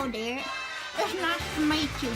Hello there. It's nice to meet you.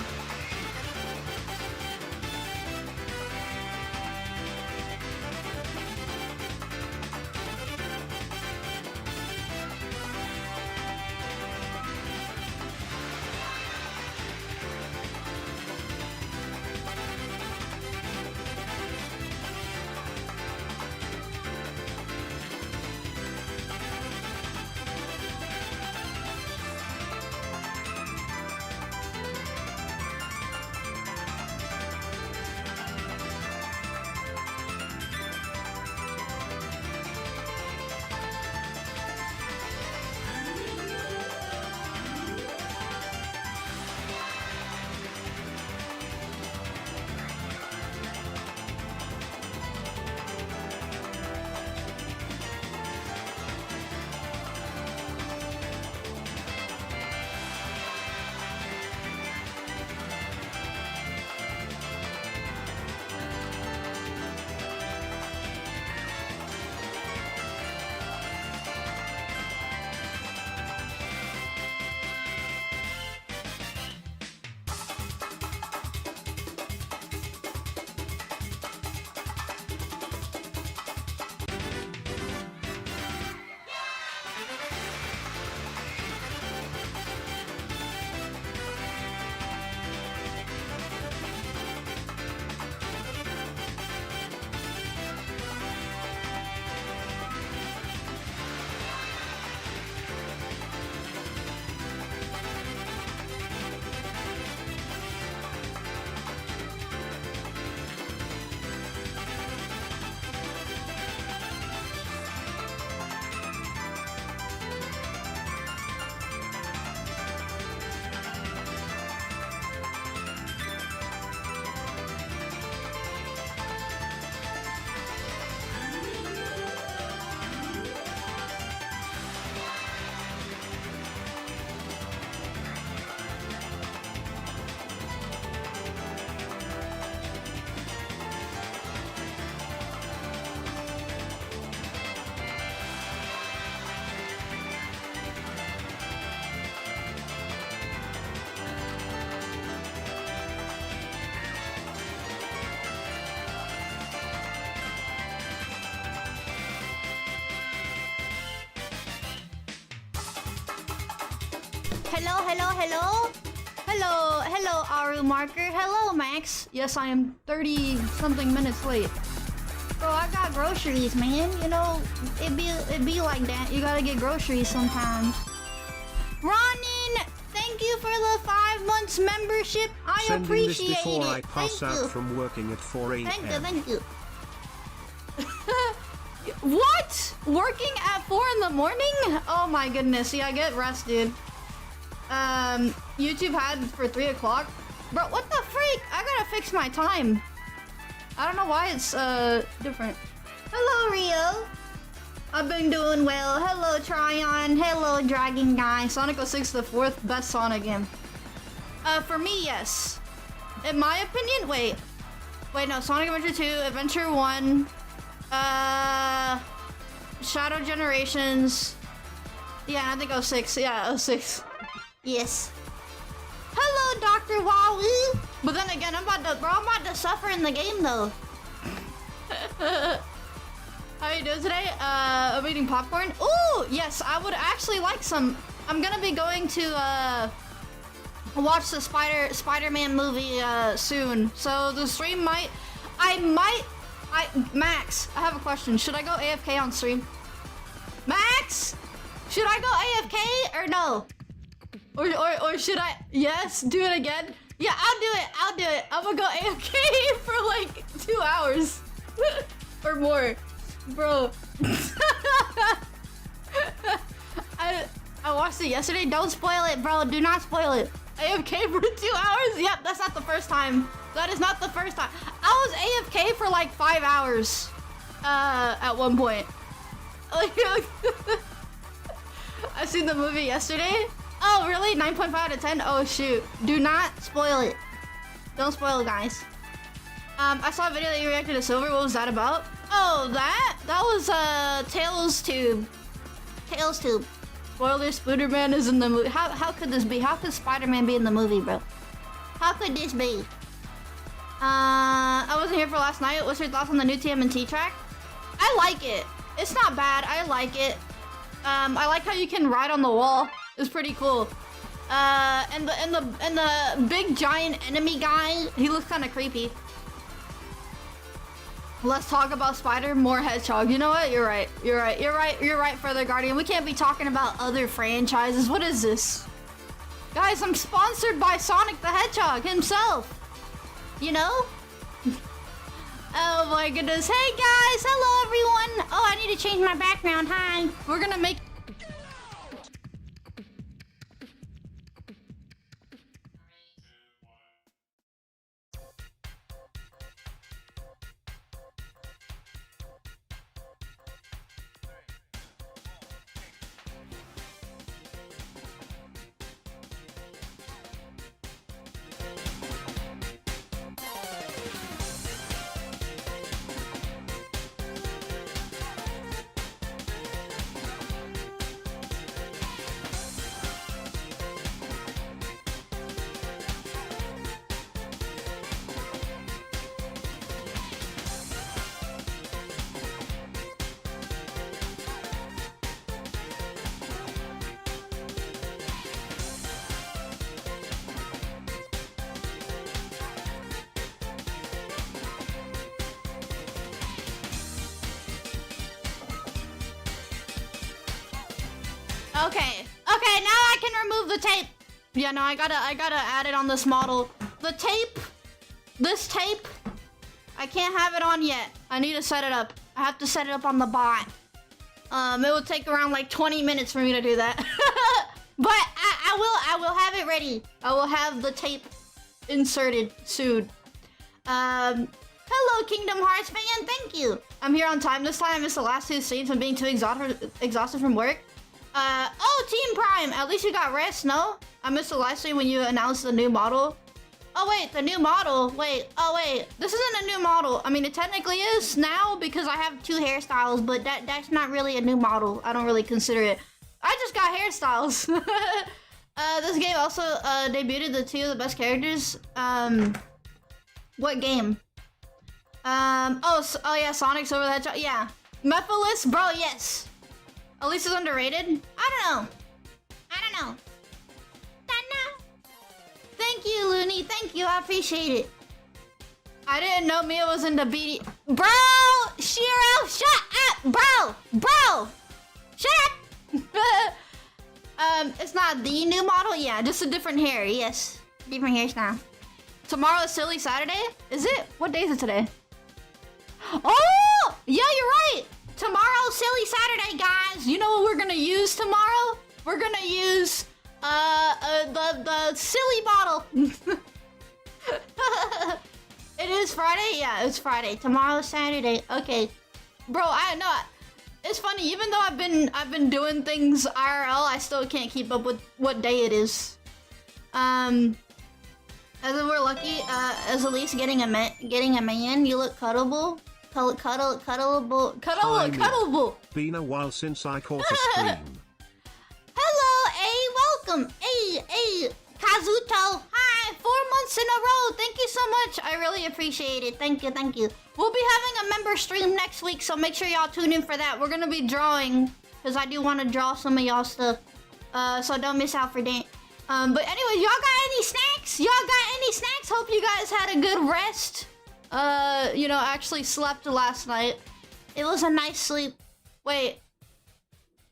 Hello, Aru Marker. Hello, Max. Yes, I am 30-something minutes late. Bro, I got groceries, man. You know, it be like that. You gotta get groceries sometimes. Ronin, thank you for the 5 months membership. I appreciate this before it. I pass Thank out you. from working at 4 a.m. Thank you. What? Working at 4 in the morning? Oh my goodness. Yeah, get rest, dude. YouTube had for 3 o'clock. Bro, what the freak? I gotta fix my time. I don't know why it's different. Hello, Rio. I've been doing well. Hello, Tryon. Hello, Dragon Guy. Sonic 06, the 4th best Sonic game. For me, yes. In my opinion, wait, no, Sonic Adventure 2, Adventure 1, Shadow Generations. Yeah, I think 06. Yeah, 06. Yes. Hello, Dr. Wahoo. But then again, I'm about to suffer in the game though. How you doing today? I'm eating popcorn. Ooh, yes, I would actually like some. I'm gonna be going to watch the Spider-Man movie soon. So the stream Max, I have a question. Should I go AFK on stream? Max, should I go AFK or no? Or should I? Yes, do it again. Yeah, I'll do it. I'm gonna go AFK for like 2 hours or more, bro. I watched it yesterday. Don't spoil it, bro. Do not spoil it. AFK for 2 hours? Yep, that's not the first time. That is not the first time. I was AFK for like 5 hours at one point. I seen the movie yesterday. Oh, really? 9.5 out of 10? Oh, shoot. Do not spoil it. Don't spoil it, guys. I saw a video that you reacted to Silver. What was that about? Oh, that was, Tails Tube. Tails Tube. Spoiler, Spider-Man is in the movie. How could this be? How could Spider-Man be in the movie, bro? How could this be? I wasn't here for last night. What's your thoughts on the new TMNT track? I like it. It's not bad. I like it. I like how you can ride on the wall. It's pretty cool. And the big giant enemy guy, he looks kind of creepy. Let's talk about Spider, more Hedgehog. You know what? You're right. You're right. You're right. You're right, Further Guardian. We can't be talking about other franchises. What is this? Guys, I'm sponsored by Sonic the Hedgehog himself. You know? Oh my goodness. Hey guys, hello everyone. Oh, I need to change my background. Hi. We're gonna make... Okay, now I can remove the tape. Yeah, no, I gotta add it on this model. The tape, this tape, I can't have it on yet. I need to set it up. I have to set it up on the bot. It will take around like 20 minutes for me to do that. But I will have it ready. I will have the tape inserted soon. Hello, Kingdom Hearts fan, thank you. I'm here on time this time. I missed the last two streams from being too exhausted from work. Oh, Team Prime, at least you got rest, no? I missed the live stream when you announced the new model. Oh wait, the new model, wait, oh wait, this isn't a new model. I mean, it technically is now because I have two hairstyles, but that's not really a new model. I don't really consider it. I just got hairstyles. This game also debuted the two of the best characters. What game? Oh yeah, Sonic's over the Hedgehog, yeah. Mephiles, bro, yes. At least it's underrated? I don't know. I don't know. Thank you, Looney. Thank you. I appreciate it. I didn't know Miia was into BD. Bro! Shiro, shut up! Bro! Shut up! It's not the new model? Yeah, just a different hair. Yes. Different hairstyle. Tomorrow is Silly Saturday? Is it? What day is it today? Oh! Yeah, you're right! Tomorrow, Silly Saturday, guys. You know what we're gonna use tomorrow? We're gonna use the silly bottle. It is Friday? Yeah, it's Friday. Tomorrow's Saturday. Okay. Bro, I know. It's funny, even though I've been doing things IRL, I still can't keep up with what day it is. As if we're lucky, as Elise getting a man, you look cuddleable. Cuddleable. Been a while since I caught a stream. Hello, welcome. Kazuto. Hi, 4 months in a row. Thank you so much. I really appreciate it. Thank you. We'll be having a member stream next week, so make sure y'all tune in for that. We're gonna be drawing, because I do want to draw some of y'all stuff. So don't miss out for that. But anyway, y'all got any snacks? Hope you guys had a good rest. You know, actually slept last night. It was a nice sleep. Wait,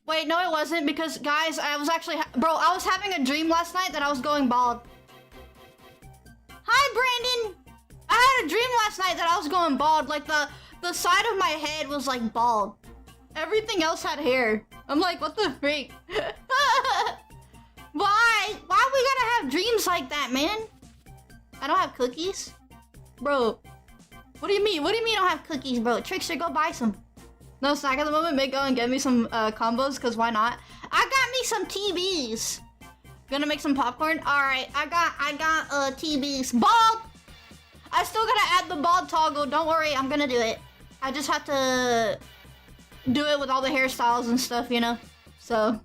no it wasn't, because guys, I was actually, I was having a dream last night that I was going bald. Hi, Brandon! I had a dream last night that I was going bald, like the side of my head was like bald. Everything else had hair. I'm like, what the freak? Why we gotta have dreams like that, man? I don't have cookies? Bro. What do you mean? What do you mean I don't have cookies, bro? Trickster, go buy some. No snack at the moment. Go and get me some combos, because why not? I got me some TVs. Gonna make some popcorn? Alright, I got TVs. Bald! I still gotta add the bald toggle. Don't worry, I'm gonna do it. I just have to do it with all the hairstyles and stuff, you know? So,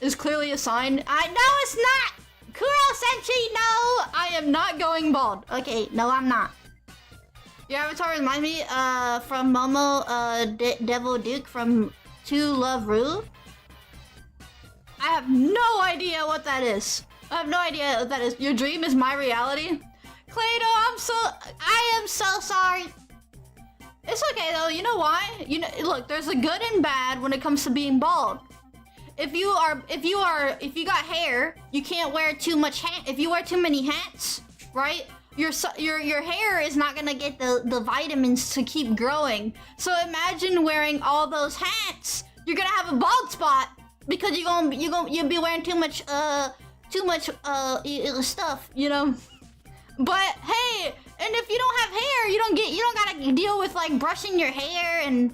is clearly a sign. No, it's not! Kuro-senshi, no! I am not going bald. Okay, no, I'm not. Your avatar reminds me from Momo Devil Duke from To Love Ru. I have no idea what that is. I have no idea what that is. Your dream is my reality? Claydo, I am so sorry. It's okay though, you know why? You know, look, there's a good and bad when it comes to being bald. If you got hair, you can't wear too much hat. If you wear too many hats, right? Your hair is not gonna get the vitamins to keep growing. So imagine wearing all those hats. You're gonna have a bald spot because you'll be wearing too much stuff, you know. But hey, and if you don't have hair, you don't gotta deal with like brushing your hair and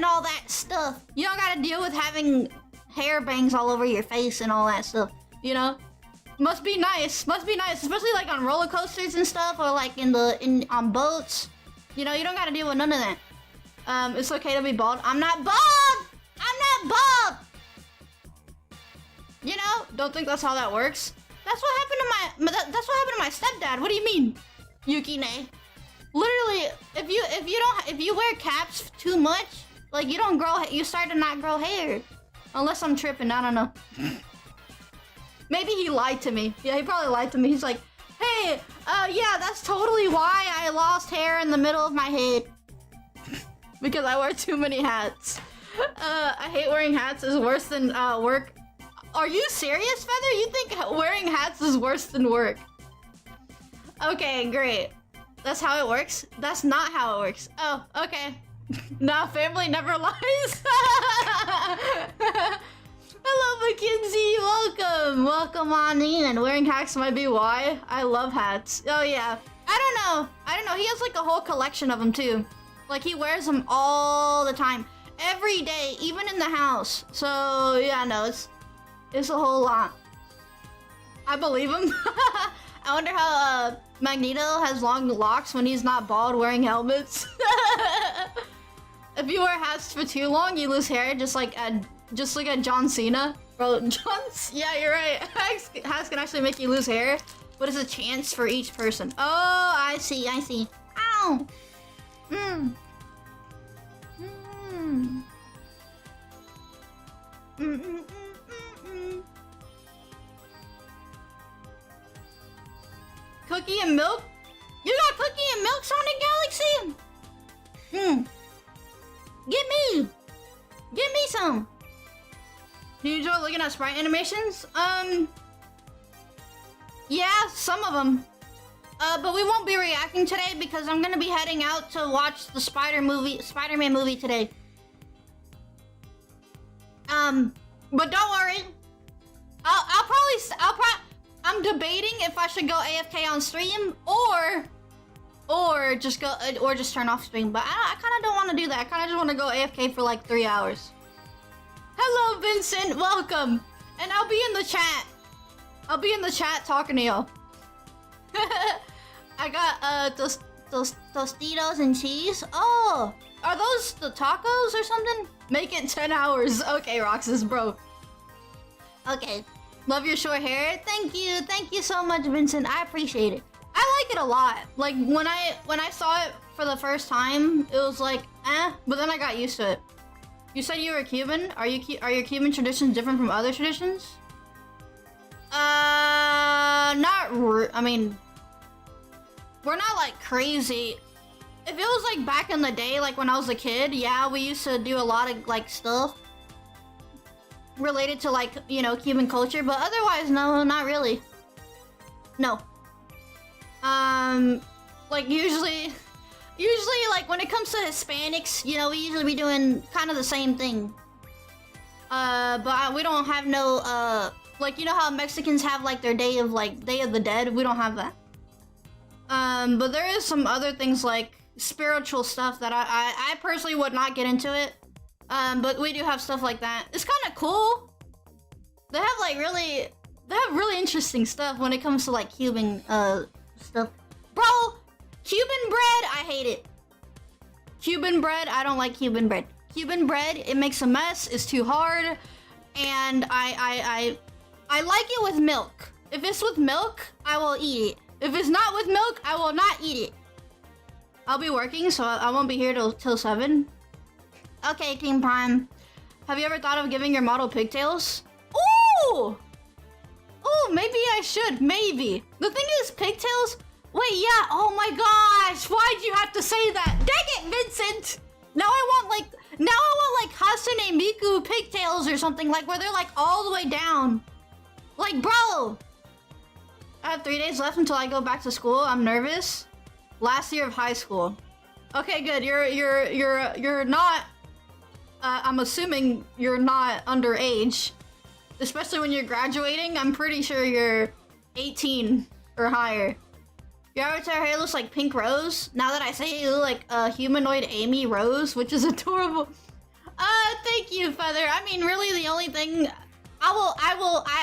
all that stuff. You don't gotta deal with having hair bangs all over your face and all that stuff, you know? Must be nice, especially like on roller coasters and stuff, or like on boats. You know, you don't gotta deal with none of that. It's okay to be bald. I'm not bald! I'm not bald! You know, don't think that's how that works. That's what happened to my stepdad. What do you mean, Yukine? Literally, if you wear caps too much, like you start to not grow hair. Unless I'm tripping, I don't know. Maybe he lied to me. Yeah, he probably lied to me. He's like, hey, yeah, that's totally why I lost hair in the middle of my head. Because I wear too many hats. I hate wearing hats is worse than work. Are you serious, Feather? You think wearing hats is worse than work? Okay, great. That's how it works? That's not how it works. Oh, okay. Nah, family never lies. Hello, Mackenzie. Welcome on in. Wearing hats might be why. I love hats. Oh, yeah. I don't know. He has like a whole collection of them, too. Like, he wears them all the time. Every day, even in the house. So, yeah, no, it's a whole lot. I believe him. I wonder how Magneto has long locks when he's not bald wearing helmets. If you wear hats for too long, you lose hair, just like at John Cena. Bro, yeah, you're right. Hats can actually make you lose hair. What is the chance for each person? Oh, I see. Ow! Cookie and milk? You got cookie and milk, Sonic Galaxy? Give me some. Do you enjoy looking at sprite animations? Yeah, some of them. But we won't be reacting today because I'm gonna be heading out to watch the Spider-Man movie today. But don't worry. I'm debating if I should go AFK on stream or just turn off stream. But I kind of don't want to do that. I kind of just want to go AFK for like 3 hours. Hello, Vincent. Welcome. And I'll be in the chat. I'll be in the chat talking to y'all. I got Tostitos and cheese. Oh, are those the tacos or something? Make it 10 hours. Okay, Roxas, bro. Okay. Love your short hair. Thank you so much, Vincent. I appreciate it. I like it a lot. Like when I saw it for the first time, it was like, but then I got used to it. You said you were Cuban. Are your Cuban traditions different from other traditions? I mean, we're not like crazy. If it was like back in the day, like when I was a kid, yeah, we used to do a lot of like stuff related to like, you know, Cuban culture, but otherwise, no, not really. No. Like usually like when it comes to Hispanics, you know, we usually be doing kind of the same thing. But we don't have no, like, you know how Mexicans have like their Day of the Dead? We don't have that. But there is some other things like spiritual stuff that I personally would not get into it. But we do have stuff like that. It's kind of cool. They have really interesting stuff when it comes to like Cuban stuff. Bro, Cuban bread, I hate it. Cuban bread, I don't like Cuban bread. Cuban bread, it makes a mess, it's too hard, and I like it with milk. If it's with milk, I will eat it. If it's not with milk, I will not eat it. I'll be working, so I won't be here till 7. Okay, King Prime. Have you ever thought of giving your model pigtails? Ooh! Ooh, maybe I should, maybe. The thing is, pigtails... Wait, yeah, oh my gosh! Why'd you have to say that? Dang it, Vincent! Now I want like Hasune Miku pigtails or something, like where they're like all the way down. Like, bro! I have 3 days left until I go back to school. I'm nervous. Last year of high school. Okay, good. You're not... I'm assuming you're not underage. Especially when you're graduating. I'm pretty sure you're 18 or higher. Your avatar hair looks like Pink Rose. Now that I say it, you look like humanoid Amy Rose, which is adorable. Thank you, Feather. I mean, really, the only thing...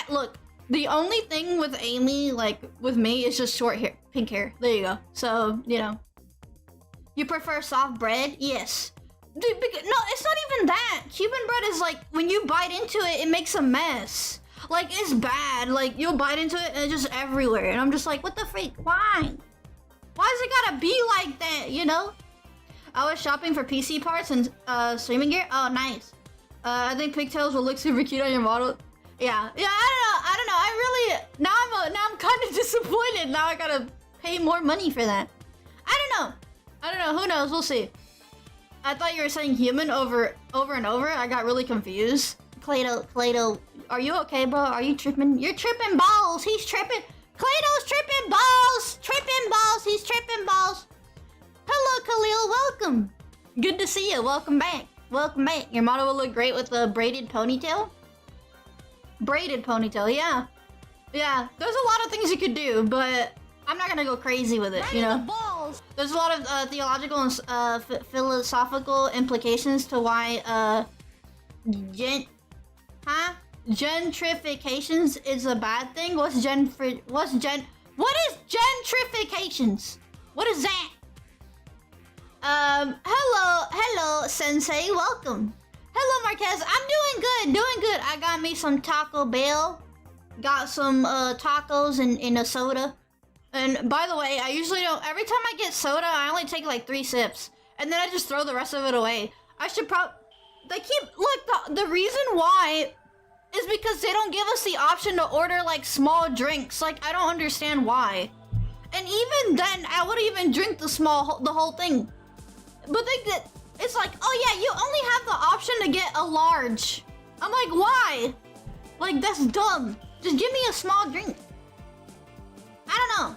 Look, the only thing with Amy, like, with me, is just short hair. Pink hair. There you go. So, you know. You prefer soft bread? Yes. Dude, no, it's not even that. Cuban bread is like, when you bite into it, it makes a mess. Like, it's bad. Like, you'll bite into it and it's just everywhere. And I'm just like, what the freak? Why? Why does it gotta be like that, you know? I was shopping for PC parts and streaming gear. Oh, nice. I think pigtails will look super cute on your model. Yeah, I don't know. Now I'm kind of disappointed. Now I gotta pay more money for that. I don't know. Who knows? We'll see. I thought you were saying human over and over. I got really confused. Clado, are you okay, bro? Are you tripping? You're tripping balls. He's tripping. Clado's tripping balls. Tripping balls. He's tripping balls. Hello, Khalil. Welcome. Good to see you. Welcome back. Welcome back. Your model will look great with a braided ponytail. Braided ponytail, yeah. Yeah, there's a lot of things you could do, but I'm not gonna go crazy with it, you know? Balls. There's a lot of theological and philosophical implications to why gentrifications is a bad thing. What is gentrifications? What is that? Hello, Sensei, welcome. Hello, Marquez. I'm doing good. I got me some Taco Bell. Got some tacos and a soda. And by the way, I usually don't. Every time I get soda, I only take like 3 sips, and then I just throw the rest of it away. I should the reason why is because they don't give us the option to order like small drinks. Like, I don't understand why. And even then, I wouldn't even drink the whole thing. But it's like, oh yeah, you only have the option to get a large. I'm like, why? Like, that's dumb. Just give me a small drink. I don't know.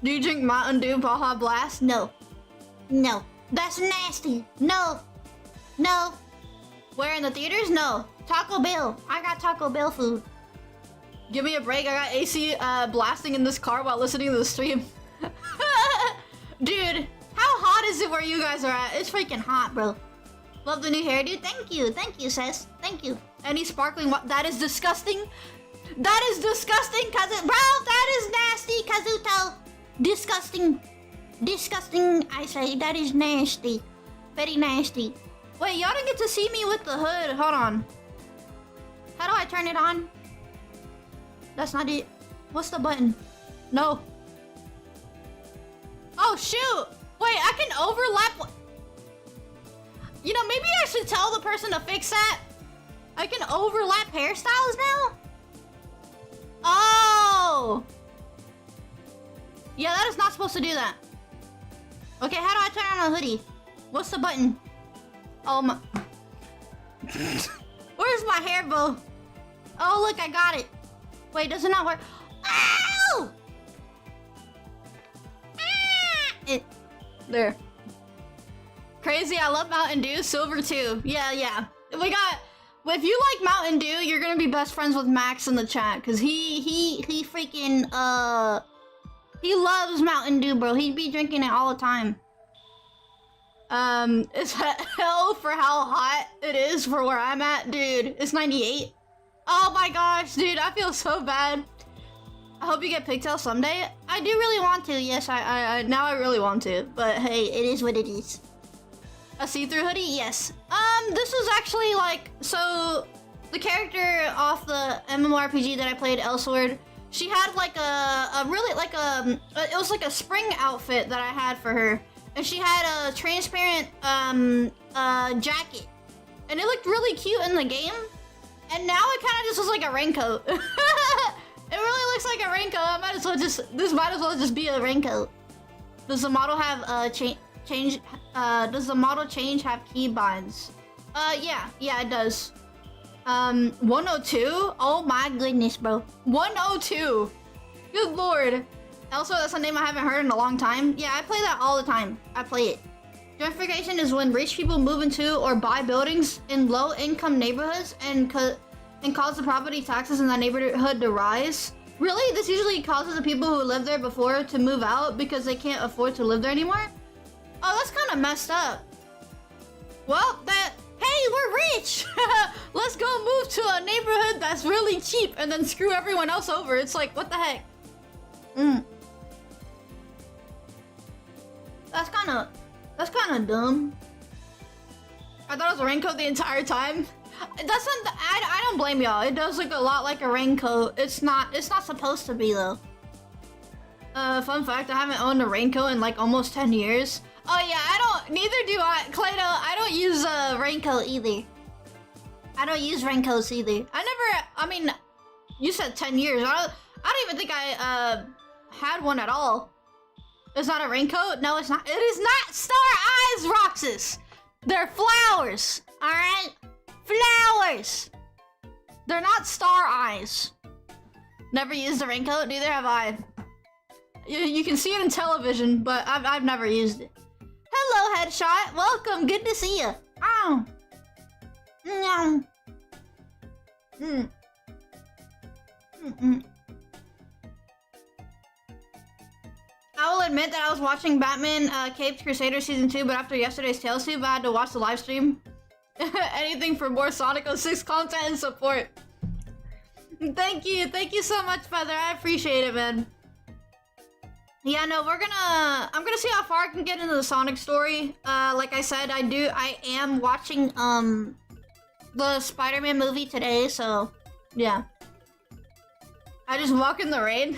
Do you drink Mountain Dew Baja Blast? No. That's nasty. No. Where, in the theaters? No. Taco Bell. I got Taco Bell food. Give me a break. I got AC blasting in this car while listening to the stream. Dude, how hot is it where you guys are at? It's freaking hot, bro. Love the new hairdo. Thank you, sis. Thank you. Any sparkling that is disgusting. That is disgusting, cousin. Bro, that is nasty, Kazuto. Disgusting, I say. That is nasty. Very nasty. Wait, y'all didn't get to see me with the hood. Hold on. How do I turn it on? That's not it. What's the button? No. Oh, shoot. Wait, I can overlap. You know, maybe I should tell the person to fix that. I can overlap hairstyles now? Oh. Yeah, that is not supposed to do that. Okay, how do I turn on a hoodie? What's the button? Oh my. Where's my hair bow? Oh, look, I got it. Wait, does it not work? Ow! There. Crazy, I love Mountain Dew. Silver too. Yeah. We got... If you like Mountain Dew, you're gonna be best friends with Max in the chat. Cause he freaking, he loves Mountain Dew, bro. He'd be drinking it all the time. Is that hell for how hot it is for where I'm at? Dude, it's 98. Oh my gosh, dude, I feel so bad. I hope you get pigtails someday. I do really want to, yes, I now I really want to. But hey, it is what it is. A see-through hoodie? Yes. This was actually like, so the character off the MMORPG that I played, HELLLOOOO, she had like a really like it was like a spring outfit that I had for her, and she had a transparent jacket, and it looked really cute in the game. And now it kind of just looks like a raincoat. It really looks like a raincoat. This might as well just be a raincoat. Does the model have change? Does the model change have keybinds? Yeah, it does. 102? Oh my goodness, bro. 102. Good lord. Also, that's a name I haven't heard in a long time. Yeah, I play that all the time. I play it. Gentrification is when rich people move into or buy buildings in low-income neighborhoods and cause the property taxes in that neighborhood to rise. Really? This usually causes the people who lived there before to move out because they can't afford to live there anymore? Oh, that's kind of messed up. Well, hey, we're rich! Let's go move to a neighborhood that's really cheap and then screw everyone else over. It's like, what the heck? That's kind of dumb. I thought it was a raincoat the entire time. That's not. I don't blame y'all. It does look a lot like a raincoat. It's not supposed to be though. Fun fact: I haven't owned a raincoat in like almost 10 years. Oh yeah, neither do I, Clayto. I don't use a raincoat either. I don't use raincoats either. I mean, you said 10 years. I don't even think I had one at all. It's not a raincoat? No, it's not. It is not star eyes, Roxas. They're flowers, all right? Flowers. They're not star eyes. Never used a raincoat, neither have I. You can see it in television, but I've never used it. Hello, Headshot. Welcome. Good to see you. Ow. I will admit that I was watching Batman Caped Crusader Season 2, but after yesterday's Tales Tube, I had to watch the live stream. Anything for more Sonic 06 content and support. Thank you so much, Feather. I appreciate it, man. Yeah, no, I'm gonna see how far I can get into the Sonic story. Like I said, I am watching the Spider-Man movie today, so yeah. I just walk in the rain.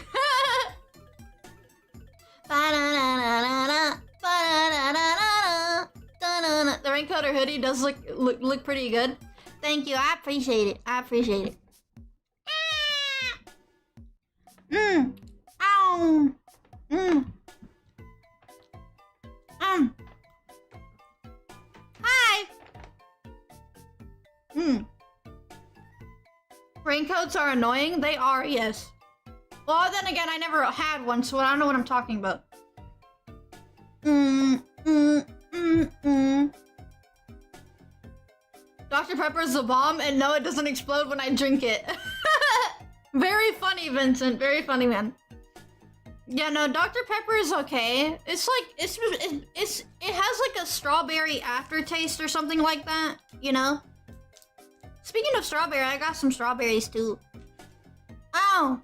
The raincoat or hoodie does look pretty good. Thank you. I appreciate it. Ow. Hi. Raincoats are annoying. They are, yes. Well, then again, I never had one, so I don't know what I'm talking about. Dr. Pepper's the bomb, and no, it doesn't explode when I drink it. Very funny, Vincent. Very funny, man. Yeah, no, Dr. Pepper is okay. It's like, it has like a strawberry aftertaste or something like that, you know? Speaking of strawberry, I got some strawberries too. Ow.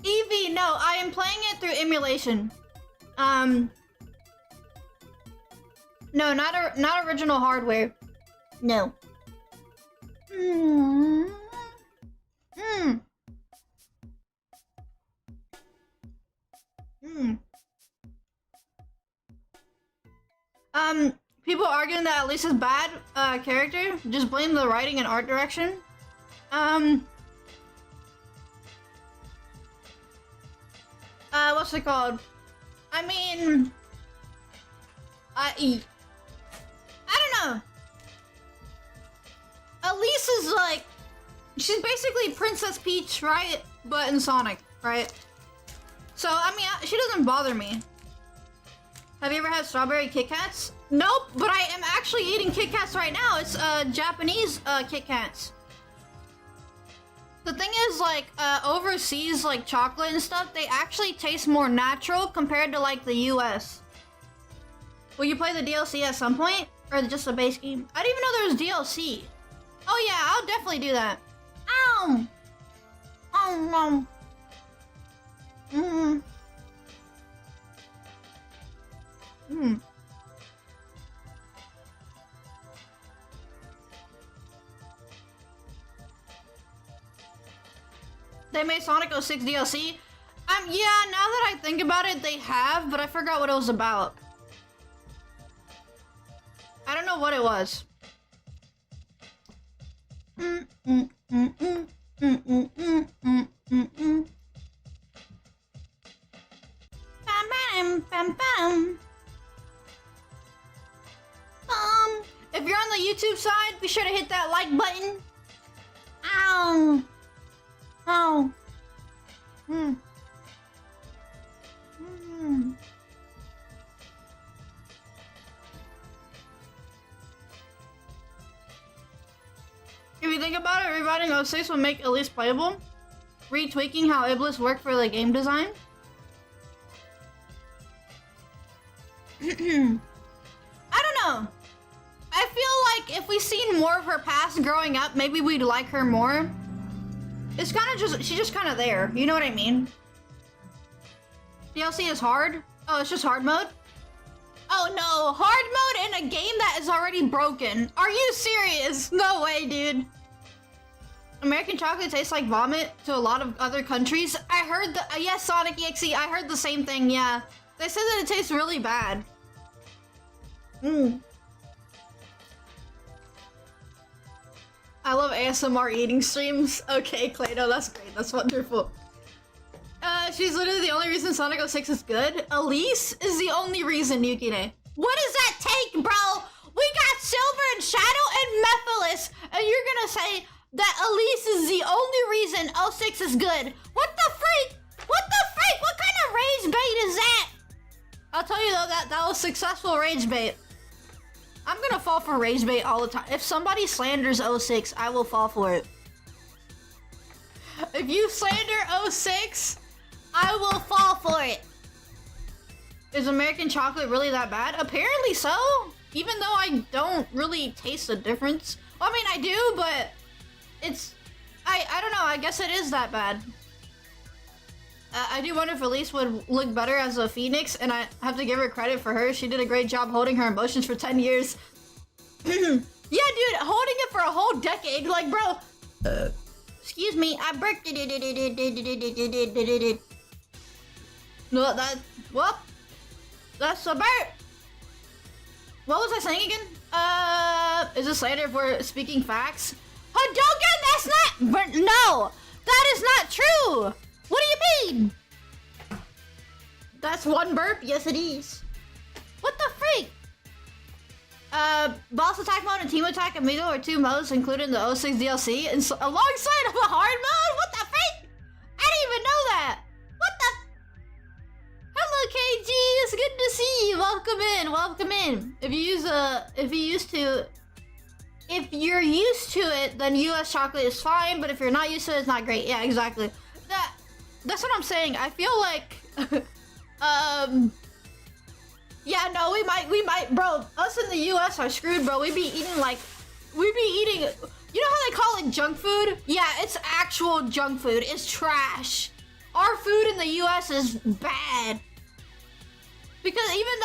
Eevee, no, I am playing it through emulation. No, not original hardware. No. People arguing that Lisa's bad character. Just blame the writing and art direction. What's it called? I mean, I don't know. Elise is like, she's basically Princess Peach, right? But in Sonic, right? So, I mean, she doesn't bother me. Have you ever had strawberry Kit Kats? Nope, but I am actually eating Kit Kats right now. It's Japanese Kit Kats. The thing is, like, overseas, like, chocolate and stuff, they actually taste more natural compared to, like, the US. Will you play the DLC at some point? Or just a base game? I didn't even know there was DLC. Oh yeah, I'll definitely do that. Ow! Oh, no. They made Sonic 06 DLC? Yeah, now that I think about it, they have, but I forgot what it was about. I don't know what it was. If you're on the YouTube side, be sure to hit that like button. Ow. Ow. If you think about it, rewriting 06 will make at least playable. Retweaking how Iblis worked for the game design. I don't know. I feel like if we seen more of her past growing up, maybe we'd like her more. It's kind of just, she's just kind of there. You know what I mean? DLC is hard? Oh, it's just hard mode? Oh no, hard mode in a game that is already broken. Are you serious? No way, dude. American chocolate tastes like vomit to a lot of other countries. I heard the, yes, Sonic EXE, I heard the same thing, yeah. They said that it tastes really bad. I love ASMR eating streams. Okay, Clado, that's great. That's wonderful. She's literally the only reason Sonic 06 is good. Elise is the only reason, Yukine. What does that take, bro? We got Silver and Shadow and Mephiles, and you're gonna say that Elise is the only reason 06 is good. What the freak? What the freak? What kind of rage bait is that? I'll tell you though, that was successful rage bait. I'm gonna fall for rage bait all the time. If somebody slanders 06, I will fall for it. If you slander 06, I will fall for it. Is American chocolate really that bad? Apparently so. Even though I don't really taste the difference. Well, I mean, I do, but it's... I don't know, I guess it is that bad. I do wonder if Elise would look better as a Phoenix, and I have to give her credit for her. She did a great job holding her emotions for 10 years. Yeah, dude, holding it for a whole decade. Like, bro... excuse me, I burped it. No, that... Well, that's a burp. What was I saying again? Is this later if we're speaking facts? Hadouken, that's not... No! That is not true! What do you mean? That's one burp? Yes, it is. What the freak? Boss attack mode and team attack amigo are two modes included in the 06 DLC and alongside of a hard mode? What the freak? I didn't even know that. What the... Hello, KG. It's good to see you. Welcome in. Welcome in. If you're used to it, then US chocolate is fine. But if you're not used to it, it's not great. Yeah, exactly. That's what I'm saying. I feel like, yeah, no, we might, bro. Us in the US are screwed, bro. We be eating, you know how they call it junk food? Yeah, it's actual junk food. It's trash. Our food in the US is bad. Because even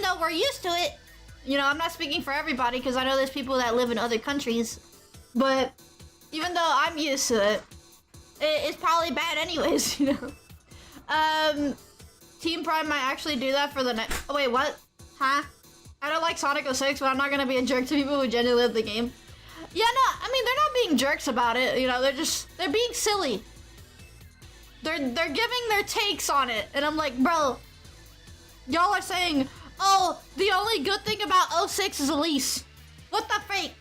though we're used to it, you know, I'm not speaking for everybody because I know there's people that live in other countries, but even though I'm used to it, it's probably bad anyways, you know. Team Prime might actually do that for the next... Oh, wait, what? Huh? I don't like Sonic 06, but I'm not gonna be a jerk to people who genuinely love the game. Yeah, no, I mean, they're not being jerks about it, you know, they're being silly. They're giving their takes on it, and I'm like, bro, y'all are saying, oh, the only good thing about 06 is Elise. What the freak?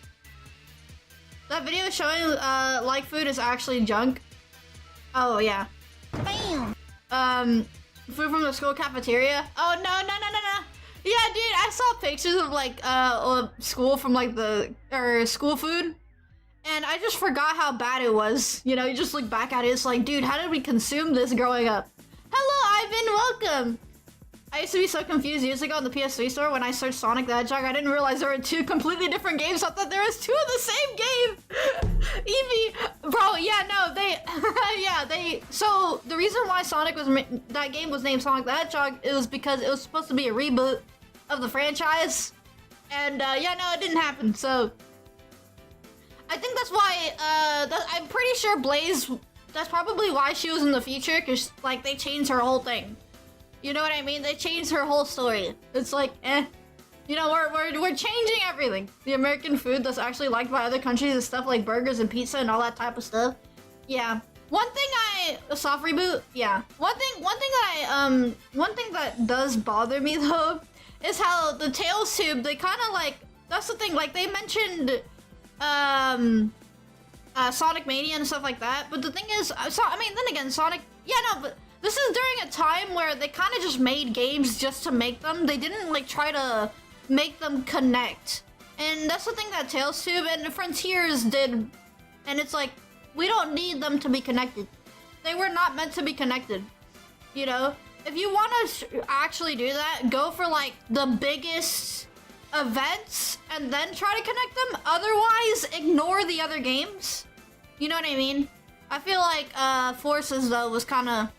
That video showing like food is actually junk. Oh, yeah. Bam! Food from the school cafeteria? Oh, no. Yeah, dude, I saw pictures of, like, school from, like, school food. And I just forgot how bad it was. You know, you just look back at it, it's like, dude, how did we consume this growing up? Hello, Ivan, welcome! I used to be so confused years ago in the PS3 store when I searched Sonic the Hedgehog. I didn't realize there were two completely different games. I thought there was two of the same game. Eevee, bro, yeah, no, so the reason why that game was named Sonic the Hedgehog, it was because it was supposed to be a reboot of the franchise. And yeah, no, it didn't happen, so. I think that's why, I'm pretty sure Blaze, that's probably why she was in the future, because, like, they changed her whole thing. You know what I mean? They changed her whole story. It's like, you know, we're changing everything. The American food that's actually liked by other countries and stuff like burgers and pizza and all that type of stuff. Yeah. One thing a soft reboot, yeah. One thing that does bother me though, is how the Tails tube, they kind of like, that's the thing, like they mentioned, Sonic Mania and stuff like that, but the thing is, I mean, then again, Sonic, yeah, no, but this is during a time where they kind of just made games just to make them. They didn't like try to make them connect. And that's the thing that Tails Tube and Frontiers did. And it's like, we don't need them to be connected. They were not meant to be connected. You know? If you want to actually do that, go for like the biggest events and then try to connect them. Otherwise, ignore the other games. You know what I mean? I feel like Forces though was kind of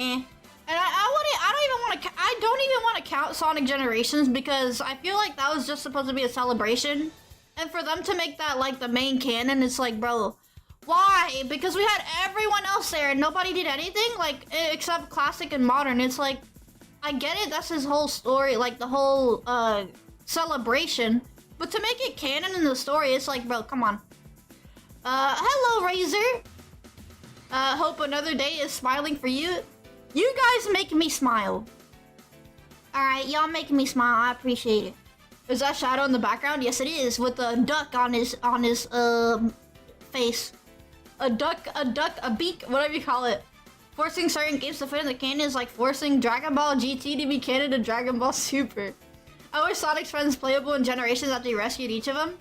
and I don't even want to count Sonic Generations because I feel like that was just supposed to be a celebration. And for them to make that like the main canon, it's like, bro, why? Because we had everyone else there and nobody did anything, like, except classic and modern. It's like, I get it, that's his whole story, like the whole celebration. But to make it canon in the story, it's like, bro, come on. Hello, Razor. Hope another day is smiling for you. You guys make me smile. Alright, y'all make me smile. I appreciate it. Is that Shadow in the background? Yes, it is, with a duck on his face. A duck, a beak, whatever you call it. Forcing certain games to fit in the canon is like forcing Dragon Ball GT to be canon to Dragon Ball Super. I wish Sonic's friends playable in Generations after you rescued each of them.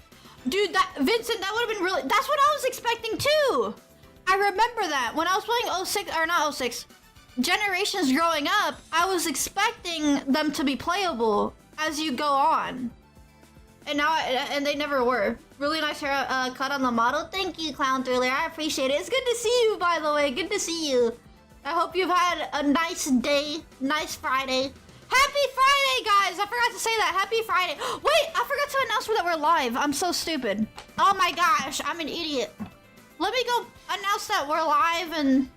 Dude, Vincent, that would have been really... That's what I was expecting too! I remember that. When I was playing 06, or not 06, Generations growing up, I was expecting them to be playable as you go on. And now, and they never were. Really nice hair cut on the model. Thank you, Clown Thriller. I appreciate it. It's good to see you, by the way. Good to see you. I hope you've had a nice day. Nice Friday. Happy Friday, guys! I forgot to say that. Happy Friday. Wait, I forgot to announce that we're live. I'm so stupid. Oh my gosh, I'm an idiot. Let me go announce that we're live and...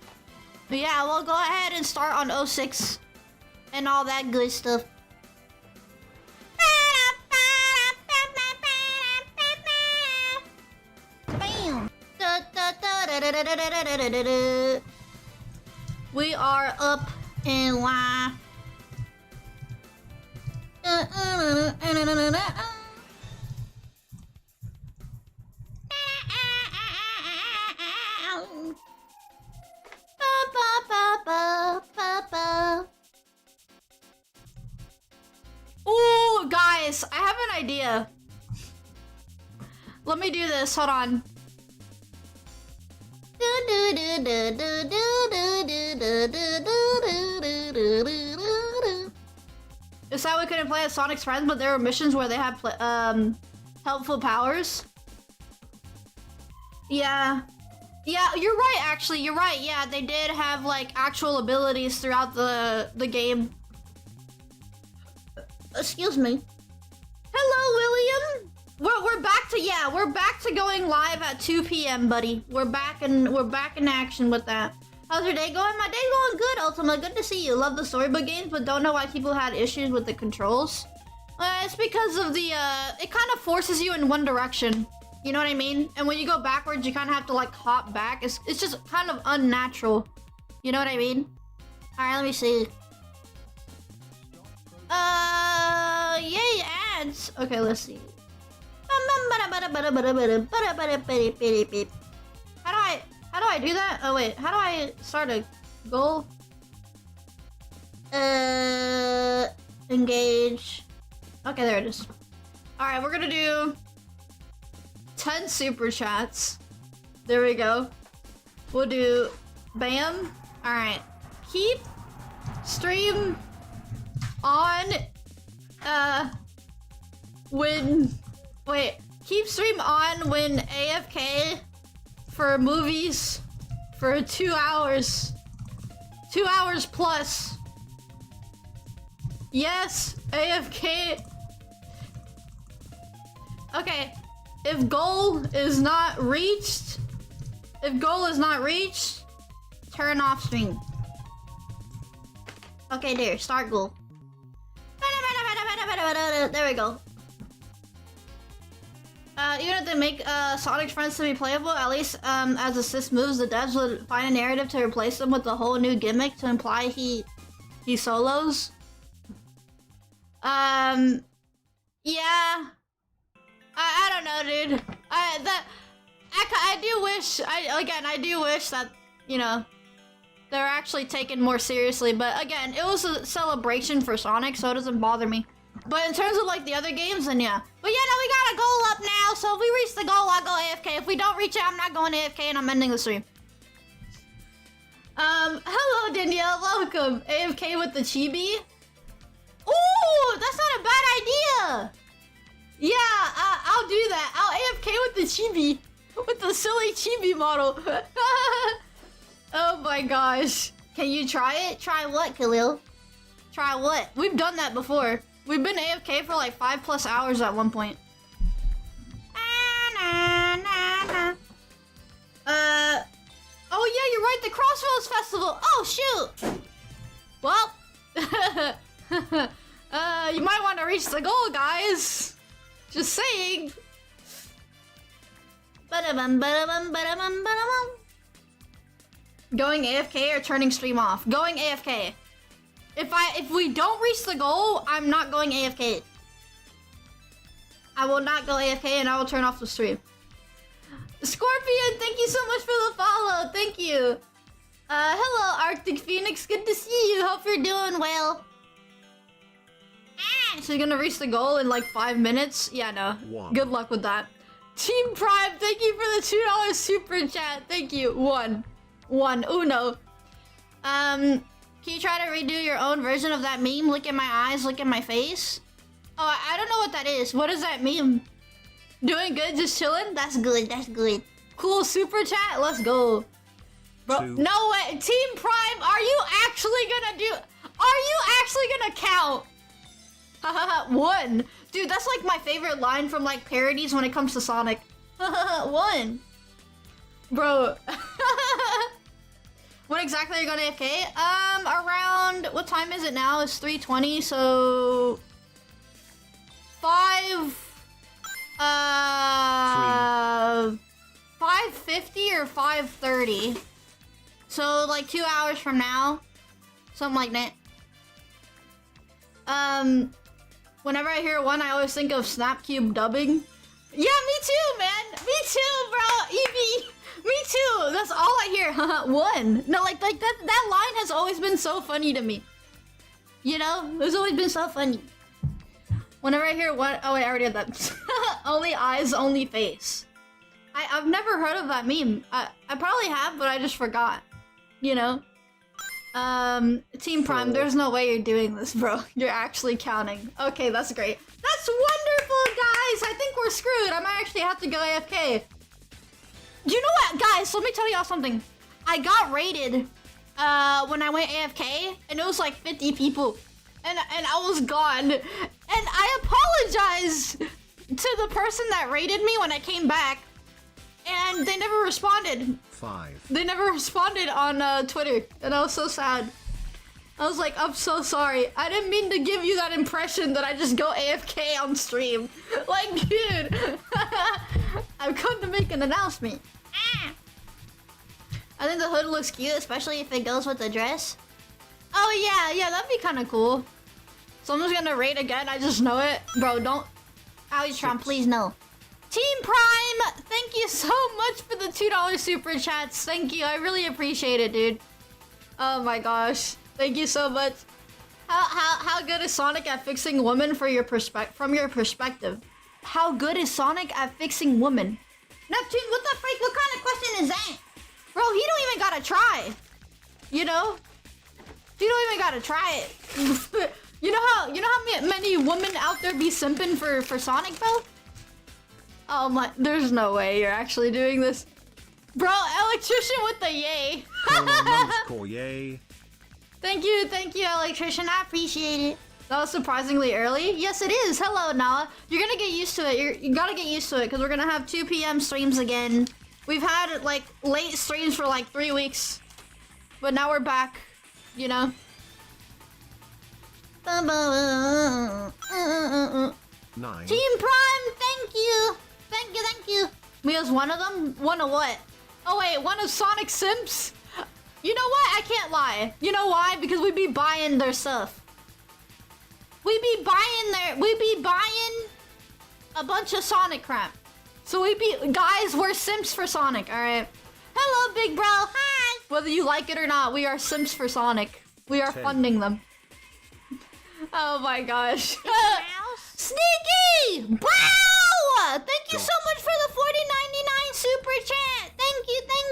Yeah, we'll go ahead and start on 06 and all that good stuff. Bam! We are up and live. Ooh, guys, I have an idea. Let me do this. Hold on. Is that we couldn't play as Sonic's friends, but there were missions where they had helpful powers? Yeah. Yeah, you're right, actually. You're right. Yeah, they did have, like, actual abilities throughout the game. Excuse me. Hello, William. We're back to, yeah, we're back to going live at 2 p.m., buddy. We're back in action with that. How's your day going? My day's going good, Ultima. Good to see you. Love the storybook games, but don't know why people had issues with the controls. It's because of the, it kind of forces you in one direction. You know what I mean? And when you go backwards, you kind of have to, like, hop back. It's just kind of unnatural. You know what I mean? Alright, let me see. Yay, ads. Okay, let's see. How do I do that? Oh wait, how do I start a goal? Engage. Okay, there it is. Alright, we're gonna do 10 super chats. There we go. We'll do bam. Alright. Keep stream on keep stream on when AFK for movies for 2 hours. 2 hours plus. Yes, AFK. Okay, if goal is not reached, turn off stream. Okay, there, start goal. There we go. Even if they make Sonic's friends to be playable, at least as assist moves, the devs would find a narrative to replace them with a whole new gimmick to imply he solos. Yeah. I don't know, dude. I do wish that, you know, they're actually taken more seriously, but again, it was a celebration for Sonic, so it doesn't bother me. But in terms of like the other games, then yeah. But yeah, no, we got a goal up now, so if we reach the goal, I'll go AFK. If we don't reach it, I'm not going AFK and I'm ending the stream. Hello Danielle, welcome. AFK with the chibi. Ooh, that's not a bad idea. Yeah, I'll do that. I'll AFK with the chibi. With the silly chibi model. Oh my gosh. Can you try it? Try what, Khalil? Try what? We've done that before. We've been AFK for like 5+ hours at one point. Oh yeah, you're right, the Crossroads Festival. Oh shoot. Well, you might want to reach the goal, guys. Just saying. Going AFK or turning stream off? Going AFK. If we don't reach the goal, I'm not going AFK. I will not go AFK and I will turn off the stream. Scorpion, thank you so much for the follow. Thank you. Hello, Arctic Phoenix. Good to see you. Hope you're doing well. So you're gonna reach the goal in like 5 minutes? Yeah, no. Good luck with that. Team Prime, thank you for the $2 super chat. Thank you. One. Uno. Can you try to redo your own version of that meme? Look at my eyes, look at my face. Oh, I don't know what that is. What does that mean? Doing good, just chilling? That's good, that's good. Cool super chat, let's go. Bro, no way. Team Prime, are you actually gonna count? One. Dude, that's like my favorite line from like parodies when it comes to Sonic. One. Bro. When exactly are you going to AFK? Around, what time is it now? It's 3:20, so 5:50 or 5:30. So like 2 hours from now, something like that. Whenever I hear one, I always think of Snapcube dubbing. Yeah, me too, man. Me too, bro. Evie. Me too. That's all I hear. One. No, like that line has always been so funny to me. You know, it's always been so funny. Whenever I hear one, oh wait, I already had that. Only eyes, only face. I've never heard of that meme. I probably have, but I just forgot. You know. Team Prime, there's no way you're doing this, bro. You're actually counting. Okay, that's great. That's wonderful, guys. I think we're screwed. I might actually have to go AFK. You know what, guys? Let me tell y'all something. I got raided when I went AFK, and it was like 50 people, and I was gone. And I apologized to the person that raided me when I came back, and they never responded. 5. They never responded on Twitter, and I was so sad. I was like, I'm so sorry. I didn't mean to give you that impression that I just go AFK on stream. Like, dude, I've come to make an announcement. I think the hood looks cute, especially if it goes with the dress. Oh yeah, that'd be kind of cool. Someone's gonna raid again, I just know it. Bro, don't. Outron, please no. Team Prime, thank you so much for the $2 super chats. Thank you, I really appreciate it, dude. Oh my gosh, thank you so much. How good is Sonic at fixing women from your perspective? How good is Sonic at fixing women? Neptune, what the freak? What kind of question is that? Bro, he don't even gotta try. You know? You don't even gotta try it. You know how many women out there be simping for Sonic, bro? Oh my, there's no way you're actually doing this. Bro, electrician with the yay. Yay. Thank you, electrician. I appreciate it. That was surprisingly early. Yes, it is. Hello, Nala. You're gonna get used to it. You gotta get used to it because we're gonna have 2 p.m. streams again. We've had like late streams for like 3 weeks, but now we're back. You know. 9. Team Prime, thank you. Thank you. Mia's one of them? One of what? Oh wait, one of Sonic Simps? You know what? I can't lie. You know why? Because we be buying their stuff. We be buying a bunch of Sonic crap. So guys, we're Simps for Sonic, alright? Hello, big bro, hi! Whether you like it or not, we are Simps for Sonic. We are 10. funding them. Oh my gosh. Sneaky! Wow! Thank you so much for the 40.99 super chat. Thank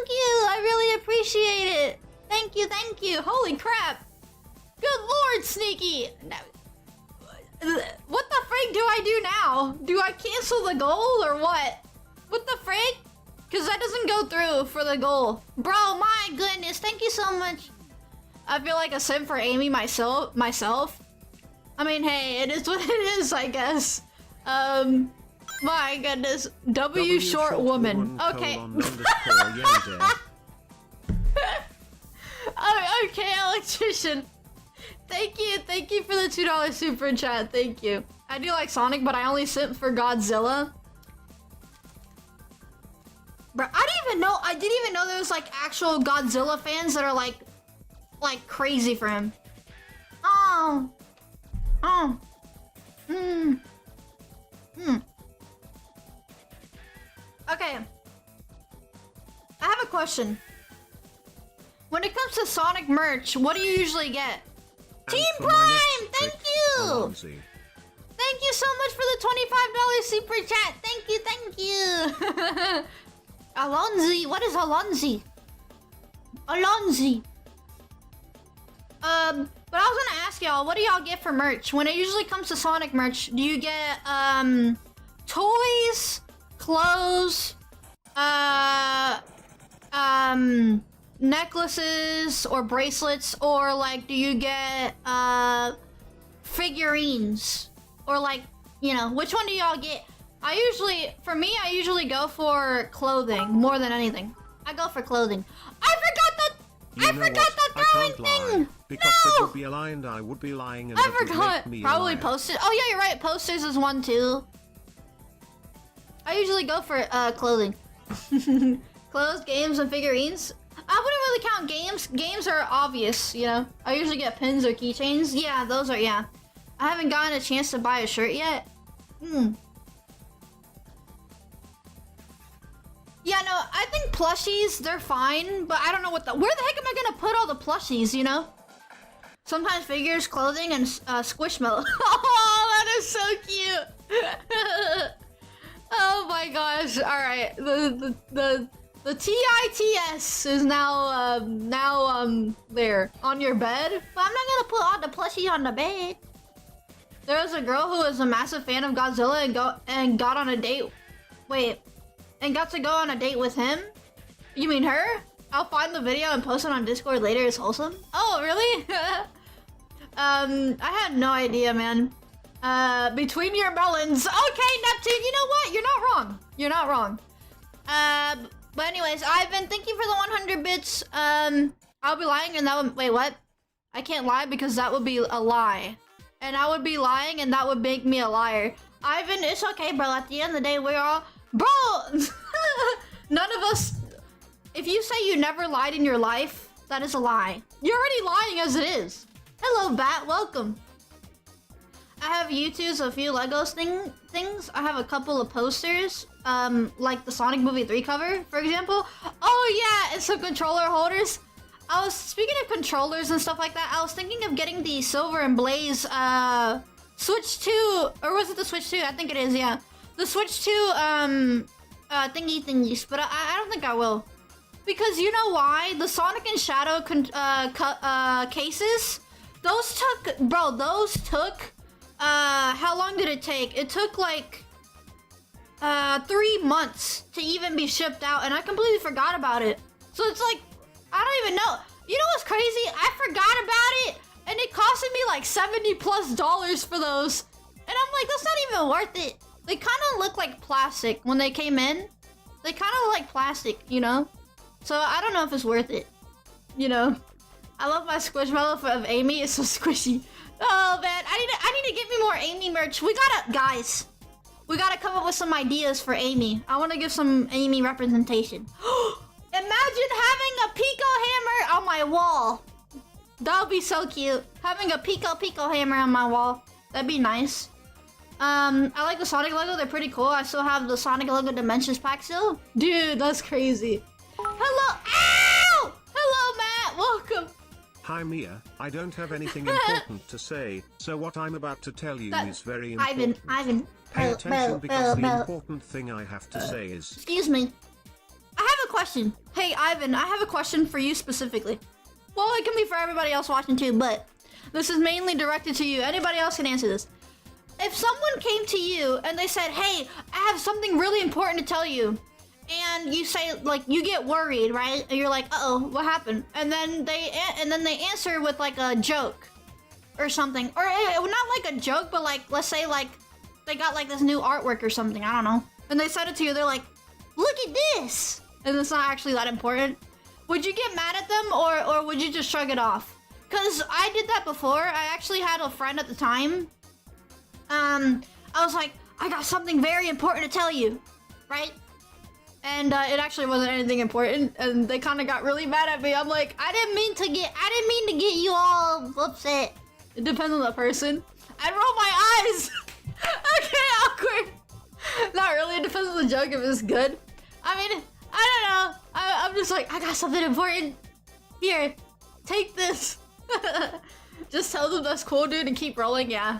you. I really appreciate it. Thank you. Holy crap. Good lord, Sneaky. What the freak do I do now? Do I cancel the goal or what? What the freak? Because that doesn't go through for the goal. Bro, my goodness. Thank you so much. I feel like a simp for Amy myself. I mean, hey, it is what it is, I guess. My goodness. W short woman. Okay. Okay, electrician. Thank you for the $2 super chat. Thank you. I do like Sonic, but I only simp for Godzilla. Bro, I didn't even know there was like actual Godzilla fans that are like crazy for him. Okay. I have a question. When it comes to Sonic merch, what do you usually get? Team Prime, thank you! Alonzi. Thank you so much for the $25 super chat. Thank you. Alonzi, what is Alonzi? But I was gonna ask y'all, what do y'all get for merch? When it usually comes to Sonic merch, do you get, toys, clothes, necklaces or bracelets, or like, do you get, figurines? Or like, you know, which one do y'all get? I usually go for clothing more than anything. I go for clothing. I forgot the throwing thing! Because no! it would be a lie and I would be lying and I it would forgot. make me Probably a liar. posters. Oh yeah, you're right. Posters is one too. I usually go for clothing. Clothes, games, and figurines. I wouldn't really count games. Games are obvious, you know. I usually get pins or keychains. Yeah, those are, yeah. I haven't gotten a chance to buy a shirt yet. Yeah, no, I think plushies, they're fine, but I don't know where the heck am I gonna put all the plushies, you know? Sometimes figures, clothing, and Squishmallow. Oh, that is so cute! Oh my gosh, alright. The TITS is now there, on your bed. But I'm not gonna put all the plushies on the bed. There was a girl who was a massive fan of Godzilla and got on a date. And got to go on a date with him? You mean her? I'll find the video and post it on Discord later. It's wholesome. Oh, really? I had no idea, man. Between your melons. Okay, Neptune, you know what? You're not wrong. But anyways, Ivan, thank you for the 100 bits. I'll be lying and that would, wait, what? I can't lie because that would be a lie. And I would be lying and that would make me a liar. Ivan, it's okay, bro. At the end of the day, we're all... Bro! None of us... If you say you never lied in your life, that is a lie. You're already lying as it is. Hello, Bat. Welcome. I have YouTube's a few Legos things. I have a couple of posters. Like the Sonic Movie 3 cover, for example. Oh, yeah, and some controller holders. I was... Speaking of controllers and stuff like that, I was thinking of getting the Silver and Blaze, Switch 2... Or was it the Switch 2? I think it is, yeah. The Switch 2, thingies, but I don't think I will. Because you know why? The Sonic and Shadow cases, Those took, bro, how long did it take? It took like 3 months to even be shipped out, and I completely forgot about it. So it's like, I don't even know. You know what's crazy? I forgot about it, and it costed me like $70+ for those. And I'm like, that's not even worth it. They kind of look like plastic when they came in. They kind of look like plastic, you know? So I don't know if it's worth it, you know? I love my Squishmallow of Amy. It's so squishy. Oh man, I need to get me more Amy merch. Guys, we gotta come up with some ideas for Amy. I want to give some Amy representation. Imagine having a Pico hammer on my wall. That would be so cute. Having a Pico hammer on my wall. That'd be nice. I like the Sonic logo. They're pretty cool. I still have the Sonic logo Dimensions pack still. Dude, that's crazy. Hello. Ow! Hello, Matt. Welcome. Hi Miia, I don't have anything important to say, so what I'm about to tell you is very important. Ivan. Pay attention because the important thing I have to say is... Excuse me. I have a question. Hey, Ivan, I have a question for you specifically. Well, it can be for everybody else watching too, but this is mainly directed to you. Anybody else can answer this. If someone came to you and they said, hey, I have something really important to tell you, and you say, like, you get worried, right? And you're like, uh-oh, what happened? And then they answer with like a joke or something, or not like a joke, but like, let's say like they got like this new artwork or something, I don't know, and they said it to you. They're like, look at this, and it's not actually that important. Would you get mad at them, or would you just shrug it off? Because I did that before. I actually had a friend at the time. I was like, I got something very important to tell you, right? And it actually wasn't anything important, and they kind of got really mad at me. I'm like, I didn't mean to get you all upset. It depends on the person. I roll my eyes. Okay, awkward. Not really. It depends on the joke if it's good. I mean, I don't know. I'm just like, I got something important. Here, take this. Just tell them that's cool, dude, and keep rolling. Yeah.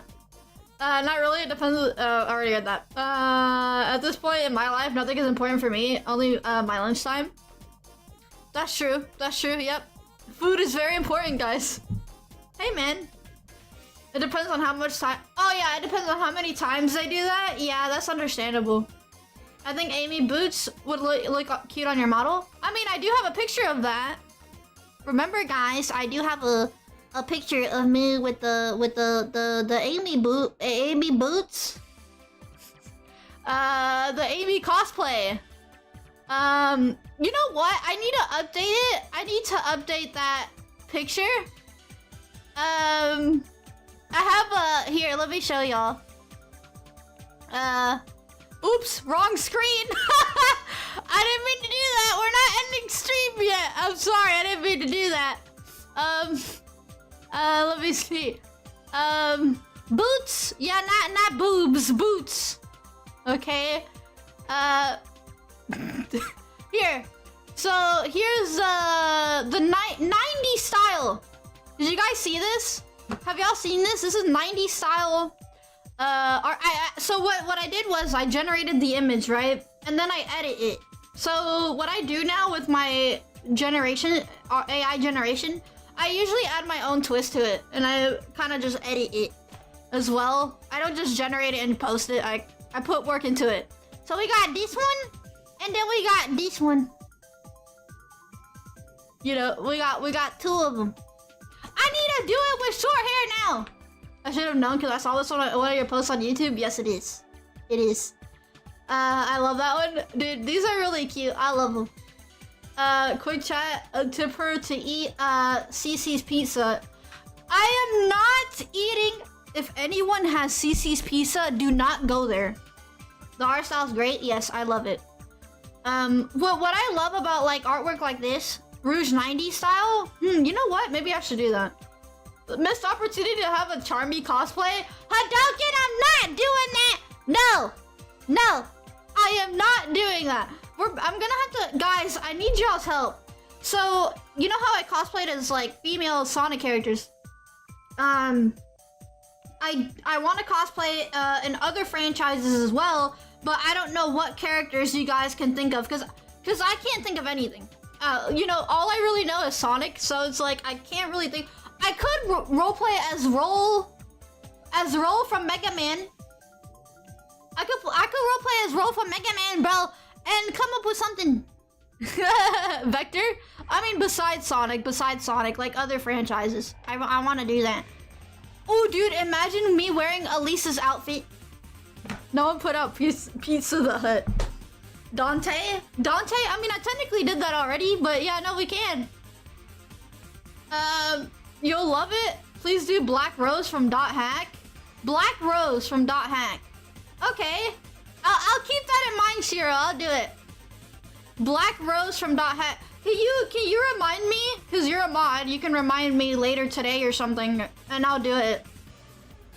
Not really. It depends. I already got that. At this point in my life, nothing is important for me. Only my lunchtime. That's true. That's true. Yep. Food is very important, guys. Hey, man. It depends on how much time. Oh yeah, it depends on how many times they do that. Yeah, that's understandable. I think Amy Boots would look cute on your model. I mean, I do have a picture of that. Remember, guys, I do have a picture of me with the Amy boots. The Amy cosplay. You know what? I need to update it. I need to update that picture. I have here, let me show y'all. Oops, wrong screen. I didn't mean to do that. We're not ending stream yet. I'm sorry, I didn't mean to do that. Let me see. Boots? Yeah, not boobs, boots. Okay. Here. So here's the 90s style. Did you guys see this? Have y'all seen this? This is 90s style. So what I did was I generated the image, right? And then I edit it. So what I do now with my generation, AI generation, I usually add my own twist to it, and I kind of just edit it as well. I don't just generate it and post it. I put work into it. So we got this one, and then we got this one. You know, we got two of them. I need to do it with short hair now. I should have known because I saw this on one of your posts on YouTube. Yes, it is. It is. I love that one. Dude, these are really cute. I love them. Quick chat, a tip her to eat CC's pizza. I am not eating. If anyone has CC's pizza, do not go there. The art style's great. Yes, I love it. What I love about like artwork like this, Rouge 90s style, you know what? Maybe I should do that. Missed opportunity to have a Charmy cosplay. Hadouken, I'm not doing that. No, I am not doing that. I'm gonna have to, guys, I need y'all's help. So, you know how I cosplayed as like female Sonic characters? I want to cosplay in other franchises as well, but I don't know what characters you guys can think of, because I can't think of anything. You know, all I really know is Sonic, so it's like I can't really think. I could roleplay as Roll from Mega Man. I could roleplay as Roll from Mega Man, bro, and come up with something. Vector? I mean, besides Sonic, like other franchises. I want to do that. Oh, dude, imagine me wearing Elisa's outfit. No one put out Pizza the Hut. Dante? I mean, I technically did that already, but yeah, no, we can. You'll love it. Please do Black Rose from .hack. Black Rose from .hack. Okay. I'll keep that in mind, Shiro. I'll do it. Black Rose from .hack. Can you remind me? Because you're a mod. You can remind me later today or something, and I'll do it.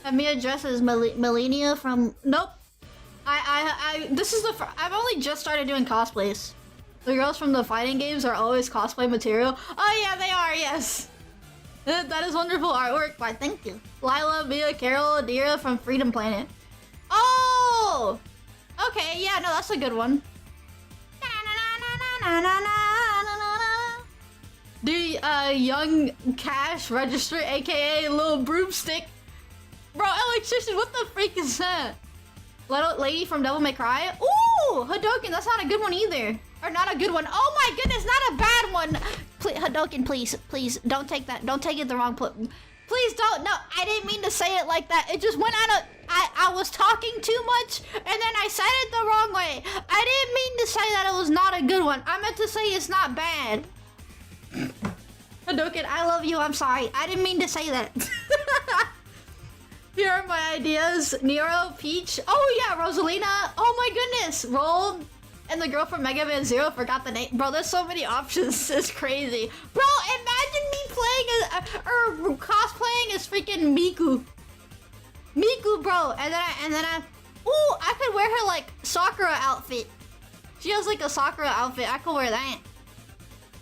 Have me address as Melania from... Nope. This is I've only just started doing cosplays. The girls from the fighting games are always cosplay material. Oh yeah, they are, yes. That is wonderful artwork. Why, thank you. Lila, Mia, Carol, Adira from Freedom Planet. Oh! Okay, yeah, no, that's a good one. The young cash register, aka Little Broomstick. Bro, electrician, what the freak is that? Little lady from Devil May Cry. Ooh, Hadoken, that's not a good one either. Or not a good one. Oh my goodness, not a bad one. Please, Hadoken, please, don't take that. Don't take it the wrong Please don't. No, I didn't mean to say it like that. It just went out of... I was talking too much, and then I said it the wrong way. I didn't mean to say that it was not a good one. I meant to say it's not bad. Hadoken, I love you. I'm sorry. I didn't mean to say that. Here are my ideas. Nero, Peach. Oh yeah, Rosalina. Oh my goodness. Roll. And the girl from Mega Man Zero, forgot the name. Bro, there's so many options. It's crazy. Bro, imagine me playing or cosplaying as freaking Miku. Miku, bro. And then I ooh, I could wear her like Sakura outfit. She has like a Sakura outfit. I could wear that.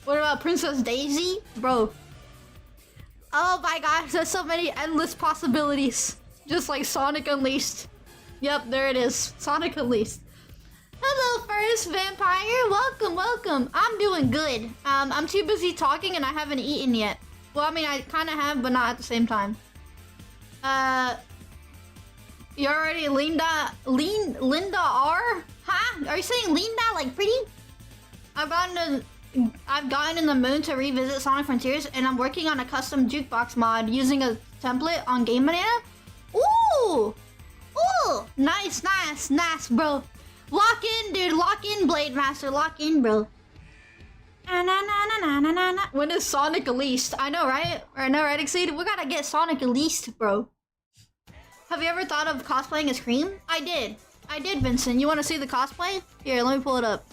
What about Princess Daisy? Bro. Oh my gosh, there's so many endless possibilities. Just like Sonic Unleashed. Yep, there it is. Sonic Unleashed. Hello, first vampire. Welcome. I'm doing good. I'm too busy talking and I haven't eaten yet. Well, I mean, I kind of have, but not at the same time. You already Linda R? Huh? Are you saying Linda like pretty? I've gotten in the mood to revisit Sonic Frontiers, and I'm working on a custom jukebox mod using a template on Game Banana. Ooh! Nice, bro. Lock in, dude. Lock in, Blade Master. Lock in, bro. When is Sonic released? I know, right? Exceed? We gotta get Sonic released, bro. Have you ever thought of cosplaying as Cream? I did, Vincent. You want to see the cosplay? Here, let me pull it up.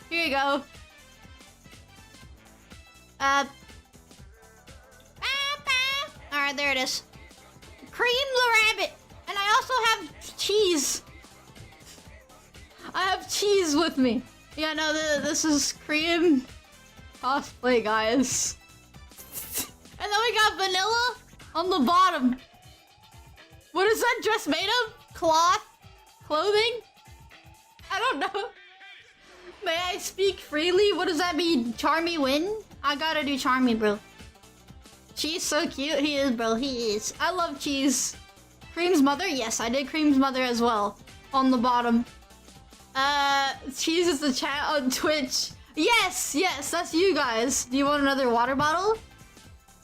Here you go. Alright, there it is. Cream the rabbit! And I also have cheese. I have cheese with me. Yeah, no, this is Cream cosplay, guys. And then we got vanilla on the bottom. What is that dress made of? Cloth? Clothing? I don't know. May I speak freely? What does that mean? Charmy win? I gotta do Charmy, bro. Cheese so cute. He is, bro. He is. I love cheese. Cream's mother? Yes, I did Cream's mother as well. On the bottom. Cheese is the chat on Twitch. Yes, that's you guys. Do you want another water bottle?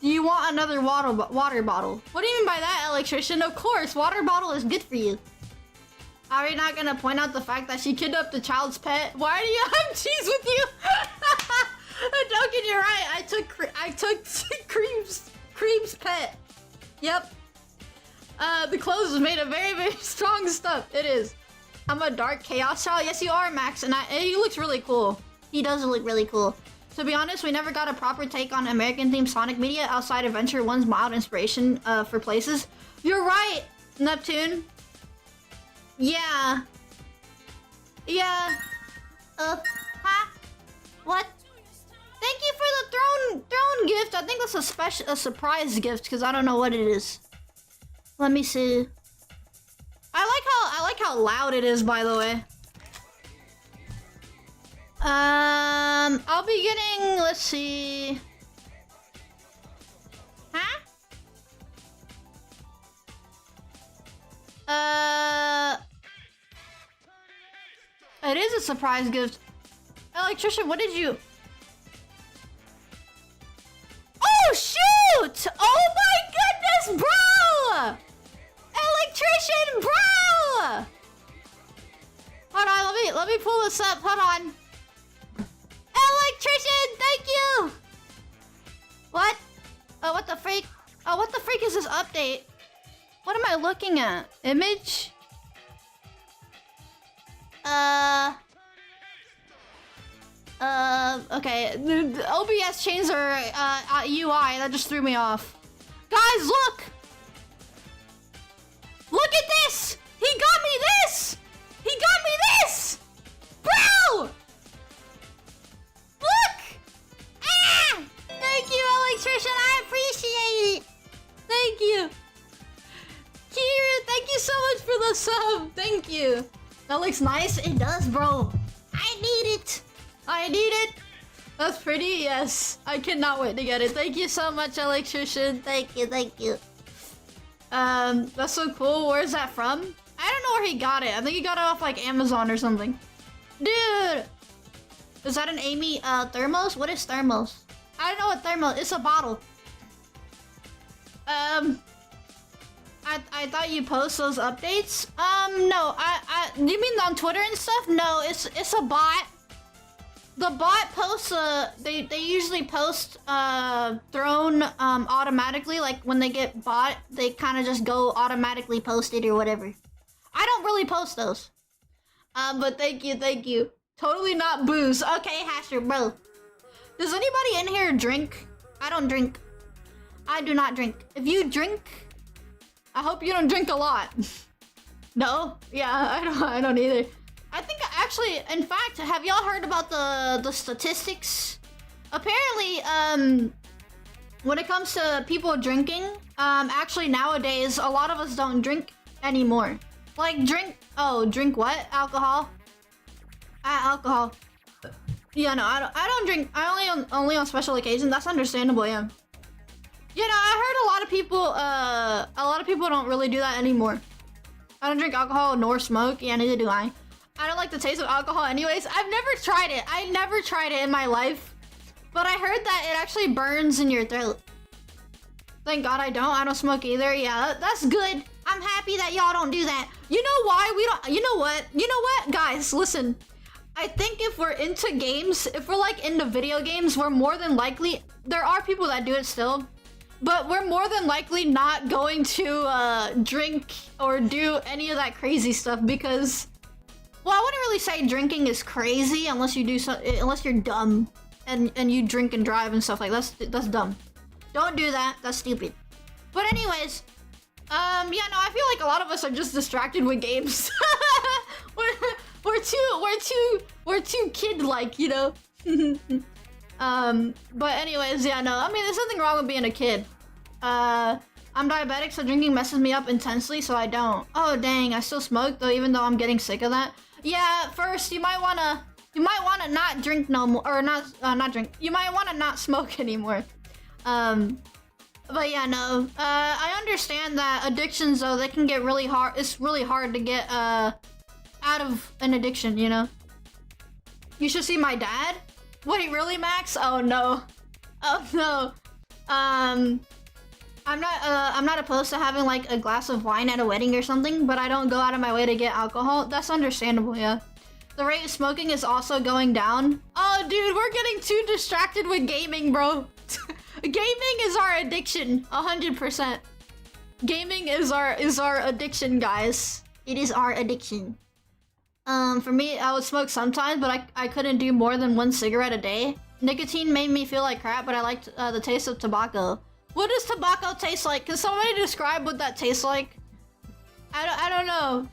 Do you want another water bottle? What do you mean by that, electrician? Of course, water bottle is good for you. Are we not gonna point out the fact that she kidnapped the child's pet? Why do you have cheese with you? Duncan, you're right. I took Cream's pet. Yep. The clothes is made of very, very strong stuff. It is. I'm a dark chaos child. Yes, you are, Max. And he looks really cool. He does look really cool. To be honest, we never got a proper take on American-themed Sonic media outside Adventure 1's mild inspiration for places. You're right, Neptune. Yeah. Huh? What? Thank you for the throne gift. I think that's a surprise gift because I don't know what it is. Let me see. how loud it is, by the way. I'll be getting, let's see. Huh? It is a surprise gift. Electrician, what did you... Oh, shoot! Oh my goodness, bro! Electrician, bro! Hold on, let me pull this up. Hold on. Electrician, thank you! What? Oh, what the freak? Oh, what the freak is this update? What am I looking at? Image? Okay. The OBS changed their UI. That just threw me off. Guys, look! Look at this! He got me this! He got me this! Bro! Look! Ah! Thank you, Electrician. I appreciate it. Thank you. Kira, thank you so much for the sub. Thank you. That looks nice. It does, bro. I need it. I need it. That's pretty. Yes. I cannot wait to get it. Thank you so much, Electrician. Thank you. Thank you. That's so cool. Where's that from? I don't know where he got it. I think he got it off like Amazon or something. Dude. Is that an Amy thermos? What is thermos? I don't know what thermos. It's a bottle. I thought you post those updates. No. You mean on Twitter and stuff? No, it's a bot. The bot posts they usually post thrown automatically, like when they get bought, they kind of just go automatically posted or whatever. I don't really post those. But thank you. Totally not booze. Okay, Hasher, bro. Does anybody in here drink? I don't drink. I do not drink. If you drink, I hope you don't drink a lot. No? Yeah, I don't either. I think actually, in fact, have y'all heard about the statistics? Apparently, when it comes to people drinking, actually nowadays, a lot of us don't drink anymore. Like drink what? Alcohol? Alcohol. Yeah, no, I don't drink. I only on special occasions. That's understandable, yeah. You know, I heard a lot of people don't really do that anymore. I don't drink alcohol nor smoke. Yeah, neither do I. I don't like the taste of alcohol anyways. I've never tried it. I never tried it in my life. But I heard that it actually burns in your throat. Thank God I don't. I don't smoke either. Yeah, that's good. I'm happy that y'all don't do that. You know why we don't? You know what? You know what? Guys, listen. I think if we're into games, if we're like into video games, we're more than likely, there are people that do it still, but we're more than likely not going to drink or do any of that crazy stuff because, well, I wouldn't really say drinking is crazy unless you do unless you're dumb and you drink and drive and stuff like that. That's dumb. Don't do that. That's stupid. But anyways, yeah, no, I feel like a lot of us are just distracted with games. We're too kid-like, you know? But anyways, yeah, no, I mean, there's nothing wrong with being a kid. I'm diabetic, so drinking messes me up intensely, so I don't. Oh, dang, I still smoke, though, even though I'm getting sick of that. Yeah, first, you might wanna not drink no more, or not drink. You might wanna not smoke anymore. But yeah, no, I understand that addictions, though, they can get really hard. It's really hard to get, out of an addiction, you know? You should see my dad. Wait, really, Max? Oh no. Oh no. I'm not opposed to having like a glass of wine at a wedding or something, but I don't go out of my way to get alcohol. That's understandable, yeah. The rate of smoking is also going down. Oh dude, we're getting too distracted with gaming, bro. Gaming is our addiction, 100%. Gaming is our addiction, guys. It is our addiction. For me, I would smoke sometimes, but I couldn't do more than 1 cigarette a day. Nicotine made me feel like crap, but I liked the taste of tobacco. What does tobacco taste like? Can somebody describe what that tastes like? I don't know.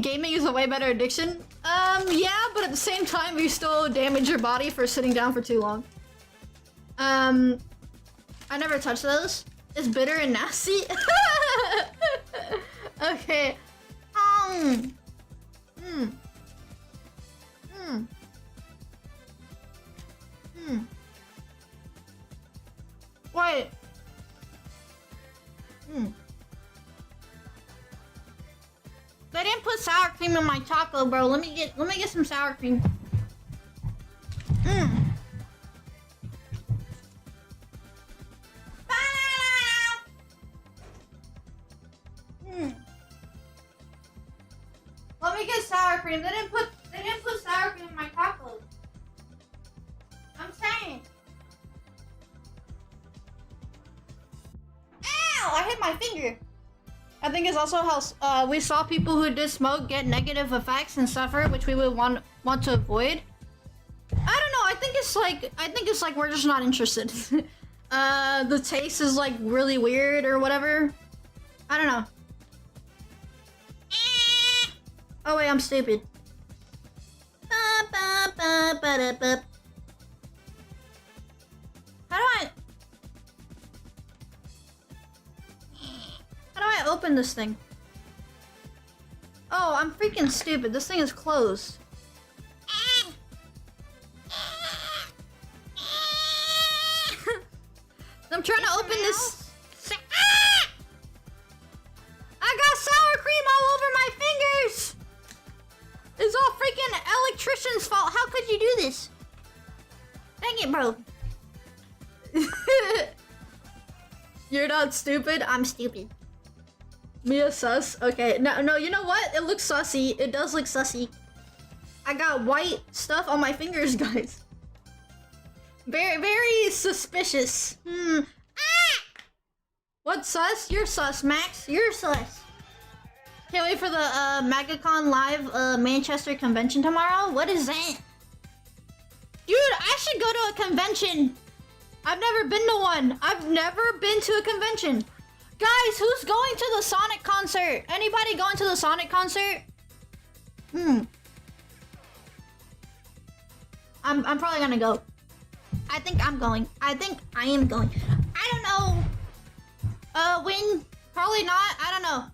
Gaming is a way better addiction. Yeah, but at the same time, you still damage your body for sitting down for too long. I never touched those. It's bitter and nasty. Okay. Wait. They didn't put sour cream in my taco, bro. Let me get some sour cream. Let me get sour cream. They didn't put sour cream in my tacos. I'm saying. Ow! I hit my finger. I think it's also how we saw people who did smoke get negative effects and suffer, which we would want to avoid. I don't know. I think it's like we're just not interested. The taste is like really weird or whatever. I don't know. Oh wait, I'm stupid. How do I open this thing? Oh, I'm freaking stupid. This thing is closed. I'm trying to open this. I got sour cream all over my fingers. It's all freaking electrician's fault. How could you do this? Dang it, bro. You're not stupid. I'm stupid. Miia sus. Okay. No. You know what? It looks sussy. It does look sussy. I got white stuff on my fingers, guys. Very suspicious. What sus? You're sus, Max. You're sus. Can't wait for the MagaCon Live Manchester convention tomorrow. What is that? Dude, I should go to a convention. I've never been to one. I've never been to a convention. Guys, who's going to the Sonic concert? Anybody going to the Sonic concert? I'm probably gonna go. I think I'm going. I think I am going. I don't know. When? Probably not. I don't know.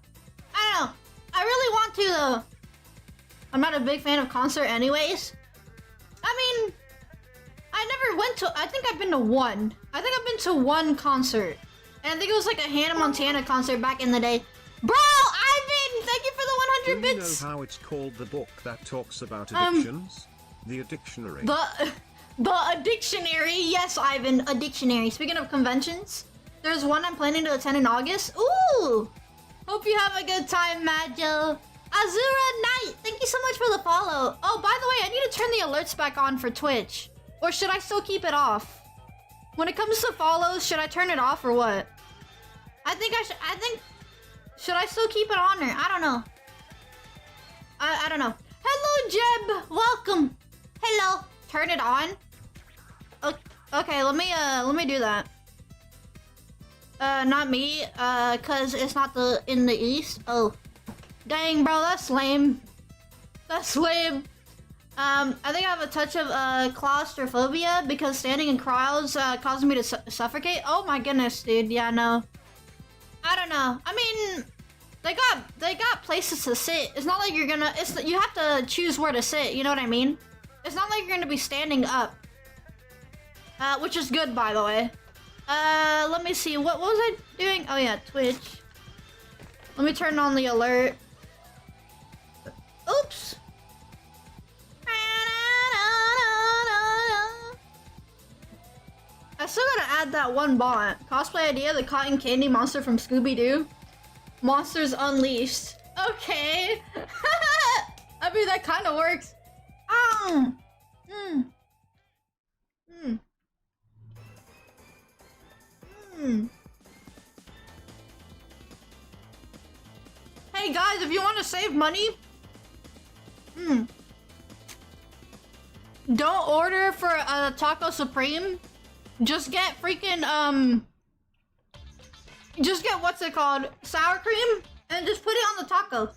I really want to though. I'm not a big fan of concert anyways. I mean, I never went to, I think I've been to one. I think I've been to one concert. And I think it was like a Hannah Montana concert back in the day. Bro, Ivan, thank you for the 100 bits. Do you know how it's called, the book that talks about addictions? The Dictionary. The dictionary. Yes, Ivan, a dictionary. Speaking of conventions, there's one I'm planning to attend in August. Ooh! Hope you have a good time, Majo. Azura Knight, thank you so much for the follow. Oh, by the way, I need to turn the alerts back on for Twitch. Or should I still keep it off? When it comes to follows, should I turn it off or what? I think should I still keep it on or? I don't know. I don't know. Hello, Jeb. Welcome. Hello. Turn it on. Okay, let me do that. Not me, cause it's not in the east. Oh, dang, bro, that's lame. That's lame. I think I have a touch of claustrophobia because standing in crowds causes me to suffocate. Oh my goodness, dude. Yeah, no. I don't know. I mean, they got places to sit. It's not like you're gonna. You have to choose where to sit. You know what I mean? It's not like you're gonna be standing up. Which is good, by the way. Let me see. What was I doing? Oh yeah, Twitch. Let me turn on the alert. Oops. I still gotta add that one bot. Cosplay idea, the cotton candy monster from Scooby-Doo. Monsters Unleashed. Okay. I mean, that kind of works. Hey guys, if you want to save money, don't order for a Taco Supreme. Just get freaking just get what's it called, sour cream, and just put it on the taco.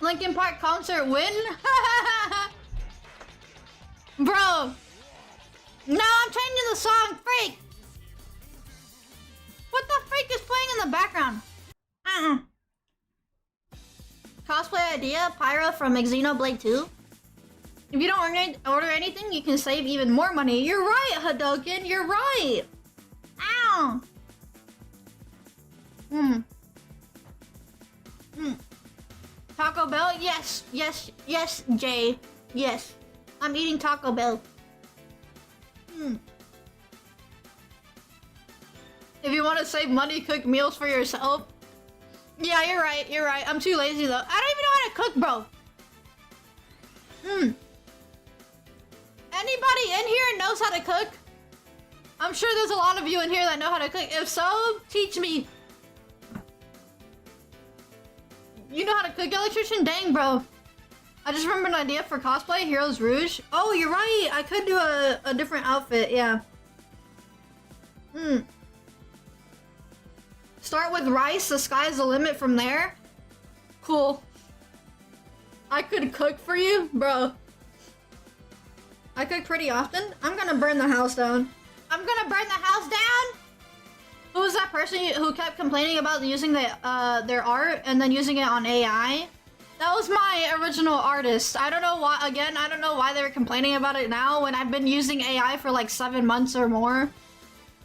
Linkin Park concert win. Bro! No, I'm changing the song, freak! What the freak is playing in the background? Cosplay idea, Pyra from Xenoblade 2. If you don't order anything, you can save even more money. You're right, Hadoken, you're right! Ow! Taco Bell? Yes, yes, yes, Jay. Yes. I'm eating Taco Bell. If you want to save money, cook meals for yourself. Yeah, you're right, you're right. I'm too lazy though. I don't even know how to cook, bro. Anybody in here knows how to cook? I'm sure there's a lot of you in here that know how to cook. If so, teach me. You know how to cook, electrician? Dang, bro. I just remembered an idea for cosplay, Heroes Rouge. Oh, you're right. I could do a different outfit, yeah. Start with rice, the sky's the limit from there. Cool. I could cook for you? Bro. I cook pretty often. I'm gonna burn the house down. I'm gonna burn the house down? Who was that person who kept complaining about using their art and then using it on AI? That was my original artist. I don't know why, again, I don't know why they were complaining about it now when I've been using AI for like 7 months or more.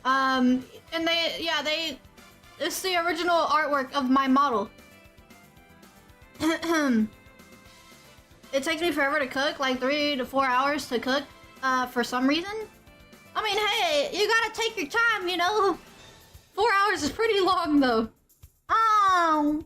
And it's the original artwork of my model. It takes me forever to cook, like 3 to 4 hours to cook, for some reason. I mean, hey, you gotta take your time, you know? 4 hours is pretty long, though. Oh.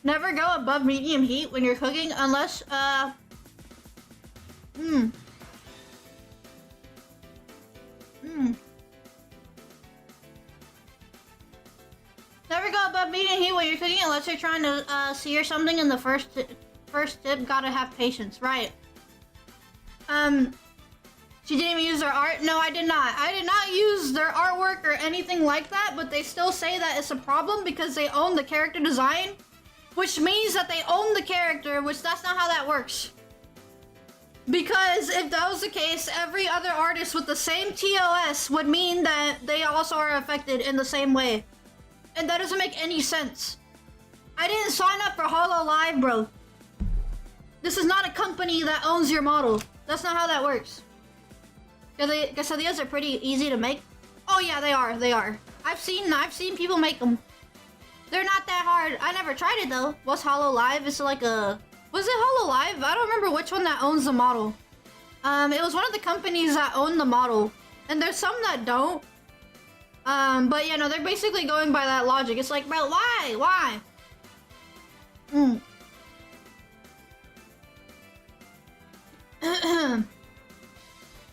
Never go above medium heat when you're cooking unless, Never go above medium heat when you're cooking unless you're trying to sear something in the first tip. Gotta have patience, right? She didn't even use their art? No, I did not. I did not use their artwork or anything like that, but they still say that it's a problem because they own the character design, which means that they own the character, which that's not how that works. Because if that was the case, every other artist with the same TOS would mean that they also are affected in the same way. And that doesn't make any sense. I didn't sign up for HELLOOOO, bro. This is not a company that owns your model. That's not how that works. Quesadillas are pretty easy to make. Oh yeah, they are. I've seen people make them. They're not that hard. I never tried it though. What's HELLOOOO? It's like a... Was it HELLOOOO? I don't remember which one that owns the model. It was one of the companies that own the model. And there's some that don't. But yeah, no, they're basically going by that logic. It's like, bro, why? Why?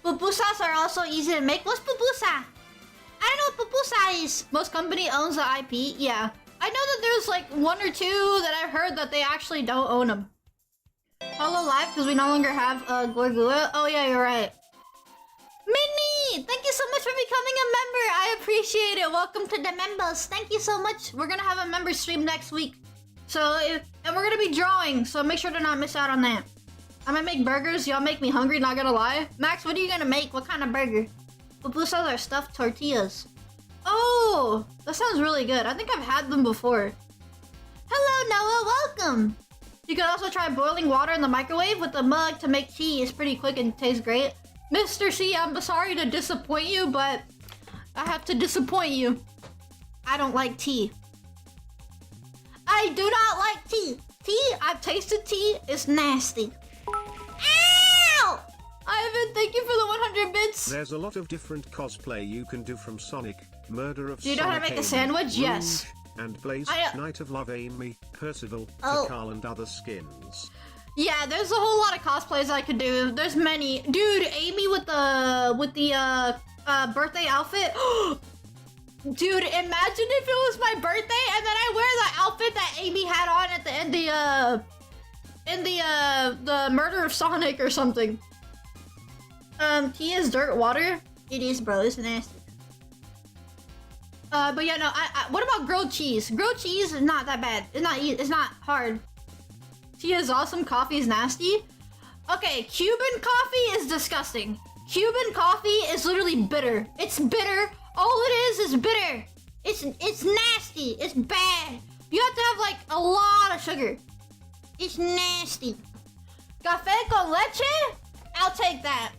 Pupusas are also easy to make. What's pupusa? I don't know what pupusa is. Most company owns the IP. Yeah. I know that there's like 1 or 2 that I've heard that they actually don't own them. HELLOOOO because we no longer have Gorgua. Oh yeah, you're right. Minnie! Thank you so much for becoming a member. I appreciate it. Welcome to the members. Thank you so much. We're gonna have a member stream next week. And we're gonna be drawing, so make sure to not miss out on that. I'm gonna make burgers. Y'all make me hungry, not gonna lie. Max, what are you gonna make? What kind of burger? Pupusas are stuffed tortillas. Oh, that sounds really good. I think I've had them before. Hello, Noah. Welcome. You could also try boiling water in the microwave with a mug to make tea. It's pretty quick and tastes great. Mr. C, I'm sorry to disappoint you, but I have to disappoint you. I don't like tea. I do not like tea. Tea, I've tasted tea. It's nasty. Ow! Ivan, thank you for the 100 bits. There's a lot of different cosplay you can do from Sonic, Murder of Sonic. Do you know how to make a sandwich? Yes. And Blaze, Knight of Love, Amy, Percival, Carl, and other skins. Yeah, there's a whole lot of cosplays I could do. There's many. Dude, Amy with the birthday outfit. Dude, imagine if it was my birthday and then I wear the outfit that Amy had on at the end the Murder of Sonic or something. Tea is dirt water. It is, bro. It's nasty. But yeah, no. What about grilled cheese? Grilled cheese is not that bad. It's not hard. Tea is awesome. Coffee is nasty. Okay, Cuban coffee is disgusting. Cuban coffee is literally bitter. It's bitter. All it is bitter. It's nasty. It's bad. You have to have like a lot of sugar. It's nasty. Café con leche? I'll take that.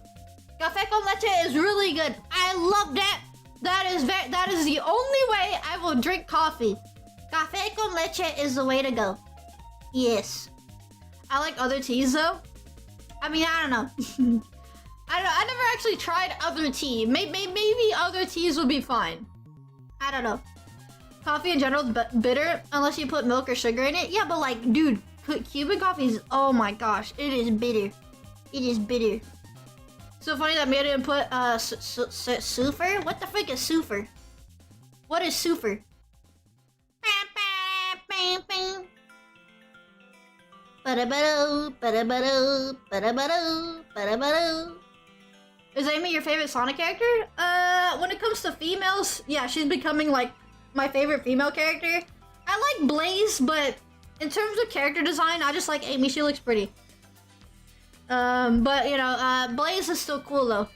Café con leche is really good. I love that. That is the only way I will drink coffee. Café con leche is the way to go. Yes. I like other teas though. I mean, I don't know. I never actually tried other tea. Maybe other teas will be fine. I don't know. Coffee in general is bitter unless you put milk or sugar in it. Yeah, but like, dude, Cuban coffee is, oh my gosh, it is bitter. It is bitter. So funny that Miia didn't put sulfur. What the frick is sulfur? What is sulfur? Is Amy your favorite Sonic character? When it comes to females, yeah, she's becoming like my favorite female character. I like Blaze, but in terms of character design, I just like Amy. She looks pretty. But you know, Blaze is still cool though.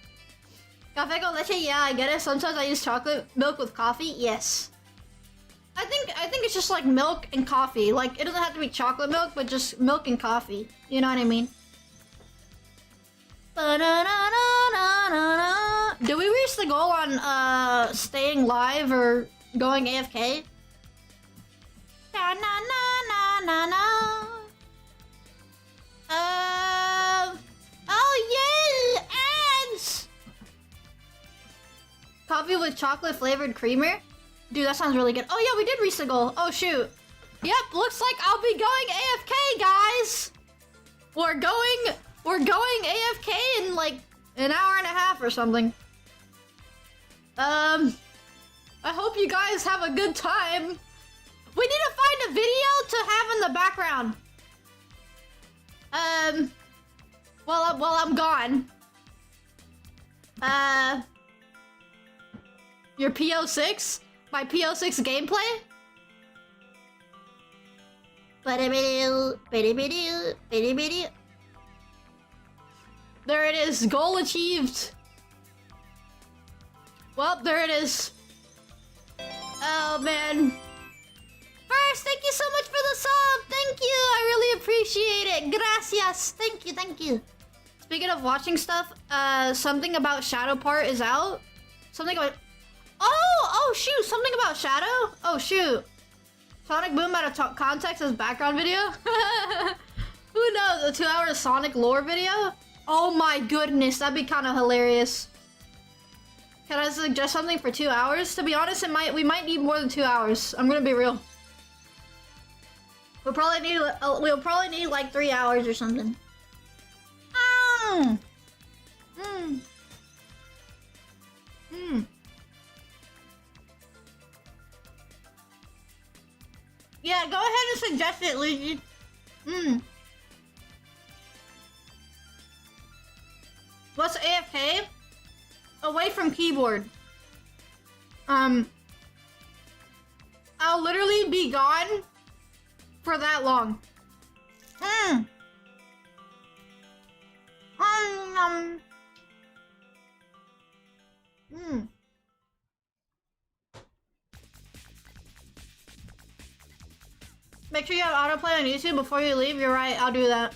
Café con leche, yeah, I get it. Sometimes I use chocolate milk with coffee. Yes. I think it's just like milk and coffee. Like, it doesn't have to be chocolate milk, but just milk and coffee. You know what I mean? Did we reach the goal on staying live or going AFK? Oh yeah, ads. Coffee with chocolate flavored creamer. Dude, that sounds really good. Oh yeah, we did reach the goal. Oh shoot. Yep, looks like I'll be going AFK, guys. We're going AFK in like an hour and a half or something. I hope you guys have a good time. We need to find a video to have in the background. While I'm gone. Your PO6? My PO6 gameplay? There it is, goal achieved. Well, there it is. Oh man. First, thank you so much for the sub. Thank you, I really appreciate it. Gracias. Thank you, thank you. Speaking of watching stuff, something about Shadow part is out. Something about... Oh shoot, something about Shadow? Oh shoot. Sonic Boom out of context as background video? Who knows, a 2-hour Sonic lore video? Oh my goodness, that'd be kind of hilarious. Can I suggest something for 2 hours? To be honest, we might need more than 2 hours. I'm gonna be real. We'll probably need like 3 hours or something. Yeah, go ahead and suggest it, Luigi. What's AFK? Away from keyboard. I'll literally be gone for that long. Make sure you have autoplay on YouTube before you leave. You're right, I'll do that.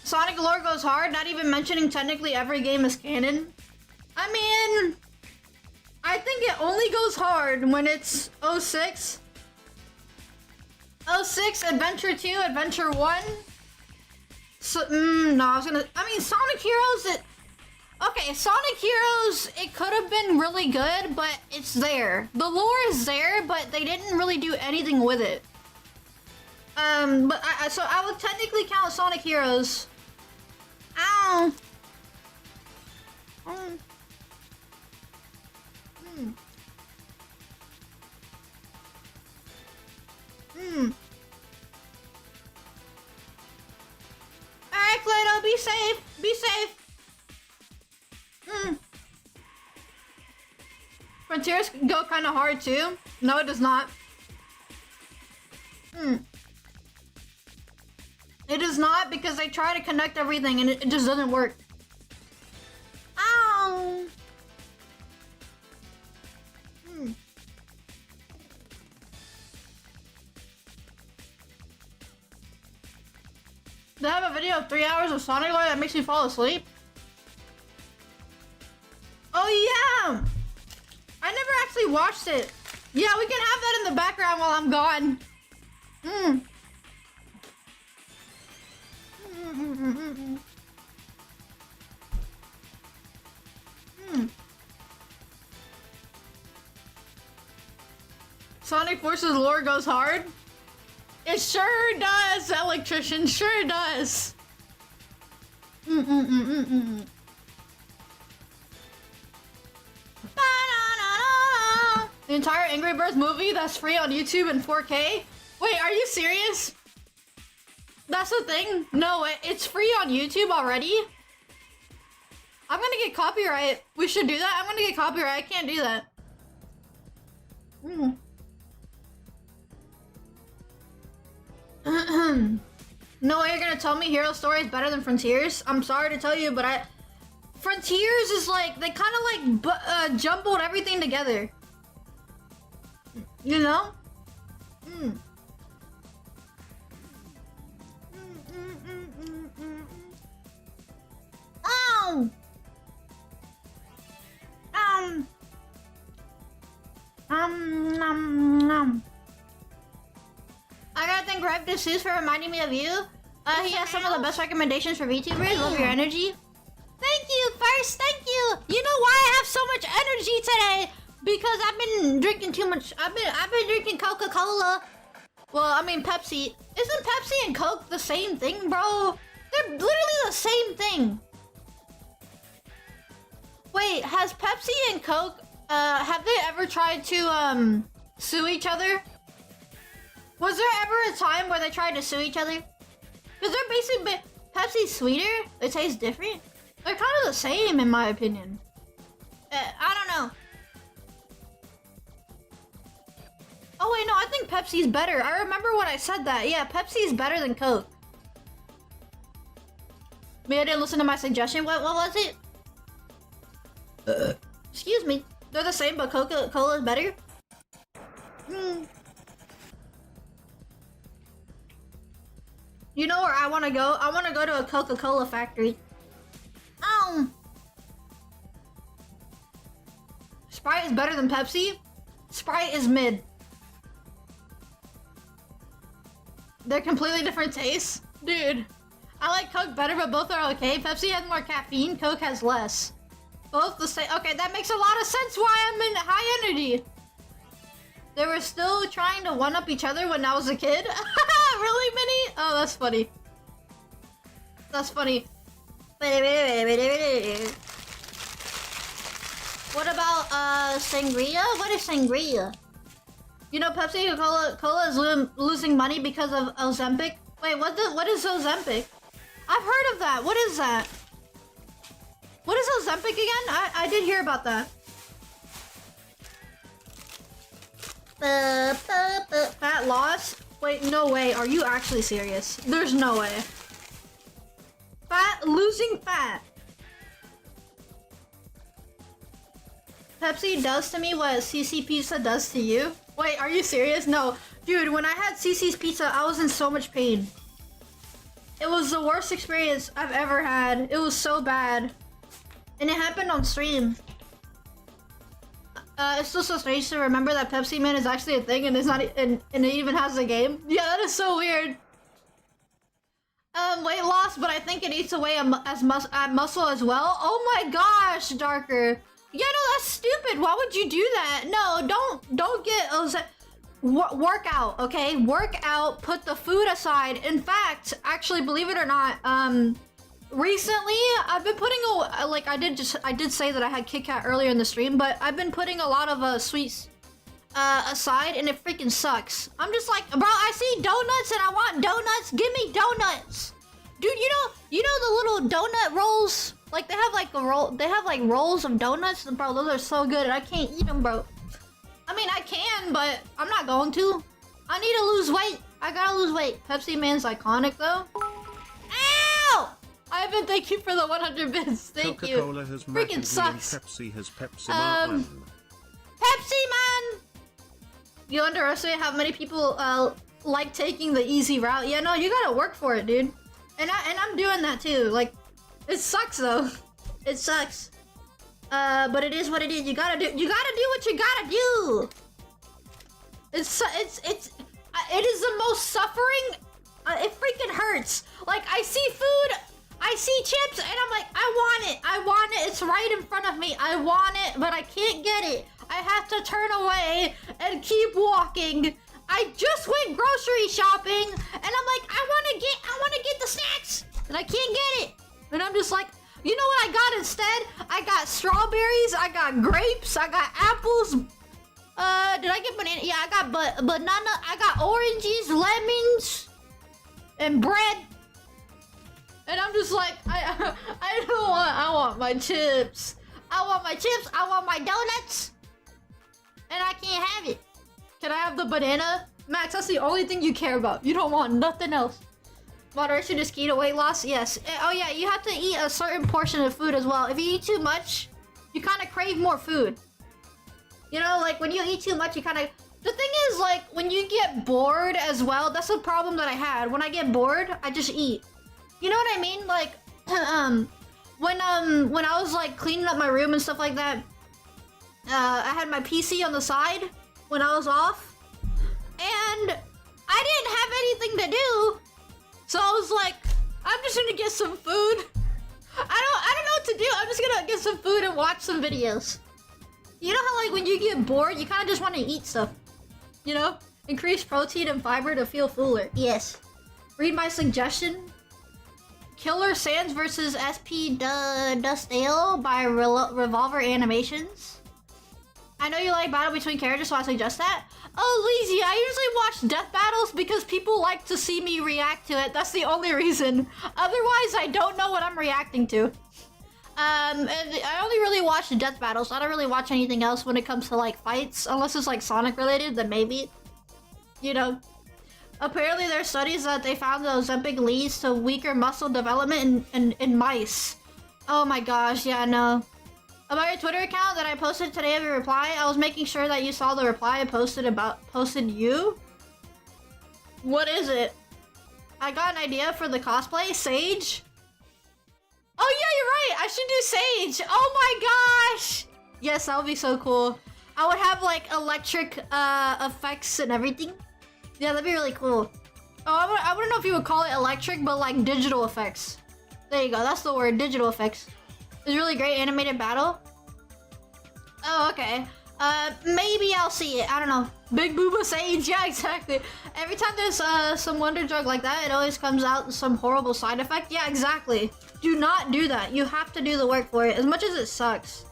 Sonic lore goes hard, not even mentioning technically every game is canon. I mean, I think it only goes hard when it's 06. 06, Adventure 2, Adventure 1. So, no, I mean, Sonic Heroes, okay, Sonic Heroes, it could have been really good, but it's there. The lore is there, but they didn't really do anything with it. So I would technically count Sonic Heroes. Ow. Alright, Alright, Plato, be safe. Be safe. Frontiers go kind of hard too. No, it does not. It does not because they try to connect everything and it just doesn't work. Ow! They have a video of 3 hours of Sonic Lore that makes me fall asleep. Oh yeah! I never actually watched it. Yeah, we can have that in the background while I'm gone. Sonic Forces lore goes hard. It sure does, electrician. Sure does. The entire Angry Birds movie that's free on YouTube in 4K? Wait, are you serious? That's the thing? No, it's free on YouTube already? I'm gonna get copyright. We should do that? I'm gonna get copyright. I can't do that. No way you're gonna tell me Hero Story is better than Frontiers? I'm sorry to tell you, but Frontiers is like, they kind of like jumbled everything together. You know? I gotta thank Greg DeSeuss for reminding me of you. He has some of the best recommendations for VTubers. Love your energy. Thank you, first, thank you. You know why I have so much energy today? Because I've been drinking too much. I've been drinking Coca-Cola. Well, I mean Pepsi. Isn't Pepsi and Coke the same thing, bro? They're literally the same thing. Wait, has Pepsi and Coke, have they ever tried to, sue each other? Was there ever a time where they tried to sue each other? Because they're basically, Pepsi's sweeter, it tastes different. They're kind of the same in my opinion. I don't know. Oh wait, no, I think Pepsi's better. I remember when I said that. Yeah, Pepsi's better than Coke. Maybe I didn't listen to my suggestion. What was it? Excuse me. They're the same, but Coca-Cola is better? You know where I want to go? I want to go to a Coca-Cola factory. Sprite is better than Pepsi? Sprite is mid. They're completely different tastes? Dude, I like Coke better, but both are okay. Pepsi has more caffeine, Coke has less. Both the same. Okay, that makes a lot of sense why I'm in high energy. They were still trying to one-up each other when I was a kid? Really, Minnie? Oh, that's funny. That's funny. What about, sangria? What is sangria? You know, Pepsi and Cola is losing money because of Ozempic. Wait, what is Ozempic? I've heard of that. What is that? What is Ozempic again? I did hear about that. Fat loss? Wait, no way. Are you actually serious? There's no way. Losing fat. Pepsi does to me what CC Pizza does to you. Wait, are you serious? No. Dude, when I had CC's Pizza, I was in so much pain. It was the worst experience I've ever had. It was so bad. And it happened on stream. It's still so strange to remember that Pepsi Man is actually a thing and it's not, and it even has a game. Yeah, that is so weird. Weight loss, but I think it eats away at muscle as well. Oh my gosh, Darker. Yeah, no, that's stupid. Why would you do that? No, don't get work out, okay? Work out, put the food aside. In fact, actually, believe it or not, recently I've been putting I did say that I had Kit Kat earlier in the stream, but I've been putting a lot of sweets aside, and it freaking sucks. I'm just like, bro, I see donuts and I want donuts. Give me donuts. Dude, you know the little donut rolls? Like they have like like rolls of donuts, and bro, those are so good. And I can't eat them, bro. I mean, I can, but I'm not going to. I need to lose weight. I gotta lose weight. Pepsi Man's iconic though. Ow! Ivan, thank you for the 100 bits. Thank you. Coca-Cola has Freaking sucks. Pepsi has Pepsi Man. Pepsi Man. You underestimate how many people like taking the easy route. Yeah, no, you gotta work for it, dude. And I'm doing that too. Like, it sucks though. It sucks. But it is what it is. You gotta do what you gotta do. It is the most suffering. It freaking hurts. Like, I see food, I see chips, and I'm like, I want it. It's right in front of me. I want it, but I can't get it. I have to turn away and keep walking. I just went grocery shopping, and I'm like, I want to get the snacks, and I can't get it. And I'm just like, you know what I got instead? I got strawberries, I got grapes, I got apples. Did I get banana? Yeah, I got banana. I got oranges, lemons, and bread. And I'm just like, I want my chips. I want my chips. I want my donuts. And I can't have it. Can I have the banana? Max, that's the only thing you care about. You don't want nothing else. Moderation is key to weight loss? Yes. Oh yeah, you have to eat a certain portion of food as well. If you eat too much, you kind of crave more food. You know, like when you eat too much, you kind of... The thing is, like, when you get bored as well, that's the problem that I had. When I get bored, I just eat. You know what I mean? Like, when I was like cleaning up my room and stuff like that, I had my PC on the side when I was off, and I didn't have anything to do, so I was like, I'm just gonna get some food. I don't know what to do. I'm just gonna get some food and watch some videos. You know how like when you get bored, you kind of just want to eat stuff. You know, increase protein and fiber to feel fuller. Yes. Read my suggestion. Killer Sands versus SP Dustale by Revolver Animations. I know you like battle between characters, so I suggest that. Oh, Lizzie, I usually watch death battles because people like to see me react to it. That's the only reason. Otherwise, I don't know what I'm reacting to. And I only really watch death battles. I don't really watch anything else when it comes to like fights, unless it's like Sonic related, then maybe. You know. Apparently there's studies that they found that Ozempic leads to weaker muscle development in mice. Oh my gosh, yeah, no. About your Twitter account that I posted today of your reply, I was making sure that you saw the reply I posted you? What is it? I got an idea for the cosplay, Sage? Oh yeah, you're right, I should do Sage. Oh my gosh! Yes, that would be so cool. I would have like electric effects and everything. Yeah, that'd be really cool. Oh, I wouldn't know if you would call it electric, but like digital effects. There you go, that's the word, digital effects. It's really great animated battle. Oh, okay. Maybe I'll see it, I don't know. Big Booba Sage, yeah, exactly. Every time there's some wonder drug like that, it always comes out some horrible side effect. Yeah, exactly. Do not do that. You have to do the work for it, as much as it sucks.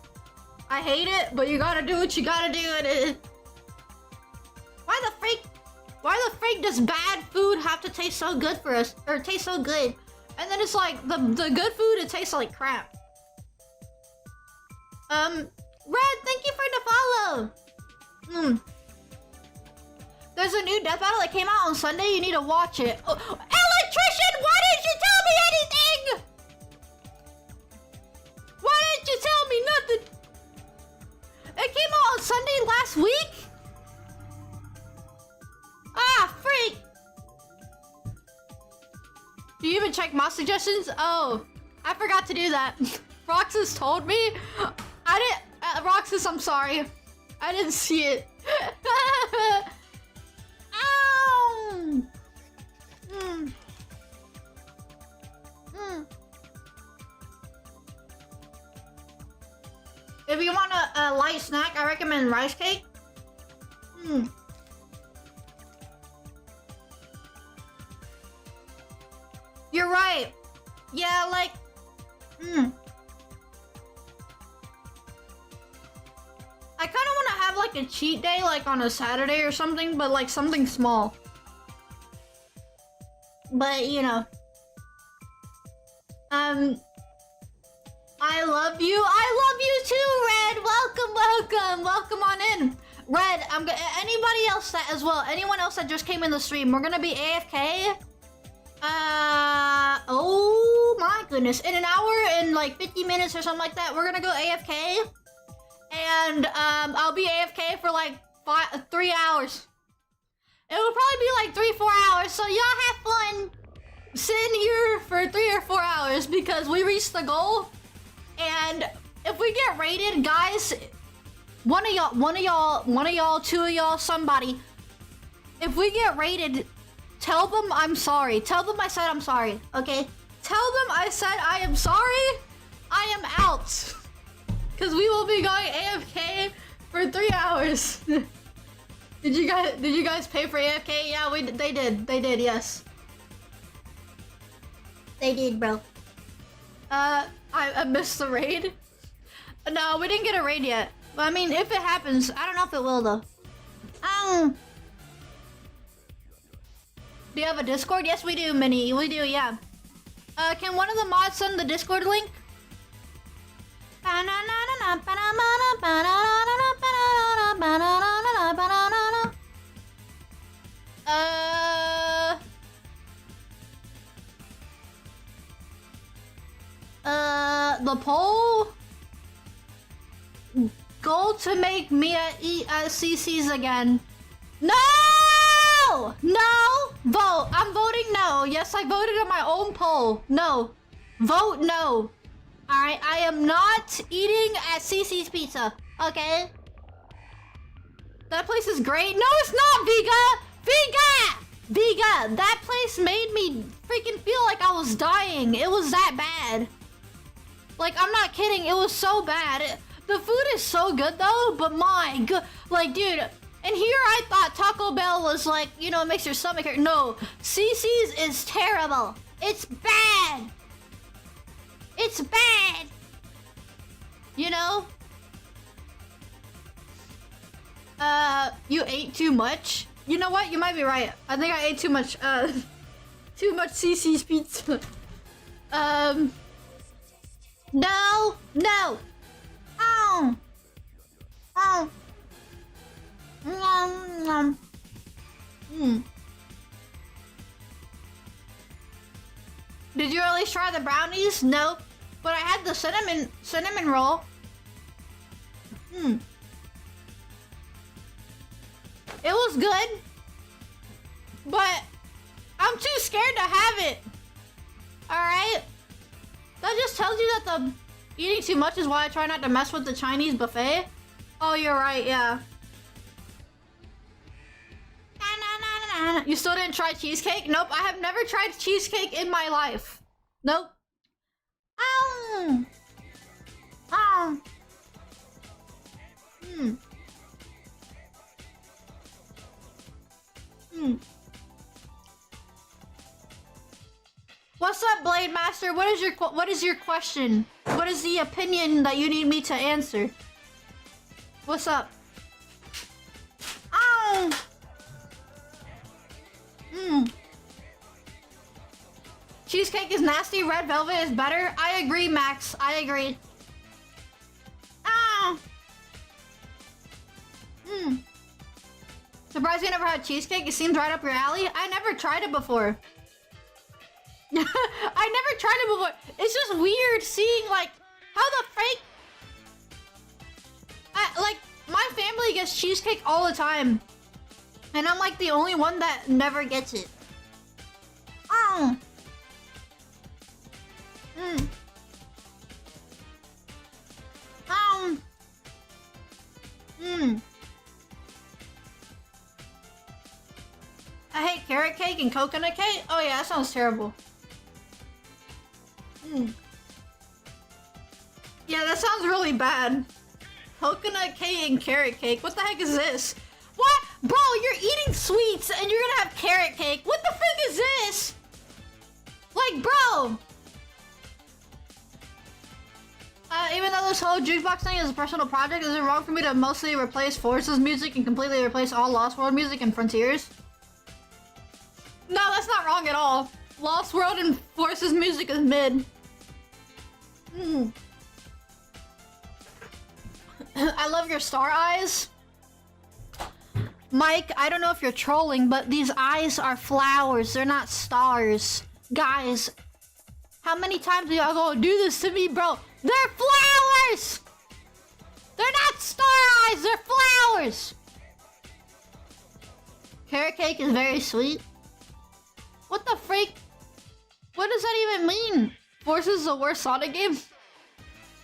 I hate it, but you gotta do what you gotta do. Why the freak does bad food have to taste so good for us, or taste so good? And then it's like, the good food, it tastes like crap. Red, thank you for the follow. There's a new death battle that came out on Sunday, you need to watch it. Oh, electrician, why didn't you tell me anything? Why didn't you tell me nothing? It came out on Sunday last week? Ah, freak! Do you even check mod suggestions? Oh, I forgot to do that. Roxas told me. I didn't, Roxas, I'm sorry. I didn't see it. Ow! If you want a light snack, I recommend rice cake. You're right. Yeah, like, I kind of want to have like a cheat day, like on a Saturday or something, but like something small. But you know, I love you. I love you too, Red. Welcome on in. Red, anybody else that as well, anyone else that just came in the stream, we're gonna be AFK. Oh my goodness. In an hour, in like 50 minutes or something like that, we're gonna go AFK. And I'll be AFK for like 3 hours. It will probably be like 3-4 hours, so y'all have fun sitting here for 3 or 4 hours because we reached the goal. And if we get raided, guys, one of y'all, two of y'all, somebody, if we get raided, tell them I'm sorry. Tell them I said I'm sorry, okay? Tell them I said I am sorry. I am out. Because we will be going AFK for 3 hours. Did you guys pay for AFK? Yeah, they did, yes. They did, bro. I missed the raid. No, we didn't get a raid yet. But I mean, if it happens, I don't know if it will though. Do you have a Discord? Yes, we do, Minnie. We do, yeah. Can one of the mods send the Discord link? The poll? Goal to make Miia eat CCs again. No! No! Vote. I'm voting no. Yes, I voted on my own poll. No. Vote no. Alright, I am not eating at CC's Pizza. Okay? That place is great. No, it's not, Vega! Vega! That place made me freaking feel like I was dying. It was that bad. Like, I'm not kidding. It was so bad. The food is so good, though, but my god. Like, dude, and here I thought Taco Bell was like, you know, it makes your stomach hurt. No, CC's is terrible. It's bad. It's bad. You know? You ate too much? You know what? You might be right. I think I ate too much CC's pizza. No. Did you at least try the brownies? Nope. But I had the cinnamon roll. It was good. But I'm too scared to have it. Alright? That just tells you that the eating too much is why I try not to mess with the Chinese buffet. Oh, you're right, yeah. You still didn't try cheesecake? Nope, I have never tried cheesecake in my life. Nope. What's up, Blade Master? What is your question? What is the opinion that you need me to answer? What's up? Cheesecake is nasty, red velvet is better. I agree, Max. I agree. Surprised you never had cheesecake? It seems right up your alley. I never tried it before. I never tried it before. It's just weird seeing like how the freak. Like my family gets cheesecake all the time, and I'm like the only one that never gets it. I hate carrot cake and coconut cake. Oh yeah, that sounds terrible. Yeah, that sounds really bad. Coconut cake and carrot cake. What the heck is this? What? Bro, you're eating sweets and you're gonna have carrot cake. What the frick is this? Like, bro. Even though this whole jukebox thing is a personal project, is it wrong for me to mostly replace Forces music and completely replace all Lost World music and Frontiers? No, that's not wrong at all. Lost World and Forces music is mid. I love your star eyes. Mike, I don't know if you're trolling, but these eyes are flowers. They're not stars. Guys, how many times are y'all gonna do this to me, bro? They're flowers! They're not star eyes, they're flowers! Carrot cake is very sweet. What the freak? What does that even mean? Force is the worst Sonic game?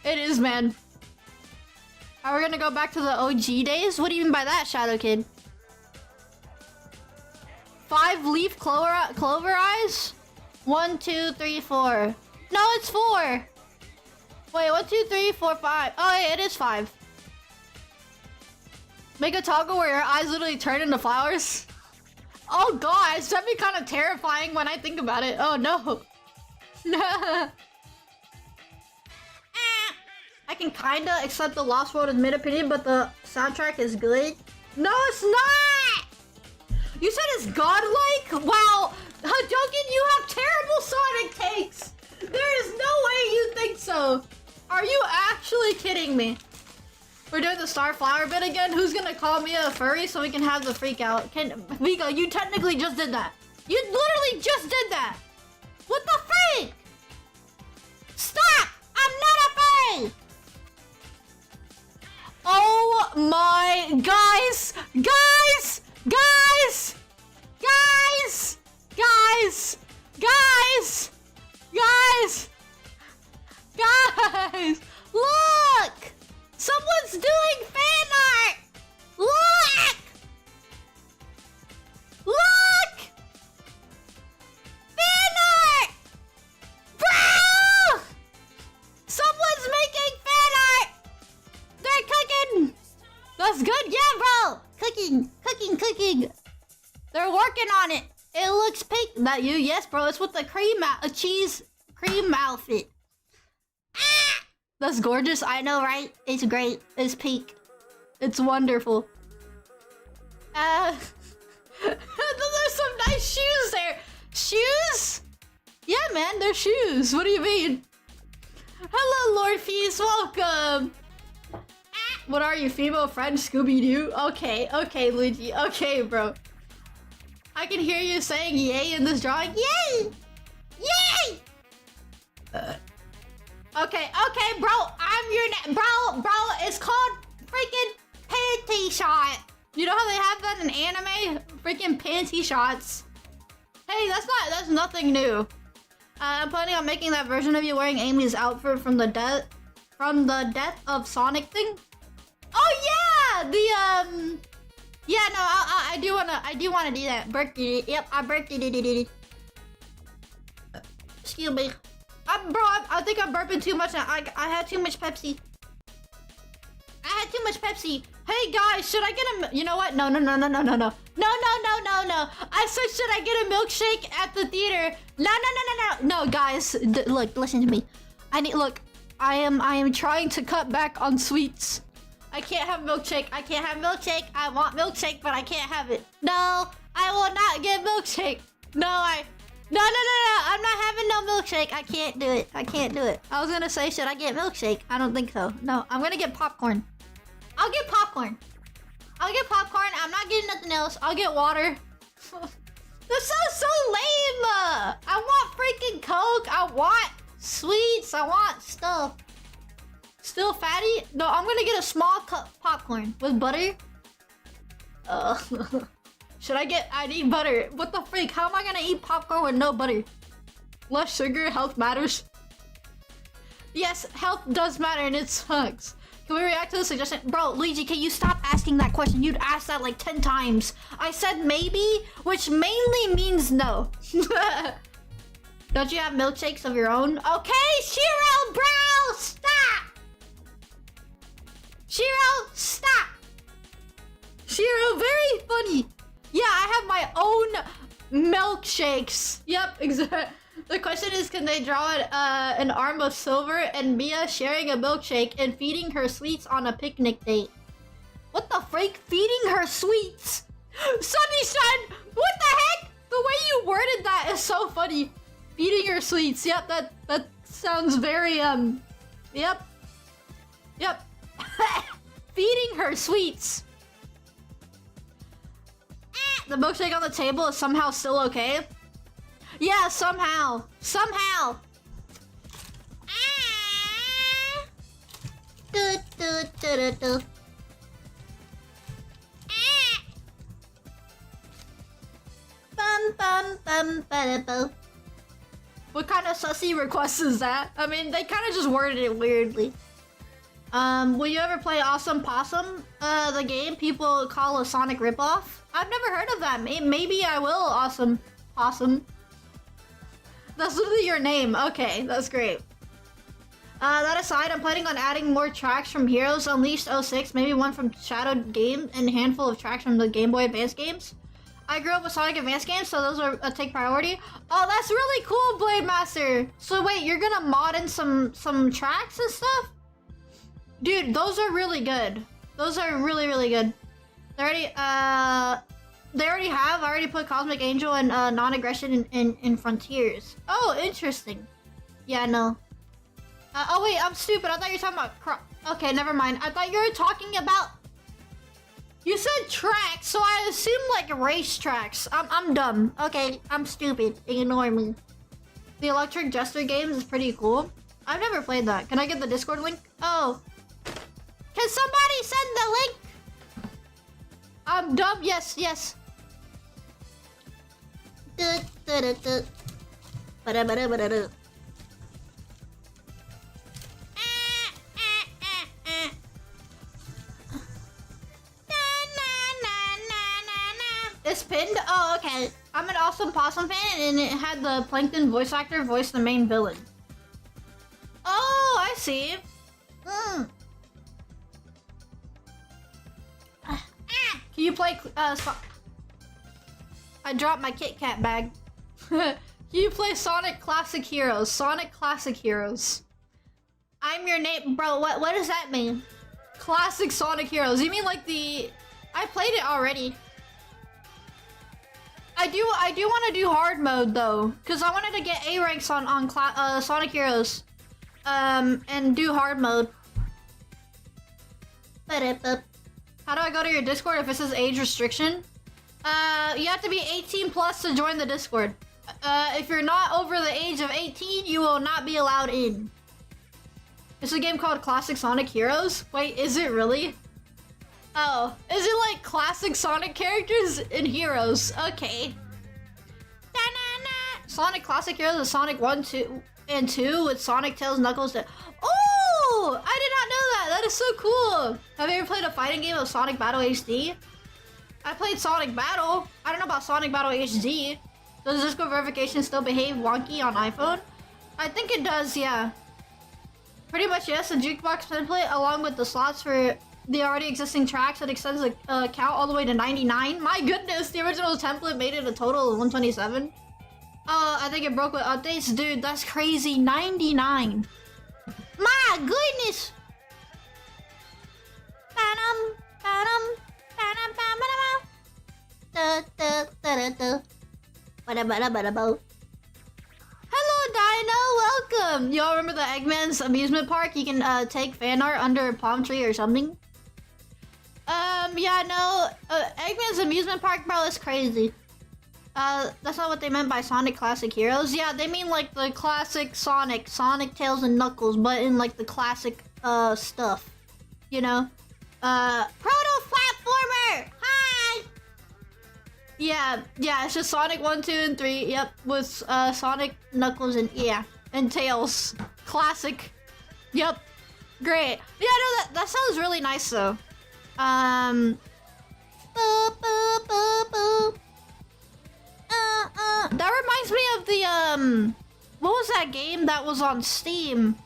It is, man. Are we gonna go back to the OG days? What do you mean by that, Shadow Kid? 5 leaf clover eyes? 1, 2, 3, 4. No, it's 4. Wait, 1, 2, 3, 4, 5. Oh, yeah, it is 5. Make a toggle where your eyes literally turn into flowers. Oh gosh, that'd be kind of terrifying when I think about it. Oh no. I can kinda accept the Lost World as mid-opinion, but the soundtrack is good. No, it's not! You said it's godlike? Wow, Hadouken, you have terrible Sonic takes! There is no way you think so! Are you actually kidding me? We're doing the star flower bit again? Who's gonna call me a furry so we can have the freak out? Vigo, you technically just did that. You literally just did that! What the freak? Stop! I'm not a furry! Oh my... Guys! Guys! Guys! Guys! Guys! Guys! Guys! Guys! Look! Someone's doing fan art! Look! Look! Fan art! Bro! Someone's making fan art! They're cooking! That's good, yeah, bro! Cooking, cooking, cooking. They're working on it. It looks pink. That you? Yes, bro. It's with the cream, a cheese cream outfit. Ah! That's gorgeous. I know, right? It's great. It's pink. It's wonderful. Those are some nice shoes there. Shoes? Yeah, man, they're shoes. What do you mean? Hello, Lord Feast. Welcome. What are you, female friend Scooby-Doo? Okay, okay, Luigi. Okay, bro. I can hear you saying yay in this drawing. Yay! Yay! Okay, okay, bro. I'm your bro, it's called freaking panty shot. You know how they have that in anime? Freaking panty shots. Hey, that's nothing new. I'm planning on making that version of you wearing Amy's outfit from the death of Sonic thing. Oh yeah, yeah, no, I do wanna do that. Birthday, yep, I birthday. Excuse me. Bro, I think I'm burping too much. I had too much Pepsi. I had too much Pepsi. Hey guys, should I get a? You know what? No. I said, should I get a milkshake at the theater? No, guys, look, listen to me. I am trying to cut back on sweets. I can't have milkshake. I can't have milkshake. I want milkshake, but I can't have it. No, I will not get milkshake. No. I'm not having no milkshake. I can't do it. I was gonna say, should I get milkshake? I don't think so. No, I'm gonna get popcorn. I'll get popcorn. I'm not getting nothing else. I'll get water. This sounds so lame. I want freaking Coke. I want sweets. I want stuff. Still fatty? No, I'm gonna get a small cup popcorn with butter. I need butter. What the freak? How am I gonna eat popcorn with no butter? Less sugar, health matters. Yes, health does matter and it sucks. Can we react to the suggestion? Bro, Luigi, can you stop asking that question? You'd asked that like 10 times. I said maybe, which mainly means no. Don't you have milkshakes of your own? Okay, Shiro, bro, stop! Shiro, stop! Shiro, very funny. Yeah, I have my own milkshakes. Yep, exactly. The question is, can they draw an arm of silver and Miia sharing a milkshake and feeding her sweets on a picnic date? What the freak? Feeding her sweets? Sunny-san, what the heck? The way you worded that is so funny. Feeding her sweets. Yep, that sounds very Yep. Yep. Feeding her sweets. The milkshake on the table is somehow still okay. Yeah, somehow. Somehow. Do, do, do, do, do. Bum, bum, bum, ba-da-bo. What kind of sussy request is that? I mean, they kind of just worded it weirdly. Will you ever play Awesome Possum? The game people call a Sonic ripoff? I've never heard of that. Maybe I will, Awesome Possum. That's literally your name. Okay, that's great. That aside, I'm planning on adding more tracks from Heroes Unleashed 06, maybe one from Shadow Game, and a handful of tracks from the Game Boy Advance games. I grew up with Sonic Advance games, so those are take priority. Oh, that's really cool, Blade Master. So wait, you're gonna mod in some tracks and stuff? Dude, those are really good. Those are really, really good. They already have. I already put Cosmic Angel and non-aggression in Frontiers. Oh, interesting. Yeah, no. Oh wait, I'm stupid. I thought you were talking about okay, never mind. I thought you were talking about. You said tracks, so I assumed like race tracks. I'm dumb. Okay, I'm stupid. Ignore me. The Electric Jester games is pretty cool. I've never played that. Can I get the Discord link? Oh. Can somebody send the link? I'm dumb. Yes, yes. It's pinned? Oh, okay. I'm an Awesome Possum fan, and it had the Plankton voice actor voice the main villain. Oh, I see. Can you play, I dropped my Kit Kat bag. Can you play Sonic Classic Heroes? Sonic Classic Heroes. I'm your name, bro. What does that mean? Classic Sonic Heroes. You mean like the? I played it already. I do want to do hard mode though, cause I wanted to get A ranks on Sonic Heroes, and do hard mode. How do I go to your Discord if it says age restriction? You have to be 18 plus to join the Discord. If you're not over the age of 18, you will not be allowed in. It's a game called Classic Sonic Heroes. Wait, is it really? Oh, is it like classic Sonic characters and heroes? Okay. Da-na-na. Sonic Classic Heroes is Sonic 1, 2, and 2 with Sonic, Tails, Knuckles. Oh! I did not know that. That is so cool. Have you ever played a fighting game of Sonic Battle HD? I played Sonic Battle. I don't know about Sonic Battle HD. Does Discord verification still behave wonky on iPhone? I think it does, yeah. Pretty much yes. The jukebox template along with the slots for the already existing tracks that extends the count all the way to 99. My goodness, the original template made it a total of 127. I think it broke with updates. Dude, that's crazy. 99. My goodness. Hello, Dino. Welcome. Y'all remember the Eggman's amusement park? You can take fan art under a palm tree or something. Yeah, no. Eggman's amusement park, bro, is crazy. That's not what they meant by Sonic Classic Heroes. Yeah, they mean like the classic Sonic, Tails, and Knuckles, but in like the classic stuff. You know? Proto-platformer! Hi! Yeah, it's just Sonic 1, 2, and 3. Yep, with Sonic, Knuckles, and and Tails. Classic. Yep. Great. Yeah, no, that sounds really nice though. Boop, boop, boop, boop. That reminds me of the what was that game that was on Steam?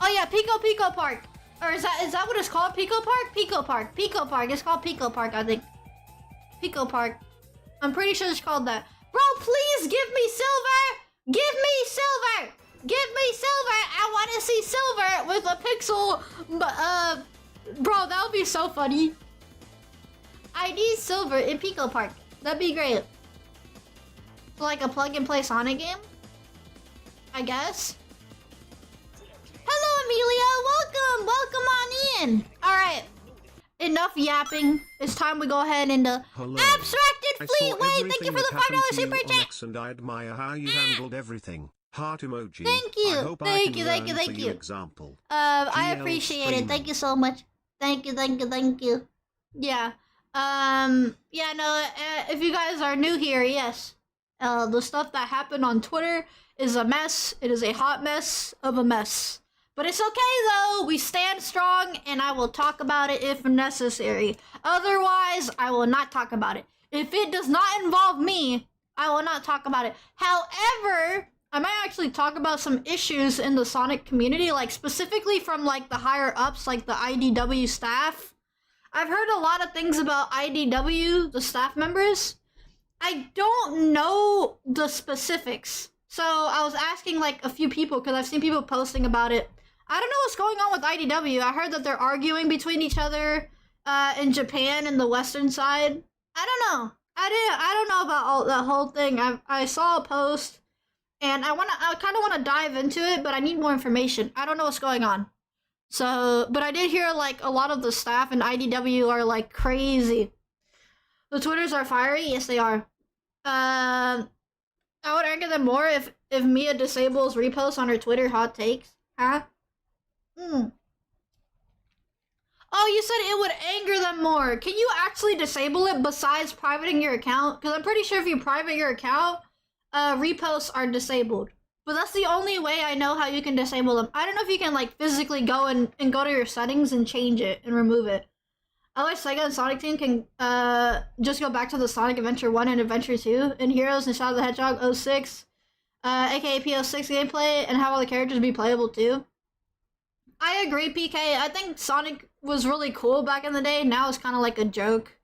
Oh yeah, Pico Park. Or is that what it's called? Pico Park? Pico Park. It's called Pico Park, I think. Pico Park. I'm pretty sure it's called that. Bro, please give me silver! Give me silver! Give me silver! I want to see silver with a pixel. Bro, that would be so funny. I need silver in Pico Park. That'd be great. Like a plug and play Sonic game? I guess. Hello, in. All right. Enough yapping. It's time we go ahead and Hello. abstracted I fleet. saw Wait, thank you for the $5 super chat. X and I admire how you handled everything. Heart emoji. Thank you. I hope Thank I can you. learn Thank for you. Example. I GL appreciate it. streaming. Thank you so much. Thank you. Yeah. Yeah, no, if you guys are new here, yes. The stuff that happened on Twitter is a mess. It is a hot mess of a mess. But it's okay though. We stand strong and I will talk about it if necessary. Otherwise, I will not talk about it. If it does not involve me, I will not talk about it. However, I might actually talk about some issues in the Sonic community, like specifically from like the higher ups, like the IDW staff. I've heard a lot of things about IDW, the staff members. I don't know the specifics. So I was asking like a few people because I've seen people posting about it. I don't know what's going on with IDW. I heard that they're arguing between each other in Japan and the Western side. I don't know. I don't know about the whole thing. I saw a post and I kind of want to dive into it, but I need more information. I don't know what's going on. So, but I did hear like a lot of the staff in IDW are like crazy. The Twitters are fiery. Yes, they are. I would anger them more if Miia disables reposts on her Twitter hot takes. Huh? Oh, you said it would anger them more. Can you actually disable it besides privating your account? Because I'm pretty sure if you private your account, reposts are disabled. But that's the only way I know how you can disable them. I don't know if you can like physically go and go to your settings and change it and remove it. Otherwise, Sega and Sonic Team can just go back to the Sonic Adventure 1 and Adventure 2 and Heroes and Shadow the Hedgehog 06, aka PO6 gameplay, and have all the characters be playable too. I agree, PK. I think Sonic was really cool back in the day. Now it's kind of like a joke.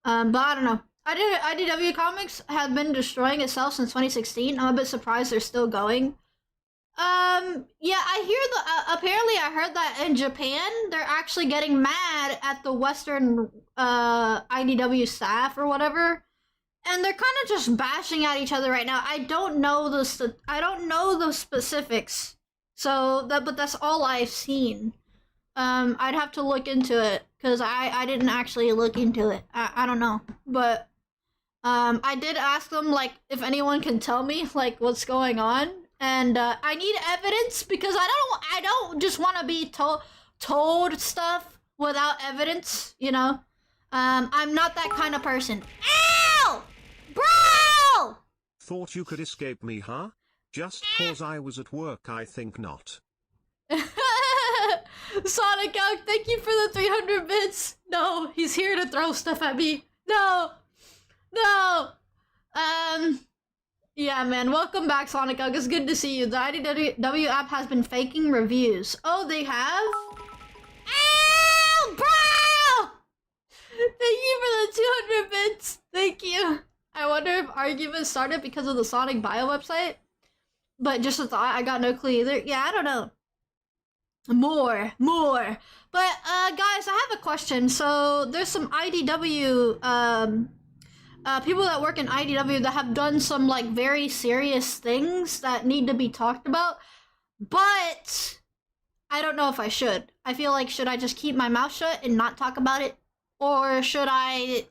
But I don't know. IDW Comics have been destroying itself since 2016. I'm a bit surprised they're still going. Yeah, I hear apparently I heard that in Japan, they're actually getting mad at the Western, IDW staff or whatever. And they're kind of just bashing at each other right now. I don't know the specifics. So, but that's all I've seen. I'd have to look into it, because I didn't actually look into it. I don't know. But, I did ask them, like, if anyone can tell me, like, what's going on. And, I need evidence, because I don't just want to be told stuff without evidence, you know? I'm not that kind of person. Ow! Bro! Thought you could escape me, huh? Just cause I was at work, I think not. Sonic Out, thank you for the 300 bits. No, he's here to throw stuff at me. No. Yeah, man, welcome back, Sonic Out. It's good to see you. The IDW app has been faking reviews. Oh, they have? Ow, bro! Thank you for the 200 bits. Thank you. I wonder if arguments started because of the Sonic Bio website. But just a thought, I got no clue either. Yeah, I don't know. More. But, guys, I have a question. So, there's some IDW, people that work in IDW that have done some, like, very serious things that need to be talked about. But, I don't know if I should. I feel like, should I just keep my mouth shut and not talk about it? Or should I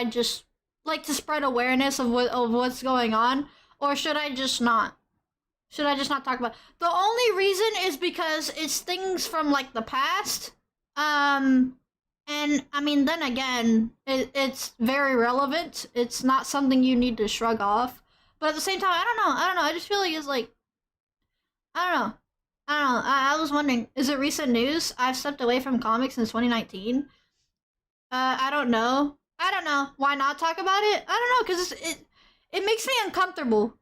just, like, to spread awareness of what's going on? Or should I just not? Should I just not talk about it? The only reason is because it's things from, like, the past. And, I mean, then again, it's very relevant. It's not something you need to shrug off. But at the same time, I don't know. I just feel like it's, like... I don't know. I was wondering, is it recent news? I've stepped away from comics since 2019. I don't know. Why not talk about it? I don't know, because it makes me uncomfortable.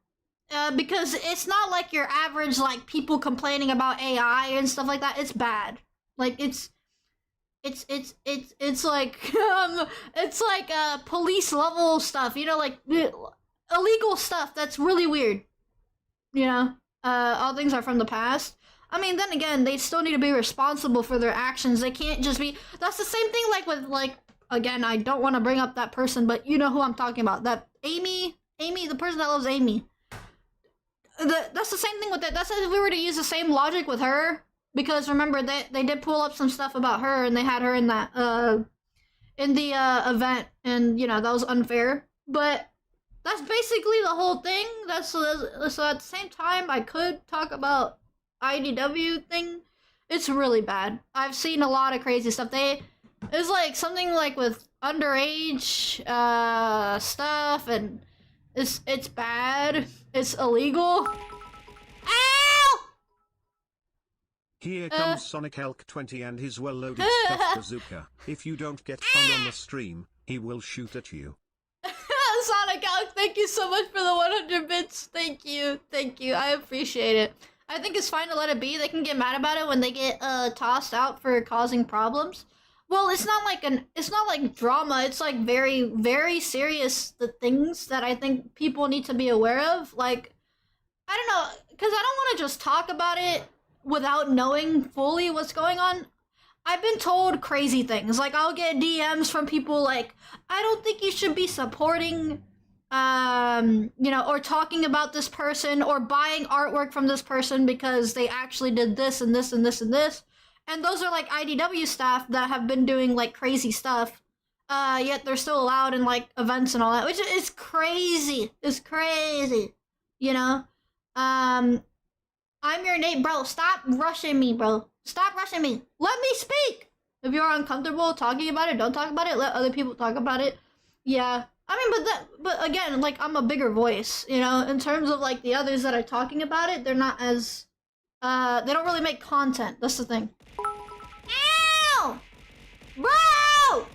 Because it's not like your average, like, people complaining about AI and stuff like that. It's bad. Like, it's like, it's like, police level stuff, you know, like, illegal stuff that's really weird. You know? All things are from the past. I mean, then again, they still need to be responsible for their actions. They can't just be... That's the same thing, like, with, like... Again, I don't want to bring up that person, but you know who I'm talking about. That Amy, the person that loves Amy. That's the same thing with that. That's if we were to use the same logic with her. because remember they did pull up some stuff about her, and they had her in that in the event, and you know that was unfair. But that's basically the whole thing. That's so at the same time I could talk about IDW thing. It's really bad. I've seen a lot of crazy stuff. It's like something like with underage stuff, and it's bad. It's illegal. Ow! Here comes Sonic Elk 20 and his well-loaded stuffed bazooka. If you don't get fun on the stream, he will shoot at you. Sonic Elk, thank you so much for the 100 bits. Thank you. I appreciate it. I think it's fine to let it be. They can get mad about it when they get tossed out for causing problems. Well, it's not like drama. It's like very, very serious, the things that I think people need to be aware of. Like, I don't know, because I don't want to just talk about it without knowing fully what's going on. I've been told crazy things. Like, I'll get DMs from people like, I don't think you should be supporting, you know, or talking about this person or buying artwork from this person because they actually did this and this and this and this. And those are like IDW staff that have been doing like crazy stuff. Yet they're still allowed in like events and all that, which is crazy. It's crazy. You know? I'm your Nate, bro. Stop rushing me, bro. Stop rushing me. Let me speak. If you're uncomfortable talking about it, don't talk about it. Let other people talk about it. Yeah. I mean, but again, like, I'm a bigger voice, you know? In terms of, like, the others that are talking about it, they're not as, they don't really make content. That's the thing. Ow! Bro!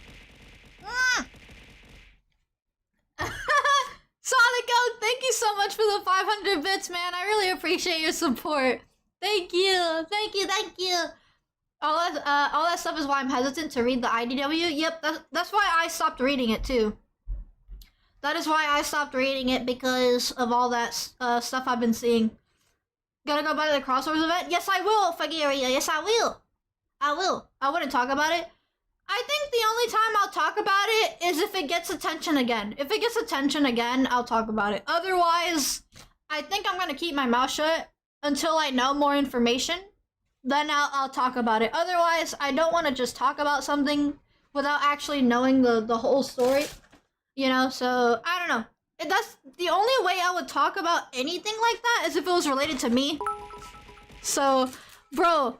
Sonic Oak, thank you so much for the 500 bits, man. I really appreciate your support. Thank you. All that stuff is why I'm hesitant to read the IDW. Yep, that's why I stopped reading it too. That is why I stopped reading it, because of all that stuff I've been seeing. Gonna go by the crossovers event? Yes, I will, Fagiria. Yes, I will. I wouldn't talk about it. I think the only time I'll talk about it is if it gets attention again. If it gets attention again, I'll talk about it. Otherwise, I think I'm gonna keep my mouth shut until I know more information. Then I'll talk about it. Otherwise, I don't want to just talk about something without actually knowing the whole story. You know, so, I don't know. That's the only way I would talk about anything like that is if it was related to me. So, bro.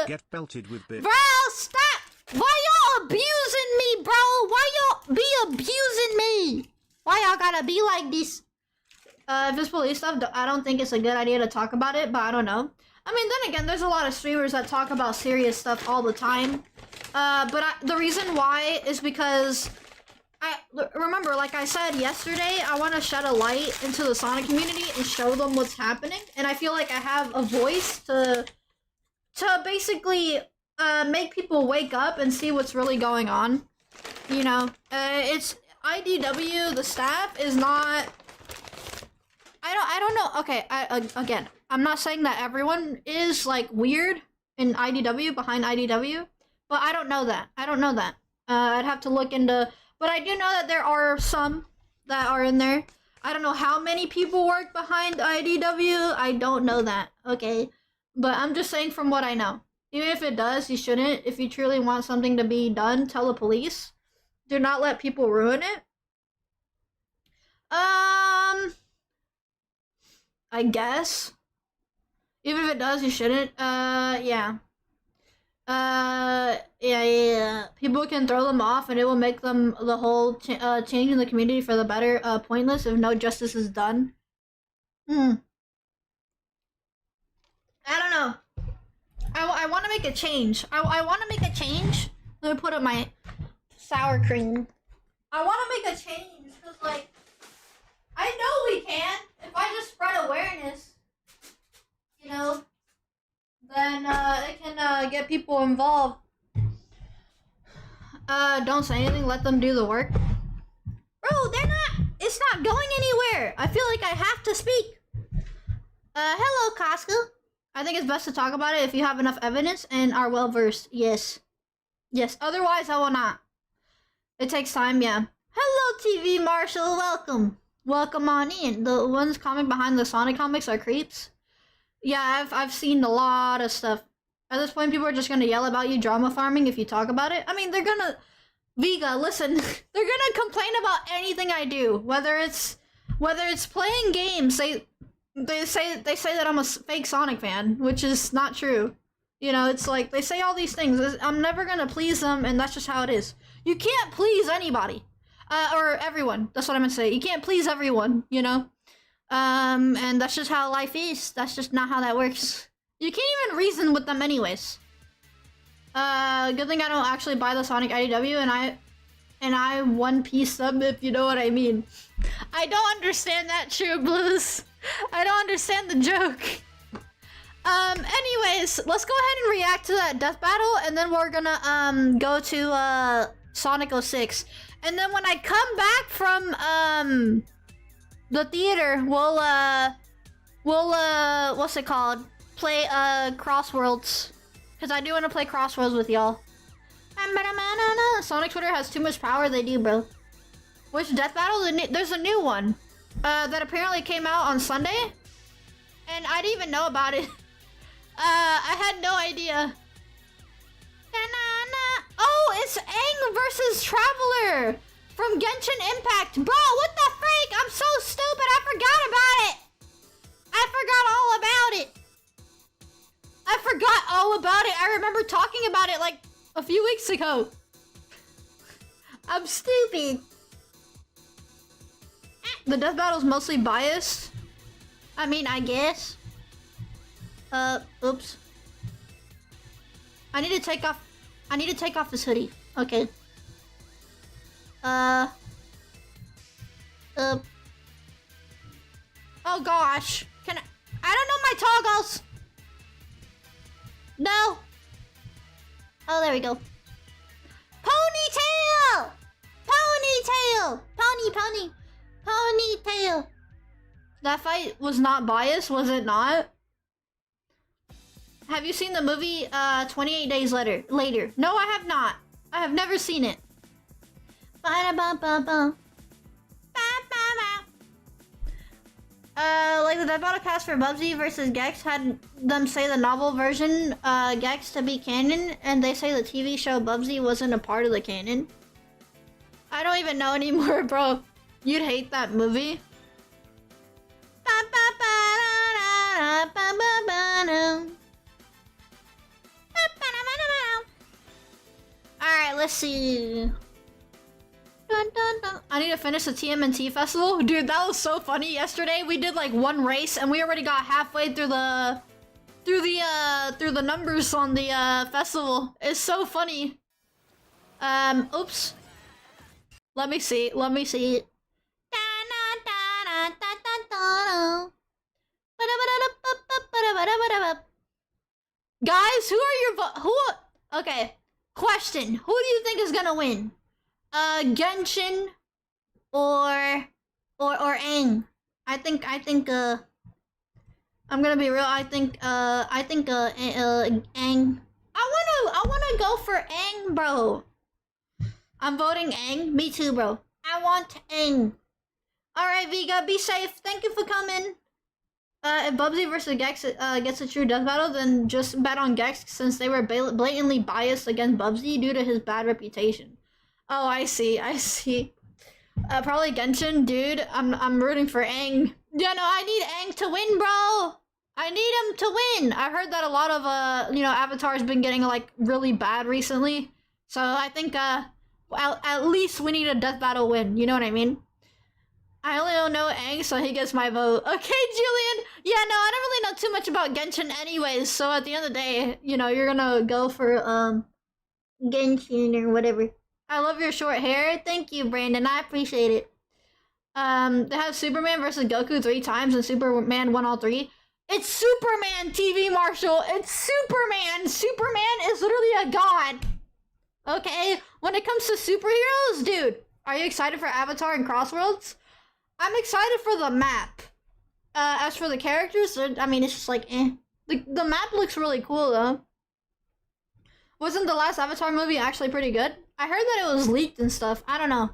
Get belted with bits. Bro, stop! Why y'all abusing me, bro? Why y'all be abusing me? Why y'all gotta be like this? If it's police stuff, I don't think it's a good idea to talk about it, but I don't know. I mean, then again, there's a lot of streamers that talk about serious stuff all the time. The reason why is because remember, like I said yesterday, I want to shed a light into the Sonic community and show them what's happening. And I feel like I have a voice to basically make people wake up and see what's really going on. You know, it's IDW, the staff is not... I don't know. Okay, again, I'm not saying that everyone is, like, weird in IDW, behind IDW, but I don't know that. I'd have to look into... But I do know that there are some that are in there. I don't know how many people work behind IDW. I don't know that, okay? But I'm just saying from what I know. Even if it does, you shouldn't. If you truly want something to be done, tell the police. Do not let people ruin it. I guess. Even if it does, you shouldn't. Yeah. Yeah. People can throw them off, and it will make them the whole change in the community for the better pointless if no justice is done. I don't know. I want to make a change. I want to make a change. Let me put up my sour cream. I want to make a change because, like, I know we can. If I just spread awareness, you know, then it can get people involved. Don't say anything. Let them do the work. Bro, they're not. It's not going anywhere. I feel like I have to speak. Hello, Casca. I think it's best to talk about it if you have enough evidence and are well versed. Yes. Otherwise, I will not. It takes time. Yeah. Hello, TV Marshall. Welcome on in. The ones coming behind the Sonic comics are creeps. Yeah, I've seen a lot of stuff. At this point, people are just gonna yell about you drama farming if you talk about it. I mean, they're gonna... Vega, listen. They're gonna complain about anything I do. Whether it's playing games, they say that I'm a fake Sonic fan, which is not true. You know, it's like, they say all these things. I'm never gonna please them, and that's just how it is. You can't please anybody. Or everyone. That's what I'm gonna say. You can't please everyone, you know? And that's just how life is. That's just not how that works. You can't even reason with them anyways. Good thing I don't actually buy the Sonic IDW, and I One Piece sub, if you know what I mean. I don't understand that, True Blues. I don't understand the joke. Anyways, let's go ahead and react to that death battle, and then we're gonna, go to, Sonic 06. And then when I come back from, the theater, we'll what's it called? Play, Crossworlds. Because I do want to play Crossworlds with y'all. Sonic Twitter has too much power, they do, bro. Which death battle? There's a new one. That apparently came out on Sunday. And I didn't even know about it. I had no idea. Oh, it's Aang versus Traveler from Genshin Impact. Bro, what the freak? I'm so stupid, I forgot about it. I forgot all about it. I forgot all about it. I remember talking about it like a few weeks ago. I'm stupid. The death battle's mostly biased. I mean, I guess. Oops. I need to take off this hoodie. Okay. Oh gosh. I don't know my toggles. No. Oh, there we go. Ponytail! Ponytail! Ponytail! That fight was not biased, was it not? Have you seen the movie 28 Days Later? No, I have not. I have never seen it. Like the death battle cast for Bubsy versus Gex had them say the novel version, Gex to be canon, and they say the TV show Bubsy wasn't a part of the canon. I don't even know anymore, bro. You'd hate that movie. Alright, let's see. I need to finish the TMNT festival. Dude, that was so funny. Yesterday we did like one race and we already got halfway through the numbers on the festival. It's so funny. Oops. Let me see. Guys, who are your okay. Question. Who do you think is gonna win? Genshin or Aang. I think I'm gonna be real. I think Aang. I wanna go for Aang, bro. I'm voting Aang. Me too, bro. I want Aang. Alright, Vega, be safe. Thank you for coming. If Bubsy versus Gex gets a true death battle, then just bet on Gex since they were blatantly biased against Bubsy due to his bad reputation. Oh, I see. Probably Genshin, dude. I'm rooting for Aang. Yeah, no, I need Aang to win, bro. I need him to win. I heard that a lot of Avatar's been getting like really bad recently. So I think at least we need a death battle win. You know what I mean? I only don't know Aang, so he gets my vote. Okay, Julian. Yeah, no, I don't really know too much about Genshin anyways. So at the end of the day, you're gonna go for Genshin or whatever. I love your short hair. Thank you, Brandon. I appreciate it. They have Superman versus Goku 3 times and Superman won all 3. It's Superman, TV Marshall. It's Superman. Superman is literally a god. Okay? When it comes to superheroes, dude, are you excited for Avatar and Crossworlds? I'm excited for the map. As for the characters, I mean, it's just like, eh. The map looks really cool, though. Wasn't the last Avatar movie actually pretty good? I heard that it was leaked and stuff. I don't know.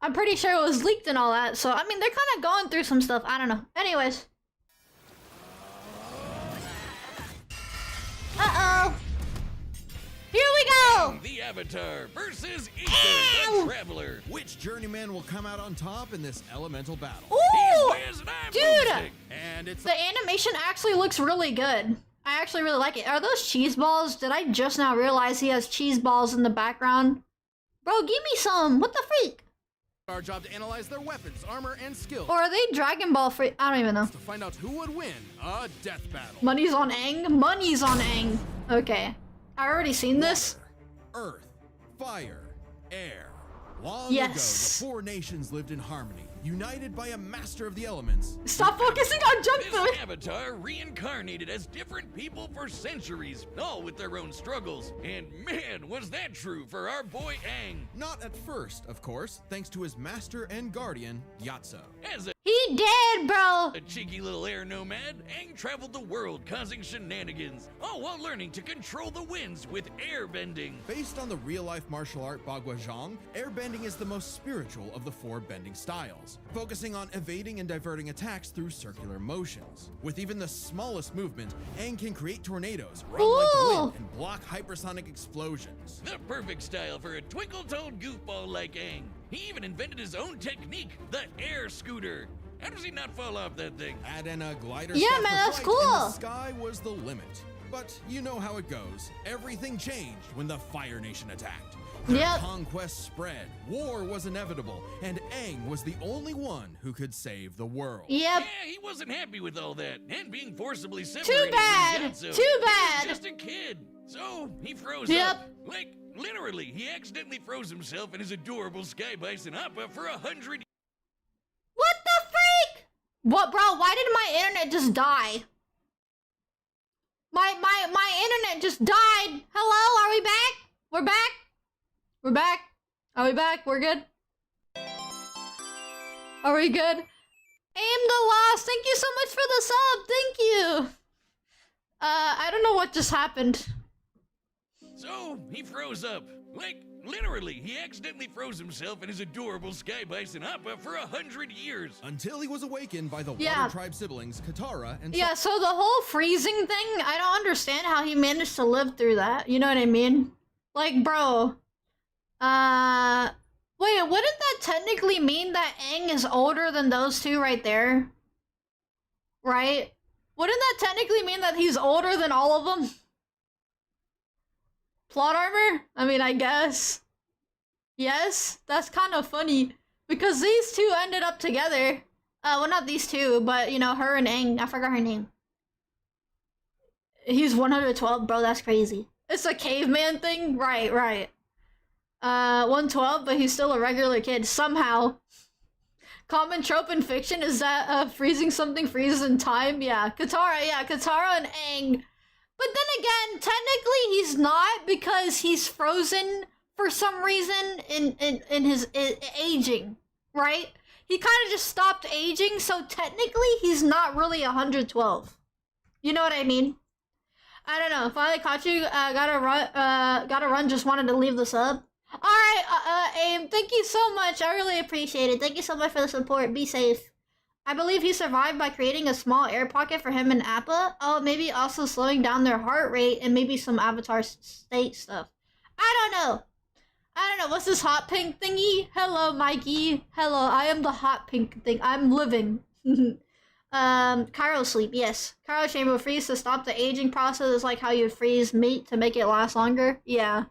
I'm pretty sure it was leaked and all that. So, I mean, they're kind of going through some stuff. I don't know. Anyways. Avatar versus Ethan, the Traveler. Which journeyman will come out on top in this elemental battle? Ooh, He's Wiz and I'm dude, Boomstick. And it's the animation actually looks really good. I actually really like it. Are those cheese balls? Did I just now realize he has cheese balls in the background? Bro, give me some. What the freak? our job to analyze their weapons, armor, and skills. Or are they Dragon Ball free? I don't even know. To find out who would win a death battle. Money's on Aang? Money's on Aang. Okay. I already seen this. Water, earth, fire, air. Long Yes. ago, the four nations lived in harmony, united by a master of the elements. Stop focusing on junk This food. avatar reincarnated as different people for centuries, all with their own struggles. And man, was that true for our boy Aang. Not at first, of course, thanks to his master and guardian, Miia Tzu. As He dead, bro. a cheeky little air nomad, Aang traveled the world causing shenanigans, all while learning to control the winds with air bending. Based on the real-life martial art Bagua Zhang, airbending is the most spiritual of the four bending styles, focusing on evading and diverting attacks through circular motions. With even the smallest movement, Aang can create tornadoes, run like the Ooh. wind, and block hypersonic explosions. The perfect style for a twinkle-toed goofball like Aang. He even invented his own technique, the air scooter. How does he not fall off that thing? Add in a glider Yeah, stuff man, for that's flight, and cool. the sky was the limit. But you know how it goes. Everything changed when the Fire Nation attacked. Their Yep. conquest spread, war was inevitable, and Aang was the only one who could save the world. Yep. Yeah, he wasn't happy with all that, and being forcibly separated bad. from Miia Tzu. Too He was bad. just a kid, so he froze Yep. up. Like, literally, he accidentally froze himself and his adorable Sky Bison Appa for 100 What the freak? What, bro? Why did my internet just die? My internet just died. Hello? Are we back? We're back? We're back? Are we back? We're good? Are we good? Aim the loss. Thank you so much for the sub. Thank you. I don't know what just happened. So, he froze up. Like, literally, he accidentally froze himself and his adorable Sky Bison Appa for 100 years. Until he was awakened by the Yeah. Water Tribe siblings, Katara and Yeah, so the whole freezing thing, I don't understand how he managed to live through that. You know what I mean? Like, bro. Wait, wouldn't that technically mean that Aang is older than those two right there? Right? Wouldn't that technically mean that he's older than all of them? Plot armor? I mean, I guess. Yes? That's kind of funny. Because these two ended up together. Well, not these two, but, you know, her and Aang. I forgot her name. He's 112, bro. That's crazy. It's a caveman thing? Right, right. 112, but he's still a regular kid. Somehow. Common trope in fiction is that freezing something freezes in time. Yeah, Katara and Aang. But then again, technically he's not because he's frozen for some reason in his aging, right? He kind of just stopped aging, so technically he's not really 112. You know what I mean? I don't know. Finally caught you. Gotta run. Just wanted to leave the sub. All right, Aim. Thank you so much. I really appreciate it. Thank you so much for the support. Be safe. I believe he survived by creating a small air pocket for him and Appa. Oh, maybe also slowing down their heart rate and maybe some avatar state stuff. I don't know. What's this hot pink thingy? Hello, Mikey. Hello, I am the hot pink thing. I'm living. Cryo sleep, yes. Cryo chamber freeze to stop the aging process is like how you freeze meat to make it last longer. Yeah.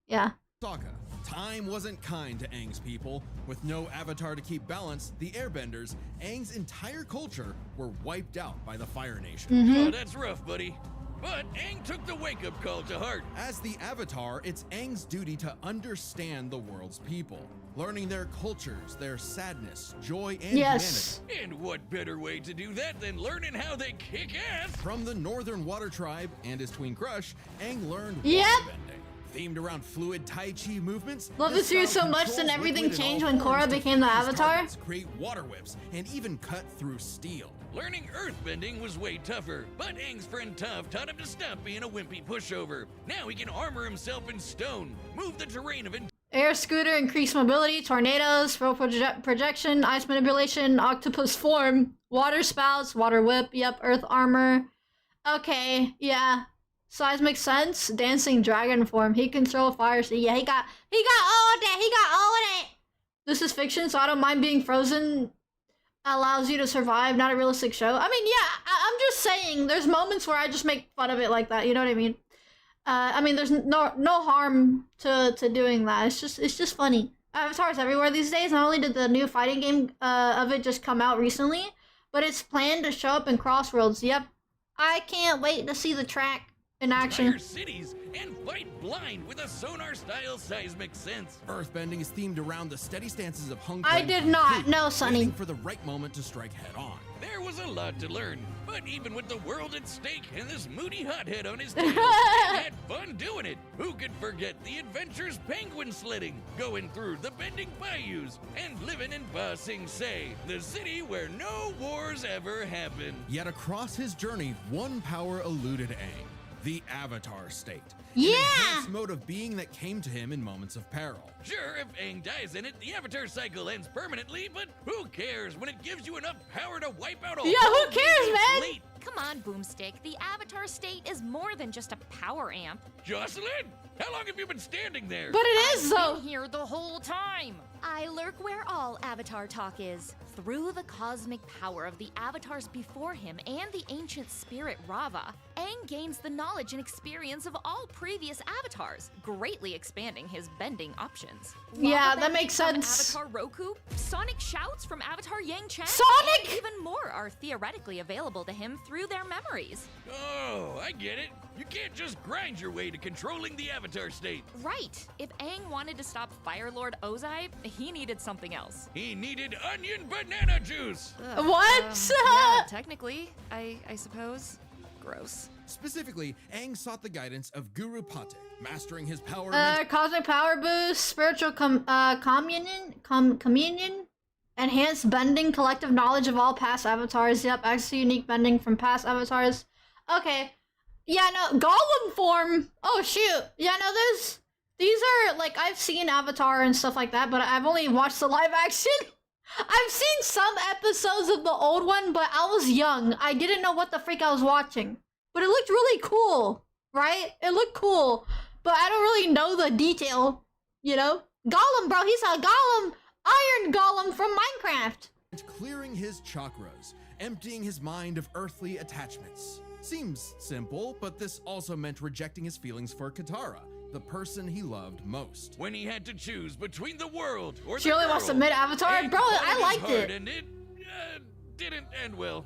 Yeah. Sokka. Time wasn't kind to Aang's people. With no avatar to keep balance, the Airbenders, Aang's entire culture, were wiped out by the Fire Nation. Oh, that's rough, buddy. But Aang took the wake-up call to heart. As the Avatar, it's Aang's duty to understand the world's people, learning their cultures, their sadness, joy, and Yes. humanity. And what better way to do that than learning how they kick ass? From the Northern Water Tribe and his twin crush, Aang learned Yep. waterbending. Themed around fluid Tai Chi movements, Love this this series so style much, controls then everything liquid in changed all when Korra forms to became the freeze Avatar? targets, create water whips, and even cut through steel. Learning earthbending was way tougher, but Aang's friend Toph taught him to stop being a wimpy pushover. Now he can armor himself in stone, move the terrain of Air scooter, increased mobility, tornadoes, throw projection, ice manipulation, octopus form, water spouts, water whip, yep, earth armor. Okay, yeah. Seismic sense, dancing dragon form. He control fire. So yeah, he got all of that. He got all of that. This is fiction, so I don't mind being frozen. Allows you to survive, not a realistic show. I mean, yeah, I'm just saying. There's moments where I just make fun of it like that. You know what I mean? I mean, there's no harm to doing that. It's just funny. Avatar's everywhere these days. Not only did the new fighting game of it just come out recently, but it's planned to show up in Crossroads. Yep, I can't wait to see the track in action. Entire cities and fight blind with a sonar-style seismic sense. Earthbending is themed around the steady stances of Hung I did not know, Sonny. waiting for the right moment to strike head-on. There was a lot to learn, but even with the world at stake and this moody hothead on his tail, he had fun doing it. Who could forget the adventures penguin sledding, going through the bending bayous, and living in Ba Sing Se, the city where no wars ever happened. Yet across his journey, one power eluded Aang. The Avatar state. Yeah! An enhanced mode of being that came to him in moments of peril. Sure, if Aang dies in it, the Avatar cycle ends permanently, but who cares when it gives you enough power to wipe out a Yeah, whole who cares, man? fleet? Come on, Boomstick. The Avatar state is more than just a power amp. Jocelyn, how long have you been standing there? But it is though. Been here the whole time. I lurk where all Avatar talk is. Through the cosmic power of the Avatars before him and the ancient spirit Rava, Aang gains the knowledge and experience of all previous Avatars, greatly expanding his bending options. Yeah, Lava that makes bending sense. From Avatar Roku, sonic shouts from Avatar Yang Chen, Sonic? and even more are theoretically available to him through their memories. Oh, I get it. You can't just grind your way to controlling the Avatar state. Right. If Aang wanted to stop Fire Lord Ozai, he needed something else. He needed onion banana juice. What? Yeah, technically, I suppose. Gross. Specifically, Aang sought the guidance of Guru Patik, mastering his power Cosmic power boost, spiritual communion, enhanced bending, collective knowledge of all past avatars. Yep, access to unique bending from past avatars. Okay. Yeah, no, Gollum form. Oh shoot. Yeah, no, these are like, I've seen Avatar and stuff like that, but I've only watched the live action. I've seen some episodes of the old one, but I was young. I didn't know what the freak I was watching. But it looked really cool, right? It looked cool, but I don't really know the detail, you know? Gollum, bro, he's a Gollum, Iron Gollum from Minecraft. clearing his chakras, emptying his mind of earthly attachments. Seems simple, but this also meant rejecting his feelings for Katara, the person he loved most. When he had to choose between the world or She the only girl, wants to admit Avatar? Aang Bro, followed I his liked heart, it. And it didn't end well.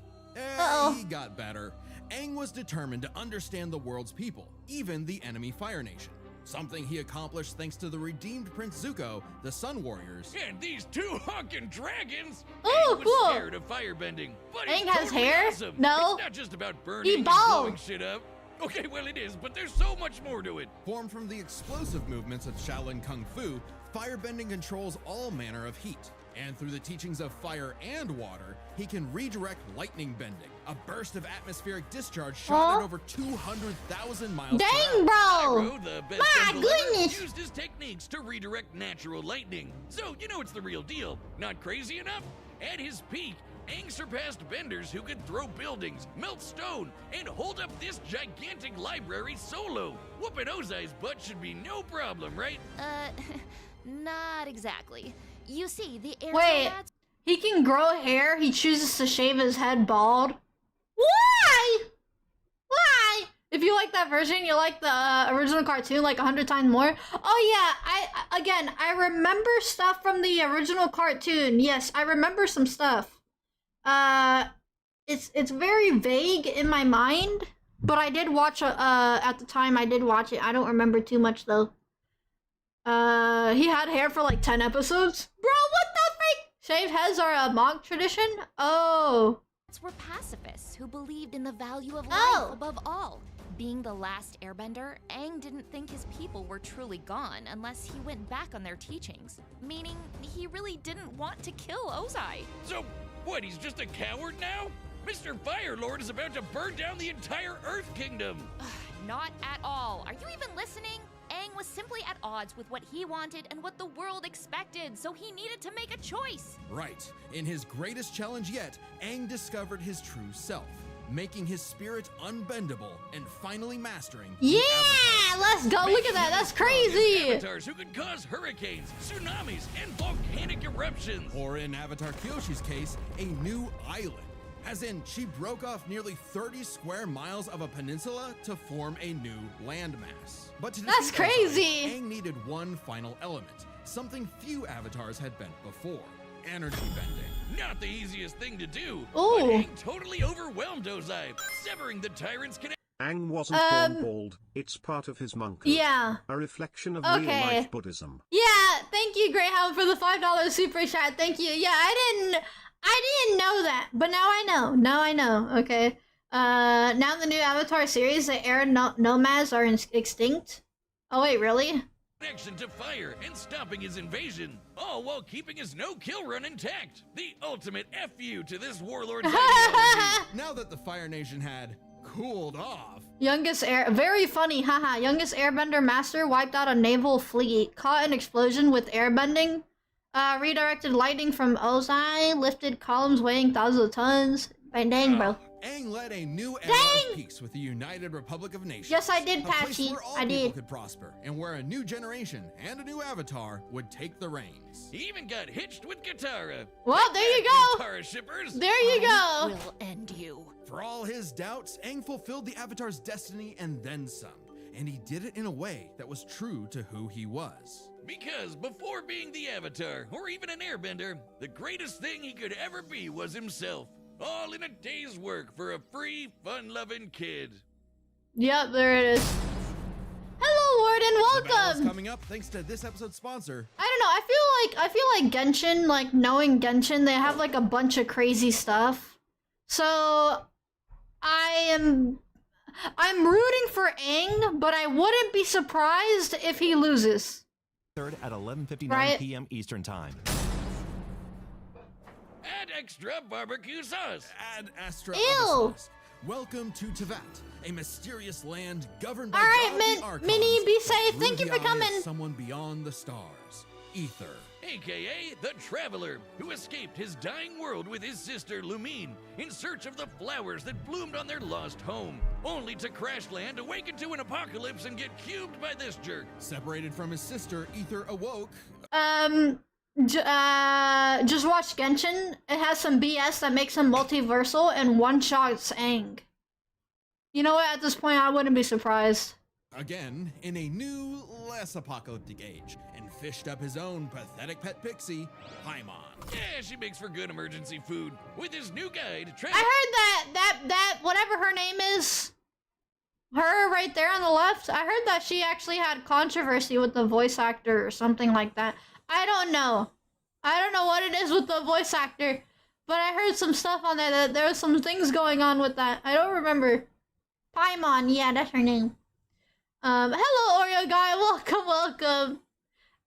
He got better. Aang was determined to understand the world's people, even the enemy Fire Nation. Something he accomplished thanks to the redeemed Prince Zuko, the Sun Warriors. And these two honking dragons. Oh, Aang was cool. scared of firebending, but Aang it's has totally hair? awesome. No. It's not just about burning He and bald. blowing shit up. Okay, well it is, but there's so much more to it. Formed from the explosive movements of Shaolin Kung Fu, firebending controls all manner of heat. And through the teachings of fire and water, he can redirect lightning bending, a burst of atmospheric discharge shot at over 200,000 miles per Dang, hour. bro! Pyro, the best My uncle ever, goodness! used his techniques to redirect natural lightning. So, you know it's the real deal. Not crazy enough? At his peak, Aang surpassed benders who could throw buildings, melt stone, and hold up this gigantic library solo. Whooping Ozai's butt should be no problem, right? Not exactly. You see, the air Wait, combats- he can grow hair. He chooses to shave his head bald. Why? Why? If you like that version, you like the original cartoon like 100 times more. Oh yeah, I remember stuff from the original cartoon. Yes, I remember some stuff. It's very vague in my mind, but I did watch at the time I did watch it. I don't remember too much though. He had hair for like 10 episodes. Bro, what the freak? Shaved heads are a monk tradition? Oh. were pacifists who believed in the value of life Oh. above all. Being the last airbender, Aang didn't think his people were truly gone unless he went back on their teachings, meaning he really didn't want to kill Ozai. So, what, he's just a coward now? Mr. Firelord is about to burn down the entire Earth Kingdom. Not at all. Are you even listening? Aang was simply at odds with what he wanted and what the world expected, so he needed to make a choice. Right. In his greatest challenge yet, Aang discovered his true self. making his spirit unbendable and finally mastering the Yeah, Avatar. let's go. Look at that. That's crazy. Avatars who could cause hurricanes, tsunamis, and volcanic eruptions. Or in Avatar Kyoshi's case, a new island. As in, she broke off nearly 30 square miles of a peninsula to form a new landmass. But to That's defeat crazy. Ozai, Aang needed one final element, something few avatars had bent before: energy bending. Not the easiest thing to do. Ooh. But Aang totally overwhelmed Ozai, severing the tyrant's connection. Aang wasn't born bald, it's part of his monkhood. Yeah. A reflection of Okay. real-life Buddhism. Yeah, thank you, Greyhound, for the $5 super chat. Thank you. Yeah, I didn't know that, but now I know. Now I know. Okay. Now the new Avatar series, the air nomads are extinct. Oh wait, really? Connection to fire and stopping his invasion, all while keeping his no-kill run intact. The ultimate FU to this warlord's ideology. Now that the Fire Nation had cooled off, Youngest air, very funny, haha. Youngest airbender master wiped out a naval fleet, caught an explosion with airbending, redirected lightning from Ozai, lifted columns weighing thousands of tons. Dang, bro. Aang led a new era of peace with the United Republic of Nations. Yes, I did, a place Patchy. where all I people did. could prosper, and where a new generation and a new avatar would take the reins. He even got hitched with Katara. Well, there you go. Katara shippers. There you go. Will end you. For all his doubts, Aang fulfilled the Avatar's destiny and then some. And he did it in a way that was true to who he was. Because before being the Avatar, or even an airbender, the greatest thing he could ever be was himself. All in a day's work for a free, fun-loving kid. Yep, there it is. Hello, The Warden. battle's Welcome. coming up thanks to this episode's sponsor. I don't know. I feel like Genshin, like knowing Genshin, they have like a bunch of crazy stuff. So I'm rooting for Aang, but I wouldn't be surprised if he loses. Third at 11:59 Right. p.m. Eastern Time. Add extra barbecue sauce. Ad Astra Ew. Avasas. Welcome to Tevat, a mysterious land governed by All right, godly archons. Minnie, be safe. Through Thank you the for eye coming. of someone beyond the stars, Ether. AKA the Traveler, who escaped his dying world with his sister Lumine in search of the flowers that bloomed on their lost home, only to crash land, awaken to an apocalypse, and get cubed by this jerk. Separated from his sister, Ether awoke. Just watch Genshin. It has some BS that makes him multiversal and one-shots Aang. You know what? At this point, I wouldn't be surprised. Again, in a new, less apocalyptic age, and fished up his own pathetic pet pixie, Paimon. Yeah, she makes for good emergency food. With his new guide, I heard that whatever her name is, her right there on the left, I heard that she actually had controversy with the voice actor or something like that. I don't know. I don't know what it is with the voice actor, but I heard some stuff on there that there was some things going on with that. I don't remember. Paimon, yeah, that's her name. Hello, Oreo guy. Welcome, welcome.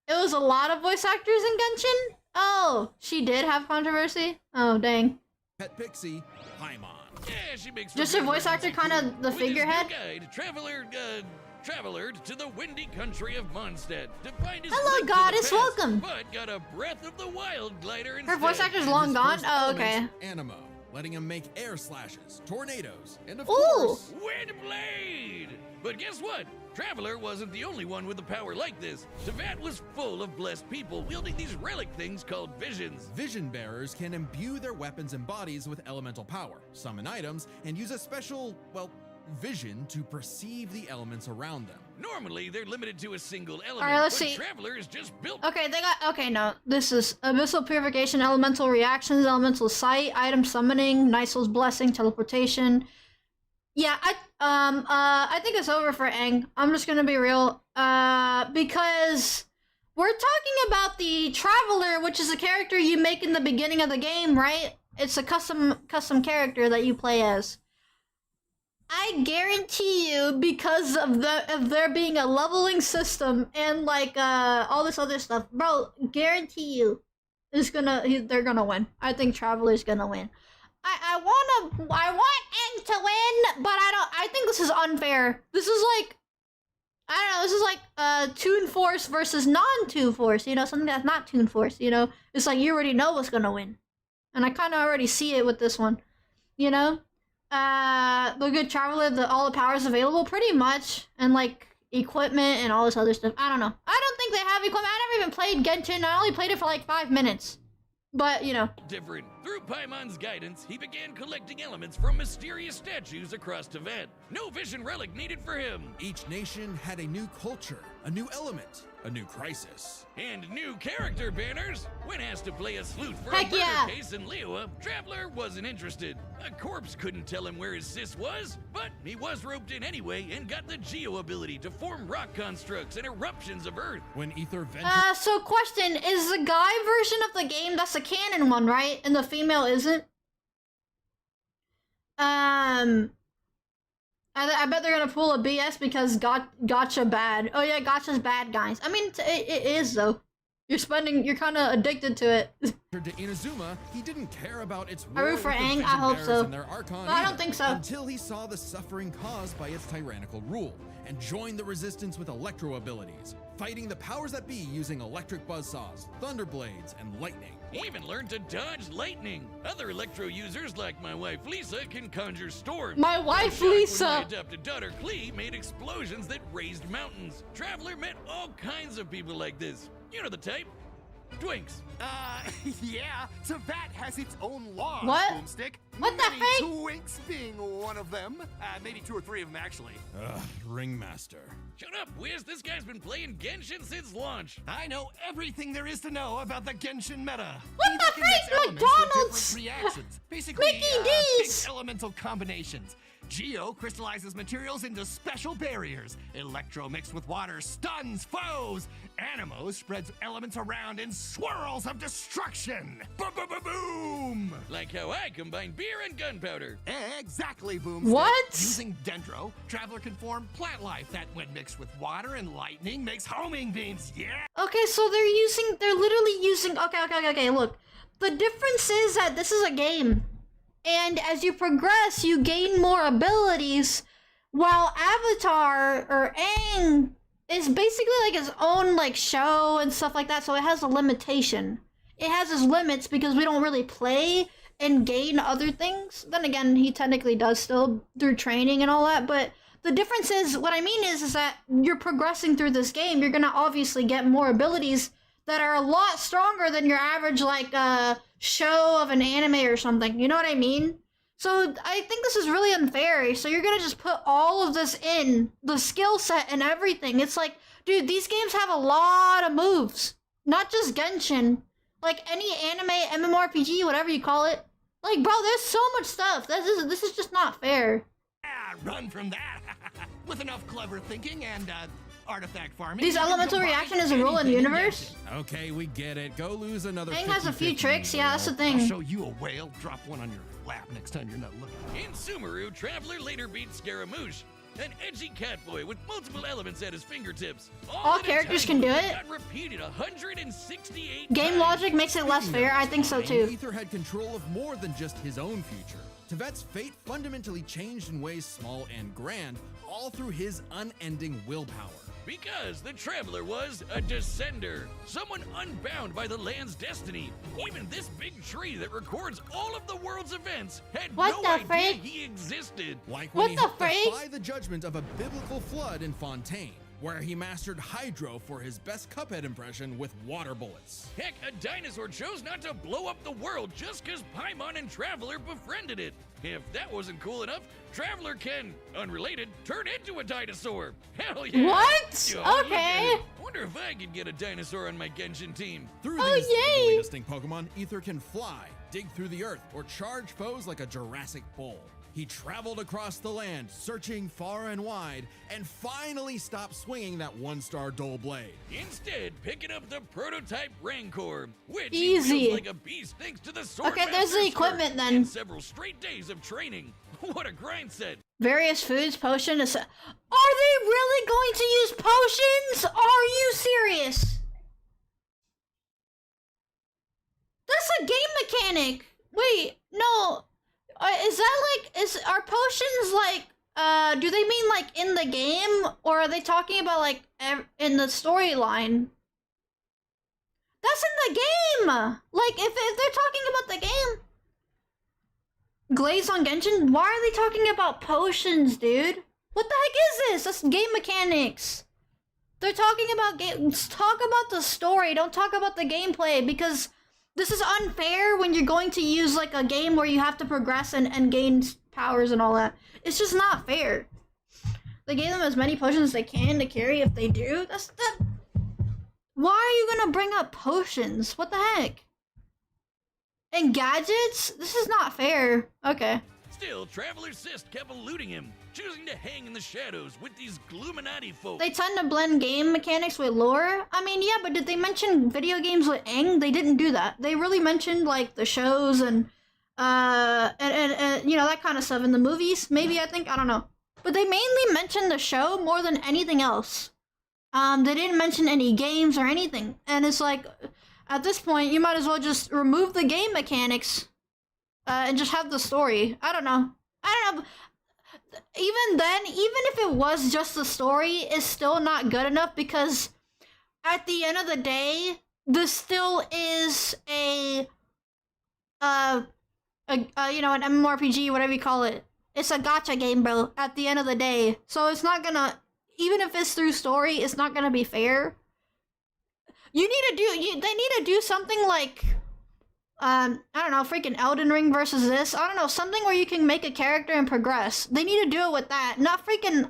It was a lot of voice actors in Genshin? Oh, she did have controversy? Oh, dang. Pet pixie, Paimon. Yeah, she makes for Just good her voice actor emergency kind of food. the With his new figurehead? guide, traveler to the windy country of Mondstadt to find his Hello, link to the goddess, past, welcome. But got a breath of the wild glider instead. Her voice actor's And long his gone? first Oh, element, okay. Animo, letting him make air slashes, tornadoes, and of Ooh. course, Windblade! But guess what? Traveler wasn't the only one with a power like this. Tevat was full of blessed people wielding these relic things called visions. vision bearers can imbue their weapons and bodies with elemental power, summon items, and use a special, well, vision to perceive the elements around them. Normally, they're limited to a single element, Alright, let's but see. Traveler is just built. Okay, no. This is Abyssal Purification, Elemental Reactions, Elemental Sight, Item Summoning, Nicel's Blessing, Teleportation. Yeah, I think it's over for Aang. I'm just gonna be real. Because we're talking about the Traveler, which is a character you make in the beginning of the game, right? It's a custom character that you play as. I guarantee you, because of there being a leveling system and like all this other stuff, bro, guarantee you, they're gonna win. I think Traveler's gonna win. I want Aang to win, but I think this is unfair. This is like, I don't know, this is like Toon Force versus non-Toon Force, you know, something that's not Toon Force, you know? It's like you already know what's gonna win. And I kind of already see it with this one, you know? the good traveler, all the powers available, pretty much, and like equipment and all this other stuff. I don't know. I don't think they have equipment. I never even played Genshin. I only played it for like 5 minutes. But, you know. Different. Through Paimon's guidance, he began collecting elements from mysterious statues across Tibet. No vision relic needed for him. Each nation had a new culture, a new element, a new crisis. And new character banners. When asked to play a sleuth for Heck a murder yeah. case in Liyue, Traveler wasn't interested. A corpse couldn't tell him where his sis was, but he was roped in anyway and got the Geo ability to form rock constructs and eruptions of Earth. When Ether ventured... So question, is the guy version of the game, that's the canon one, right? And the female isn't? I bet they're gonna pull a BS because Gacha bad. Oh yeah, Gacha's bad, guys. I mean, it is though. You're kind of addicted to it. to Inazuma, he didn't care about its I root war for with the Aang, I Vision hope Bearers so. and their Archon I don't either, think so. Until he saw the suffering caused by its tyrannical rule, and joined the resistance with electro abilities, fighting the powers that be using electric buzzsaws, thunder blades, and lightning. He even learned to dodge lightning. Other Electro users like my wife Lisa can conjure storms. My wife When my Lisa. adopted daughter Klee made explosions that raised mountains. Traveler met all kinds of people like this. You know the type. Twinks. Yeah, Tibet has its own laws, What? Boomstick. What the Many heck? Twinks being one of them. Maybe 2 or 3 of them, actually. Ringmaster. Shut up, Wiz. This guy's been playing Genshin since launch. I know everything there is to know about the Genshin meta. What We the look at its freak, elements for McDonald's? different reactions. Basically, Mickey big D's. elemental combinations. Geo crystallizes materials into special barriers. Electro mixed with water stuns foes. Animo spreads elements around in swirls of destruction. Boom, boom, boom, boom! Like how I combine beer and gunpowder. Exactly, Boomstick. What? Using Dendro, Traveler can form plant life that, when mixed with water and lightning, makes homing beams. Yeah! Okay, so they're literally using, okay, look. The difference is that this is a game. And as you progress, you gain more abilities, while Avatar, or Aang, is basically like his own like show and stuff like that, so it has a limitation. It has its limits because we don't really play and gain other things. Then again, he technically does still through training and all that, but the difference is, what I mean is that you're progressing through this game, you're gonna obviously get more abilities that are a lot stronger than your average, like, show of an anime or something. You know what I mean? So I think this is really unfair. So you're gonna just put all of this in, the skill set and everything. It's like, dude, these games have a lot of moves. Not just Genshin. Like, any anime, MMORPG, whatever you call it. Like, bro, there's so much stuff. This is just not fair. Yeah, run from that. With enough clever thinking and, artifact farming. These you can elemental combine reaction is a rule in anything universe? Genshin. Okay, we get it. Go lose another Aang has a few 50-50, tricks, yeah, that's the whale. thing. I'll show you a whale. Drop one on your lap next time you're not looking. In Sumeru, Traveler later beat Scaramouche, an edgy catboy with multiple elements at his fingertips. All at a characters time can do when it? Got repeated 168 Game times. logic makes it less fair. I think so too. Ether had control of more than just his own future. Tibet's fate fundamentally changed in ways small and grand, all through his unending willpower. Because the Traveler was a descender, someone unbound by the land's destiny. Even this big tree that records all of the world's events had What no the idea freak? he existed. Like What when he the helped freak? defy the judgment of a biblical flood in Fontaine, where he mastered Hydro for his best Cuphead impression with water bullets. Heck, a dinosaur chose not to blow up the world just because Paimon and Traveler befriended it. If that wasn't cool enough, Traveler can, unrelated, turn into a dinosaur. Hell yeah! What? Oh, you Okay. get it. Wonder if I could get a dinosaur on my Genshin team. Through Oh, these yay! legally distinct Pokemon, Ether can fly, dig through the earth, or charge foes like a Jurassic bull. He traveled across the land, searching far and wide, and finally stopped swinging that one-star dull blade. Instead, picking up the prototype Rancor, which Easy. he wields like a beast thanks to the sword. Okay, there's the equipment then. And several straight days of training. What a grind set. Various foods, potion. Are they really going to use potions? Are you serious? That's a game mechanic. Wait, no. Is that like, are potions like, do they mean like in the game? Or are they talking about like in the storyline? That's in the game! Like, if they're talking about the game, Glaze on Genshin? Why are they talking about potions, dude? What the heck is this? That's game mechanics. They're talking about games. Talk about the story. Don't talk about the gameplay, because this is unfair when you're going to use like a game where you have to progress and gain powers and all that. It's just not fair. They gave them as many potions as they can to carry if they do. That's that. Why are you gonna bring up potions? What the heck? And gadgets? This is not fair. Okay. Still, Traveler Sist kept eluding him, choosing to hang in the shadows with these Gluminati folk. They tend to blend game mechanics with lore. I mean, yeah, but did they mention video games with Aang? They didn't do that. They really mentioned like the shows and you know, that kind of stuff in the movies. Maybe, I think, I don't know. But they mainly mentioned the show more than anything else. They didn't mention any games or anything. And it's like, at this point, you might as well just remove the game mechanics and just have the story. I don't know. Even then, even if it was just the story, it's still not good enough, because at the end of the day, this still is a you know, an MMORPG, whatever you call it. It's a gacha game, bro, at the end of the day. So it's not gonna, even if it's through story, it's not gonna be fair. You need to do, they need to do something like, I don't know, freaking Elden Ring versus this. I don't know, something where you can make a character and progress. They need to do it with that, not freaking,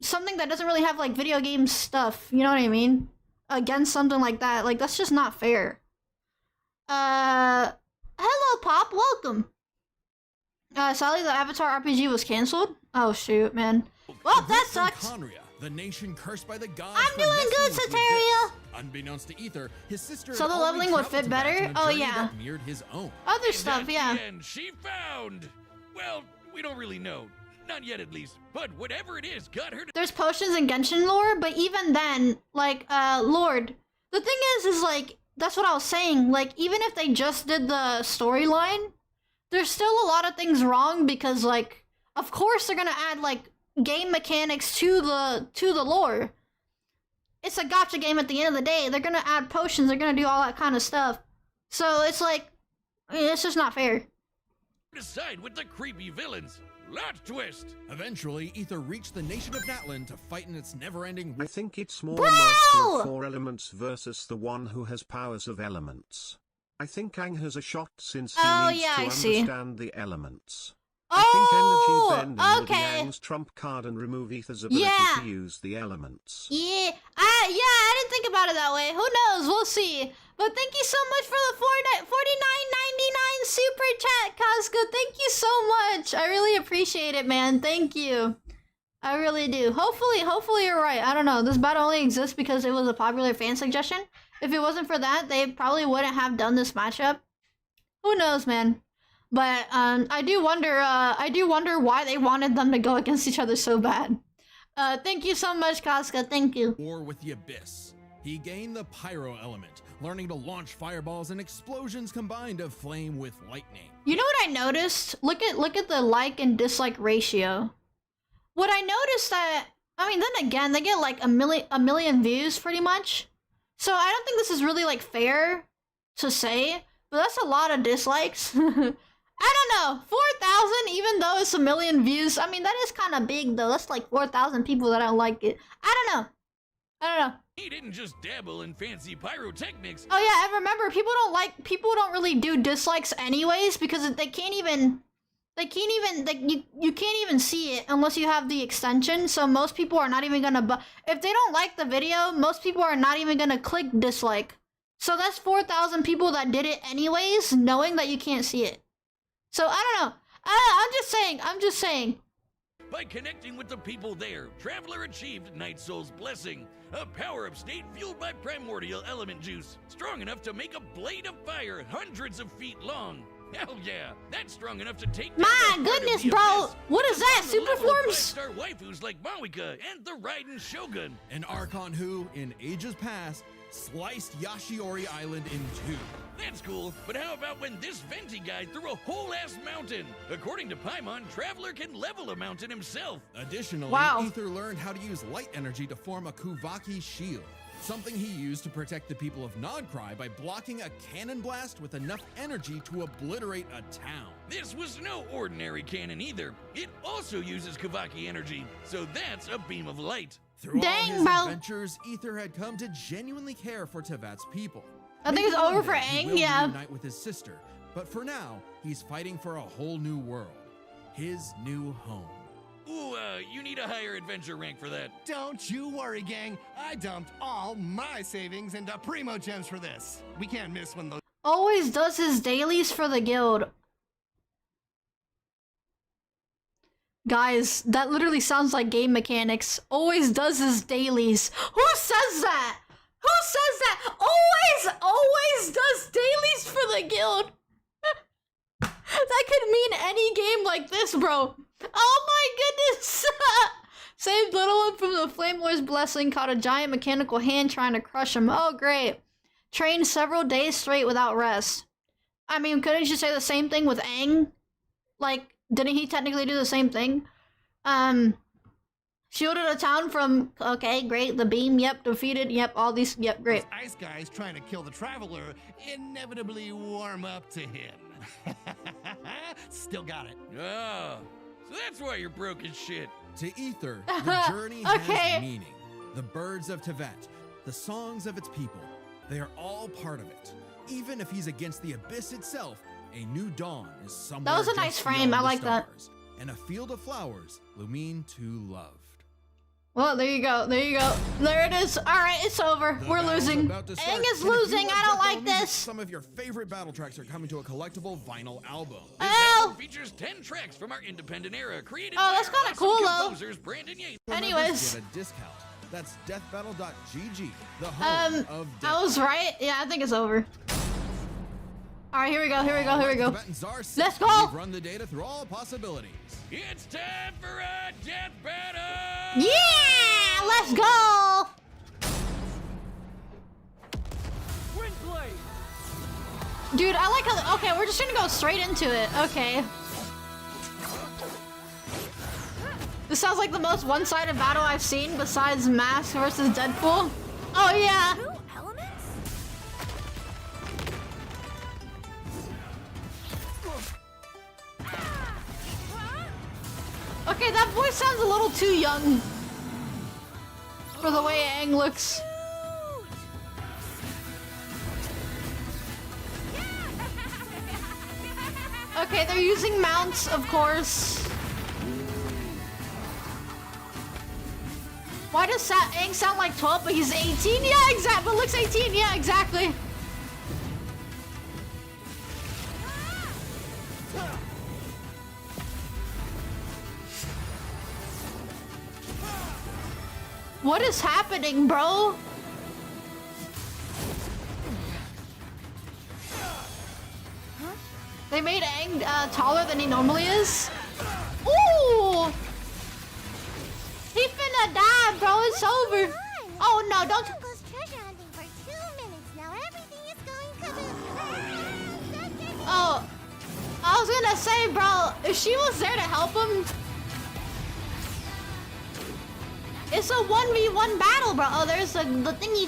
something that doesn't really have, like, video game stuff, you know what I mean? Against something like that, like, that's just not fair. Hello, Pop, welcome. Sadly, the Avatar RPG was canceled. Oh, shoot, man. Well, that sucks. Conria, the nation cursed by the gods. I'm doing good, Soteria. Unbeknownst to Ether, his sister. So the leveling would fit better? Oh, yeah. Mirrored his own. Other stuff, yeah. And she found. Well, we don't really know. Not yet, at least. But whatever it is, got her to. There's potions in Genshin lore, but even then, like, Lord, the thing is like, that's what I was saying. Like, even if they just did the storyline, there's still a lot of things wrong, because, like, of course they're gonna add, like, game mechanics to the lore. It's a gacha game at the end of the day. They're gonna add potions, they're gonna do all that kind of stuff. So it's like, I mean, it's just not fair. Decide with the creepy villains. Lot twist. Eventually, Ether reached the nation of Natlan to fight in its never-ending. I think it's more Bro! master of 4 elements versus the one who has powers of elements. I think Aang has a shot since he needs yeah, to I see. understand the elements. Oh, I think energy bending will be okay. Aang's trump card and remove Ether's ability Yeah. to use the elements. Yeah, I didn't think about it that way. Who knows? We'll see. But thank you so much for the $49.99 super chat, Costco. Thank you so much. I really appreciate it, man. Thank you. I really do. Hopefully you're right. I don't know. This battle only exists because it was a popular fan suggestion. If it wasn't for that, they probably wouldn't have done this matchup. Who knows, man? But I do wonder why they wanted them to go against each other so bad. Thank you so much, Casca. Thank you. War with the Abyss. He gained the Pyro element, learning to launch fireballs and explosions combined of flame with lightning. You know what I noticed? Look at the like and dislike ratio. What I noticed that, I mean, then again, they get like a million views pretty much. So I don't think this is really like fair to say, but that's a lot of dislikes. I don't know, 4,000, even though it's a million views. I mean, that is kind of big though. That's like 4,000 people that don't like it. I don't know. He didn't just dabble in fancy pyrotechnics. Oh yeah, and remember, people don't really do dislikes anyways, because you can't even see it unless you have the extension. So most people are not even gonna, if they don't like the video, most people are not even gonna click dislike. So that's 4,000 people that did it anyways, knowing that you can't see it. So I don't know. I'm just saying. By connecting with the people there, Traveler achieved Night Soul's Blessing, a power-up state fueled by primordial element juice, strong enough to make a blade of fire hundreds of feet long. Hell yeah, that's strong enough to take down My the heart of goodness, the bro! Abyss. What is that? On the level Super of forms? 5-star waifus like Mawika and the Raiden Shogun. An Archon who, in ages past, sliced Yashiori Island in two. That's cool, but how about when this Venti guy threw a whole-ass mountain? According to Paimon, Traveler can level a mountain himself. Additionally, Wow. Ether learned how to use light energy to form a Kuvaki shield. something he used to protect the people of Nodcry by blocking a cannon blast with enough energy to obliterate a town. This was no ordinary cannon either. It also uses Kavaki energy, so that's a beam of light. Through Dang, all his bro. adventures, Ether had come to genuinely care for Tevat's people. I think Maybe it's over one for day he Aang, will yeah. reunite with his sister, but for now, he's fighting for a whole new world. His new home. Ooh, you need a higher adventure rank for that. Don't you worry, gang. I dumped all my savings into Primo Gems for this. We can't miss when those Always does his dailies for the guild. Guys, that literally sounds like game mechanics. Always does his dailies. Who says that? Who says that? Always does dailies for the guild. That could mean any game like this, bro. Oh my goodness. Saved little one from the Flame Lord's blessing, caught a giant mechanical hand trying to crush him. Oh, great. Trained several days straight without rest. I mean, couldn't you say the same thing with Aang? Like, didn't he technically do the same thing? Shielded a town from... Okay, great. The beam, yep. Defeated, yep. All these, yep, great. ice guys trying to kill the traveler inevitably warm up to him. Still got it. Oh, so that's why you're broke as shit. To Ether, the journey Okay. has meaning. The birds of Tevat, the songs of its people, they are all part of it. Even if he's against the abyss itself, a new dawn is somewhere That was a just nice frame. beyond I the like that. stars, and a field of flowers Lumine too loved. Well, there you go. There you go. There it is. All right, it's over. The We're battle's losing. about to start, Aang is and if you losing. love I don't death like metal music, this. Some of your favorite battle tracks are coming to a collectible vinyl album. This Oh. album features 10 tracks from our independent era, created Oh, by that's our kinda awesome cool, though. composers Brandon Yates. Members Anyways. get a discount. That's deathbattle.gg, the home of I death. was right. Yeah, I think it's over. All right, here we go. Here we go. Here we go. Tibet and Tsar said Let's go. We've run the data through all possibilities. It's time for a death battle! Yeah, let's go. Dude, I like how. Okay, we're just gonna go straight into it. Okay. This sounds like the most one-sided battle I've seen besides Mask versus Deadpool. Oh yeah. Two elements? Okay, that voice sounds a little too young for the way Aang looks. Okay, they're using mounts, of course. Why does Aang sound like 12, but he's 18? Yeah, exactly. But looks 18. Yeah, exactly. What is happening, bro? They made Aang taller than he normally is. Ooh! He finna die, bro. It's over. Oh no! Don't. Goes treasure hunting for 2 minutes. Now everything is going kaboom. Oh, I was gonna say, bro, if she was there to help him, it's a 1v1 battle, bro. Oh, there's the thingy.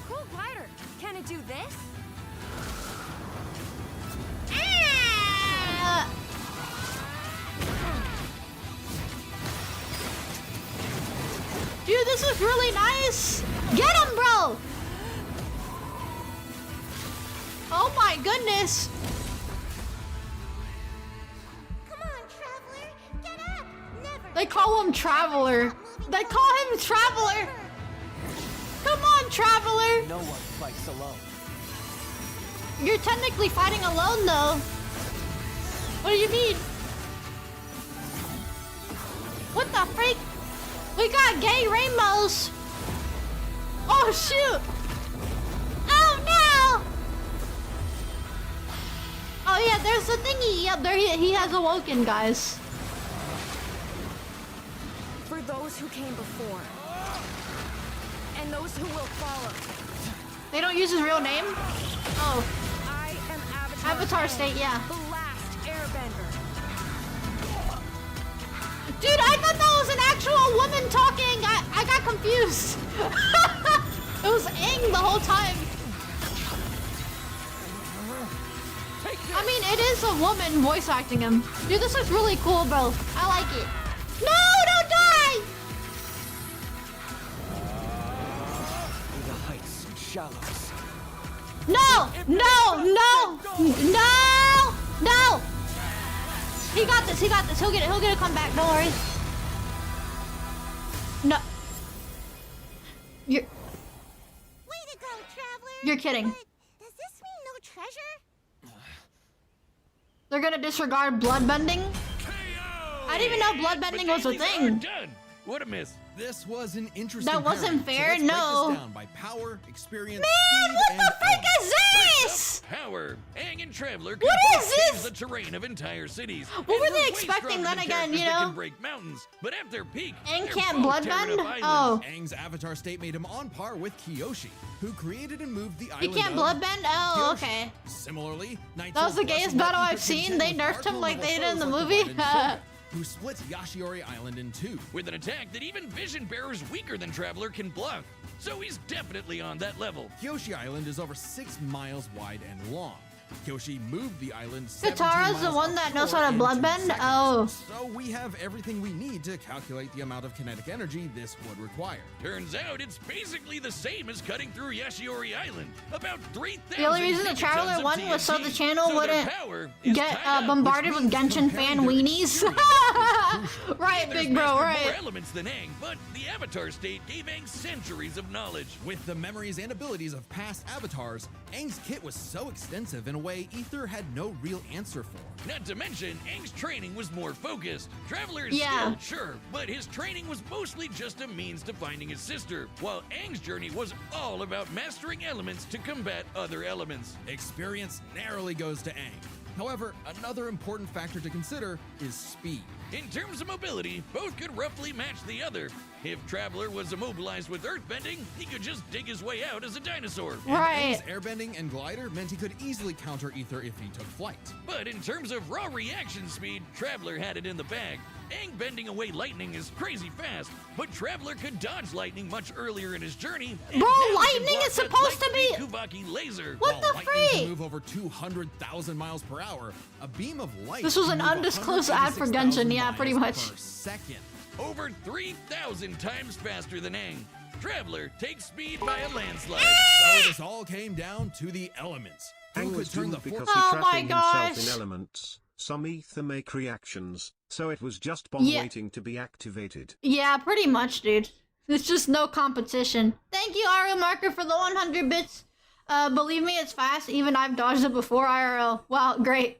Cool glider. Can it do this? Ah! Dude, this is really nice. Get him, bro. Oh my goodness. Come on, traveler. Get up. Never. They call him Traveler. They call him Traveler. Come on, Traveler. No one fights alone. You're technically fighting alone, though. What do you mean? What the freak? We got gay rainbows. Oh, shoot. Oh, no. Oh, yeah, there's the thingy. Yep, there he has awoken, guys. For those who came before. And those who will follow. They don't use his real name? Oh, I am Avatar. Avatar Aang, State, yeah. The last airbender. Dude, I thought that was an actual woman talking. I got got confused. It was Aang the whole time. I mean, it is a woman voice acting him. Dude, this looks really cool, bro. I like it. No, don't die! The heights and shallows. No! No! No! No! No! He got this. He got this. He'll get it. He'll get it. Come back. Don't worry. No. You're. Way to go, Traveler. You're kidding. But does this mean no treasure? They're gonna disregard bloodbending? I didn't even know bloodbending was a thing. Done. What a miss. This was an interesting That wasn't pairing, fair, so let's break no. this down by power, experience, Man, speed, what and the frick element. is this? Power. Aang and Traveler can What both is change this? the terrain of entire cities. What And were they're they way expecting stronger then than again, characters you that know? can break mountains, but at their peak, Aang they're can't both tearing bloodbend? up islands. Oh. Aang's avatar state made him on par with Kyoshi, who created and moved the He island can't of bloodbend? Oh, Kyoshi. okay. Similarly, That was the gayest battle I've seen. They nerfed him like they did in the movie. Who split Yashiori Island in two. With an attack that even Vision Bearers weaker than Traveler can block. So he's definitely on that level. Kyoshi Island is over 6 miles wide and long. Kyoshi moved the island 17 Katara's the miles one that knows offshore how to in 2 bloodbend? seconds. Oh. So we have everything we need to calculate the amount of kinetic energy this would require. Turns out it's basically the same as cutting through Yashiori Island. About 3,000 The only reason the gigatons Traveler of won was so TNT, the channel so their wouldn't power is get tied up, bombarded which with means Genshin comparing fan their weenies. experience is crucial. Right, Aether's big bro, mastered right. more elements than Aang, but the Avatar state gave Aang centuries of knowledge. With the memories and abilities of past avatars, Aang's kit was so extensive in a way Ether had no real answer for. Not to mention, Aang's training was more focused. Traveler is Yeah. skilled, sure, but his training was mostly just a means to finding his sister, while Aang's journey was all about mastering elements to combat other elements. Experience narrowly goes to Aang. However, another important factor to consider is speed. In terms of mobility, both could roughly match the other. If Traveler was immobilized with earthbending, he could just dig his way out as a dinosaur. Right. Aang's airbending and glider meant he could easily counter Ether if he took flight. But in terms of raw reaction speed, Traveler had it in the bag. Aang bending away lightning is crazy fast, but Traveler could dodge lightning much earlier in his journey. and Bro, now he can lightning block is that supposed to be- Kuvaki laser. What While the lightning can freak? move over 200,000 miles per hour, a beam of light This was can an move undisclosed ad for Genshin, 186,000 yeah, pretty miles much. per second. Over 3,000 times faster than Aang. Traveler takes speed by a landslide. So this all came down to the elements. Who Aang could was turn the doomed because force? he Oh trapping my himself gosh. in elements. Some ether make reactions, so it was just bomb Yeah. waiting to be activated. Yeah, pretty much, dude. There's just no competition. Thank you, Ariel Marker, for the 100 bits. Believe me, it's fast. Even I've dodged it before, IRL. Wow, great.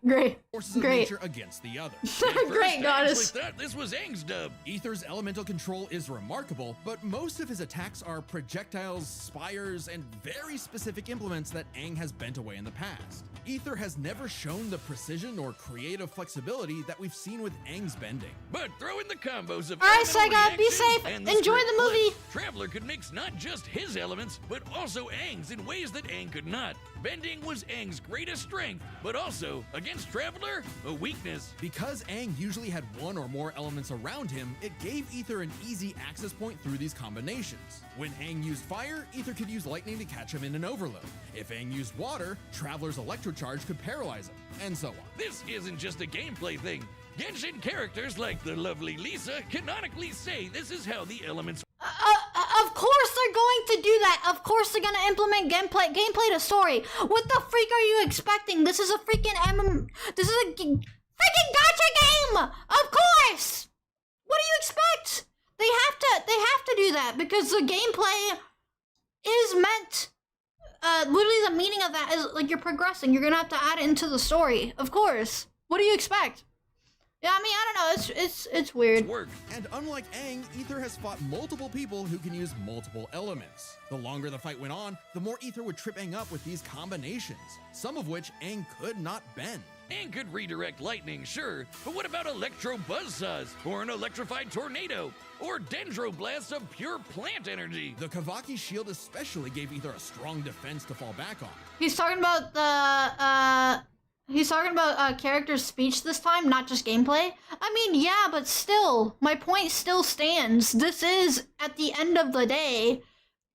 Forces of Great. nature against the other. At first, Great, I goddess. actually thought this was Aang's dub. Ether's elemental control is remarkable, but most of his attacks are projectiles, spires, and very specific implements that Aang has bent away in the past. Ether has never shown the precision or creative flexibility that we've seen with Aang's bending. But throw in the combos of All right, elemental Sega, be reactions safe. and Enjoy strict the movie. flips, Traveler could mix not just his elements, but also Aang's in ways that Aang could not. Bending was Aang's greatest strength, but also, against Traveler, a weakness. Because Aang usually had one or more elements around him, it gave Ether an easy access point through these combinations. When Aang used fire, Ether could use lightning to catch him in an overload. If Aang used water, Traveler's electrocharge could paralyze him, and so on. This isn't just a gameplay thing. Genshin characters like the lovely Lisa canonically say this is how the elements. Of course they're going to do that. Of course they're gonna implement gameplay to story. What the freak are you expecting? This is a freaking This is a freaking gacha game. Of course. What do you expect? They have to do that because the gameplay is meant. Literally the meaning of that is like you're progressing. You're gonna have to add it into the story. Of course. What do you expect? Yeah, I mean, I don't know. It's weird. work. And unlike Aang, Ether has fought multiple people who can use multiple elements. The longer the fight went on, the more Ether would trip Aang up with these combinations, some of which Aang could not bend. Aang could redirect lightning, sure, but what about electro buzzsaws, or an electrified tornado, or dendroblasts of pure plant energy? The Kavaki shield especially gave Ether a strong defense to fall back on. He's talking about the He's talking about character's speech this time, not just gameplay. I mean, yeah, but still, my point still stands. This is, at the end of the day,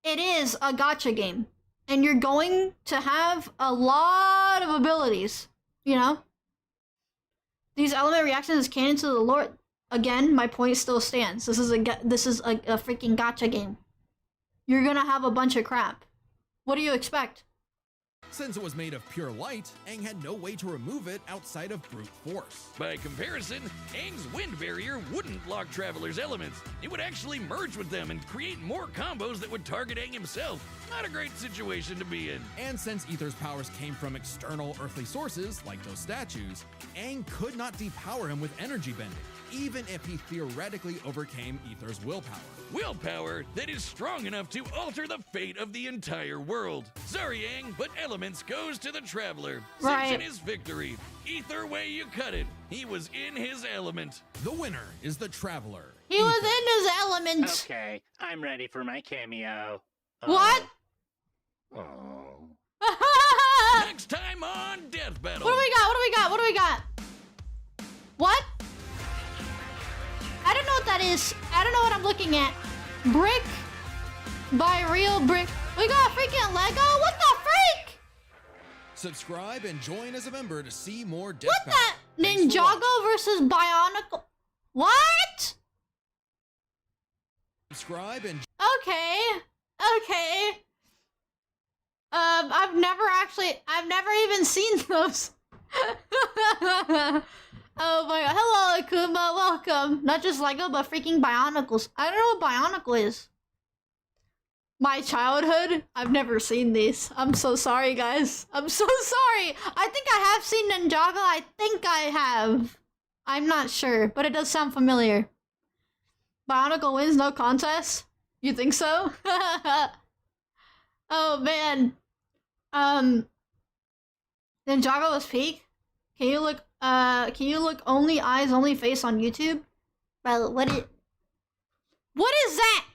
it is a gacha game. And you're going to have a lot of abilities, you know? These element reactions is canon to the lore. Again, my point still stands. This is a freaking gacha game. You're gonna have a bunch of crap. What do you expect? Since it was made of pure light, Aang had no way to remove it outside of brute force. By comparison, Aang's wind barrier wouldn't block Traveler's elements. It would actually merge with them and create more combos that would target Aang himself. Not a great situation to be in. And since Aether's powers came from external earthly sources, like those statues, Aang could not depower him with energy bending, even if he theoretically overcame Aether's willpower. Willpower that is strong enough to alter the fate of the entire world. Sorry, Aang, but elements goes to the Traveler. Right. Cinching his victory. Either way you cut it, he was in his element. The winner is the Traveler. He was in his element. Okay, I'm ready for my cameo. What? Oh. Next time on Death Battle. What do we got? What do we got? What do we got? What? I don't know what that is. I don't know what I'm looking at. Brick by Real Brick. We got a freaking Lego? What the freak? Subscribe and join as a member to see more Death What Battle. the? Ninjago versus Bionicle? What? Subscribe and Okay. Okay. I've never even seen those. Oh my god. Hello, Akuma. Welcome. Not just Lego, but freaking Bionicles. I don't know what Bionicle is. My childhood? I've never seen these. I'm so sorry, guys. I'm so sorry. I think I have seen Ninjago. I think I have. I'm not sure, but it does sound familiar. Bionicle wins, no contest? You think so? Oh, man. Ninjago was peak? Can you look only eyes, only face on YouTube? Bro, what is that?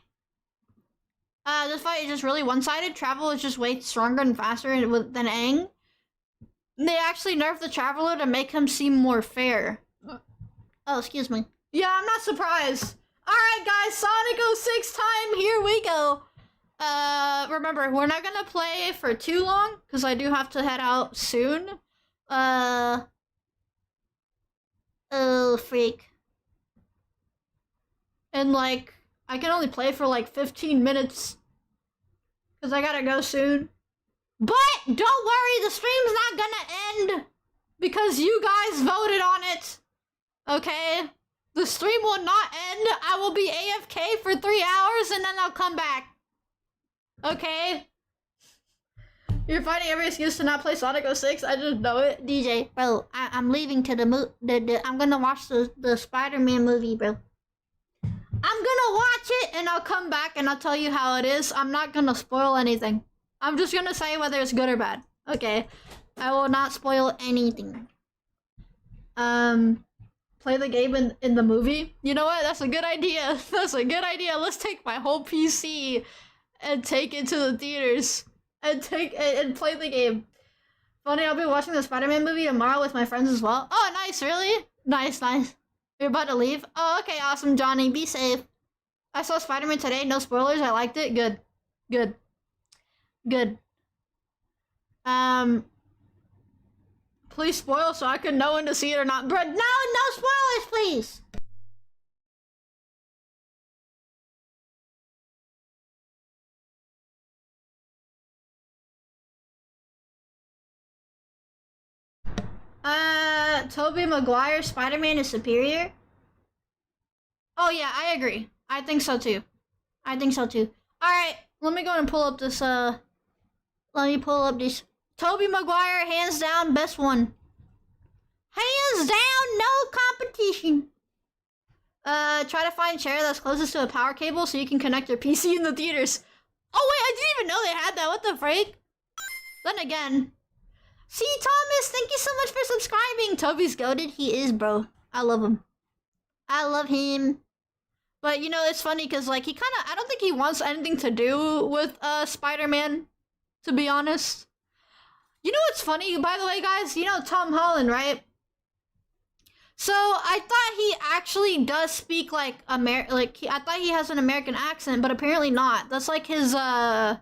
This fight is just really one-sided. Travel is just way stronger and faster than Aang. They actually nerfed the Traveler to make him seem more fair. Oh, excuse me. Yeah, I'm not surprised. Alright, guys, Sonic 06 time, here we go. Remember, we're not gonna play for too long, because I do have to head out soon. Oh, freak. And, like, I can only play for, like, 15 minutes. Because I gotta go soon. But, don't worry, the stream's not gonna end. Because you guys voted on it. Okay? The stream will not end. I will be AFK for 3 hours and then I'll come back. Okay? You're finding every excuse to not play Sonic 06? I just know it. DJ, bro, I'm leaving to I'm gonna watch the Spider-Man movie, bro. I'm gonna watch it and I'll come back and I'll tell you how it is. I'm not gonna spoil anything. I'm just gonna say whether it's good or bad. Okay? I will not spoil anything. Play the game in the movie? You know what? That's a good idea. That's a good idea. Let's take my whole PC and take it to the theaters. And play the game. Funny, I'll be watching the Spider-Man movie tomorrow with my friends as well. Oh, nice, really? Nice, nice. You're about to leave? Oh, okay, awesome, Johnny. Be safe. I saw Spider-Man today. No spoilers. I liked it. Good. Good. Good. Please spoil so I can know when to see it or not. Bro, no spoilers, please! Tobey Maguire Spider-Man is superior? Oh yeah, I agree. I think so too. I think so too. Alright, let me go and pull up this, let me pull up this. Tobey Maguire, hands down, best one. Hands down, no competition. Try to find a chair that's closest to a power cable so you can connect your PC in the theaters. Oh wait, I didn't even know they had that, what the freak? Then again. See, Thomas, thank you so much for subscribing. Toby's goated. He is, bro. I love him. I love him. But, you know, it's funny because, like, he kind of... I don't think he wants anything to do with Spider-Man, to be honest. You know what's funny, by the way, guys? You know Tom Holland, right? So I thought he actually does speak like I thought he has an American accent, but apparently not. That's like his that's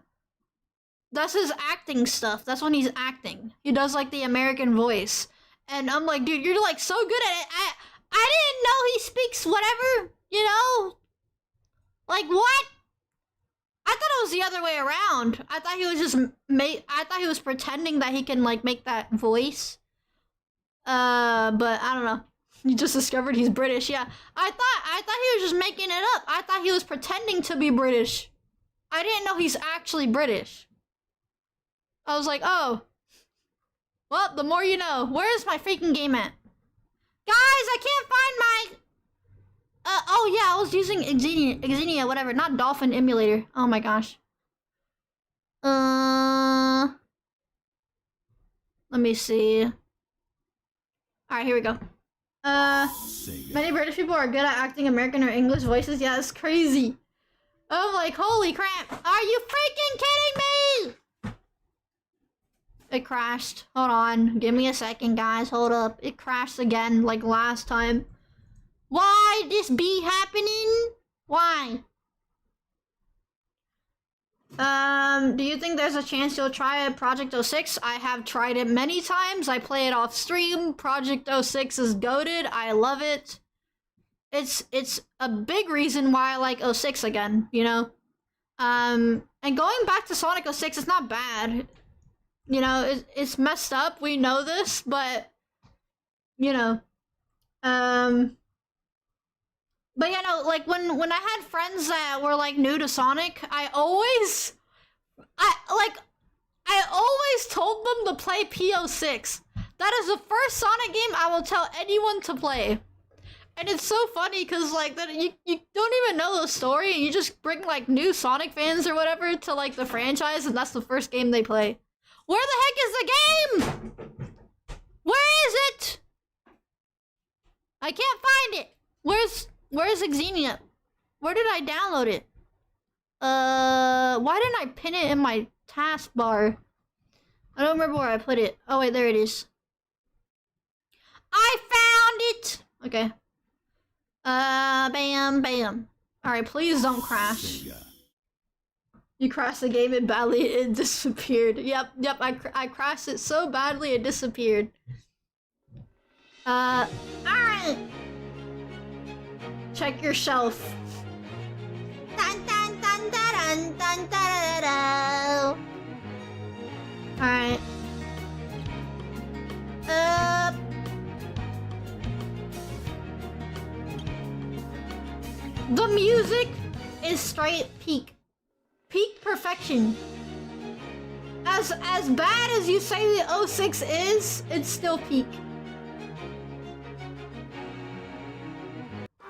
his acting stuff. That's when he's acting. He does like the American voice. And I'm like, dude, you're like so good at it. I didn't know he speaks whatever, you know? Like what? I thought it was the other way around. I thought he was just I thought he was pretending that he can like make that voice. But I don't know. You just discovered he's British. Yeah. I thought he was just making it up. I thought he was pretending to be British. I didn't know he's actually British. I was like, oh. Well, the more you know. Where is my freaking game at? Guys, I can't find my... oh yeah, I was using Xenia, whatever. Not Dolphin Emulator. Oh my gosh. Let me see. Alright, here we go. Many British people are good at acting American or English voices. Yeah, it's crazy. I'm like, holy crap. Are you freaking kidding me? It crashed. Hold on. Give me a second, guys. Hold up. It crashed again, like last time. Why this be happening? Why? Do you think there's a chance you'll try Project 06? I have tried it many times. I play it off stream. Project 06 is goated. I love it. It's a big reason why I like 06 again, you know? And going back to Sonic 06, it's not bad. You know, it's messed up. We know this, but, you know, but you know, like when I had friends that were like new to Sonic, I always told them to play P06. That is the first Sonic game I will tell anyone to play. And it's so funny because like that you don't even know the story and you just bring like new Sonic fans or whatever to like the franchise and that's the first game they play. Where the heck is the game? Where is it? I can't find it. Where's Xenia? Where did I download it? Why didn't I pin it in my taskbar? I don't remember where I put it. Oh wait, there it is. I found it! Okay. Bam, bam. Alright, please don't crash. You crashed the game and badly it disappeared. Yep, I crashed it so badly it disappeared. Alright. Check your shelf. Dun dun dun dun dun dun dun dun. Alright. The music is straight peak. Peak perfection. As bad as you say the 06 is, it's still peak.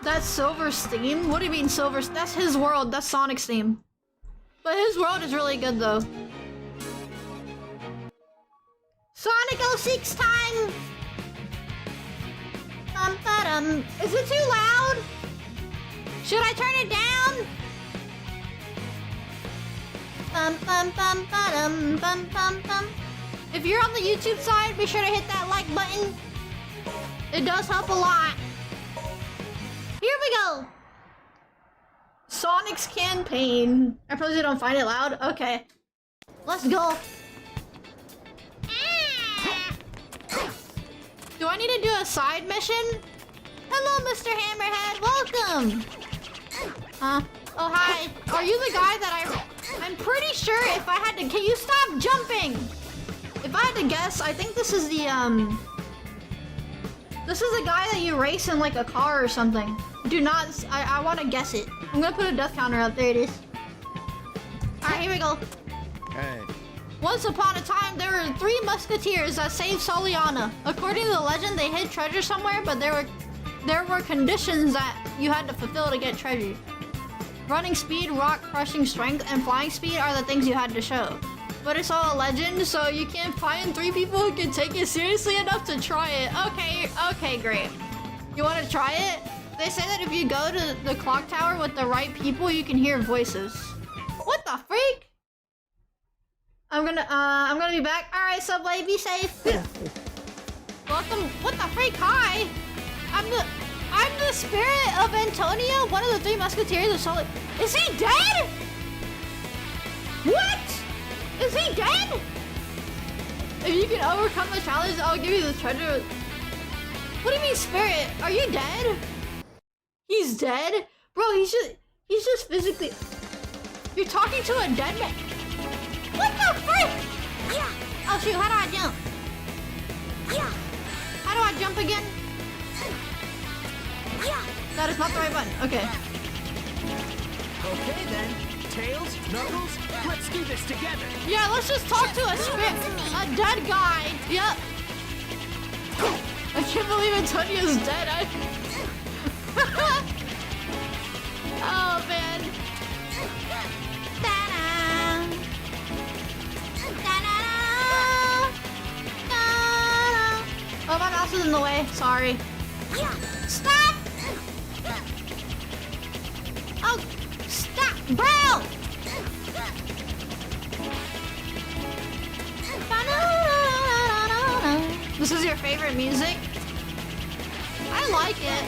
That's Silver's theme? What do you mean Silver's? That's his world. That's Sonic's theme. But his world is really good though. Sonic 06 time! Is it too loud? Should I turn it down? If you're on the YouTube side, be sure to hit that like button. It does help a lot. Here we go. Sonic's campaign. I probably don't find it loud. Okay. Let's go. Do I need to do a side mission? Hello, Mr. Hammerhead. Welcome. Oh, hi. Are you the guy that I'm pretty sure if I had to... Can you stop jumping? If I had to guess, I think this is the, This is the guy that you race in like a car or something. Do not... I want to guess it. I'm gonna put a death counter up. There it is. Alright, here we go. Hey. Once upon a time, there were 3 musketeers that saved Soliana. According to the legend, they hid treasure somewhere, but there were conditions that you had to fulfill to get treasure. Running speed, rock crushing strength, and flying speed are the things you had to show. But it's all a legend, so you can't find 3 people who can take it seriously enough to try it. Okay, great. You want to try it? They say that if you go to the clock tower with the right people, you can hear voices. What the freak? I'm gonna be back. All right, Subway, be safe. Welcome. What the freak? Hi. I'm the spirit of Antonio, one of the three musketeers of Solid. Is he dead? What? Is he dead? If you can overcome the challenge, I'll give you the treasure. What do you mean, spirit? Are you dead? He's dead? Bro, he's just physically... You're talking to a dead man. What the frick? Yeah. Oh shoot, how do I jump? Yeah. How do I jump again? Yeah. That is not the right button. Okay. Okay then. Tails, Knuckles, let's do this together. Yeah, let's just talk to a spirit. A dead guy. Yep. I can't believe Antonio's dead. Oh man. Ta-da. Ta-da. Ta-da. Oh, my mouse is in the way. Sorry. Stop! Oh, stop, bro! This is your favorite music? I like it.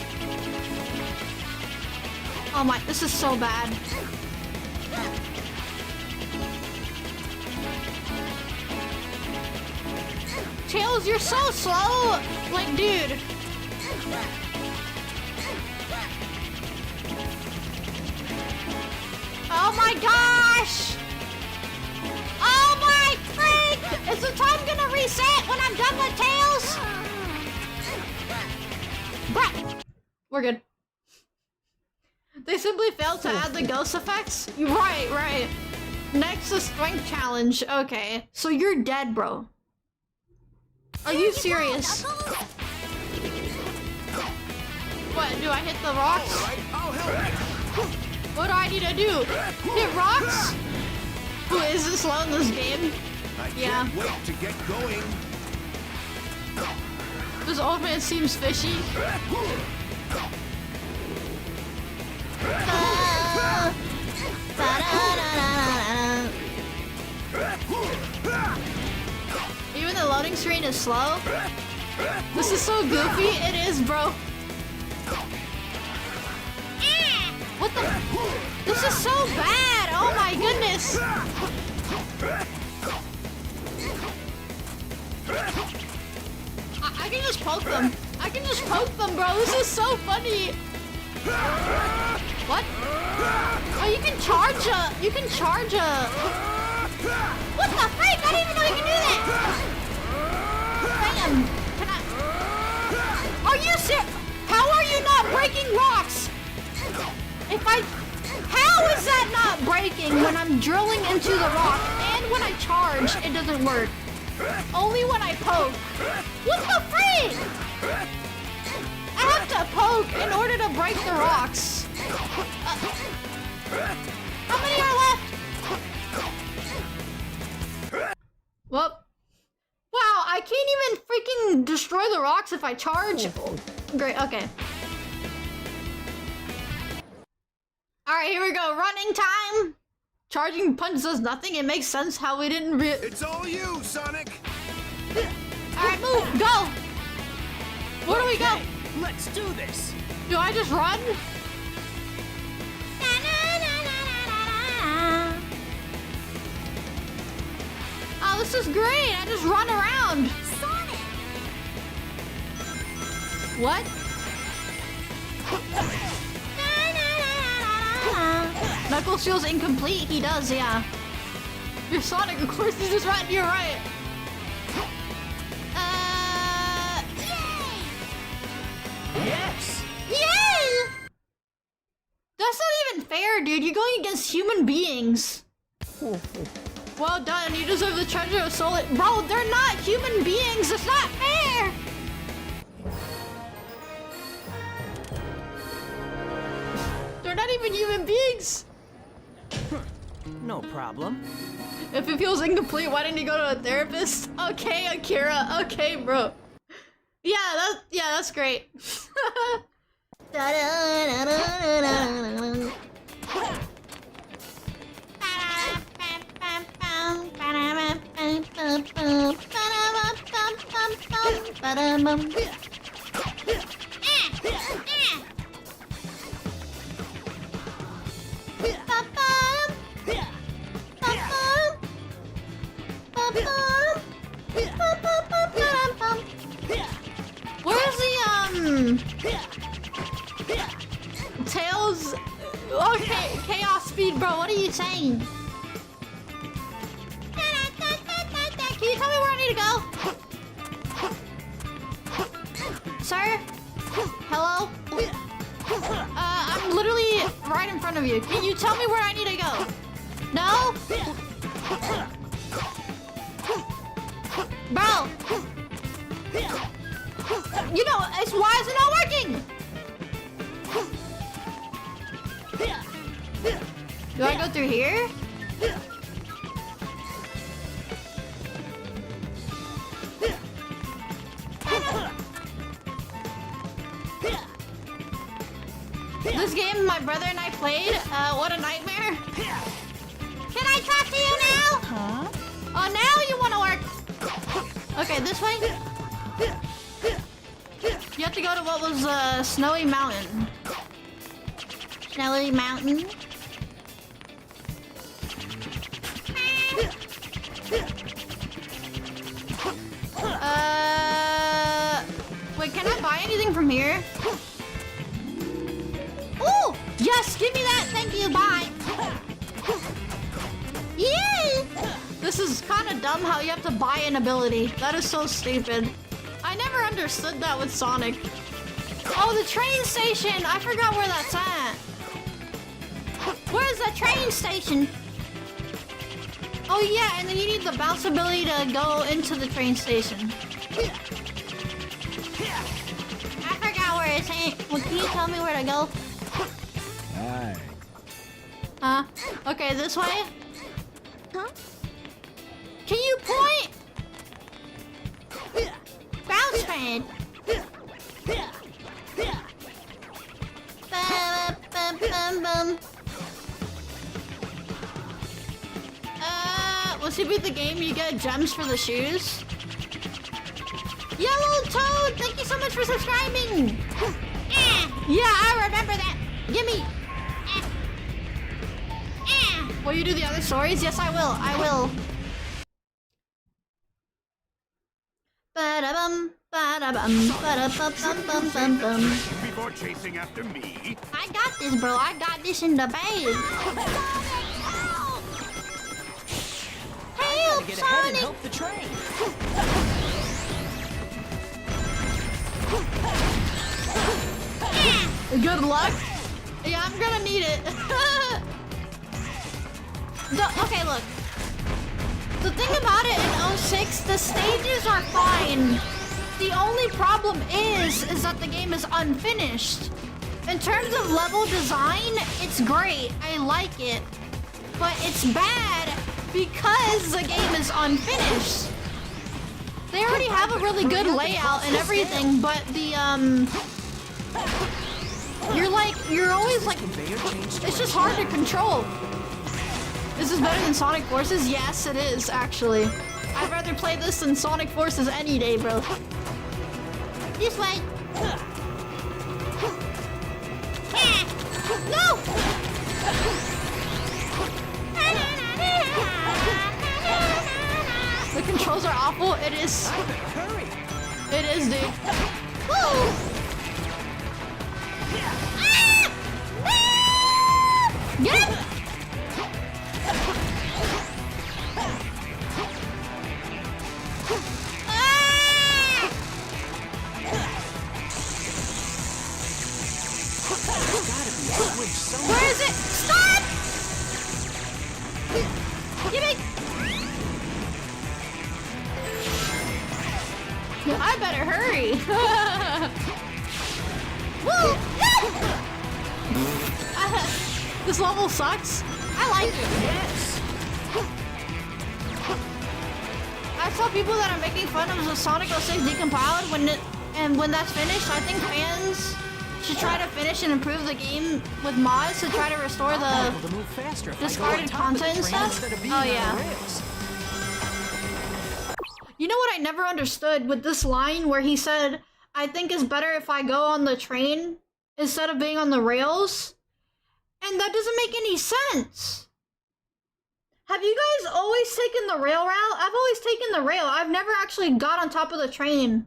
Oh my, this is so bad. Tails, you're so slow! Like, dude. Oh my gosh! Oh my freak! Is the time gonna reset when I'm done with Tails? Bruh! We're good. They simply failed to add the ghost effects? Right. Next, the strength challenge. Okay, so you're dead, bro. Are you serious? What, do I hit the rocks? I'll help. What do I need to do? Hit rocks? Who is this slow in this game? Yeah. Wait to get going. This old man seems fishy. Even the loading screen is slow. This is so goofy. It is, bro. What the? This is so bad. Oh my goodness. I can just poke them. I can just poke them, bro. This is so funny. What? Oh, you can charge a... You can charge a... What the freak? I didn't even know you can do that. Bam. Can I... Are you serious? How are you not breaking rocks? If I... How is that not breaking when I'm drilling into the rock? And when I charge, it doesn't work. Only when I poke. What the freak? I have to poke in order to break the rocks. How many are left? Well, wow, I can't even freaking destroy the rocks if I charge. Great, okay. Alright, here we go. Running time. Charging punch does nothing. It makes sense how we didn't It's all you, Sonic. Alright, move. Go. Where do we go? Let's do this. Do I just run? Oh, this is great. I just run around. Sonic! What? Knuckles feels incomplete. He does, yeah. You're Sonic, of course. He's just right. You're right. Yes. Yay! That's not even fair, dude. You're going against human beings. Well done. You deserve the treasure of soul. Bro, they're not human beings. It's not fair. They're not even human beings. No problem. If it feels incomplete, why didn't you go to a therapist? Okay, Akira. Okay, bro. Yeah, that's great. Ba-da-bum. Where's the Tails? Okay, chaos speed, bro. What are you saying? Can you tell me where I need to go? Sir? Hello? I'm literally right in front of you. Can you tell me where I need to go? No? Bro! You know, it's why is it not working? Do I go through here? This game my brother and I played, what a nightmare. Can I talk to you now? Huh? Oh, now you want to work. Okay, this way? You have to go to what was, Snowy Mountain. Snowy Mountain? Wait, can I buy anything from here? Ooh! Yes, give me that! Thank you, bye! Yay! This is kind of dumb how you have to buy an ability. That is so stupid. I never understood that with Sonic. Oh, the train station! I forgot where that's at. Where's the train station? Oh yeah, and then you need the bounce ability to go into the train station. I forgot where it's at. Well, can you tell me where to go? Hi. Huh? Okay, this way? Huh? Can you point? Bounce pad. Bum. Once you beat the game, you get gems for the shoes. Yellow Toad, thank you so much for subscribing. Yeah, I remember that. Gimme. Will you do the other stories? Yes, I will. I will. Ba-da-bum, ba-da-bum, ba-da-bum-bum-bum-bum. Before chasing after me. I got this, bro. I got this in the bag. Help, Get ahead and Sonic! help the train. Good luck. Yeah, I'm gonna need it. Okay, look. The thing about it in 06, the stages are fine. The only problem is that the game is unfinished. In terms of level design, it's great. I like it. But it's bad because the game is unfinished. They already have a really good layout and everything, but the, you're always like, it's just hard to control. This is better than Sonic Forces? Yes, it is, actually. I'd rather play this than Sonic Forces any day, bro. This way. No! The controls are awful. It is. Hurry! It is, dude. Woo! Get him! Where is it? Stop! Give me! I better hurry. Woo! This level sucks. I like it. Yes! I saw people that are making fun of the Sonic 06 decompiled when that's finished. I think fans should try to finish and improve the game with mods to try to restore the discarded content and stuff. Oh yeah. You know what I never understood with this line where he said, I think it's better if I go on the train instead of being on the rails? And that doesn't make any sense. Have you guys always taken the rail route? I've always taken the rail. I've never actually got on top of the train.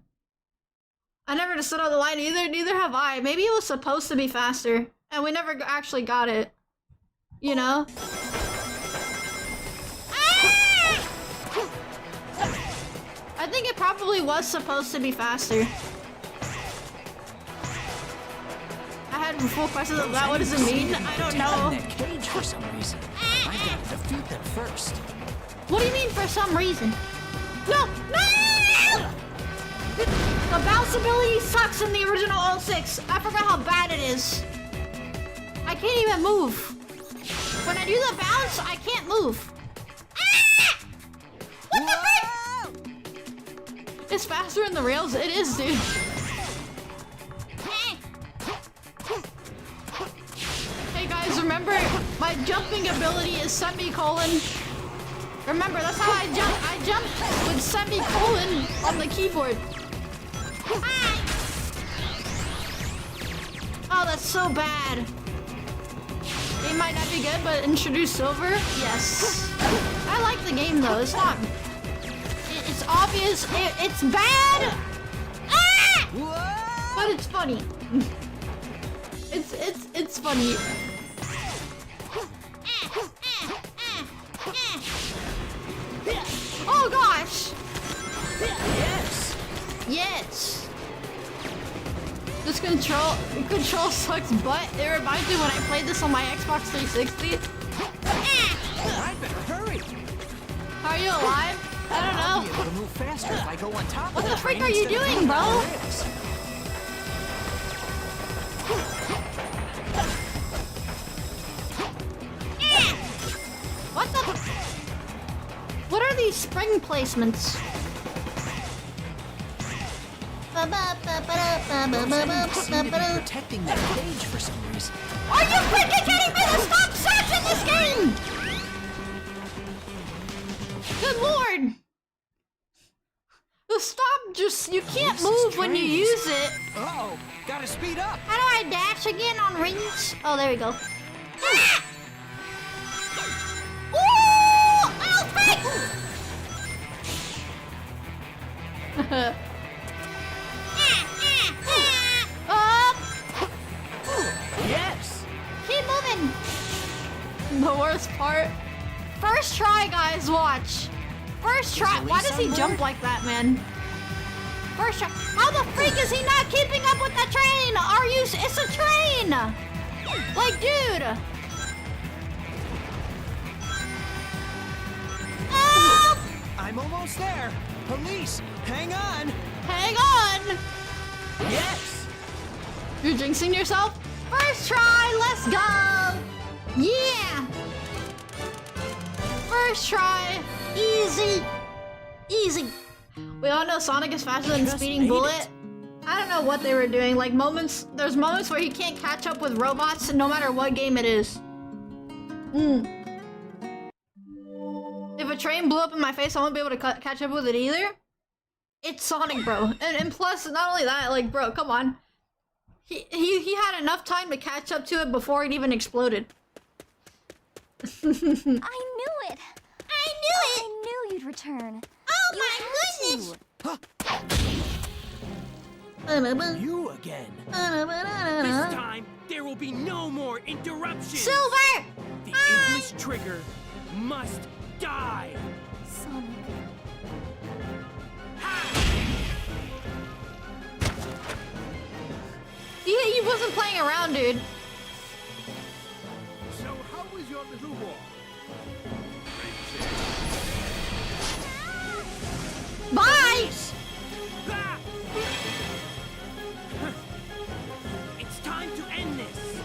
I never just stood on the line either. Neither have I. Maybe it was supposed to be faster, and we never actually got it. You know? I think it probably was supposed to be faster. I had full questions of that. What does it mean? I don't know. That cage for some reason. I've got to defeat them first. What do you mean for some reason? No! No! The bounce ability sucks in the original 06. I forgot how bad it is. I can't even move. When I do the bounce, I can't move. Ah! What the frick? It's faster in the rails. It is, dude. Hey guys, remember my jumping ability is semicolon. Remember, that's how I jump. I jump with semicolon on the keyboard. Oh, that's so bad. It might not be good, but introduce silver? Yes. I like the game though. It's not. It's obvious. It's bad. Ah! But it's funny. It's funny. Oh gosh! Yes! Yes! This control sucks butt. It reminds me when I played this on my Xbox 360. I better hurry! Are you alive? I don't I'll be know. able to move faster if I go on top What of the frick train are you instead of doing, going bro? down the rails. What the? What are these spring placements? Those seem to be protecting that cage for some reason. Are you freaking kidding me? There's stop sets in this game! Good lord! The stop you can't move when you use it. Uh-oh, gotta speed up. How do I dash again on rings? Oh, there we go. Ah! Ooh! Oh, frick! Up! Yes! Keep moving! The worst part. First try, guys, watch. First try. Why does he jump like that, man? First try. How the freak is he not keeping up with the train? Are you? It's a train! Like, dude! Oh! I'm almost there. Police, hang on. Hang on! Yes! You're jinxing yourself? First try, let's go! Yeah! First try, easy! Easy! We all know Sonic is faster than Speeding Bullet. I don't know what they were doing, like there's moments where he can't catch up with robots no matter what game it is. If a train blew up in my face, I won't be able to catch up with it either. It's Sonic, bro. And plus, not only that, like, bro, come on. He had enough time to catch up to it before it even exploded. I knew it! I knew you'd return. Oh my goodness! You again. This time, there will be no more interruptions. Silver! The infamous trigger must die. Sonic. He wasn't playing around, dude. So how was your little walk? Bye! Ah! It's time to end this.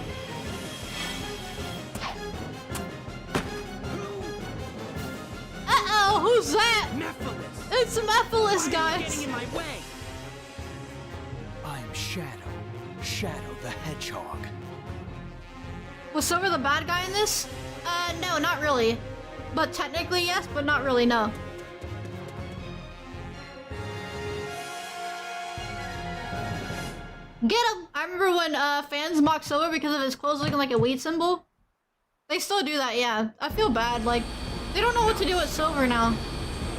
Uh-oh, who's that? Mephiles. It's Mephiles, Why are you guys. getting in my way? I'm Shadow the Hedgehog. Was Silver the bad guy in this? No, not really. But technically yes, but not really, no. Get him! I remember when fans mocked Silver because of his clothes looking like a weed symbol. They still do that, yeah. I feel bad, like, they don't know what to do with Silver now.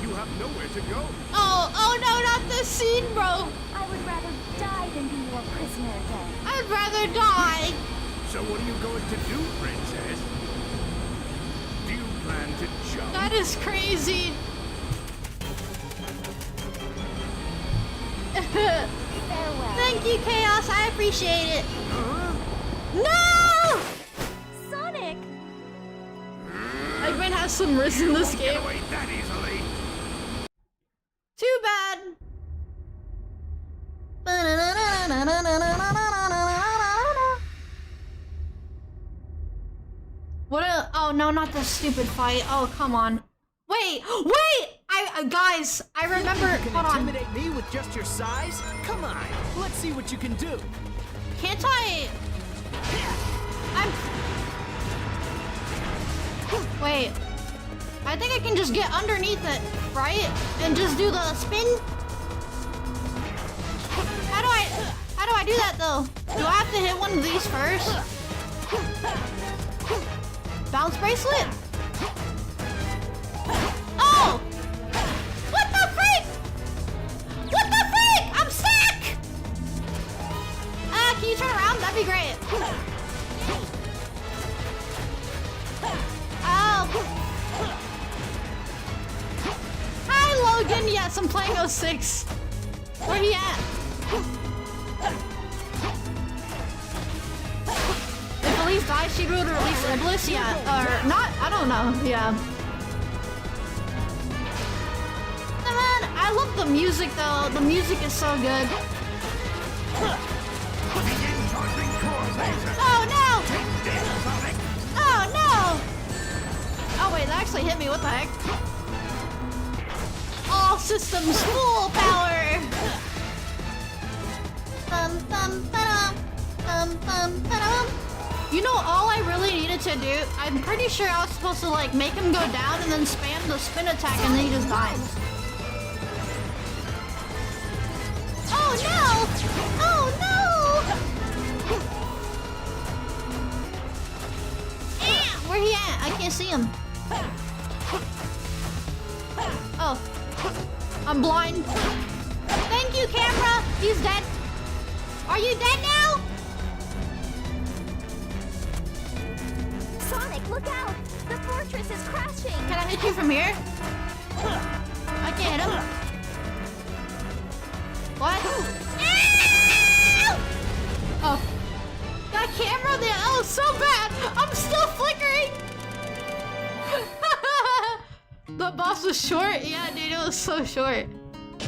You have nowhere to go. Oh no, not this scene, bro! I would rather die than be your prisoner again. I'd rather die! So what are you going to do, princess? Do you plan to jump? That is crazy! Farewell. Thank you, Chaos, I appreciate it! No! Sonic! Eggman has some risk in this game. Get away that easily. Too bad! What a- oh no, not this stupid fight. Oh, come on. Wait! Guys, I remember- You can hold on. intimidate me with just your size? Come on, let's see what you can do. Can't I? Wait. I think I can just get underneath it, right? And just do the spin? How do I do that though? Do I have to hit one of these first? Bounce bracelet? Oh! What the freak? What the freak? I'm stuck! Can you turn around? That'd be great. Oh. Hi, Logan. Yes, I'm playing 06. Where he at? If Elise dies, she would release Iblis? Yeah. Or not? I don't know. Yeah. Man, I love the music though. The music is so good. Oh no! Oh no! Oh wait, that actually hit me. What the heck? All systems full power! You know, all I really needed to do, I'm pretty sure I was supposed to like make him go down and then spam the spin attack and then he just dies. Oh no! Oh no! Where he at? I can't see him. Oh. I'm blind. Thank you, camera! He's dead. Are you dead now? Sonic, look out! The fortress is crashing! Can I hit you from here? I can't hit him. What? Oh. That camera there, oh, so bad! I'm still flickering! The boss was short? Yeah, dude, it was so short.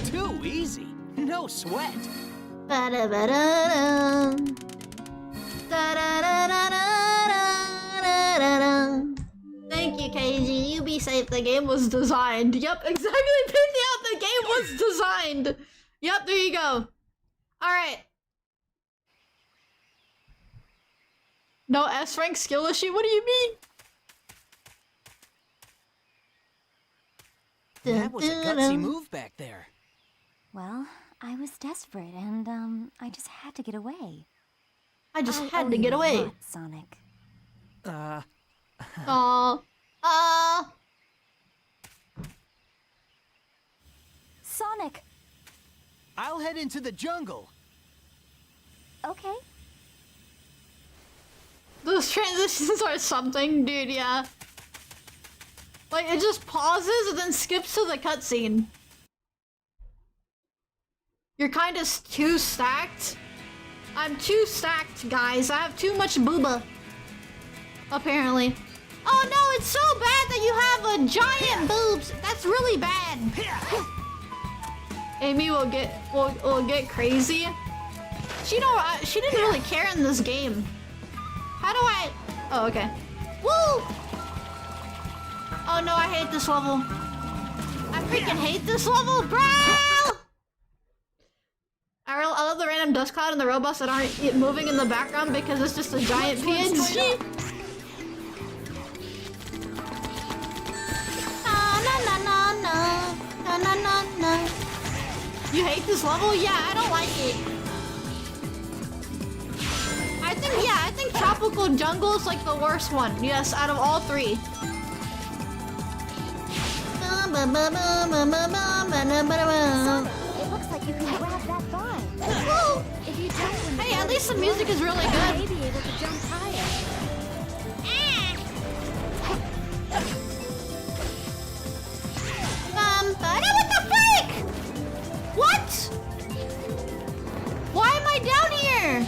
Too easy. No sweat. Ba-da-ba-da-dum. Da-da-da-da-da-da-da-da. Thank you, KG. You be safe. The game was designed. Yep, exactly. Pick me out. The game was designed. Yep, there you go. Alright. No S rank skill issue? What do you mean? That was a gutsy move back there. Well, I was desperate and, I just had to get away. I just had to get away. Lot, Sonic. Sonic! I'll head into the jungle. Okay. Those transitions are something, dude, yeah. Like, it just pauses and then skips to the cutscene. You're kinda too stacked. I'm too stacked, guys. I have too much booba. Apparently. Oh no, it's so bad that you have a giant boobs. That's really bad. Amy will get crazy. She didn't really care in this game. How do I? Oh, okay. Woo! Oh no, I hate this level. I freaking hate this level, bro! I love the random dust cloud and the robots that aren't moving in the background because it's just a giant PNG. You hate this level? Yeah, I don't like it. I think Tropical Jungle is like the worst one. Yes, out of all three. It looks like you can grab that vine. Woo! If you jump when the Hey, at bird least the is music is really blowing, good. you may be able to jump higher. What the freak? What? Why am I down here?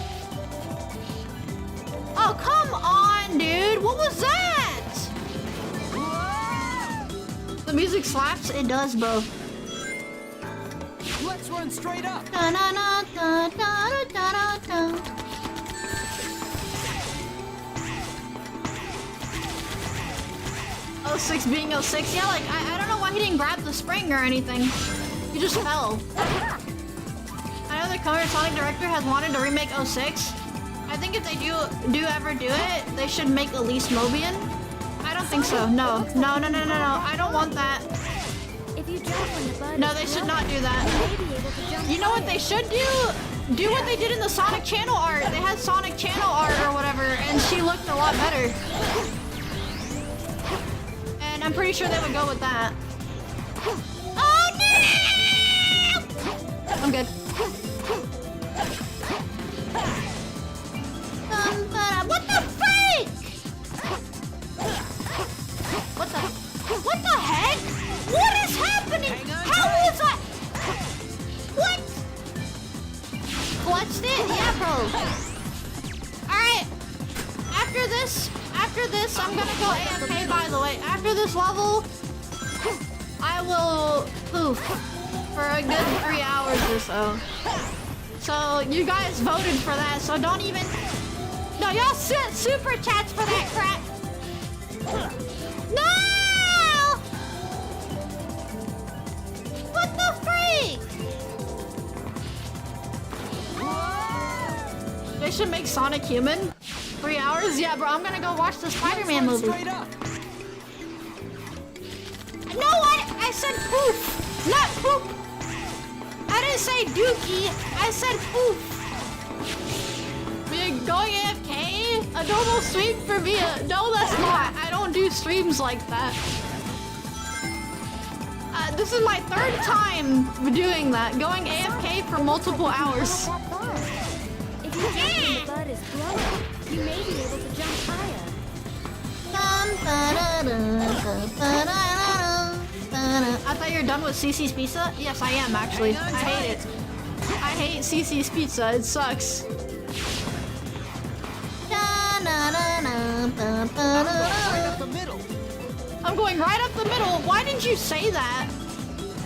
Oh, come on, dude. What was that? The music slaps? It does, bro. Let's run straight up. Da, da, da, da, da, da, da, da. Oh, 06 being 06. Yeah, like, I don't know why he didn't grab the spring or anything. He just fell. I know the current Sonic director has wanted to remake 06. I think if they do ever do it, they should make Elise Mobian. I don't think so. No. No. I don't want that. If you jump when the bud No, is they should blowing, not do that. you may be able to jump You know what higher. they should do? Do what they did in the Sonic Channel art. They had Sonic Channel art or whatever, and she looked a lot better. And I'm pretty sure they would go with that. Oh no! I'm good. What the freak? What the heck? What is happening? How was I? What? Clutched it? Yeah, bro. Alright. After this, I'm gonna go AFK, by the way. After this level, I will poof for a good 3 hours or so. So, you guys voted for that, so don't even... No, y'all sent super chats for that crap. No! What the freak? They should make Sonic human. 3 hours? Yeah, bro, I'm gonna go watch the Spider-Man movie. Straight up. No, I said poof, not poop. I didn't say dookie, I said poof. We're going AFK? A normal stream for me? No, that's not. I don't do streams like that. This is my 3rd time doing that, going AFK for multiple hours. Grab that vine. If you jump when the bud is blowing, you may be able to jump higher. I thought you were done with CC's Pizza? Yes, I am actually. I hate it. I hate CC's Pizza. It sucks. Right up the middle. I'm going right up the middle. Why didn't you say that?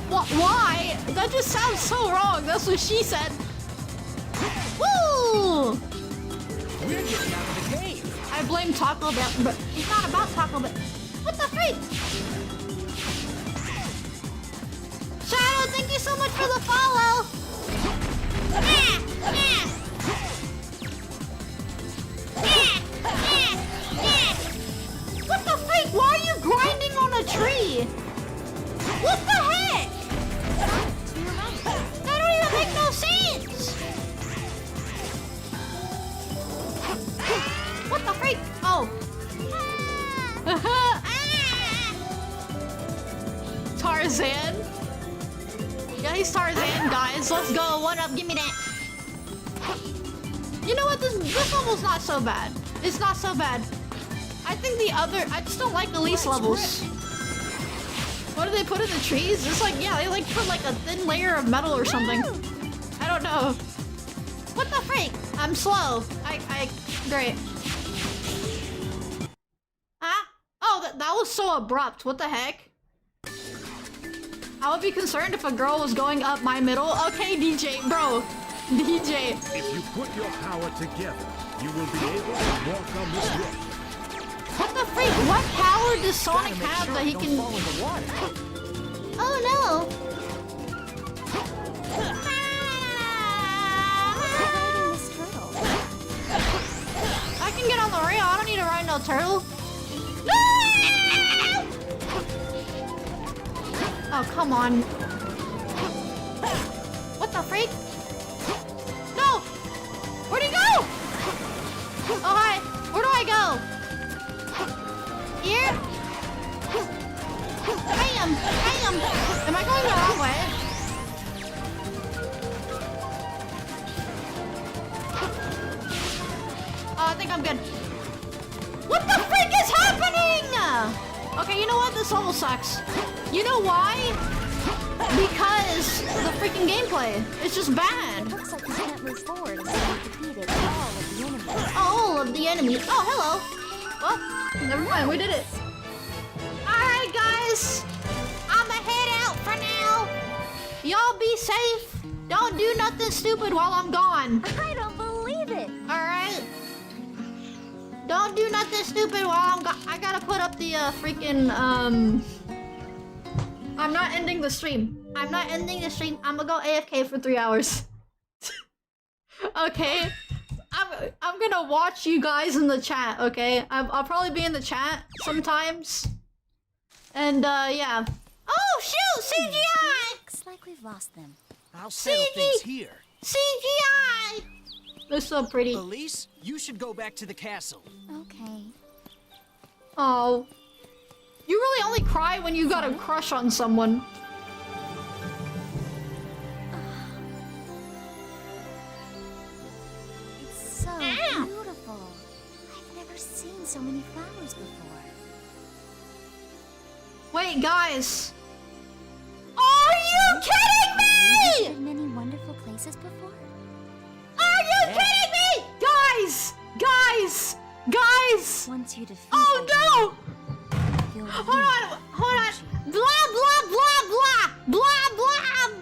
Why? That just sounds so wrong. That's what she said. Woo! We're getting out of the cave. I blame Taco Bell, but it's not about Taco Bell. What the freak? Shadow, thank you so much for the follow. What the freak? Why are you grinding on a tree? What the heck? That don't even make no sense. What the freak? Oh. Tarzan? Yeah, he's Tarzan, guys. Let's go. What up? Give me that. You know what? This level's not so bad. It's not so bad. I think I just don't like the least levels. What do they put in the trees? It's like, yeah, they like put like a thin layer of metal or something. I don't know. What the freak? I'm slow. Great. Huh? Oh, that was so abrupt. What the heck? I would be concerned if a girl was going up my middle. Okay, DJ, bro. DJ. If you put your power together, you will be able to walk on this rock. What the freak? What power does Sonic have that he can... Fall in the water. Oh no! Riding this turtle. I can get on the rail. I don't need to ride no turtle. No! Oh, come on. What the freak? No! Where'd he go? Bam! Bam! Am I going the wrong way? Oh, I think I'm good. What the freak is happening? Okay, you know what? This level sucks. You know why? Because the freaking gameplay. It's just bad. Looks like we can't move forward until we've defeated all of the enemies. All of the enemies. Oh, hello. Well, never mind. We did it. Alright, guys. I'ma head out for now. Y'all be safe. Don't do nothing stupid while I'm gone. I don't believe it. Alright? Don't do nothing stupid while I'm gone. I gotta put up the freaking, I'm not ending the stream. I'm not ending the stream. I'm gonna go AFK for 3 hours. Okay? I'm gonna watch you guys in the chat, okay? I'll probably be in the chat sometimes. And, yeah. Oh, shoot! CGI! Looks like we've lost them. I'll settle things here. CGI! They're so pretty. Elise, you should go back to the castle. Okay. Oh. You really only cry when you got a crush on someone. It's so beautiful. I've never seen so many flowers before. Wait, guys. Are you kidding me? Have you been many wonderful places before? Are you kidding me? Guys! Guys! Guys! Once you defeat Oh no! you'll Hold on! Hold on! Blah blah blah blah! Blah blah!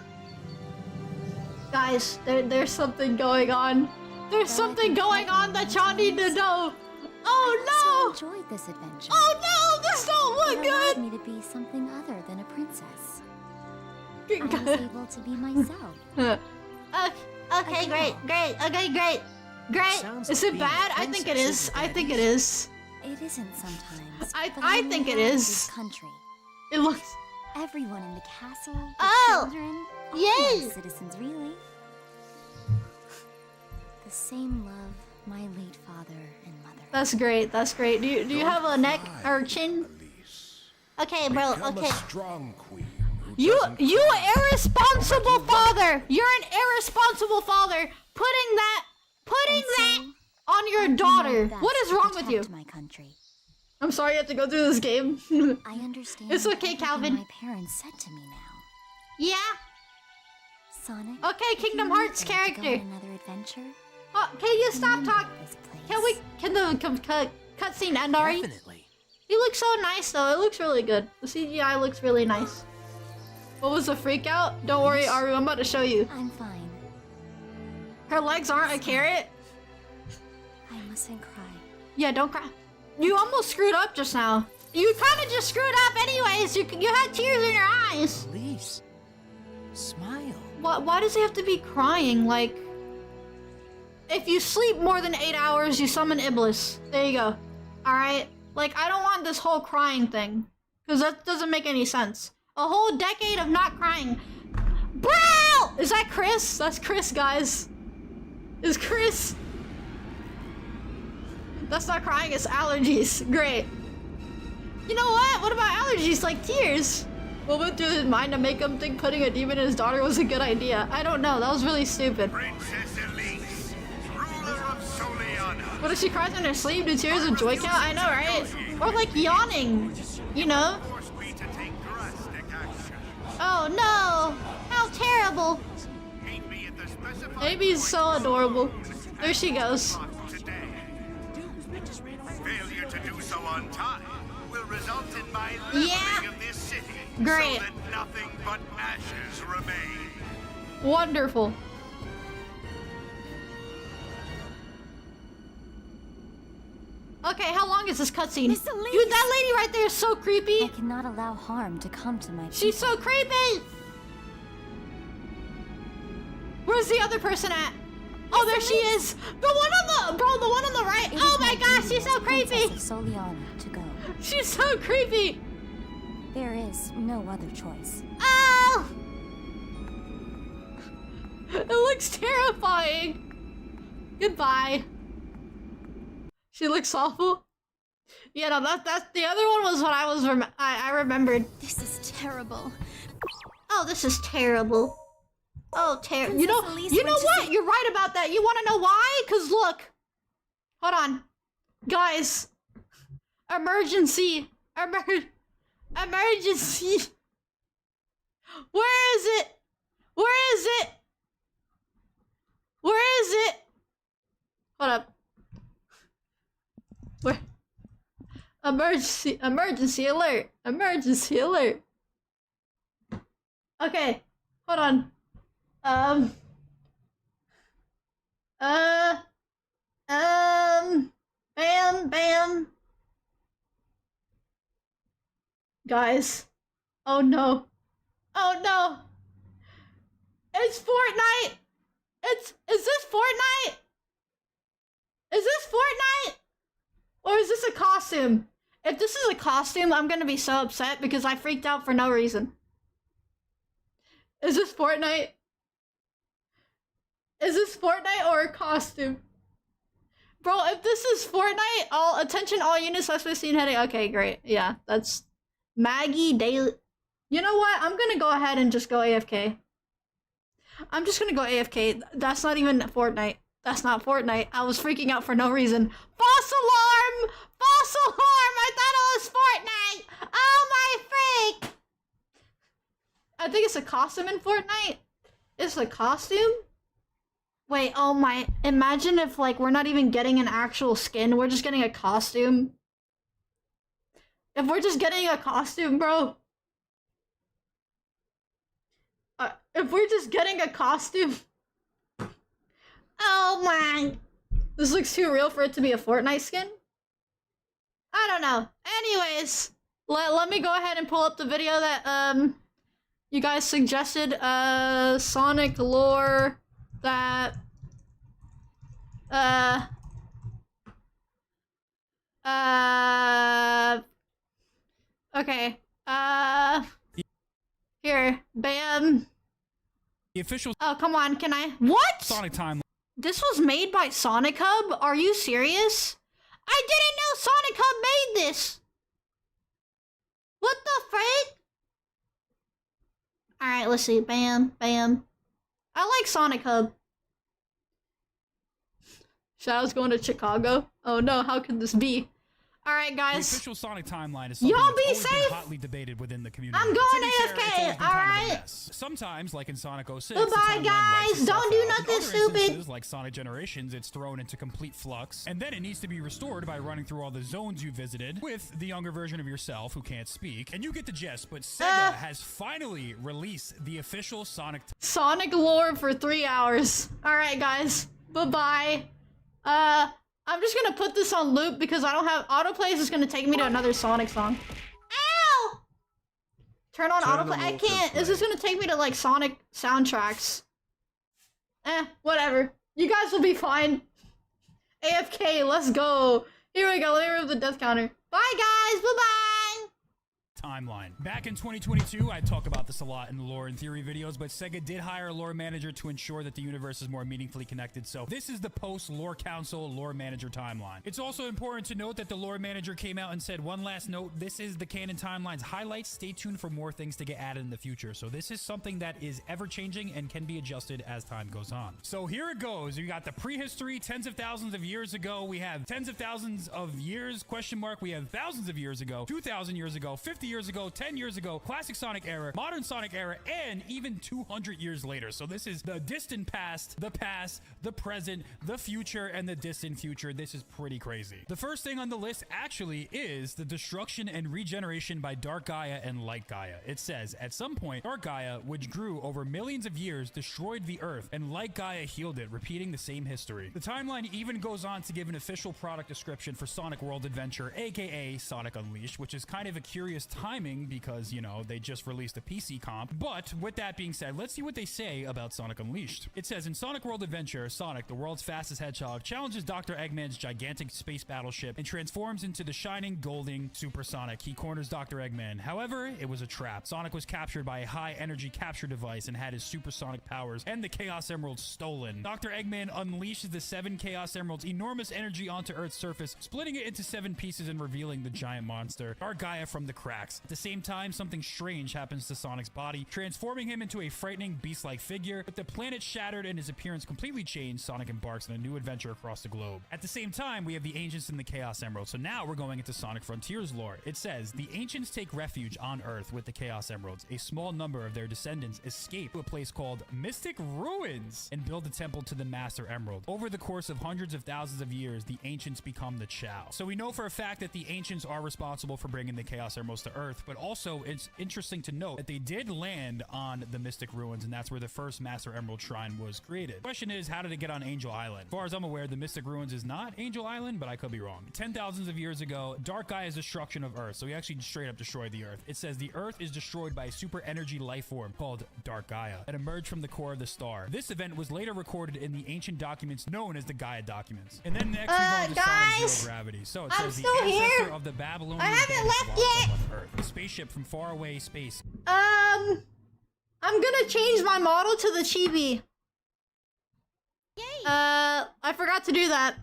Guys, there's something going on. There's something going on that y'all need to know. Oh so enjoyed this adventure. Oh no! This don't look It allowed good! me to be something other than a princess. I was able to be myself. Okay, great. Okay, great. Great. Is it bad? I think it is. I think it is. It isn't sometimes. I think it is. This country. It looks. Everyone in the castle, the Oh! children, all Yay! my citizens, really. The same love my late father and mother. That's great. That's great. Do you have a neck or chin? Okay, bro. Okay. Strong queen. You irresponsible father. You're an irresponsible father. Putting that on your daughter. What is wrong with you? My country. I'm sorry you have to go through this game. I understand. It's okay, everything Calvin. My parents said to me now. Yeah. Sonic. Okay, Kingdom Hearts character. Go on another adventure. Oh, can you stop talking? This Can place. the cutscene end already? Definitely. He looks so nice though. It looks really good. The CGI looks really nice. What was the freak out? Don't worry, Aru. I'm about to show you. I'm fine. Her legs aren't a carrot. I mustn't cry. Yeah, don't cry. You almost screwed up just now. You kind of just screwed up anyways. You had tears in your eyes. Elise, smile. Why does he have to be crying? Like, if you sleep more than 8 hours, you summon Iblis. There you go. Alright? Like, I don't want this whole crying thing. Because that doesn't make any sense. A whole decade of not crying. Bro! Is that Chris? That's Chris, guys. Is Chris... That's not crying, it's allergies. Great. You know what? What about allergies? Like tears? What went through his mind to make him think putting a demon in his daughter was a good idea? I don't know. That was really stupid. Princess Elise, ruler of Soliana. What if she cries in her sleep? Do tears of joy count? I know, right? Or like yawning. You know? Force me to take drastic action. Oh no! How terrible! Meet me at the specified Baby's so adorable. There she goes. today. Failure to do so on time will result in my leveling of this city. Great. So that nothing but ashes remain. Wonderful. Okay, how long is this cutscene? Dude, that lady right there is so creepy. I cannot allow harm to come to my She's so creepy. Where's the other person at? Oh, there she is. The one on the the one on the right. Oh my gosh, she's so creepy. Soliana to go. She's so creepy. There is no other choice. Oh! It looks terrifying. Goodbye. She looks awful. Yeah, no, that's the other one was what I remembered. This is terrible. Oh, this is terrible. Oh, terrible. You know Elise what? went to You're right about that. You want to know why? Because look. Hold on. Guys. Emergency. Emergency. Where is it? Where is it? Where is it? Hold up. Where? Emergency. Emergency alert. Emergency alert. Okay. Hold on. Bam. Guys. Oh no. Oh no. It's Fortnite. Is this Fortnite? Is this Fortnite? Or is this a costume? If this is a costume, I'm gonna be so upset because I freaked out for no reason. Is this Fortnite? Is this Fortnite or a costume? Bro, if this is Fortnite, all units must be seen heading. Okay, great. Yeah, that's Maggie Daily. You know what? I'm gonna go ahead and just go AFK. I'm just gonna go AFK. That's not even Fortnite. That's not Fortnite. I was freaking out for no reason. False alarm! False alarm! I thought it was Fortnite! Oh my freak! I think it's a costume in Fortnite. It's a costume? Wait, oh my. Imagine if, like, we're not even getting an actual skin. We're just getting a costume. If we're just getting a costume, bro. If we're just getting a costume. Oh my. This looks too real for it to be a Fortnite skin. I don't know. Anyways, let me go ahead and pull up the video that you guys suggested. Sonic lore that okay. Here, bam. The official. Oh, come on, can I? What? Sonic Time. This was made by Sonic Hub? Are you serious? I didn't know Sonic Hub made this. What the frick? Alright, let's see. Bam, bam. I like Sonic Hub. Shadow's going to Chicago? Oh no, how could this be? Alright, guys. The official Sonic timeline is something Y'all that's be always safe. been hotly debated within the community. I'm going To be fair, AFK, it's always been kind of a alright? mess. Sometimes, like in Sonic 06, the Goodbye, timeline wipes guys. itself Don't do out. In nothing other stupid. instances, like Sonic Generations, it's thrown into complete flux, and then it needs to be restored by running through all the zones you visited with the younger version of yourself who can't speak. And you get the gist, but Sega has finally released the official Sonic lore for 3 hours. Alright, guys. Bye-bye. I'm just gonna put this on loop because I don't have autoplays. Is gonna take me to another Sonic song. Ow! Turn on autoplay. I can't. This is gonna take me to like Sonic soundtracks. Whatever. You guys will be fine. AFK, let's go. Here we go. Let me remove the death counter. Bye, guys. Bye-bye. timeline. Back in 2022, I talk about this a lot in the lore and theory videos, but Sega did hire a lore manager to ensure that the universe is more meaningfully connected. So this is the post-lore council lore manager timeline. It's also important to note that the lore manager came out and said, one last note, this is the canon timeline's highlights. Stay tuned for more things to get added in the future. So this is something that is ever changing and can be adjusted as time goes on. So here it goes. We got the prehistory, tens of thousands of years ago. We have tens of thousands of years, question mark. We have thousands of years ago, 2,000 years ago, 50 years ago, 10 years ago, classic Sonic era, modern Sonic era, and even 200 years later. So this is the distant past, the present, the future, and the distant future. This is pretty crazy. The first thing on the list actually is the destruction and regeneration by Dark Gaia and Light Gaia. It says, at some point, Dark Gaia, which grew over millions of years, destroyed the Earth, and Light Gaia healed it, repeating the same history. The timeline even goes on to give an official product description for Sonic World Adventure, aka Sonic Unleashed, which is kind of a curious timing because, you know, they just released a PC comp. But with that being said, let's see what they say about Sonic Unleashed. It says, in Sonic World Adventure, Sonic, the world's fastest hedgehog, challenges Dr. Eggman's gigantic space battleship and transforms into the shining, golden Super Sonic. He corners Dr. Eggman. However, it was a trap. Sonic was captured by a high-energy capture device and had his supersonic powers and the Chaos Emeralds stolen. Dr. Eggman unleashes the 7 Chaos Emeralds' enormous energy onto Earth's surface, splitting it into 7 pieces and revealing the giant monster, Dark Gaia, from the crack. attacks. At the same time, something strange happens to Sonic's body, transforming him into a frightening beast-like figure. With the planet shattered and his appearance completely changed, Sonic embarks on a new adventure across the globe. At the same time, we have the Ancients and the Chaos Emerald. So now we're going into Sonic Frontiers lore. It says, the Ancients take refuge on Earth with the Chaos Emeralds. A small number of their descendants escape to a place called Mystic Ruins and build a temple to the Master Emerald. Over the course of hundreds of thousands of years, the Ancients become the Chao. So we know for a fact that the Ancients are responsible for bringing the Chaos Emeralds to Earth, but also it's interesting to note that they did land on the Mystic Ruins, and that's where the first Master Emerald Shrine was created. The question is, how did it get on Angel Island? As far as I'm aware, the Mystic Ruins is not Angel Island, but I could be wrong. 10,000s of years ago, Dark Gaia's destruction of Earth. So he actually straight up destroyed the Earth. It says the Earth is destroyed by a super energy life form called Dark Gaia that emerged from the core of the star. This event was later recorded in the ancient documents known as the Gaia documents. And then next we go into Sonic Zero Gravity. So it says the ancestor of the Babylonian I haven't left yet. On Earth. A spaceship from faraway space. I'm gonna change my model to the chibi. Yay! I forgot to do that.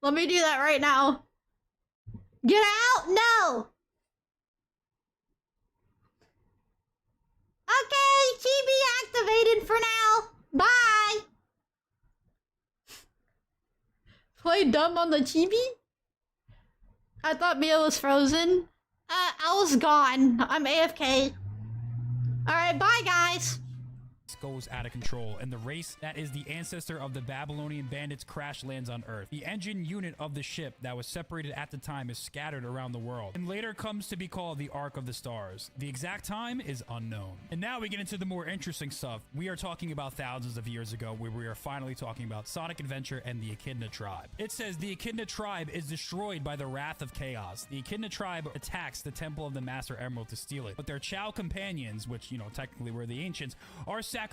Let me do that right now. Get out! No! Okay, chibi activated for now. Bye! Play dumb on the chibi? I thought Miia was frozen. I was gone. I'm AFK. Alright, bye guys! Goes out of control, and the race that is the ancestor of the Babylonian bandits crash lands on Earth. The engine unit of the ship that was separated at the time is scattered around the world and later comes to be called the Ark of the Stars. The exact time is unknown. And now we get into the more interesting stuff. We are talking about thousands of years ago, where we are finally talking about Sonic Adventure and the Echidna tribe. It says the Echidna tribe is destroyed by the wrath of chaos. The Echidna tribe attacks the temple of the Master Emerald to steal it, but their Chao companions, which, you know, technically were the ancients, are sacrificed,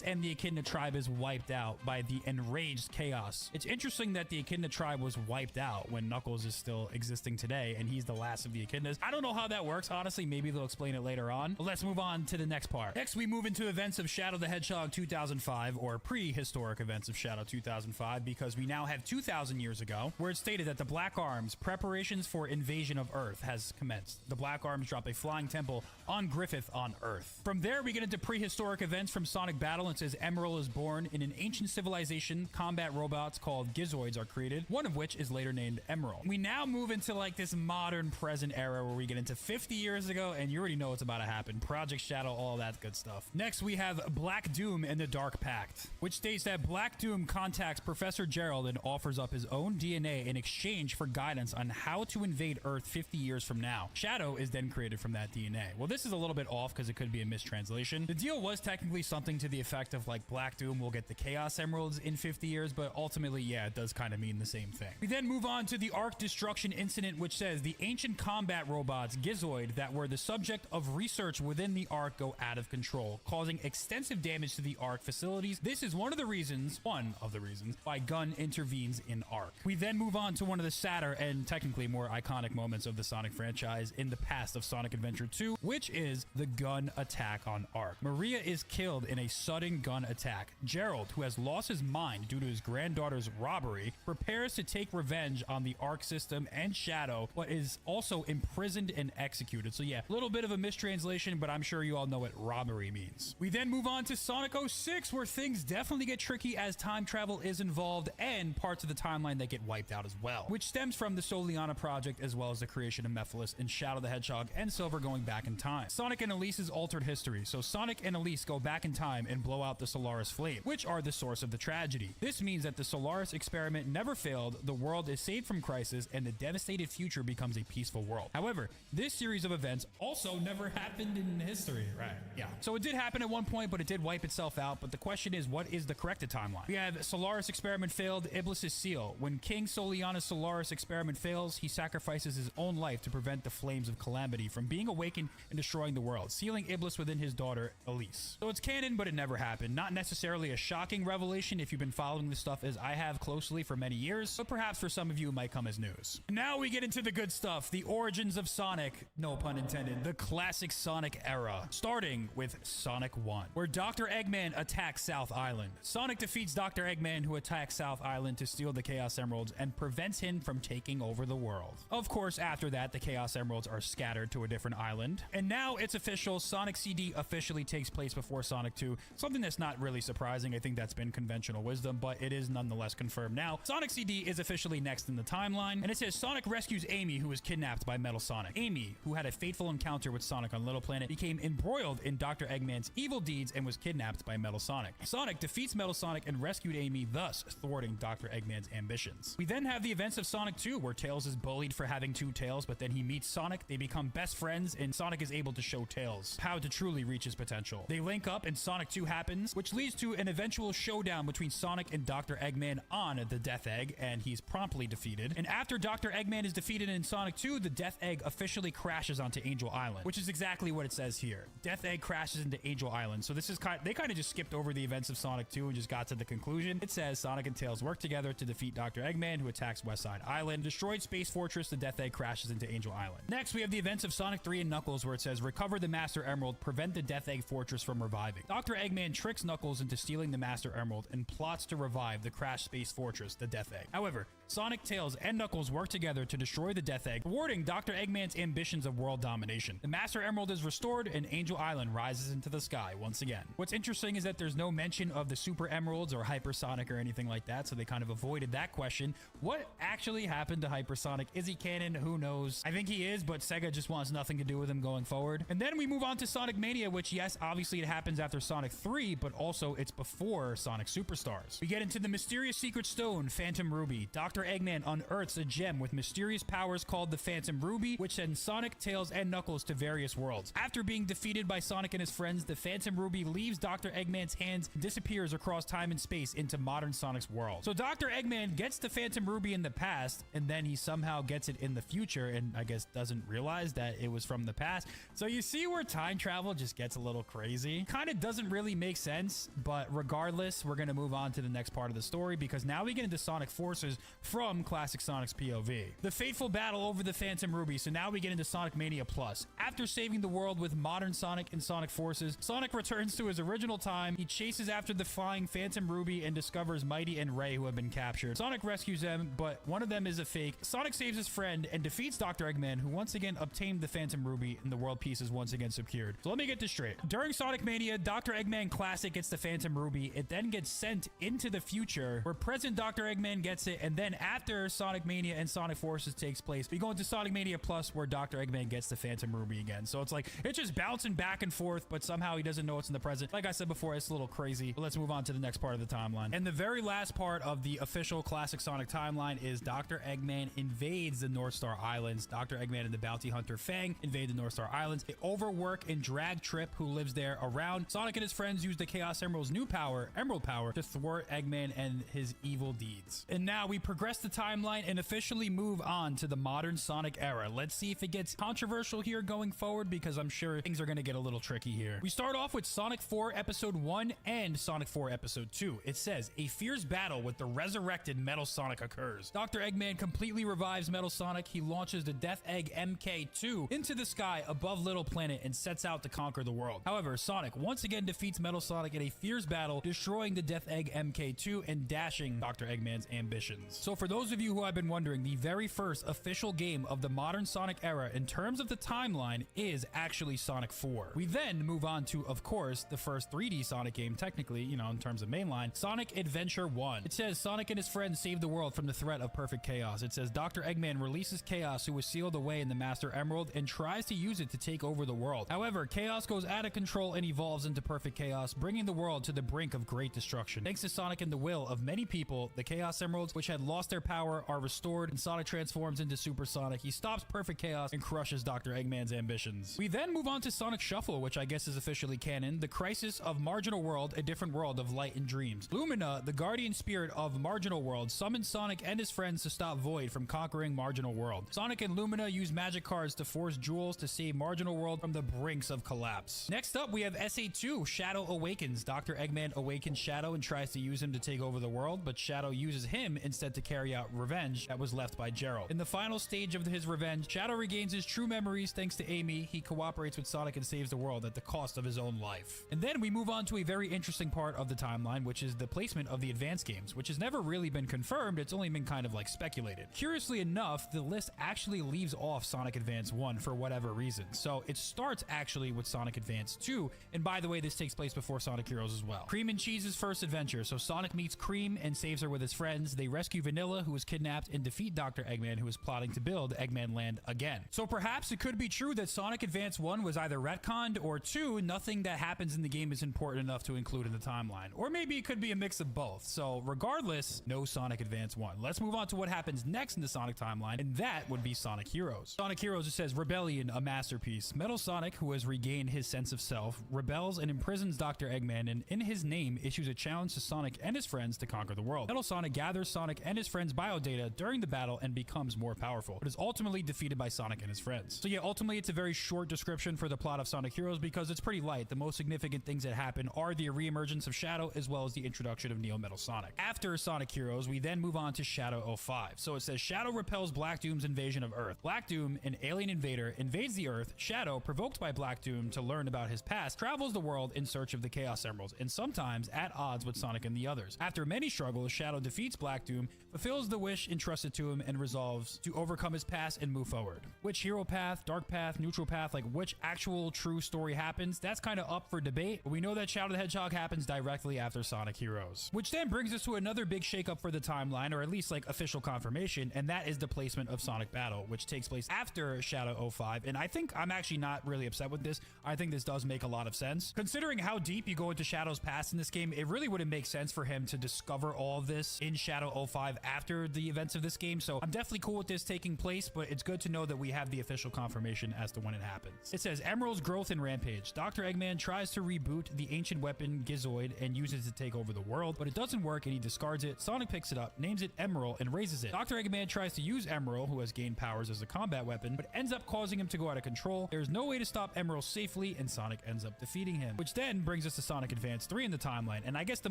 and the Echidna tribe is wiped out by the enraged chaos. It's interesting that the Echidna tribe was wiped out when Knuckles is still existing today, and he's the last of the Echidnas. I don't know how that works, honestly. Maybe they'll explain it later on. But let's move on to the next part. Next, we move into events of Shadow the Hedgehog 2005, or prehistoric events of Shadow 2005, because we now have 2,000 years ago, where it stated that the Black Arms preparations for invasion of Earth has commenced. The Black Arms drop a flying temple on Griffith on Earth. From there, we get into prehistoric events from Sonic Battle. It says Emerald is born in an ancient civilization. Combat robots called Gizoids are created, one of which is later named Emerald. We now move into like this modern present era where we get into 50 years ago, and you already know what's about to happen. Project Shadow, all that good stuff. Next, we have Black Doom and the Dark Pact, which states that Black Doom contacts Professor Gerald and offers up his own DNA in exchange for guidance on how to invade Earth 50 years from now. Shadow is then created from that DNA. Well, this is a little bit off because it could be a mistranslation. The deal was technically something to the effect of like Black Doom will get the Chaos Emeralds in 50 years, but ultimately, yeah, it does kind of mean the same thing. We then move on to the Ark Destruction Incident, which says the ancient combat robots, Gizoid, that were the subject of research within the Ark go out of control, causing extensive damage to the Ark facilities. This is one of the reasons why Gun intervenes in Ark. We then move on to one of the sadder and technically more iconic moments of the Sonic franchise in the past of Sonic Adventure 2, which is the Gun attack on Ark. Maria is killed in a sudden Gun attack. Gerald, who has lost his mind due to his granddaughter's robbery, prepares to take revenge on the Ark system and Shadow, but is also imprisoned and executed. So yeah, a little bit of a mistranslation, but I'm sure you all know what robbery means. We then move on to Sonic 06, where things definitely get tricky as time travel is involved and parts of the timeline that get wiped out as well, which stems from the Soliana project as well as the creation of Mephiles and Shadow the Hedgehog and Silver going back in time. Sonic and Elise's altered history. So Sonic and Elise go back in time and blow out the Solaris Flame, which are the source of the tragedy. This means that the Solaris experiment never failed, the world is saved from crisis, and the devastated future becomes a peaceful world. However, this series of events also never happened in history, right? Yeah. So it did happen at one point, but it did wipe itself out. But the question is, what is the corrected timeline? We have Solaris experiment failed, Iblis' seal. When King Soliana's Solaris experiment fails, he sacrifices his own life to prevent the flames of calamity from being awakened and destroying the world, sealing Iblis within his daughter, Elise. So it's canon been, but it never happened. Not necessarily a shocking revelation if you've been following this stuff as I have closely for many years, but perhaps for some of you it might come as news. Now we get into the good stuff, the origins of Sonic, no pun intended, the classic Sonic era, starting with Sonic 1, where Dr. Eggman attacks South Island. Sonic defeats Dr. Eggman, who attacks South Island to steal the Chaos Emeralds and prevents him from taking over the world. Of course, after that, the Chaos Emeralds are scattered to a different island. And now it's official, Sonic CD officially takes place before Sonic 2, something that's not really surprising. I think that's been conventional wisdom, but it is nonetheless confirmed now. Sonic CD is officially next in the timeline, and it says Sonic rescues Amy, who was kidnapped by Metal Sonic. Amy, who had a fateful encounter with Sonic on Little Planet, became embroiled in Dr. Eggman's evil deeds and was kidnapped by Metal Sonic. Sonic defeats Metal Sonic and rescued Amy, thus thwarting Dr. Eggman's ambitions. We then have the events of Sonic 2, where Tails is bullied for having two tails, but then he meets Sonic, they become best friends, and Sonic is able to show Tails how to truly reach his potential. They link up and Sonic 2 happens, which leads to an eventual showdown between Sonic and Dr. Eggman on the Death Egg, and he's promptly defeated. And after Dr. Eggman is defeated in Sonic 2, the Death Egg officially crashes onto Angel Island, which is exactly what it says here. Death Egg crashes into Angel Island. So this is they kind of just skipped over the events of Sonic 2 and just got to the conclusion. It says Sonic and Tails work together to defeat Dr. Eggman, who attacks West Side Island. Destroyed Space Fortress, the Death Egg crashes into Angel Island. Next, we have the events of Sonic 3 and Knuckles, where it says recover the Master Emerald, prevent the Death Egg Fortress from reviving. Dr. Eggman tricks Knuckles into stealing the Master Emerald and plots to revive the crashed Space Fortress, the Death Egg. However, Sonic, Tails, and Knuckles work together to destroy the Death Egg, thwarting Dr. Eggman's ambitions of world domination. The Master Emerald is restored, and Angel Island rises into the sky once again. What's interesting is that there's no mention of the Super Emeralds or Hypersonic or anything like that, so they kind of avoided that question. What actually happened to Hypersonic? Is he canon? Who knows? I think he is, but Sega just wants nothing to do with him going forward. And then we move on to Sonic Mania, which, yes, obviously it happens after Sonic 3, but also it's before Sonic Superstars. We get into the mysterious secret stone, Phantom Ruby. Dr. Eggman unearths a gem with mysterious powers called the Phantom Ruby, which sends Sonic, Tails, and Knuckles to various worlds. After being defeated by Sonic and his friends, the Phantom Ruby leaves Dr. Eggman's hands and disappears across time and space into modern Sonic's world. So Dr. Eggman gets the Phantom Ruby in the past, and then he somehow gets it in the future, and I guess doesn't realize that it was from the past. So you see where time travel just gets a little crazy. Kind of doesn't really make sense, but regardless, we're going to move on to the next part of the story, because now we get into Sonic Forces from classic Sonic's POV. The fateful battle over the Phantom Ruby. So now we get into Sonic Mania Plus. After saving the world with modern Sonic and Sonic Forces, Sonic returns to his original time. He chases after the flying Phantom Ruby and discovers Mighty and Ray, who have been captured. Sonic rescues them, but one of them is a fake. Sonic saves his friend and defeats Dr. Eggman, who once again obtained the Phantom Ruby, and the world peace is once again secured. So let me get this straight. During Sonic Mania, Dr. Eggman Classic gets the Phantom Ruby. It then gets sent into the future, where present Dr. Eggman gets it, and then after Sonic Mania and Sonic Forces takes place, we go into Sonic Mania Plus, where Dr. Eggman gets the Phantom Ruby again. So it's like, it's just bouncing back and forth, but somehow he doesn't know it's in the present. Like I said before, it's a little crazy, but let's move on to the next part of the timeline. And the very last part of the official classic Sonic timeline is Dr. Eggman invades the North Star Islands. Dr. Eggman and the bounty hunter Fang invade the North Star Islands. They overwork and drag Trip, who lives there, around. Sonic and his friends use the Chaos Emerald's new power, Emerald Power, to thwart Eggman and his evil deeds. And now we progress the timeline and officially move on to the modern Sonic era. Let's see if it gets controversial here going forward, because I'm sure things are going to get a little tricky here. We start off with Sonic 4 Episode 1 and Sonic 4 Episode 2. It says, a fierce battle with the resurrected Metal Sonic occurs. Dr. Eggman completely revives Metal Sonic. He launches the Death Egg MK2 into the sky above Little Planet and sets out to conquer the world. However, Sonic once again defeats Metal Sonic in a fierce battle, destroying the Death Egg MK2 and dashing Dr. Eggman's ambitions. So for those of you who have been wondering, the very first official game of the modern Sonic era in terms of the timeline is actually Sonic 4. We then move on to, of course, the first 3D Sonic game, technically, you know, in terms of mainline, Sonic Adventure 1. It says Sonic and his friends save the world from the threat of perfect chaos. It says Dr. Eggman releases Chaos, who was sealed away in the Master Emerald, and tries to use it to take over the world. However, Chaos goes out of control and evolves into perfect chaos, bringing the world to the brink of great destruction. Thanks to Sonic and the will of many people, the Chaos Emeralds, which had lost lost their power are restored, and Sonic transforms into Super Sonic. He stops Perfect Chaos and crushes Dr. Eggman's ambitions. We then move on to Sonic Shuffle, which I guess is officially canon, the crisis of Marginal World, a different world of light and dreams. Lumina, the guardian spirit of Marginal World, summons Sonic and his friends to stop Void from conquering Marginal World. Sonic and Lumina use magic cards to force jewels to save Marginal World from the brinks of collapse. Next up, we have SA2, Shadow Awakens. Dr. Eggman awakens Shadow and tries to use him to take over the world, but Shadow uses him instead to carry out revenge that was left by Gerald. In the final stage of his revenge, Shadow regains his true memories thanks to Amy. He cooperates with Sonic and saves the world at the cost of his own life. And then we move on to a very interesting part of the timeline, which is the placement of the advanced games, which has never really been confirmed. It's only been kind of like speculated. Curiously enough, the list actually leaves off Sonic Advance 1 for whatever reason. So it starts actually with Sonic Advance 2. And by the way, this takes place before Sonic Heroes as well. Cream and Cheese's first adventure. So Sonic meets Cream and saves her with his friends. They rescue Vanilla, who was kidnapped, and defeat Dr. Eggman, who is plotting to build Eggman Land again. So perhaps it could be true that Sonic Advance 1 was either retconned, or 2, nothing that happens in the game is important enough to include in the timeline. Or maybe it could be a mix of both. So regardless, no Sonic Advance 1. Let's move on to what happens next in the Sonic timeline, and that would be Sonic Heroes. Sonic Heroes, it says, Rebellion, a masterpiece. Metal Sonic, who has regained his sense of self, rebels and imprisons Dr. Eggman, and in his name issues a challenge to Sonic and his friends to conquer the world. Metal Sonic gathers Sonic and his friends' biodata during the battle and becomes more powerful, but is ultimately defeated by Sonic and his friends. So yeah, ultimately it's a very short description for the plot of Sonic Heroes because it's pretty light. The most significant things that happen are the reemergence of Shadow as well as the introduction of Neo Metal Sonic. After Sonic Heroes, we then move on to Shadow 05. So it says Shadow repels Black Doom's invasion of Earth. Black Doom, an alien invader, invades the Earth. Shadow, provoked by Black Doom to learn about his past, travels the world in search of the Chaos Emeralds, and sometimes at odds with Sonic and the others. After many struggles, Shadow defeats Black Doom, fulfills the wish entrusted to him, and resolves to overcome his past and move forward. Which hero path, dark path, neutral path, like which actual true story happens, that's kind of up for debate, but we know that Shadow the Hedgehog happens directly after Sonic Heroes. Which then brings us to another big shakeup for the timeline, or at least like official confirmation, and that is the placement of Sonic Battle, which takes place after Shadow 05. And I think I'm actually not really upset with this. I think this does make a lot of sense. Considering how deep you go into Shadow's past in this game, it really wouldn't make sense for him to discover all of this in Shadow 05 after the events of this game. So I'm definitely cool with this taking place, but it's good to know that we have the official confirmation as to when it happens. It says Emerald's growth and rampage. Dr. Eggman tries to reboot the ancient weapon Gizoid and uses it to take over the world, but it doesn't work and he discards it. Sonic picks it up, names it Emerald, and raises it. Dr. Eggman tries to use Emerald, who has gained powers as a combat weapon, but ends up causing him to go out of control. There's no way to stop Emerald safely, and Sonic ends up defeating him. Which then brings us to Sonic Advance 3 in the timeline. And I guess the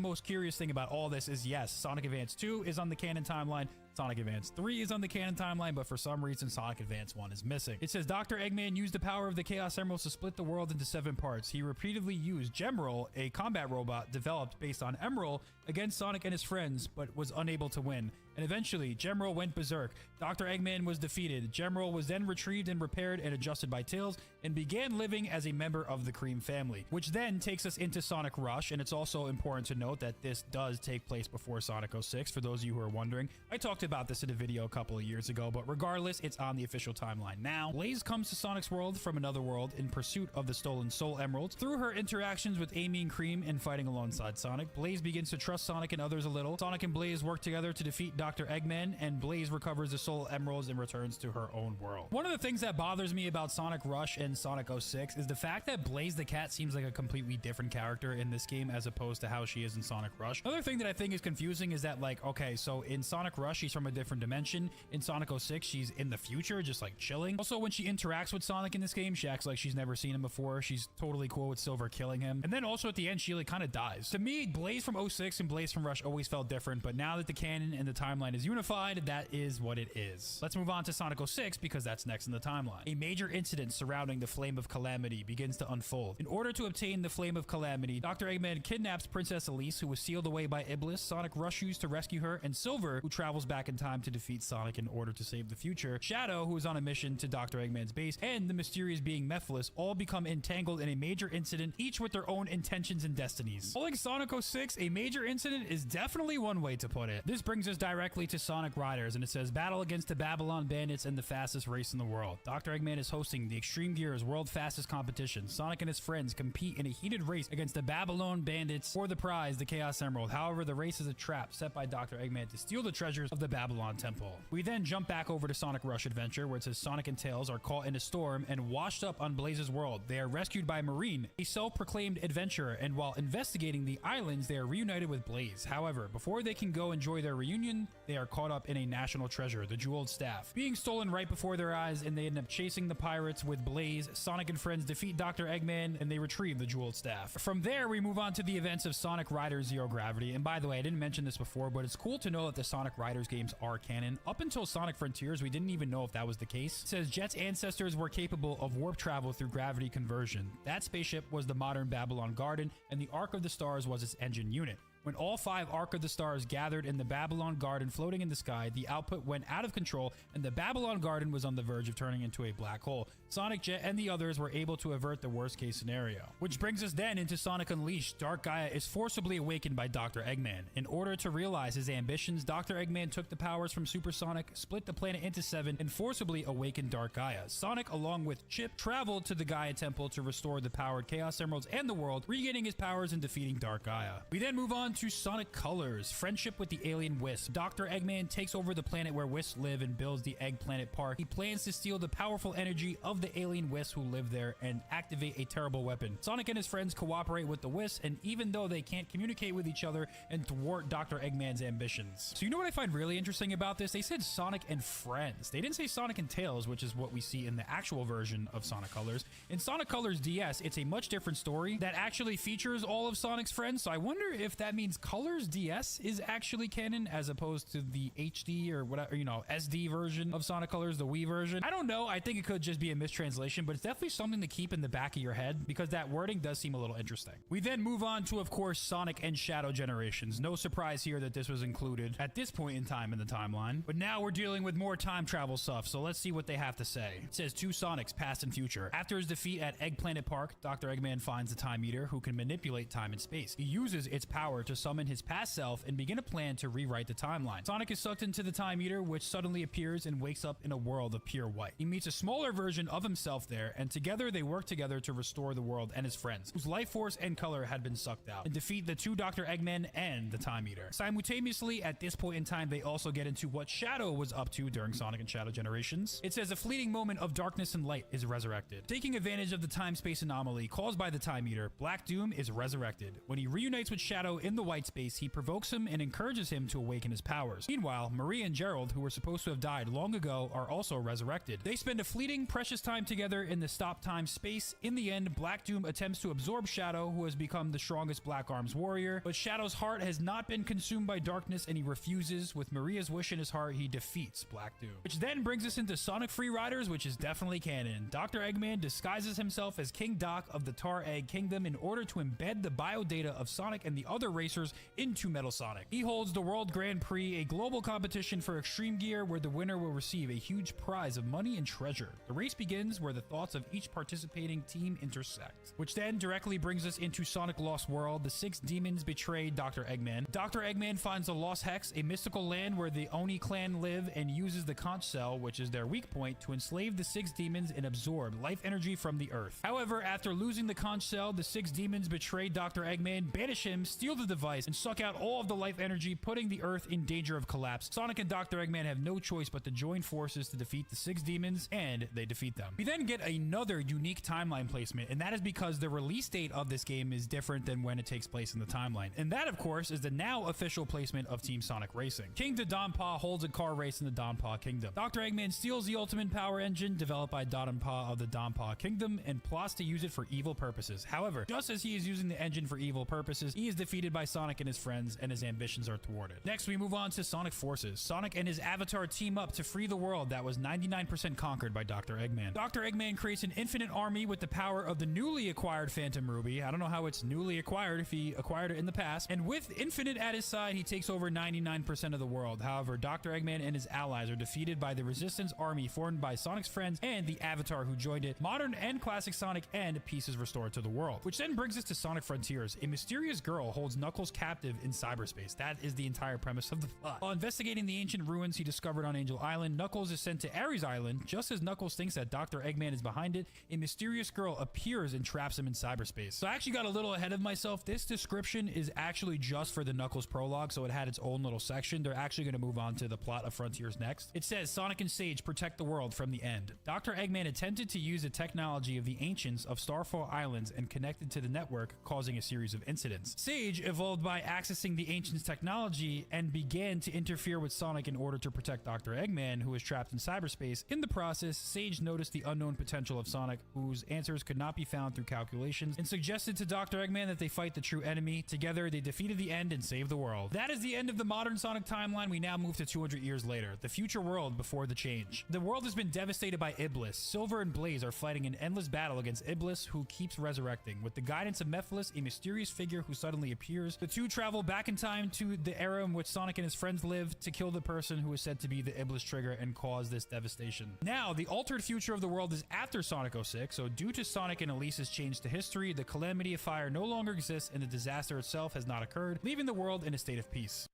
most curious thing about all this is, yes, Sonic Advance 2 is on the canon timeline. Sonic Advance 3 is on the canon timeline, but for some reason, Sonic Advance 1 is missing. It says Dr. Eggman used the power of the Chaos Emeralds to split the world into 7 parts. He repeatedly used Gemerald, a combat robot developed based on Emerald, against Sonic and his friends, but was unable to win. And eventually, Gemerald went berserk. Dr. Eggman was defeated. Gemerald was then retrieved and repaired and adjusted by Tails, and began living as a member of the Cream family. Which then takes us into Sonic Rush, and it's also important to note that this does take place before Sonic 06, for those of you who are wondering. I talked about this in a video a couple of years ago, but regardless, it's on the official timeline now. Blaze comes to Sonic's world from another world in pursuit of the stolen Soul Emeralds. Through her interactions with Amy and Cream and fighting alongside Sonic, Blaze begins to trust Sonic and others a little. Sonic and Blaze work together to defeat Dr. Eggman, and Blaze recovers the Soul Emeralds and returns to her own world. One of the things that bothers me about Sonic Rush and Sonic 06 is the fact that Blaze the cat seems like a completely different character in this game as opposed to how she is in Sonic Rush. Another thing that I think is confusing is that, like, okay, so in Sonic Rush, she's from a different dimension. In Sonic 06, she's in the future, just like chilling. Also, when she interacts with Sonic in this game, she acts like she's never seen him before. She's totally cool with Silver killing him. And then also at the end, she like kind of dies. To me, Blaze from 06 and Blaze from Rush always felt different, but now that the canon and the timeline is unified, that is what it is. Let's move on to Sonic 06 because that's next in the timeline. A major incident surrounding the Flame of Calamity begins to unfold. In order to obtain the Flame of Calamity, Dr. Eggman kidnaps Princess Elise, who was sealed away by Iblis. Sonic rushes to rescue her, and Silver, who travels back in time to defeat Sonic in order to save the future. Shadow, who is on a mission to Dr. Eggman's base, and the mysterious being Mephiles all become entangled in a major incident, each with their own intentions and destinies. Calling Sonic 06 a major incident is definitely one way to put it. This brings us directly directly to Sonic Riders, and it says, battle against the Babylon Bandits and the fastest race in the world. Dr. Eggman is hosting the Extreme Gears World Fastest Competition. Sonic and his friends compete in a heated race against the Babylon Bandits for the prize, the Chaos Emerald. However, the race is a trap set by Dr. Eggman to steal the treasures of the Babylon Temple. We then jump back over to Sonic Rush Adventure, where it says Sonic and Tails are caught in a storm and washed up on Blaze's world. They are rescued by Marine, a self-proclaimed adventurer, and while investigating the islands, they are reunited with Blaze. However, before they can go enjoy their reunion, they are caught up in a national treasure, the Jeweled Staff, being stolen right before their eyes, and they end up chasing the pirates with Blaze. Sonic and friends defeat Dr. Eggman, and they retrieve the Jeweled Staff. From there, we move on to the events of Sonic Riders Zero Gravity. And by the way, I didn't mention this before, but it's cool to know that the Sonic Riders games are canon. Up until Sonic Frontiers, we didn't even know if that was the case. It says Jet's ancestors were capable of warp travel through gravity conversion. That spaceship was the modern Babylon Garden, and the Ark of the Stars was its engine unit. When all 5 Ark of the Stars gathered in the Babylon Garden floating in the sky, the output went out of control, and the Babylon Garden was on the verge of turning into a black hole. Sonic, Jet, and the others were able to avert the worst case scenario. Which brings us then into Sonic Unleashed. Dark Gaia is forcibly awakened by Dr. Eggman. In order to realize his ambitions, Dr. Eggman took the powers from Super Sonic, split the planet into 7, and forcibly awakened Dark Gaia. Sonic, along with Chip, traveled to the Gaia Temple to restore the powered Chaos Emeralds and the world, regaining his powers and defeating Dark Gaia. We then move on to Sonic Colors, friendship with the alien Wisp. Dr. Eggman takes over the planet where Wisps live and builds the Egg Planet Park. He plans to steal the powerful energy of the alien Wisps who live there and activate a terrible weapon. Sonic and his friends cooperate with the Wisps, and even though they can't communicate with each other and thwart Dr. Eggman's ambitions. So you know what I find really interesting about this? They said Sonic and friends. They didn't say Sonic and Tails, which is what we see in the actual version of Sonic Colors. In Sonic Colors DS, it's a much different story that actually features all of Sonic's friends, so I wonder if that means Colors DS is actually canon as opposed to the HD or whatever, you know, SD version of Sonic Colors, the Wii version. I don't know. I think it could just be a mistranslation, but it's definitely something to keep in the back of your head because that wording does seem a little interesting. We then move on to, of course, Sonic and Shadow Generations. No surprise here that this was included at this point in time in the timeline, but now we're dealing with more time travel stuff, so let's see what they have to say. It says 2 Sonics, past and future. After his defeat at Egg Planet Park, Dr. Eggman finds the Time Eater who can manipulate time and space. He uses its power to summon his past self and begin a plan to rewrite the timeline. Sonic is sucked into the Time Eater, which suddenly appears and wakes up in a world of pure white. He meets a smaller version of himself there, and together they work together to restore the world and his friends, whose life force and color had been sucked out, and defeat the 2 Dr. Eggmen and the Time Eater. Simultaneously, at this point in time, they also get into what Shadow was up to during Sonic and Shadow Generations. It says a fleeting moment of darkness and light is resurrected. Taking advantage of the time-space anomaly caused by the Time Eater, Black Doom is resurrected. When he reunites with Shadow in the white space, he provokes him and encourages him to awaken his powers. Meanwhile, Marie and Gerald, who were supposed to have died long ago, are also resurrected. They spend a fleeting, precious time together in the stop time space. In the end, Black Doom attempts to absorb Shadow, who has become the strongest Black Arms warrior, but Shadow's heart has not been consumed by darkness and he refuses. With Maria's wish in his heart, he defeats Black Doom. Which then brings us into Sonic Free Riders, which is definitely canon. Dr. Eggman disguises himself as King Doc of the Tar Egg Kingdom in order to embed the biodata of Sonic and the other racers into Metal Sonic. He holds the World Grand Prix, a global competition for extreme gear where the winner will receive a huge prize of money and treasure. The race begins where the thoughts of each participating team intersect, which then directly brings us into Sonic Lost World. The 6 demons betray Dr. Eggman. Dr. Eggman finds the Lost Hex, a mystical land where the Oni clan live, and uses the conch cell, which is their weak point, to enslave the 6 demons and absorb life energy from the earth. However, after losing the conch cell, the 6 demons betray Dr. Eggman, banish him, steal the device, and suck out all of the life energy, putting the earth in danger of collapse. Sonic and Dr. Eggman have no choice but to join forces to defeat the 6 demons, and they defeat them. We then get another unique timeline placement, and that is because the release date of this game is different than when it takes place in the timeline. And that, of course, is the now official placement of Team Sonic Racing. King Dodonpa holds a car race in the Donpa Kingdom. Dr. Eggman steals the Ultimate Power Engine developed by Dodonpa of the Donpa Kingdom and plots to use it for evil purposes. However, just as he is using the engine for evil purposes, he is defeated by Sonic and his friends, and his ambitions are thwarted. Next, we move on to Sonic Forces. Sonic and his avatar team up to free the world that was 99% conquered by Dr. Eggman. Dr. Eggman creates an infinite army with the power of the newly acquired Phantom Ruby. I don't know how it's newly acquired if he acquired it in the past. And with Infinite at his side, he takes over 99% of the world. However, Dr. Eggman and his allies are defeated by the Resistance army formed by Sonic's friends and the Avatar who joined it. Modern and classic Sonic, and peace is restored to the world. Which then brings us to Sonic Frontiers. A mysterious girl holds Knuckles Knuckles captive in cyberspace. That is the entire premise of the plot. While investigating the ancient ruins he discovered on Angel Island, Knuckles is sent to Ares Island. Just as Knuckles thinks that Dr. Eggman is behind it, a mysterious girl appears and traps him in cyberspace. So I actually got a little ahead of myself. This description is actually just for the Knuckles prologue, so it had its own little section. They're actually going to move on to the plot of Frontiers next. It says, Sonic and Sage protect the world from the end. Dr. Eggman attempted to use the technology of the ancients of Starfall Islands and connected to the network, causing a series of incidents. Sage evolved by accessing the ancients' technology and began to interfere with Sonic in order to protect Dr. Eggman, who was trapped in cyberspace. In the process, Sage noticed the unknown potential of Sonic, whose answers could not be found through calculations, and suggested to Dr. Eggman that they fight the true enemy. Together, they defeated the end and saved the world. That is the end of the modern Sonic timeline. We now move to 200 years later, the future world before the change. The world has been devastated by Iblis. Silver and Blaze are fighting an endless battle against Iblis, who keeps resurrecting. With the guidance of Mephiles, a mysterious figure who suddenly appears, the two travel back in time to the era in which Sonic and his friends live to kill the person who is said to be the Iblis trigger and cause this devastation. Now, the altered future of the world is after Sonic 06, so due to Sonic and Elise's change to history, the Calamity of Fire no longer exists and the disaster itself has not occurred, leaving the world in a state of peace.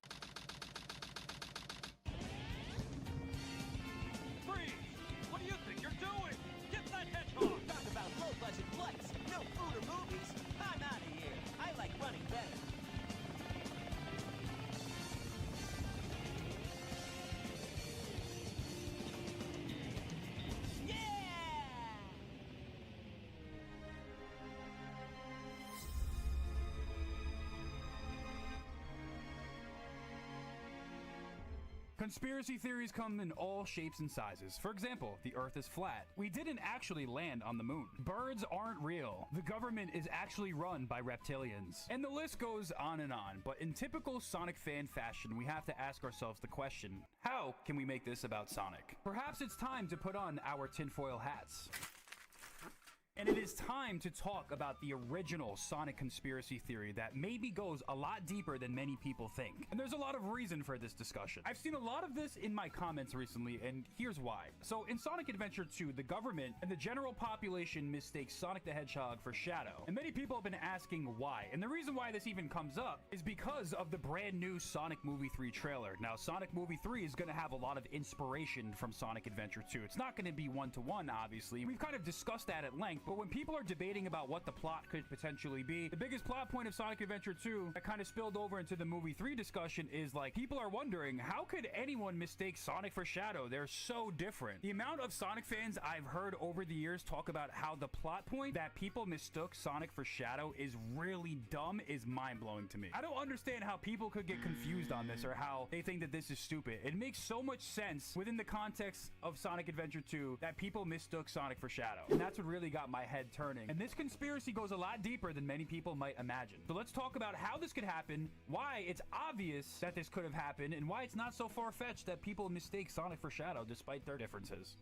Freeze! What do you think you're doing? Get that hedgehog! Talk about low-budget flights, no food or movies. I'm out of here. I like running better. Conspiracy theories come in all shapes and sizes. For example, the Earth is flat. We didn't actually land on the moon. Birds aren't real. The government is actually run by reptilians. And the list goes on and on. But in typical Sonic fan fashion, we have to ask ourselves the question, how can we make this about Sonic? Perhaps it's time to put on our tinfoil hats. And it is time to talk about the original Sonic conspiracy theory that maybe goes a lot deeper than many people think. And there's a lot of reason for this discussion. I've seen a lot of this in my comments recently, and here's why. So in Sonic Adventure 2, the government and the general population mistakes Sonic the Hedgehog for Shadow. And many people have been asking why. And the reason why this even comes up is because of the brand new Sonic Movie 3 trailer. Now, Sonic Movie 3 is going to have a lot of inspiration from Sonic Adventure 2. It's not going to be one-to-one, obviously. We've kind of discussed that at length, but when people are debating about what the plot could potentially be, the biggest plot point of Sonic Adventure 2 that kind of spilled over into the movie 3 discussion is like, people are wondering, how could anyone mistake Sonic for Shadow? They're so different. The amount of Sonic fans I've heard over the years talk about how the plot point that people mistook Sonic for Shadow is really dumb is mind-blowing to me. I don't understand how people could get confused on this or how they think that this is stupid. It makes so much sense within the context of Sonic Adventure 2 that people mistook Sonic for Shadow. And that's what really got my head turning. And this conspiracy goes a lot deeper than many people might imagine. So let's talk about how this could happen, why it's obvious that this could have happened, and why it's not so far-fetched that people mistake Sonic for Shadow despite their differences.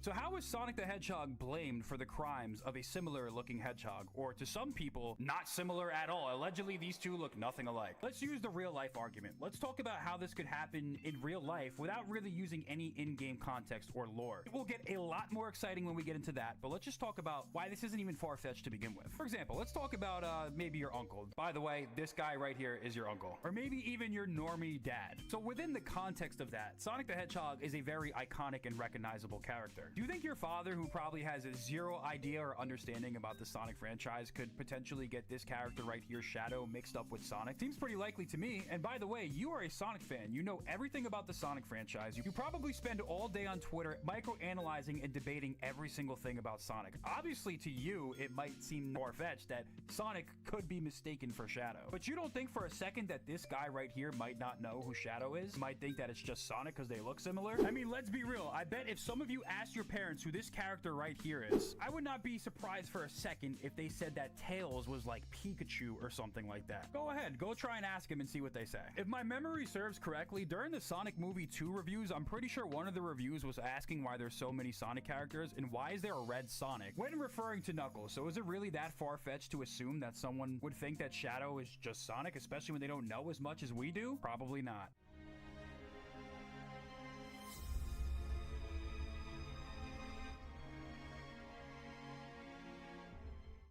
So how is Sonic the Hedgehog blamed for the crimes of a similar looking hedgehog? Or to some people, not similar at all. Allegedly, these two look nothing alike. Let's use the real life argument. Let's talk about how this could happen in real life without really using any in-game context or lore. It will get a lot more exciting when we get into that, but let's just talk about why this isn't even far-fetched to begin with. For example, let's talk about maybe your uncle. By the way, this guy right here is your uncle. Or maybe even your normie dad. So within the context of that, Sonic the Hedgehog is a very iconic and recognizable character. Do you think your father, who probably has a zero idea or understanding about the Sonic franchise, could potentially get this character right here, Shadow, mixed up with Sonic? Seems pretty likely to me. And by the way, you are a Sonic fan. You know everything about the Sonic franchise. You probably spend all day on Twitter micro-analyzing and debating every single thing about Sonic. Obviously, to you, it might seem far-fetched that Sonic could be mistaken for Shadow. But you don't think for a second that this guy right here might not know who Shadow is? Might think that it's just Sonic because they look similar? I mean, let's be real. I bet if some of you asked your parents who this character right here is, I would not be surprised for a second if they said that Tails was like Pikachu or something like that. Go ahead, go try and ask him and see what they say. If my memory serves correctly, during the Sonic Movie 2 reviews, I'm pretty sure one of the reviews was asking why there's so many Sonic characters and why is there a red Sonic when referring to Knuckles. So is it really that far-fetched to assume that someone would think that Shadow is just Sonic, especially when they don't know as much as we do? Probably not.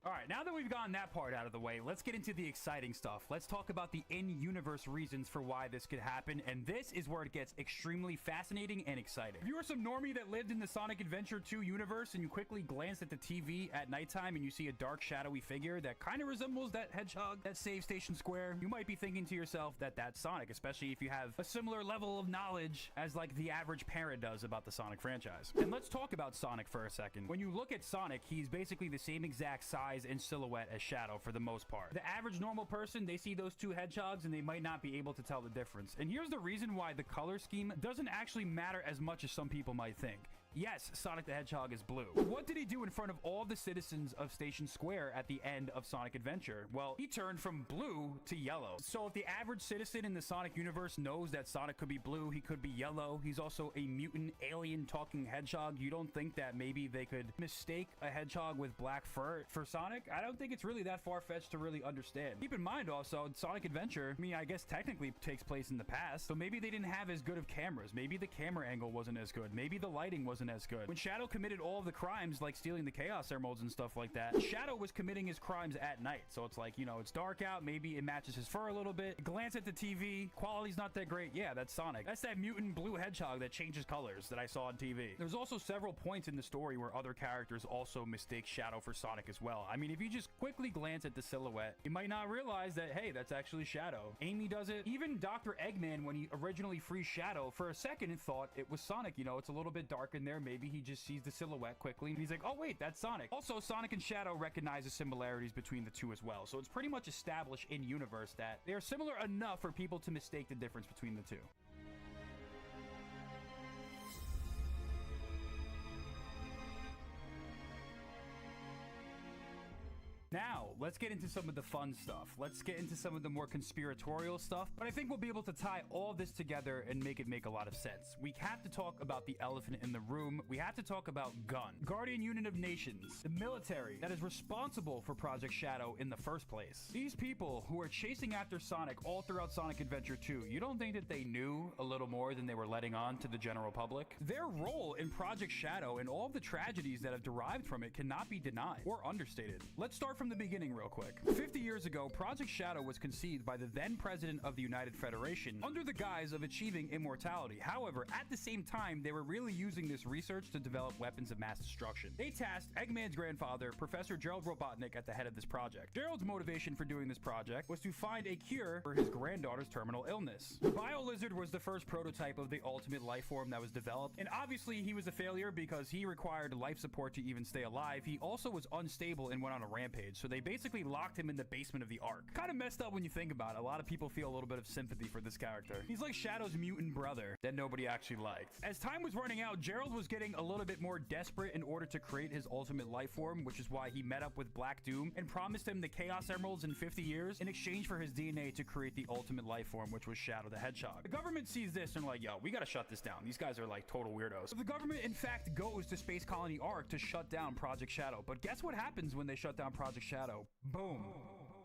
All right, now that we've gotten that part out of the way, let's get into the exciting stuff. Let's talk about the in-universe reasons for why this could happen, and this is where it gets extremely fascinating and exciting. If you were some normie that lived in the Sonic Adventure 2 universe and you quickly glanced at the TV at nighttime and you see a dark, shadowy figure that kind of resembles that hedgehog that saves Station Square, you might be thinking to yourself that that's Sonic, especially if you have a similar level of knowledge as like the average parent does about the Sonic franchise. And let's talk about Sonic for a second. When you look at Sonic, he's basically the same exact size and silhouette as Shadow for the most part. The average normal person, they see those two hedgehogs and they might not be able to tell the difference. And here's the reason why the color scheme doesn't actually matter as much as some people might think. Yes, Sonic the Hedgehog is blue. But what did he do in front of all the citizens of Station Square at the end of Sonic Adventure? Well, he turned from blue to yellow. So if the average citizen in the Sonic universe knows that Sonic could be blue, he could be yellow, he's also a mutant alien talking hedgehog, you don't think that maybe they could mistake a hedgehog with black fur for Sonic? I don't think it's really that far-fetched to really understand. Keep in mind also, Sonic Adventure, I mean, I guess technically takes place in the past, so maybe they didn't have as good of cameras. Maybe the camera angle wasn't as good. Maybe the lighting wasn't as good. When Shadow committed all of the crimes, like stealing the Chaos Emeralds and stuff like that, Shadow was committing his crimes at night. So it's like, you know, it's dark out, maybe it matches his fur a little bit. Glance at the TV, quality's not that great. Yeah, that's Sonic. That's that mutant blue hedgehog that changes colors that I saw on TV. There's also several points in the story where other characters also mistake Shadow for Sonic as well. I mean, if you just quickly glance at the silhouette, you might not realize that, hey, that's actually Shadow. Amy does it. Even Dr. Eggman, when he originally frees Shadow, for a second thought it was Sonic. You know, it's a little bit dark in there. Maybe he just sees the silhouette quickly and he's like, oh wait, that's Sonic. Also, Sonic and Shadow recognize the similarities between the two as well. So it's pretty much established in universe that they are similar enough for people to mistake the difference between the two. Now, let's get into some of the fun stuff. Let's get into some of the more conspiratorial stuff, but I think we'll be able to tie all this together and make it make a lot of sense. We have to talk about the elephant in the room. We have to talk about GUN, Guardian Union of Nations, the military that is responsible for Project Shadow in the first place. These people who are chasing after Sonic all throughout Sonic Adventure 2, you don't think that they knew a little more than they were letting on to the general public? Their role in Project Shadow and all of the tragedies that have derived from it cannot be denied or understated. Let's start from the beginning real quick. 50 years ago, Project Shadow was conceived by the then president of the United Federation under the guise of achieving immortality. However, at the same time, they were really using this research to develop weapons of mass destruction. They tasked Eggman's grandfather, Professor Gerald Robotnik, at the head of this project. Gerald's motivation for doing this project was to find a cure for his granddaughter's terminal illness. The Bio-Lizard was the first prototype of the ultimate life form that was developed, and obviously he was a failure because he required life support to even stay alive. He also was unstable and went on a rampage. So they basically locked him in the basement of the Ark. Kind of messed up when you think about it. A lot of people feel a little bit of sympathy for this character. He's like Shadow's mutant brother that nobody actually liked. As time was running out, Gerald was getting a little bit more desperate in order to create his ultimate life form, which is why he met up with Black Doom and promised him the Chaos Emeralds in 50 years in exchange for his DNA to create the ultimate life form, which was Shadow the Hedgehog. The government sees this and like, yo, we gotta shut this down. These guys are like total weirdos. So the government in fact goes to Space Colony Ark to shut down Project Shadow. But guess what happens when they shut down Project Shadow? Boom.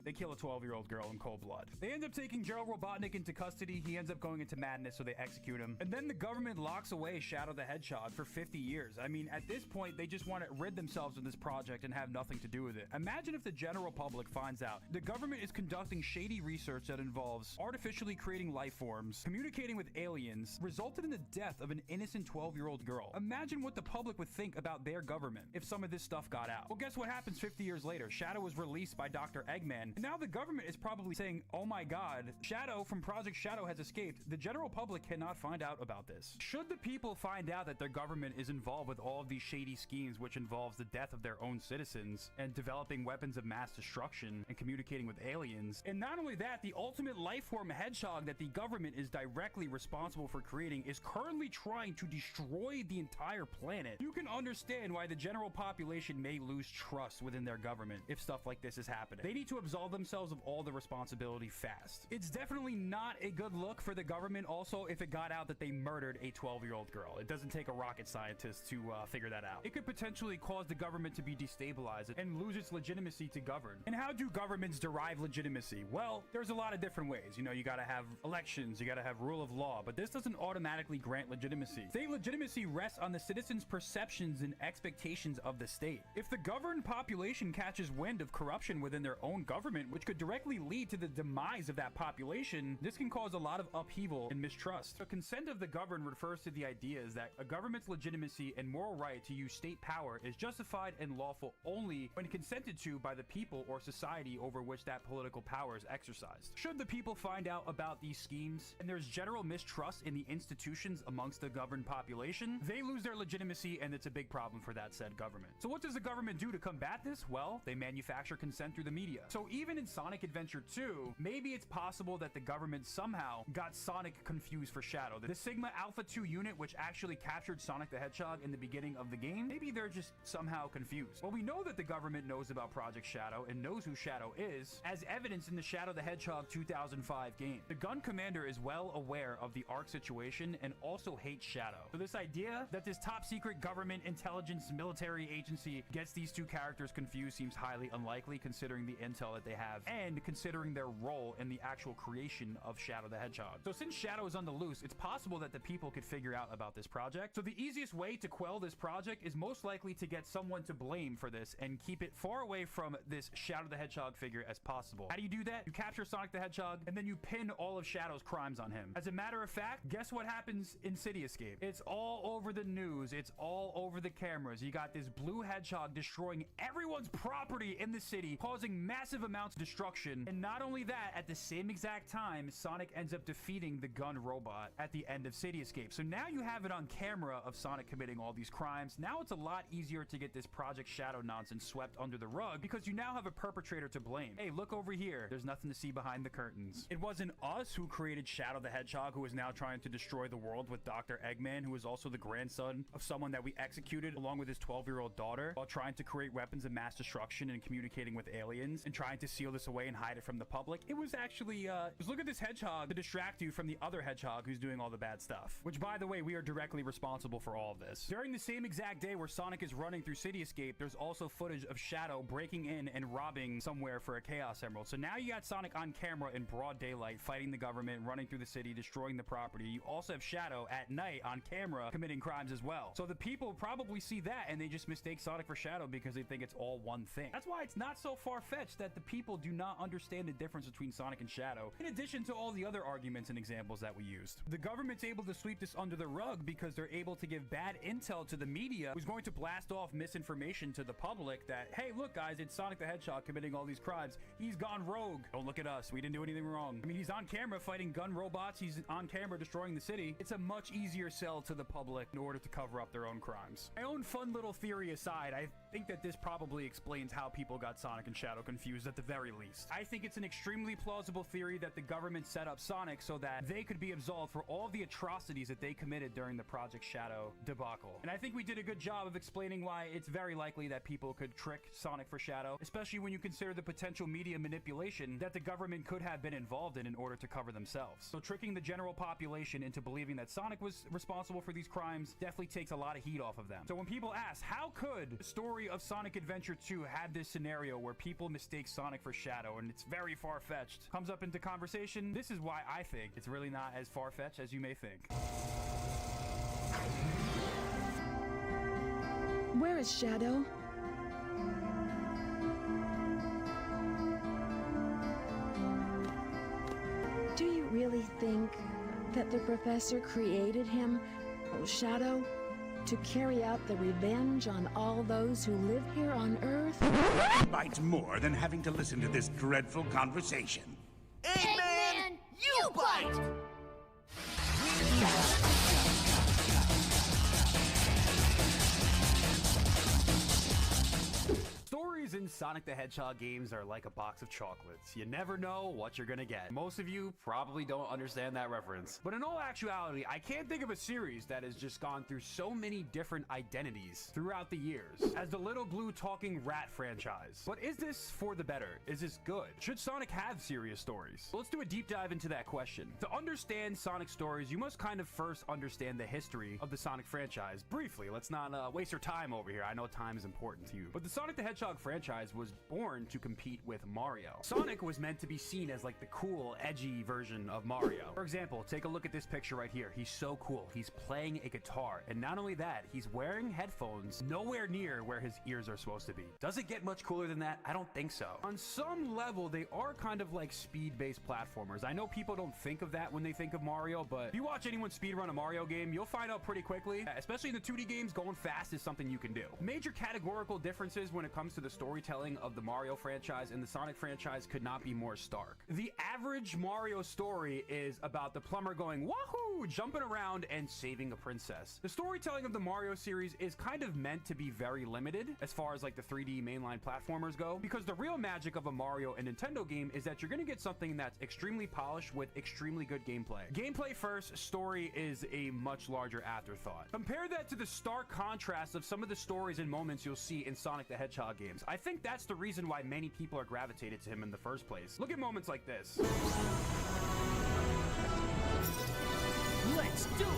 They kill a 12-year-old girl in cold blood. They end up taking Gerald Robotnik into custody. He ends up going into madness, so they execute him. And then the government locks away Shadow the Hedgehog for 50 years. I mean, at this point, they just want to rid themselves of this project and have nothing to do with it. Imagine if the general public finds out the government is conducting shady research that involves artificially creating life forms, communicating with aliens, resulted in the death of an innocent 12-year-old girl. Imagine what the public would think about their government if some of this stuff got out. Well, guess what happens 50 years later? Shadow was released by Dr. Eggman. And now the government is probably saying, oh my god, Shadow from Project Shadow has escaped. The general public cannot find out about this. Should the people find out that their government is involved with all of these shady schemes, which involves the death of their own citizens and developing weapons of mass destruction and communicating with aliens, and not only that, the ultimate life form hedgehog that the government is directly responsible for creating is currently trying to destroy the entire planet, you can understand why the general population may lose trust within their government if stuff like this is happening. They need to absolve absolve themselves of all the responsibility fast. It's definitely not a good look for the government also if it got out that they murdered a 12-year-old girl. It doesn't take a rocket scientist to figure that out. It could potentially cause the government to be destabilized and lose its legitimacy to govern. And how do governments derive legitimacy? Well, there's a lot of different ways. You know, you gotta have elections, you gotta have rule of law, but this doesn't automatically grant legitimacy. State legitimacy rests on the citizens' perceptions and expectations of the state. If the governed population catches wind of corruption within their own government, which could directly lead to the demise of that population, this can cause a lot of upheaval and mistrust. The consent of the governed refers to the ideas that a government's legitimacy and moral right to use state power is justified and lawful only when consented to by the people or society over which that political power is exercised. Should the people find out about these schemes and there's general mistrust in the institutions amongst the governed population, they lose their legitimacy and it's a big problem for that said government. So what does the government do to combat this? Well, they manufacture consent through the media. So even in Sonic Adventure 2, maybe it's possible that the government somehow got Sonic confused for Shadow. The Sigma Alpha 2 unit, which actually captured Sonic the Hedgehog in the beginning of the game, maybe they're just somehow confused. Well, we know that the government knows about Project Shadow and knows who Shadow is, as evidenced in the Shadow the Hedgehog 2005 game. The gun commander is well aware of the ARC situation and also hates Shadow. So this idea that this top secret government intelligence military agency gets these two characters confused seems highly unlikely considering the intel that they have and considering their role in the actual creation of Shadow the Hedgehog. So since Shadow is on the loose, it's possible that the people could figure out about this project. So the easiest way to quell this project is most likely to get someone to blame for this and keep it far away from this Shadow the Hedgehog figure as possible. How do you do that? You capture Sonic the Hedgehog and then you pin all of Shadow's crimes on him. As a matter of fact, guess what happens in City Escape? It's all over the news. It's all over the cameras. You got this blue hedgehog destroying everyone's property in the city, causing massive amounts of destruction. And not only that, at the same exact time, Sonic ends up defeating the gun robot at the end of City Escape. So now you have it on camera of Sonic committing all these crimes. Now it's a lot easier to get this Project Shadow nonsense swept under the rug because you now have a perpetrator to blame. Hey, look over here. There's nothing to see behind the curtains. It wasn't us who created Shadow the Hedgehog, who is now trying to destroy the world with Dr. Eggman, who is also the grandson of someone that we executed along with his 12-year-old daughter while trying to create weapons of mass destruction and communicating with aliens and trying to seal this away and hide it from the public. It was actually, look at this hedgehog to distract you from the other hedgehog who's doing all the bad stuff. Which, by the way, we are directly responsible for all of this. During the same exact day where Sonic is running through City Escape, there's also footage of Shadow breaking in and robbing somewhere for a Chaos Emerald. So now you got Sonic on camera in broad daylight, fighting the government, running through the city, destroying the property. You also have Shadow at night on camera committing crimes as well. So the people probably see that and they just mistake Sonic for Shadow because they think it's all one thing. That's why it's not so far-fetched that the people do not understand the difference between Sonic and Shadow, in addition to all the other arguments and examples that we used. The government's able to sweep this under the rug because they're able to give bad intel to the media, who's going to blast off misinformation to the public that, hey, look guys, it's Sonic the Hedgehog committing all these crimes. He's gone rogue. Don't look at us. We didn't do anything wrong. I mean, he's on camera fighting gun robots. He's on camera destroying the city. It's a much easier sell to the public in order to cover up their own crimes. My own fun little theory aside, I think that this probably explains how people got Sonic and Shadow confused at the very least. I think it's an extremely plausible theory that the government set up Sonic so that they could be absolved for all the atrocities that they committed during the Project Shadow debacle. And I think we did a good job of explaining why it's very likely that people could trick Sonic for Shadow, especially when you consider the potential media manipulation that the government could have been involved in order to cover themselves. So tricking the general population into believing that Sonic was responsible for these crimes definitely takes a lot of heat off of them. So when people ask, how could the story of Sonic Adventure 2 have this scenario where people mistake Sonic for Shadow and it's very far-fetched, comes up into conversation, this is why I think it's really not as far-fetched as you may think. Where is Shadow? Do you really think that the professor created him, Shadow, to carry out the revenge on all those who live here on Earth? Bites more than having to listen to this dreadful conversation. Eggman, you bite! Stories in Some Sonic the Hedgehog games are like a box of chocolates. You never know what you're gonna get. Most of you probably don't understand that reference. But in all actuality, I can't think of a series that has just gone through so many different identities throughout the years as the Little Blue Talking Rat franchise. But is this for the better? Is this good? Should Sonic have serious stories? Well, let's do a deep dive into that question. To understand Sonic stories, you must kind of first understand the history of the Sonic franchise. Briefly, let's not waste your time over here. I know time is important to you. But the Sonic the Hedgehog franchise was born to compete with Mario. Sonic was meant to be seen as like the cool, edgy version of Mario. For example, take a look at this picture right here. He's so cool. He's playing a guitar. And not only that, he's wearing headphones nowhere near where his ears are supposed to be. Does it get much cooler than that? I don't think so. On some level, they are kind of like speed-based platformers. I know people don't think of that when they think of Mario, but if you watch anyone speedrun a Mario game, you'll find out pretty quickly, especially in the 2D games, going fast is something you can do. Major categorical differences when it comes to the storytelling of the Mario franchise and the Sonic franchise could not be more stark. The average Mario story is about the plumber going wahoo, jumping around and saving a princess. The storytelling of the Mario series is kind of meant to be very limited as far as like the 3D mainline platformers go, because the real magic of a Mario and Nintendo game is that you're going to get something that's extremely polished with extremely good gameplay. Gameplay first, story is a much larger afterthought. Compare that to the stark contrast of some of the stories and moments you'll see in Sonic the Hedgehog games. I think that's the reason why many people are gravitated to him in the first place. Look at moments like this. Let's do it!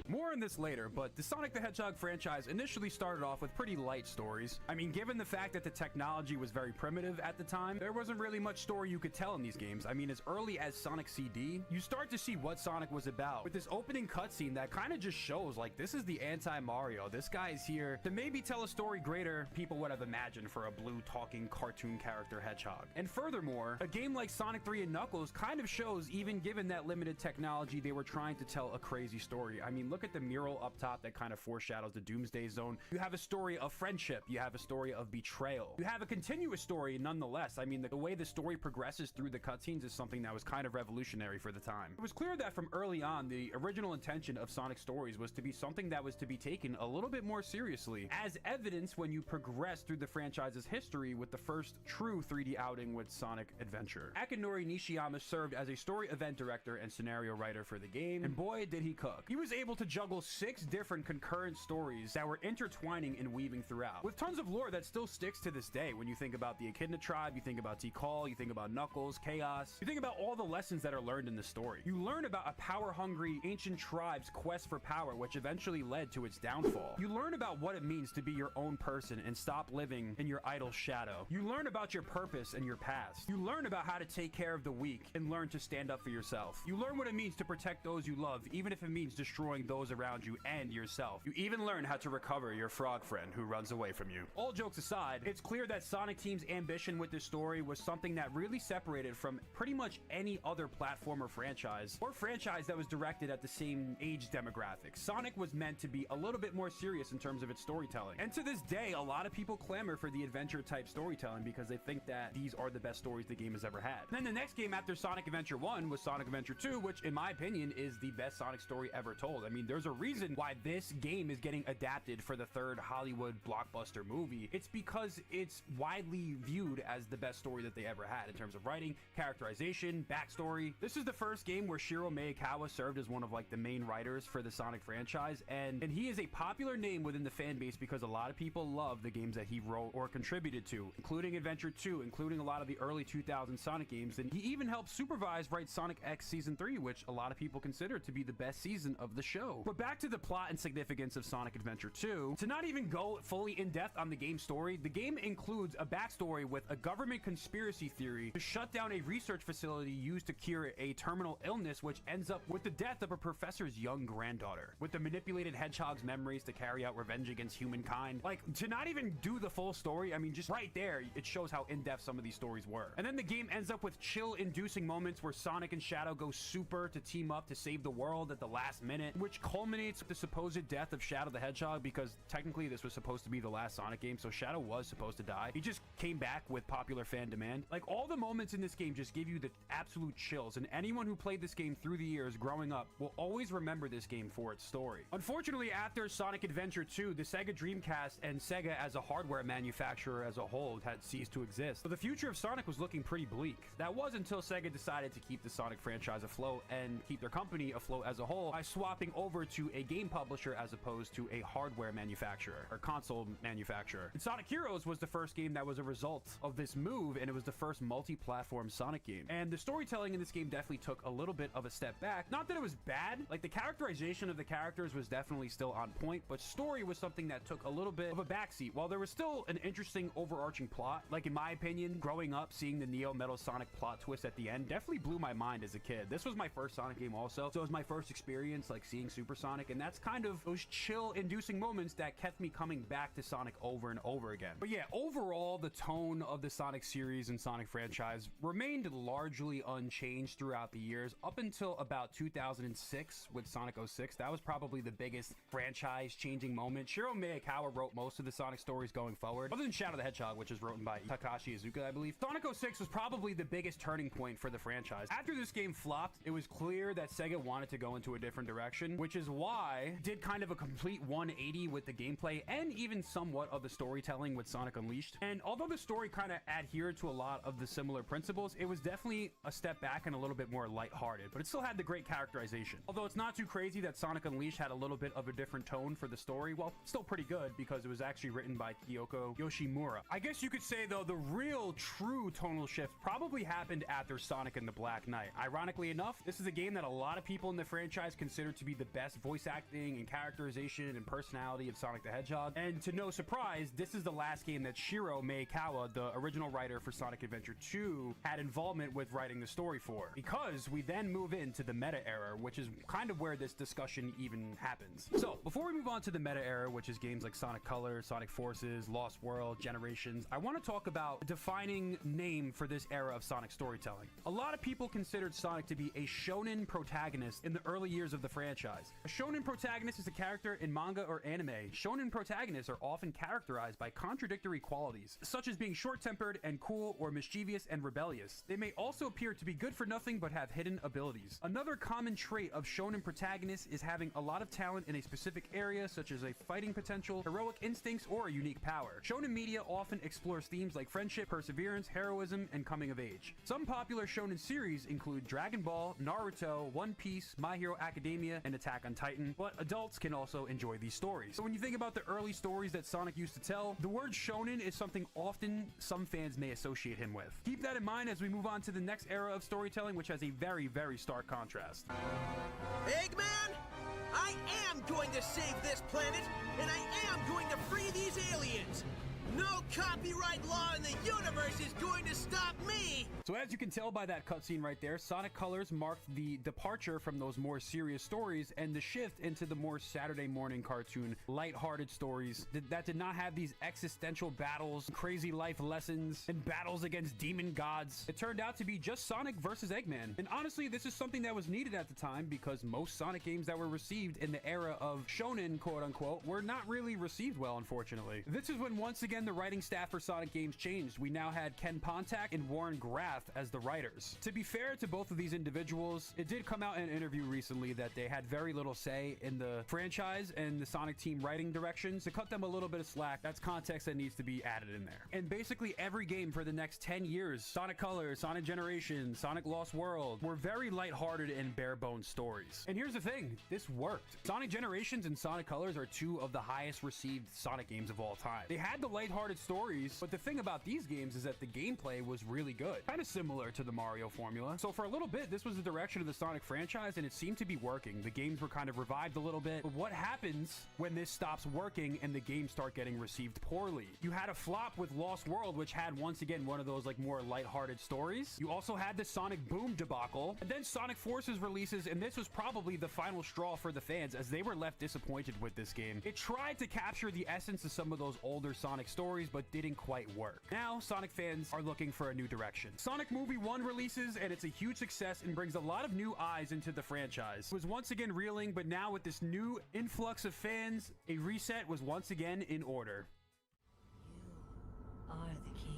More on this later, but the Sonic the Hedgehog franchise initially started off with pretty light stories. I mean, given the fact that the technology was very primitive at the time, there wasn't really much story you could tell in these games. I mean, as early as Sonic CD, you start to see what Sonic was about with this opening cutscene that kind of just shows, like, this is the anti-Mario. This guy is here to maybe tell a story greater people would have imagined for a blue talking cartoon character hedgehog. And furthermore, a game like Sonic 3 and Knuckles kind of shows, even given that limited technology, they were trying to tell a crazy story. I mean, look at the mural up top that kind of foreshadows the Doomsday Zone. You have a story of friendship. You have a story of betrayal. You have a continuous story nonetheless. I mean, the way the story progresses through the cutscenes is something that was kind of revolutionary for the time. It was clear that from early on, the original intention of Sonic stories was to be something that was to be taken a little bit more seriously, as evidence when you progress through the franchise's history with the first true 3D outing with Sonic Adventure. Akinori Nishiyama served as a story event director and scenario writer for the game, and boy, did he cook. He was able to juggle 6 different concurrent stories that were intertwining and weaving throughout, with tons of lore that still sticks to this day. When you think about the Echidna tribe, you think about Tikal, you think about Knuckles, Chaos, you think about all the lessons that are learned in the story. You learn about a power-hungry ancient tribe's quest for power, which eventually led to its downfall. You learn about what it means to be your own person and stop living in your idol's shadow. You learn about your purpose and your past. You learn about how to take care of the weak and learn to stand up for yourself. You learn what it means to protect those you love, even if it means destroying those around you and yourself. You even learn how to recover your frog friend who runs away from you. All jokes aside, it's clear that Sonic Team's ambition with this story was something that really separated from pretty much any other platformer franchise or franchise that was directed at the same age demographic. Sonic was meant to be a little bit more serious in terms of its storytelling. And to this day, a lot of people clamor for the adventure type storytelling because they think that these are the best stories the game has ever had. And then the next game after Sonic Adventure 1 was Sonic Adventure 2, which in my opinion is the best Sonic story ever told. I mean, there's a reason why this game is getting adapted for the 3rd Hollywood blockbuster movie. It's because it's widely viewed as the best story that they ever had in terms of writing, characterization, backstory. This is the first game where Shiro Meikawa served as one of like the main writers for the Sonic franchise, and he is a popular name within the fan base because a lot of people love the games that he wrote or contributed to, including Adventure 2, including a lot of the early 2000 Sonic games, and he even helped supervise write Sonic X Season 3, which a lot of people consider to be the best season of the show. But back to the plot and significance of Sonic Adventure 2, to not even go fully in depth on the game's story, the game includes a backstory with a government conspiracy theory to shut down a research facility used to cure a terminal illness, which ends up with the death of a professor's young granddaughter, with the manipulated hedgehog's memories to carry out revenge against humankind. Like, to not even do the full story, I mean, just right there, it shows how in-depth some of these stories were. And then the game ends up with chill-inducing moments where Sonic and Shadow go super to team up to save the world at the last minute, which culminates culminates with the supposed death of Shadow the Hedgehog, because technically this was supposed to be the last Sonic game, so Shadow was supposed to die. He just came back with popular fan demand. Like, all the moments in this game just give you the absolute chills, and anyone who played this game through the years growing up will always remember this game for its story. Unfortunately, after Sonic Adventure 2, the Sega Dreamcast and Sega as a hardware manufacturer as a whole had ceased to exist. So the future of Sonic was looking pretty bleak. That was until Sega decided to keep the Sonic franchise afloat and keep their company afloat as a whole by swapping over to a game publisher as opposed to a hardware manufacturer or console manufacturer. And Sonic Heroes was the first game that was a result of this move, and it was the first multi-platform Sonic game. And the storytelling in this game definitely took a little bit of a step back. Not that it was bad, like the characterization of the characters was definitely still on point, but story was something that took a little bit of a backseat. While there was still an interesting overarching plot, like in my opinion, growing up, seeing the Neo Metal Sonic plot twist at the end definitely blew my mind as a kid. This was my first Sonic game also, so it was my first experience like seeing Super Sonic, and that's kind of those chill-inducing moments that kept me coming back to Sonic over and over again. But yeah, overall, the tone of the Sonic series and Sonic franchise remained largely unchanged throughout the years, up until about 2006 with Sonic 06. That was probably the biggest franchise-changing moment. Shiro Miyakawa wrote most of the Sonic stories going forward, other than Shadow the Hedgehog, which is written by Takashi Iizuka, I believe. Sonic 06 was probably the biggest turning point for the franchise. After this game flopped, it was clear that Sega wanted to go into a different direction, which is why it did kind of a complete 180 with the gameplay and even somewhat of the storytelling with Sonic Unleashed. And although the story kind of adhered to a lot of the similar principles, it was definitely a step back and a little bit more lighthearted, but it still had the great characterization. Although it's not too crazy that Sonic Unleashed had a little bit of a different tone for the story, well, still pretty good because it was actually written by Kyoko Yoshimura. I guess you could say, though, the real true tonal shift probably happened after Sonic and the Black Knight. Ironically enough, this is a game that a lot of people in the franchise consider to be the best voice acting and characterization and personality of Sonic the Hedgehog. And to no surprise, this is the last game that Shiro Miyakawa, the original writer for Sonic Adventure 2, had involvement with writing the story for. Because we then move into the meta era, which is kind of where this discussion even happens. So, before we move on to the meta era, which is games like Sonic Colors, Sonic Forces, Lost World, Generations, I want to talk about a defining name for this era of Sonic storytelling. A lot of people considered Sonic to be a shonen protagonist in the early years of the franchise. A shonen protagonist is a character in manga or anime. Shonen protagonists are often characterized by contradictory qualities, such as being short-tempered and cool, or mischievous and rebellious. They may also appear to be good for nothing but have hidden abilities. Another common trait of shonen protagonists is having a lot of talent in a specific area, such as a fighting potential, heroic instincts, or a unique power. Shonen media often explores themes like friendship, perseverance, heroism, and coming of age. Some popular shonen series include Dragon Ball, Naruto, One Piece, My Hero Academia, and Attack on Titan, but adults can also enjoy these stories. So when you think about the early stories that Sonic used to tell, the word shonen is something often some fans may associate him with. Keep that in mind as we move on to the next era of storytelling, which has a very, very stark contrast. Eggman, I am going to save this planet, and I am going to free these aliens. No copyright law in the universe is going to stop me! So as you can tell by that cutscene right there, Sonic Colors marked the departure from those more serious stories and the shift into the more Saturday morning cartoon, lighthearted stories that did not have these existential battles, crazy life lessons, and battles against demon gods. It turned out to be just Sonic versus Eggman. And honestly, this is something that was needed at the time because most Sonic games that were received in the era of shonen, quote unquote, were not really received well, unfortunately. This is when once again the writing staff for Sonic games changed. We now had Ken Pontac and Warren Graff as the writers. To be fair to both of these individuals, it did come out in an interview recently that they had very little say in the franchise and the Sonic team writing directions. To cut them a little bit of slack, that's context that needs to be added in there. And basically every game for the next 10 years, Sonic Colors, Sonic Generations, Sonic Lost World, were very lighthearted and bare bones stories. And here's the thing, this worked. Sonic Generations and Sonic Colors are two of the highest received Sonic games of all time. They had the lighthearted stories, but the thing about these games is that the gameplay was really good, kind of similar to the Mario formula. So for a little bit, this was the direction of the Sonic franchise, and it seemed to be working. The games were kind of revived a little bit, but what happens when this stops working and the games start getting received poorly? You had a flop with Lost World, which had once again one of those like more lighthearted stories. You also had the Sonic Boom debacle, and then Sonic Forces releases, and this was probably the final straw for the fans as they were left disappointed with this game. It tried to capture the essence of some of those older Sonic stories but didn't quite work. Now, Sonic fans are looking for a new direction. Sonic Movie 1 releases, and it's a huge success and brings a lot of new eyes into the franchise. It was once again reeling, but now with this new influx of fans, a reset was once again in order. Are the key.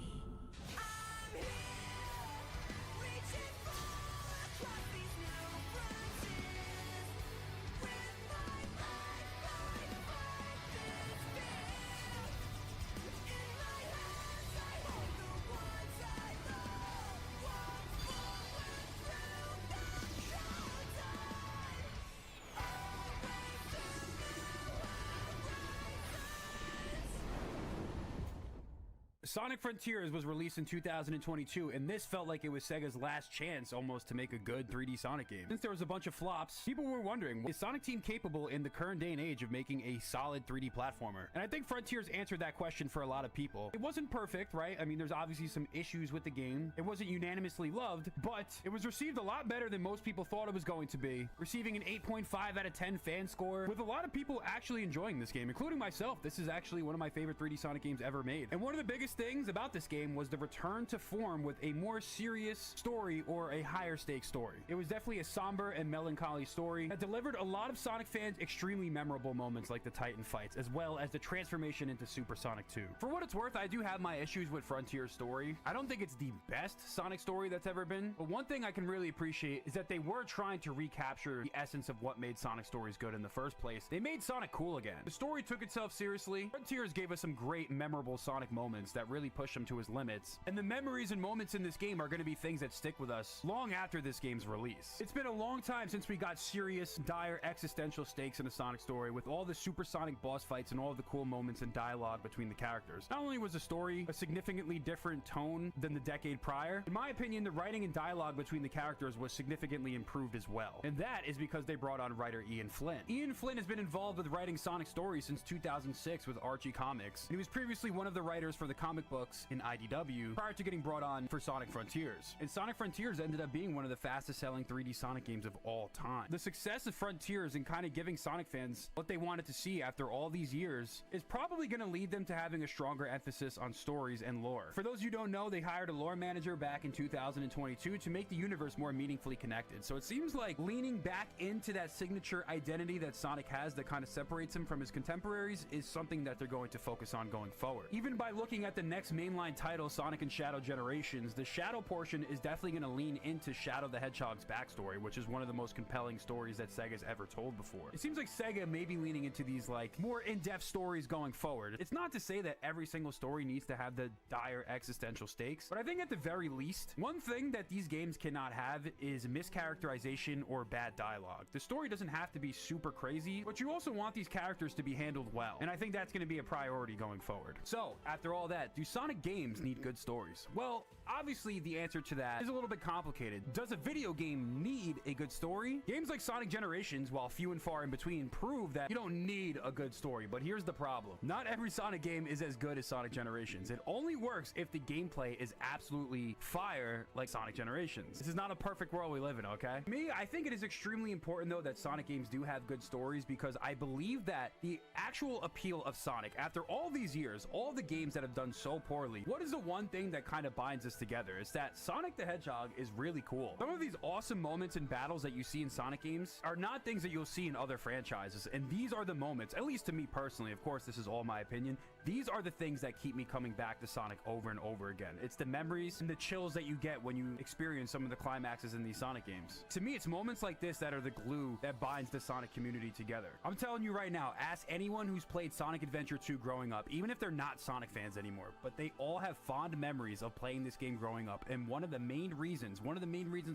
Sonic Frontiers was released in 2022, and this felt like it was Sega's last chance almost to make a good 3D Sonic game. Since there was a bunch of flops, people were wondering, is Sonic Team capable in the current day and age of making a solid 3D platformer? And I think Frontiers answered that question for a lot of people. It wasn't perfect, right? I mean, there's obviously some issues with the game. It wasn't unanimously loved, but it was received a lot better than most people thought it was going to be, receiving an 8.5 out of 10 fan score, with a lot of people actually enjoying this game, including myself. This is actually one of my favorite 3D Sonic games ever made. And one of the biggest things about this game was the return to form with a more serious story or a higher stakes story. It was definitely a somber and melancholy story that delivered a lot of Sonic fans extremely memorable moments like the Titan fights, as well as the transformation into Super Sonic 2. For what it's worth, I do have my issues with Frontier's story. I don't think it's the best Sonic story that's ever been, but one thing I can really appreciate is that they were trying to recapture the essence of what made Sonic stories good in the first place. They made Sonic cool again. The story took itself seriously. Frontiers gave us some great memorable Sonic moments that really pushed him to his limits, and the memories and moments in this game are going to be things that stick with us long after this game's release. It's been a long time since we got serious, dire existential stakes in a Sonic story, with all the supersonic boss fights and all of the cool moments and dialogue between the characters. Not only was the story a significantly different tone than the decade prior, in my opinion, the writing and dialogue between the characters was significantly improved as well, and that is because they brought on writer Ian Flynn. Ian Flynn has been involved with writing Sonic stories since 2006 with Archie Comics, and he was previously one of the writers for the comic books in IDW prior to getting brought on for Sonic Frontiers. And Sonic Frontiers ended up being one of the fastest selling 3D Sonic games of all time. The success of Frontiers and kind of giving Sonic fans what they wanted to see after all these years is probably going to lead them to having a stronger emphasis on stories and lore. For those who don't know, they hired a lore manager back in 2022 to make the universe more meaningfully connected. So it seems like leaning back into that signature identity that Sonic has that kind of separates him from his contemporaries is something that they're going to focus on going forward. Even by looking at the next mainline title, Sonic and Shadow Generations, the Shadow portion is definitely going to lean into Shadow the Hedgehog's backstory, which is one of the most compelling stories that Sega's ever told before. It seems like Sega may be leaning into these like more in-depth stories going forward. It's not to say that every single story needs to have the dire existential stakes, but I think at the very least, one thing that these games cannot have is mischaracterization or bad dialogue. The story doesn't have to be super crazy, but you also want these characters to be handled well, and I think that's going to be a priority going forward. So, after all that, do Sonic games need good stories? Well, obviously the answer to that is a little bit complicated. Does a video game need a good story? Games like Sonic Generations, while few and far in between, prove that you don't need a good story, but here's the problem. Not every Sonic game is as good as Sonic Generations. It only works if the gameplay is absolutely fire like Sonic Generations. This is not a perfect world we live in, okay? Me, I think it is extremely important though that Sonic games do have good stories, because I believe that the actual appeal of Sonic, after all these years, all the games that have done so poorly, what is the one thing that kind of binds us together? Is that Sonic the Hedgehog is really cool. Some of these awesome moments and battles that you see in Sonic games are not things that you'll see in other franchises, and these are the moments, at least to me personally, of course this is all my opinion, these are the things that keep me coming back to Sonic over and over again. It's the memories and the chills that you get when you experience some of the climaxes in these Sonic games. To me, it's moments like this that are the glue that binds the Sonic community together. I'm telling you right now, ask anyone who's played Sonic Adventure 2 growing up, even if they're not Sonic fans anymore, but they all have fond memories of playing this game growing up, and one of the main reasons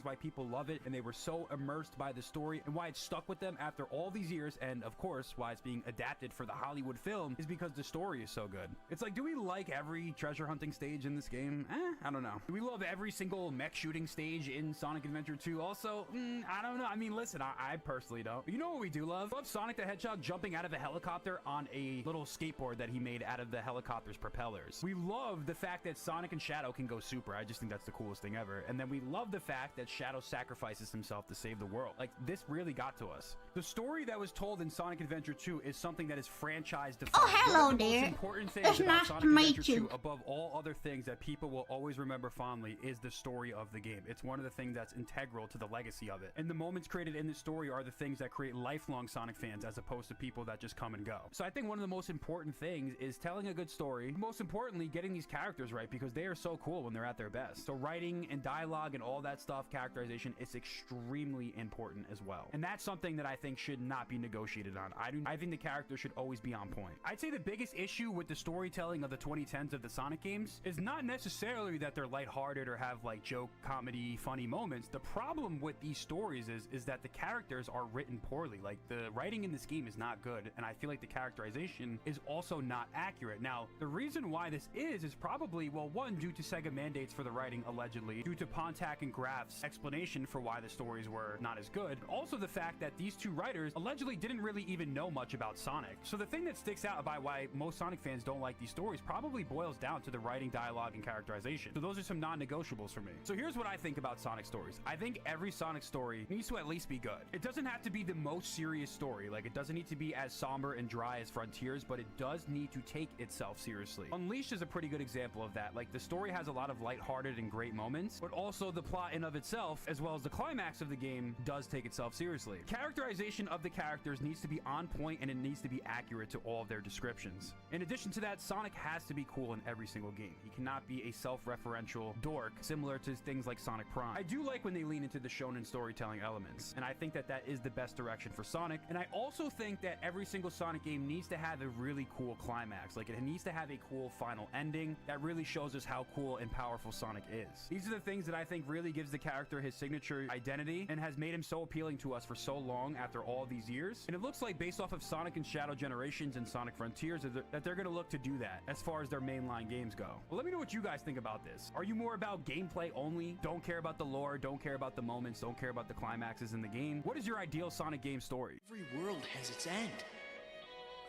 why people love it and they were so immersed by the story and why it stuck with them after all these years, and of course why it's being adapted for the Hollywood film, is because the story is so good. It's like, do we like every treasure hunting stage in this game? I don't know. Do we love every single mech shooting stage in Sonic Adventure 2 also? I don't know. I mean, listen, I personally don't. But you know what we do love? We love Sonic the Hedgehog jumping out of a helicopter on a little skateboard that he made out of the helicopter's propellers. We love the fact that Sonic and Shadow can go super super. I just think that's the coolest thing ever. And then we love the fact that Shadow sacrifices himself to save the world. Like, this really got to us. The story that was told in Sonic Adventure 2 is something that is franchise defined. Oh, hello there. The most important thing about Sonic Adventure 2, above all other things that people will always remember fondly, is the story of the game. It's one of the things that's integral to the legacy of it. And the moments created in the story are the things that create lifelong Sonic fans, as opposed to people that just come and go. So I think one of the most important things is telling a good story. Most importantly, getting these characters right, because they are so cool when they're at their best. So writing and dialogue and all that stuff, characterization, is extremely important as well. And that's something that I think should not be negotiated on. I think the characters should always be on point. I'd say the biggest issue with the storytelling of the 2010s of the Sonic games is not necessarily that they're lighthearted or have like joke, comedy, funny moments. The problem with these stories is that the characters are written poorly. Like, the writing in this game is not good, and I feel like the characterization is also not accurate. Now, the reason why this is probably, well, one, due to Sega mandates for the writing, allegedly, due to Pontac and Graf's explanation for why the stories were not as good. Also, the fact that these two writers allegedly didn't really even know much about Sonic. So the thing that sticks out about why most Sonic fans don't like these stories probably boils down to the writing, dialogue, and characterization. So those are some non-negotiables for me. So here's what I think about Sonic stories. I think every Sonic story needs to at least be good. It doesn't have to be the most serious story. Like, it doesn't need to be as somber and dry as Frontiers, but it does need to take itself seriously. Unleashed is a pretty good example of that. Like, the story has a lot of lighthearted and great moments, but also the plot in of itself, as well as the climax of the game, does take itself seriously. Characterization of the characters needs to be on point, and it needs to be accurate to all of their descriptions. In addition to that, Sonic has to be cool in every single game. He cannot be a self-referential dork, similar to things like Sonic Prime. I do like when they lean into the shonen storytelling elements, and I think that that is the best direction for Sonic. And I also think that every single Sonic game needs to have a really cool climax. Like, it needs to have a cool final ending that really shows us how cool and powerful Sonic is. These are the things that I think really gives the character his signature identity and has made him so appealing to us for so long after all these years. And it looks like, based off of Sonic and Shadow Generations and Sonic Frontiers, that they're going to look to do that as far as their mainline games go. Well, let me know what you guys think about this. Are you more about gameplay only? Don't care about the lore, don't care about the moments, don't care about the climaxes in the game? What is your ideal Sonic game story? Every world has its end.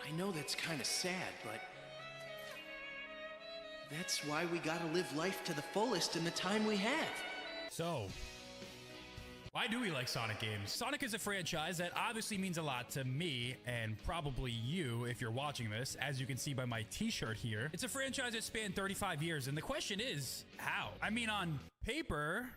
I know that's kind of sad, but that's why we gotta live life to the fullest in the time we have. So, why do we like Sonic games? Sonic is a franchise that obviously means a lot to me, and probably you if you're watching this, as you can see by my t-shirt here. It's a franchise that spanned 35 years, and the question is, how? I mean, on paper,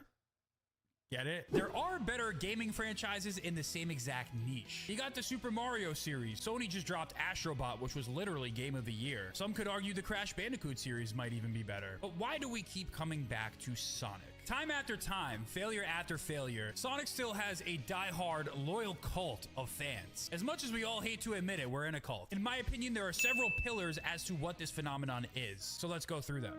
get it? There are better gaming franchises in the same exact niche. You got the Super Mario series. Sony just dropped Astrobot, which was literally Game of the Year. Some could argue the Crash Bandicoot series might even be better. But why do we keep coming back to Sonic? Time after time, failure after failure, Sonic still has a die-hard, loyal cult of fans. As much as we all hate to admit it, we're in a cult. In my opinion, there are several pillars as to what this phenomenon is. So let's go through them.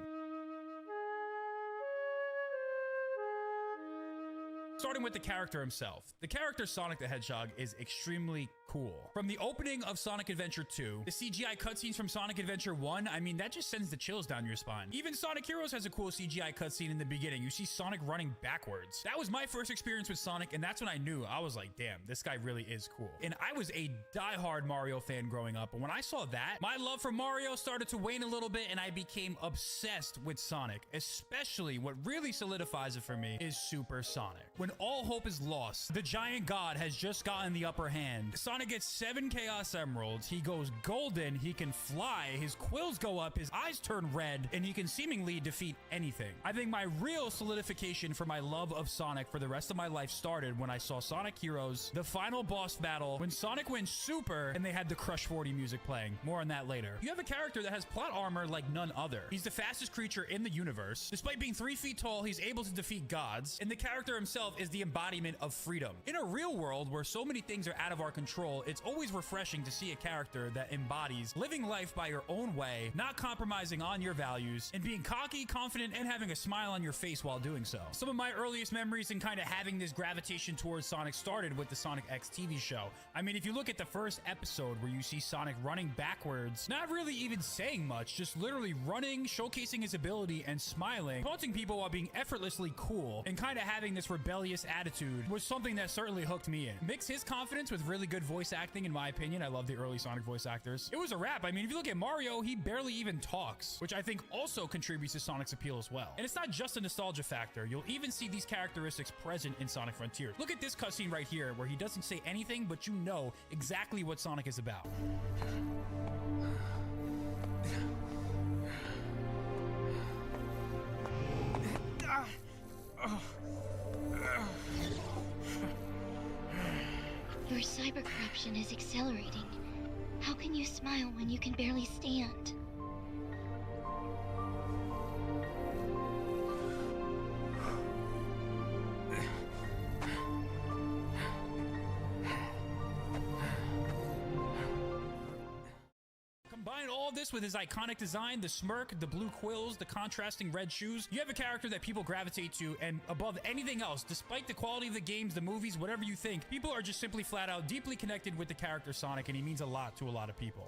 Starting with the character himself. The character Sonic the Hedgehog is extremely cool. From the opening of Sonic Adventure 2, the CGI cutscenes from Sonic Adventure 1, I mean, that just sends the chills down your spine. Even Sonic Heroes has a cool CGI cutscene in the beginning. You see Sonic running backwards. That was my first experience with Sonic, and that's when I knew. I was like, damn, this guy really is cool. And I was a die-hard Mario fan growing up, and when I saw that, my love for Mario started to wane a little bit, and I became obsessed with Sonic. Especially, what really solidifies it for me is Super Sonic. When all hope is lost, the giant god has just gotten the upper hand. Sonic gets 7 Chaos Emeralds, he goes golden, he can fly, his quills go up, his eyes turn red, and he can seemingly defeat anything. I think my real solidification for my love of Sonic for the rest of my life started when I saw Sonic Heroes, the final boss battle, when Sonic went super, and they had the Crush 40 music playing. More on that later. You have a character that has plot armor like none other. He's the fastest creature in the universe. Despite being 3 feet tall, he's able to defeat gods, and the character himself is the embodiment of freedom. In a real world where so many things are out of our control, it's always refreshing to see a character that embodies living life by your own way, not compromising on your values, and being cocky, confident, and having a smile on your face while doing so. Some of my earliest memories and kind of having this gravitation towards Sonic started with the Sonic X TV show. I mean, if you look at the first episode where you see Sonic running backwards, not really even saying much, just literally running, showcasing his ability, and smiling, taunting people while being effortlessly cool, and kind of having this rebellion rebellious attitude was something that certainly hooked me in. Mix his confidence with really good voice acting, in my opinion. I love the early Sonic voice actors. It was a wrap. I mean, if you look at Mario, he barely even talks, which I think also contributes to Sonic's appeal as well. And it's not just a nostalgia factor. You'll even see these characteristics present in Sonic Frontiers. Look at this cutscene right here, where he doesn't say anything, but you know exactly what Sonic is about. Your cyber corruption is accelerating. How can you smile when you can barely stand? Combine all this with his iconic design, the smirk, the blue quills, the contrasting red shoes, you have a character that people gravitate to, and above anything else, despite the quality of the games, the movies, whatever you think, people are just simply flat out deeply connected with the character Sonic, and he means a lot to a lot of people.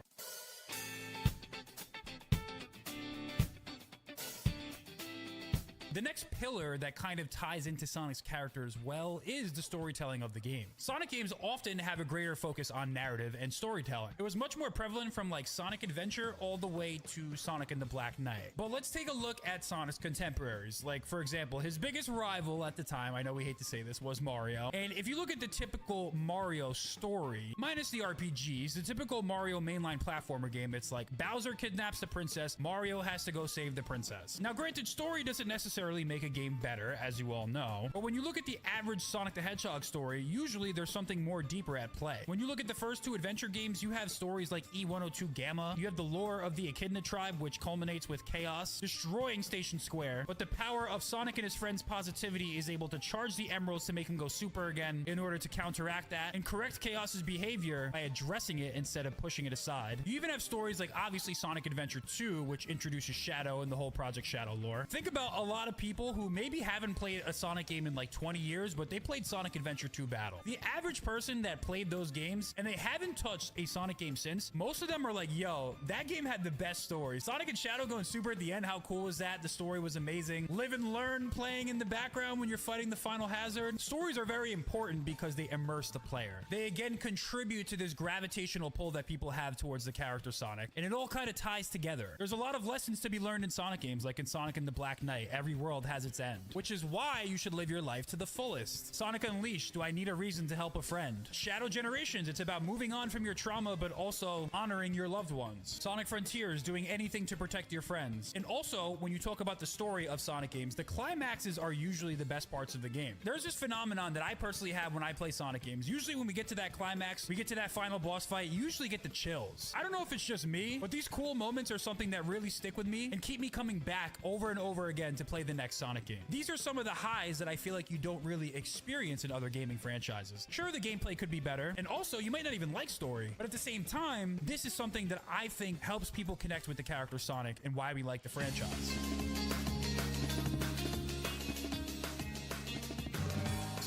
The next pillar that kind of ties into Sonic's character as well is the storytelling of the game. Sonic games often have a greater focus on narrative and storytelling. It was much more prevalent from like Sonic Adventure all the way to Sonic and the Black Knight. But let's take a look at Sonic's contemporaries. Like, for example, his biggest rival at the time, I know we hate to say this, was Mario. And if you look at the typical Mario story, minus the RPGs, the typical Mario mainline platformer game, it's like Bowser kidnaps the princess, Mario has to go save the princess. Now, granted, story doesn't necessarily make a game better, as you all know, but when you look at the average Sonic the Hedgehog story, usually there's something more deeper at play. When you look at the first two adventure games, you have stories like E102 Gamma, you have the lore of the Echidna tribe, which culminates with Chaos destroying Station Square, but the power of Sonic and his friends' positivity is able to charge the emeralds to make him go super again in order to counteract that and correct Chaos's behavior by addressing it instead of pushing it aside. You even have stories like obviously Sonic Adventure 2, which introduces Shadow and the whole Project Shadow lore. Think about a lot of people who maybe haven't played a Sonic game in like 20 years, but they played Sonic Adventure 2 Battle. The average person that played those games and they haven't touched a Sonic game since, most of them are like, yo, that game had the best story. Sonic and Shadow going super at the end, how cool was that? The story was amazing. Live and Learn playing in the background when you're fighting the final hazard. Stories are very important because they immerse the player. They again contribute to this gravitational pull that people have towards the character Sonic, and it all kind of ties together. There's a lot of lessons to be learned in Sonic games, like in Sonic and the Black Knight. Every world has its end, which is why you should live your life to the fullest. Sonic Unleashed, do I need a reason to help a friend? Shadow Generations, it's about moving on from your trauma, but also honoring your loved ones. Sonic Frontiers, doing anything to protect your friends. And also, when you talk about the story of Sonic games, the climaxes are usually the best parts of the game. There's this phenomenon that I personally have when I play Sonic games. Usually when we get to that climax, we get to that final boss fight, you usually get the chills. I don't know if it's just me, but these cool moments are something that really stick with me and keep me coming back over and over again to play the next Sonic game. These are some of the highs that I feel like you don't really experience in other gaming franchises. Sure, the gameplay could be better, and also you might not even like story, but at the same time, this is something that I think helps people connect with the character Sonic and why we like the franchise.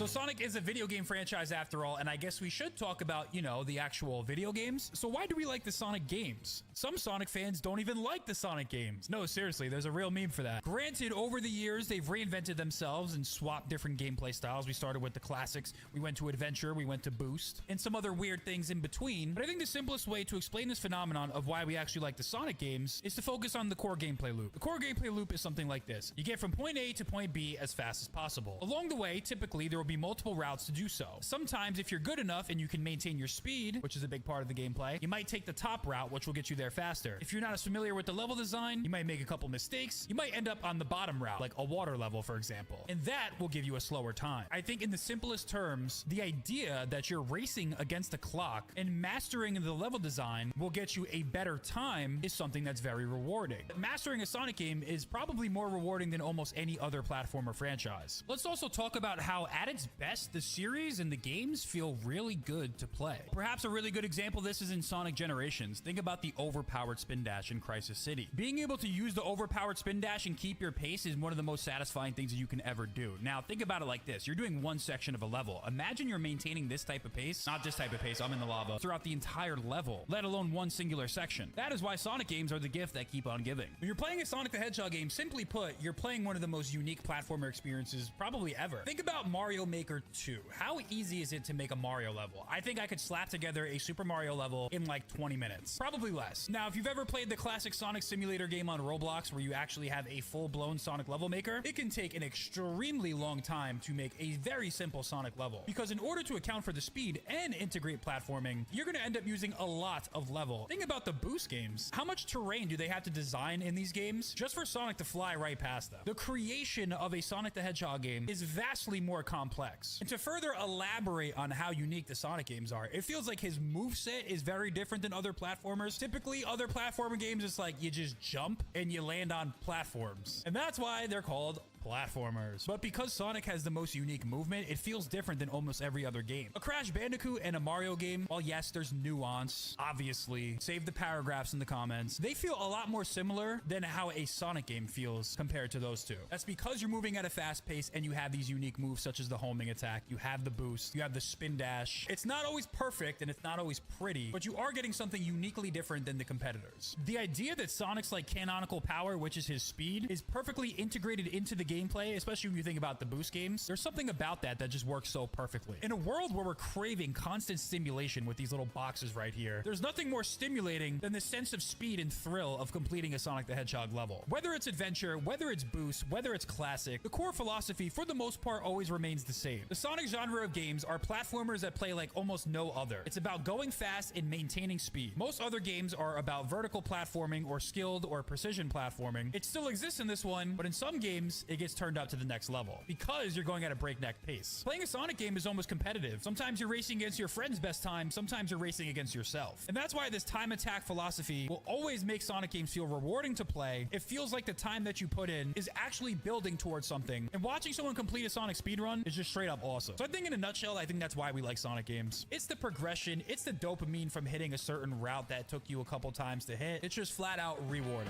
So Sonic is a video game franchise after all, and I guess we should talk about, you know, the actual video games. So why do we like the Sonic games? Some Sonic fans don't even like the Sonic games. No, seriously, there's a real meme for that. Granted, over the years, they've reinvented themselves and swapped different gameplay styles. We started with the classics, we went to Adventure, we went to Boost, and some other weird things in between. But I think the simplest way to explain this phenomenon of why we actually like the Sonic games is to focus on the core gameplay loop. The core gameplay loop is something like this. You get from point A to point B as fast as possible. Along the way, typically, there will be multiple routes to do so. Sometimes, if you're good enough and you can maintain your speed, which is a big part of the gameplay, you might take the top route, which will get you there faster. If you're not as familiar with the level design, you might make a couple mistakes. You might end up on the bottom route, like a water level, for example, and that will give you a slower time. I think in the simplest terms, the idea that you're racing against the clock and mastering the level design will get you a better time is something that's very rewarding. Mastering a Sonic game is probably more rewarding than almost any other platformer franchise. Let's also talk about how at its best, the series and the games feel really good to play. Perhaps a really good example of this is in Sonic Generations. Think about the overpowered spin dash in Crisis City. Being able to use the overpowered spin dash and keep your pace is one of the most satisfying things that you can ever do. Now, think about it like this. You're doing one section of a level. Imagine you're maintaining this type of pace, not this type of pace, I'm in the lava, throughout the entire level, let alone one singular section. That is why Sonic games are the gift that keep on giving. When you're playing a Sonic the Hedgehog game, simply put, you're playing one of the most unique platformer experiences probably ever. Think about Mario Maker 2. How easy is it to make a Mario level? I think I could slap together a Super Mario level in like 20 minutes. Probably less. Now, if you've ever played the classic Sonic Simulator game on Roblox where you actually have a full-blown Sonic level maker, it can take an extremely long time to make a very simple Sonic level. Because in order to account for the speed and integrate platforming, you're going to end up using a lot of level. Think about the Boost games. How much terrain do they have to design in these games just for Sonic to fly right past them? The creation of a Sonic the Hedgehog game is vastly more complex. And to further elaborate on how unique the Sonic games are, it feels like his moveset is very different than other platformers. Typically, other platformer games, it's like you just jump and you land on platforms. And that's why they're called platformers. But because Sonic has the most unique movement, it feels different than almost every other game. A Crash Bandicoot and a Mario game, while yes, there's nuance, obviously, save the paragraphs in the comments, they feel a lot more similar than how a Sonic game feels compared to those two. That's because you're moving at a fast pace and you have these unique moves such as the homing attack, you have the boost, you have the spin dash. It's not always perfect and it's not always pretty, but you are getting something uniquely different than the competitors. The idea that Sonic's like canonical power, which is his speed, is perfectly integrated into the gameplay, especially when you think about the boost games. There's something about that just works so perfectly. In a world where we're craving constant stimulation with these little boxes right here, there's nothing more stimulating than the sense of speed and thrill of completing a Sonic the Hedgehog level. Whether it's adventure, whether it's boost, whether it's classic, the core philosophy for the most part always remains the same. The Sonic genre of games are platformers that play like almost no other. It's about going fast and maintaining speed. Most other games are about vertical platforming or skilled or precision platforming. It still exists in this one, but in some games, it gets turned up to the next level because you're going at a breakneck pace. Playing a Sonic game is almost competitive. Sometimes you're racing against your friend's best time, sometimes you're racing against yourself. And that's why this time attack philosophy will always make Sonic games feel rewarding to play. It feels like the time that you put in is actually building towards something. And watching someone complete a Sonic speedrun is just straight up awesome. So I think in a nutshell, I think that's why we like Sonic games. It's the progression, it's the dopamine from hitting a certain route that took you a couple times to hit. It's just flat out rewarding.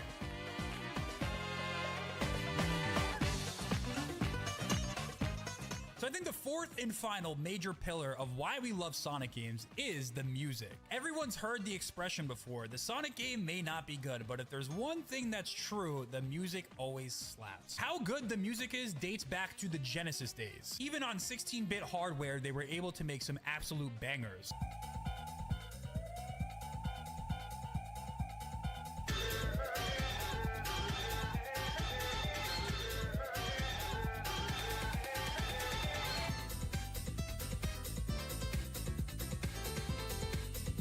So I think the fourth and final major pillar of why we love Sonic games is the music. Everyone's heard the expression before, the Sonic game may not be good, but if there's one thing that's true, the music always slaps. How good the music is dates back to the Genesis days. Even on 16-bit hardware, they were able to make some absolute bangers.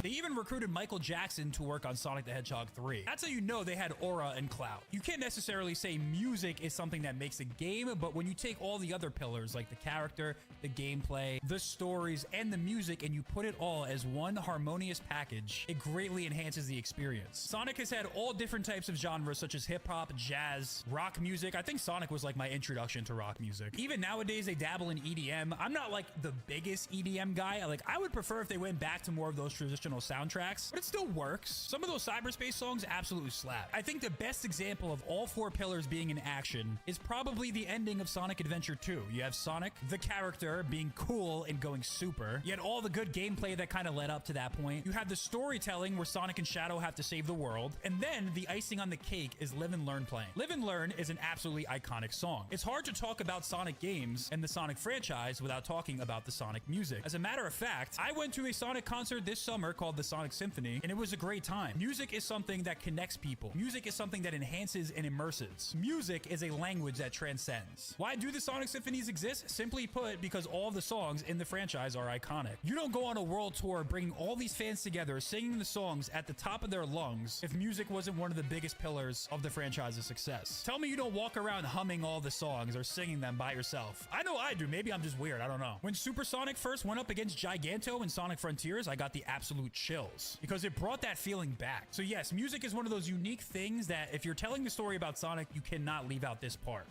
They even recruited Michael Jackson to work on Sonic the Hedgehog 3. That's how you know they had aura and clout. You can't necessarily say music is something that makes a game, but when you take all the other pillars like the character, the gameplay, the stories, and the music, and you put it all as one harmonious package, it greatly enhances the experience. Sonic has had all different types of genres such as hip-hop, jazz, rock music. I think Sonic was like my introduction to rock music. Even nowadays, they dabble in EDM. I'm not like the biggest EDM guy. I would prefer if they went back to more of those traditional soundtracks, but it still works. Some of those cyberspace songs absolutely slap. I think the best example of all four pillars being in action is probably the ending of Sonic Adventure 2. You have Sonic, the character, being cool and going super. You had all the good gameplay that kind of led up to that point. You have the storytelling where Sonic and Shadow have to save the world. And then the icing on the cake is Live and Learn playing. Live and Learn is an absolutely iconic song. It's hard to talk about Sonic games and the Sonic franchise without talking about the Sonic music. As a matter of fact, I went to a Sonic concert this summer called the Sonic Symphony, and it was a great time. Music is something that connects people. Music is something that enhances and immerses. Music is a language that transcends. Why do the Sonic Symphonies exist? Simply put, because all of the songs in the franchise are iconic. You don't go on a world tour bringing all these fans together, singing the songs at the top of their lungs if music wasn't one of the biggest pillars of the franchise's success. Tell me you don't walk around humming all the songs or singing them by yourself. I know I do. Maybe I'm just weird. I don't know. When Super Sonic first went up against Giganto in Sonic Frontiers, I got the absolute chills because it brought that feeling back. So yes, music is one of those unique things that if you're telling the story about Sonic, you cannot leave out this part.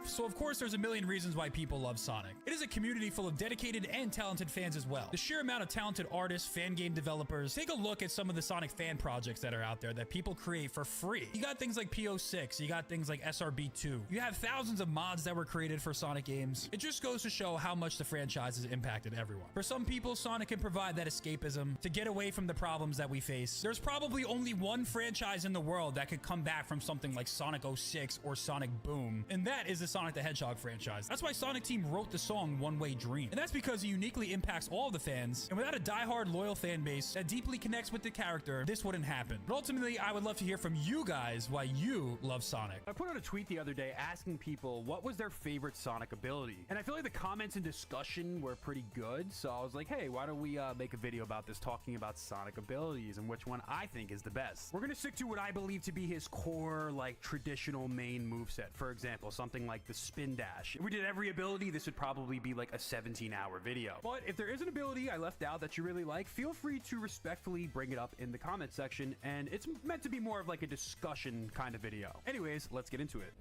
So of course there's a million reasons why people love Sonic. It is a community full of dedicated and talented fans as well. The sheer amount of talented artists, fan game developers, take a look at some of the Sonic fan projects that are out there that people create for free. You got things like PO6, you got things like SRB2. You have thousands of mods that were created for Sonic games. It just goes to show how much the franchise has impacted everyone. For some people, Sonic can provide that escapism to get away from the problems that we face. There's probably only one franchise in the world that could come back from something like Sonic 06 or Sonic Boom, and that is the Sonic the Hedgehog franchise. That's why Sonic Team wrote the song One Way Dream, and that's because it uniquely impacts all of the fans, and without a diehard loyal fan base that deeply connects with the character, this wouldn't happen. But ultimately, I would love to hear from you guys why you love Sonic. I put out a tweet the other day asking people what was their favorite Sonic ability, and I feel like the comments and discussion were pretty good, so I was like, hey, why don't we make a video about this, talking about Sonic abilities and which one I think is the best. We're gonna stick to what I believe to be his core, like, traditional main moveset. For example, something like the spin dash. If we did every ability, this would probably be like a 17-hour video. But if there is an ability I left out that you really like, feel free to respectfully bring it up in the comment section, and it's meant to be more of like a discussion kind of video. Anyways, let's get into it.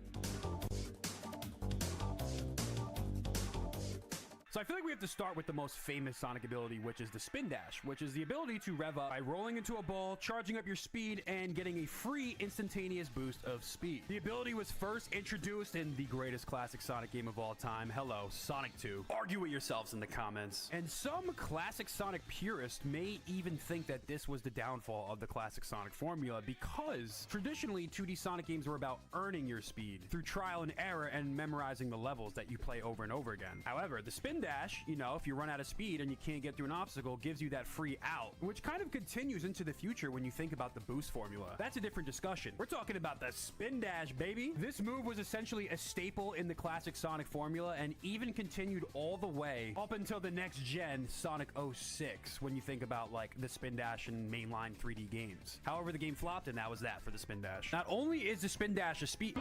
So I feel like we have to start with the most famous Sonic ability, which is the spin dash, which is the ability to rev up by rolling into a ball, charging up your speed, and getting a free instantaneous boost of speed. The ability was first introduced in the greatest classic Sonic game of all time. Hello, Sonic 2. Argue with yourselves in the comments. And some classic Sonic purists may even think that this was the downfall of the classic Sonic formula, because traditionally 2D Sonic games were about earning your speed through trial and error and memorizing the levels that you play over and over again. However, the spin dash, you know, if you run out of speed and you can't get through an obstacle, gives you that free out, which kind of continues into the future when you think about the boost formula. That's a different discussion. We're talking about the spin dash, baby. This move was essentially a staple in the classic Sonic formula and even continued all the way up until the next gen Sonic 06 when you think about like the spin dash in mainline 3D games. However, the game flopped, and that was that for the spin dash. Not only is the spin dash a speed...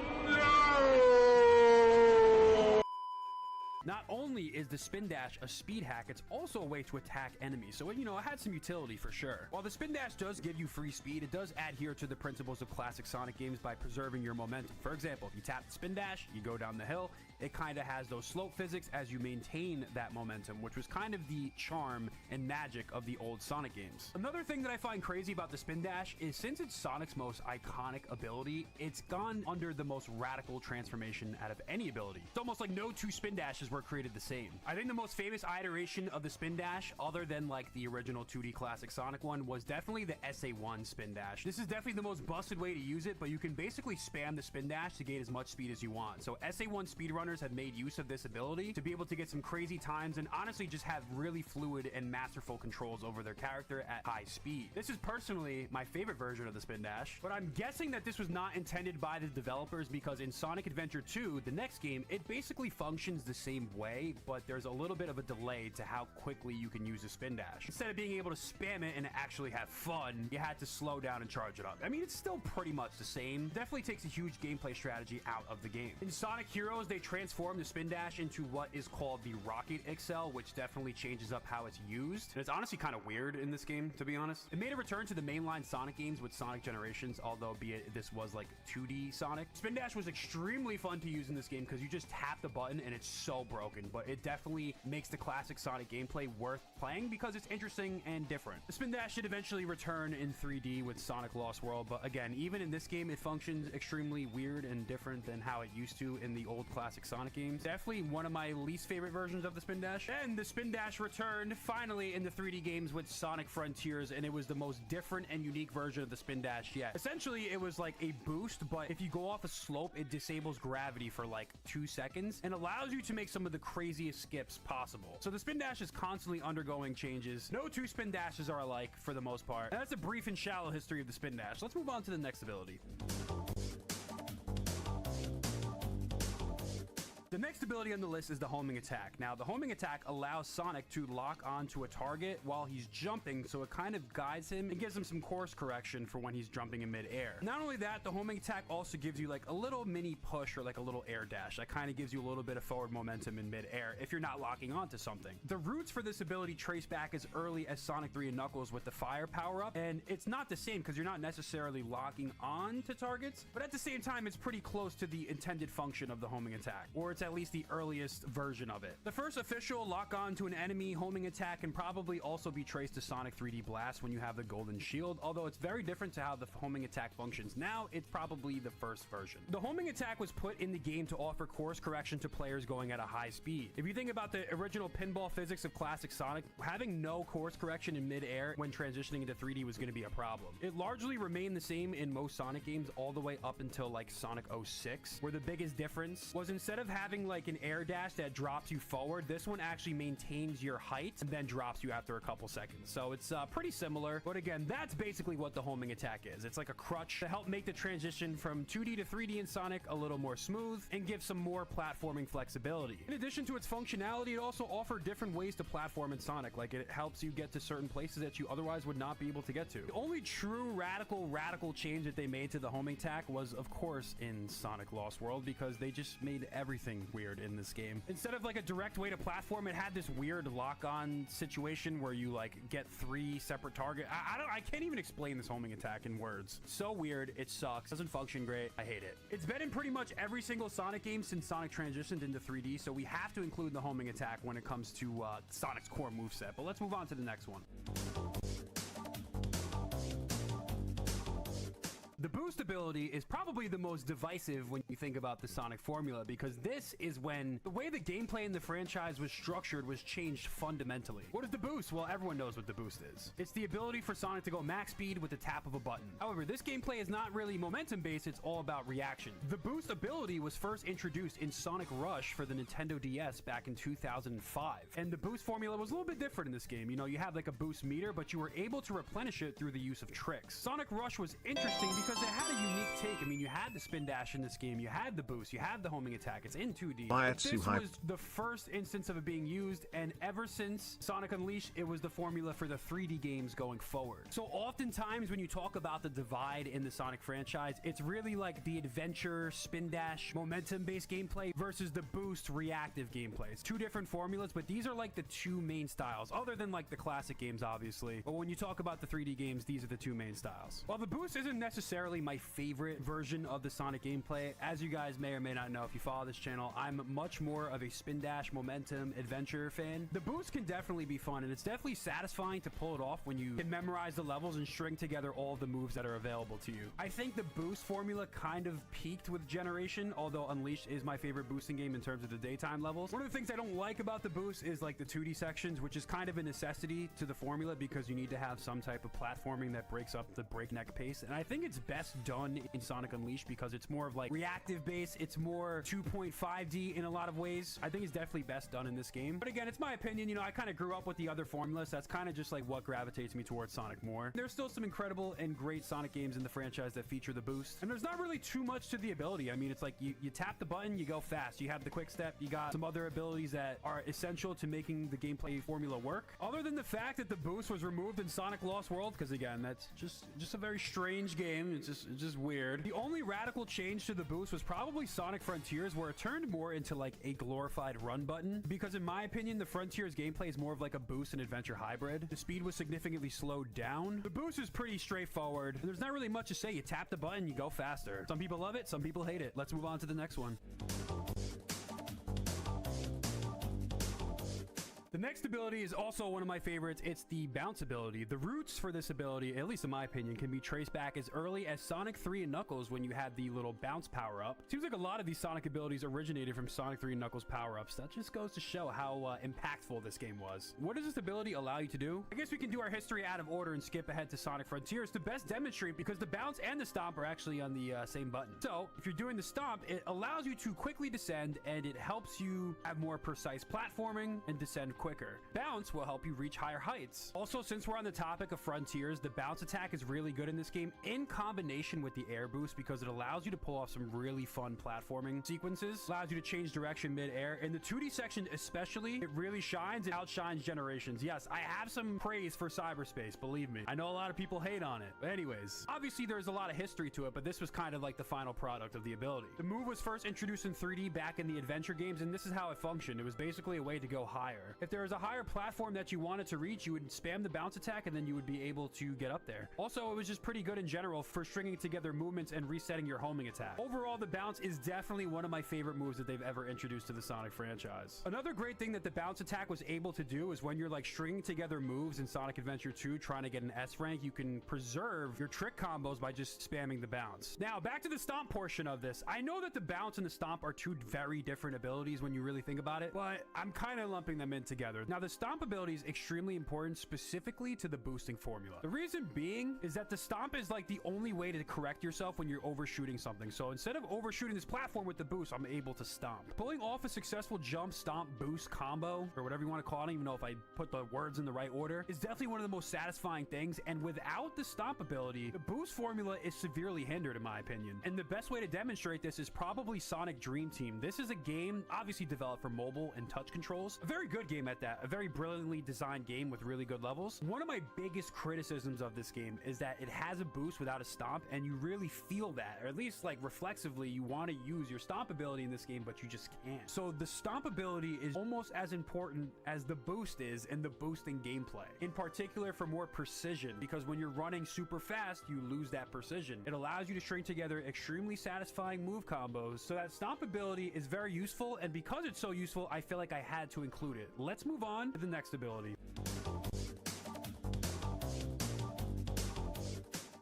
Not only is the spin dash a speed hack, it's also a way to attack enemies, so, you know, it had some utility for sure. While the spin dash does give you free speed, it does adhere to the principles of classic Sonic games by preserving your momentum. For example, if you tap the spin dash, you go down the hill, it kind of has those slope physics as you maintain that momentum, which was kind of the charm and magic of the old Sonic games. Another thing that I find crazy about the spin dash is since it's Sonic's most iconic ability, it's gone under the most radical transformation out of any ability. It's almost like no two spin dashes were created the same. I think the most famous iteration of the spin dash, other than like the original 2D classic Sonic one, was definitely the SA1 spin dash. This is definitely the most busted way to use it, but you can basically spam the spin dash to gain as much speed as you want. So SA1 speedrunners have made use of this ability to be able to get some crazy times and honestly just have really fluid and masterful controls over their character at high speed. This is personally my favorite version of the spin dash, but I'm guessing that this was not intended by the developers because in Sonic Adventure 2, the next game, it basically functions the same way, but there's a little bit of a delay to how quickly you can use the spin dash. Instead of being able to spam it and actually have fun, you had to slow down and charge it up. I mean, it's still pretty much the same. Definitely takes a huge gameplay strategy out of the game. In Sonic Heroes, they transformed the spin dash into what is called the Rocket Excel, which definitely changes up how it's used. And it's honestly kind of weird in this game, to be honest. It made a return to the mainline Sonic games with Sonic Generations, although be it this was like 2D Sonic. Spin dash was extremely fun to use in this game because you just tap the button and it's so broken, but it definitely makes the classic Sonic gameplay worth playing because it's interesting and different. The spin dash should eventually return in 3D with Sonic Lost World, but again, even in this game, it functions extremely weird and different than how it used to in the old classic Sonic games. Definitely one of my least favorite versions of the spin dash. And the spin dash returned finally in the 3D games with Sonic Frontiers, and it was the most different and unique version of the spin dash yet. Essentially, it was like a boost, but if you go off a slope, it disables gravity for like 2 seconds and allows you to make some of the craziest skips possible. So the spin dash is constantly undergoing changes. No two spin dashes are alike for the most part. And that's a brief and shallow history of the spin dash. Let's move on to the next ability. The next ability on the list is the homing attack. Now, the homing attack allows Sonic to lock onto a target while he's jumping, so it kind of guides him and gives him some course correction for when he's jumping in midair. Not only that, the homing attack also gives you like a little mini push or like a little air dash. That kind of gives you a little bit of forward momentum in midair if you're not locking onto something. The roots for this ability trace back as early as Sonic 3 and Knuckles with the fire power-up, and it's not the same because you're not necessarily locking on to targets, but at the same time, it's pretty close to the intended function of the homing attack, or it's at least the earliest version of it. The first official lock on to an enemy homing attack can probably also be traced to Sonic 3D Blast when you have the golden shield, although it's very different to how the homing attack functions now. It's probably the first version. The homing attack was put in the game to offer course correction to players going at a high speed. If you think about the original pinball physics of classic Sonic, having no course correction in midair when transitioning into 3D was going to be a problem. It largely remained the same in most Sonic games all the way up until like Sonic 06, where the biggest difference was instead of having like an air dash that drops you forward, this one actually maintains your height and then drops you after a couple seconds. So it's pretty similar, but again, that's basically what the homing attack is. It's like a crutch to help make the transition from 2D to 3D in Sonic a little more smooth and give some more platforming flexibility. In addition to its functionality, it also offered different ways to platform in Sonic. Like it helps you get to certain places that you otherwise would not be able to get to. The only true radical change that they made to the homing attack was, of course, in Sonic Lost World, because they just made everything weird in this game. Instead of like a direct way to platform, it had this weird lock-on situation where you like get 3 separate targets. I can't even explain this homing attack in words. So weird, it sucks, doesn't function great, I hate it. It's been in pretty much every single Sonic game since Sonic transitioned into 3D, so we have to include the homing attack when it comes to Sonic's core moveset. But let's move on to the next one. The boost ability is probably the most divisive when you think about the Sonic formula, because this is when the way the gameplay in the franchise was structured was changed fundamentally. What is the boost? Well, everyone knows what the boost is. It's the ability for Sonic to go max speed with the tap of a button. However, this gameplay is not really momentum based, it's all about reaction. The boost ability was first introduced in Sonic Rush for the Nintendo DS back in 2005. And the boost formula was a little bit different in this game. You know, you had like a boost meter, but you were able to replenish it through the use of tricks. Sonic Rush was interesting because it had a unique take. I mean, you had the spin dash in this game, you had the boost, you had the homing attack. It's in 2D. Miia Tzu This was the first instance of it being used, and ever since Sonic Unleashed, it was the formula for the 3D games going forward. So oftentimes when you talk about the divide in the Sonic franchise, it's really like the adventure, spin dash, momentum-based gameplay versus the boost, reactive gameplay. It's 2 different formulas, but these are like the 2 main styles, other than like the classic games, obviously. But when you talk about the 3D games, these are the 2 main styles. While the boost isn't necessarily my favorite version of the Sonic gameplay, as you guys may or may not know if you follow this channel, I'm much more of a spin dash, momentum, adventure fan. The boost can definitely be fun, and it's definitely satisfying to pull it off when you can memorize the levels and string together all of the moves that are available to you. I think the boost formula kind of peaked with Generation, although Unleashed is my favorite boosting game in terms of the daytime levels. One of the things I don't like about the boost is like the 2D sections, which is kind of a necessity to the formula because you need to have some type of platforming that breaks up the breakneck pace, and I think it's best done in Sonic Unleashed because it's more of like reactive base, it's more 2.5D in a lot of ways. I think it's definitely best done in this game, but again, it's my opinion. You know, I kind of grew up with the other formulas. That's kind of just like what gravitates me towards Sonic more. There's still some incredible and great Sonic games in the franchise that feature the boost, and there's not really too much to the ability. I mean, it's like you tap the button, you go fast, you have the quick step, you got some other abilities that are essential to making the gameplay formula work. Other than the fact that the boost was removed in Sonic Lost World, because again, that's just a very strange game. It's just weird. The only radical change to the boost was probably Sonic Frontiers, where it turned more into like a glorified run button, because in my opinion, the Frontiers gameplay is more of like a boost and adventure hybrid. The speed was significantly slowed down. The boost is pretty straightforward. There's not really much to say. You tap the button, you go faster. Some people love it, some people hate it. Let's move on to the next one. The next ability is also one of my favorites. It's the bounce ability. The roots for this ability, at least in my opinion, can be traced back as early as Sonic 3 and Knuckles when you had the little bounce power-up. Seems like a lot of these Sonic abilities originated from Sonic 3 and Knuckles power-ups. That just goes to show how impactful this game was. What does this ability allow you to do? I guess we can do our history out of order and skip ahead to Sonic Frontiers to best demonstrate, because the bounce and the stomp are actually on the same button. So if you're doing the stomp, it allows you to quickly descend, and it helps you have more precise platforming and descend quicker. Bounce will help you reach higher heights. Also, since we're on the topic of frontiers, the bounce attack is really good in this game in combination with the air boost because it allows you to pull off some really fun platforming sequences, allows you to change direction mid-air. In the 2D section especially, it really shines and outshines Generations. Yes, I have some praise for cyberspace, believe me. I know a lot of people hate on it. But anyways, obviously there's a lot of history to it, but this was kind of like the final product of the ability. The move was first introduced in 3D back in the adventure games, and this is how it functioned. It was basically a way to go higher. If there was a higher platform that you wanted to reach, you would spam the bounce attack and then you would be able to get up there. Also, it was just pretty good in general for stringing together movements and resetting your homing attack. Overall, the bounce is definitely one of my favorite moves that they've ever introduced to the Sonic franchise. Another great thing that the bounce attack was able to do is when you're like stringing together moves in Sonic Adventure 2 trying to get an S rank, you can preserve your trick combos by just spamming the bounce. Now, back to the stomp portion of this. I know that the bounce and the stomp are two very different abilities when you really think about it, but I'm kind of lumping them in together. Now, the stomp ability is extremely important specifically to the boosting formula. The reason being is that the stomp is like the only way to correct yourself when you're overshooting something. So instead of overshooting this platform with the boost, I'm able to stomp. Pulling off a successful jump, stomp, boost combo, or whatever you want to call it, I don't even know if I put the words in the right order, is definitely one of the most satisfying things. And without the stomp ability, the boost formula is severely hindered in my opinion. And the best way to demonstrate this is probably Sonic Dream Team. This is a game obviously developed for mobile and touch controls. A very good game at that. A very brilliantly designed game with really good levels. One of my biggest criticisms of this game is that it has a boost without a stomp, and you really feel that, or at least like reflexively, you want to use your stomp ability in this game, but you just can't. So the stomp ability is almost as important as the boost is in the boosting gameplay, in particular for more precision, because when you're running super fast, you lose that precision. It allows you to string together extremely satisfying move combos, so that stomp ability is very useful, and because it's so useful, I feel like I had to include it. Let's move on to the next ability.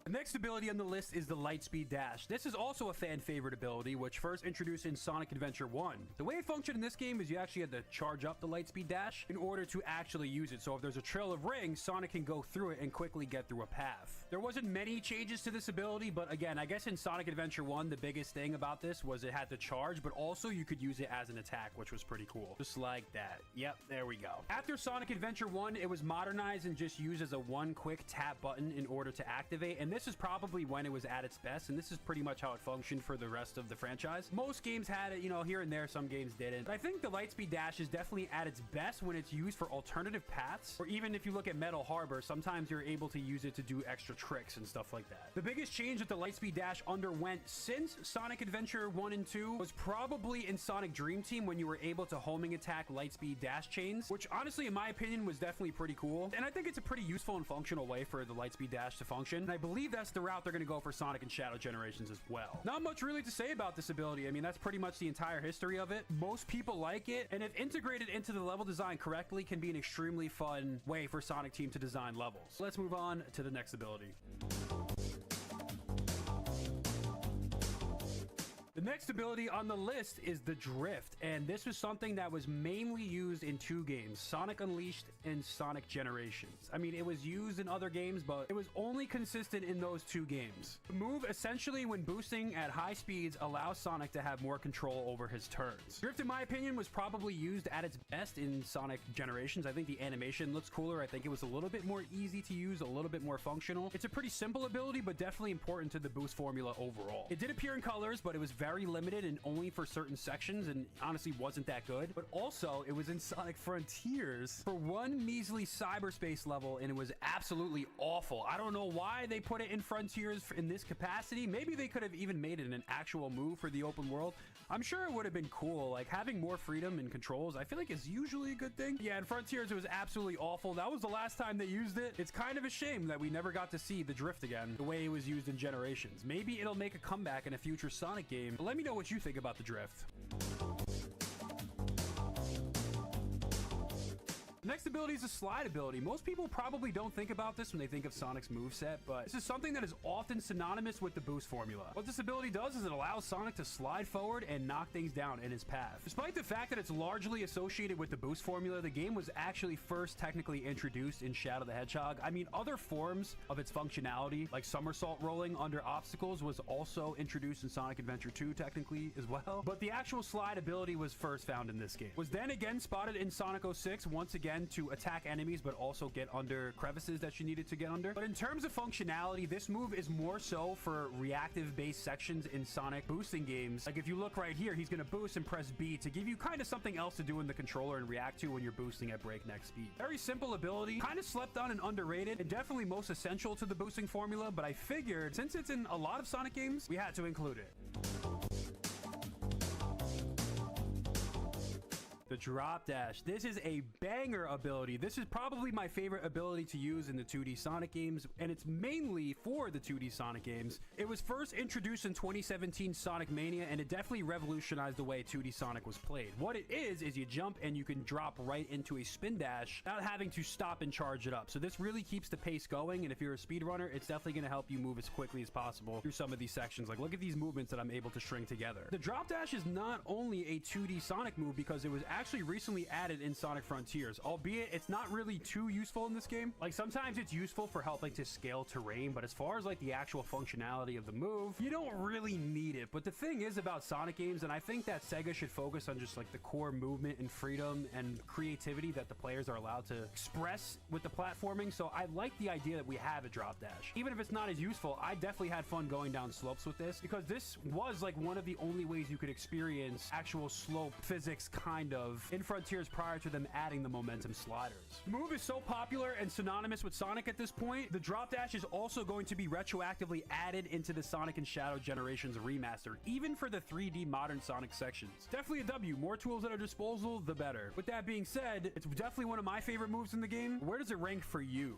The next ability on the list is the Lightspeed Dash. This is also a fan favorite ability, which first introduced in Sonic Adventure 1. The way it functioned in this game is you actually had to charge up the Lightspeed Dash in order to actually use it. So if there's a trail of rings, Sonic can go through it and quickly get through a path. There wasn't many changes to this ability, but again, I guess in Sonic Adventure 1, the biggest thing about this was it had to charge, but also you could use it as an attack, which was pretty cool. Just like that. Yep, there we go. After Sonic Adventure 1, it was modernized and just used as a one quick tap button in order to activate, and this is probably when it was at its best, and this is pretty much how it functioned for the rest of the franchise. Most games had it, you know, here and there, some games didn't. But I think the Lightspeed Dash is definitely at its best when it's used for alternative paths, or even if you look at Metal Harbor, sometimes you're able to use it to do extra tricks and stuff like that. The biggest change that the Lightspeed Dash underwent since Sonic Adventure 1 and 2 was probably in Sonic Dream Team when you were able to homing attack Lightspeed Dash chains, which honestly, in my opinion, was definitely pretty cool. And I think it's a pretty useful and functional way for the Lightspeed Dash to function. And I believe that's the route they're going to go for Sonic and Shadow Generations as well. Not much really to say about this ability. I mean, that's pretty much the entire history of it. Most people like it, and if integrated into the level design correctly, can be an extremely fun way for Sonic Team to design levels. Let's move on to the next ability. The next ability on the list is the Drift, and this was something that was mainly used in two games, Sonic Unleashed and Sonic Generations. I mean, it was used in other games, but it was only consistent in those two games. The move, essentially, when boosting at high speeds, allows Sonic to have more control over his turns. Drift, in my opinion, was probably used at its best in Sonic Generations. I think the animation looks cooler. I think it was a little bit more easy to use, a little bit more functional. It's a pretty simple ability, but definitely important to the boost formula overall. It did appear in colors, but it was very limited and only for certain sections, and honestly wasn't that good. But also, it was in Sonic Frontiers for one measly cyberspace level, and it was absolutely awful. I don't know why they put it in Frontiers in this capacity. Maybe they could have even made it an actual move for the open world. I'm sure it would have been cool. Like, having more freedom and controls, I feel like is usually a good thing. Yeah, in Frontiers, it was absolutely awful. That was the last time they used it. It's kind of a shame that we never got to see the Drift again, the way it was used in Generations. Maybe it'll make a comeback in a future Sonic game, but let me know what you think about the Drift. The Next ability is a slide ability. Most people probably don't think about this when they think of Sonic's moveset, but this is something that is often synonymous with the boost formula. What this ability does is it allows Sonic to slide forward and knock things down in his path. Despite the fact that it's largely associated with the boost formula, the game was actually first technically introduced in Shadow the Hedgehog. I mean, other forms of its functionality, like somersault rolling under obstacles, was also introduced in Sonic Adventure 2 technically as well, but the actual slide ability was first found in this game. Was then again spotted in Sonic 06, once again to attack enemies but also get under crevices that you needed to get under. But in terms of functionality, this move is more so for reactive based sections in Sonic boosting games. Like if you look right here, he's going to boost and press B to give you kind of something else to do in the controller and react to when you're boosting at breakneck speed. Very simple ability, kind of slept on and underrated, and definitely most essential to the boosting formula, but I figured since it's in a lot of Sonic games, we had to include it. The drop dash. This is a banger ability. This is probably my favorite ability to use in the 2D Sonic games, and it's mainly for the 2D Sonic games. It was first introduced in 2017 Sonic Mania, and it definitely revolutionized the way 2D Sonic was played. What it is you jump and you can drop right into a spin dash without having to stop and charge it up. So this really keeps the pace going, and if you're a speedrunner, it's definitely going to help you move as quickly as possible through some of these sections. Like, look at these movements that I'm able to string together. The drop dash is not only a 2D Sonic move because it was actually recently added in Sonic Frontiers, albeit it's not really too useful in this game. Like sometimes it's useful for helping to scale terrain, but as far as like the actual functionality of the move, you don't really need it. But the thing is about Sonic games, and I think that Sega should focus on just like the core movement and freedom and creativity that the players are allowed to express with the platforming. So I like the idea that we have a drop dash. Even if it's not as useful, I definitely had fun going down slopes with this because this was like one of the only ways you could experience actual slope physics kind of in Frontiers prior to them adding the momentum sliders. The move is so popular and synonymous with Sonic at this point, the drop dash is also going to be retroactively added into the Sonic and Shadow Generations remaster, even for the 3D modern Sonic sections. Definitely a W. More tools at our disposal, the better. With that being said, it's definitely one of my favorite moves in the game. Where does it rank for you?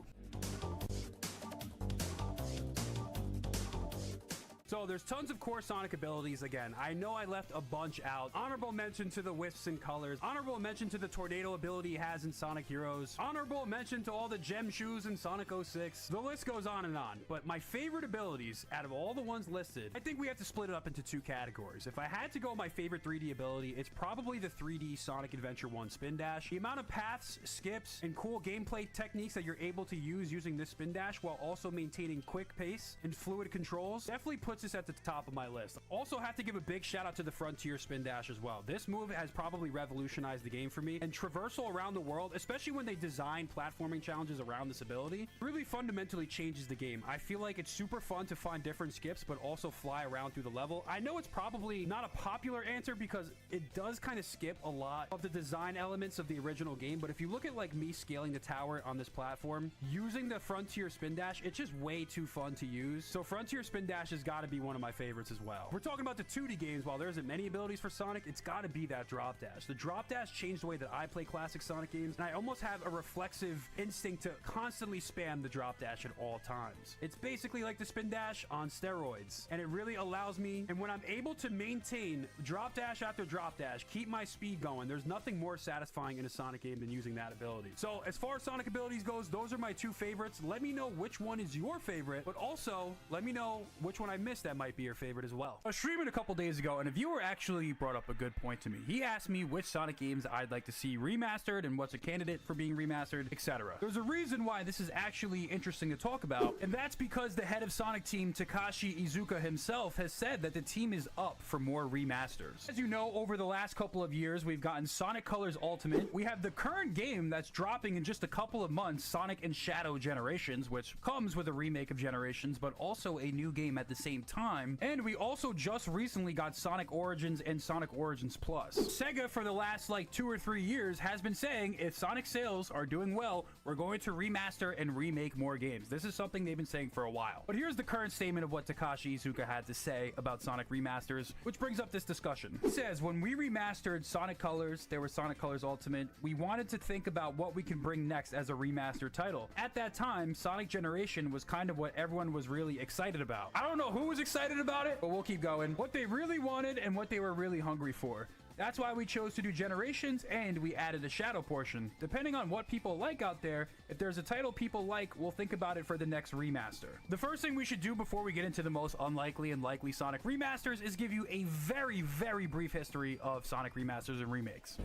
So there's tons of core Sonic abilities. Again, I know I left a bunch out. Honorable mention to the Wisps and Colors. Honorable mention to the Tornado ability he has in Sonic Heroes. Honorable mention to all the gem shoes in Sonic 06. The list goes on and on. But my favorite abilities out of all the ones listed, I think we have to split it up into two categories. If I had to go my favorite 3D ability, it's probably the 3D Sonic Adventure 1 Spin Dash. The amount of paths, skips, and cool gameplay techniques that you're able to use using this Spin Dash while also maintaining quick pace and fluid controls definitely puts this at the top of my list. Also have to give a big shout out to the Frontier Spin Dash as well. This move has probably revolutionized the game for me, and traversal around the world, especially when they design platforming challenges around this ability, really fundamentally changes the game. I feel like it's super fun to find different skips but also fly around through the level. I know it's probably not a popular answer because it does kind of skip a lot of the design elements of the original game, but if you look at like me scaling the tower on this platform using the Frontier Spin Dash, it's just way too fun to use. So Frontier Spin Dash has got to be one of my favorites as well. We're talking about the 2D games. While there isn't many abilities for Sonic, it's got to be that drop dash. The drop dash changed the way that I play classic Sonic games, and I almost have a reflexive instinct to constantly spam the drop dash at all times. It's basically like the spin dash on steroids, and it really allows me, and when I'm able to maintain drop dash after drop dash, keep my speed going, there's nothing more satisfying in a Sonic game than using that ability. So as far as Sonic abilities goes, those are my two favorites. Let me know which one is your favorite, but also let me know which one I missed that might be your favorite as well. I was streaming a couple days ago, and a viewer actually brought up a good point to me. He asked me which Sonic games I'd like to see remastered and what's a candidate for being remastered, etc. There's a reason why this is actually interesting to talk about, and that's because the head of Sonic team, Takashi Iizuka himself, has said that the team is up for more remasters. As you know, over the last couple of years, we've gotten Sonic Colors Ultimate. We have the current game that's dropping in just a couple of months, Sonic and Shadow Generations, which comes with a remake of Generations, but also a new game at the same time. And we also just recently got Sonic Origins and Sonic Origins Plus. Sega, for the last like 2 or 3 years, has been saying if Sonic sales are doing well, we're going to remaster and remake more games. This is something they've been saying for a while. But here's the current statement of what Takashi Iizuka had to say about Sonic remasters, which brings up this discussion. He says, when we remastered Sonic Colors, there was Sonic Colors Ultimate, we wanted to think about what we can bring next as a remastered title. At that time, Sonic Generation was kind of what everyone was really excited about. I don't know who was excited about it, but we'll keep going. What they really wanted and what they were really hungry for. That's why we chose to do Generations, and we added a Shadow portion. Depending on what people like out there, if there's a title people like, we'll think about it for the next remaster. The first thing we should do before we get into the most unlikely and likely Sonic remasters is give you a very, very brief history of Sonic remasters and remakes.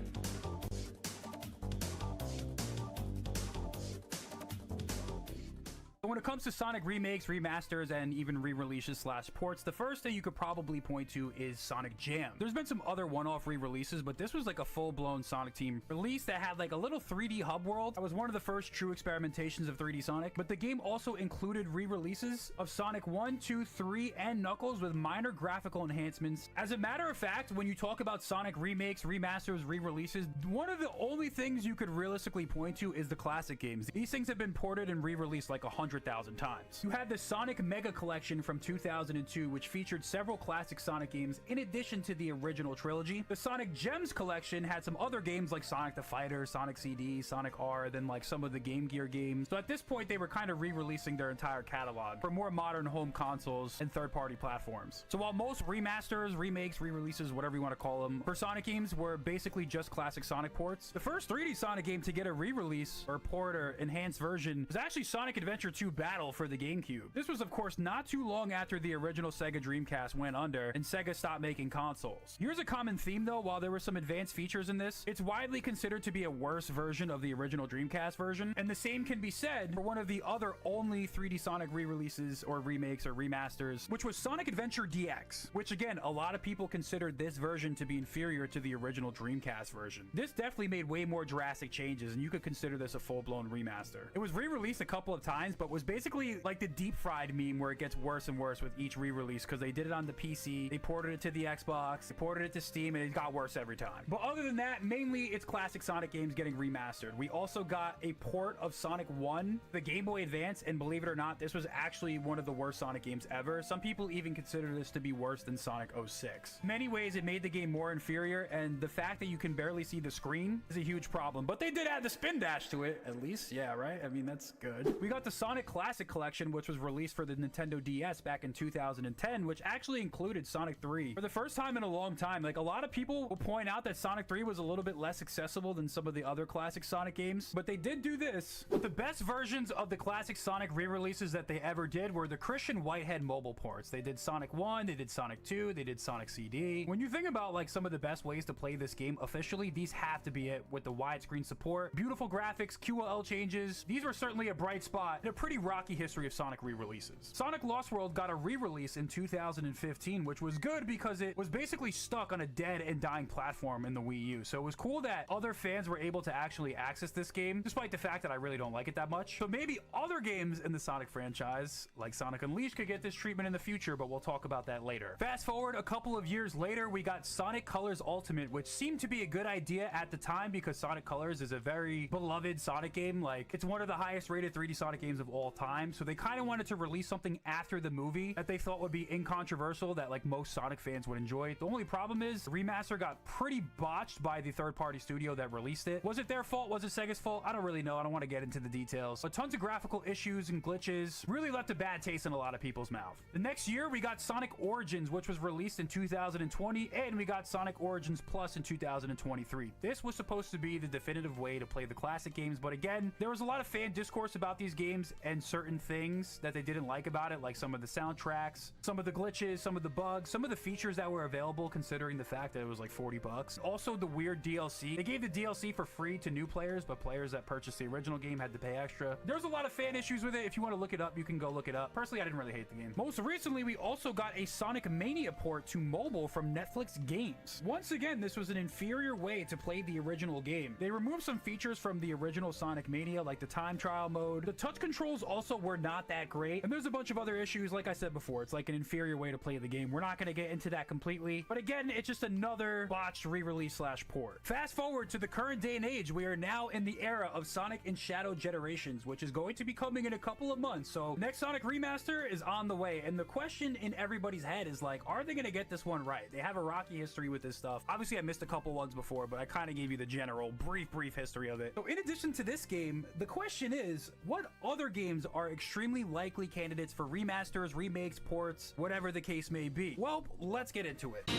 When it comes to Sonic remakes, remasters, and even re-releases / ports, the first thing you could probably point to is Sonic Jam. There's been some other one-off re-releases, but this was like a full-blown Sonic Team release that had like a little 3D hub world. That was one of the first true experimentations of 3D Sonic, but the game also included re-releases of Sonic 1, 2, 3, and Knuckles with minor graphical enhancements. As a matter of fact, when you talk about Sonic remakes, remasters, re-releases, one of the only things you could realistically point to is the classic games. These things have been ported and re-released like 100,000 times. You had the Sonic Mega Collection from 2002, which featured several classic Sonic games in addition to the original trilogy. The Sonic Gems Collection had some other games like Sonic the Fighter, Sonic CD, Sonic R, then like some of the Game Gear games. So at this point, they were kind of re-releasing their entire catalog for more modern home consoles and third-party platforms. So while most remasters, remakes, re-releases, whatever you want to call them, for Sonic games were basically just classic Sonic ports, the first 3D Sonic game to get a re-release or port or enhanced version was actually Sonic Adventure 2 Battle for the GameCube. This was of course not too long after the original Sega Dreamcast went under and Sega stopped making consoles. Here's a common theme though. While there were some advanced features in this, it's widely considered to be a worse version of the original Dreamcast version, and the same can be said for one of the other only 3D Sonic re-releases or remakes or remasters, which was Sonic Adventure DX, which again, a lot of people considered this version to be inferior to the original Dreamcast version. This definitely made way more drastic changes, and you could consider this a full-blown remaster. It was re-released a couple of times, but was basically like the deep fried meme where it gets worse and worse with each re-release, because they did it on the PC, they ported it to the Xbox, they ported it to Steam, and it got worse every time. But other than that, mainly it's classic Sonic games getting remastered. We also got a port of Sonic 1, the Game Boy Advance, and believe it or not, this was actually one of the worst Sonic games ever. Some people even consider this to be worse than Sonic 06. In many ways, it made the game more inferior, and the fact that you can barely see the screen is a huge problem. But they did add the spin dash to it, at least. Yeah, right? I mean, that's good. We got the Sonic Classic Collection, which was released for the Nintendo DS back in 2010, which actually included Sonic 3. For the first time in a long time, like a lot of people will point out that Sonic 3 was a little bit less accessible than some of the other classic Sonic games, but they did do this. But the best versions of the classic Sonic re-releases that they ever did were the Christian Whitehead mobile ports. They did Sonic 1, they did Sonic 2, they did Sonic CD. When you think about like some of the best ways to play this game officially, these have to be it, with the widescreen support, beautiful graphics, QOL changes. These were certainly a bright spot in a pretty rocky history of Sonic re-releases. Sonic Lost World got a re-release in 2015, which was good because it was basically stuck on a dead and dying platform in the Wii U. So it was cool that other fans were able to actually access this game, despite the fact that I really don't like it that much. So maybe other games in the Sonic franchise, like Sonic Unleashed, could get this treatment in the future, but we'll talk about that later. Fast forward a couple of years later, we got Sonic Colors Ultimate, which seemed to be a good idea at the time because Sonic Colors is a very beloved Sonic game. Like, it's one of the highest rated 3D Sonic games of all time. So they kind of wanted to release something after the movie that they thought would be incontroversial, that like most Sonic fans would enjoy. The only problem is the remaster got pretty botched by the third-party studio that released it. Was it their fault? Was it Sega's fault? I don't really know. I don't want to get into the details. But tons of graphical issues and glitches really left a bad taste in a lot of people's mouth. The next year, we got Sonic Origins, which was released in 2020, and we got Sonic Origins Plus in 2023. This was supposed to be the definitive way to play the classic games, but again, there was a lot of fan discourse about these games and certain things that they didn't like about it, like some of the soundtracks, some of the glitches, some of the bugs, some of the features that were available considering the fact that it was like $40. Also, the weird DLC. They gave the DLC for free to new players, but players that purchased the original game had to pay extra. There's a lot of fan issues with it. If you want to look it up, you can go look it up. Personally, I didn't really hate the game. Most recently, we also got a Sonic Mania port to mobile from Netflix Games. Once again, this was an inferior way to play the original game. They removed some features from the original Sonic Mania, like the time trial mode. The touch controls also were not that great, and there's a bunch of other issues. Like I said before, it's like an inferior way to play the game. We're not going to get into that completely, but again, it's just another botched re-release / port. Fast forward to the current day and age, we are now in the era of Sonic and Shadow Generations, which is going to be coming in a couple of months. So next Sonic remaster is on the way, and the question in everybody's head is like, are they going to get this one right? They have a rocky history with this stuff. Obviously, I missed a couple ones before, but I kind of gave you the general brief history of it. So in addition to this game, the question is, what other games are extremely likely candidates for remasters, remakes, ports, whatever the case may be? Well, let's get into it.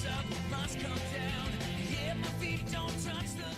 rise up, must come down. Yeah, my feet don't touch the ground.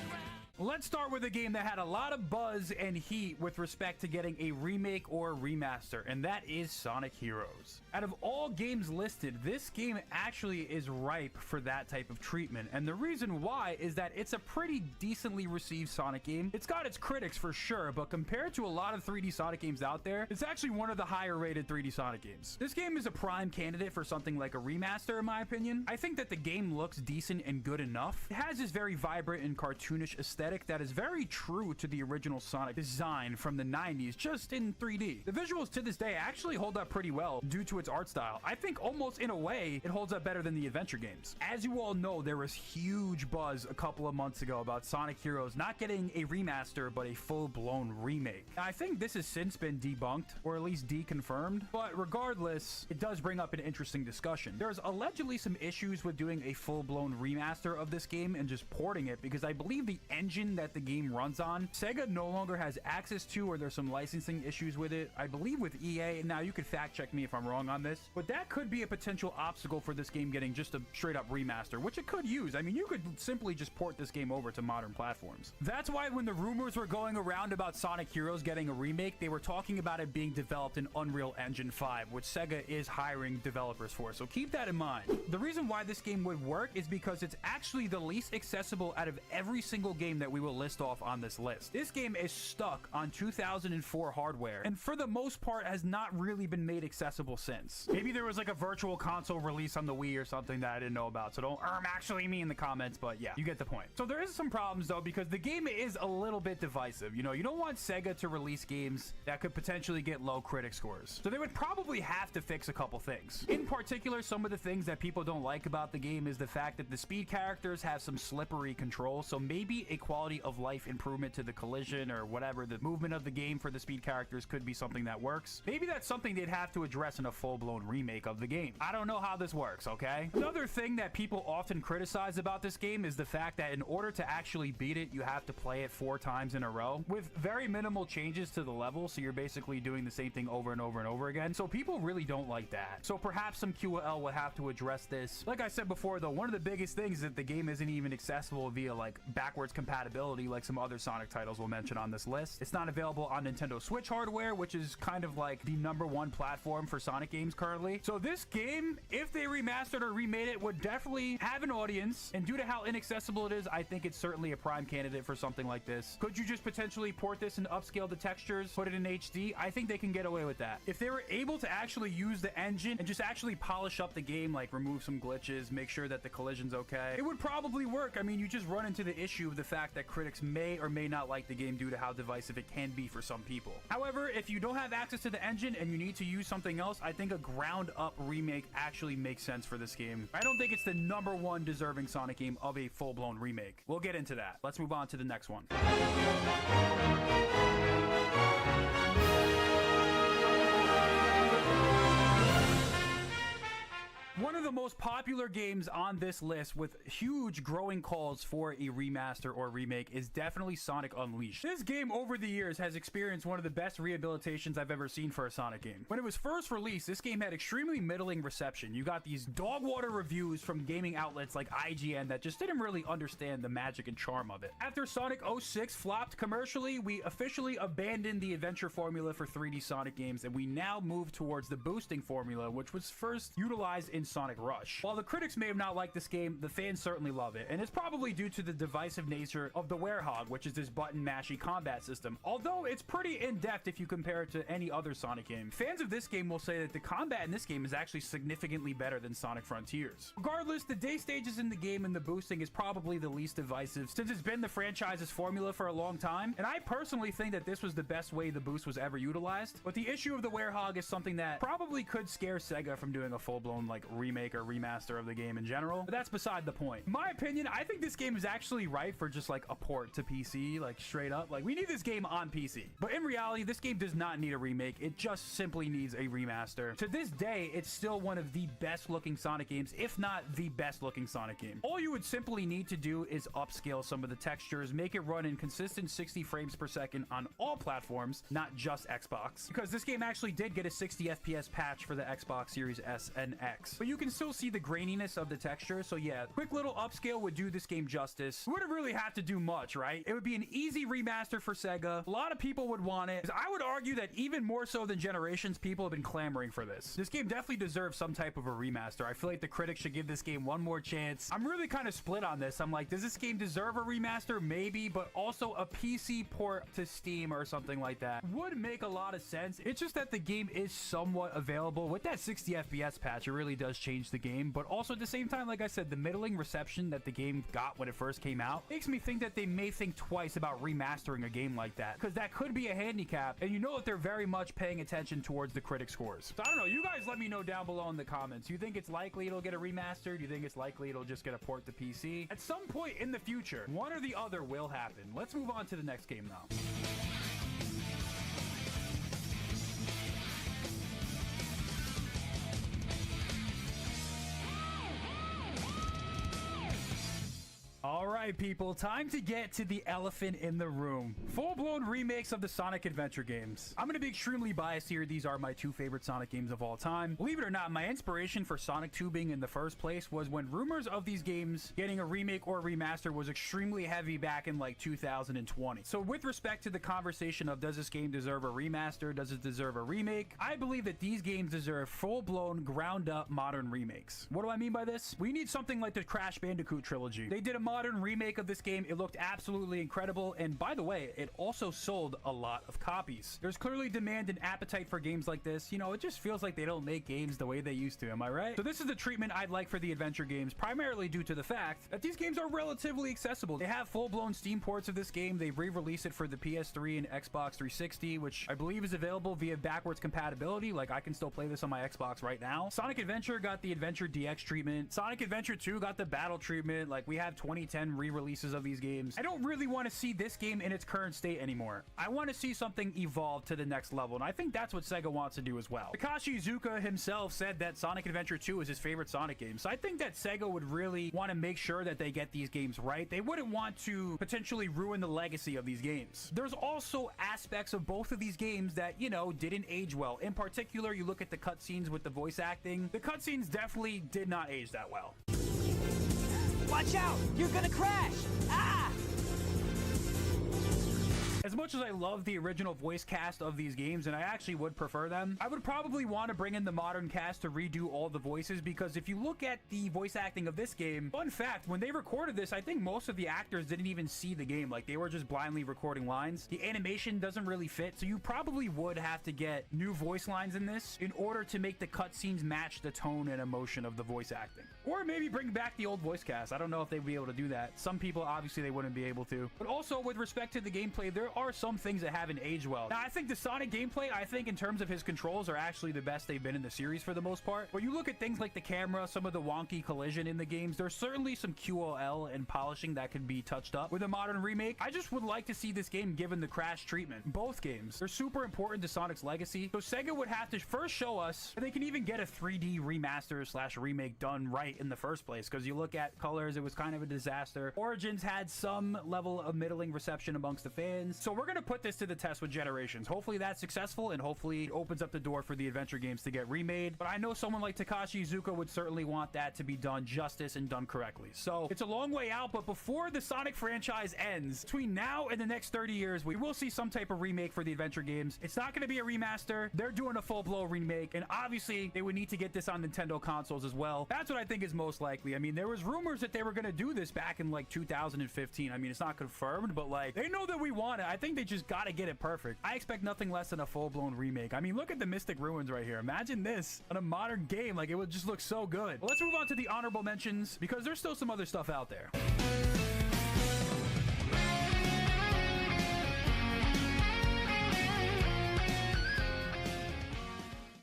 Let's start with a game that had a lot of buzz and heat with respect to getting a remake or remaster, and that is Sonic Heroes. Out of all games listed, this game actually is ripe for that type of treatment, and the reason why is that it's a pretty decently received Sonic game. It's got its critics for sure, but compared to a lot of 3D Sonic games out there, it's actually one of the higher rated 3D Sonic games. This game is a prime candidate for something like a remaster in my opinion. I think that the game looks decent and good enough. It has this very vibrant and cartoonish aesthetic that is very true to the original Sonic design from the 90s, just in 3D. The visuals to this day actually hold up pretty well due to its art style. I think almost in a way, it holds up better than the adventure games. As you all know, there was huge buzz a couple of months ago about Sonic Heroes not getting a remaster, but a full-blown remake. Now, I think this has since been debunked, or at least deconfirmed, but regardless, it does bring up an interesting discussion. There's allegedly some issues with doing a full-blown remaster of this game and just porting it, because I believe the engine that the game runs on, Sega no longer has access to, or there's some licensing issues with it. I believe with EA, now you could fact check me if I'm wrong on this, but that could be a potential obstacle for this game getting just a straight up remaster, which it could use. I mean, you could simply just port this game over to modern platforms. That's why when the rumors were going around about Sonic Heroes getting a remake, they were talking about it being developed in Unreal Engine 5, which Sega is hiring developers for, so keep that in mind. The reason why this game would work is because it's actually the least accessible out of every single game that we will list off on this list. This game is stuck on 2004 hardware, and for the most part has not really been made accessible since. Maybe there was like a virtual console release on the Wii or something that I didn't know about, so don't actually me in the comments, but yeah, you get the point. So there is some problems though, because the game is a little bit divisive. You know, you don't want Sega to release games that could potentially get low critic scores, so they would probably have to fix a couple things. In particular, some of the things that people don't like about the game is the fact that the speed characters have some slippery control, so maybe a quality of life improvement to the collision or whatever, the movement of the game for the speed characters could be something that works. Maybe that's something they'd have to address in a full-blown remake of the game. I don't know how this works, okay? Another thing that people often criticize about this game is the fact that in order to actually beat it, you have to play it 4 times in a row with very minimal changes to the level, so you're basically doing the same thing over and over and over again. So people really don't like that. So perhaps some QL would have to address this. Like I said before though, one of the biggest things is that the game isn't even accessible via like backwards compatibility like some other Sonic titles we'll mention on this list. It's not available on Nintendo Switch hardware, which is kind of like the #1 platform for Sonic games currently. So this game, if they remastered or remade it, would definitely have an audience, and due to how inaccessible it is, I think it's certainly a prime candidate for something like this. Could you just potentially port this and upscale the textures, put it in HD? I think they can get away with that. If they were able to actually use the engine and just actually polish up the game, like remove some glitches, make sure that the collision's okay, it would probably work. I mean, you just run into the issue of the fact that critics may or may not like the game due to how divisive it can be for some people. However, if you don't have access to the engine and you need to use something else, I think a ground up remake actually makes sense for this game. I don't think it's the #1 deserving Sonic game of a full-blown remake. We'll get into that. Let's move on to the next one. One of the most popular games on this list with huge growing calls for a remaster or remake is definitely Sonic Unleashed. This game over the years has experienced one of the best rehabilitations I've ever seen for a Sonic game. When it was first released, this game had extremely middling reception. You got these dog water reviews from gaming outlets like IGN that just didn't really understand the magic and charm of it. After Sonic 06 flopped commercially, we officially abandoned the adventure formula for 3D Sonic games, and we now move towards the boosting formula, which was first utilized in Sonic Rush. While the critics may have not liked this game, the fans certainly love it, and it's probably due to the divisive nature of the Werehog, which is this button mashy combat system. Although it's pretty in-depth if you compare it to any other Sonic game. Fans of this game will say that the combat in this game is actually significantly better than Sonic Frontiers. Regardless, the day stages in the game and the boosting is probably the least divisive since it's been the franchise's formula for a long time, and I personally think that this was the best way the boost was ever utilized. But the issue of the Werehog is something that probably could scare Sega from doing a full-blown like remake or remaster of the game in general, but that's beside the point. In my opinion, I think this game is actually ripe for just like a port to PC, like straight up. Like, we need this game on PC. But in reality, this game does not need a remake. It just simply needs a remaster. To this day, it's still one of the best looking Sonic games, if not the best looking Sonic game. All you would simply need to do is upscale some of the textures, make it run in consistent 60 frames per second on all platforms, not just Xbox, because this game actually did get a 60 FPS patch for the Xbox Series S and X. But you can still see the graininess of the texture. So yeah, quick little upscale would do this game justice. Wouldn't really have to do much, right? It would be an easy remaster for Sega. A lot of people would want it. I would argue that even more so than Generations, people have been clamoring for this. This game definitely deserves some type of a remaster. I feel like the critics should give this game one more chance. I'm really kind of split on this. I'm like, does this game deserve a remaster? Maybe, but also a PC port to Steam or something like that would make a lot of sense. It's just that the game is somewhat available. With that 60 FPS patch, it really does change the game, but also at the same time, like I said, the middling reception that the game got when it first came out makes me think that they may think twice about remastering a game like that, because that could be a handicap, and you know that they're very much paying attention towards the critic scores. So I don't know, you guys let me know down below in the comments. You think it's likely it'll get a remaster? Do you think it's likely it'll just get a port to PC? At some point in the future, one or the other will happen. Let's move on to the next game though. All right, people, time to get to the elephant in the room. Full-blown remakes of the Sonic Adventure games. I'm going to be extremely biased here. These are my two favorite Sonic games of all time. Believe it or not, my inspiration for Sonic 2 being in the first place was when rumors of these games getting a remake or a remaster was extremely heavy back in like 2020. So with respect to the conversation of does this game deserve a remaster, does it deserve a remake, I believe that these games deserve full-blown, ground-up modern remakes. What do I mean by this? We need something like the Crash Bandicoot trilogy. They did a modern remake of this game. It looked absolutely incredible, and by the way, it also sold a lot of copies. There's clearly demand and appetite for games like this. You know, it just feels like they don't make games the way they used to. Am I right? So this is the treatment I'd like for the adventure games, primarily due to the fact that these games are relatively accessible. They have full-blown Steam ports of this game. They re-release it for the PS3 and Xbox 360, which I believe is available via backwards compatibility. Like, I can still play this on my Xbox right now. Sonic Adventure got the Adventure DX treatment. Sonic Adventure 2 got the Battle treatment. Like, we have 2010 re-releases of these games. I don't really want to see this game in its current state anymore. I want to see something evolve to the next level, and I think that's what Sega wants to do as well. Takashi Iizuka himself said that Sonic Adventure 2 is his favorite Sonic game, so I think that Sega would really want to make sure that they get these games right. They wouldn't want to potentially ruin the legacy of these games. There's also aspects of both of these games that, you know, didn't age well. In particular, you look at the cutscenes with the voice acting. The cutscenes definitely did not age that well. Watch out! You're gonna crash! Ah! As much as I love the original voice cast of these games, and I actually would prefer them, I would probably want to bring in the modern cast to redo all the voices, because if you look at the voice acting of this game, fun fact, when they recorded this, I think most of the actors didn't even see the game. Like, they were just blindly recording lines. The animation doesn't really fit, so you probably would have to get new voice lines in this in order to make the cutscenes match the tone and emotion of the voice acting. Or maybe bring back the old voice cast. I don't know if they'd be able to do that. Some people, obviously, they wouldn't be able to. But also, with respect to the gameplay, there are some things that haven't aged well. Now, I think the Sonic gameplay, I think in terms of his controls, are actually the best they've been in the series for the most part. But you look at things like the camera, some of the wonky collision in the games, there's certainly some QOL and polishing that could be touched up with a modern remake. I just would like to see this game given the Crash treatment. Both games, they're super important to Sonic's legacy. So Sega would have to first show us that they can even get a 3D remaster / remake done right in the first place. Because you look at Colors, it was kind of a disaster. Origins had some level of middling reception amongst the fans. So we're going to put this to the test with Generations. Hopefully that's successful, and hopefully it opens up the door for the adventure games to get remade. But I know someone like Takashi Iizuka would certainly want that to be done justice and done correctly. So it's a long way out, but before the Sonic franchise ends, between now and the next 30 years, we will see some type of remake for the adventure games. It's not going to be a remaster. They're doing a full-blown remake, and obviously they would need to get this on Nintendo consoles as well. That's what I think is most likely. I mean, there was rumors that they were going to do this back in like 2015. I mean, it's not confirmed, but like, they know that we want it. I think they just got to get it perfect. I expect nothing less than a full-blown remake. I mean, look at the Mystic Ruins right here. Imagine this on a modern game. Like, it would just look so good. Well, let's move on to the honorable mentions, because there's still some other stuff out there.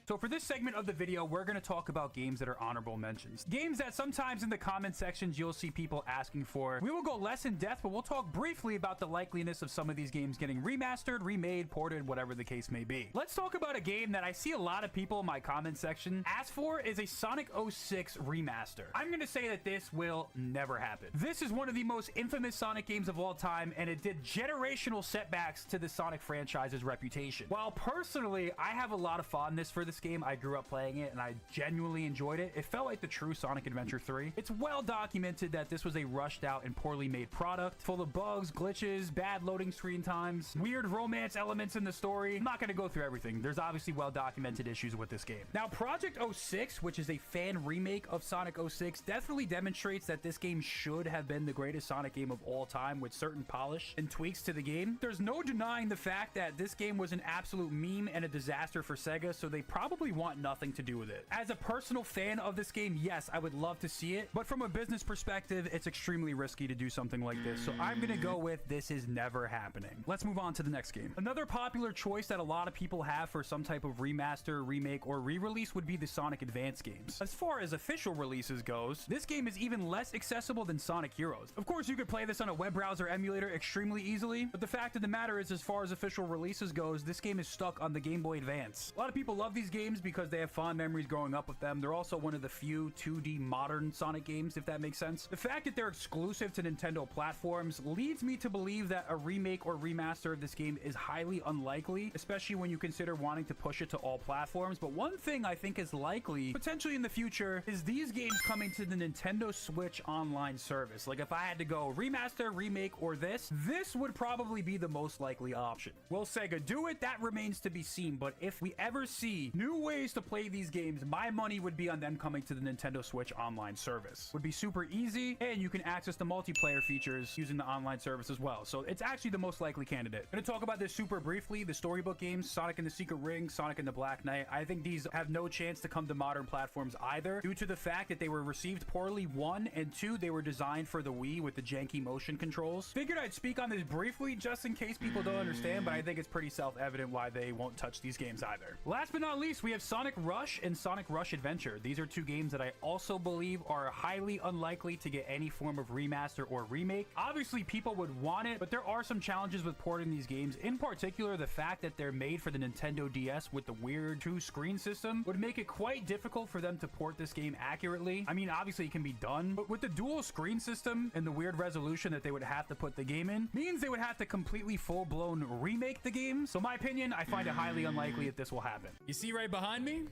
So for this segment of the video, we're going to talk about games that are honorable mentions. Games that sometimes in the comment sections you'll see people asking for. We will go less in depth, but we'll talk briefly about the likeliness of some of these games getting remastered, remade, ported, whatever the case may be. Let's talk about a game that I see a lot of people in my comment section ask for, is a Sonic 06 remaster. I'm going to say that this will never happen. This is one of the most infamous Sonic games of all time, and it did generational setbacks to the Sonic franchise's reputation. While personally, I have a lot of fondness for this this game. I grew up playing it and I genuinely enjoyed it. It felt like the true Sonic Adventure 3. It's well documented that this was a rushed out and poorly made product, full of bugs, glitches, bad loading screen times, weird romance elements in the story. I'm not going to go through everything. There's obviously well documented issues with this game. Now, Project 06, which is a fan remake of Sonic 06, definitely demonstrates that this game should have been the greatest Sonic game of all time with certain polish and tweaks to the game. There's no denying the fact that this game was an absolute meme and a disaster for Sega, so they probably want nothing to do with it. As a personal fan of this game, yes, I would love to see it, but from a business perspective, it's extremely risky to do something like this, so I'm gonna go with this is never happening. Let's move on to the next game. Another popular choice that a lot of people have for some type of remaster, remake, or re-release would be the Sonic Advance games. As far as official releases goes, this game is even less accessible than Sonic Heroes. Of course, you could play this on a web browser emulator extremely easily, but the fact of the matter is, as far as official releases goes, this game is stuck on the Game Boy Advance. A lot of people love these games because they have fond memories growing up with them. They're also one of the few 2D modern Sonic games, if that makes sense. The fact that they're exclusive to Nintendo platforms leads me to believe that a remake or remaster of this game is highly unlikely, especially when you consider wanting to push it to all platforms. But one thing I think is likely, potentially in the future, is these games coming to the Nintendo Switch online service. Like, if I had to go remaster, remake, or this would probably be the most likely option. Will Sega do it? That remains to be seen, but if we ever see new ways to play these games, my money would be on them coming to the Nintendo Switch online service. Would be super easy, and you can access the multiplayer features using the online service as well. So it's actually the most likely candidate. I'm going to talk about this super briefly. The storybook games, Sonic and the Secret Ring, Sonic and the Black Knight, I think these have no chance to come to modern platforms either, due to the fact that they were received poorly, one, and two, they were designed for the Wii with the janky motion controls. Figured I'd speak on this briefly just in case people don't understand, but I think it's pretty self-evident why they won't touch these games either. Last but not least, we have Sonic Rush and Sonic Rush Adventure. These are two games that I also believe are highly unlikely to get any form of remaster or remake. Obviously, people would want it, but there are some challenges with porting these games. In particular, the fact that they're made for the Nintendo DS with the weird two-screen system would make it quite difficult for them to port this game accurately. I mean, obviously it can be done, but with the dual screen system and the weird resolution that they would have to put the game in, means they would have to completely full-blown remake the game. So my opinion, I find it highly unlikely that this will happen. You see right behind me?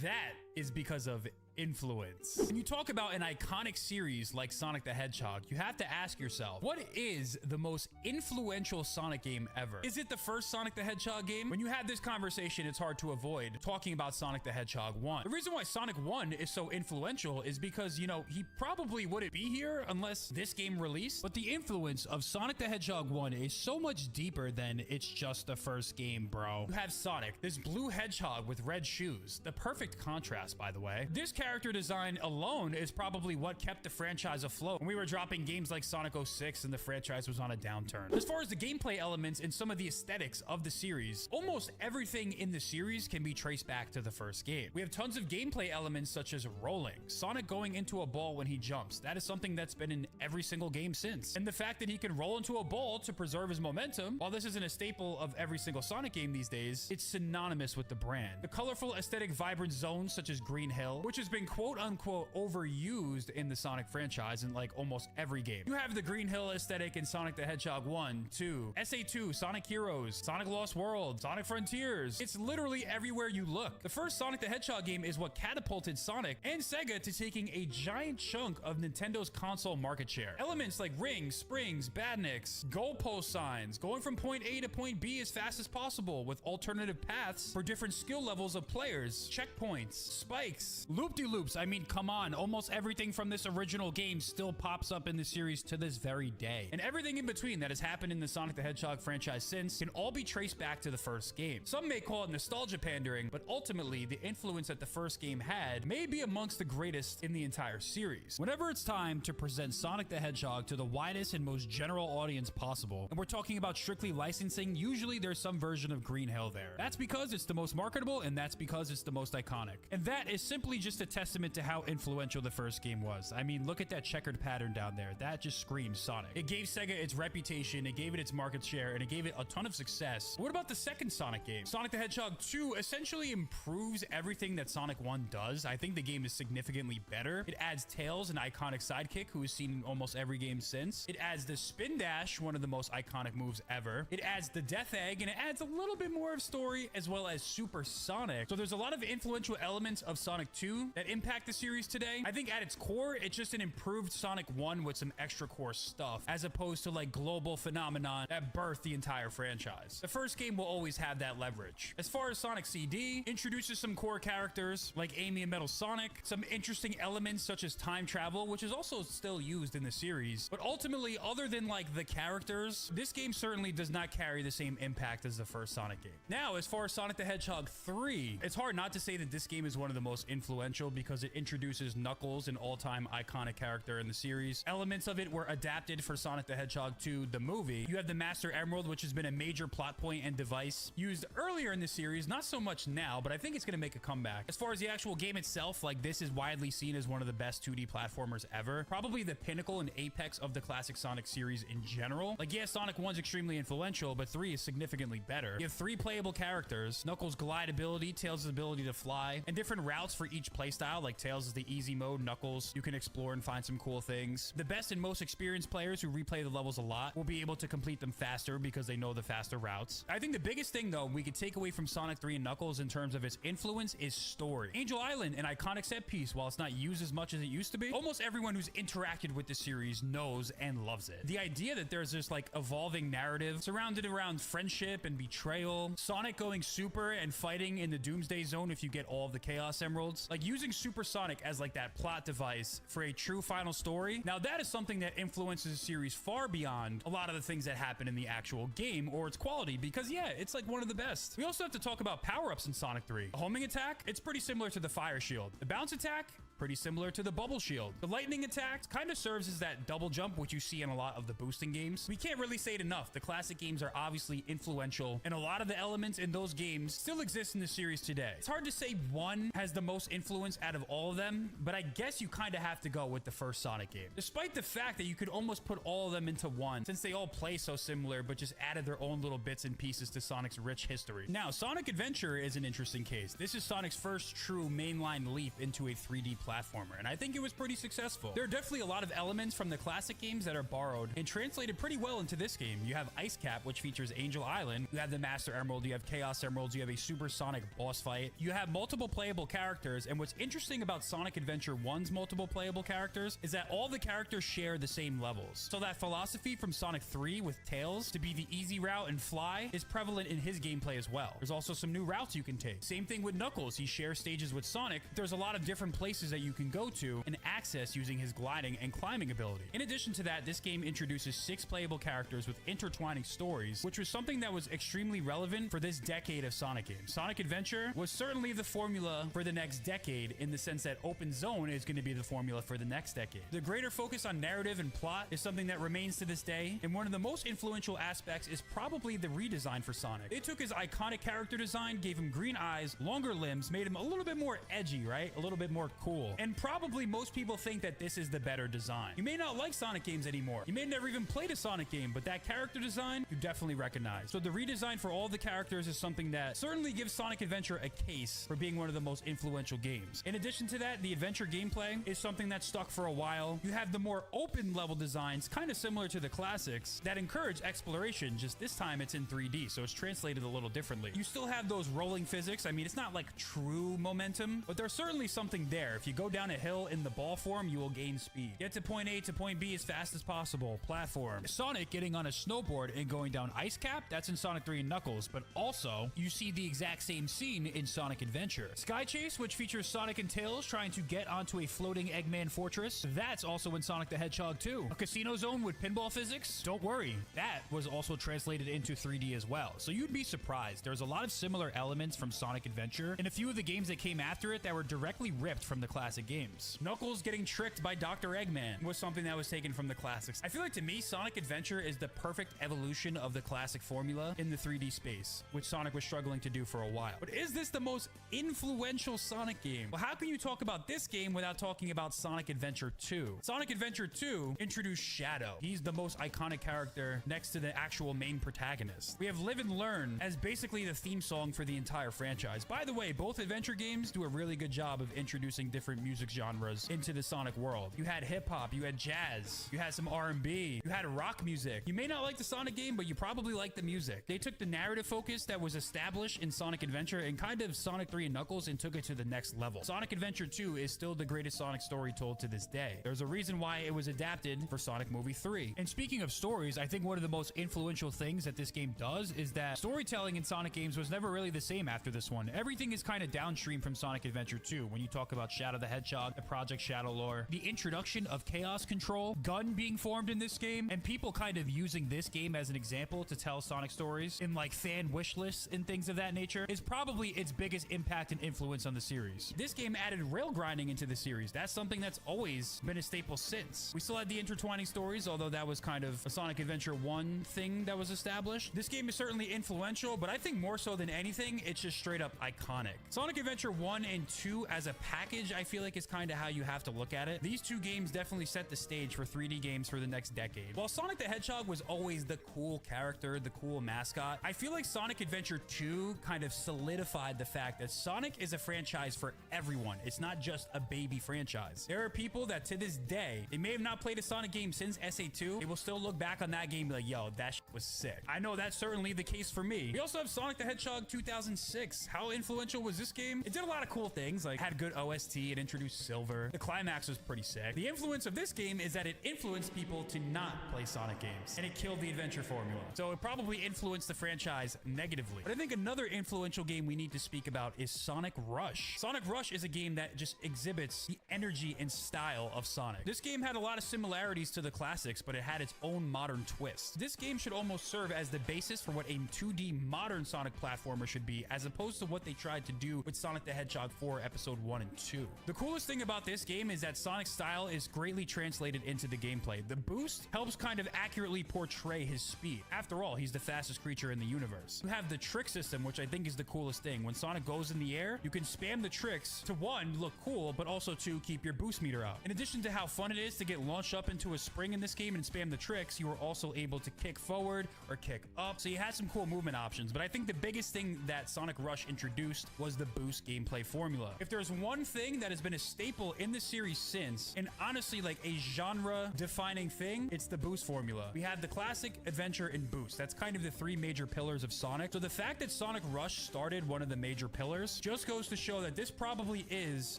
That is because of influence. When you talk about an iconic series like Sonic the Hedgehog, you have to ask yourself, what is the most influential Sonic game ever? Is it the first Sonic the Hedgehog game? When you have this conversation, it's hard to avoid talking about Sonic the Hedgehog 1. The reason why Sonic 1 is so influential is because, you know, he probably wouldn't be here unless this game released, but the influence of Sonic the Hedgehog 1 is so much deeper than it's just the first game, bro. You have Sonic, this blue hedgehog with red shoes, the perfect contrast, by the way. This character design alone is probably what kept the franchise afloat when we were dropping games like Sonic 06 and the franchise was on a downturn. As far as the gameplay elements and some of the aesthetics of the series, almost everything in the series can be traced back to the first game. We have tons of gameplay elements such as rolling, Sonic going into a ball when he jumps. That is something that's been in every single game since. And the fact that he can roll into a ball to preserve his momentum, while this isn't a staple of every single Sonic game these days, it's synonymous with the brand. The colorful, aesthetic, vibrant zones such as Green Hill, which has been quote-unquote overused in the Sonic franchise in like almost every game. You have the Green Hill aesthetic in Sonic the Hedgehog 1, 2, SA2, Sonic Heroes, Sonic Lost World, Sonic Frontiers. It's literally everywhere you look. The first Sonic the Hedgehog game is what catapulted Sonic and Sega to taking a giant chunk of Nintendo's console market share. Elements like rings, springs, badniks, goalpost signs, going from point A to point B as fast as possible with alternative paths for different skill levels of players, checkpoints, spikes, loop-de-loops. I mean, come on, almost everything from this original game still pops up in the series to this very day. And everything in between that has happened in the Sonic the Hedgehog franchise since can all be traced back to the first game. Some may call it nostalgia pandering, but ultimately the influence that the first game had may be amongst the greatest in the entire series. Whenever it's time to present Sonic the Hedgehog to the widest and most general audience possible, and we're talking about strictly licensing, usually there's some version of Green Hill there. That's because it's the most marketable, and that's because it's the most iconic. And that is simply just a testament to how influential the first game was. I mean, look at that checkered pattern down there. That just screams Sonic. It gave Sega its reputation, it gave it its market share, and it gave it a ton of success. What about the second Sonic game? Sonic the Hedgehog 2 essentially improves everything that Sonic 1 does. I think the game is significantly better. It adds Tails, an iconic sidekick who is seen in almost every game since. It adds the Spin Dash, one of the most iconic moves ever. It adds the Death Egg, and it adds a little bit more of story as well as Super Sonic. So there's a lot of influential elements of Sonic 2 that impact the series today. I think at its core, it's just an improved Sonic 1 with some extra core stuff, as opposed to like global phenomenon that birthed the entire franchise. The first game will always have that leverage. As far as Sonic CD, introduces some core characters like Amy and Metal Sonic, some interesting elements such as time travel, which is also still used in the series. But ultimately, other than like the characters, this game certainly does not carry the same impact as the first Sonic game. Now, as far as Sonic the Hedgehog 3, it's hard not to say that this game is one of the most influential because it introduces Knuckles, an all-time iconic character in the series. Elements of it were adapted for Sonic the Hedgehog 2, the movie. You have the Master Emerald, which has been a major plot point and device used earlier in the series, not so much now, but I think it's going to make a comeback. As far as the actual game itself, like this is widely seen as one of the best 2D platformers ever. Probably the pinnacle and apex of the classic Sonic series in general. Like, yeah, Sonic 1's extremely influential, but 3 is significantly better. You have 3 playable characters, Knuckles' glide ability, Tails' ability to fly, and different routes for each playstyle. Like Tails is the easy mode, Knuckles, you can explore and find some cool things. The best and most experienced players who replay the levels a lot will be able to complete them faster because they know the faster routes. I think the biggest thing though we could take away from Sonic 3 and Knuckles in terms of its influence is story. Angel Island, an iconic set piece, while it's not used as much as it used to be, almost everyone who's interacted with the series knows and loves it. The idea that there's this like evolving narrative surrounded around friendship and betrayal, Sonic going super and fighting in the Doomsday Zone if you get all of the Chaos Emeralds, like using Super Sonic as like that plot device for a true final story. Now that is something that influences the series far beyond a lot of the things that happen in the actual game or its quality, because yeah, it's like one of the best. We also have to talk about power-ups in Sonic 3. The homing attack, it's pretty similar to the fire shield. The bounce attack, pretty similar to the bubble shield. The lightning attack kind of serves as that double jump, which you see in a lot of the boosting games. We can't really say it enough. The classic games are obviously influential, and a lot of the elements in those games still exist in the series today. It's hard to say one has the most influence out of all of them, but I guess you kind of have to go with the first Sonic game. Despite the fact that you could almost put all of them into one, since they all play so similar, but just added their own little bits and pieces to Sonic's rich history. Now, Sonic Adventure is an interesting case. This is Sonic's first true mainline leap into a 3D platformer, and I think it was pretty successful. There are definitely a lot of elements from the classic games that are borrowed and translated pretty well into this game. You have Ice Cap, which features Angel Island. You have the Master Emerald. You have Chaos Emeralds. You have a Super Sonic boss fight. You have multiple playable characters, and what's interesting about Sonic Adventure 1's multiple playable characters is that all the characters share the same levels. So that philosophy from Sonic 3 with Tails to be the easy route and fly is prevalent in his gameplay as well. There's also some new routes you can take. Same thing with Knuckles. He shares stages with Sonic. There's a lot of different places that you can go to and access using his gliding and climbing ability. In addition to that, this game introduces 6 playable characters with intertwining stories, which was something that was extremely relevant for this decade of Sonic games. Sonic Adventure was certainly the formula for the next decade in the sense that open zone is going to be the formula for the next decade. The greater focus on narrative and plot is something that remains to this day, and one of the most influential aspects is probably the redesign for Sonic. They took his iconic character design, gave him green eyes, longer limbs, made him a little bit more edgy, right? A little bit more cool. And probably most people think that this is the better design. You may not like Sonic games anymore. You may never even played a Sonic game, but that character design, you definitely recognize. So the redesign for all the characters is something that certainly gives Sonic Adventure a case for being one of the most influential games. In addition to that, the adventure gameplay is something that stuck for a while. You have the more open level designs, kind of similar to the classics, that encourage exploration, just this time it's in 3D, so it's translated a little differently. You still have those rolling physics. I mean, it's not like true momentum, but there's certainly something there. If you go down a hill in the ball form, you will gain speed. Get to point A to point B as fast as possible. Platform. Sonic getting on a snowboard and going down Ice Cap, that's in Sonic 3 and Knuckles, but also you see the exact same scene in Sonic Adventure. Sky Chase, which features Sonic and Tails trying to get onto a floating Eggman fortress, that's also in Sonic the Hedgehog 2. A casino zone with pinball physics, don't worry, that was also translated into 3D as well. So you'd be surprised. There's a lot of similar elements from Sonic Adventure and a few of the games that came after it that were directly ripped from the classic classic games. Knuckles getting tricked by Dr. Eggman was something that was taken from the classics. I feel like to me, Sonic Adventure is the perfect evolution of the classic formula in the 3D space, which Sonic was struggling to do for a while. But is this the most influential Sonic game? Well, how can you talk about this game without talking about Sonic Adventure 2? Sonic Adventure 2 introduced Shadow. He's the most iconic character next to the actual main protagonist. We have Live and Learn as basically the theme song for the entire franchise. By the way, both adventure games do a really good job of introducing different music genres into the Sonic world. You had hip-hop, you had jazz, you had some R&B, you had rock music. You may not like the Sonic game, but you probably like the music. They took the narrative focus that was established in Sonic Adventure and kind of Sonic 3 and Knuckles and took it to the next level. Sonic Adventure 2 is still the greatest Sonic story told to this day. There's a reason why it was adapted for Sonic Movie 3. And speaking of stories, I think one of the most influential things that this game does is that storytelling in Sonic games was never really the same after this one. Everything is kind of downstream from Sonic Adventure 2 when you talk about Shadow the Hedgehog, the Project Shadow lore, the introduction of Chaos Control, Gun being formed in this game, and people kind of using this game as an example to tell Sonic stories in like fan wish lists and things of that nature is probably its biggest impact and influence on the series. This game added rail grinding into the series. That's something that's always been a staple since. We still had the intertwining stories, although that was kind of a Sonic Adventure 1 thing that was established. This game is certainly influential, but I think more so than anything, it's just straight up iconic. Sonic Adventure 1 and 2 as a package, I feel like is kind of how you have to look at it. These two games definitely set the stage for 3D games for the next decade. While Sonic the Hedgehog was always the cool character, the cool mascot, I feel like Sonic Adventure 2 kind of solidified the fact that Sonic is a franchise for everyone. It's not just a baby franchise. There are people that to this day, they may have not played a Sonic game since SA2, they will still look back on that game and be like, yo, that shit was sick. I know that's certainly the case for me. We also have Sonic the Hedgehog 2006. How influential was this game? It did a lot of cool things, like had good OST, it introduced Silver. The climax was pretty sick. The influence of this game is that it influenced people to not play Sonic games, and it killed the adventure formula. So it probably influenced the franchise negatively. But I think another influential game we need to speak about is Sonic Rush. Sonic Rush is a game that just exhibits the energy and style of Sonic. This game had a lot of similarities to the classics, but it had its own modern twist. This game should almost serve as the basis for what a 2D modern Sonic platformer should be, as opposed to what they tried to do with Sonic the Hedgehog 4 Episode 1 and 2. The coolest thing about this game is that Sonic's style is greatly translated into the gameplay. The boost helps kind of accurately portray his speed. After all, he's the fastest creature in the universe. You have the trick system, which I think is the coolest thing. When Sonic goes in the air, you can spam the tricks to one, look cool, but also to keep your boost meter up. In addition to how fun it is to get launched up into a spring in this game and spam the tricks, you are also able to kick forward or kick up. So you had some cool movement options, but I think the biggest thing that Sonic Rush introduced was the boost gameplay formula. If there's one thing that has been a staple in the series since, and honestly like a genre defining thing, it's the boost formula. We had the classic, adventure, and boost. That's kind of the three major pillars of Sonic. So the fact that Sonic Rush started one of the major pillars just goes to show that this probably is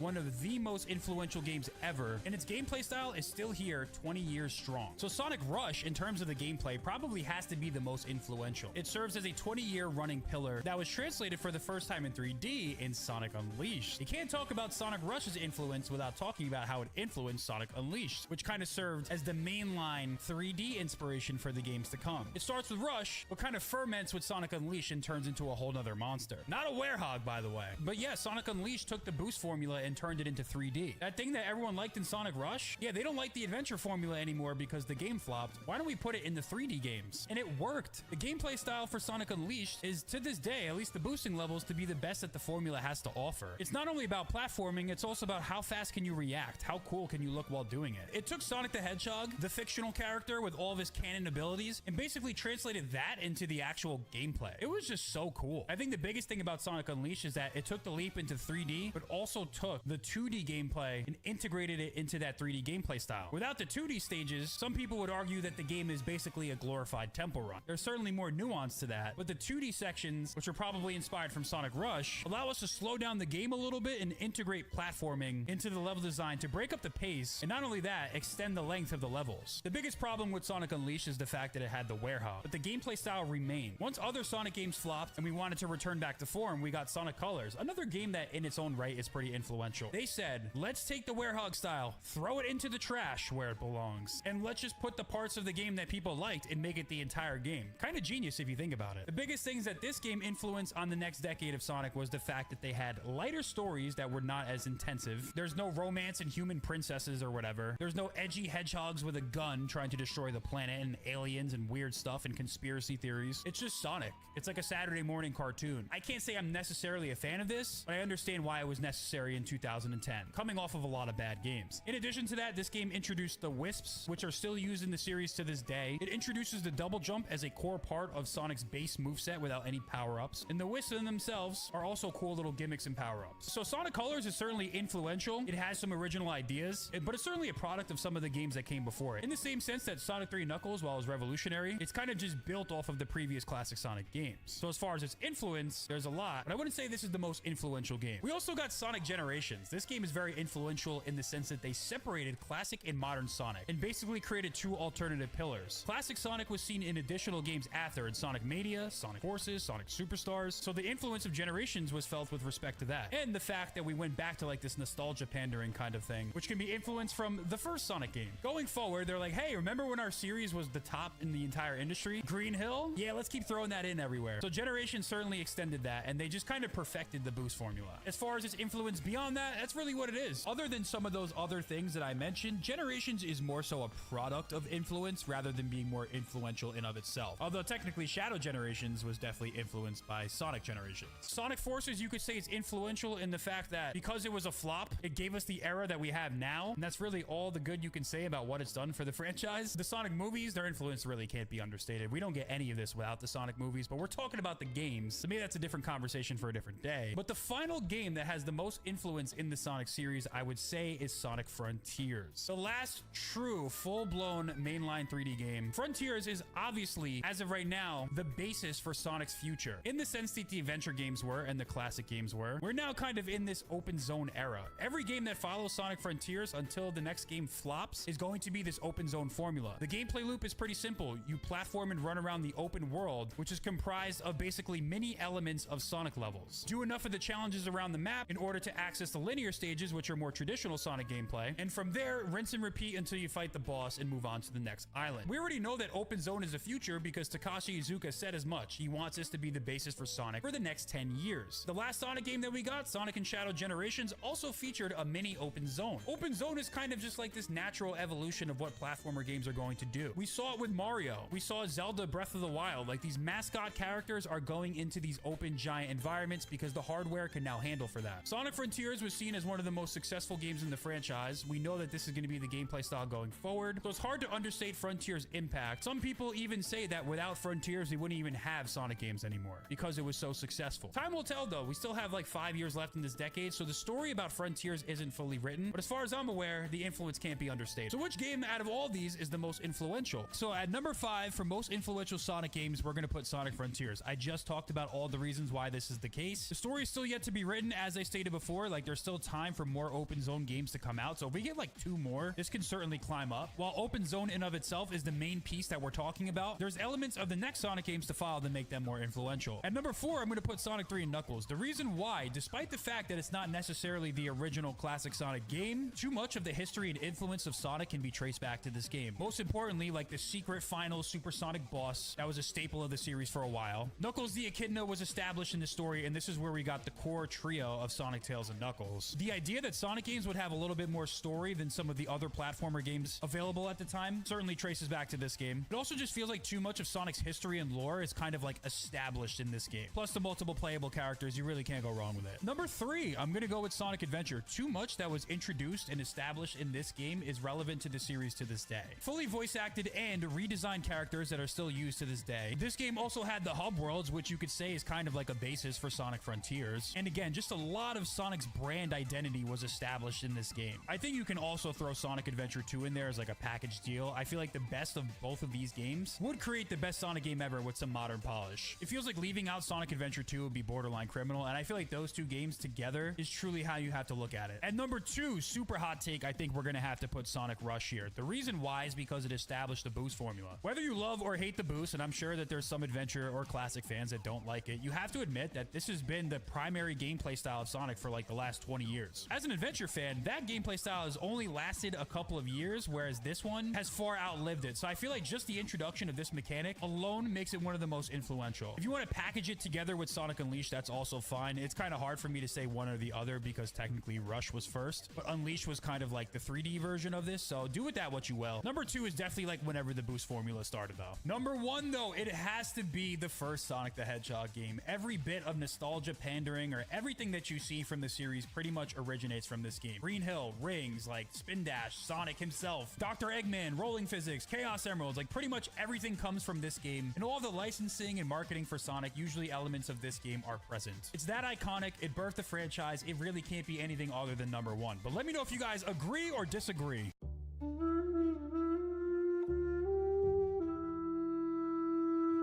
one of the most influential games ever, and its gameplay style is still here 20 years strong. So Sonic Rush, in terms of the gameplay, probably has to be the most influential. It serves as a 20-year running pillar that was translated for the first time in 3D in Sonic Unleashed. You can't talk about Sonic Rush's influence without talking about how it influenced Sonic Unleashed, which kind of served as the mainline 3D inspiration for the games to come. It starts with Rush, but kind of ferments with Sonic Unleashed and turns into a whole nother monster. Not a werehog, by the way. But yeah, Sonic Unleashed took the boost formula and turned it into 3D. That thing that everyone liked in Sonic Rush, yeah, they don't like the adventure formula anymore because the game flopped. Why don't we put it in the 3D games? And it worked. The gameplay style for Sonic Unleashed is, to this day, at least the boosting levels, to be the best that the formula has to offer. It's not only about platforming, it's also about how fast can you react, how cool can you look while doing it. It took Sonic the Hedgehog, the fictional character with all of his canon abilities, and basically translated that into the actual gameplay. It was just so cool. I think the biggest thing about Sonic Unleashed is that it took the leap into 3D, but also took the 2D gameplay and integrated it into that 3D gameplay style. Without the 2D stages, some people would argue that the game is basically a glorified temple run. There's certainly more nuance to that, but the 2D sections, which are probably inspired from Sonic Rush, allow us to slow down the game a little bit and integrate platforming into the level design to break up the pace, and not only that, extend the length of the levels. The biggest problem with Sonic Unleashed is the fact that it had the werehog, but the gameplay style remained. Once other Sonic games flopped and we wanted to return back to form, we got Sonic Colors, another game that in its own right is pretty influential. They said, let's take the werehog style, throw it into the trash where it belongs, and let's just put the parts of the game that people liked and make it the entire game. Kind of genius if you think about it. The biggest things that this game influenced on the next decade of Sonic was the fact that they had lighter stories that were not as intense comprehensive. There's no romance and human princesses or whatever. There's no edgy hedgehogs with a gun trying to destroy the planet and aliens and weird stuff and conspiracy theories. It's just Sonic. It's like a Saturday morning cartoon. I can't say I'm necessarily a fan of this, but I understand why it was necessary in 2010, coming off of a lot of bad games. In addition to that, this game introduced the Wisps, which are still used in the series to this day. It introduces the double jump as a core part of Sonic's base moveset without any power-ups, and the Wisps in themselves are also cool little gimmicks and power-ups. So Sonic Colors is certainly influential. It has some original ideas, but it's certainly a product of some of the games that came before it. In the same sense that Sonic 3 Knuckles, while it was revolutionary, it's kind of just built off of the previous classic Sonic games. So as far as its influence, there's a lot, but I wouldn't say this is the most influential game. We also got Sonic Generations. This game is very influential in the sense that they separated classic and modern Sonic and basically created two alternative pillars. Classic Sonic was seen in additional games after in Sonic Mania, Sonic Forces, Sonic Superstars. So the influence of Generations was felt with respect to that. And the fact that we went back to like this nostalgia pandering kind of thing, which can be influenced from the first Sonic game. Going forward, they're like, hey, remember when our series was the top in the entire industry? Green Hill? Yeah, let's keep throwing that in everywhere. So Generations certainly extended that, and they just kind of perfected the boost formula. As far as its influence beyond that, that's really what it is. Other than some of those other things that I mentioned, Generations is more so a product of influence rather than being more influential in of itself. Although technically Shadow Generations was definitely influenced by Sonic Generations. Sonic Forces, you could say, is influential in the fact that because it was a flop, it gave us the era that we have now, and that's really all the good you can say about what it's done for the franchise. The Sonic movies, their influence really can't be understated. We don't get any of this without the Sonic movies, but we're talking about the games. So maybe that's a different conversation for a different day. But the final game that has the most influence in the Sonic series, I would say, is Sonic Frontiers. The last true full-blown mainline 3D game. Frontiers is obviously, as of right now, the basis for Sonic's future. In the sense that the adventure games were and the classic games were, we're now kind of in this open zone era. Every game that follows Sonic Frontiers until the next game flops is going to be this open zone formula. The gameplay loop is pretty simple. You platform and run around the open world, which is comprised of basically mini elements of Sonic levels. Do enough of the challenges around the map in order to access the linear stages, which are more traditional Sonic gameplay, and from there, rinse and repeat until you fight the boss and move on to the next island. We already know that open zone is the future because Takashi Iizuka said as much. He wants this to be the basis for Sonic for the next 10 years. The last Sonic game that we got, Sonic and Shadow Generations, also featured a mini open zone. Open zone is kind of just like this natural evolution of what platformer games are going to do. We saw it with Mario. We saw Zelda Breath of the Wild. Like, these mascot characters are going into these open giant environments because the hardware can now handle for that. Sonic Frontiers was seen as one of the most successful games in the franchise. We know that this is going to be the gameplay style going forward, so it's hard to understate Frontiers' impact. Some people even say that without Frontiers, we wouldn't even have Sonic games anymore because it was so successful. Time will tell, though. We still have like 5 years left in this decade, so the story about Frontiers isn't fully written, but as far as I'm aware, the influence can't be understated. So which game out of all these is the most influential? So at number 5 for most influential Sonic games, we're going to put Sonic Frontiers. I just talked about all the reasons why this is the case. The story is still yet to be written, as I stated before. Like, there's still time for more open zone games to come out, so if we get like 2 more, this can certainly climb up. While open zone in of itself is the main piece that we're talking about, there's elements of the next Sonic games to follow that make them more influential. At number 4, I'm going to put Sonic 3 and Knuckles. The reason why, despite the fact that it's not necessarily the original classic Sonic game, too much of the history and influence of Sonic can be traced back to this game. Most importantly, like the secret final supersonic boss that was a staple of the series for a while. Knuckles the Echidna was established in the story, and this is where we got the core trio of Sonic, Tails, and Knuckles. The idea that Sonic games would have a little bit more story than some of the other platformer games available at the time certainly traces back to this game. It also just feels like too much of Sonic's history and lore is kind of like established in this game. Plus the multiple playable characters, you really can't go wrong with it. Number 3, I'm gonna go with Sonic Adventure. Too much that was introduced and established in this game is relevant to the series to this day. Fully voice acted and redesigned characters that are still used to this day. This game also had the hub worlds, which you could say is kind of like a basis for Sonic Frontiers. And again, just a lot of Sonic's brand identity was established in this game. I think you can also throw Sonic Adventure 2 in there as like a package deal. I feel like the best of both of these games would create the best Sonic game ever with some modern polish. It feels like leaving out Sonic Adventure 2 would be borderline criminal, and I feel like those two games together is truly how you have to look at it. At number 2, super hot take, I think we're gonna have to put Sonic Rush here. The reason why is because it established the boost formula. Whether you love or hate the boost, and I'm sure that there's some adventure or classic fans that don't like it, you have to admit that this has been the primary gameplay style of Sonic for like the last 20 years. As an adventure fan, that gameplay style has only lasted a couple of years, whereas this one has far outlived it. So I feel like just the introduction of this mechanic alone makes it one of the most influential. If you want to package it together with Sonic Unleashed, that's also fine. It's kind of hard for me to say one or the other because technically Rush was first, but Unleash was kind of like the 3D version of this, so do with that what you will. Number 2 is definitely like whenever the boost formula started though. Number 1 though, it has to be the first Sonic the Hedgehog game. Every bit of nostalgia pandering or everything that you see from the series pretty much originates from this game. Green Hill, Rings, like Spin Dash, Sonic himself, Dr. Eggman, Rolling Physics, Chaos Emeralds, like pretty much everything comes from this game, and all the licensing and marketing for Sonic, usually elements of this game are present. It's that iconic, it birthed the franchise, it really can't be anything other than number 1. But let me know if you guys agree or disagree.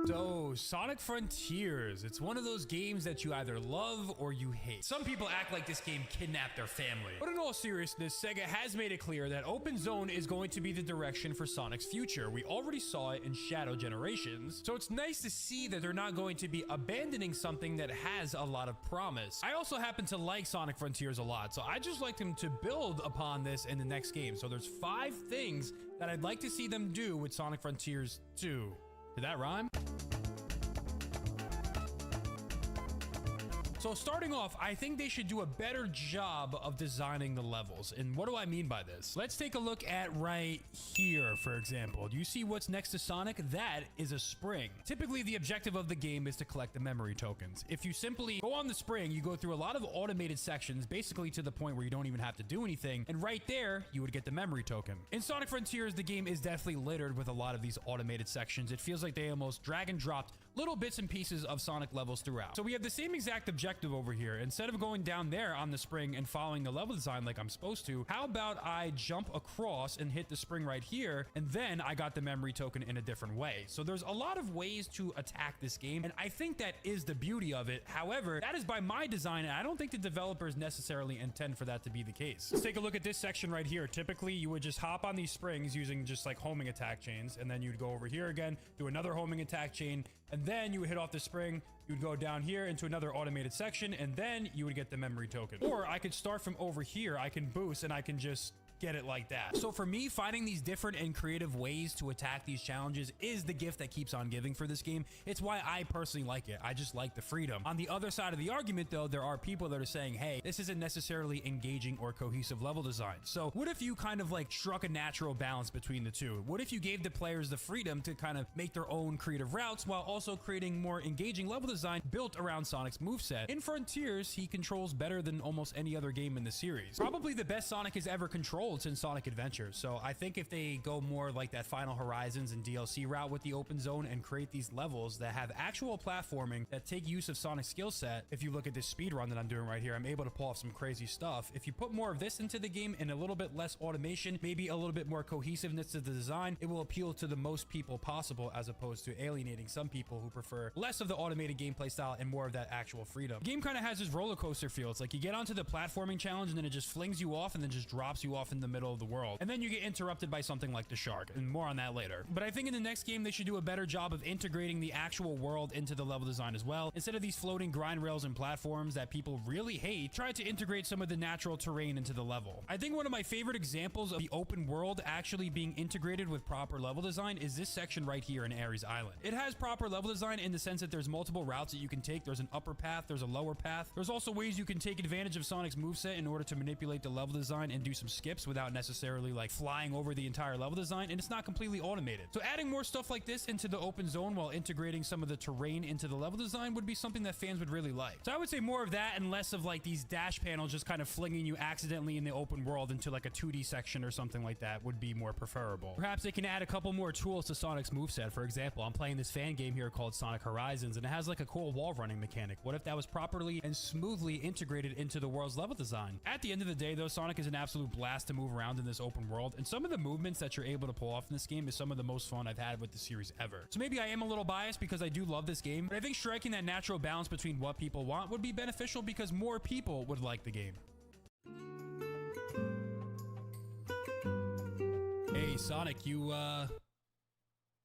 So, Sonic Frontiers, it's one of those games that you either love or you hate. Some people act like this game kidnapped their family. But in all seriousness, Sega has made it clear that open zone is going to be the direction for Sonic's future. We already saw it in Shadow Generations, so it's nice to see that they're not going to be abandoning something that has a lot of promise. I also happen to like Sonic Frontiers a lot, so I just like them to build upon this in the next game. So there's 5 things that I'd like to see them do with Sonic Frontiers 2. Did that rhyme? So starting off, I think they should do a better job of designing the levels. And what do I mean by this? Let's take a look at right here, for example. Do you see what's next to Sonic? That is a spring. Typically, the objective of the game is to collect the memory tokens. If you simply go on the spring, you go through a lot of automated sections, basically to the point where you don't even have to do anything. And right there, you would get the memory token. In Sonic Frontiers, the game is definitely littered with a lot of these automated sections. It feels like they almost drag and dropped little bits and pieces of Sonic levels throughout. So we have the same exact objective over here. Instead of going down there on the spring and following the level design like I'm supposed to, how about I jump across and hit the spring right here, and then I got the memory token in a different way. So there's a lot of ways to attack this game, and I think that is the beauty of it. However, that is by my design, and I don't think the developers necessarily intend for that to be the case. Let's take a look at this section right here. Typically, you would just hop on these springs using just like homing attack chains, and then you'd go over here again, do another homing attack chain, and then you would hit off the spring, you would go down here into another automated section, and then you would get the memory token. Or I could start from over here, I can boost, and I can just get it like that. So for me, finding these different and creative ways to attack these challenges is the gift that keeps on giving for this game. It's why I personally like it. I just like the freedom. On the other side of the argument though, there are people that are saying, hey, this isn't necessarily engaging or cohesive level design. So what if you kind of like struck a natural balance between the two? What if you gave the players the freedom to kind of make their own creative routes while also creating more engaging level design built around Sonic's moveset? In Frontiers, he controls better than almost any other game in the series. Probably the best Sonic has ever controlled since Sonic Adventure. So I think if they go more like that Final Horizons and DLC route with the open zone and create these levels that have actual platforming that take use of Sonic's skill set, if you look at this speed run that I'm doing right here, I'm able to pull off some crazy stuff. If you put more of this into the game and a little bit less automation, maybe a little bit more cohesiveness to the design, it will appeal to the most people possible as opposed to alienating some people who prefer less of the automated gameplay style and more of that actual freedom. The game kind of has this roller coaster feel. It's like you get onto the platforming challenge and then it just flings you off and then just drops you off in the middle of the world. And then you get interrupted by something like the shark, and more on that later. But I think in the next game, they should do a better job of integrating the actual world into the level design as well. Instead of these floating grind rails and platforms that people really hate, try to integrate some of the natural terrain into the level. I think one of my favorite examples of the open world actually being integrated with proper level design is this section right here in Ares Island. It has proper level design in the sense that there's multiple routes that you can take. There's an upper path, there's a lower path. There's also ways you can take advantage of Sonic's moveset in order to manipulate the level design and do some skips without necessarily like flying over the entire level design, and it's not completely automated. So adding more stuff like this into the open zone while integrating some of the terrain into the level design would be something that fans would really like. So I would say more of that and less of like these dash panels just kind of flinging you accidentally in the open world into like a 2D section or something like that would be more preferable. Perhaps they can add a couple more tools to Sonic's moveset. For example, I'm playing this fan game here called Sonic Horizons, and it has like a cool wall running mechanic. What if that was properly and smoothly integrated into the world's level design? At the end of the day though, Sonic is an absolute blast to move around in this open world, and some of the movements that you're able to pull off in this game is some of the most fun I've had with the series ever. So maybe I am a little biased because I do love this game, but I think striking that natural balance between what people want would be beneficial because more people would like the game. Hey Sonic, you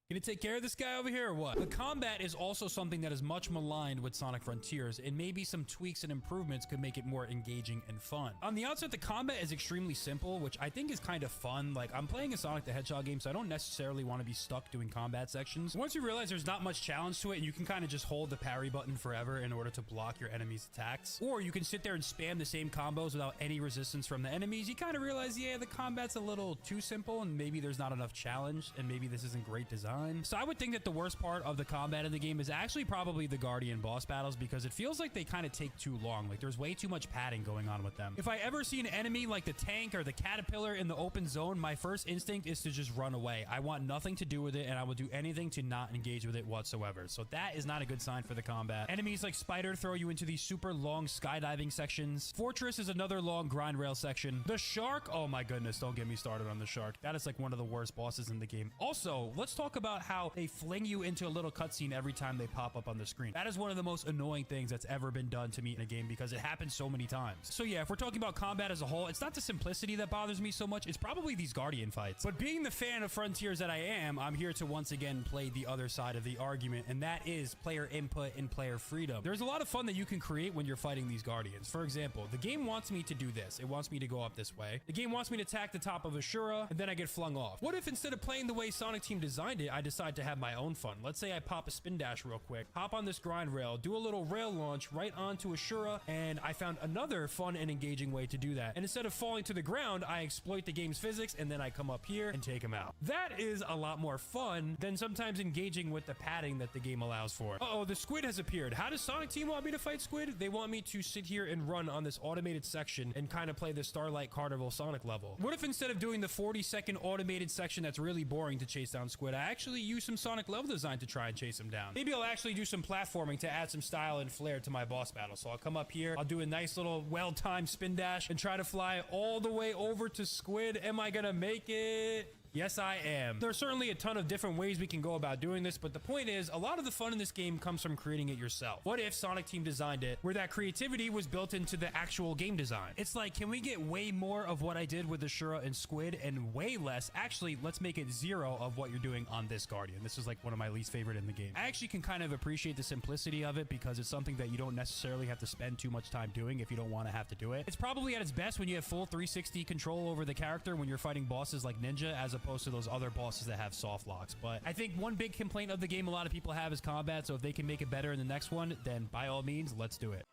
Gonna take care of this guy over here or what? The combat is also something that is much maligned with Sonic Frontiers, and maybe some tweaks and improvements could make it more engaging and fun. On the outset, the combat is extremely simple, which I think is kind of fun. Like, I'm playing a Sonic the Hedgehog game, so I don't necessarily want to be stuck doing combat sections. Once you realize there's not much challenge to it, and you can kind of just hold the parry button forever in order to block your enemy's attacks, or you can sit there and spam the same combos without any resistance from the enemies, you kind of realize, yeah, the combat's a little too simple, and maybe there's not enough challenge, and maybe this isn't great design. So I would think that the worst part of the combat in the game is actually probably the Guardian boss battles, because it feels like they kind of take too long. Like, there's way too much padding going on with them. If I ever see an enemy like the tank or the caterpillar in the open zone, my first instinct is to just run away. I want nothing to do with it, and I will do anything to not engage with it whatsoever. So that is not a good sign for the combat. Enemies like Spider throw you into these super long skydiving sections. Fortress is another long grind rail section. The Shark, oh my goodness, don't get me started on the Shark. That is like one of the worst bosses in the game. Also, let's talk about how they fling you into a little cutscene every time they pop up on the screen. That is one of the most annoying things that's ever been done to me in a game, because it happens so many times. So yeah, if we're talking about combat as a whole, it's not the simplicity that bothers me so much, it's probably these Guardian fights. But being the fan of Frontiers that I am, I'm here to once again play the other side of the argument, and that is player input and player freedom. There's a lot of fun that you can create when you're fighting these Guardians. For example, the game wants me to do this. It wants me to go up this way. The game wants me to attack the top of Ashura, and then I get flung off. What if instead of playing the way Sonic Team designed it, I decide to have my own fun? Let's say I pop a spin dash real quick, hop on this grind rail, do a little rail launch right onto Ashura, and I found another fun and engaging way to do that. And instead of falling to the ground, I exploit the game's physics, and then I come up here and take him out. That is a lot more fun than sometimes engaging with the padding that the game allows for. Uh-oh, the Squid has appeared. How does Sonic Team want me to fight Squid? They want me to sit here and run on this automated section and kind of play the Starlight Carnival Sonic level. What if instead of doing the 40-second automated section that's really boring to chase down Squid, I actually use some Sonic level design to try and chase him down? Maybe I'll actually do some platforming to add some style and flair to my boss battle. So I'll come up here, I'll do a nice little well-timed spin dash and try to fly all the way over to Squid. Am I gonna make it? Yes, I am. There's certainly a ton of different ways we can go about doing this, but the point is, a lot of the fun in this game comes from creating it yourself. What if Sonic Team designed it where that creativity was built into the actual game design? It's like, can we get way more of what I did with Ashura and Squid and way less? Actually, let's make it 0 of what you're doing on this Guardian. This is like one of my least favorite in the game. I actually can kind of appreciate the simplicity of it, because it's something that you don't necessarily have to spend too much time doing if you don't want to have to do it. It's probably at its best when you have full 360 control over the character when you're fighting bosses like Ninja, as opposed to those other bosses that have soft locks. But I think one big complaint of the game a lot of people have is combat, so if they can make it better in the next one, then by all means, let's do it.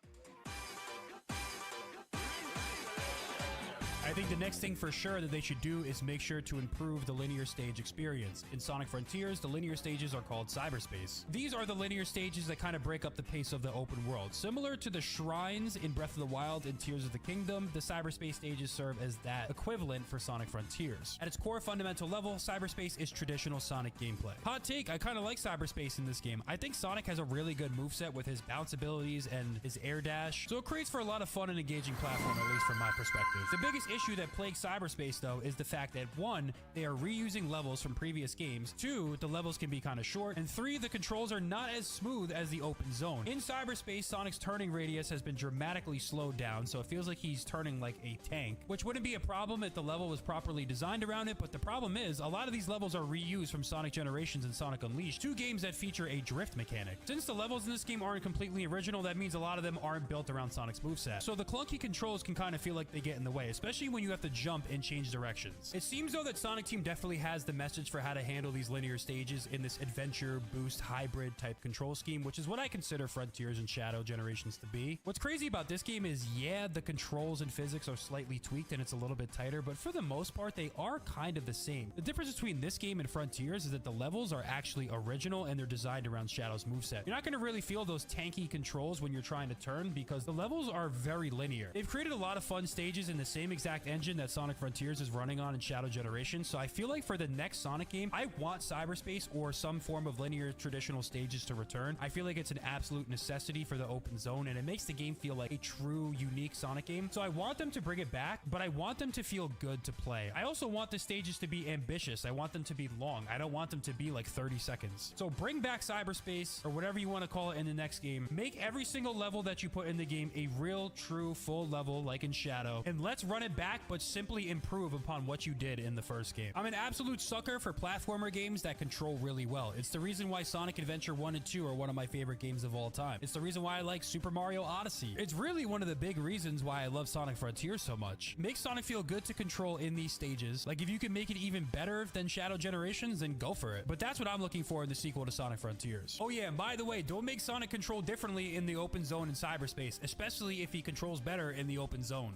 I think the next thing for sure that they should do is make sure to improve the linear stage experience. In Sonic Frontiers, the linear stages are called cyberspace. These are the linear stages that kind of break up the pace of the open world. Similar to the shrines in Breath of the Wild and Tears of the Kingdom, the cyberspace stages serve as that equivalent for Sonic Frontiers. At its core fundamental level, cyberspace is traditional Sonic gameplay. Hot take, I kind of like cyberspace in this game. I think Sonic has a really good moveset with his bounce abilities and his air dash, so it creates for a lot of fun and engaging platform, at least from my perspective. The biggest issue that plagues cyberspace, though, is the fact that 1, they are reusing levels from previous games, 2, the levels can be kind of short, and 3, the controls are not as smooth as the open zone. In cyberspace, Sonic's turning radius has been dramatically slowed down, so it feels like he's turning like a tank, which wouldn't be a problem if the level was properly designed around it, but the problem is, a lot of these levels are reused from Sonic Generations and Sonic Unleashed, 2 games that feature a drift mechanic. Since the levels in this game aren't completely original, that means a lot of them aren't built around Sonic's moveset. So the clunky controls can kind of feel like they get in the way, especially when you have to jump and change directions. It seems though that Sonic Team definitely has the message for how to handle these linear stages in this adventure boost hybrid type control scheme, which is what I consider Frontiers and Shadow Generations to be. What's crazy about this game is, yeah, the controls and physics are slightly tweaked and it's a little bit tighter, but for the most part, they are kind of the same. The difference between this game and Frontiers is that the levels are actually original and they're designed around Shadow's moveset. You're not going to really feel those tanky controls when you're trying to turn, because the levels are very linear. They've created a lot of fun stages in the same exact engine that Sonic Frontiers is running on in Shadow Generation, so I feel like for the next Sonic game, I want cyberspace or some form of linear traditional stages to return. I feel like it's an absolute necessity for the open zone, and it makes the game feel like a true, unique Sonic game. So I want them to bring it back, but I want them to feel good to play. I also want the stages to be ambitious. I want them to be long. I don't want them to be like 30 seconds. So bring back cyberspace, or whatever you want to call it in the next game. Make every single level that you put in the game a real, true, full level like in Shadow, and let's run it back back, but simply improve upon what you did in the first game. I'm an absolute sucker for platformer games that control really well. It's the reason why Sonic Adventure 1 and 2 are one of my favorite games of all time. It's the reason why I like Super Mario Odyssey. It's really one of the big reasons why I love Sonic Frontiers so much. Makes Sonic feel good to control in these stages. Like, if you can make it even better than Shadow Generations, then go for it. But that's what I'm looking for in the sequel to Sonic Frontiers. Oh yeah, and by the way, don't make Sonic control differently in the open zone in cyberspace, especially if he controls better in the open zone.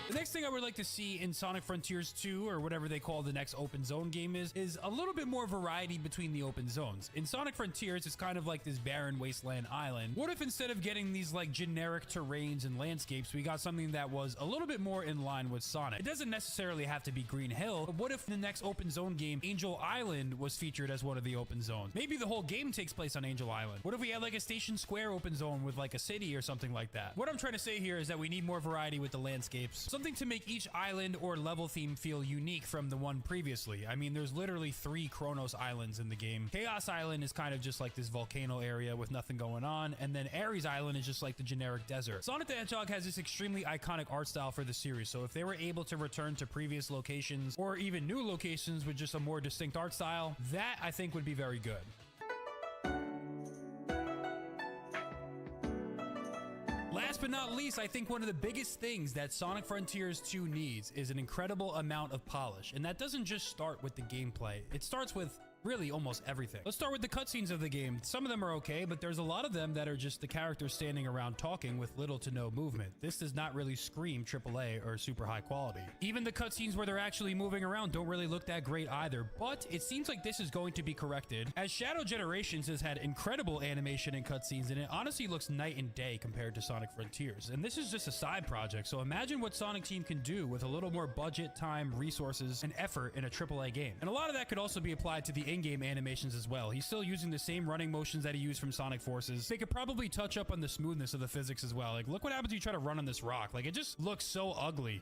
The next thing I would like to see in Sonic Frontiers 2, or whatever they call the next open zone game is a little bit more variety between the open zones. In Sonic Frontiers, it's kind of like this barren wasteland island. What if instead of getting these like generic terrains and landscapes, we got something that was a little bit more in line with Sonic? It doesn't necessarily have to be Green Hill, but what if the next open zone game, Angel Island, was featured as one of the open zones? Maybe the whole game takes place on Angel Island. What if we had like a Station Square open zone with like a city or something like that? What I'm trying to say here is that we need more variety with the landscapes. Something to make each island or level theme feel unique from the one previously. I mean, there's literally 3 Kronos Islands in the game. Chaos Island is kind of just like this volcano area with nothing going on, and then Ares Island is just like the generic desert. Sonic the Hedgehog has this extremely iconic art style for the series, so if they were able to return to previous locations or even new locations with just a more distinct art style, that I think would be very good. Last but not least, I think one of the biggest things that Sonic Frontiers 2 needs is an incredible amount of polish. And that doesn't just start with the gameplay. It starts with really almost everything. Let's start with the cutscenes of the game. Some of them are okay, but there's a lot of them that are just the characters standing around talking with little to no movement. This does not really scream AAA or super high quality. Even the cutscenes where they're actually moving around don't really look that great either, but it seems like this is going to be corrected, as Shadow Generations has had incredible animation and cutscenes, and it honestly looks night and day compared to Sonic Frontiers. And this is just a side project, so imagine what Sonic Team can do with a little more budget, time, resources, and effort in a AAA game. And a lot of that could also be applied to the in-game animations as well. He's still using the same running motions that he used from Sonic Forces. They could probably touch up on the smoothness of the physics as well. Like, look what happens when you try to run on this rock. Like, it just looks so ugly.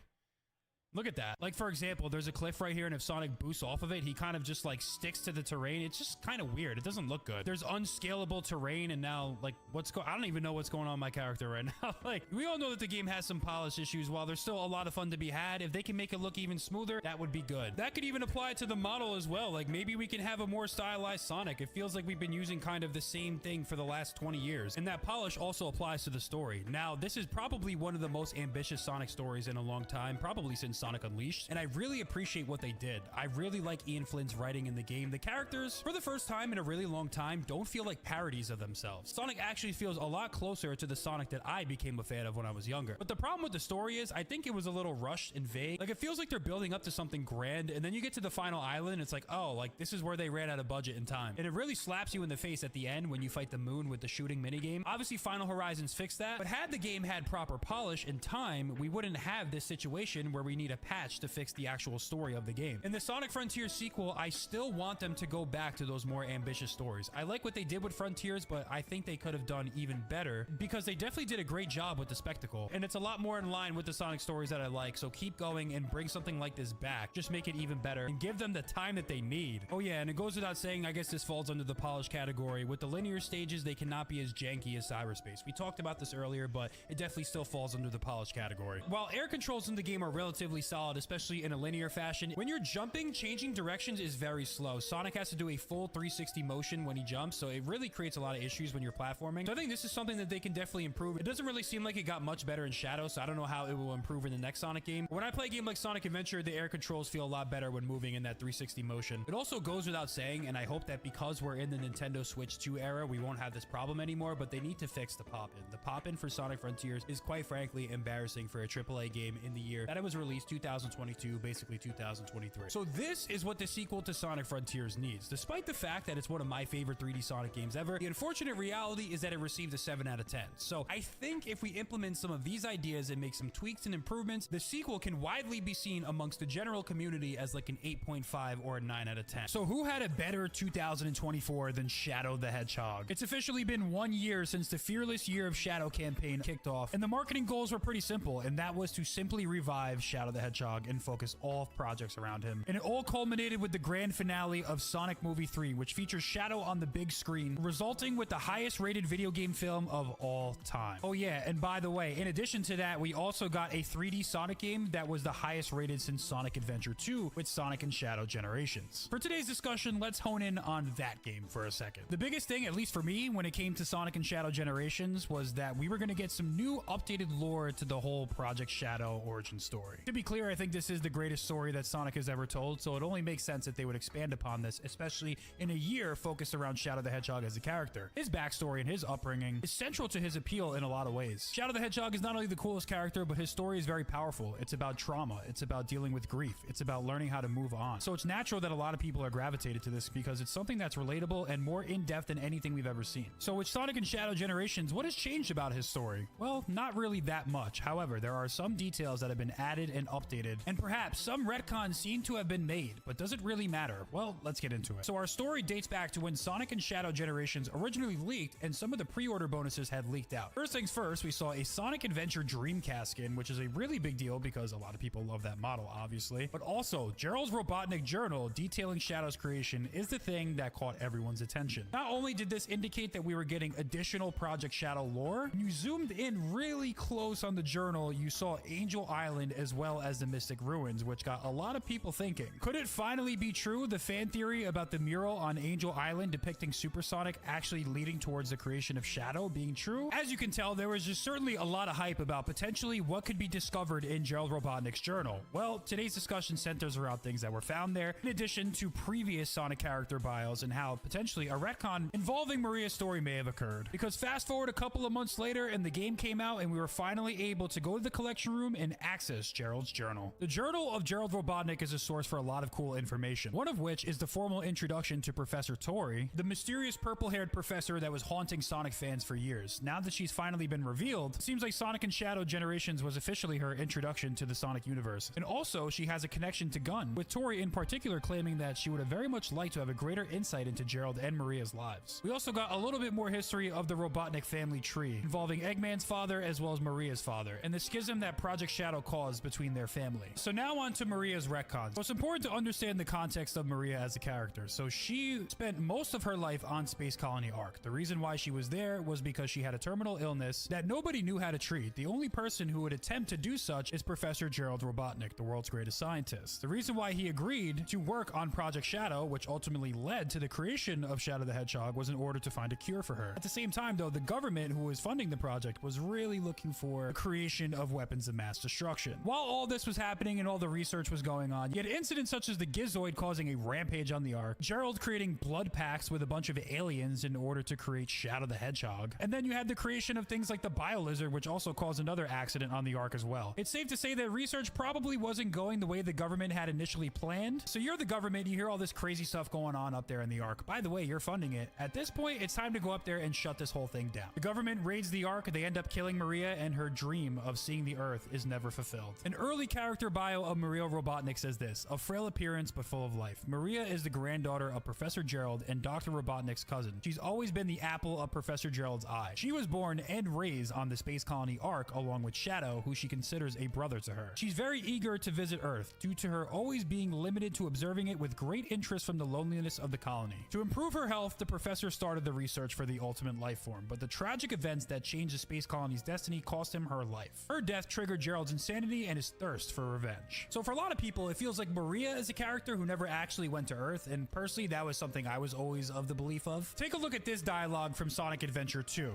Look at that. Like, for example, there's a cliff right here, and if Sonic boosts off of it, he kind of just, like, sticks to the terrain. It's just kind of weird. It doesn't look good. There's unscalable terrain, and now, like, I don't even know what's going on with my character right now. Like, we all know that the game has some polish issues. While there's still a lot of fun to be had, if they can make it look even smoother, that would be good. That could even apply to the model as well. Like, maybe we can have a more stylized Sonic. It feels like we've been using kind of the same thing for the last 20 years. And that polish also applies to the story. Now, this is probably one of the most ambitious Sonic stories in a long time, probably since Sonic Unleashed. And I really appreciate what they did. I really like Ian Flynn's writing in the game. The characters, for the first time in a really long time, don't feel like parodies of themselves. Sonic actually feels a lot closer to the Sonic that I became a fan of when I was younger. But the problem with the story is, I think it was a little rushed and vague. Like, it feels like they're building up to something grand, and then you get to the final island, and it's like, oh, like, this is where they ran out of budget and time. And it really slaps you in the face at the end when you fight the moon with the shooting minigame. Obviously, Final Horizons fixed that, but had the game had proper polish and time, we wouldn't have this situation where we need a patch to fix the actual story of the game. In the Sonic Frontiers sequel, I still want them to go back to those more ambitious stories. I like what they did with Frontiers, but I think they could have done even better, because they definitely did a great job with the spectacle. And it's a lot more in line with the Sonic stories that I like, so keep going and bring something like this back. Just make it even better and give them the time that they need. Oh yeah, and it goes without saying, I guess this falls under the polish category. With the linear stages, they cannot be as janky as cyberspace. We talked about this earlier, but it definitely still falls under the polish category. While air controls in the game are relatively solid, especially in a linear fashion, when you're jumping, changing directions is very slow. Sonic has to do a full 360 motion when he jumps, so it really creates a lot of issues when you're platforming. So I think this is something that they can definitely improve. It doesn't really seem like it got much better in Shadow, so I don't know how it will improve in the next Sonic game. When I play a game like Sonic Adventure, the air controls feel a lot better when moving in that 360 motion. It also goes without saying, and I hope that because we're in the Nintendo Switch 2 era, we won't have this problem anymore, but they need to fix the pop-in. The pop-in for Sonic Frontiers is quite frankly embarrassing for a AAA game in the year that it was released, 2022, basically 2023. So this is what the sequel to Sonic Frontiers needs. Despite the fact that it's one of my favorite 3D Sonic games ever, the unfortunate reality is that it received a 7 out of 10. So I think if we implement some of these ideas and make some tweaks and improvements, the sequel can widely be seen amongst the general community as like an 8.5 or a 9 out of 10. So who had a better 2024 than Shadow the Hedgehog? It's officially been 1 year since the Fearless Year of Shadow campaign kicked off, and the marketing goals were pretty simple, and that was to simply revive Shadow the the Hedgehog and focus all projects around him. And it all culminated with the grand finale of Sonic Movie 3, which features Shadow on the big screen, resulting with the highest rated video game film of all time. Oh yeah, and by the way, in addition to that, we also got a 3D Sonic game that was the highest rated since Sonic Adventure 2 with Sonic and Shadow Generations. For today's discussion, let's hone in on that game for a second. The biggest thing, at least for me, when it came to Sonic and Shadow Generations was that we were going to get some new updated lore to the whole Project Shadow origin story. To be clear, I think this is the greatest story that Sonic has ever told, so it only makes sense that they would expand upon this, especially in a year focused around Shadow the Hedgehog as a character. His backstory and his upbringing is central to his appeal in a lot of ways. Shadow the Hedgehog is not only the coolest character, but his story is very powerful. It's about trauma, it's about dealing with grief, it's about learning how to move on. So it's natural that a lot of people are gravitated to this because it's something that's relatable and more in-depth than anything we've ever seen. So with Sonic and Shadow Generations, what has changed about his story? Well, not really that much. However, there are some details that have been added and updated, and perhaps some retcons seem to have been made, but does it really matter? Well, let's get into it. So our story dates back to when Sonic and Shadow Generations originally leaked and some of the pre-order bonuses had leaked out. First things first, we saw a Sonic Adventure Dreamcast skin, which is a really big deal because a lot of people love that model, obviously. But also, Gerald's Robotnik journal detailing Shadow's creation is the thing that caught everyone's attention. Not only did this indicate that we were getting additional Project Shadow lore, when you zoomed in really close on the journal, you saw Angel Island as well as the Mystic Ruins, which got a lot of people thinking. Could it finally be true, the fan theory about the mural on Angel Island depicting Supersonic actually leading towards the creation of Shadow being true? As you can tell, there was just certainly a lot of hype about potentially what could be discovered in Gerald Robotnik's journal. Well, today's discussion centers around things that were found there, in addition to previous Sonic character bios and how potentially a retcon involving Maria's story may have occurred. Because fast forward a couple of months later and the game came out and we were finally able to go to the collection room and access Gerald's journal. The journal of Gerald Robotnik is a source for a lot of cool information, one of which is the formal introduction to Professor Tori, the mysterious purple-haired professor that was haunting Sonic fans for years. Now that she's finally been revealed, it seems like Sonic and Shadow Generations was officially her introduction to the Sonic universe. And also, she has a connection to Gun, with Tori in particular claiming that she would have very much liked to have a greater insight into Gerald and Maria's lives. We also got a little bit more history of the Robotnik family tree, involving Eggman's father as well as Maria's father, and the schism that Project Shadow caused between their family. So now on to Maria's retcons. So it's important to understand the context of Maria as a character. So she spent most of her life on Space Colony Ark. The reason why she was there was because she had a terminal illness that nobody knew how to treat. The only person who would attempt to do such is Professor Gerald Robotnik, the world's greatest scientist. The reason why he agreed to work on Project Shadow, which ultimately led to the creation of Shadow the Hedgehog, was in order to find a cure for her. At the same time, though, the government who was funding the project was really looking for the creation of weapons of mass destruction. While all this was happening and all the research was going on, you had incidents such as the Gizoid causing a rampage on the Ark, Gerald creating blood pacts with a bunch of aliens in order to create Shadow the Hedgehog, and then you had the creation of things like the Biolizard, which also caused another accident on the Ark as well. It's safe to say that research probably wasn't going the way the government had initially planned. So you're the government, you hear all this crazy stuff going on up there in the Ark. By the way, you're funding it. At this point, it's time to go up there and shut this whole thing down. The government raids the Ark, they end up killing Maria, and her dream of seeing the Earth is never fulfilled. An early character bio of Maria Robotnik says this: of frail appearance but full of life. Maria is the granddaughter of Professor Gerald and Dr. Robotnik's cousin. She's always been the apple of Professor Gerald's eye. She was born and raised on the Space Colony Ark along with Shadow, who she considers a brother to her. She's very eager to visit Earth due to her always being limited to observing it with great interest from the loneliness of the colony. To improve her health, the professor started the research for the ultimate life form, but the tragic events that changed the space colony's destiny cost him her life. Her death triggered Gerald's insanity and his thirst for revenge. So for a lot of people, it feels like Maria is a character who never actually went to Earth, and personally, that was something I was always of the belief of. Take a look at this dialogue from Sonic Adventure 2.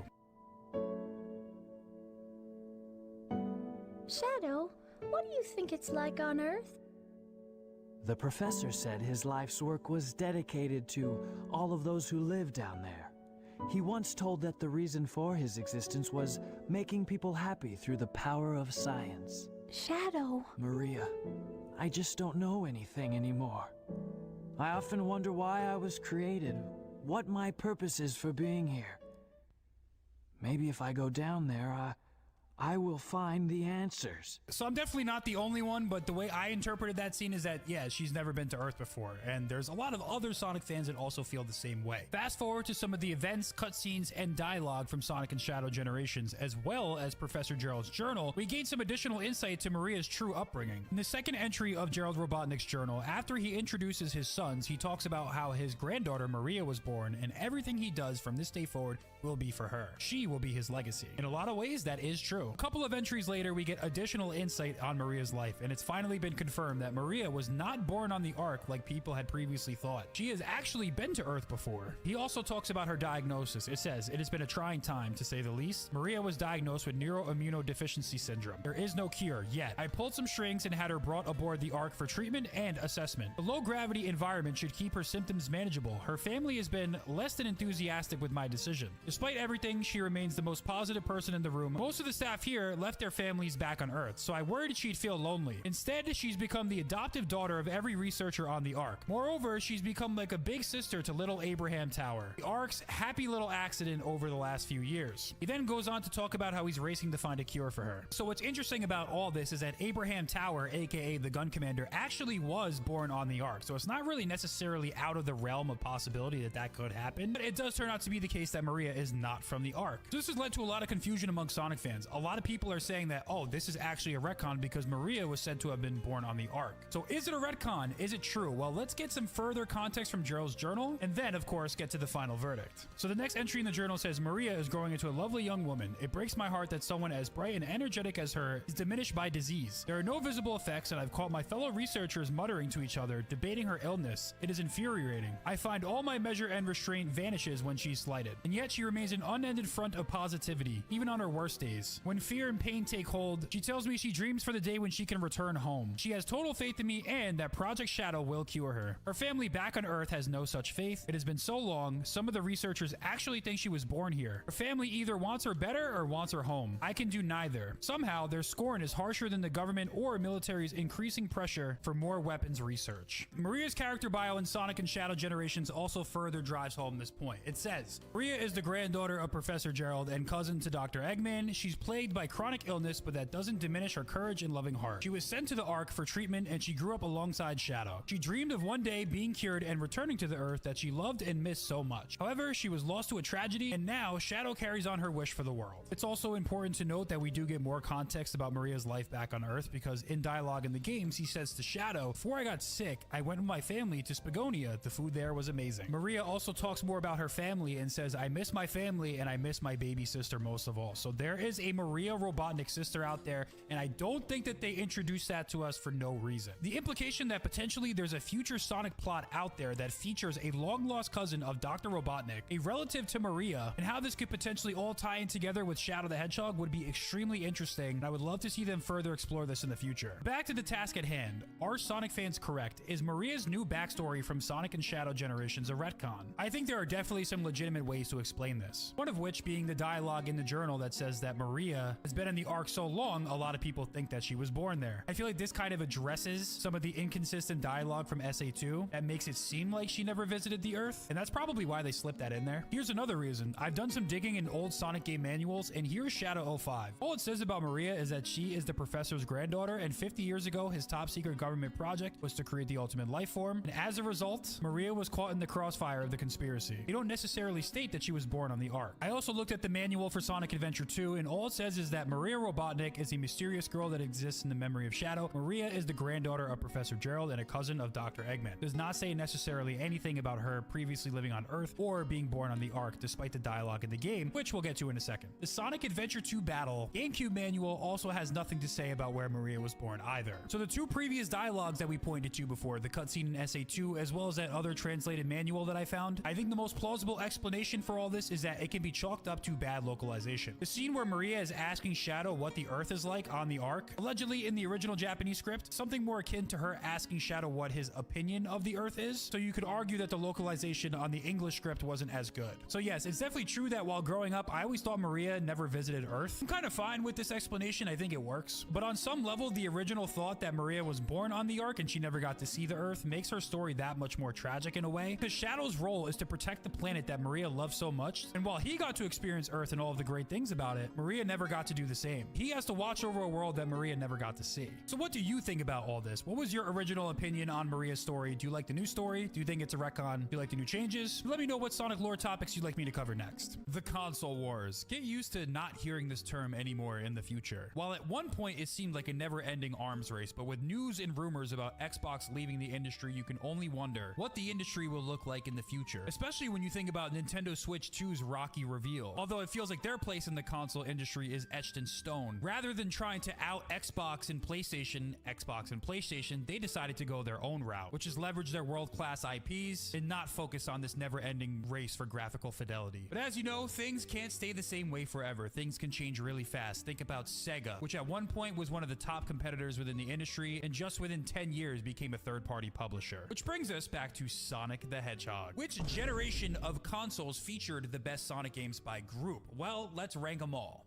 Shadow, what do you think it's like on Earth? The professor said his life's work was dedicated to all of those who live down there. He once told that the reason for his existence was making people happy through the power of science. Shadow. Maria, I just don't know anything anymore. I often wonder why I was created, what my purpose is for being here. Maybe if I go down there, I will find the answers. So I'm definitely not the only one, but the way I interpreted that scene is that, yeah, she's never been to Earth before, and there's a lot of other Sonic fans that also feel the same way. Fast forward to some of the events, cutscenes, and dialogue from Sonic and Shadow Generations, as well as Professor Gerald's journal, we gain some additional insight to Maria's true upbringing. In the second entry of Gerald Robotnik's journal, after he introduces his sons, he talks about how his granddaughter Maria was born, and everything he does from this day forward will be for her. She will be his legacy. In a lot of ways, that is true. A couple of entries later, we get additional insight on Maria's life, and it's finally been confirmed that Maria was not born on the Ark like people had previously thought. She has actually been to Earth before. He also talks about her diagnosis. It says, "It has been a trying time, to say the least. Maria was diagnosed with neuroimmunodeficiency syndrome. There is no cure yet. I pulled some strings and had her brought aboard the Ark for treatment and assessment. The low-gravity environment should keep her symptoms manageable. Her family has been less than enthusiastic with my decision. Despite everything, she remains the most positive person in the room. Most of the staff here left their families back on Earth, so I worried she'd feel lonely. Instead, she's become the adoptive daughter of every researcher on the Ark. Moreover, she's become like a big sister to little Abraham Tower, the Ark's happy little accident over the last few years." He then goes on to talk about how he's racing to find a cure for her. So what's interesting about all this is that Abraham Tower, aka the gun commander, actually was born on the Ark, so it's not really necessarily out of the realm of possibility that that could happen, but it does turn out to be the case that Maria is not from the Ark. So this has led to a lot of confusion among Sonic fans. A lot of people are saying that, oh, this is actually a retcon because Maria was said to have been born on the Ark. So is it a retcon? Is it true? Well, let's get some further context from Gerald's journal, and then, of course, get to the final verdict. So the next entry in the journal says, "Maria is growing into a lovely young woman. It breaks my heart that someone as bright and energetic as her is diminished by disease. There are no visible effects, and I've caught my fellow researchers muttering to each other, debating her illness. It is infuriating. I find all my measure and restraint vanishes when she's slighted, and yet she remains an unended front of positivity, even on her worst days. When fear and pain take hold, she tells me she dreams for the day when she can return home. She has total faith in me and that Project Shadow will cure her. Her family back on Earth has no such faith. It has been so long, some of the researchers actually think she was born here. Her family either wants her better or wants her home. I can do neither. Somehow, their scorn is harsher than the government or military's increasing pressure for more weapons research." Maria's character bio in Sonic and Shadow Generations also further drives home this point. It says, "Maria is the granddaughter of Professor Gerald and cousin to Dr. Eggman. She's plagued by chronic illness, but that doesn't diminish her courage and loving heart. She was sent to the Ark for treatment and she grew up alongside Shadow. She dreamed of one day being cured and returning to the Earth that she loved and missed so much. However, she was lost to a tragedy, and now Shadow carries on her wish for the world." It's also important to note that we do get more context about Maria's life back on Earth, because in dialogue in the games, he says to Shadow, "Before I got sick, I went with my family to Spagonia. The food there was amazing." Maria also talks more about her family and says, "I miss my family and I miss my baby sister most of all." So there is a Miia Robotnik sister out there, and I don't think that they introduced that to us for no reason. The implication that potentially there's a future Sonic plot out there that features a long-lost cousin of Dr. Robotnik, a relative to Maria, and how this could potentially all tie in together with Shadow the Hedgehog would be extremely interesting, and I would love to see them further explore this in the future. Back to the task at hand. Are Sonic fans correct? Is Maria's new backstory from Sonic and Shadow Generations a retcon? I think there are definitely some legitimate ways to explain this. One of which being the dialogue in the journal that says that Maria has been in the Ark so long, a lot of people think that she was born there. I feel like this kind of addresses some of the inconsistent dialogue from SA2 that makes it seem like she never visited the Earth, and that's probably why they slipped that in there. Here's another reason. I've done some digging in old Sonic game manuals, and here's Shadow 05. All it says about Maria is that she is the professor's granddaughter, and 50 years ago, his top secret government project was to create the ultimate life form, and as a result, Maria was caught in the crossfire of the conspiracy. They don't necessarily state that she was born on the Ark. I also looked at the manual for Sonic Adventure 2, and all it says is that Miia Robotnik is a mysterious girl that exists in the memory of Shadow. Maria is the granddaughter of Professor Gerald and a cousin of Dr. Eggman. It does not say necessarily anything about her previously living on Earth or being born on the Ark, despite the dialogue in the game, which we'll get to in a second. The Sonic Adventure 2 battle GameCube manual also has nothing to say about where Maria was born either. So the two previous dialogues that we pointed to before, the cutscene in SA2 as well as that other translated manual that I found, I think the most plausible explanation for all this is that it can be chalked up to bad localization. The scene where Maria is asking Shadow what the Earth is like on the Ark, allegedly in the original Japanese script, something more akin to her asking Shadow what his opinion of the Earth is. So you could argue that the localization on the English script wasn't as good. So yes, it's definitely true that while growing up, I always thought Maria never visited Earth. I'm kind of fine with this explanation. I think it works. But on some level, the original thought that Maria was born on the Ark and she never got to see the Earth makes her story that much more tragic in a way, because Shadow's role is to protect the planet that Maria loves so much. And while he got to experience Earth and all of the great things about it, Maria never never got to do the same. He has to watch over a world that Maria never got to see. So what do you think about all this? What was your original opinion on Maria's story? Do you like the new story? Do you think it's a retcon? Do you like the new changes? Let me know what Sonic lore topics you'd like me to cover next. The console wars. Get used to not hearing this term anymore in the future. While at one point it seemed like a never-ending arms race, but with news and rumors about Xbox leaving the industry, you can only wonder what the industry will look like in the future, especially when you think about Nintendo Switch 2's rocky reveal. Although it feels like their place in the console industry is etched in stone. Rather than trying to out Xbox and PlayStation, they decided to go their own route, which is leverage their world-class IPs and not focus on this never-ending race for graphical fidelity. But as you know, things can't stay the same way forever. Things can change really fast. Think about Sega, which at one point was one of the top competitors within the industry, and just within 10 years became a third-party publisher. Which brings us back to Sonic the Hedgehog. Which generation of consoles featured the best Sonic games by group? Well, let's rank them all.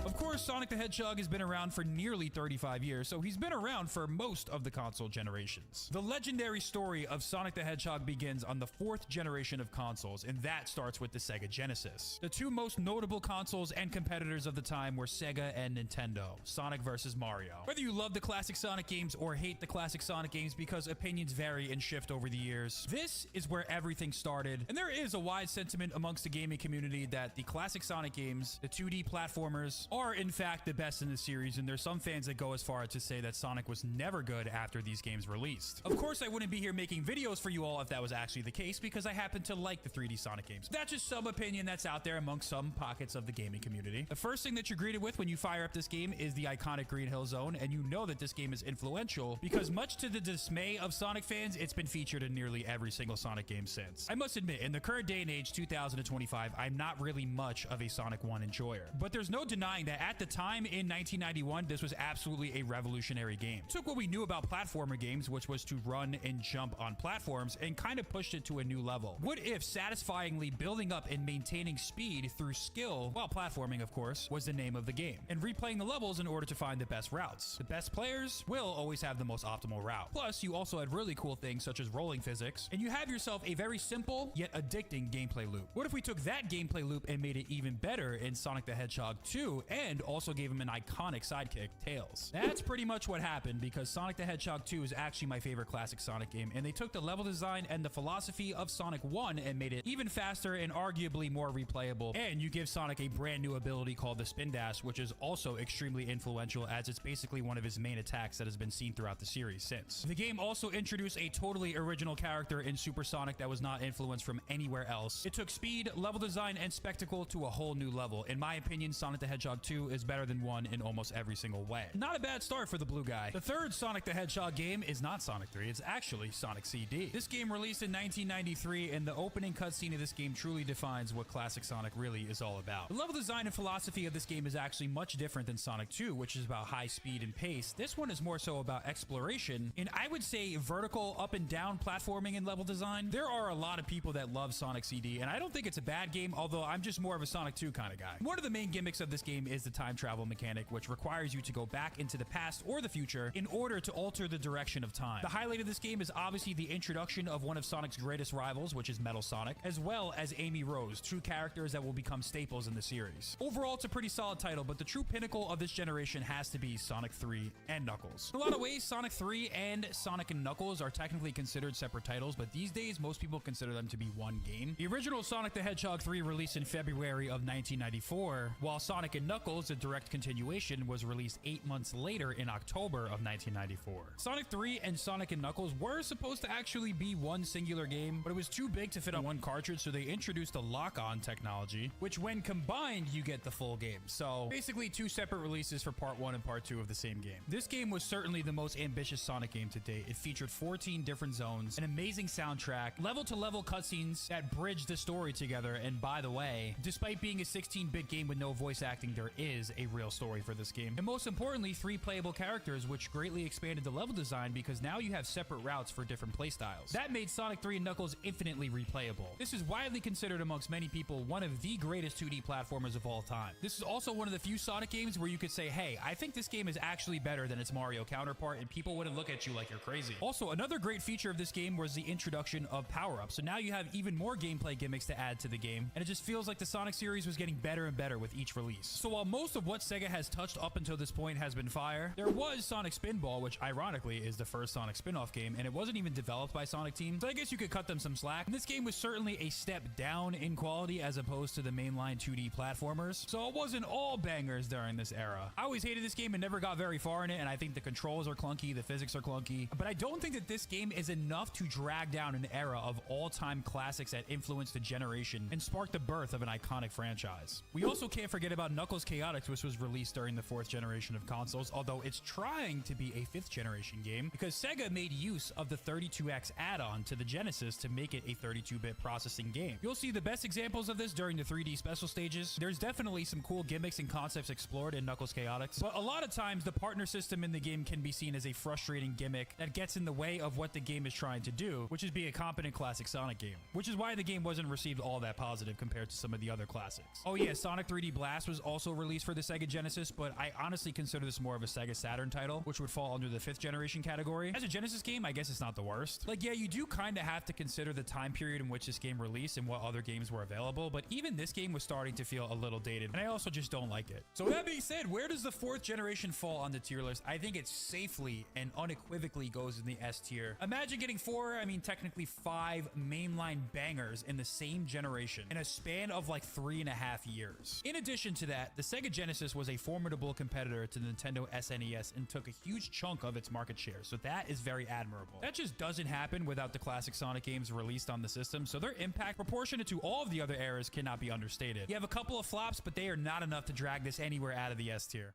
Of course, Sonic the Hedgehog has been around for nearly 35 years, so he's been around for most of the console generations. The legendary story of Sonic the Hedgehog begins on the 4th generation of consoles, and that starts with the Sega Genesis. The two most notable consoles and competitors of the time were Sega and Nintendo, Sonic versus Mario. Whether you love the classic Sonic games or hate the classic Sonic games because opinions vary and shift over the years, this is where everything started, and there is a wide sentiment amongst the gaming community that the classic Sonic games, the 2D platformers, are in fact the best in the series, and there's some fans that go as far as to say that Sonic was never good after these games released. Of course, I wouldn't be here making videos for you all if that was actually the case, because I happen to like the 3D Sonic games. That's just some opinion that's out there amongst some pockets of the gaming community. The first thing that you're greeted with when you fire up this game is the iconic Green Hill Zone, and you know that this game is influential because much to the dismay of Sonic fans, it's been featured in nearly every single Sonic game since. I must admit, in the current day and age, 2025, I'm not really much of a Sonic 1 enjoyer, but there's no denying that at the time in 1991, this was absolutely a revolutionary game. Took what we knew about platformer games, which was to run and jump on platforms, and kind of pushed it to a new level. What if satisfyingly building up and maintaining speed through skill, while platforming of course, was the name of the game, and replaying the levels in order to find the best routes. The best players will always have the most optimal route. Plus, you also had really cool things such as rolling physics, and you have yourself a very simple yet addicting gameplay loop. What if we took that gameplay loop and made it even better in Sonic the Hedgehog 2, and also gave him an iconic sidekick, Tails? That's pretty much what happened, because Sonic the Hedgehog 2 is actually my favorite classic Sonic game, and they took the level design and the philosophy of Sonic 1 and made it even faster and arguably more replayable, and you give Sonic a brand new ability called the Spin Dash, which is also extremely influential as it's basically one of his main attacks that has been seen throughout the series since. The game also introduced a totally original character in Super Sonic that was not influenced from anywhere else. It took speed, level design, and spectacle to a whole new level. In my opinion, Sonic the Hedgehog 2 is better than 1 in almost every single way. Not a bad start for the blue guy. The third Sonic the Hedgehog game is not Sonic 3, it's actually Sonic CD. This game released in 1993, and the opening cutscene of this game truly defines what classic Sonic really is all about. The level design and philosophy of this game is actually much different than Sonic 2, which is about high speed and pace. This one is more so about exploration, and I would say vertical up and down platforming and level design. There are a lot of people that love Sonic CD, and I don't think it's a bad game, although I'm just more of a Sonic 2 kind of guy. One of the main gimmicks of this game is the time travel mechanic, which requires you to go back into the past or the future in order to alter the direction of time. The highlight of this game is obviously the introduction of one of Sonic's greatest rivals, which is Metal Sonic, as well as Amy Rose, two characters that will become staples in the series. Overall, it's a pretty solid title, but the true pinnacle of this generation has to be Sonic 3 and Knuckles. In a lot of ways, Sonic 3 and Sonic and Knuckles are technically considered separate titles, but these days, most people consider them to be one game. The original Sonic the Hedgehog 3 released in February of 1994, while Sonic and Knuckles, a direct continuation, was released 8 months later in October of 1994. Sonic 3 and Sonic and Knuckles were supposed to actually be one singular game, but it was too big to fit on one cartridge, so they introduced a lock-on technology, which when combined, you get the full game. So basically 2 separate releases for part 1 and part 2 of the same game. This game was certainly the most ambitious Sonic game to date. It featured 14 different zones, an amazing soundtrack, level-to-level cutscenes that bridged the story together, and by the way, despite being a 16-bit game with no voice acting, there is a real story for this game. And most importantly, 3 playable characters, which greatly expanded the level design because now you have separate routes for different playstyles. That made Sonic 3 and Knuckles infinitely replayable. This is widely considered amongst many people one of the greatest 2D platformers of all time. This is also one of the few Sonic games where you could say, hey, I think this game is actually better than its Mario counterpart, and people wouldn't look at you like you're crazy. Also, another great feature of this game was the introduction of power-ups. So now you have even more gameplay gimmicks to add to the game, and it just feels like the Sonic series was getting better and better with each release. So while most of what Sega has touched up until this point has been fire, there was Sonic Spinball, which ironically is the first Sonic spin-off game, and it wasn't even developed by Sonic Team, so I guess you could cut them some slack. And this game was certainly a step down in quality as opposed to the mainline 2D platformers, so it wasn't all bangers during this era. I always hated this game and never got very far in it, and I think the controls are clunky, the physics are clunky, but I don't think that this game is enough to drag down an era of all-time classics that influenced a generation and sparked the birth of an iconic franchise. We also can't forget about Knuckles Chaotix, which was released during the 4th generation of consoles, although it's trying to be a 5th generation game because Sega made use of the 32X add-on to the Genesis to make it a 32-bit processing game. You'll see the best examples of this during the 3D special stages. There's definitely some cool gimmicks and concepts explored in Knuckles Chaotix, but a lot of times the partner system in the game can be seen as a frustrating gimmick that gets in the way of what the game is trying to do, which is be a competent classic Sonic game, which is why the game wasn't received all that positive compared to some of the other classics. Oh yeah, Sonic 3D Blast was also released for the Sega Genesis, but I honestly consider this more of a Sega Saturn title, which would fall under the 5th generation category. As a Genesis game, I guess it's not the worst. Like, yeah, you do kind of have to consider the time period in which this game released and what other games were available, but even this game was starting to feel a little dated, and I also just don't like it. So that being said, where does the 4th generation fall on the tier list? I think it safely and unequivocally goes in the S tier. Imagine getting 4, I mean technically 5 mainline bangers in the same generation in a span of like 3.5 years. In addition to that, the Sega Genesis was a formidable competitor to the Nintendo SNES and took a huge chunk of its market share, so that is very admirable. That just doesn't happen without the classic Sonic games released on the system, so their impact proportionate to all of the other eras cannot be understated. You have a couple of flops, but they are not enough to drag this anywhere out of the S tier.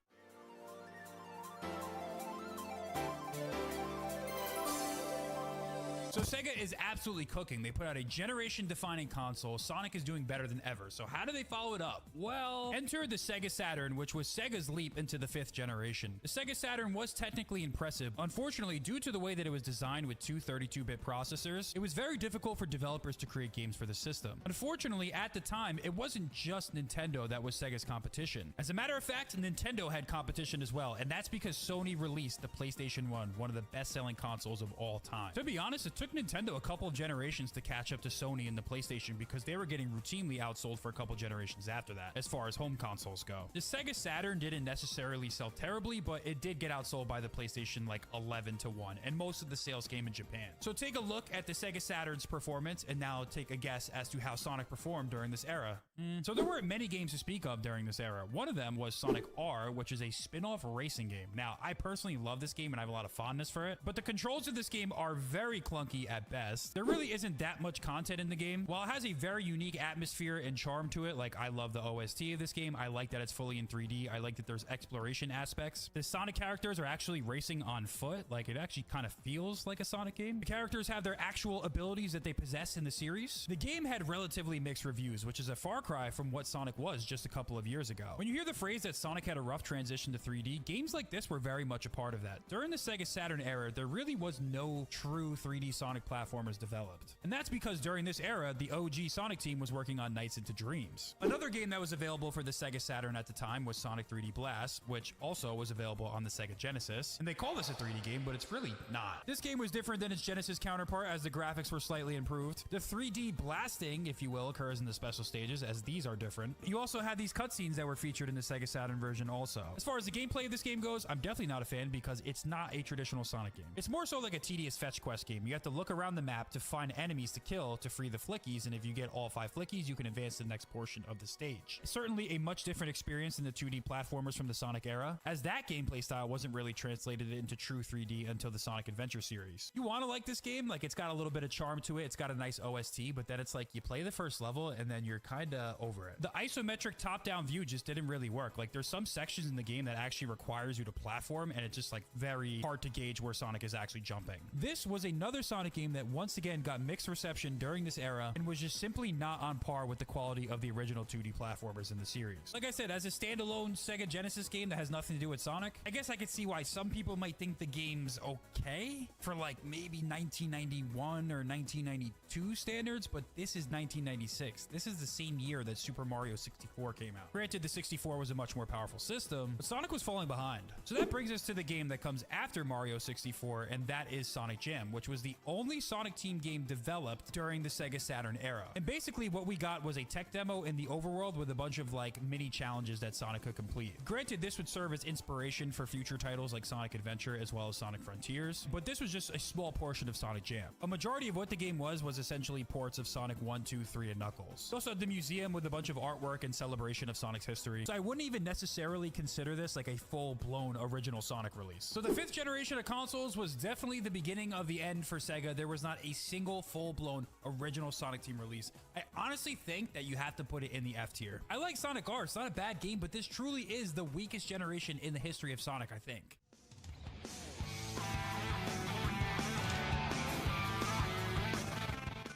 So Sega is absolutely cooking. They put out a generation-defining console. Sonic is doing better than ever. So how do they follow it up? Well, enter the Sega Saturn, which was Sega's leap into the 5th generation. The Sega Saturn was technically impressive. Unfortunately, due to the way that it was designed with 2 32-bit processors, it was very difficult for developers to create games for the system. Unfortunately, at the time, it wasn't just Nintendo that was Sega's competition. As a matter of fact, Nintendo had competition as well, and that's because Sony released the PlayStation 1, one of the best-selling consoles of all time. To be honest, it took Nintendo a couple of generations to catch up to Sony and the PlayStation because they were getting routinely outsold for a couple generations after that, as far as home consoles go. The Sega Saturn didn't necessarily sell terribly, but it did get outsold by the PlayStation like 11-1, and most of the sales came in Japan. So take a look at the Sega Saturn's performance, and now take a guess as to how Sonic performed during this era. So there weren't many games to speak of during this era. One of them was Sonic R, which is a spin-off racing game. Now, I personally love this game and I have a lot of fondness for it, but the controls of this game are very clunky at best. There really isn't that much content in the game. While it has a very unique atmosphere and charm to it, like I love the OST of this game, I like that it's fully in 3D, I like that there's exploration aspects. The Sonic characters are actually racing on foot, like it actually kind of feels like a Sonic game. The characters have their actual abilities that they possess in the series. The game had relatively mixed reviews, which is a far cry from what Sonic was just a couple of years ago. When you hear the phrase that Sonic had a rough transition to 3D, games like this were very much a part of that. During the Sega Saturn era, there really was no true 3D Sonic platformers developed. And that's because during this era, the OG Sonic team was working on Nights into Dreams. Another game that was available for the Sega Saturn at the time was Sonic 3D Blast, which also was available on the Sega Genesis. And they call this a 3D game, but it's really not. This game was different than its Genesis counterpart as the graphics were slightly improved. The 3D blasting, if you will, occurs in the special stages, as these are different. You also had these cutscenes that were featured in the Sega Saturn version also. As far as the gameplay of this game goes, I'm definitely not a fan because it's not a traditional Sonic game. It's more so like a tedious fetch quest game. You have to look around the map to find enemies to kill to free the flickies, and if you get all 5 flickies, you can advance to the next portion of the stage. It's certainly a much different experience than the 2D platformers from the Sonic era, as that gameplay style wasn't really translated into true 3D until the Sonic Adventure series. You want to like this game, like it's got a little bit of charm to it, it's got a nice OST, but then it's like you play the first level and then you're kind of over it. The isometric top-down view just didn't really work. Like there's some sections in the game that actually requires you to platform, and it's just like very hard to gauge where Sonic is actually jumping. This was another Sonic Sonic game that once again got mixed reception during this era and was just simply not on par with the quality of the original 2D platformers in the series. Like I said, as a standalone Sega Genesis game that has nothing to do with Sonic, I guess I could see why some people might think the game's okay for like maybe 1991 or 1992 standards, but this is 1996. This is the same year that Super Mario 64 came out. Granted, the 64 was a much more powerful system, but Sonic was falling behind. So that brings us to the game that comes after Mario 64, and that is Sonic Jam, which was the only Sonic Team game developed during the Sega Saturn era. And basically what we got was a tech demo in the overworld with a bunch of like mini challenges that Sonic could complete. Granted, this would serve as inspiration for future titles like Sonic Adventure as well as Sonic Frontiers, but this was just a small portion of Sonic Jam. A majority of what the game was essentially ports of Sonic 1, 2, 3, and Knuckles. It also had the museum with a bunch of artwork and celebration of Sonic's history, so I wouldn't even necessarily consider this like a full-blown original Sonic release. So the 5th generation of consoles was definitely the beginning of the end for Sega. There was not a single full-blown original Sonic Team release. I honestly think that you have to put it in the F tier. I like Sonic R, it's not a bad game, but this truly is the weakest generation in the history of Sonic, I think.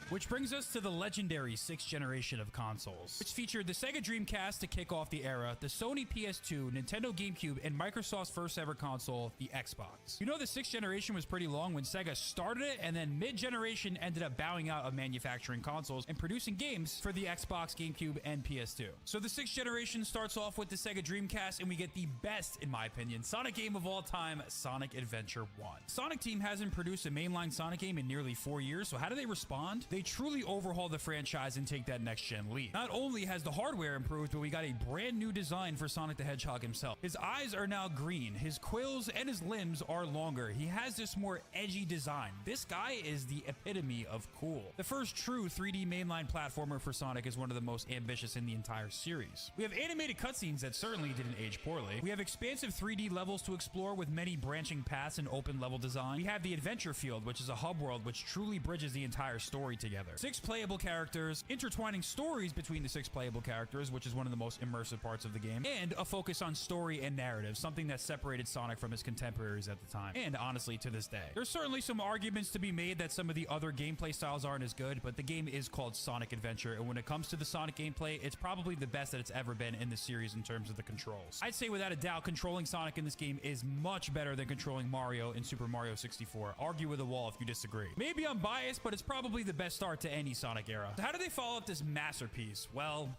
Which brings us to the legendary 6th generation of consoles, which featured the Sega Dreamcast to kick off the era, the Sony PS2, Nintendo GameCube, and Microsoft's first ever console, the Xbox. You know, the 6th generation was pretty long when Sega started it, and then mid-generation ended up bowing out of manufacturing consoles and producing games for the Xbox, GameCube, and PS2. So the 6th generation starts off with the Sega Dreamcast, and we get the best, in my opinion, Sonic game of all time, Sonic Adventure 1. Sonic Team hasn't produced a mainline Sonic game in nearly 4 years, so how do they respond? They truly overhaul the franchise and take that next gen lead. Not only has the hardware improved, but we got a brand new design for Sonic the Hedgehog himself. His eyes are now green, his quills and his limbs are longer. He has this more edgy design. This guy is the epitome of cool. The first true 3D mainline platformer for Sonic is one of the most ambitious in the entire series. We have animated cutscenes that certainly didn't age poorly. We have expansive 3D levels to explore with many branching paths and open level design. We have the adventure field, which is a hub world which truly bridges the entire story together. 6 playable characters, intertwining stories between the 6 playable characters, which is one of the most immersive parts of the game, and a focus on story and narrative, something that separated Sonic from his contemporaries at the time, and honestly to this day. There's certainly some arguments to be made that some of the other gameplay styles aren't as good, but the game is called Sonic Adventure, and when it comes to the Sonic gameplay, it's probably the best that it's ever been in the series in terms of the controls. I'd say without a doubt, controlling Sonic in this game is much better than controlling Mario in Super Mario 64. Argue with a wall if you disagree. Maybe I'm biased, but it's probably the best start to any Sonic era. So how do they follow up this masterpiece? Well,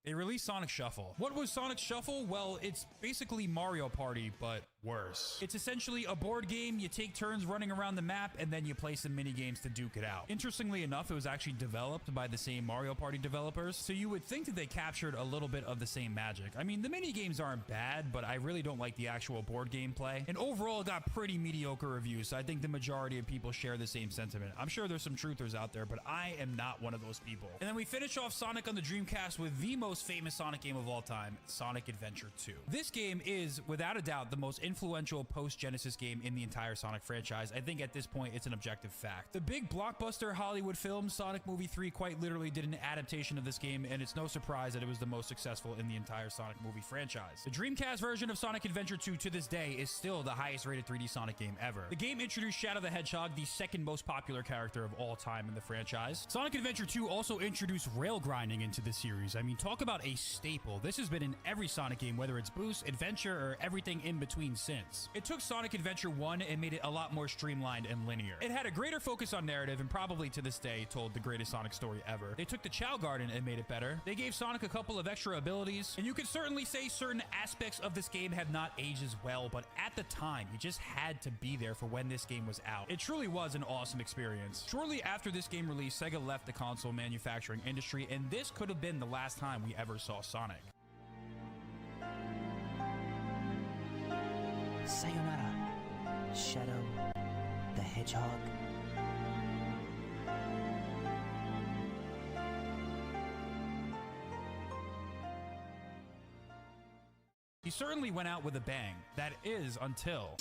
they released Sonic Shuffle. What was Sonic Shuffle? Well, it's basically Mario Party, but worse. It's essentially a board game. You take turns running around the map, and then you play some mini games to duke it out. Interestingly enough, it was actually developed by the same Mario Party developers, so you would think that they captured a little bit of the same magic. I mean, the mini games aren't bad, but I really don't like the actual board game play. And overall, it got pretty mediocre reviews, so I think the majority of people share the same sentiment. I'm sure there's some truthers out there, but I am not one of those people. And then we finish off Sonic on the Dreamcast with the most famous Sonic game of all time, Sonic Adventure 2. This game is, without a doubt, the most influential post-Genesis game in the entire Sonic franchise. I think at this point, it's an objective fact. The big blockbuster Hollywood film, Sonic Movie 3, quite literally did an adaptation of this game, and it's no surprise that it was the most successful in the entire Sonic movie franchise. The Dreamcast version of Sonic Adventure 2 to this day is still the highest rated 3D Sonic game ever. The game introduced Shadow the Hedgehog, the second most popular character of all time in the franchise. Sonic Adventure 2 also introduced rail grinding into the series. I mean, talk about a staple. This has been in every Sonic game, whether it's Boost, Adventure, or everything in between since. It took Sonic Adventure 1 and made it a lot more streamlined and linear. It had a greater focus on narrative and probably to this day told the greatest Sonic story ever. They took the Chow Garden and made it better. They gave Sonic a couple of extra abilities, and you could certainly say certain aspects of this game have not aged as well, but at the time, you just had to be there for when this game was out. It truly was an awesome experience. Shortly after this game released, Sega left the console manufacturing industry, and this could have been the last time we ever saw Sonic. Sayonara, Shadow the Hedgehog. He certainly went out with a bang. That is until...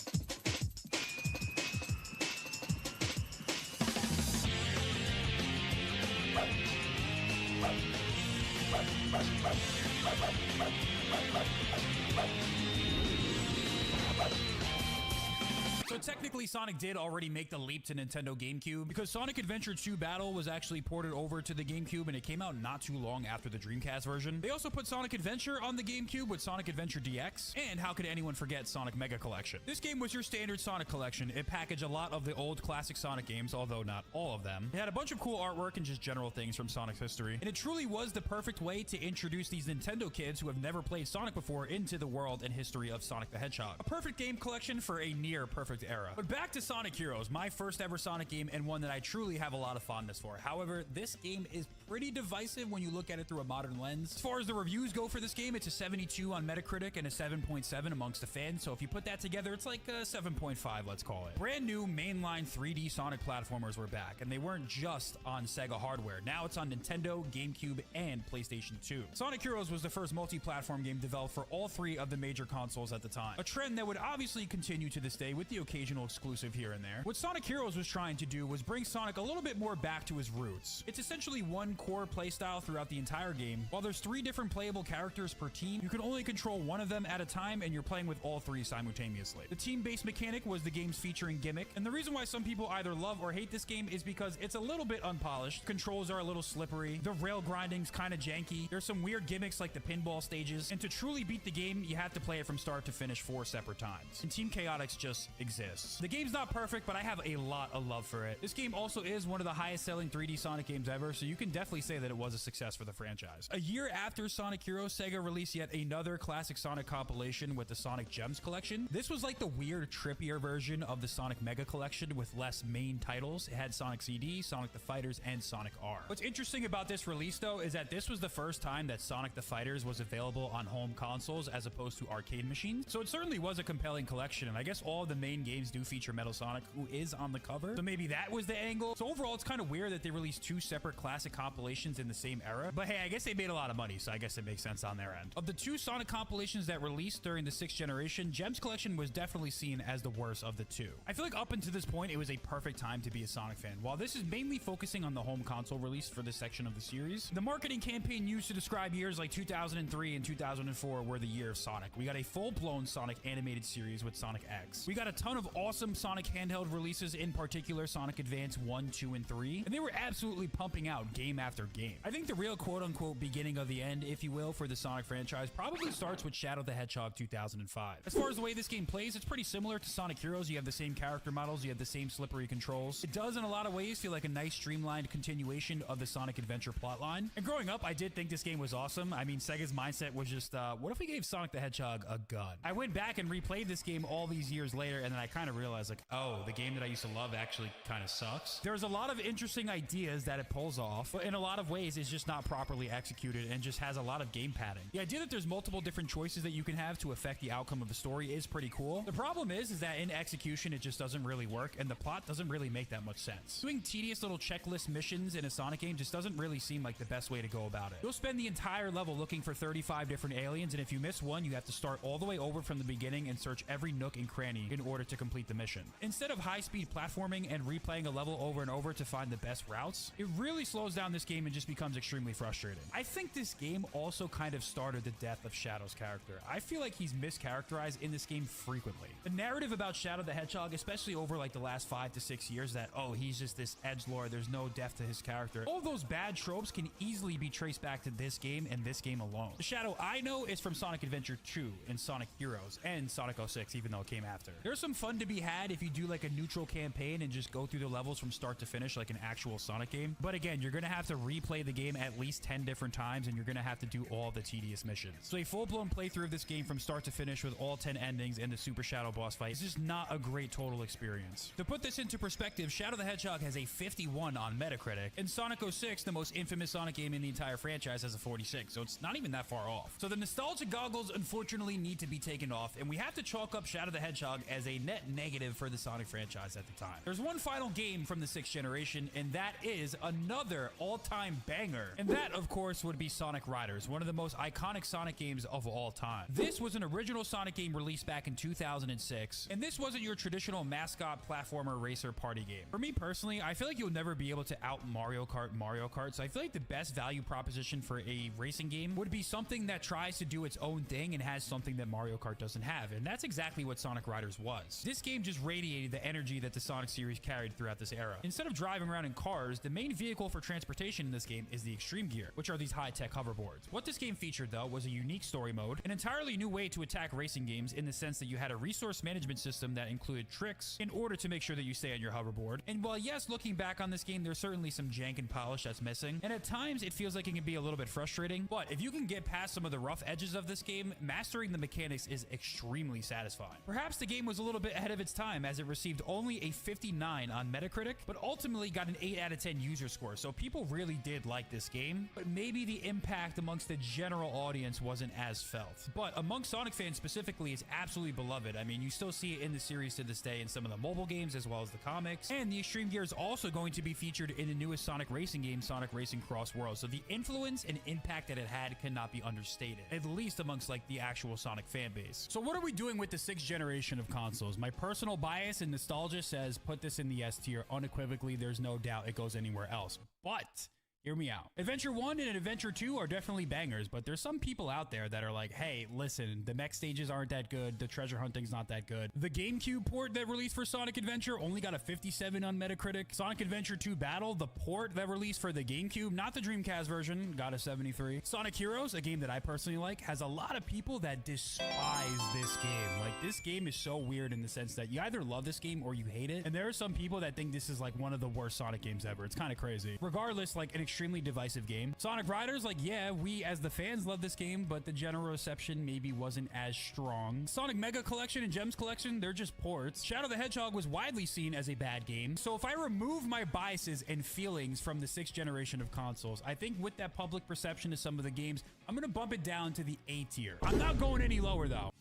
So technically Sonic did already make the leap to Nintendo GameCube because Sonic Adventure 2 Battle was actually ported over to the GameCube and it came out not too long after the Dreamcast version. They also put Sonic Adventure on the GameCube with Sonic Adventure DX, and how could anyone forget Sonic Mega Collection? This game was your standard Sonic collection. It packaged a lot of the old classic Sonic games, although not all of them. It had a bunch of cool artwork and just general things from Sonic's history, and it truly was the perfect way to introduce these Nintendo kids who have never played Sonic before into the world and history of Sonic the Hedgehog. A perfect game collection for a near perfect era. But back to Sonic Heroes, my first ever Sonic game and one that I truly have a lot of fondness for. However, this game is pretty divisive when you look at it through a modern lens. As far as the reviews go for this game, it's a 72 on Metacritic and a 7.7 amongst the fans, so if you put that together, it's like a 7.5, let's call it. Brand new mainline 3D Sonic platformers were back, and they weren't just on Sega hardware. Now it's on Nintendo, GameCube, and PlayStation 2. Sonic Heroes was the first multi-platform game developed for all three of the major consoles at the time, a trend that would obviously continue to this day with the occasional exclusive here and there. What Sonic Heroes was trying to do was bring Sonic a little bit more back to his roots. It's essentially one core playstyle throughout the entire game. While there's 3 different playable characters per team, you can only control one of them at a time, and you're playing with all 3 simultaneously. The team-based mechanic was the game's featuring gimmick, and the reason why some people either love or hate this game is because it's a little bit unpolished. Controls are a little slippery. The rail grinding's kind of janky. There's some weird gimmicks like the pinball stages, and to truly beat the game, you have to play it from start to finish 4 separate times. And Team Chaotix just exists. The game's not perfect, but I have a lot of love for it. This game also is one of the highest selling 3D Sonic games ever, so you can definitely say that it was a success for the franchise. A year after Sonic Heroes, Sega released yet another classic Sonic compilation with the Sonic Gems collection. This was like the weird, trippier version of the Sonic Mega collection with less main titles. It had Sonic CD, Sonic the Fighters, and Sonic R. What's interesting about this release, though, is that this was the first time that Sonic the Fighters was available on home consoles as opposed to arcade machines. So it certainly was a compelling collection, and I guess all of the main games do feature Metal Sonic, who is on the cover. So maybe that was the angle. So overall, it's kind of weird that they released 2 separate classic compilations in the same era. But hey, I guess they made a lot of money, so I guess it makes sense on their end. Of the 2 Sonic compilations that released during the 6th generation, Gems Collection was definitely seen as the worst of the 2. I feel like up until this point, it was a perfect time to be a Sonic fan. While this is mainly focusing on the home console release for this section of the series, the marketing campaign used to describe years like 2003 and 2004 were the year of Sonic. We got a full-blown Sonic animated series with Sonic X. We got a ton of awesome Sonic handheld releases, in particular Sonic Advance 1, 2, and 3, and they were absolutely pumping out game after game. I think the real quote-unquote beginning of the end, if you will, for the Sonic franchise probably starts with Shadow the Hedgehog 2005. As far as the way this game plays, it's pretty similar to Sonic Heroes. You have the same character models, you have the same slippery controls. It does in a lot of ways feel like a nice streamlined continuation of the Sonic Adventure plotline. And growing up, I did think this game was awesome. I mean, Sega's mindset was just, what if we gave Sonic the Hedgehog a gun? I went back and replayed this game all these years later, and then I kind of realized, like, oh, the game that I used to love actually kind of sucks. There's a lot of interesting ideas that it pulls off, but in a lot of ways, it's just not properly executed and just has a lot of game padding. The idea that there's multiple different choices that you can have to affect the outcome of the story is pretty cool. The problem is that in execution, it just doesn't really work, and the plot doesn't really make that much sense. Doing tedious little checklist missions in a Sonic game just doesn't really seem like the best way to go about it. You'll spend the entire level looking for 35 different aliens, and if you miss one, you have to start all the way over from the beginning and search every nook and cranny in order to complete the mission. Instead of high-speed platforming and replaying a level over and over to find the best routes, it really slows down this game and just becomes extremely frustrating. I think this game also kind of started the death of Shadow's character. I feel like he's mischaracterized in this game frequently. The narrative about Shadow the Hedgehog, especially over like the last 5 to 6 years, that, oh, he's just this edgelord, there's no depth to his character. All those bad tropes can easily be traced back to this game and this game alone. The Shadow I know is from Sonic Adventure 2 and Sonic Heroes and Sonic 06, even though it came after. There's some fun to be had if you do like a neutral campaign and just go through the levels from start to finish like an actual Sonic game. But again, you're gonna have to replay the game at least 10 different times, and you're gonna have to do all the tedious missions. So a full-blown playthrough of this game from start to finish with all 10 endings and the Super Shadow boss fight is just not a great total experience. To put this into perspective, Shadow the Hedgehog has a 51 on Metacritic, and Sonic 06, the most infamous Sonic game in the entire franchise, has a 46, so it's not even that far off. So the nostalgia goggles unfortunately need to be taken off, and we have to chalk up Shadow the Hedgehog as a net negative for the Sonic franchise at the time. There's one final game from the 6th generation, and that is another all-time banger. And that, of course, would be Sonic Riders, one of the most iconic Sonic games of all time. This was an original Sonic game released back in 2006, and this wasn't your traditional mascot platformer racer party game. For me personally, I feel like you'll never be able to out Mario Kart, so I feel like the best value proposition for a racing game would be something that tries to do its own thing and has something that Mario Kart doesn't have, and that's exactly what Sonic Riders was. hoverboards. This game just radiated the energy that the Sonic series carried throughout this era. Instead of driving around in cars, the main vehicle for transportation in this game is the Extreme Gear, which are these high-tech hoverboards. What this game featured, though, was a unique story mode, an entirely new way to attack racing games in the sense that you had a resource management system that included tricks in order to make sure that you stay on your hoverboard. And while yes, looking back on this game, there's certainly some jank and polish that's missing, and at times it feels like it can be a little bit frustrating, but if you can get past some of the rough edges of this game, mastering the mechanics is extremely satisfying. Perhaps the game was a little bit ahead of its time as it received only a 59 on Metacritic, but ultimately got an 8 out of 10 user score, so people really did like this game, but maybe the impact amongst the general audience wasn't as felt. But among Sonic fans specifically, it's absolutely beloved. I mean, you still see it in the series to this day in some of the mobile games as well as the comics, and the Extreme Gear is also going to be featured in the newest Sonic racing game, Sonic Racing Cross Worlds, so the influence and impact that it had cannot be understated, at least amongst like the actual Sonic fan base. So what are we doing with the 6th generation of consoles? My personal bias and nostalgia says put this in the S tier. Unequivocally, there's no doubt it goes anywhere else. But hear me out. Adventure 1 and Adventure 2 are definitely bangers, but there's some people out there that are like, hey, listen, the mech stages aren't that good, the treasure hunting's not that good. The GameCube port that released for Sonic Adventure only got a 57 on Metacritic. Sonic Adventure 2 Battle, the port that released for the GameCube, not the Dreamcast version, got a 73. Sonic Heroes, a game that I personally like, has a lot of people that despise this game. Like, this game is so weird in the sense that you either love this game or you hate it, and there are some people that think this is like one of the worst Sonic games ever. It's kind of crazy. Regardless, like an extremely divisive game. Sonic Riders, like, yeah, we as the fans love this game, but the general reception maybe wasn't as strong. Sonic Mega Collection and Gems Collection, they're just ports. Shadow the Hedgehog was widely seen as a bad game. So if I remove my biases and feelings from the 6th generation of consoles, I think with that public perception of some of the games, I'm gonna bump it down to the A tier. I'm not going any lower though.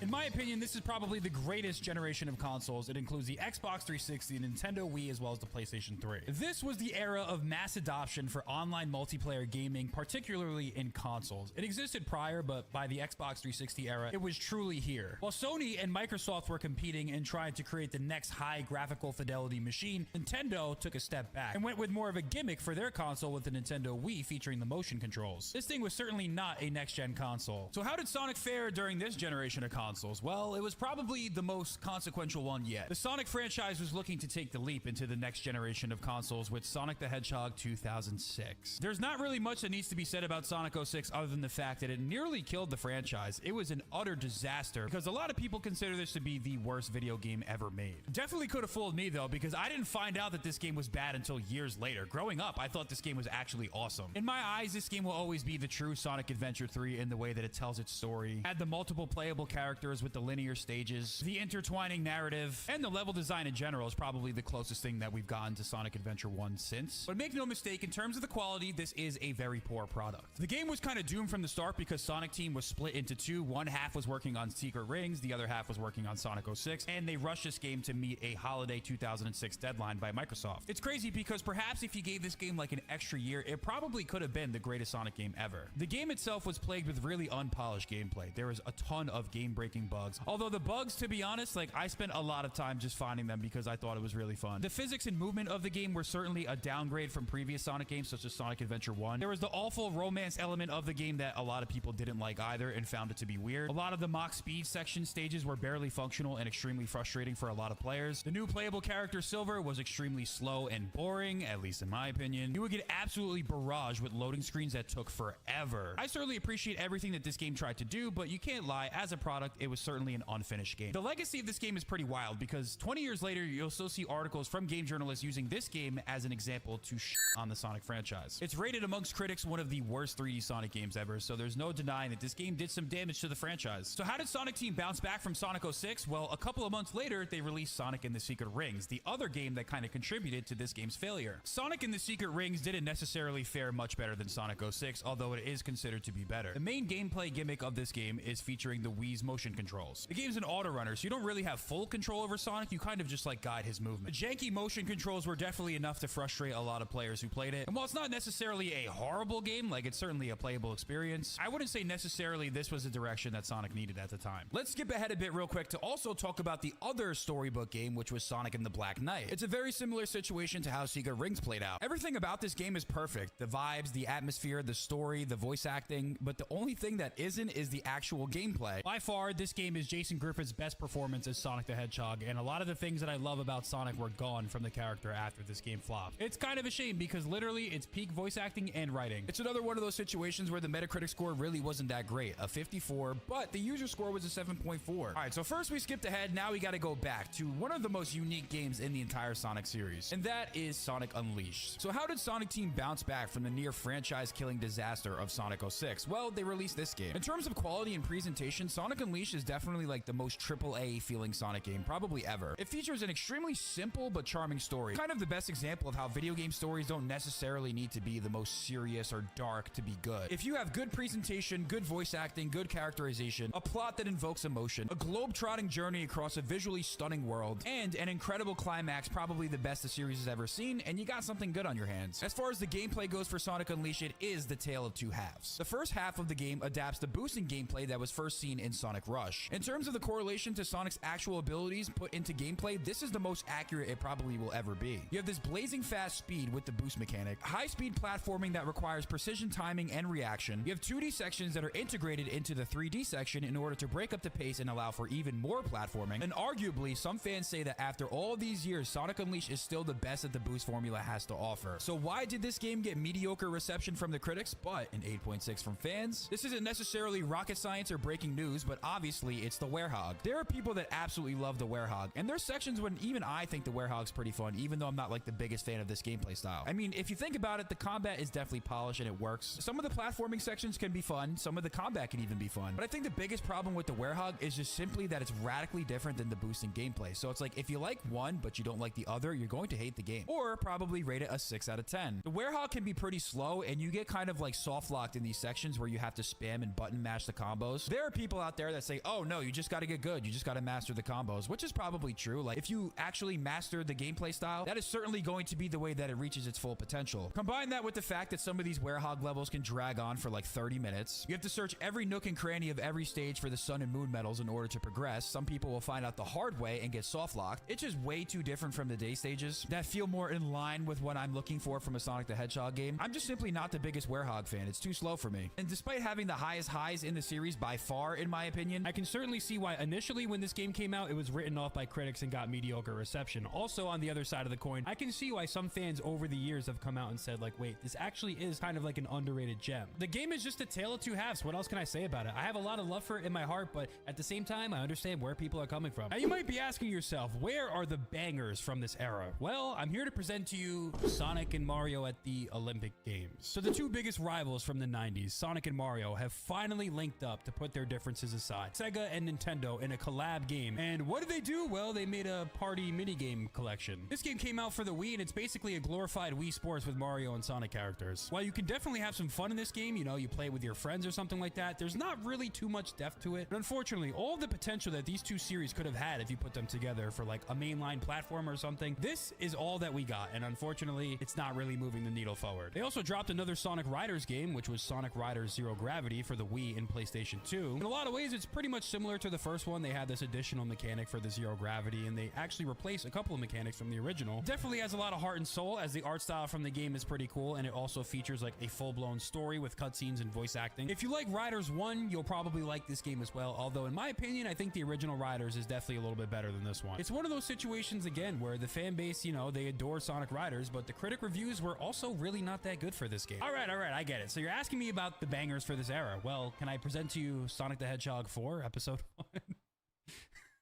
In my opinion, this is probably the greatest generation of consoles. It includes the Xbox 360, the Nintendo Wii, as well as the PlayStation 3. This was the era of mass adoption for online multiplayer gaming, particularly in consoles. It existed prior, but by the Xbox 360 era, it was truly here. While Sony and Microsoft were competing and trying to create the next high graphical fidelity machine, Nintendo took a step back and went with more of a gimmick for their console with the Nintendo Wii featuring the motion controls. This thing was certainly not a next-gen console. So how did Sonic fare during this generation of consoles? Well, it was probably the most consequential one yet. The Sonic franchise was looking to take the leap into the next generation of consoles with Sonic the Hedgehog 2006. There's not really much that needs to be said about Sonic 06 other than the fact that it nearly killed the franchise. It was an utter disaster because a lot of people consider this to be the worst video game ever made. Definitely could have fooled me though, because I didn't find out that this game was bad until years later. Growing up, I thought this game was actually awesome. In my eyes, this game will always be the true Sonic Adventure 3 in the way that it tells its story, had the multiple playable characters with the linear stages, the intertwining narrative, and the level design in general is probably the closest thing that we've gotten to Sonic Adventure 1 since. But make no mistake, in terms of the quality, this is a very poor product. The game was kind of doomed from the start because Sonic Team was split into two. One half was working on Secret Rings, the other half was working on Sonic 06, and they rushed this game to meet a holiday 2006 deadline by Microsoft. It's crazy because perhaps if you gave this game like an extra year, it probably could have been the greatest Sonic game ever. The game itself was plagued with really unpolished gameplay. There was a ton of game-breaking bugs. Although the bugs, to be honest, like I spent a lot of time just finding them because I thought it was really fun. The physics and movement of the game were certainly a downgrade from previous Sonic games such as Sonic Adventure 1. There was the awful romance element of the game that a lot of people didn't like either and found it to be weird. A lot of the mock speed section stages were barely functional and extremely frustrating for a lot of players. The new playable character Silver was extremely slow and boring, at least in my opinion. You would get absolutely barraged with loading screens that took forever. I certainly appreciate everything that this game tried to do, but you can't lie, as a product, it was certainly an unfinished game. The legacy of this game is pretty wild because 20 years later, you'll still see articles from game journalists using this game as an example to on the Sonic franchise. It's rated amongst critics one of the worst 3D Sonic games ever, so there's no denying that this game did some damage to the franchise. So how did Sonic Team bounce back from Sonic 06? Well, a couple of months later, they released Sonic and the Secret Rings, the other game that kind of contributed to this game's failure. Sonic and the Secret Rings didn't necessarily fare much better than Sonic 06, although it is considered to be better. The main gameplay gimmick of this game is featuring the Wii's motion controls. The game's an auto-runner, so you don't really have full control over Sonic, you kind of just like guide his movement. The janky motion controls were definitely enough to frustrate a lot of players who played it, and while it's not necessarily a horrible game, like it's certainly a playable experience, I wouldn't say necessarily this was the direction that Sonic needed at the time. Let's skip ahead a bit real quick to also talk about the other storybook game, which was Sonic and the Black Knight. It's a very similar situation to how Secret Rings played out. Everything about this game is perfect. The vibes, the atmosphere, the story, the voice acting, but the only thing that isn't is the actual gameplay. By far, this game is Jason Griffith's best performance as Sonic the Hedgehog, and a lot of the things that I love about Sonic were gone from the character after this game flopped. It's kind of a shame because literally it's peak voice acting and writing. It's another one of those situations where the Metacritic score really wasn't that great, a 54, but the user score was a 7.4. All right, so first we skipped ahead, now we gotta go back to one of the most unique games in the entire Sonic series, and that is Sonic Unleashed. So how did Sonic Team bounce back from the near franchise-killing disaster of Sonic 06? Well, they released this game. In terms of quality and presentation, Sonic Unleashed is definitely like the most AAA feeling Sonic game probably ever. It features an extremely simple but charming story, kind of the best example of how video game stories don't necessarily need to be the most serious or dark to be good. If you have good presentation, good voice acting, good characterization, a plot that invokes emotion, a globe-trotting journey across a visually stunning world, and an incredible climax, probably the best the series has ever seen, and you got something good on your hands. As far as the gameplay goes for Sonic Unleashed, it is the tale of two halves. The first half of the game adapts the boosting gameplay that was first seen in Sonic Rush. In terms of the correlation to Sonic's actual abilities put into gameplay, this is the most accurate it probably will ever be. You have this blazing fast speed with the boost mechanic, high-speed platforming that requires precision timing and reaction. You have 2D sections that are integrated into the 3D section in order to break up the pace and allow for even more platforming. And arguably, some fans say that after all these years, Sonic Unleashed is still the best that the boost formula has to offer. So why did this game get mediocre reception from the critics, but an 8.6 from fans? This isn't necessarily rocket science or breaking news, but obviously it's the Werehog. There are people that absolutely love the Werehog, and there's sections when even I think the Werehog's pretty fun, even though I'm not like the biggest fan of this gameplay style. I mean, if you think about it, the combat is definitely polished and it works. Some of the platforming sections can be fun, some of the combat can even be fun, but I think the biggest problem with the Werehog is just simply that it's radically different than the boosting gameplay. So it's like, if you like one, but you don't like the other, you're going to hate the game, or probably rate it a 6 out of 10. The Werehog can be pretty slow, and you get kind of like soft locked in these sections where you have to spam and button mash the combos. There are people out there that say, oh no, you just got to get good, you just got to master the combos, which is probably true. Like, if you actually master the gameplay style, that is certainly going to be the way that it reaches its full potential. Combine that with the fact that some of these Werehog levels can drag on for like 30 minutes. You have to search every nook and cranny of every stage for the Sun and Moon medals in order to progress. Some people will find out the hard way and get soft locked. It's just way too different from the day stages that feel more in line with what I'm looking for from a Sonic the Hedgehog game. I'm just simply not the biggest Werehog fan. It's too slow for me. And despite having the highest highs in the series by far, in my opinion, I can certainly see why initially when this game came out, it was written off by critics and got mediocre reception. Also, on the other side of the coin, I can see why some fans over the years have come out and said, like, wait, this actually is kind of like an underrated gem. The game is just a tale of two halves. What else can I say about it? I have a lot of love for it in my heart, but at the same time, I understand where people are coming from. Now, you might be asking yourself, where are the bangers from this era? Well, I'm here to present to you Sonic and Mario at the Olympic Games. So the two biggest rivals from the 90s, Sonic and Mario, have finally linked up to put their differences aside. Sega and Nintendo in a collab game. And what did they do? Well, they made a party minigame collection. This game came out for the Wii, and it's basically a glorified Wii Sports with Mario and Sonic characters. While you can definitely have some fun in this game, you know, you play with your friends or something like that, there's not really too much depth to it. But unfortunately, all the potential that these two series could have had if you put them together for like a mainline platform or something, this is all that we got, and unfortunately, it's not really moving the needle forward. They also dropped another Sonic Riders game, which was Sonic Riders Zero Gravity for the Wii and PlayStation 2. In a lot of ways, it's pretty much similar to the first one. They had this additional mechanic for the Zero Gravity, and they actually replaced a couple of mechanics from the original. Definitely has a lot of heart and soul, as the art style from the game is pretty cool, and it also features like a full-blown story with cutscenes and voice acting. If you like Riders 1, you'll probably like this game as well, although in my opinion, I think the original Riders is definitely a little bit better than this one. It's one of those situations, again, where the fan base, you know, they adore Sonic Riders, but the critic reviews were also really not that good for this game. All right, I get it. So you're asking me about the bangers for this era. Well, can I present to you Sonic the Hedgehog 4, Episode 1?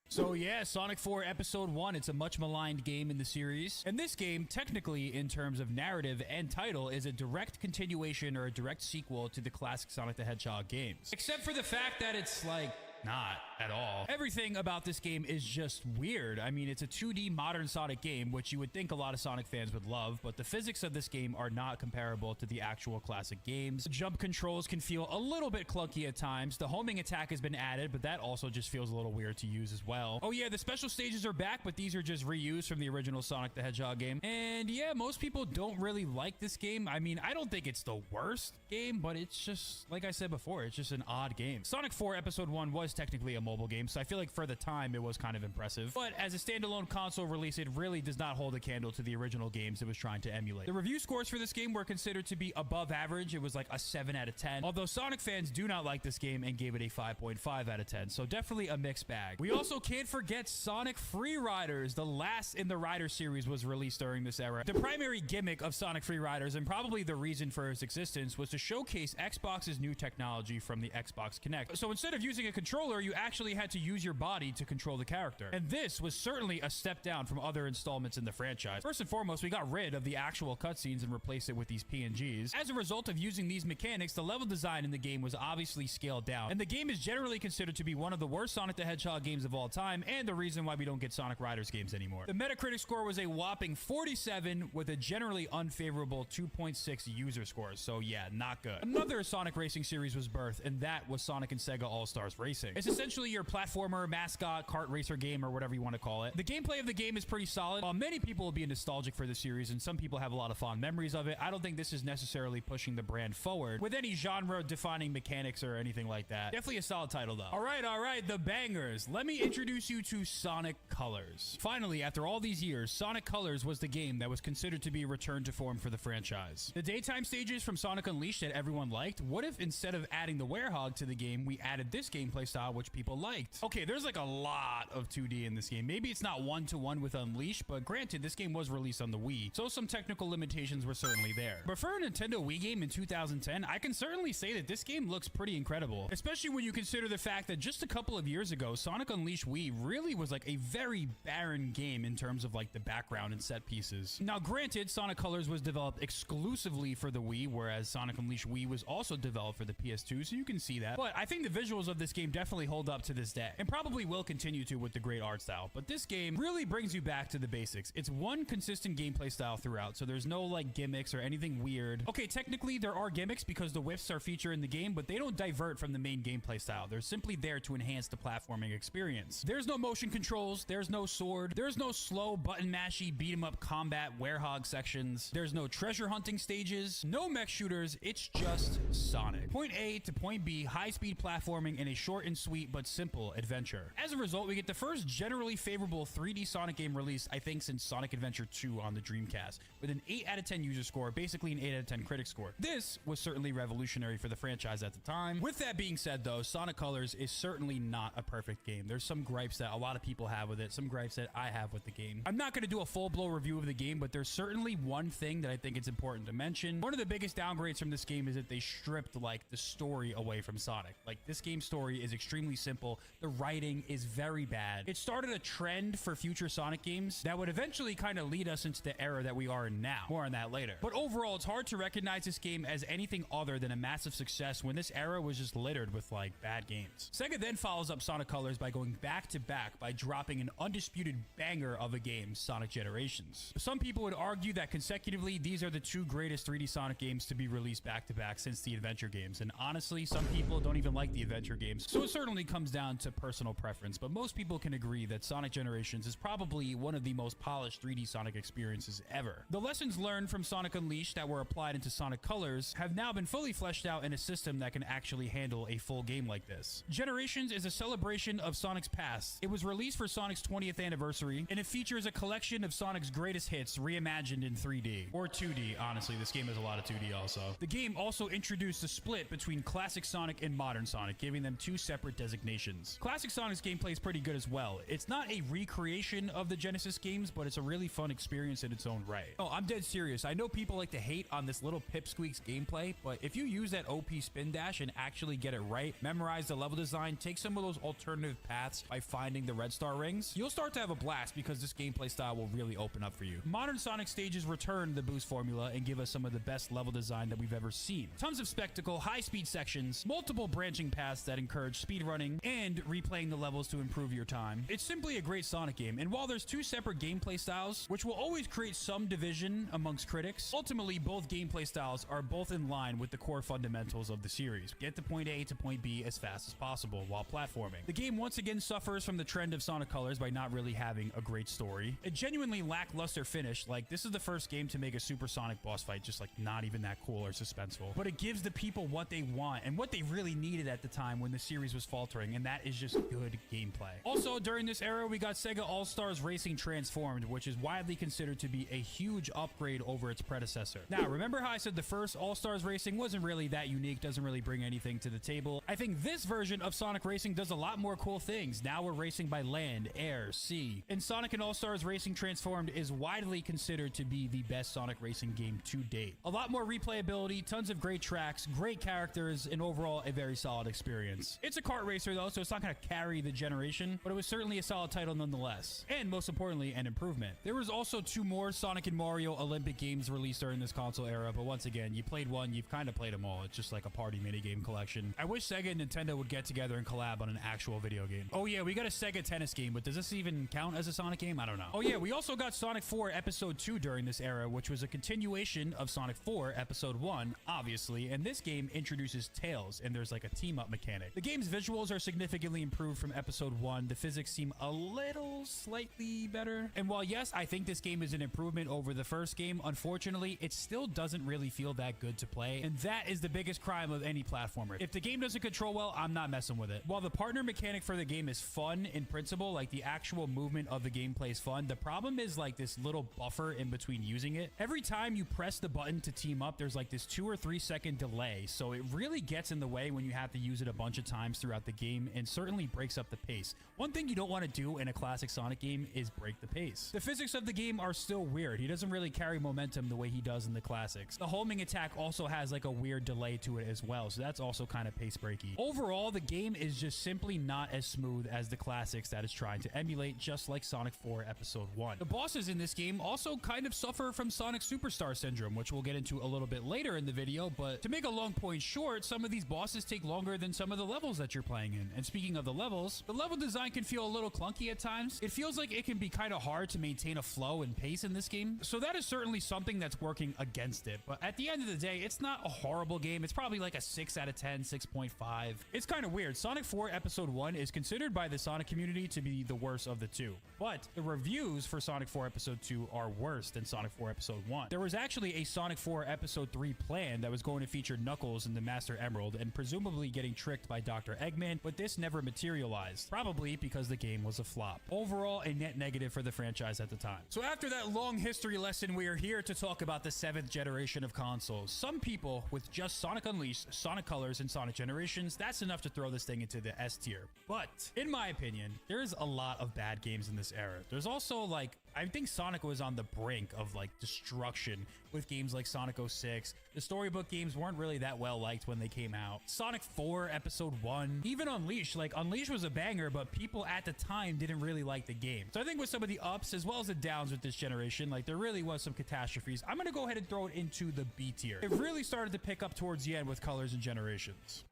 So yeah, Sonic 4 Episode 1, it's a much maligned game in the series. And this game, technically, in terms of narrative and title, is a direct continuation or a direct sequel to the classic Sonic the Hedgehog games. Except for the fact that it's like, not at all. Everything about this game is just weird. I mean, it's a 2D modern Sonic game, which you would think a lot of Sonic fans would love, but the physics of this game are not comparable to the actual classic games. Jump controls can feel a little bit clunky at times. The homing attack has been added, but that also just feels a little weird to use as well. Oh yeah, the special stages are back, but these are just reused from the original Sonic the Hedgehog game. And yeah, most people don't really like this game. I mean, I don't think it's the worst game, but it's just, like I said before, it's just an odd game. Sonic 4 Episode 1 was technically a mobile game, so I feel like for the time, it was kind of impressive. But as a standalone console release, it really does not hold a candle to the original games it was trying to emulate. The review scores for this game were considered to be above average. It was like a 7 out of 10. Although Sonic fans do not like this game and gave it a 5.5 out of 10. So definitely a mixed bag. We also can't forget Sonic Free Riders. The last in the Rider series was released during this era. The primary gimmick of Sonic Free Riders, and probably the reason for its existence, was to showcase Xbox's new technology from the Xbox Kinect. So instead of using a controller, you actually had to use your body to control the character. And this was certainly a step down from other installments in the franchise. First and foremost, we got rid of the actual cutscenes and replaced it with these PNGs. As a result of using these mechanics, the level design in the game was obviously scaled down, and the game is generally considered to be one of the worst Sonic the Hedgehog games of all time, and the reason why we don't get Sonic Riders games anymore. The Metacritic score was a whopping 47 with a generally unfavorable 2.6 user scores, so yeah, not good. Another Sonic racing series was birthed, and that was Sonic and Sega All-Stars Racing. It's essentially your platformer, mascot, kart racer game, or whatever you want to call it. The gameplay of the game is pretty solid. While many people will be nostalgic for the series, and some people have a lot of fond memories of it, I don't think this is necessarily pushing the brand forward with any genre-defining mechanics or anything like that. Definitely a solid title, though. All right, the bangers. Let me introduce you to Sonic Colors. Finally, after all these years, Sonic Colors was the game that was considered to be a return to form for the franchise. The daytime stages from Sonic Unleashed that everyone liked, what if instead of adding the Werehog to the game, we added this gameplay style which people liked? Okay, there's like a lot of 2D in this game. Maybe it's not one-to-one with Unleashed, but granted, this game was released on the Wii, so some technical limitations were certainly there. But for a Nintendo Wii game in 2010, I can certainly say that this game looks pretty incredible, especially when you consider the fact that just a couple of years ago, Sonic Unleashed Wii really was like a very barren game in terms of like the background and set pieces. Now granted, Sonic Colors was developed exclusively for the Wii, whereas Sonic Unleashed Wii was also developed for the PS2, so you can see that. But I think the visuals of this game definitely hold up to this day, and probably will continue to with the great art style. But this game really brings you back to the basics. It's one consistent gameplay style throughout, so there's no like gimmicks or anything weird. Okay, technically there are gimmicks because the whiffs are featured in the game, but they don't divert from the main gameplay style. They're simply there to enhance the platforming experience. There's no motion controls, there's no sword, there's no slow button mashy beat 'em up combat Werehog sections, there's no treasure hunting stages, no mech shooters, it's just Sonic. Point A to point B, high-speed platforming in a short and sweet but simple adventure. As a result, we get the first generally favorable 3D Sonic game released, I think, since Sonic Adventure 2 on the Dreamcast, with an 8 out of 10 user score, basically an 8 out of 10 critic score. This was certainly revolutionary for the franchise at the time. With that being said, though, Sonic Colors is certainly not a perfect game. There's some gripes that a lot of people have with it, some gripes that I have with the game. I'm not going to do a full-blown review of the game, but there's certainly one thing that I think it's important to mention. One of the biggest downgrades from this game is that they stripped, like, the story away from Sonic. Like, this game's story is extremely simple. The writing is very bad. It started a trend for future Sonic games that would eventually kind of lead us into the era that we are in now. More on that later. But overall, it's hard to recognize this game as anything other than a massive success when this era was just littered with, like, bad games. Sega then follows up Sonic Colors by going back to back by dropping an undisputed banger of a game, Sonic Generations. Some people would argue that consecutively, these are the two greatest 3D Sonic games to be released back to back since the adventure games. And honestly, some people don't even like the adventure games, so it certainly comes down to personal preference, but most people can agree that Sonic Generations is probably one of the most polished 3D Sonic experiences ever. The lessons learned from Sonic Unleashed that were applied into Sonic Colors have now been fully fleshed out in a system that can actually handle a full game like this. Generations is a celebration of Sonic's past. It was released for Sonic's 20th anniversary, and it features a collection of Sonic's greatest hits reimagined in 3D. Or 2D, honestly. This game has a lot of 2D also. The game also introduced a split between classic Sonic and modern Sonic, giving them two separate designations. Classic Sonic's gameplay is pretty good as well. It's not a recreation of the Genesis games, but it's a really fun experience in its own right. Oh, I'm dead serious. I know people like to hate on this little pipsqueak's gameplay, but if you use that OP spin dash and actually get it right, memorize the level design, take some of those alternative paths by finding the red star rings, you'll start to have a blast because this gameplay style will really open up for you. Modern Sonic stages return the boost formula and give us some of the best level design that we've ever seen. Tons of spectacle, high-speed sections, multiple branching paths that encourage speedrunning, and and replaying the levels to improve your time. It's simply a great Sonic game, and while there's two separate gameplay styles, which will always create some division amongst critics, ultimately both gameplay styles are both in line with the core fundamentals of the series. Get to point A to point B as fast as possible while platforming. The game once again suffers from the trend of Sonic Colors by not really having a great story. A genuinely lackluster finish, like this is the first game to make a supersonic boss fight just like not even that cool or suspenseful, but it gives the people what they want and what they really needed at the time when the series was faltering, and that is just good gameplay. Also, during this era, we got Sega All-Stars Racing Transformed, which is widely considered to be a huge upgrade over its predecessor. Now, remember how I said the first All-Stars Racing wasn't really that unique, doesn't really bring anything to the table? I think this version of Sonic Racing does a lot more cool things. Now we're racing by land, air, sea. And Sonic and All-Stars Racing Transformed is widely considered to be the best Sonic racing game to date. A lot more replayability, tons of great tracks, great characters, and overall a very solid experience. It's a kart racer though, so it's not going to carry the generation, but it was certainly a solid title nonetheless. And most importantly, an improvement. There was also two more Sonic and Mario Olympic games released during this console era, but once again, you played one, you've kind of played them all. It's just like a party minigame collection. I wish Sega and Nintendo would get together and collab on an actual video game. Oh yeah, we got a Sega tennis game, but does this even count as a Sonic game? I don't know. Oh yeah, we also got Sonic 4 Episode 2 during this era, which was a continuation of Sonic 4 Episode 1, obviously, and this game introduces Tails, and there's like a team-up mechanic. The game's visuals are significantly improved from Episode 1. The physics seem a little slightly better. And while yes, I think this game is an improvement over the first game, unfortunately, it still doesn't really feel that good to play, and that is the biggest crime of any platformer. If the game doesn't control well, I'm not messing with it. While the partner mechanic for the game is fun in principle, like the actual movement of the gameplay is fun, the problem is like this little buffer in between using it. Every time you press the button to team up, there's like this 2 or 3 second delay, so it really gets in the way when you have to use it a bunch of times throughout the game, and certainly breaks up the pace. One thing you don't want to do in a classic Sonic game is break the pace. The physics of the game are still weird. He doesn't really carry momentum the way he does in the classics. The homing attack also has like a weird delay to it as well, so that's also kind of pace breaky. Overall, the game is just simply not as smooth as the classics that it's trying to emulate, just like Sonic 4 Episode 1. The bosses in this game also kind of suffer from Sonic Superstar Syndrome, which we'll get into a little bit later in the video, but to make a long point short, some of these bosses take longer than some of the levels that you're playing in. And speaking of the levels, the level design can feel a little clunky at times. It feels like it can be kind of hard to maintain a flow and pace in this game, so that is certainly something that's working against it. But at the end of the day, it's not a horrible game. It's probably like a 6 out of 10, 6.5. It's kind of weird. Sonic 4 Episode 1 is considered by the Sonic community to be the worst of the two, but the reviews for Sonic 4 Episode 2 are worse than Sonic 4 Episode 1. There was actually a Sonic 4 Episode 3 plan that was going to feature Knuckles and the Master Emerald, and presumably getting tricked by Dr. Eggman, but this never materialized, probably because the game was a flop. Overall, a net negative for the franchise at the time. So after that long history lesson, we are here to talk about the 7th generation of consoles. Some people with just Sonic Unleashed, Sonic Colors, and Sonic Generations, that's enough to throw this thing into the S tier. But in my opinion, there's a lot of bad games in this era. There's also like, I think Sonic was on the brink of like destruction with games like Sonic 06. The storybook games weren't really that well liked when they came out. Sonic 4 Episode 1, even Unleashed. Like Unleashed was a banger, but people at the time didn't really like the game. So I think with some of the ups as well as the downs with this generation, like there really was some catastrophes. I'm gonna go ahead and throw it into the B tier. It really started to pick up towards the end with Colors and Generations.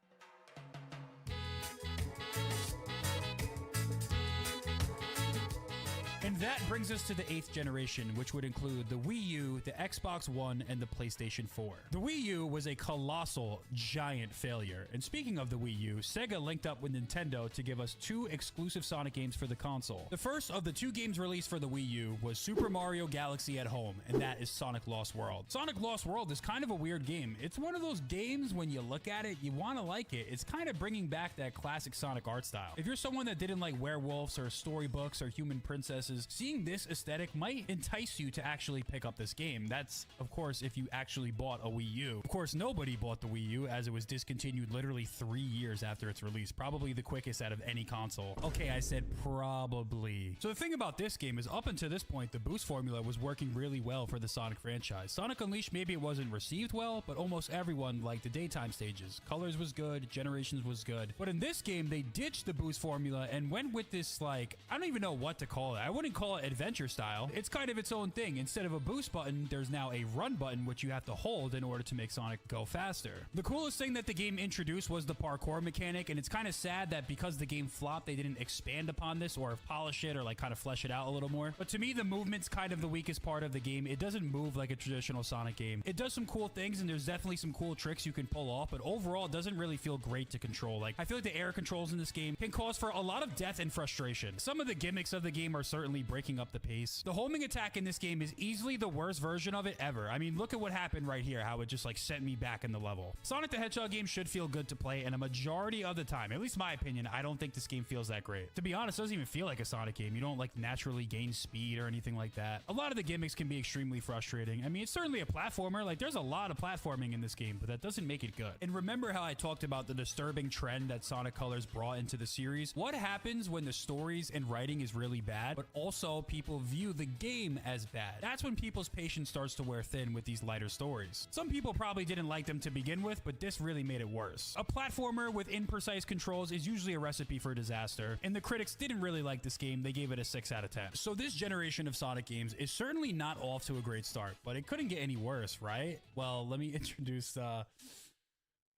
And that brings us to the 8th generation, which would include the Wii U, the Xbox One, and the PlayStation 4. The Wii U was a colossal, giant failure. And speaking of the Wii U, Sega linked up with Nintendo to give us 2 exclusive Sonic games for the console. The first of the 2 games released for the Wii U was Super Mario Galaxy at Home, and that is Sonic Lost World. Sonic Lost World is kind of a weird game. It's one of those games when you look at it, you want to like it. It's kind of bringing back that classic Sonic art style. If you're someone that didn't like werewolves or storybooks or human princesses, seeing this aesthetic might entice you to actually pick up this game. That's, of course, if you actually bought a Wii U. Of course, nobody bought the Wii U as it was discontinued literally 3 years after its release. Probably the quickest out of any console. Okay, I said probably. So the thing about this game is up until this point, the boost formula was working really well for the Sonic franchise. Sonic Unleashed, maybe it wasn't received well, but almost everyone liked the daytime stages. Colors was good, Generations was good. But in this game, they ditched the boost formula and went with this, like, I don't even know what to call it. I wouldn't call call it adventure style, it's kind of its own thing. Instead of a boost button, there's now a run button, which you have to hold in order to make Sonic go faster. The coolest thing that the game introduced was the parkour mechanic, and it's kind of sad that because the game flopped, they didn't expand upon this or polish it or like kind of flesh it out a little more. But to me, the movement's kind of the weakest part of the game. It doesn't move like a traditional Sonic game. It does some cool things, and there's definitely some cool tricks you can pull off, but overall, it doesn't really feel great to control. Like, I feel like the air controls in this game can cause for a lot of death and frustration. Some of the gimmicks of the game are certainly breaking up the pace. The homing attack in this game is easily the worst version of it ever. I mean, look at what happened right here, how it just like sent me back in the level. Sonic the Hedgehog game should feel good to play, and a majority of the time, at least my opinion, I don't think this game feels that great. To be honest, it doesn't even feel like a Sonic game. You don't like naturally gain speed or anything like that. A lot of the gimmicks can be extremely frustrating. I mean, it's certainly a platformer. Like, there's a lot of platforming in this game, but that doesn't make it good. And remember how I talked about the disturbing trend that Sonic Colors brought into the series? What happens when the stories and writing is really bad, but also people view the game as bad? That's when people's patience starts to wear thin with these lighter stories. Some people probably didn't like them to begin with, but this really made it worse. A platformer with imprecise controls is usually a recipe for disaster, and the critics didn't really like this game. They gave it a 6 out of 10. So this generation of Sonic games is certainly not off to a great start, but it couldn't get any worse, right? Well, let me introduce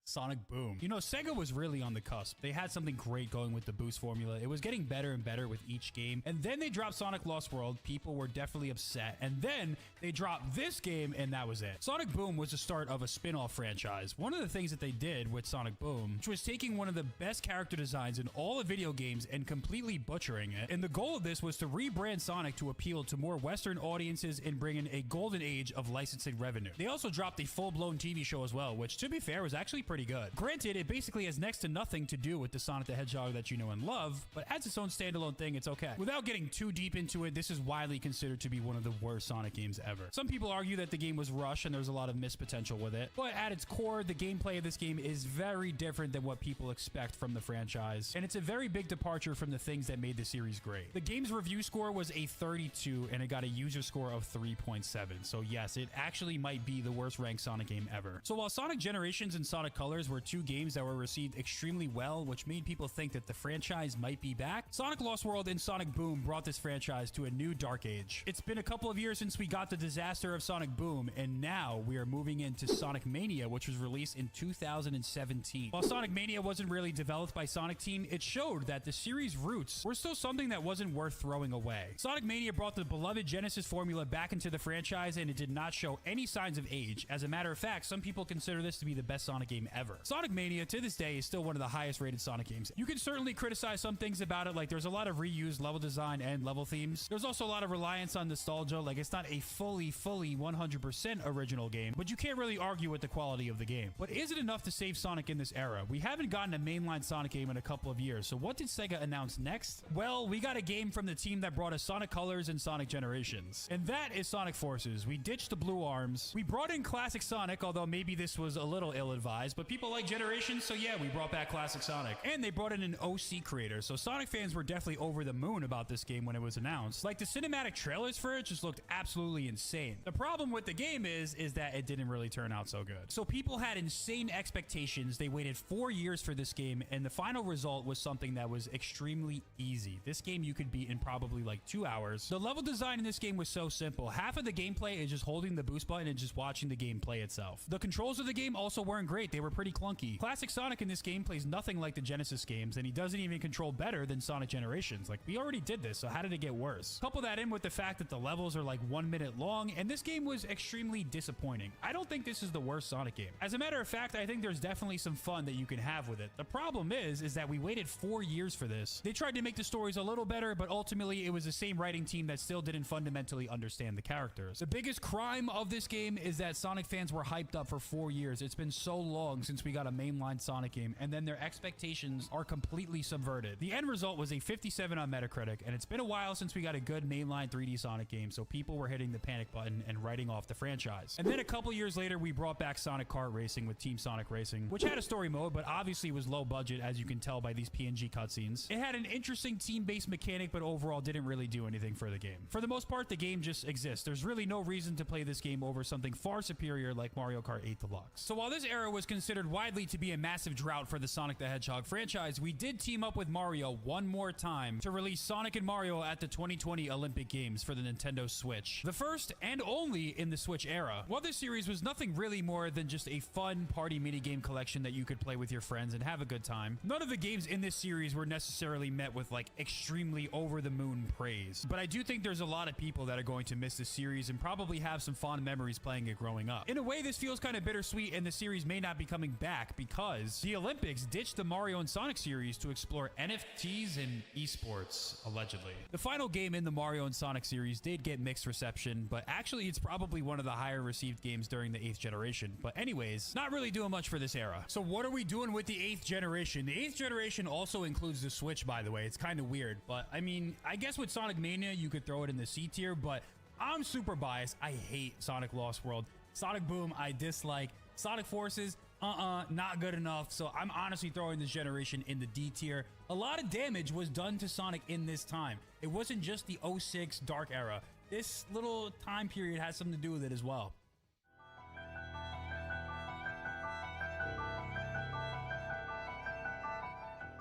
Sonic Boom. You know, Sega was really on the cusp. They had something great going with the boost formula. It was getting better and better with each game. And then they dropped Sonic Lost World. People were definitely upset. And then they dropped this game, and that was it. Sonic Boom was the start of a spin-off franchise. One of the things that they did with Sonic Boom, which was taking one of the best character designs in all of video games and completely butchering it. And the goal of this was to rebrand Sonic to appeal to more Western audiences and bring in a golden age of licensing revenue. They also dropped a full-blown TV show as well, which, to be fair, was actually pretty good. Granted, it basically has next to nothing to do with the Sonic the Hedgehog that you know and love, but as its own standalone thing, it's okay. Without getting too deep into it, this is widely considered to be one of the worst Sonic games ever. Some people argue that the game was rushed and there's a lot of missed potential with it, but at its core, the gameplay of this game is very different than what people expect from the franchise, and it's a very big departure from the things that made the series great. The game's review score was a 32, and it got a user score of 3.7, so yes, it actually might be the worst ranked Sonic game ever. So while Sonic Generations and Sonic Colors were two games that were received extremely well, which made people think that the franchise might be back, Sonic Lost World and Sonic Boom brought this franchise to a new dark age. It's been a couple of years since we got the disaster of Sonic Boom, and now we are moving into Sonic Mania, which was released in 2017. While Sonic Mania wasn't really developed by Sonic Team, it showed that the series' roots were still something that wasn't worth throwing away. Sonic Mania brought the beloved Genesis formula back into the franchise, and it did not show any signs of age. As a matter of fact, some people consider this to be the best Sonic game ever. Sonic Mania to this day is still one of the highest rated Sonic games. You can certainly criticize some things about it, like there's a lot of reused level design and level themes. There's also a lot of reliance on nostalgia, like it's not a fully 100% original game, but you can't really argue with the quality of the game. But is it enough to save Sonic in this era? We haven't gotten a mainline Sonic game in a couple of years, so what did Sega announce next? Well, we got a game from the team that brought us Sonic Colors and Sonic Generations, and that is Sonic Forces. We ditched the blue arms. We brought in classic Sonic, although maybe this was a little ill-advised, but people like Generations, so yeah, we brought back classic Sonic. And they brought in an OC creator, so Sonic fans were definitely over the moon about this game when it was announced. Like, the cinematic trailers for it just looked absolutely insane. The problem with the game is that it didn't really turn out so good. So people had insane expectations. They waited 4 years for this game, and the final result was something that was extremely easy. This game you could beat in probably like 2 hours. The level design in this game was so simple. Half of the gameplay is just holding the boost button and just watching the game play itself. The controls of the game also weren't great. They were pretty clunky. Classic Sonic in this game plays nothing like the Genesis games, and he doesn't even control better than Sonic Generations. Like, we already did this, so how did it get worse? Couple that in with the fact that the levels are like 1 minute long, and this game was extremely disappointing. I don't think this is the worst Sonic game. As a matter of fact, I think there's definitely some fun that you can have with it. The problem is that we waited 4 years for this. They tried to make the stories a little better, but ultimately it was the same writing team that still didn't fundamentally understand the characters. The biggest crime of this game is that Sonic fans were hyped up for 4 years. It's been so long since we got a mainline Sonic game, and then their expectations are completely subverted. The end result was a 57 on Metacritic, and it's been a while since we got a good mainline 3D Sonic game, so people were hitting the panic button and writing off the franchise. And then a couple years later, we brought back Sonic Kart Racing with Team Sonic Racing, which had a story mode, but obviously was low budget, as you can tell by these PNG cutscenes. It had an interesting team-based mechanic, but overall didn't really do anything for the game. For the most part, the game just exists. There's really no reason to play this game over something far superior like Mario Kart 8 Deluxe. So while this era was considered considered widely to be a massive drought for the Sonic the Hedgehog franchise, we did team up with Mario one more time to release Sonic and Mario at the 2020 Olympic Games for the Nintendo Switch. The first and only in the Switch era. While this series was nothing really more than just a fun party minigame collection that you could play with your friends and have a good time, none of the games in this series were necessarily met with like extremely over-the-moon praise. But I do think there's a lot of people that are going to miss this series and probably have some fond memories playing it growing up. In a way, this feels kind of bittersweet, and the series may not be coming back because the Olympics ditched the Mario and Sonic series to explore NFTs and esports, allegedly. The final game in the Mario and Sonic series did get mixed reception, but actually it's probably one of the higher received games during the 8th generation. But anyways, not really doing much for this era. So what are we doing with the 8th generation? The 8th generation also includes the Switch, by the way. It's kind of weird, but I mean, I guess with Sonic Mania, you could throw it in the C tier, but I'm super biased. I hate Sonic Lost World. Sonic Boom, I dislike. Sonic Forces, not good enough. So I'm honestly throwing this generation in the D tier. A lot of damage was done to Sonic in this time. It wasn't just the 06 Dark Era. This little time period has something to do with it as well.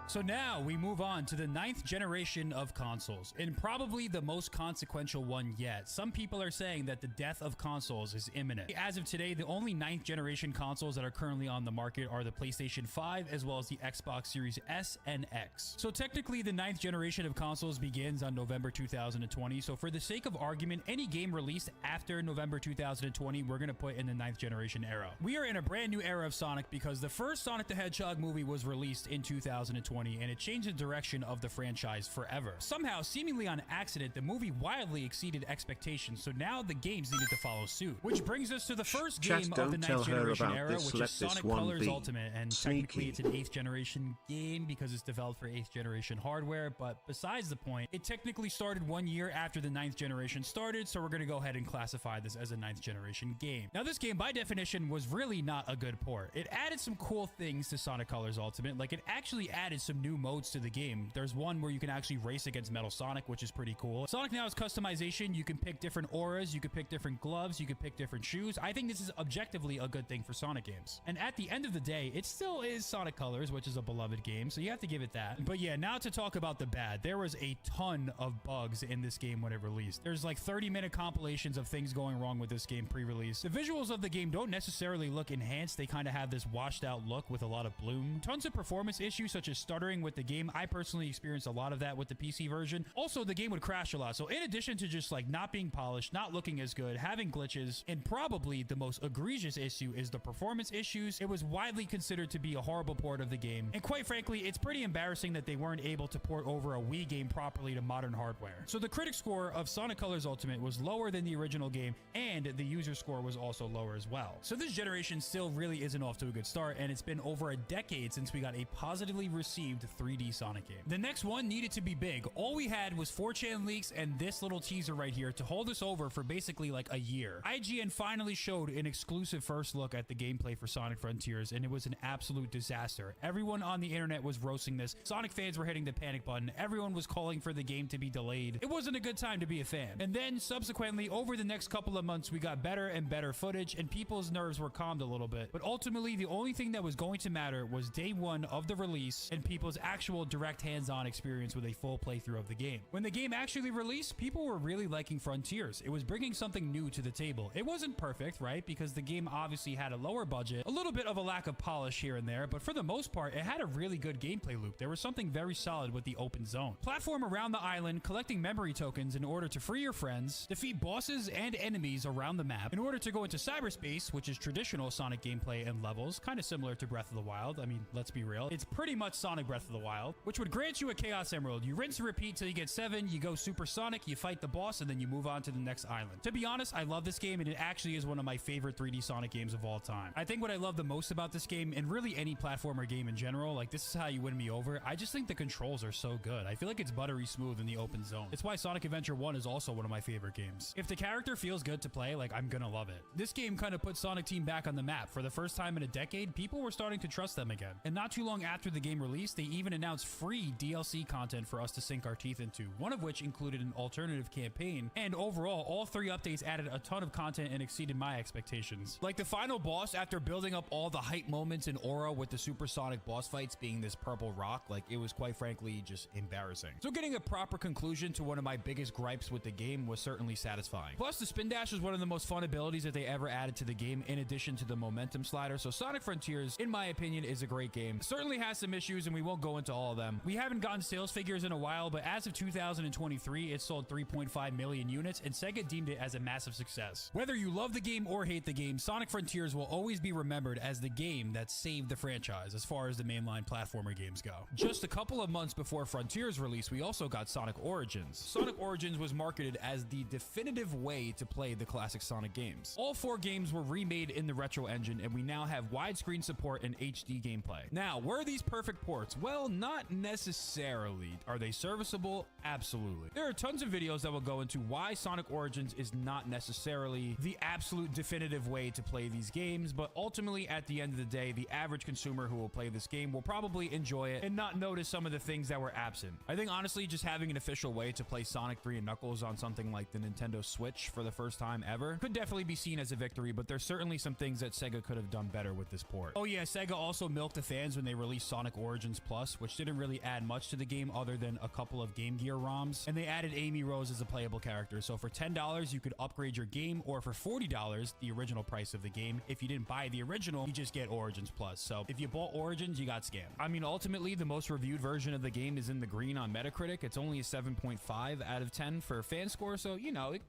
So now we move on to the 9th generation of consoles, and probably the most consequential one yet. Some people are saying that the death of consoles is imminent. As of today, the only 9th generation consoles that are currently on the market are the PlayStation 5 as well as the Xbox Series S and X. So technically the 9th generation of consoles begins on November 2020. So for the sake of argument, any game released after November 2020, we're going to put in the 9th generation era. We are in a brand new era of Sonic because the first Sonic the Hedgehog movie was released in 2020. And it changed the direction of the franchise forever. Somehow, seemingly on accident, the movie wildly exceeded expectations, so now the games needed to follow suit. Which brings us to the first game of the 9th generation era, which is Sonic Colors Ultimate, and technically it's an 8th generation game because it's developed for 8th generation hardware, but besides the point, it technically started 1 year after the 9th generation started, so we're going to go ahead and classify this as a 9th generation game. Now this game, by definition, was really not a good port. It added some cool things to Sonic Colors Ultimate, like it actually added some new modes to the game. There's one where you can actually race against Metal Sonic, which is pretty cool. Sonic now has customization. You can pick different auras, you can pick different gloves, you can pick different shoes. I think this is objectively a good thing for Sonic games. And at the end of the day, it still is Sonic Colors, which is a beloved game, so you have to give it that. But yeah, now to talk about the bad. There was a ton of bugs in this game when it released. There's like 30-minute compilations of things going wrong with this game pre-release. The visuals of the game don't necessarily look enhanced. They kind of have this washed out look with a lot of bloom. Tons of performance issues such as stuttering with the game. I personally experienced a lot of that with the PC version. Also, the game would crash a lot. So in addition to just like not being polished, not looking as good, having glitches, and probably the most egregious issue is the performance issues, it was widely considered to be a horrible port of the game. And quite frankly, it's pretty embarrassing that they weren't able to port over a Wii game properly to modern hardware. So the critic score of Sonic Colors Ultimate was lower than the original game, and the user score was also lower as well. So this generation still really isn't off to a good start, and it's been over a decade since we got a positively received 3D Sonic game. The next one needed to be big. All we had was 4chan leaks and this little teaser right here to hold us over for basically like a year. IGN finally showed an exclusive first look at the gameplay for Sonic Frontiers, and it was an absolute disaster. Everyone on the internet was roasting this. Sonic fans were hitting the panic button. Everyone was calling for the game to be delayed. It wasn't a good time to be a fan. And then subsequently, over the next couple of months, we got better and better footage, and people's nerves were calmed a little bit. But ultimately, the only thing that was going to matter was day one of the release and people's actual direct hands-on experience with a full playthrough of the game. When the game actually released, people were really liking Frontiers. It was bringing something new to the table. It wasn't perfect, right? Because the game obviously had a lower budget, a little bit of a lack of polish here and there, but for the most part, it had a really good gameplay loop. There was something very solid with the open zone. Platform around the island, collecting memory tokens in order to free your friends, defeat bosses and enemies around the map, in order to go into cyberspace, which is traditional Sonic gameplay and levels, kind of similar to Breath of the Wild. I mean, let's be real. It's pretty much Sonic Breath of the Wild, which would grant you a Chaos Emerald. You rinse and repeat till you get 7, you go Super Sonic, you fight the boss, and then you move on to the next island. To be honest, I love this game, and it actually is one of my favorite 3D Sonic games of all time. I think what I love the most about this game, and really any platformer game in general, like this is how you win me over, I just think the controls are so good. I feel like it's buttery smooth in the open zone. It's why Sonic Adventure 1 is also one of my favorite games. If the character feels good to play, like I'm gonna love it. This game kind of put Sonic Team back on the map. For the first time in a decade, people were starting to trust them again. And not too long after the game released, this, they even announced free DLC content for us to sink our teeth into, one of which included an alternative campaign, and overall, all 3 updates added a ton of content and exceeded my expectations. Like the final boss, after building up all the hype moments and aura with the supersonic boss fights being this purple rock, like it was quite frankly just embarrassing. So getting a proper conclusion to one of my biggest gripes with the game was certainly satisfying. Plus, the spin dash was one of the most fun abilities that they ever added to the game, in addition to the momentum slider. So Sonic Frontiers, in my opinion, is a great game. Certainly has some issues, and we won't go into all of them. We haven't gotten sales figures in a while, but as of 2023, it sold 3.5 million units, and Sega deemed it as a massive success. Whether you love the game or hate the game, Sonic Frontiers will always be remembered as the game that saved the franchise as far as the mainline platformer games go. Just a couple of months before Frontiers release, we also got Sonic Origins. Sonic Origins was marketed as the definitive way to play the classic Sonic games. All 4 games were remade in the retro engine, and we now have widescreen support and HD gameplay. Now, were these perfect ports? Well, not necessarily. Are they serviceable? Absolutely. There are tons of videos that will go into why Sonic Origins is not necessarily the absolute definitive way to play these games, but ultimately, at the end of the day, the average consumer who will play this game will probably enjoy it and not notice some of the things that were absent. I think honestly, just having an official way to play Sonic 3 and Knuckles on something like the Nintendo Switch for the first time ever could definitely be seen as a victory, but there's certainly some things that Sega could have done better with this port. Oh yeah, Sega also milked the fans when they released Sonic Origins Plus, which didn't really add much to the game other than a couple of Game Gear ROMs, and they added Amy Rose as a playable character. So for $10, you could upgrade your game, or for $40, the original price of the game. If you didn't buy the original, you just get Origins Plus. So if you bought Origins, you got scammed. I mean, ultimately, the most reviewed version of the game is in the green on Metacritic. It's only a 7.5 out of 10 for fan score, so you know, it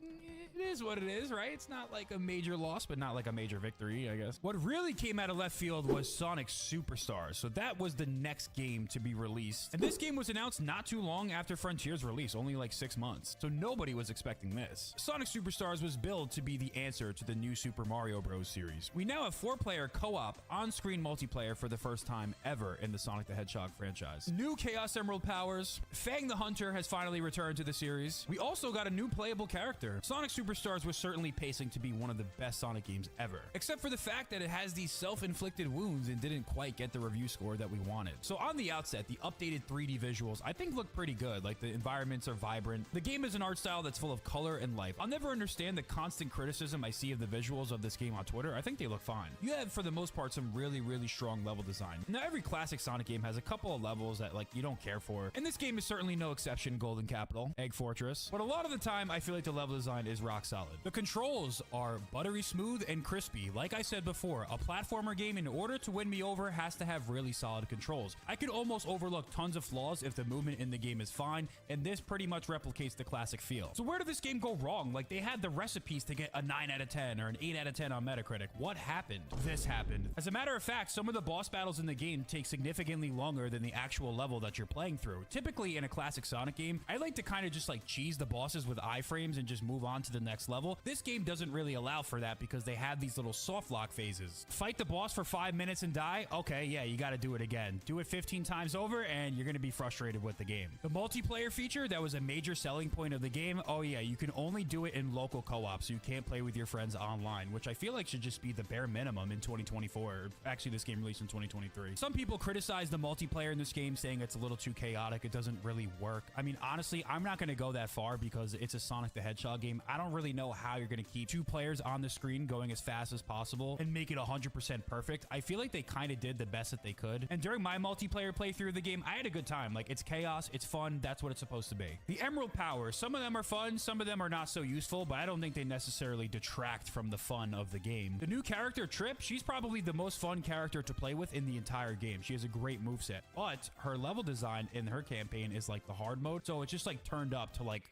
is what it is, right? It's not like a major loss, but not like a major victory, I guess. What really came out of left field was Sonic Superstars. So that was the next game to be released. And this game was announced not too long after Frontiers release, only like 6 months. So nobody was expecting this. Sonic Superstars was billed to be the answer to the new Super Mario Bros. Series. We now have 4-player co-op on-screen multiplayer for the first time ever in the Sonic the Hedgehog franchise. New Chaos Emerald powers. Fang the Hunter has finally returned to the series. We also got a new playable character. Sonic Superstars was certainly pacing to be one of the best Sonic games ever, except for the fact that it has these self-inflicted wounds and didn't quite get the review score that we wanted. So on the outset, the updated 3D visuals I think look pretty good. Like the environments are vibrant. The game is an art style that's full of color and life. I'll never understand the constant criticism I see of the visuals of this game on Twitter. I think they look fine. You have, for the most part, some really strong level design. Now, every classic Sonic game has a couple of levels that like you don't care for, and this game is certainly no exception. Golden Capital, Egg Fortress, but a lot of the time I feel like the level design is rock solid. The controls are buttery smooth and crispy. Like I said before, a platformer game, in order to win me over, has to have really solid controls. I could almost overlook tons of flaws if the movement in the game is fine, and this pretty much replicates the classic feel. So where did this game go wrong? Like, they had the recipes to get a 9 out of 10 or an 8 out of 10 on Metacritic. What happened? This happened. As a matter of fact, some of the boss battles in the game take significantly longer than the actual level that you're playing through. Typically in a classic Sonic game, I like to kind of just like cheese the bosses with iframes and just move on to the next level. This game doesn't really allow for that because they have these little soft lock phases. Fight the boss for 5 minutes and die? Okay, yeah, you gotta do it again. Do it 15 times over and you're gonna be frustrated with the game. The multiplayer feature that was a major selling point of the game, oh yeah, you can only do it in local co-op, so you can't play with your friends online, which I feel like should just be the bare minimum in 2024. Actually, this game released in 2023. Some people criticize the multiplayer in this game, saying it's a little too chaotic, it doesn't really work. I mean, honestly, I'm not gonna go that far because it's a Sonic the Hedgehog game. I don't really know how you're gonna keep 2 players on the screen going as fast as possible and make it 100% perfect. I feel like they kind of did the best that they could. And during my multiplayer playthrough of the game, I had a good time. Like, it's chaos, it's fun, that's what it's supposed to be. The Emerald powers, some of them are fun, some of them are not so useful, but I don't think they necessarily detract from the fun of the game. The new character, Trip, she's probably the most fun character to play with in the entire game. She has a great moveset, but her level design in her campaign is like the hard mode, so it's just like turned up to like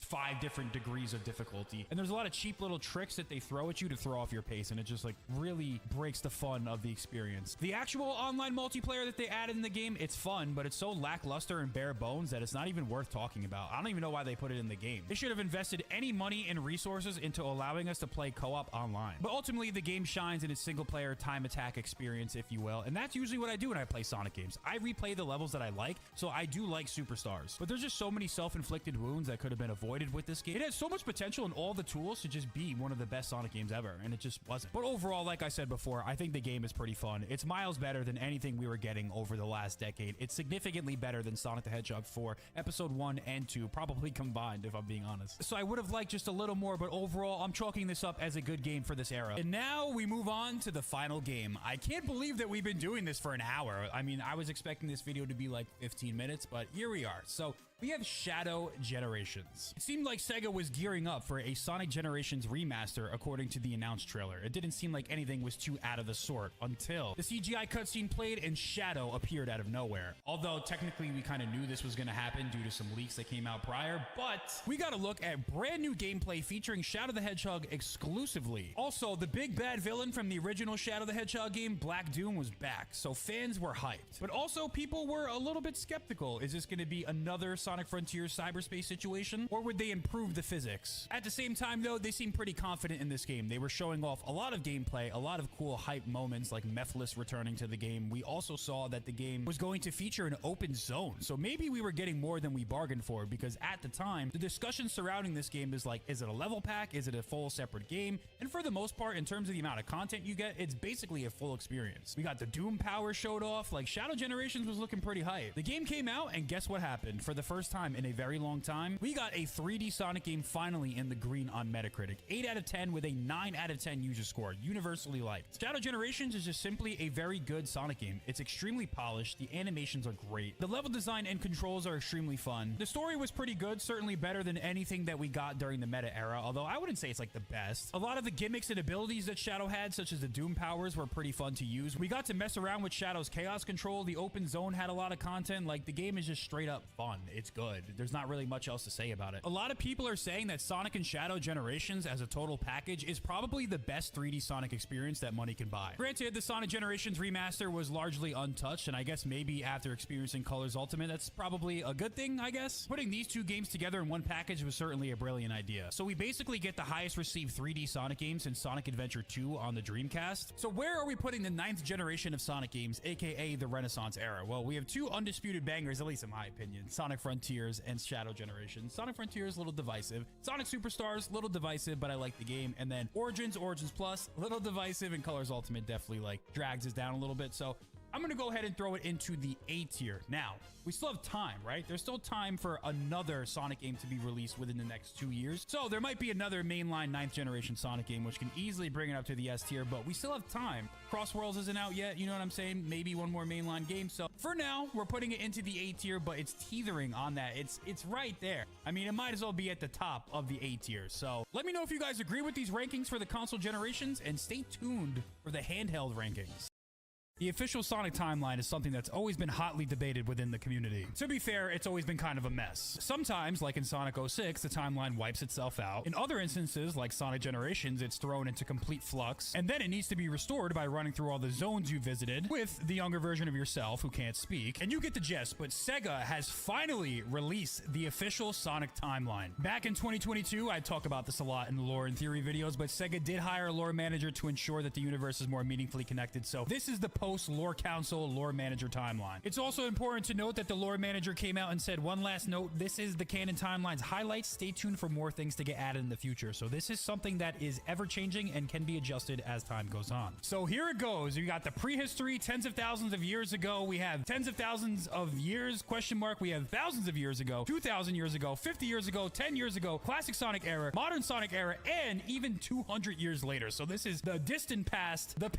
5 different degrees of difficulty, and there's a lot of cheap little tricks that they throw at you to throw off your pace, and it just like really breaks the fun of the experience. The actual online multiplayer that they added in the game, it's fun, but it's so lackluster and bare bones that it's not even worth talking about. I don't even know why they put it in the game. They should have invested any money and resources into allowing us to play co-op online. But ultimately, the game shines in its single player time attack experience, if you will, and that's usually what I do when I play Sonic games. I replay the levels that I like, so I do like Superstars, but there's just so many self-inflicted wounds that could have been avoided with this game. It has so much potential and all the tools to just be one of the best Sonic games ever, and it just wasn't. But overall, like I said before, I think the game is pretty fun. It's miles better than anything we were getting over the last decade. It's significantly better than Sonic the Hedgehog 4, Episode 1 and 2, probably combined, if I'm being honest. So I would have liked just a little more, but overall, I'm chalking this up as a good game for this era. And now we move on to the final game. I can't believe that we've been doing this for an hour. I mean, I was expecting this video to be like 15 minutes, but here we are. So we have Shadow Generations. It seemed like Sega was gearing up for a Sonic Generations remaster according to the announced trailer. It didn't seem like anything was too out of the sort until the CGI cutscene played and Shadow appeared out of nowhere. Although technically we kind of knew this was going to happen due to some leaks that came out prior, but we got to look at brand new gameplay featuring Shadow the Hedgehog exclusively. Also, the big bad villain from the original Shadow the Hedgehog game, Black Doom, was back, so fans were hyped. But also people were a little bit skeptical. Is this going to be another Sonic Frontiers cyberspace situation, or would they improve the physics? At the same time though, they seem pretty confident in this game. They were showing off a lot of gameplay, a lot of cool hype moments like Mephiles returning to the game. We also saw that the game was going to feature an open zone, so maybe we were getting more than we bargained for, because at the time the discussion surrounding this game is like, is it a level pack, is it a full separate game? And for the most part, in terms of the amount of content you get, it's basically a full experience. We got the Doom power showed off. Like, Shadow Generations was looking pretty hype. The game came out, and guess what happened? For the first time in a very long time, we got a 3D Sonic game finally in the green on Metacritic. 8 out of 10 with a 9 out of 10 user score, universally liked. Shadow Generations is just simply a very good Sonic game. It's extremely polished, the animations are great, the level design and controls are extremely fun. The story was pretty good, certainly better than anything that we got during the Meta era, although I wouldn't say it's like the best. A lot of the gimmicks and abilities that Shadow had, such as the Doom powers, were pretty fun to use. We got to mess around with Shadow's chaos control. The open zone had a lot of content. Like, the game is just straight up fun. It's good. There's not really much else to say about it. A lot of people are saying that Sonic and Shadow Generations as a total package is probably the best 3D Sonic experience that money can buy. Granted, the Sonic Generations remaster was largely untouched, and I guess maybe after experiencing Colors Ultimate, that's probably a good thing, I guess. Putting these two games together in one package was certainly a brilliant idea. So we basically get the highest received 3D Sonic game since Sonic Adventure 2 on the Dreamcast. So where are we putting the 9th generation of Sonic games, aka the Renaissance era? Well, we have two undisputed bangers, at least in my opinion: Sonic Frontiers and Shadow Generations. Sonic Frontiers, a little divisive. Sonic Superstars, a little divisive, but I like the game. And then Origins Plus, a little divisive, and Colors Ultimate definitely like drags us down a little bit. So I'm gonna go ahead and throw it into the A tier. Now, we still have time, right? There's still time for another Sonic game to be released within the next 2 years. So there might be another mainline 9th generation Sonic game, which can easily bring it up to the S tier, but we still have time. Cross Worlds isn't out yet, you know what I'm saying? Maybe one more mainline game. So for now, we're putting it into the A tier, but it's teetering on that. It's right there. I mean, it might as well be at the top of the A tier. So let me know if you guys agree with these rankings for the console generations, and stay tuned for the handheld rankings. The official Sonic timeline is something that's always been hotly debated within the community. To be fair, it's always been kind of a mess. Sometimes, like in Sonic 06, the timeline wipes itself out. In other instances, like Sonic Generations, it's thrown into complete flux, and then it needs to be restored by running through all the zones you visited with the younger version of yourself who can't speak. And you get the gist, but Sega has finally released the official Sonic timeline. Back in 2022, I talk about this a lot in the lore and theory videos, but Sega did hire a lore manager to ensure that the universe is more meaningfully connected. So this is the Lore Council Lore Manager timeline. It's also important to note that the Lore Manager came out and said, one last note, this is the canon timeline's highlights. Stay tuned for more things to get added in the future. So this is something that is ever changing and can be adjusted as time goes on. So here it goes. We got the prehistory, tens of thousands of years ago. We have tens of thousands of years, question mark. We have thousands of years ago, 2,000 years ago, 50 years ago, 10 years ago, classic Sonic era, modern Sonic era, and even 200 years later. So this is the distant past, the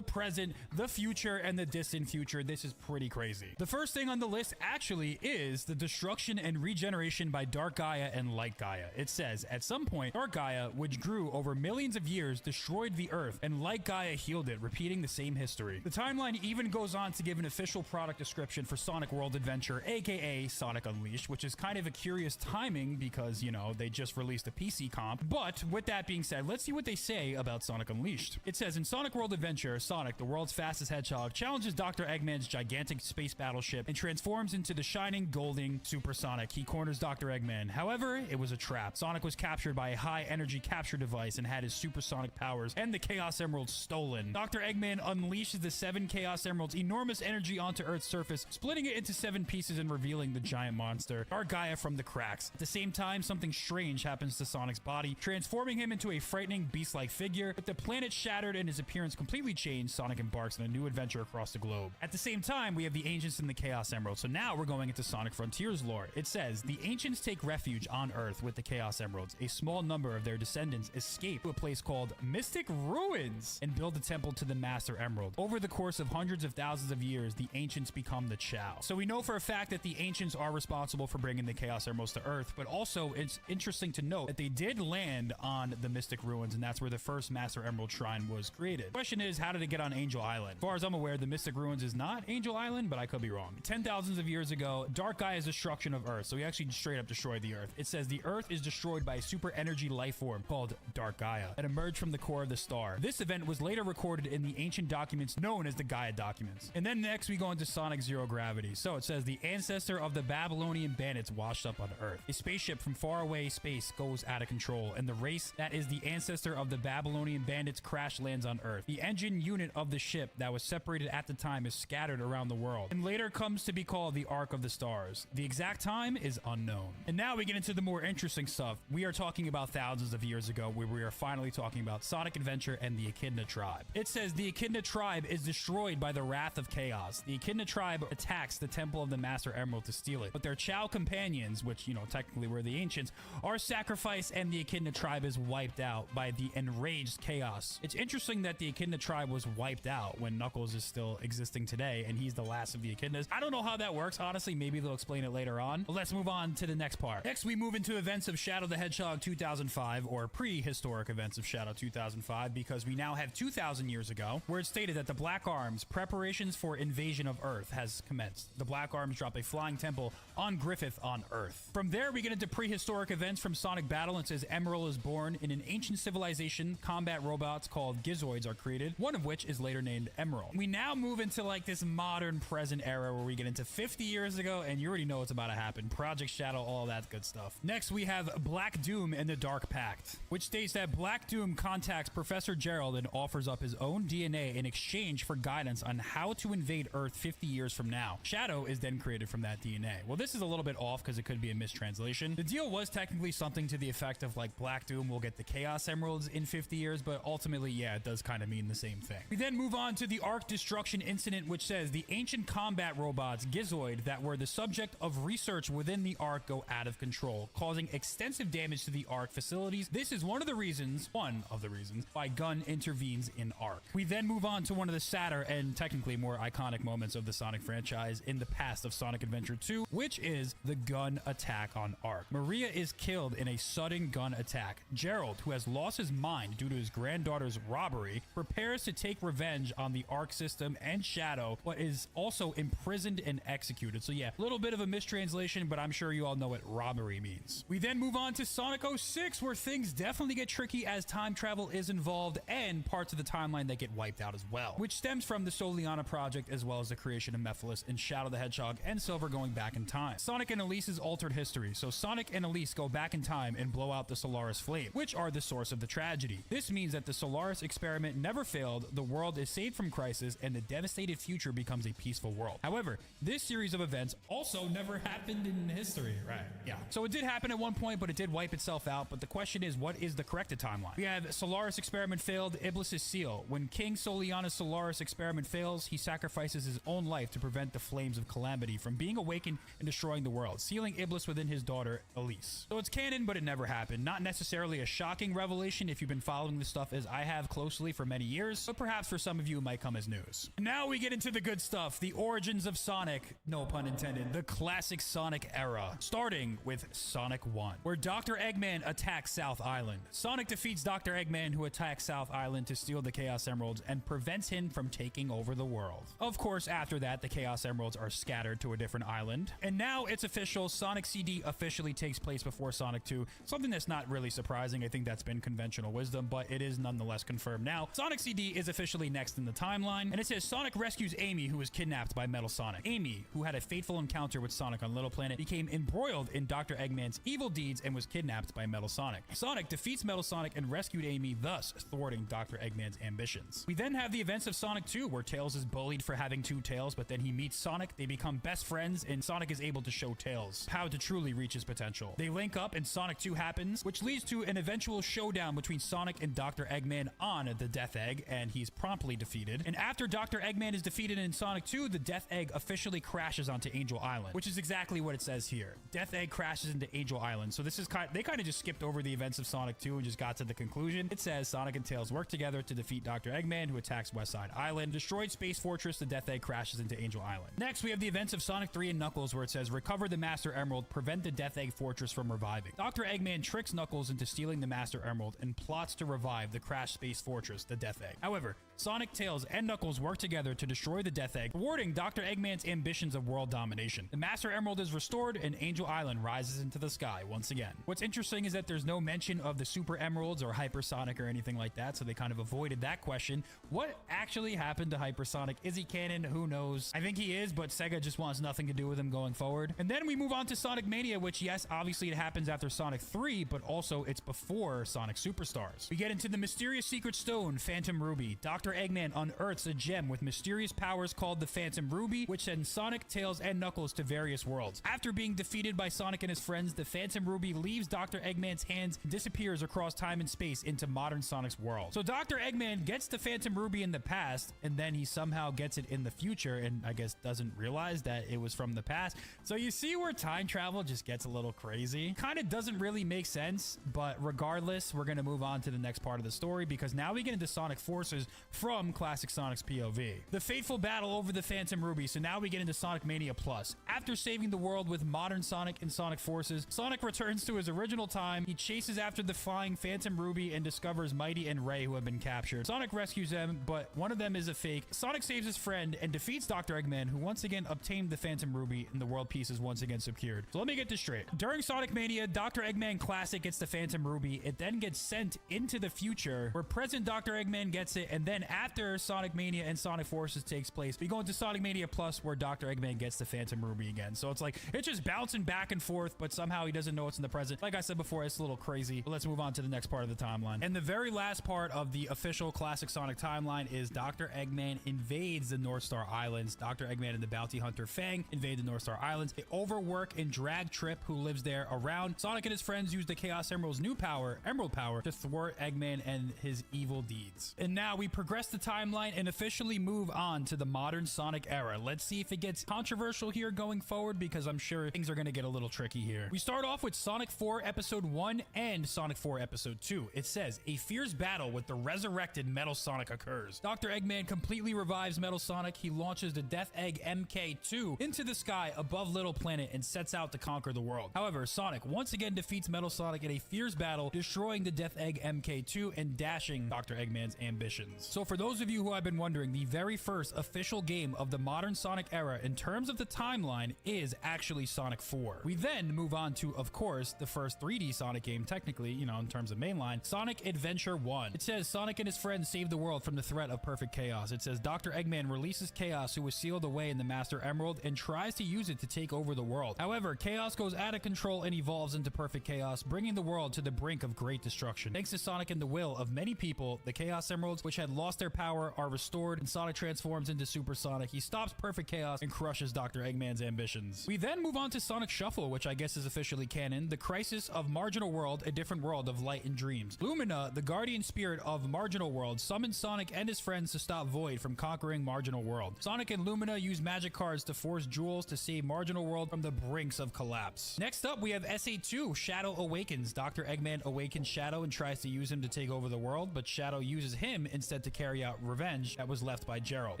present, the future, and the distant future. This is pretty crazy. The first thing on the list actually is the destruction and regeneration by Dark Gaia and Light Gaia. It says, at some point, Dark Gaia, which grew over millions of years, destroyed the Earth, and Light Gaia healed it, repeating the same history. The timeline even goes on to give an official product description for Sonic World Adventure, aka Sonic Unleashed, which is kind of a curious timing because, you know, they just released a PC comp. But with that being said, let's see what they say about Sonic Unleashed. It says, in Sonic World Adventure, Sonic, the world's fastest Princess Hedgehog challenges Dr. Eggman's gigantic space battleship and transforms into the shining golden supersonic. He corners Dr. Eggman. However, it was a trap. Sonic was captured by a high-energy capture device and had his supersonic powers and the Chaos Emeralds stolen. Dr. Eggman unleashes the 7 Chaos Emeralds' enormous energy onto Earth's surface, splitting it into 7 pieces and revealing the giant monster, Dark Gaia, from the cracks. At the same time, something strange happens to Sonic's body, transforming him into a frightening beast-like figure. With the planet shattered and his appearance completely changed, Sonic embarks on a new adventure across the globe. At the same time, we have the Ancients and the Chaos Emerald. So now we're going into Sonic Frontiers lore. It says, the Ancients take refuge on Earth with the Chaos Emeralds. A small number of their descendants escape to a place called Mystic Ruins and build a temple to the Master Emerald. Over the course of hundreds of thousands of years, the Ancients become the Chao. So we know for a fact that the Ancients are responsible for bringing the Chaos Emeralds to Earth, but also it's interesting to note that they did land on the Mystic Ruins, and that's where the first Master Emerald Shrine was created. The question is, how did it get on Angel Island? As far as I'm aware, the Mystic Ruins is not Angel Island, but I could be wrong. 10,000s of years ago, Dark Gaia's destruction of Earth. So he actually straight up destroyed the Earth. It says the Earth is destroyed by a super energy life form called Dark Gaia that emerged from the core of the star. This event was later recorded in the ancient documents known as the Gaia documents. And then next we go into Sonic Zero Gravity. So it says the ancestor of the Babylonian bandits washed up on Earth. A spaceship from faraway space goes out of control, and the race that is the ancestor of the Babylonian bandits crash lands on Earth. The engine unit of the ship that was separated at the time is scattered around the world and later comes to be called the Ark of the Stars. The exact time is unknown. And now we get into the more interesting stuff. We are talking about thousands of years ago, where we are finally talking about Sonic Adventure and the Echidna tribe. It says the Echidna tribe is destroyed by the wrath of chaos. The Echidna tribe attacks the temple of the Master Emerald to steal it, but their Chao companions, which, you know, technically were the Ancients, are sacrificed, and the Echidna tribe is wiped out by the enraged chaos. It's interesting that the Echidna tribe was wiped out when Knuckles is still existing today, and he's the last of the Echidnas. I don't know how that works, honestly. Maybe they'll explain it later on. But let's move on to the next part. Next, we move into events of Shadow the Hedgehog 2005, or prehistoric events of Shadow 2005, because we now have 2,000 years ago, where it stated that the Black Arms preparations for invasion of Earth has commenced. The Black Arms drop a flying temple on Griffith on Earth. From there, we get into prehistoric events from Sonic Battle. It says Emerald is born in an ancient civilization. Combat robots called Gizoids are created, one of which is later named Emerald. We now move into like this modern present era where we get into 50 years ago, and you already know what's about to happen. Project Shadow, all that good stuff. Next, we have Black Doom and the Dark Pact, which states that Black Doom contacts Professor Gerald and offers up his own DNA in exchange for guidance on how to invade Earth 50 years from now. Shadow is then created from that DNA. Well, this is a little bit off because it could be a mistranslation. The deal was technically something to the effect of like Black Doom will get the Chaos Emeralds in 50 years, but ultimately, yeah, it does kind of mean the same thing. We then move on to the Ark Destruction Incident, which says the ancient combat robots Gizoid that were the subject of research within the Ark go out of control, causing extensive damage to the Ark facilities. This is one of the reasons why Gun intervenes in Ark. We then move on to one of the sadder and technically more iconic moments of the Sonic franchise in the past of Sonic Adventure 2, which is the Gun attack on Ark. Maria is killed in a sudden gun attack. Gerald, who has lost his mind due to his granddaughter's robbery, prepares to take revenge on the Ark system and Shadow, but is also imprisoned and executed. So yeah, a little bit of a mistranslation, but I'm sure you all know what robbery means. We then move on to Sonic 06, where things definitely get tricky as time travel is involved and parts of the timeline that get wiped out as well, which stems from the Soliana project as well as the creation of Mephiles and Shadow the Hedgehog and Silver going back in time. Sonic and Elise's altered history. So Sonic and Elise go back in time and blow out the Solaris Flame, which are the source of the tragedy. This means that the Solaris experiment never failed, the world is saved from crisis, and the devastated future becomes a peaceful world. However, this series of events also never happened in history, right? Yeah. So it did happen at one point, but it did wipe itself out. But the question is, what is the corrected timeline? We have Solaris experiment failed, Iblis's seal. When King Soliana's Solaris experiment fails, he sacrifices his own life to prevent the flames of calamity from being awakened and destroying the world, sealing Iblis within his daughter, Elise. So it's canon, but it never happened. Not necessarily a shocking revelation if you've been following this stuff as I have closely for many years, but perhaps for some of you it might come as news. Now we get into the good stuff, the origins of Sonic, no pun intended, the classic Sonic era, starting with Sonic 1, where Dr. Eggman attacks South Island. Sonic defeats Dr. Eggman, who attacks South Island to steal the Chaos Emeralds and prevents him from taking over the world. Of course, after that, the Chaos Emeralds are scattered to a different island. And now it's official, Sonic CD officially takes place before Sonic 2, something that's not really surprising. I think that's been conventional wisdom, but it is nonetheless confirmed now. Sonic CD is officially next in the timeline. And it says Sonic rescues Amy, who was kidnapped by Metal Sonic. Amy, who had a fateful encounter with Sonic on Little Planet, became embroiled in Dr. Eggman's evil deeds and was kidnapped by Metal Sonic. Sonic defeats Metal Sonic and rescued Amy, thus thwarting Dr. Eggman's ambitions. We then have the events of Sonic 2, where Tails is bullied for having two tails, but then he meets Sonic, they become best friends, and Sonic is able to show Tails how to truly reach his potential. They link up and Sonic 2 happens, which leads to an eventual showdown between Sonic and Dr. Eggman on the Death Egg, and he's promptly defeated. And after Dr. Eggman is defeated in Sonic 2, the Death Egg officially crashes onto Angel Island, which is exactly what it says here. Death Egg crashes into Angel Island. So this is they kind of just skipped over the events of Sonic 2 and just got to the conclusion. It says Sonic and Tails work together to defeat Dr. Eggman, who attacks West Side Island. Destroyed Space Fortress, the Death Egg crashes into Angel Island. Next, we have the events of Sonic 3 and Knuckles, where it says recover the Master Emerald, prevent the Death Egg Fortress from reviving. Dr. Eggman tricks Knuckles into stealing the Master Emerald and plots to revive the crashed Space Fortress, the Death Egg. However, Sonic, Tails, and Knuckles work together to destroy the Death Egg, thwarting Dr. Eggman's ambitions of world domination. The Master Emerald is restored, and Angel Island rises into the sky once again. What's interesting is that there's no mention of the Super Emeralds or Hypersonic or anything like that, so they kind of avoided that question. What actually happened to Hypersonic? Is he canon? Who knows? I think he is, but Sega just wants nothing to do with him going forward. And then we move on to Sonic Mania, which, yes, obviously it happens after Sonic 3, but also it's before Sonic Superstars. We get into the mysterious secret stone, Phantom Ruby. Dr. Eggman unearths a gem with mysterious powers called the Phantom Ruby, which sends Sonic, Tails, and Knuckles to various worlds. After being defeated by Sonic and his friends, the Phantom Ruby leaves Dr. Eggman's hands and disappears across time and space into modern Sonic's world. So Dr. Eggman gets the Phantom Ruby in the past, and then he somehow gets it in the future, and I guess doesn't realize that it was from the past. So you see where time travel just gets a little crazy. Kind of doesn't really make sense, but regardless, we're going to move on to the next part of the story, because now we get into Sonic Forces from classic Sonic's POV. The fateful battle over the Phantom Ruby. So now we get into Sonic Mania Plus. After saving the world with modern Sonic and Sonic Forces, Sonic returns to his original time. He chases after the flying Phantom Ruby and discovers Mighty and Ray, who have been captured. Sonic rescues them, but one of them is a fake. Sonic saves his friend and defeats Dr. Eggman, who once again obtained the Phantom Ruby, and the world peace is once again secured. So let me get this straight. During Sonic Mania, Dr. Eggman Classic gets the Phantom Ruby. It then gets sent into the future, where present Dr. Eggman gets it, and then after Sonic Mania and Sonic Forces takes place, we go into Sonic Mania Plus, where Dr. Eggman gets the Phantom Ruby again. So it's like, it's just bouncing back and forth, but somehow he doesn't know it's in the present. Like I said before, it's a little crazy, but let's move on to the next part of the timeline. And the very last part of the official classic Sonic timeline is Dr. Eggman invades the North Star Islands. Dr. Eggman and the bounty hunter Fang invade the North Star Islands. They overwork and drag Trip, who lives there, around. Sonic and his friends use the Chaos Emerald's new power, Emerald Power, to thwart Eggman and his evil deeds. And now we progress the timeline and officially move on to the modern Sonic era. Let's see if it gets controversial here going forward, because I'm sure things are going to get a little tricky here. We start off with Sonic 4 Episode 1 and Sonic 4 Episode 2. It says, a fierce battle with the resurrected Metal Sonic occurs. Dr. Eggman completely revives Metal Sonic. He launches the Death Egg MK2 into the sky above Little Planet and sets out to conquer the world. However, Sonic once again defeats Metal Sonic in a fierce battle, destroying the Death Egg MK2 and dashing Dr. Eggman's ambitions. So for those of you who have been wondering, the very first official game of the modern Sonic era in terms of the timeline is actually Sonic 4. We then move on to, of course, the first 3D Sonic game, technically, you know, in terms of mainline, Sonic Adventure 1. It says Sonic and his friends save the world from the threat of perfect chaos. It says Dr. Eggman releases Chaos, who was sealed away in the Master Emerald, and tries to use it to take over the world. However, Chaos goes out of control and evolves into perfect chaos, bringing the world to the brink of great destruction. Thanks to Sonic and the will of many people, the Chaos Emeralds, which had lost their power, are restored, and Sonic transforms into Super Sonic. He stops perfect chaos and crushes Dr. Eggman's ambitions. We then move on to Sonic Shuffle, which I guess is officially canon, the crisis of Marginal World, a different world of light and dreams. Lumina, the guardian spirit of Marginal World, summons Sonic and his friends to stop Void from conquering Marginal World. Sonic and Lumina use magic cards to force jewels to save Marginal World from the brinks of collapse. Next up, we have SA2, Shadow Awakens. Dr. Eggman awakens Shadow and tries to use him to take over the world, but Shadow uses him instead to carry out revenge that was left by Gerald.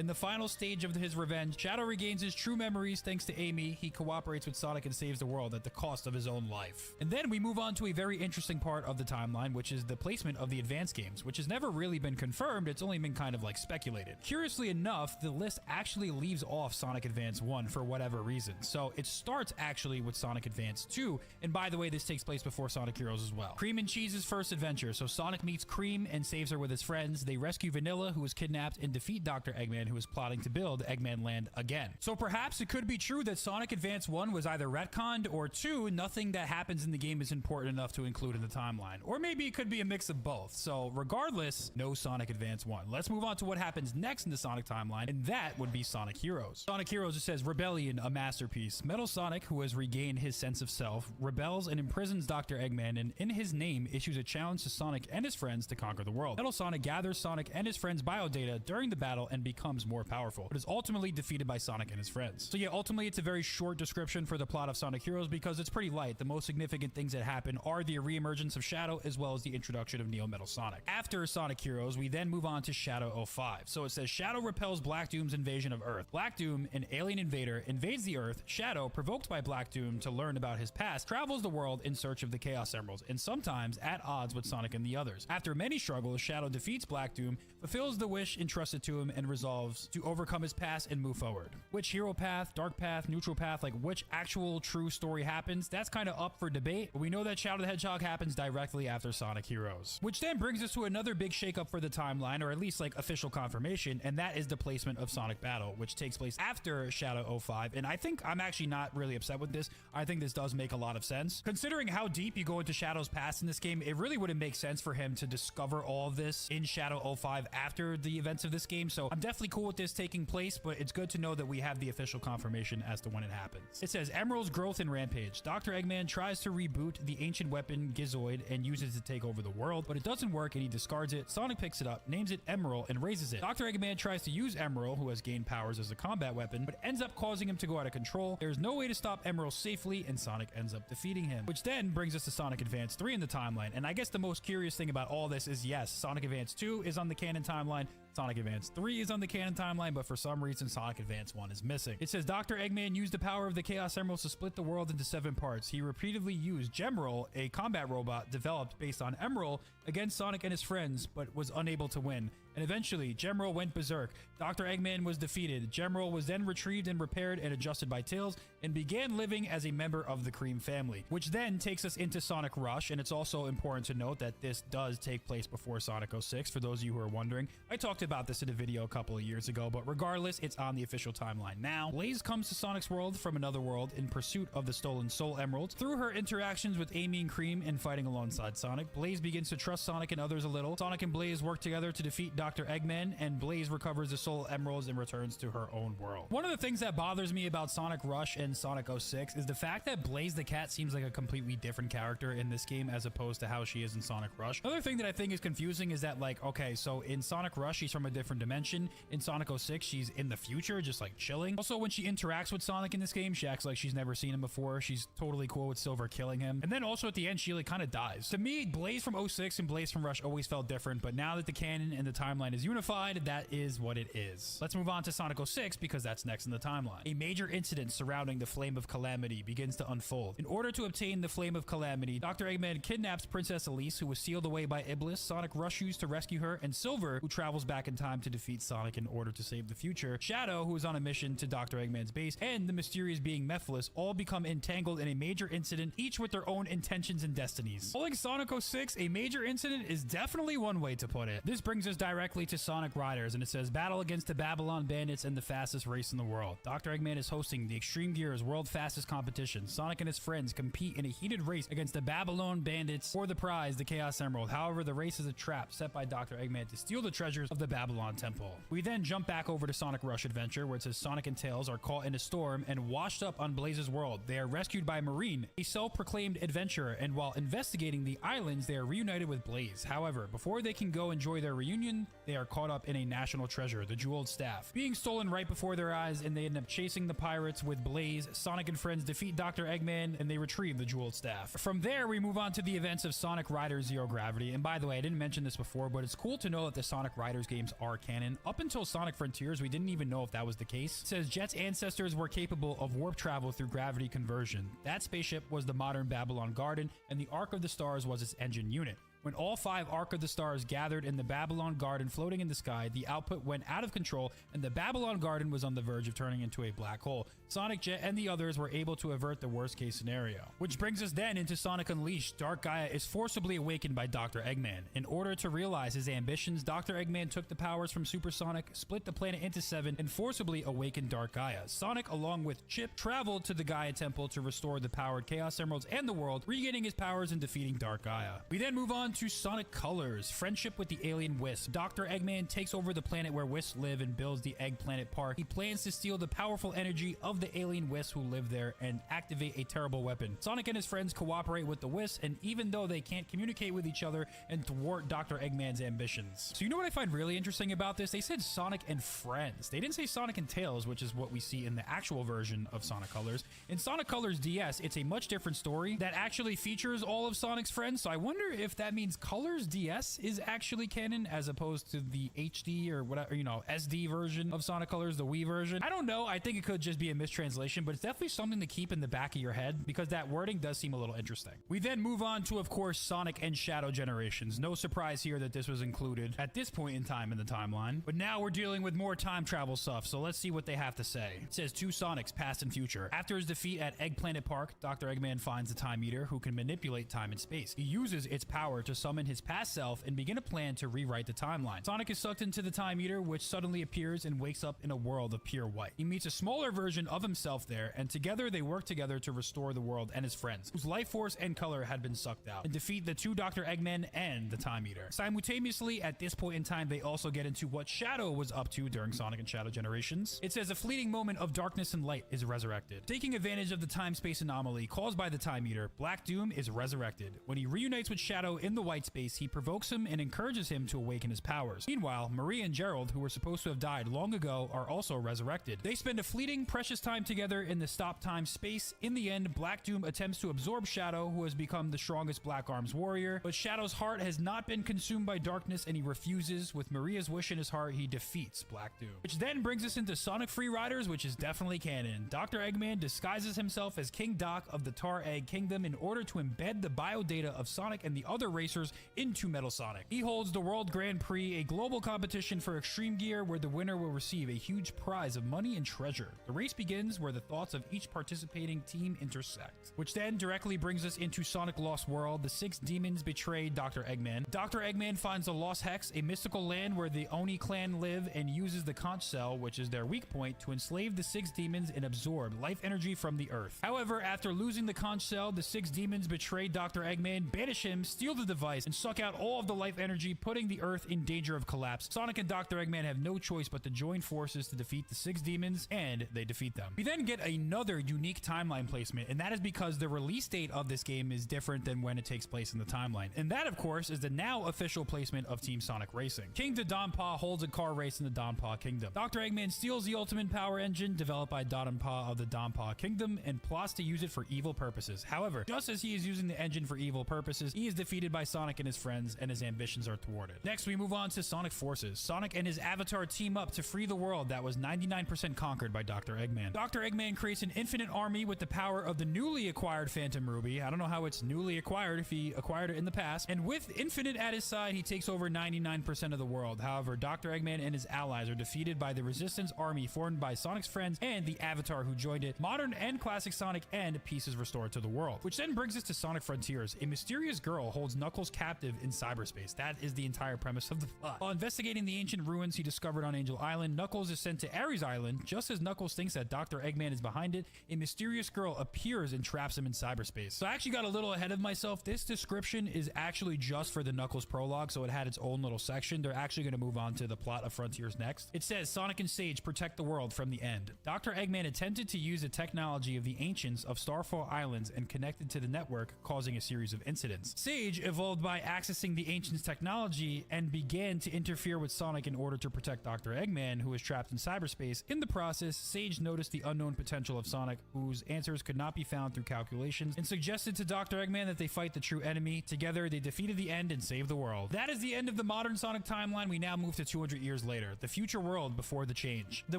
In the final stage of his revenge, Shadow regains his true memories thanks to Amy. He cooperates with Sonic and saves the world at the cost of his own life. And then we move on to a very interesting part of the timeline, which is the placement of the advanced games, which has never really been confirmed. It's only been kind of like speculated. Curiously enough, the list actually leaves off Sonic Advance 1 for whatever reason. So it starts actually with Sonic Advance 2. And by the way, this takes place before Sonic Heroes as well. Cream and Cheese's first adventure. So Sonic meets Cream and saves her with his friends. They rescue Vanilla Vanilla, who was kidnapped, and defeat Dr. Eggman, who was plotting to build Eggman Land again. So perhaps it could be true that Sonic Advance 1 was either retconned, or 2, nothing that happens in the game is important enough to include in the timeline. Or maybe it could be a mix of both. So regardless, no Sonic Advance 1. Let's move on to what happens next in the Sonic timeline, and that would be Sonic Heroes. Sonic Heroes, it says, Rebellion, a masterpiece. Metal Sonic, who has regained his sense of self, rebels and imprisons Dr. Eggman, and in his name issues a challenge to Sonic and his friends to conquer the world. Metal Sonic gathers Sonic and his friends' biodata during the battle and becomes more powerful, but is ultimately defeated by Sonic and his friends. So yeah, ultimately it's a very short description for the plot of Sonic Heroes because it's pretty light. The most significant things that happen are the reemergence of Shadow as well as the introduction of Neo Metal Sonic. After Sonic Heroes, we then move on to Shadow 05. So it says Shadow repels Black Doom's invasion of Earth. Black Doom, an alien invader, invades the Earth. Shadow, provoked by Black Doom to learn about his past, travels the world in search of the Chaos Emeralds, and sometimes at odds with Sonic and the others. After many struggles, Shadow defeats Black Doom, fulfills the wish entrusted to him, and resolves to overcome his past and move forward. Which hero path, dark path, neutral path, like which actual true story happens, that's kind of up for debate, but we know that Shadow the Hedgehog happens directly after Sonic Heroes. Which then brings us to another big shakeup for the timeline, or at least like official confirmation, and that is the placement of Sonic Battle, which takes place after Shadow 05. And I think I'm actually not really upset with this. I think this does make a lot of sense. Considering how deep you go into Shadow's past in this game, it really wouldn't make sense for him to discover all of this in Shadow 05 after the events of this game. So I'm definitely cool with this taking place, but it's good to know that we have the official confirmation as to when it happens. It says Emerald's growth and rampage. Dr. Eggman tries to reboot the ancient weapon Gizoid and uses it to take over the world, but it doesn't work and he discards it. Sonic picks it up, names it Emerald, and raises it. Dr. Eggman tries to use Emerald, who has gained powers as a combat weapon, but ends up causing him to go out of control. There's no way to stop Emerald safely, and Sonic ends up defeating him. Which then brings us to Sonic Advance 3 in the timeline, and I guess the most curious thing about all this is, yes, Sonic Advance 2 is on the canon timeline, Sonic Advance 3 is on the canon timeline, but for some reason Sonic Advance 1 is missing. It says Dr. Eggman used the power of the Chaos Emeralds to split the world into 7 parts. He repeatedly used Gemroll, a combat robot developed based on Emerald, against Sonic and his friends, but was unable to win. And eventually, Gemroll went berserk. Dr. Eggman was defeated. Gemroll was then retrieved and repaired and adjusted by Tails, and began living as a member of the Cream family. Which then takes us into Sonic Rush, and it's also important to note that this does take place before Sonic 06, for those of you who are wondering. I talked about this in a video a couple of years ago, but regardless, it's on the official timeline now. Blaze comes to Sonic's world from another world in pursuit of the stolen Soul Emeralds. Through her interactions with Amy and Cream and fighting alongside Sonic, Blaze begins to trust Sonic and others a little. Sonic and Blaze work together to defeat Dr. Eggman, and Blaze recovers the Soul Emeralds and returns to her own world. One of the things that bothers me about Sonic Rush and Sonic 06 is the fact that Blaze the cat seems like a completely different character in this game as opposed to how she is in Sonic Rush. Another thing that I think is confusing is that, like, okay, so in Sonic Rush, she's from a different dimension. In Sonic 06, she's in the future, just like chilling. Also, when she interacts with Sonic in this game, she acts like she's never seen him before. She's totally cool with Silver killing him. And then also at the end, she like kind of dies. To me, Blaze from 06 and Blaze from Rush always felt different, but now that the canon and the timeline is unified, that is what it is. Let's move on to Sonic 06 because that's next in the timeline. A major incident surrounding the Flame of Calamity begins to unfold. In order to obtain the Flame of Calamity, Dr. Eggman kidnaps Princess Elise, who was sealed away by Iblis. Sonic rushes to rescue her, and Silver, who travels back in time to defeat Sonic in order to save the future. Shadow, who is on a mission to Dr. Eggman's base, and the mysterious being Mephiles all become entangled in a major incident, each with their own intentions and destinies. Calling Sonic 06 a major incident is definitely one way to put it. This brings us directly to Sonic Riders, and it says battle against the Babylon Bandits and the fastest race in the world. Dr. Eggman is hosting the Extreme Gears World Fastest Competition. Sonic and his friends compete in a heated race against the Babylon Bandits for the prize, the Chaos Emerald. However, the race is a trap set by Dr. Eggman to steal the treasures of the Babylon Temple. We then jump back over to Sonic Rush Adventure, where it says Sonic and Tails are caught in a storm and washed up on Blaze's world. They are rescued by Marine, a self-proclaimed adventurer, and while investigating the islands, they are reunited with Blaze. However, before they can go enjoy their reunion, they are caught up in a national treasure, the Jeweled Staff, being stolen right before their eyes, and they end up chasing the pirates with Blaze. Sonic and friends defeat Dr. Eggman, and they retrieve the Jeweled Staff. From there, we move on to the events of Sonic Riders Zero Gravity, and by the way, I didn't mention this before, but it's cool to know that the Sonic Riders games are canon. Up until Sonic Frontiers, we didn't even know if that was the case. It says Jet's ancestors were capable of warp travel through gravity conversion. That spaceship was the modern Babylon Garden, and the Ark of the Stars was its engine unit. When all 5 Ark of the Stars gathered in the Babylon Garden floating in the sky, the output went out of control and the Babylon Garden was on the verge of turning into a black hole. Sonic, Jet, and the others were able to avert the worst case scenario. Which brings us then into Sonic Unleashed. Dark Gaia is forcibly awakened by Dr. Eggman. In order to realize his ambitions, Dr. Eggman took the powers from Super Sonic, split the planet into 7, and forcibly awakened Dark Gaia. Sonic, along with Chip, traveled to the Gaia Temple to restore the powered Chaos Emeralds and the world, regaining his powers and defeating Dark Gaia. We then move on to Sonic Colors, friendship with the alien Wisp. Dr. Eggman takes over the planet where Wisps live and builds the Egg Planet Park. He plans to steal the powerful energy of the alien Wisps who live there and activate a terrible weapon. Sonic and his friends cooperate with the Wisps, and even though they can't communicate with each other and thwart Dr. Eggman's ambitions. So you know what I find really interesting about this? They said Sonic and friends. They didn't say Sonic and Tails, which is what we see in the actual version of Sonic Colors. In Sonic Colors DS, it's a much different story that actually features all of Sonic's friends. So I wonder if that means Colors DS is actually canon as opposed to the HD or whatever, you know, SD version of Sonic Colors, the Wii version. I don't know. I think it could just be a mistranslation, but it's definitely something to keep in the back of your head because that wording does seem a little interesting. We then move on to, of course, Sonic and Shadow Generations. No surprise here that this was included at this point in time in the timeline, but now we're dealing with more time travel stuff, so let's see what they have to say. It says 2 Sonics, past and future. After his defeat at Egg Planet Park, Dr. Eggman finds a time eater who can manipulate time and space. He uses its power to summon his past self and begin a plan to rewrite the timeline. Sonic is sucked into the time eater, which suddenly appears and wakes up in a world of pure white. He meets a smaller version of himself there, and together they work together to restore the world and his friends, whose life force and color had been sucked out, and defeat the 2 Dr. Eggmen and the time eater. Simultaneously, at this point in time, they also get into what Shadow was up to during Sonic and Shadow Generations. It says a fleeting moment of darkness and light is resurrected. Taking advantage of the time-space anomaly caused by the Time Eater, Black Doom is resurrected. When he reunites with Shadow in the white space, he provokes him and encourages him to awaken his powers. Meanwhile, Marie and Gerald, who were supposed to have died long ago, are also resurrected. They spend a fleeting, precious time together in the stop time space. In the end, Black Doom attempts to absorb Shadow, who has become the strongest Black Arms warrior, but Shadow's heart has not been consumed by darkness and he refuses. With Maria's wish in his heart, he defeats Black Doom. Which then brings us into Sonic Free Riders, which is definitely canon. Dr. Eggman disguises himself as King Doc of the Tar Egg Kingdom in order to embed the biodata of Sonic and the other racers into Metal Sonic. He holds the World Grand Prix, a global competition for extreme gear where the winner will receive a huge prize of money and treasure. The race begins where the thoughts of each participating team intersect, which then directly brings us into Sonic Lost World. The 6 demons betray Dr. Eggman. Dr. Eggman finds the Lost Hex, a mystical land where the Oni clan live, and uses the conch cell, which is their weak point, to enslave the 6 demons and absorb life energy from the earth. However, after losing the conch cell, the 6 demons betray Dr. Eggman, banish him, steal the device, and suck out all of the life energy, putting the earth in danger of collapse. Sonic and Dr. Eggman have no choice but to join forces to defeat the 6 demons, and they defeat them. We then get another unique timeline placement, and that is because the release date of this game is different than when it takes place in the timeline. And that, of course, is the now official placement of Team Sonic Racing. King Donpa holds a car race in the Donpa Kingdom. Dr. Eggman steals the Ultimate Power Engine developed by Donpa of the Donpa Kingdom and plots to use it for evil purposes. However, just as he is using the engine for evil purposes, he is defeated by Sonic and his friends, and his ambitions are thwarted. Next, we move on to Sonic Forces. Sonic and his avatar team up to free the world that was 99% conquered by Dr. Eggman. Dr. Eggman creates an infinite army with the power of the newly acquired Phantom Ruby. I don't know how it's newly acquired if he acquired it in the past. And with Infinite at his side, he takes over 99% of the world. However, Dr. Eggman and his allies are defeated by the Resistance army formed by Sonic's friends and the Avatar who joined it. Modern and classic Sonic, and peace is restored to the world. Which then brings us to Sonic Frontiers. A mysterious girl holds Knuckles captive in cyberspace. That is the entire premise of the plot. While investigating the ancient ruins he discovered on Angel Island, Knuckles is sent to Ares Island. Just as Knuckles thinks that Dr. Eggman is behind it, a mysterious girl appears and traps him in cyberspace. So I actually got a little ahead of myself. This description is actually just for the Knuckles prologue, so it had its own little section. They're actually going to move on to the plot of Frontiers next. It says, Sonic and Sage protect the world from the end. Dr. Eggman attempted to use the technology of the ancients of Starfall Islands and connected to the network, causing a series of incidents. Sage evolved by accessing the ancients' technology and began to interfere with Sonic in order to protect Dr. Eggman, who was trapped in cyberspace. In the process, Sage noticed the unknown potential of Sonic, whose answers could not be found through calculations, and suggested to Dr. Eggman that they fight the true enemy. Together, they defeated the end and saved the world. That is the end of the modern Sonic timeline. We now move to 200 years later, the future world before the change. The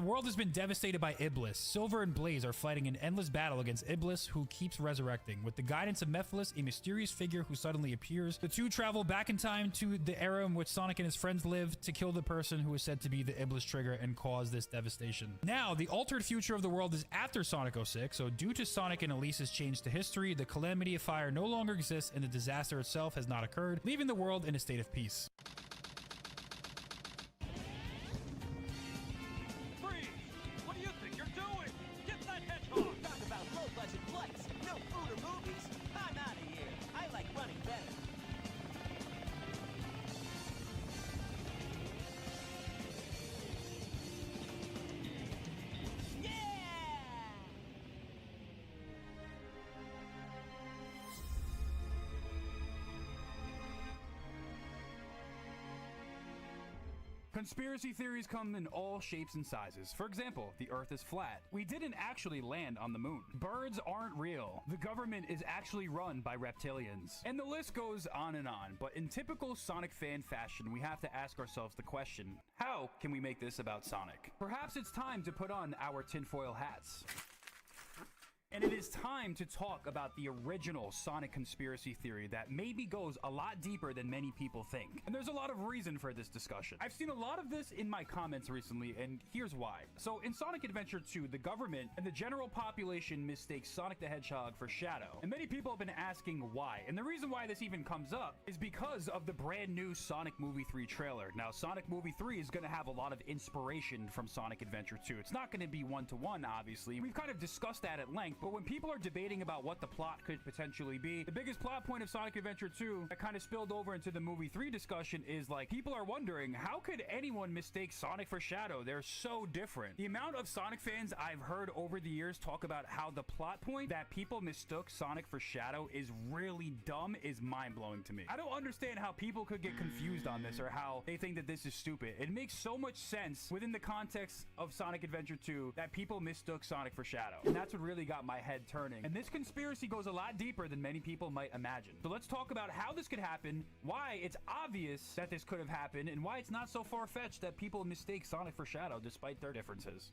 world has been devastated by Iblis. Silver and Blaze are fighting an endless battle against Iblis, who keeps resurrecting. With the guidance of Mephiles, a mysterious figure who suddenly appears Adventures. The two travel back in time to the era in which Sonic and his friends lived to kill the person who was said to be the Iblis trigger and cause this devastation. Now, the altered future of the world is after Sonic 06, so due to Sonic and Elise's change to history, the calamity of fire no longer exists and the disaster itself has not occurred, leaving the world in a state of peace. Freeze! What do you think you're doing? Get that hedgehog! Talk about low-budget flights, no food or movies. I'm out of here. I like running better. Conspiracy theories come in all shapes and sizes. For example, the Earth is flat. We didn't actually land on the moon. Birds aren't real. The government is actually run by reptilians. And the list goes on and on. But in typical Sonic fan fashion, we have to ask ourselves the question, how can we make this about Sonic? Perhaps it's time to put on our tinfoil hats. And it is time to talk about the original Sonic conspiracy theory that maybe goes a lot deeper than many people think. And there's a lot of reason for this discussion. I've seen a lot of this in my comments recently, and here's why. So in Sonic Adventure 2, the government and the general population mistakes Sonic the Hedgehog for Shadow. And many people have been asking why. And the reason why this even comes up is because of the brand new Sonic Movie 3 trailer. Now, Sonic Movie 3 is going to have a lot of inspiration from Sonic Adventure 2. It's not going to be one-to-one, obviously. We've kind of discussed that at length, but when people are debating about what the plot could potentially be, the biggest plot point of Sonic Adventure 2 that kind of spilled over into the movie 3 discussion is like, people are wondering, how could anyone mistake Sonic for Shadow? They're so different. The amount of Sonic fans I've heard over the years talk about how the plot point that people mistook Sonic for Shadow is really dumb is mind-blowing to me. I don't understand how people could get confused on this or how they think that this is stupid. It makes so much sense within the context of Sonic Adventure 2 that people mistook Sonic for Shadow. And that's what really got my head turning. And this conspiracy goes a lot deeper than many people might imagine. So let's talk about how this could happen, why it's obvious that this could have happened, and why it's not so far-fetched that people mistake Sonic for Shadow despite their differences.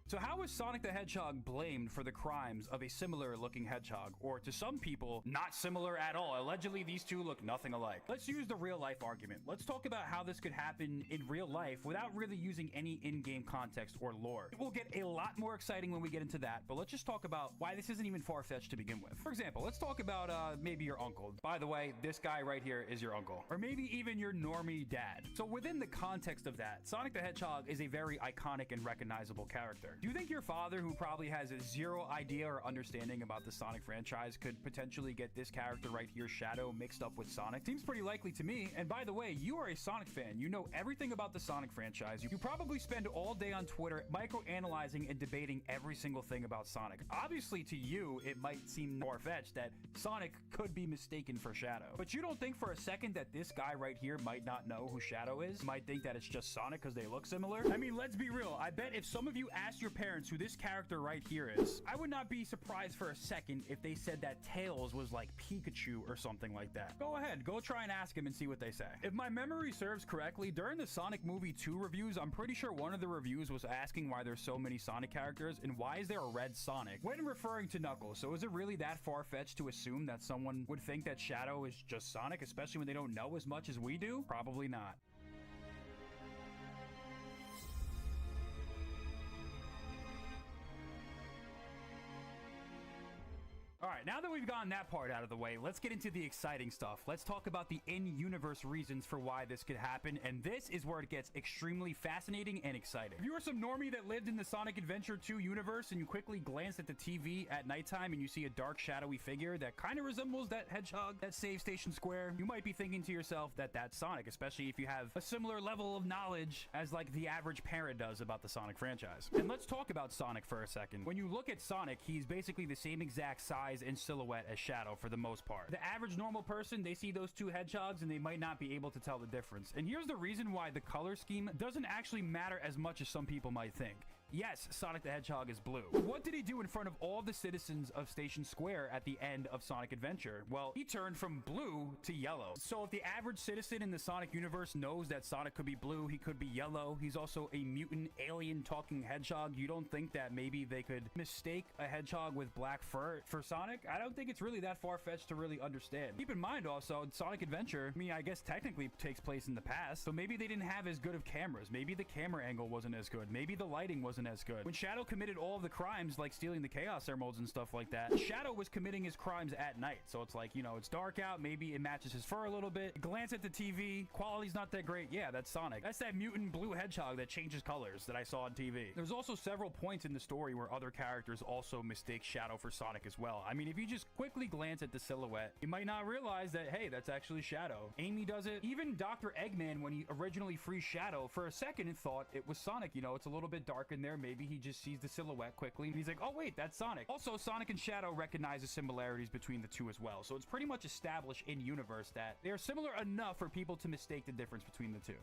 So how is Sonic the Hedgehog blamed for the crimes of a similar looking hedgehog? Or to some people, not similar at all. Allegedly, these two look nothing alike. Let's use the real life argument. Let's talk about how this could happen in real life without really using any in-game context or lore. It will get a lot more exciting when we get into that, but let's just talk about why this isn't even far-fetched to begin with. For example, let's talk about maybe your uncle. By the way, this guy right here is your uncle. Or maybe even your normie dad. So within the context of that, Sonic the Hedgehog is a very iconic and recognizable character. Do you think your father, who probably has a zero idea or understanding about the Sonic franchise, could potentially get this character right here, Shadow, mixed up with Sonic? Seems pretty likely to me. And by the way, you are a Sonic fan. You know everything about the Sonic franchise. You probably spend all day on Twitter micro-analyzing and debating every single thing about Sonic. Obviously, to you, it might seem far-fetched that Sonic could be mistaken for Shadow. But you don't think for a second that this guy right here might not know who Shadow is? Might think that it's just Sonic because they look similar? I mean, let's be real. I bet if some of you asked your parents who this character right here is, I would not be surprised for a second if they said that Tails was like Pikachu or something like that. Go ahead, go try and ask him and see what they say. If my memory serves correctly, during the Sonic Movie 2 reviews, I'm pretty sure one of the reviews was asking why there's so many Sonic characters and why is there a red Sonic when referring to Knuckles. So is it really that far-fetched to assume that someone would think that Shadow is just Sonic, especially when they don't know as much as we do? Probably not. All right, now that we've gotten that part out of the way, let's get into the exciting stuff. Let's talk about the in-universe reasons for why this could happen, and this is where it gets extremely fascinating and exciting. If you were some normie that lived in the Sonic Adventure 2 universe and you quickly glanced at the TV at nighttime and you see a dark, shadowy figure that kind of resembles that hedgehog that saves Station Square, you might be thinking to yourself that that's Sonic, especially if you have a similar level of knowledge as like the average parent does about the Sonic franchise. And let's talk about Sonic for a second. When you look at Sonic, he's basically the same exact size and silhouette as Shadow for the most part. The average normal person, they see those two hedgehogs and they might not be able to tell the difference. And here's the reason why the color scheme doesn't actually matter as much as some people might think. Yes, Sonic the Hedgehog is blue. What did he do in front of all the citizens of Station Square at the end of Sonic Adventure? Well, he turned from blue to yellow. So if the average citizen in the Sonic universe knows that Sonic could be blue, he could be yellow, he's also a mutant alien talking hedgehog, you don't think that maybe they could mistake a hedgehog with black fur for Sonic? I don't think it's really that far-fetched to really understand. Keep in mind also, Sonic Adventure, I mean, I guess technically takes place in the past, so maybe they didn't have as good of cameras. Maybe the camera angle wasn't as good. Maybe the lighting wasn't as good. When Shadow committed all of the crimes, like stealing the Chaos Emeralds and stuff like that, Shadow was committing his crimes at night. So it's like, you know, it's dark out, maybe it matches his fur a little bit. Glance at the TV, quality's not that great. Yeah, that's Sonic. That's that mutant blue hedgehog that changes colors that I saw on TV. There's also several points in the story where other characters also mistake Shadow for Sonic as well. I mean, if you just quickly glance at the silhouette, you might not realize that, hey, that's actually Shadow. Amy does it. Even Dr. Eggman, when he originally frees Shadow, for a second thought it was Sonic. You know, it's a little bit dark in there. Maybe he just sees the silhouette quickly and he's like, oh wait, that's Sonic. Also, Sonic and Shadow recognize the similarities between the two as well. So it's pretty much established in universe that they are similar enough for people to mistake the difference between the two.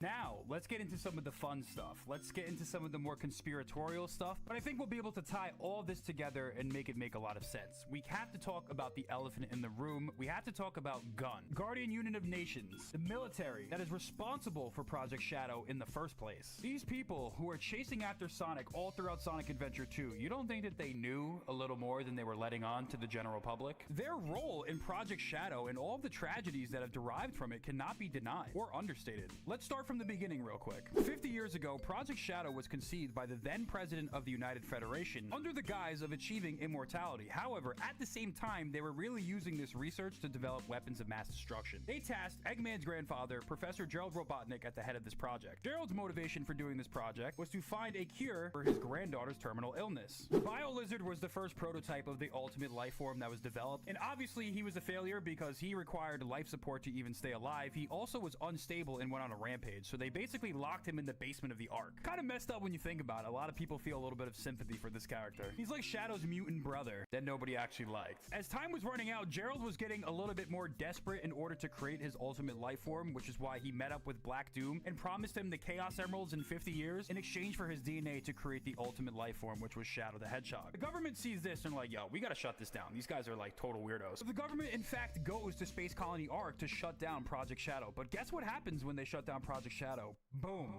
Now, let's get into some of the fun stuff. Let's get into some of the more conspiratorial stuff, but I think we'll be able to tie all this together and make it make a lot of sense. We have to talk about the elephant in the room. We have to talk about GUN, Guardian Unit of Nations, the military that is responsible for Project Shadow in the first place. These people who are chasing after Sonic all throughout Sonic Adventure 2, you don't think that they knew a little more than they were letting on to the general public? Their role in Project Shadow and all of the tragedies that have derived from it cannot be denied or understated. Let's start from the beginning real quick. 50 years ago, Project Shadow was conceived by the then president of the United Federation under the guise of achieving immortality. However, at the same time, they were really using this research to develop weapons of mass destruction. They tasked Eggman's grandfather, Professor Gerald Robotnik, at the head of this project. Gerald's motivation for doing this project was to find a cure for his granddaughter's terminal illness. The Bio-Lizard was the first prototype of the ultimate life form that was developed, and obviously he was a failure because he required life support to even stay alive. He also was unstable and went on a rampage. So they basically locked him in the basement of the Ark. Kind of messed up when you think about it. A lot of people feel a little bit of sympathy for this character. He's like Shadow's mutant brother that nobody actually liked. As time was running out, Gerald was getting a little bit more desperate in order to create his ultimate life form, which is why he met up with Black Doom and promised him the Chaos Emeralds in 50 years in exchange for his DNA to create the ultimate life form, which was Shadow the Hedgehog. The government sees this and like, yo, we gotta shut this down. These guys are like total weirdos. So the government, in fact, goes to Space Colony Ark to shut down Project Shadow. But guess what happens when they shut down Project Shadow? Boom.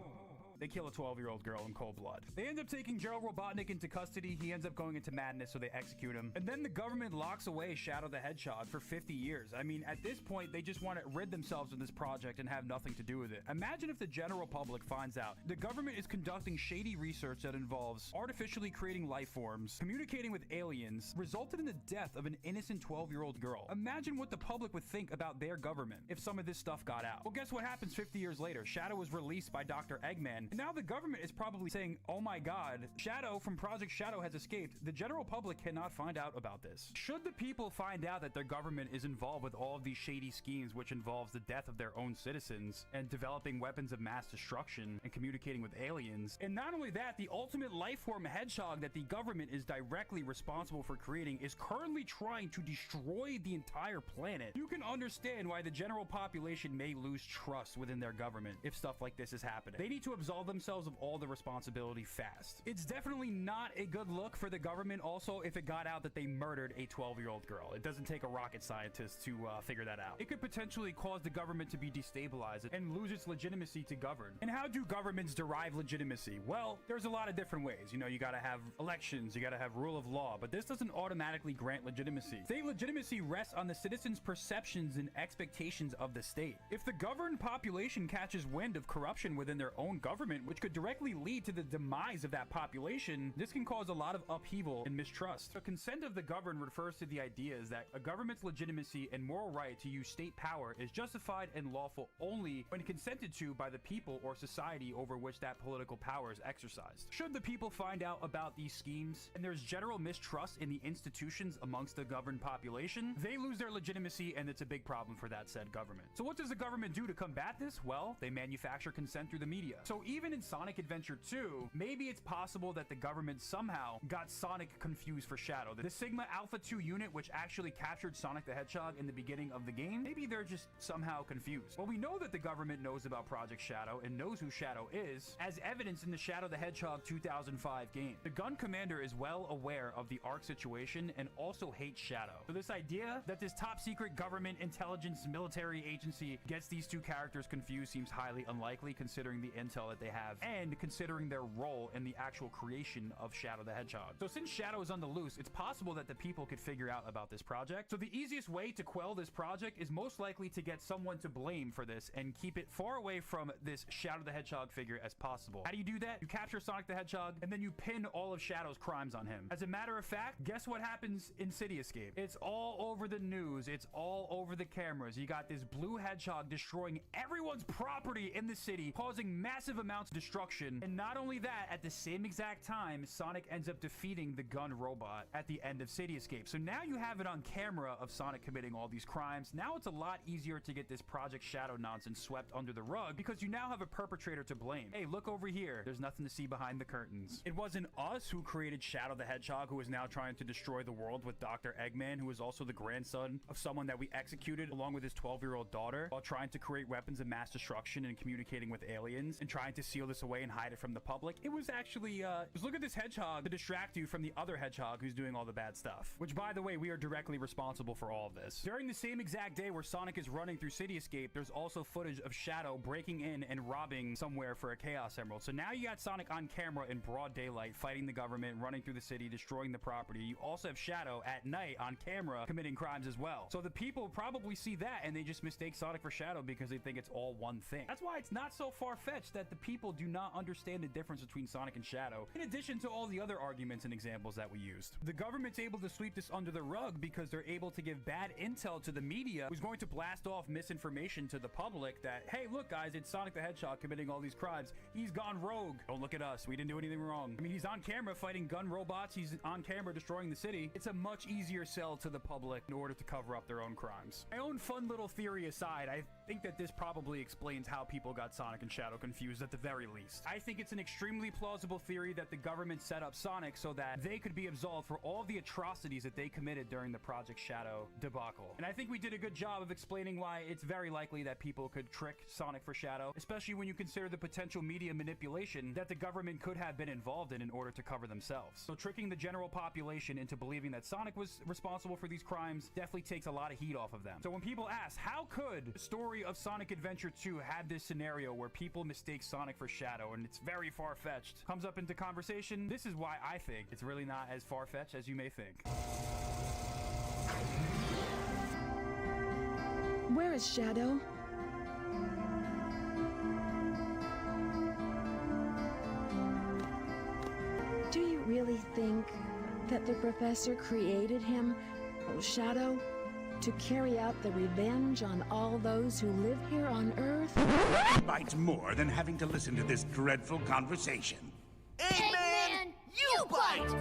They kill a 12-year-old girl in cold blood. They end up taking Gerald Robotnik into custody. He ends up going into madness, so they execute him. And then the government locks away Shadow the Hedgehog for 50 years. I mean, at this point, they just want to rid themselves of this project and have nothing to do with it. Imagine if the general public finds out the government is conducting shady research that involves artificially creating life forms, communicating with aliens, resulted in the death of an innocent 12-year-old girl. Imagine what the public would think about their government if some of this stuff got out. Well, guess what happens 50 years later? Shadow was released by Dr. Eggman, and now the government is probably saying, oh my god, Shadow from Project Shadow has escaped. The general public cannot find out about this. Should the people find out that their government is involved with all of these shady schemes, which involves the death of their own citizens and developing weapons of mass destruction and communicating with aliens, and not only that, the ultimate life form hedgehog that the government is directly responsible for creating is currently trying to destroy the entire planet, you can understand why the general population may lose trust within their government if stuff like this is happening. They need to absolve themselves of all the responsibility fast. It's definitely not a good look for the government also if it got out that they murdered a 12-year-old girl. It doesn't take a rocket scientist to figure that out. It could potentially cause the government to be destabilized and lose its legitimacy to govern. And how do governments derive legitimacy? Well, there's a lot of different ways. You know, you gotta have elections, you gotta have rule of law, but this doesn't automatically grant legitimacy. State legitimacy rests on the citizens' perceptions and expectations of the state. If the governed population catches wind of corruption within their own government, which could directly lead to the demise of that population, this can cause a lot of upheaval and mistrust. The consent of the governed refers to the ideas that a government's legitimacy and moral right to use state power is justified and lawful only when consented to by the people or society over which that political power is exercised. Should the people find out about these schemes and there's general mistrust in the institutions amongst the governed population, they lose their legitimacy and it's a big problem for that said government. So what does the government do to combat this? Well, they manufacture consent through the media. So even in Sonic Adventure 2, maybe it's possible that the government somehow got Sonic confused for Shadow. The Sigma Alpha 2 unit, which actually captured Sonic the Hedgehog in the beginning of the game, maybe they're just somehow confused. Well, we know that the government knows about Project Shadow and knows who Shadow is, as evidenced in the Shadow the Hedgehog 2005 game. The gun commander is well aware of the ARC situation and also hates Shadow. So this idea that this top secret government intelligence military agency gets these two characters confused seems highly unlikely, considering the intel that they have and considering their role in the actual creation of Shadow the Hedgehog. So since Shadow is on the loose, it's possible that the people could figure out about this project. So the easiest way to quell this project is most likely to get someone to blame for this and keep it far away from this Shadow the Hedgehog figure as possible. How do you do that? You capture Sonic the Hedgehog and then you pin all of Shadow's crimes on him. As a matter of fact, guess what happens in City Escape? It's all over the news. It's all over the cameras. You got this blue hedgehog destroying everyone's property in the city, causing massive amounts of destruction. And not only that, at the same exact time, Sonic ends up defeating the gun robot at the end of City Escape. So now you have it on camera of Sonic committing all these crimes. Now it's a lot easier to get this Project Shadow nonsense swept under the rug because you now have a perpetrator to blame. Hey, look over here. There's nothing to see behind the curtains. It wasn't us who created Shadow the Hedgehog, who is now trying to destroy the world with Dr. Eggman, who is also the grandson of someone that we executed along with his 12-year-old daughter while trying to create weapons of mass destruction and communicating with aliens and trying to seal this away and hide it from the public. It was actually, just look at this hedgehog to distract you from the other hedgehog who's doing all the bad stuff. Which, by the way, we are directly responsible for all of this. During the same exact day where Sonic is running through City Escape, there's also footage of Shadow breaking in and robbing somewhere for a Chaos Emerald. So now you got Sonic on camera in broad daylight, fighting the government, running through the city, destroying the property. You also have Shadow at night on camera committing crimes as well. So the people probably see that and they just mistake Sonic for Shadow because they think it's all one thing. That's why it's not so far-fetched that the people do not understand the difference between Sonic and Shadow, in addition to all the other arguments and examples that we used. The government's able to sweep this under the rug because they're able to give bad intel to the media, who's going to blast off misinformation to the public that, hey, look guys, it's Sonic the Hedgehog committing all these crimes. He's gone rogue. Don't look at us. We didn't do anything wrong. I mean, he's on camera fighting gun robots. He's on camera destroying the city. It's a much easier sell to the public in order to cover up their own crimes. My own fun little theory aside, I think that this probably explains how people got Sonic and Shadow confused at the very least. I think it's an extremely plausible theory that the government set up Sonic so that they could be absolved for all the atrocities that they committed during the Project Shadow debacle. And I think we did a good job of explaining why it's very likely that people could trick Sonic for Shadow, especially when you consider the potential media manipulation that the government could have been involved in order to cover themselves. So tricking the general population into believing that Sonic was responsible for these crimes definitely takes a lot of heat off of them. So when people ask, how could the story of Sonic Adventure 2 have this scenario where people mistake Sonic for Shadow and it's very far-fetched, comes up into conversation, this is why I think it's really not as far-fetched as you may think. Where is Shadow? Do you really think that the professor created him, Shadow, to carry out the revenge on all those who live here on Earth? Bites more than having to listen to this dreadful conversation. Eggman, you bite!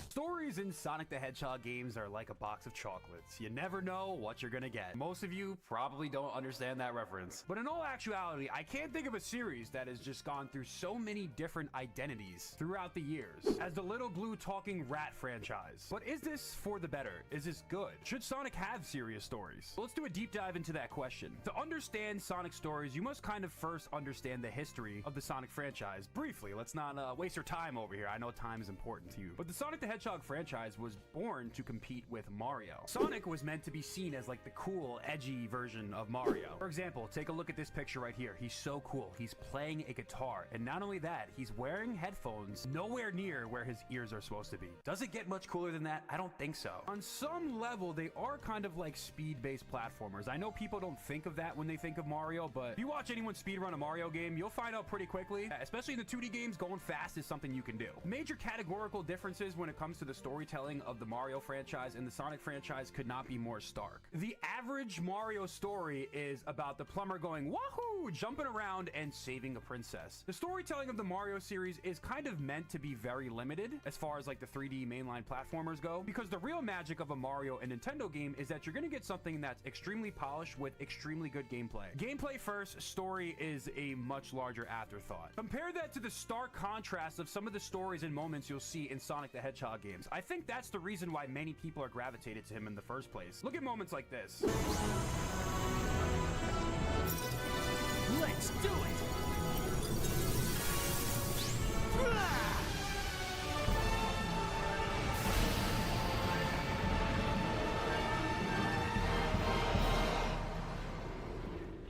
Stories in Sonic the Hedgehog games are like a box of chocolates. You never know what you're gonna get. Most of you probably don't understand that reference. But in all actuality, I can't think of a series that has just gone through so many different identities throughout the years as the Little Blue Talking Rat franchise. But is this for the better? Is this good? Should Sonic have serious stories? Well, let's do a deep dive into that question. To understand Sonic stories, you must kind of first understand the history of the Sonic franchise. Briefly, let's not waste your time over here. I know time is important to you. But the Sonic the Hedgehog franchise was born to compete with Mario. Sonic was meant to be seen as like the cool, edgy version of Mario. For example, take a look at this picture right here. He's so cool. He's playing a guitar. And not only that, he's wearing headphones nowhere near where his ears are supposed to be. Does it get much cooler than that? I don't think so. On some level, they are kind of like speed-based platformers. I know people don't think of that when they think of Mario, but if you watch anyone speedrun a Mario game, you'll find out pretty quickly, especially in the 2D games, going fast is something you can do. Major categorical differences when it comes to the storytelling of the Mario franchise and the Sonic franchise could not be more stark. The average Mario story is about the plumber going wahoo Woo! Jumping around and saving a princess. The storytelling of the Mario series is kind of meant to be very limited as far as like the 3D mainline platformers go, because the real magic of a Mario and Nintendo game is that you're gonna get something that's extremely polished with extremely good gameplay. Gameplay first, story is a much larger afterthought. Compare that to the stark contrast of some of the stories and moments you'll see in Sonic the Hedgehog games. I think that's the reason why many people are gravitated to him in the first place. Look at moments like this. Let's do it!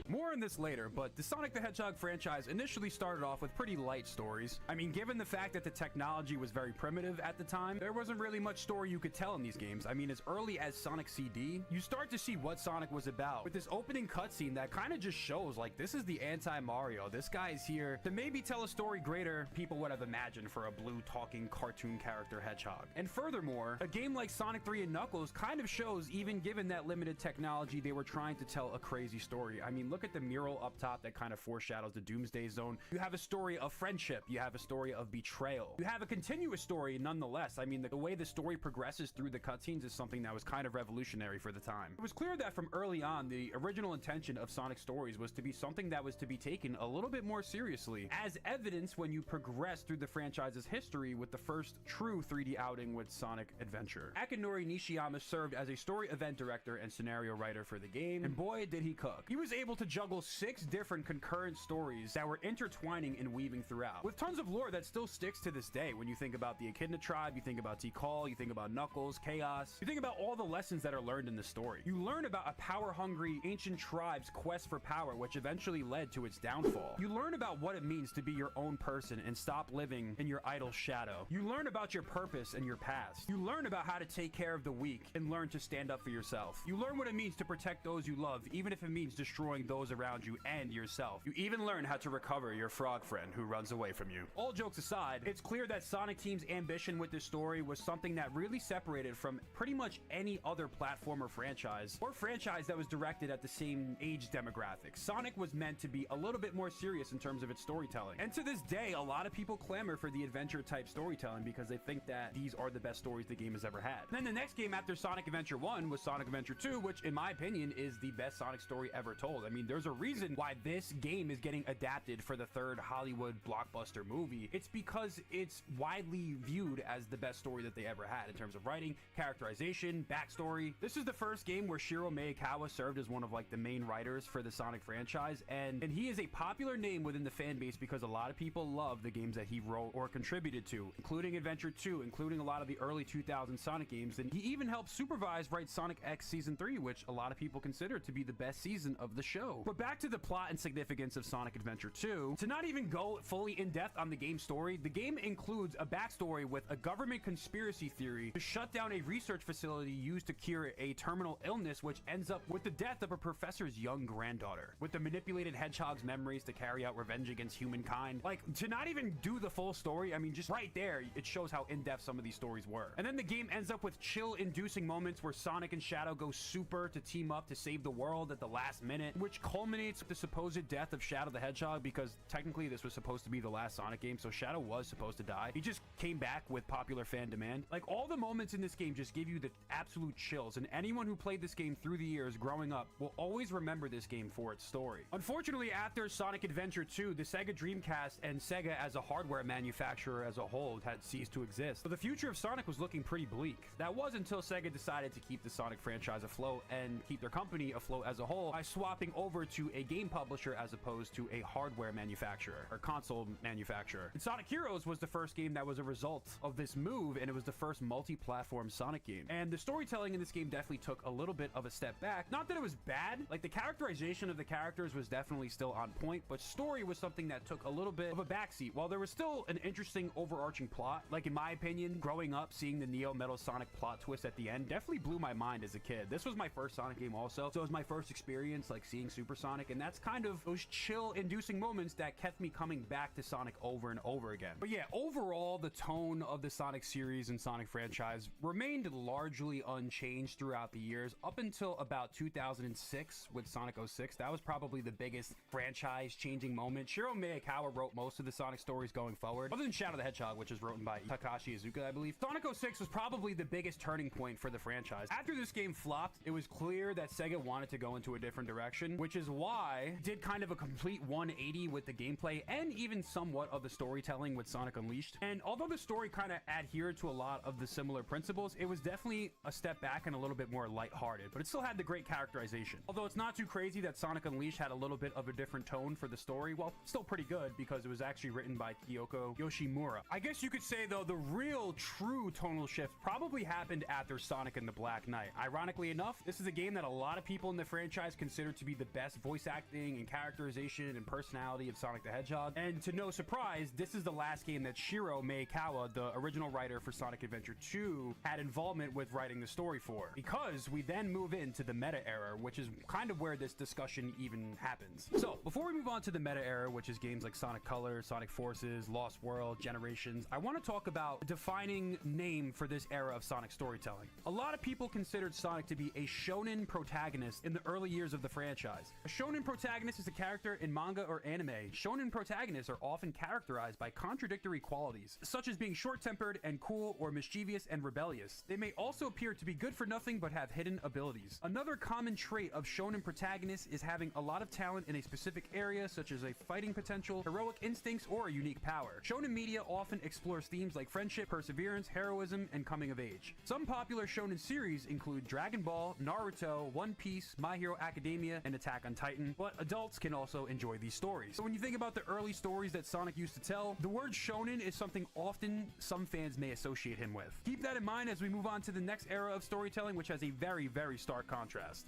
More on this later, but the Sonic the Hedgehog franchise initially started off with pretty light stories. I mean, given the fact that the technology was very primitive at the time, there wasn't really much story you could tell in these games. I mean, as early as Sonic CD, you start to see what Sonic was about with this opening cutscene that kind of just shows, like, this is the anti-Mario. This guy is here to maybe tell a story greater people would have imagined for a blue talking cartoon character hedgehog. And furthermore, a game like Sonic 3 and Knuckles kind of shows, even given that limited technology, they were trying to tell a crazy story. I mean, look at the mural up top that kind of foreshadows the Doomsday Zone. You have a story of friendship. You have a story of betrayal. You have a continuous story nonetheless. I mean, the way the story progresses through the cutscenes is something that was kind of revolutionary for the time. It was clear that from early on, the original intention of Sonic stories was to be something that was to be taken a little bit more seriously, as evidence when you progress through the franchise's history with the first true 3D outing with Sonic Adventure. Akinori Nishiyama served as a story event director and scenario writer for the game, and boy, did he cook. He was able to juggle 6 different concurrent stories that were intertwining and weaving throughout, with tons of lore that still sticks to this day. When you think about the Echidna tribe, you think about Tikal, you think about Knuckles, Chaos, you think about all the lessons that are learned in the story. You learn about a power-hungry ancient tribe's quest for power, which eventually led to its downfall. You learn about what it means to be your own person and stop living in your idol's shadow. You learn about your purpose and your past. You learn about how to take care of the weak and learn to stand up for yourself. You learn what it means to protect those you love, even if it means destroying those around you and yourself. You even learn how to recover your frog friend who runs away from you. All jokes aside, it's clear that Sonic Team's ambition with this story was something that really separated from pretty much any other platformer franchise or franchise that was directed at the same age demographic. Sonic was meant to be a little bit more serious in terms of its storytelling. And to this day, a lot of people clamor for the adventure type storytelling because they think that these are the best stories the game has ever had. Then the next game after Sonic Adventure 1 was Sonic Adventure 2, which in my opinion is the best Sonic story ever told. I mean, there's a reason why this game is getting adapted for the 3rd Hollywood blockbuster movie. It's because it's widely viewed as the best story that they ever had in terms of writing, characterization, backstory. This is the first game where Shiro Meikawa served as one of like the main writers for the Sonic franchise, and he is a popular name within the fan base because a lot of people love the games that he wrote or contributed to, including Adventure 2, including a lot of the early 2000 Sonic games, and he even helped supervise write Sonic X Season 3, which a lot of people consider to be the best season of the show. But back to the plot and significance of Sonic Adventure 2, to not even go fully in depth on the game's story, the game includes a backstory with a government conspiracy theory to shut down a research facility used to cure a terminal illness, which ends up with the death of a professor's young granddaughter, with the manipulated hedgehog's memories to carry out revenge against humankind. Like, to not even do the full story, I mean, just right there, it shows how in-depth some of these stories were. And then the game ends up with chill-inducing moments where Sonic and Shadow go super to team up to save the world at the last minute, which culminates with the supposed death of Shadow the Hedgehog, because technically this was supposed to be the last Sonic game, so Shadow was supposed to die. He just came back with popular fan demand. Like, all the moments in this game just give you the absolute chills, and anyone who played this game through the years growing up will always remember this game for its story. Unfortunately, after Sonic Adventure 2, the Sega Dreamcast and Sega as a hardware manufacturer as a whole had ceased to exist. So the future of Sonic was looking pretty bleak. That was until Sega decided to keep the Sonic franchise afloat and keep their company afloat as a whole by swapping over to a game publisher as opposed to a hardware manufacturer or console manufacturer. And Sonic Heroes was the first game that was a result of this move, and it was the first multi-platform Sonic game. And the storytelling in this game definitely took a little bit of a step back. Not that it was bad, like the characterization of the characters was definitely still on point, but story was something that took a little bit of a backseat. While there was still an interesting overarching plot, like in my opinion, growing up, seeing the Neo Metal Sonic plot twist at the end definitely blew my mind as a kid. This was my first Sonic game also, so it was my first experience like seeing Super Sonic Sonic, and that's kind of those chill-inducing moments that kept me coming back to Sonic over and over again. But yeah, overall, the tone of the Sonic series and Sonic franchise remained largely unchanged throughout the years, up until about 2006 with Sonic 06. That was probably the biggest franchise-changing moment. Shiro Miyakawa wrote most of the Sonic stories going forward, other than Shadow the Hedgehog, which is written by Takashi Iizuka, I believe. Sonic 06 was probably the biggest turning point for the franchise. After this game flopped, it was clear that Sega wanted to go into a different direction, which is why it did kind of a complete 180 with the gameplay and even somewhat of the storytelling with Sonic Unleashed. And although the story kind of adhered to a lot of the similar principles, it was definitely a step back and a little bit more lighthearted, but it still had the great characterization. Although it's not too crazy that Sonic Unleashed had a little bit of a different tone for the story, well, still pretty good because it was actually written by Kyoko Yoshimura. I guess you could say, though, the real true tonal shift probably happened after Sonic and the Black Knight. Ironically enough, this is a game that a lot of people in the franchise consider to be the best voice acting and characterization and personality of Sonic the Hedgehog, and to no surprise, this is the last game that Shiro Miyakawa, the original writer for Sonic Adventure 2, had involvement with writing the story for, because we then move into the meta era, which is kind of where this discussion even happens. So before we move on to the meta era, which is games like Sonic Colors, Sonic Forces, Lost World, Generations, I want to talk about a defining name for this era of Sonic storytelling. A lot of people considered Sonic to be a shonen protagonist in the early years of the franchise. A shonen protagonist is a character in manga or anime. Shonen protagonists are often characterized by contradictory qualities, such as being short-tempered and cool, or mischievous and rebellious. They may also appear to be good for nothing but have hidden abilities. Another common trait of shonen protagonists is having a lot of talent in a specific area, such as a fighting potential, heroic instincts, or a unique power. Shonen media often explores themes like friendship, perseverance, heroism, and coming of age. Some popular shonen series include Dragon Ball, Naruto, One Piece, My Hero Academia, and Attack on Titan, but adults can also enjoy these stories. So when you think about the early stories that Sonic used to tell, the word shonen is something often some fans may associate him with. Keep that in mind as we move on to the next era of storytelling, which has a very, very stark contrast.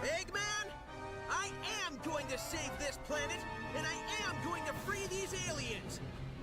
Eggman, I am going to save this planet, and I am going to free these aliens.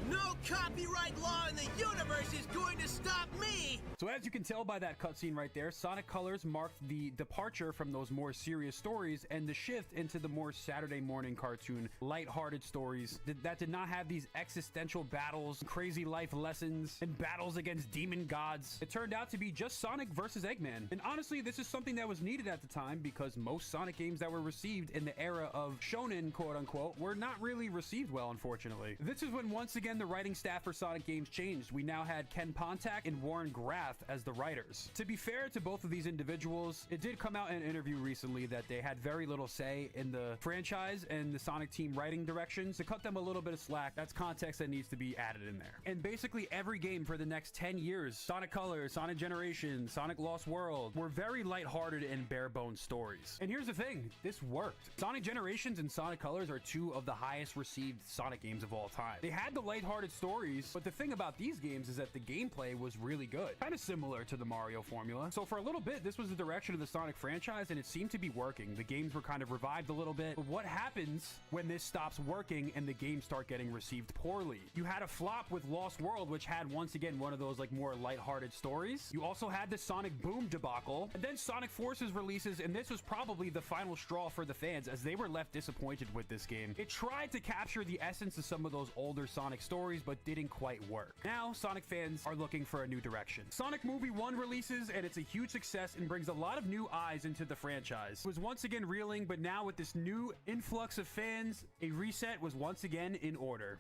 No copyright law in the universe is going to stop me! So as you can tell by that cutscene right there, Sonic Colors marked the departure from those more serious stories and the shift into the more Saturday morning cartoon, lighthearted stories that did not have these existential battles, crazy life lessons, and battles against demon gods. It turned out to be just Sonic versus Eggman. And honestly, this is something that was needed at the time because most Sonic games that were received in the era of shonen, quote unquote, were not really received well, unfortunately. This is when once again the writing staff for Sonic games changed. We now had Ken Pontac and Warren Graff as the writers. To be fair to both of these individuals, it did come out in an interview recently that they had very little say in the franchise and the Sonic team writing directions. To cut them a little bit of slack, that's context that needs to be added in there. And basically every game for the next 10 years, Sonic Colors, Sonic Generations, Sonic Lost World, were very lighthearted and bare bones stories. And here's the thing, this worked. Sonic Generations and Sonic Colors are two of the highest received Sonic games of all time. They had the lighthearted stories, but the thing about these games is that the gameplay was really good, kind of similar to the Mario formula. So for a little bit, this was the direction of the Sonic franchise, and it seemed to be working. The games were kind of revived a little bit, but what happens when this stops working and the games start getting received poorly? You had a flop with Lost World, which had once again one of those like more lighthearted stories. You also had the Sonic Boom debacle, and then Sonic Forces releases, and this was probably the final straw for the fans as they were left disappointed with this game. It tried to capture the essence of some of those older Sonic stories, but didn't quite work. Now, Sonic fans are looking for a new direction. Sonic Movie 1 releases, and it's a huge success and brings a lot of new eyes into the franchise. It was once again reeling, but now with this new influx of fans, a reset was once again in order.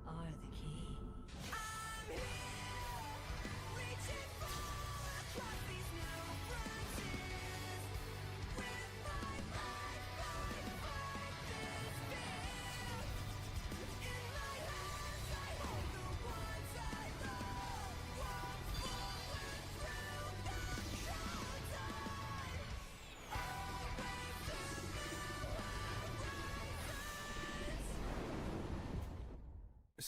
Are the key.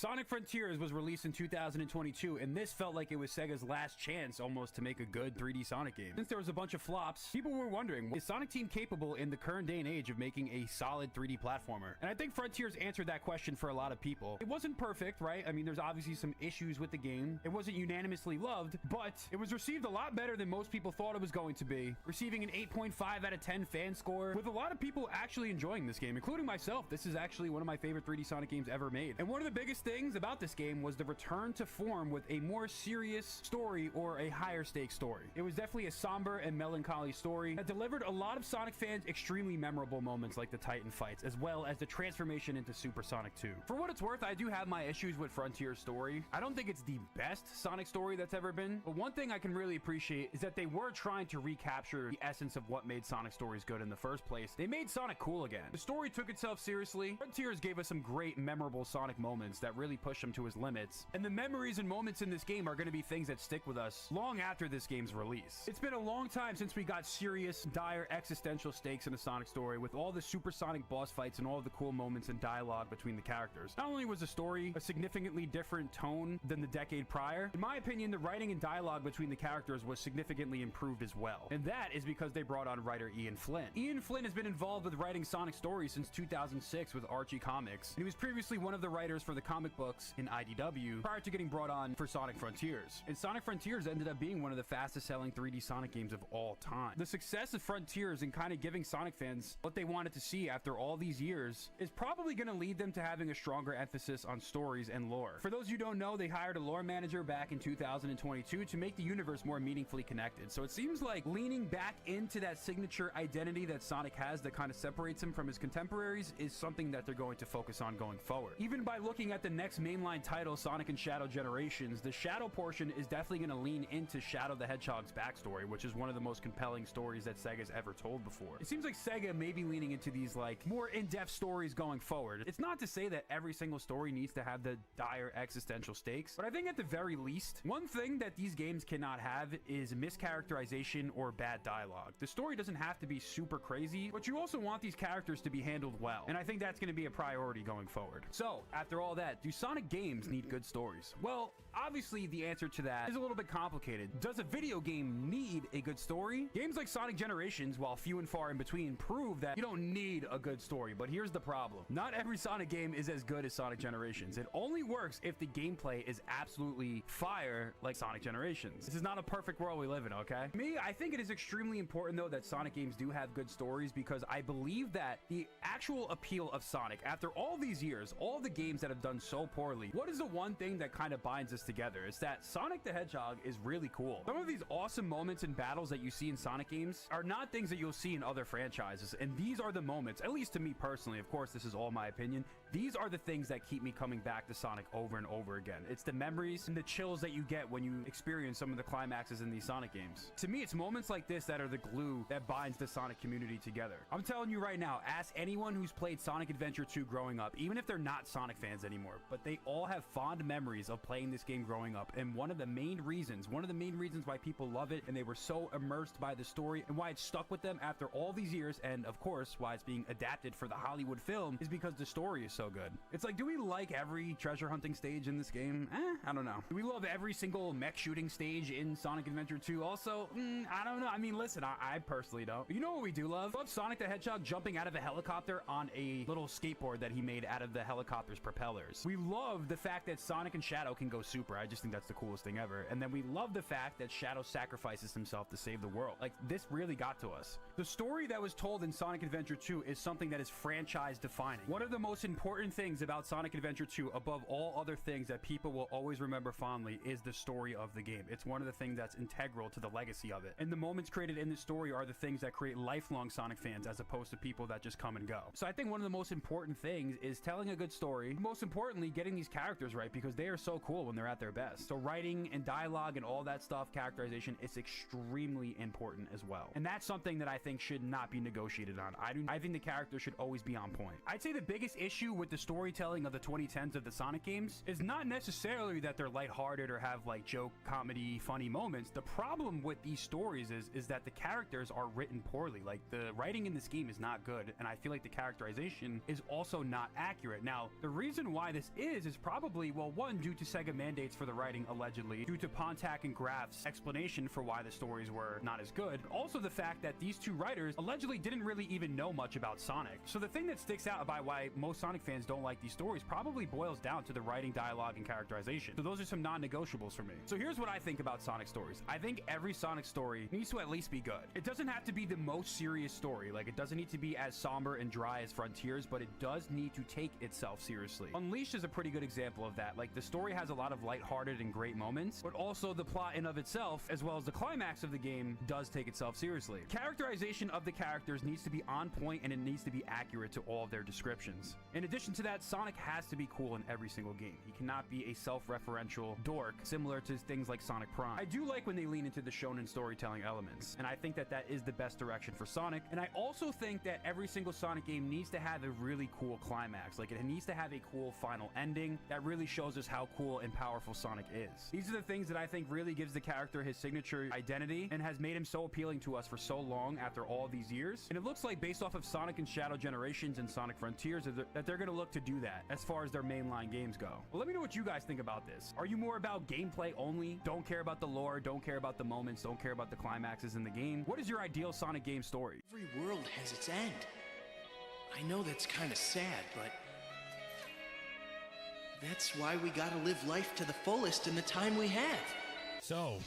Sonic Frontiers was released in 2022, and this felt like it was Sega's last chance almost to make a good 3D Sonic game. Since there was a bunch of flops, people were wondering, is Sonic Team capable in the current day and age of making a solid 3D platformer? And I think Frontiers answered that question for a lot of people. It wasn't perfect, right? I mean, there's obviously some issues with the game. It wasn't unanimously loved, but it was received a lot better than most people thought it was going to be, receiving an 8.5 out of 10 fan score, with a lot of people actually enjoying this game, including myself. This is actually one of my favorite 3D Sonic games ever made. And one of the biggest things about this game was the return to form with a more serious story or a higher stakes story. It was definitely a somber and melancholy story that delivered a lot of Sonic fans extremely memorable moments like the Titan fights, as well as the transformation into Super Sonic 2. For what it's worth, I do have my issues with Frontier's story. I don't think it's the best Sonic story that's ever been, but one thing I can really appreciate is that they were trying to recapture the essence of what made Sonic stories good in the first place. They made Sonic cool again. The story took itself seriously. Frontiers gave us some great memorable Sonic moments that really pushed him to his limits, and the memories and moments in this game are going to be things that stick with us long after this game's release. It's been a long time since we got serious, dire existential stakes in a Sonic story with all the Super Sonic boss fights and all of the cool moments and dialogue between the characters. Not only was the story a significantly different tone than the decade prior, in my opinion, the writing and dialogue between the characters was significantly improved as well. And that is because they brought on writer Ian Flynn. Ian Flynn has been involved with writing Sonic stories since 2006 with Archie Comics. And he was previously one of the writers for the comic books in IDW prior to getting brought on for Sonic Frontiers. And Sonic Frontiers ended up being one of the fastest selling 3D Sonic games of all time. The success of Frontiers and kind of giving Sonic fans what they wanted to see after all these years is probably going to lead them to having a stronger emphasis on stories and lore. For those who don't know, they hired a lore manager back in 2022 to make the universe more meaningfully connected. So it seems like leaning back into that signature identity that Sonic has that kind of separates him from his contemporaries is something that they're going to focus on going forward. Even by looking at the next mainline title, Sonic and Shadow Generations, the Shadow portion is definitely going to lean into Shadow the Hedgehog's backstory, which is one of the most compelling stories that Sega's ever told before. It seems like Sega may be leaning into these like more in-depth stories going forward. It's not to say that every single story needs to have the dire existential stakes, but I think at the very least, one thing that these games cannot have is mischaracterization or bad dialogue. The story doesn't have to be super crazy, but you also want these characters to be handled well, and I think that's going to be a priority going forward. So, after all that, do Sonic games need good stories? Well, obviously the answer to that is a little bit complicated. Does a video game need a good story? Games like Sonic Generations, while few and far in between, prove that you don't need a good story, but here's the problem. Not every Sonic game is as good as Sonic Generations. It only works if the gameplay is absolutely fire like Sonic Generations. This is not a perfect world we live in, okay? Me, I think it is extremely important though that Sonic games do have good stories, because I believe that the actual appeal of Sonic, after all these years, all the games that have done so poorly, what is the one thing that kind of binds us together? It's that Sonic the Hedgehog is really cool. Some of these awesome moments and battles that you see in Sonic games are not things that you'll see in other franchises, and these are the moments, at least to me personally, of course this is all my opinion, these are the things that keep me coming back to Sonic over and over again. It's the memories and the chills that you get when you experience some of the climaxes in these Sonic games. To me, it's moments like this that are the glue that binds the Sonic community together. I'm telling you right now, ask anyone who's played Sonic Adventure 2 growing up, even if they're not Sonic fans anymore, but they all have fond memories of playing this game growing up, and one of the main reasons why people love it and they were so immersed by the story and why it stuck with them after all these years, and of course why it's being adapted for the Hollywood film, is because the story is so good. It's like, do we like every treasure hunting stage in this game? I don't know. Do we love every single mech shooting stage in Sonic Adventure 2 also? I don't know. I mean, listen, I personally don't. You know what we do love? Love Sonic the Hedgehog jumping out of a helicopter on a little skateboard that he made out of the helicopter's propellers. We love the fact that Sonic and Shadow can go super. I just think that's the coolest thing ever. And then we love the fact that Shadow sacrifices himself to save the world. Like, this really got to us. The story that was told in Sonic Adventure 2 is something that is franchise defining. One of the most important things about Sonic Adventure 2, above all other things that people will always remember fondly, is the story of the game. It's one of the things that's integral to the legacy of it. And the moments created in the story are the things that create lifelong Sonic fans, as opposed to people that just come and go. So I think one of the most important things is telling a good story. Most importantly, getting these characters right, because they are so cool when they're at their best. So writing and dialogue and all that stuff, characterization, is extremely important as well. And that's something that I think should not be negotiated on. I think the characters should always be on point. I'd say the biggest issue with the storytelling of the 2010s of the Sonic games is not necessarily that they're lighthearted or have like joke, comedy, funny moments. The problem with these stories is that the characters are written poorly. Like, the writing in this game is not good, and I feel like the characterization is also not accurate. Now, the reason why this is probably, well, one, due to Sega mandates for the writing, allegedly, due to Pontac and Graf's explanation for why the stories were not as good. Also, the fact that these two writers allegedly didn't really even know much about Sonic. So the thing that sticks out about why most Sonic fans don't like these stories probably boils down to the writing, dialogue, and characterization. So those are some non-negotiables for me. So here's what I think about Sonic stories. I think every Sonic story needs to at least be good. It doesn't have to be the most serious story. Like, it doesn't need to be as somber and dry as Frontiers, but it does need to take itself seriously. Unleashed is a pretty good example of that. Like, the story has a lot of lighthearted and great moments, but also the plot in of itself, as well as the climax of the game, does take itself seriously. Characterization of the characters needs to be on point, and it needs to be accurate to all of their descriptions. In addition to that, Sonic has to be cool in every single game. He cannot be a self-referential dork, similar to things like Sonic Prime. I do like when they lean into the shonen storytelling elements, and I think that that is the best direction for Sonic. And I also think that every single Sonic game needs to have a really cool climax. Like, it needs to have a cool final ending that really shows us how cool and powerful Sonic is. These are the things that I think really gives the character his signature identity and has made him so appealing to us for so long after all these years. And it looks like, based off of Sonic and Shadow Generations and Sonic Frontiers, that they're going to look to do that as far as their mainline games go. Well, let me know what you guys think about this. Are you more about gameplay only? Don't care about the lore, don't care about the moments, don't care about the climaxes in the game? What is your ideal Sonic game story? Every world has its end. I know that's kind of sad, but that's why we gotta live life to the fullest in the time we have. So,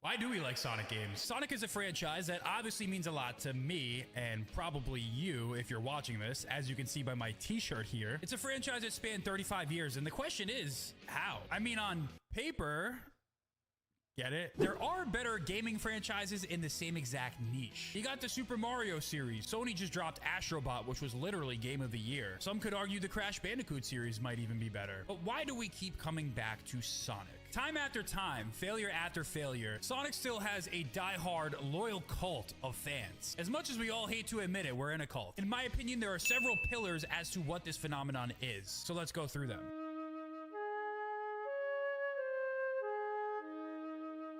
why do we like Sonic games? Sonic is a franchise that obviously means a lot to me, and probably you if you're watching this, as you can see by my t-shirt here. It's a franchise that spanned 35 years, and the question is, how? I mean, on paper, get it? There are better gaming franchises in the same exact niche. You got the Super Mario series. Sony just dropped Astro Bot, which was literally Game of the Year. Some could argue the Crash Bandicoot series might even be better. But why do we keep coming back to Sonic? Time after time, failure after failure, Sonic still has a die-hard, loyal cult of fans. As much as we all hate to admit it, we're in a cult. In my opinion, there are several pillars as to what this phenomenon is. So let's go through them.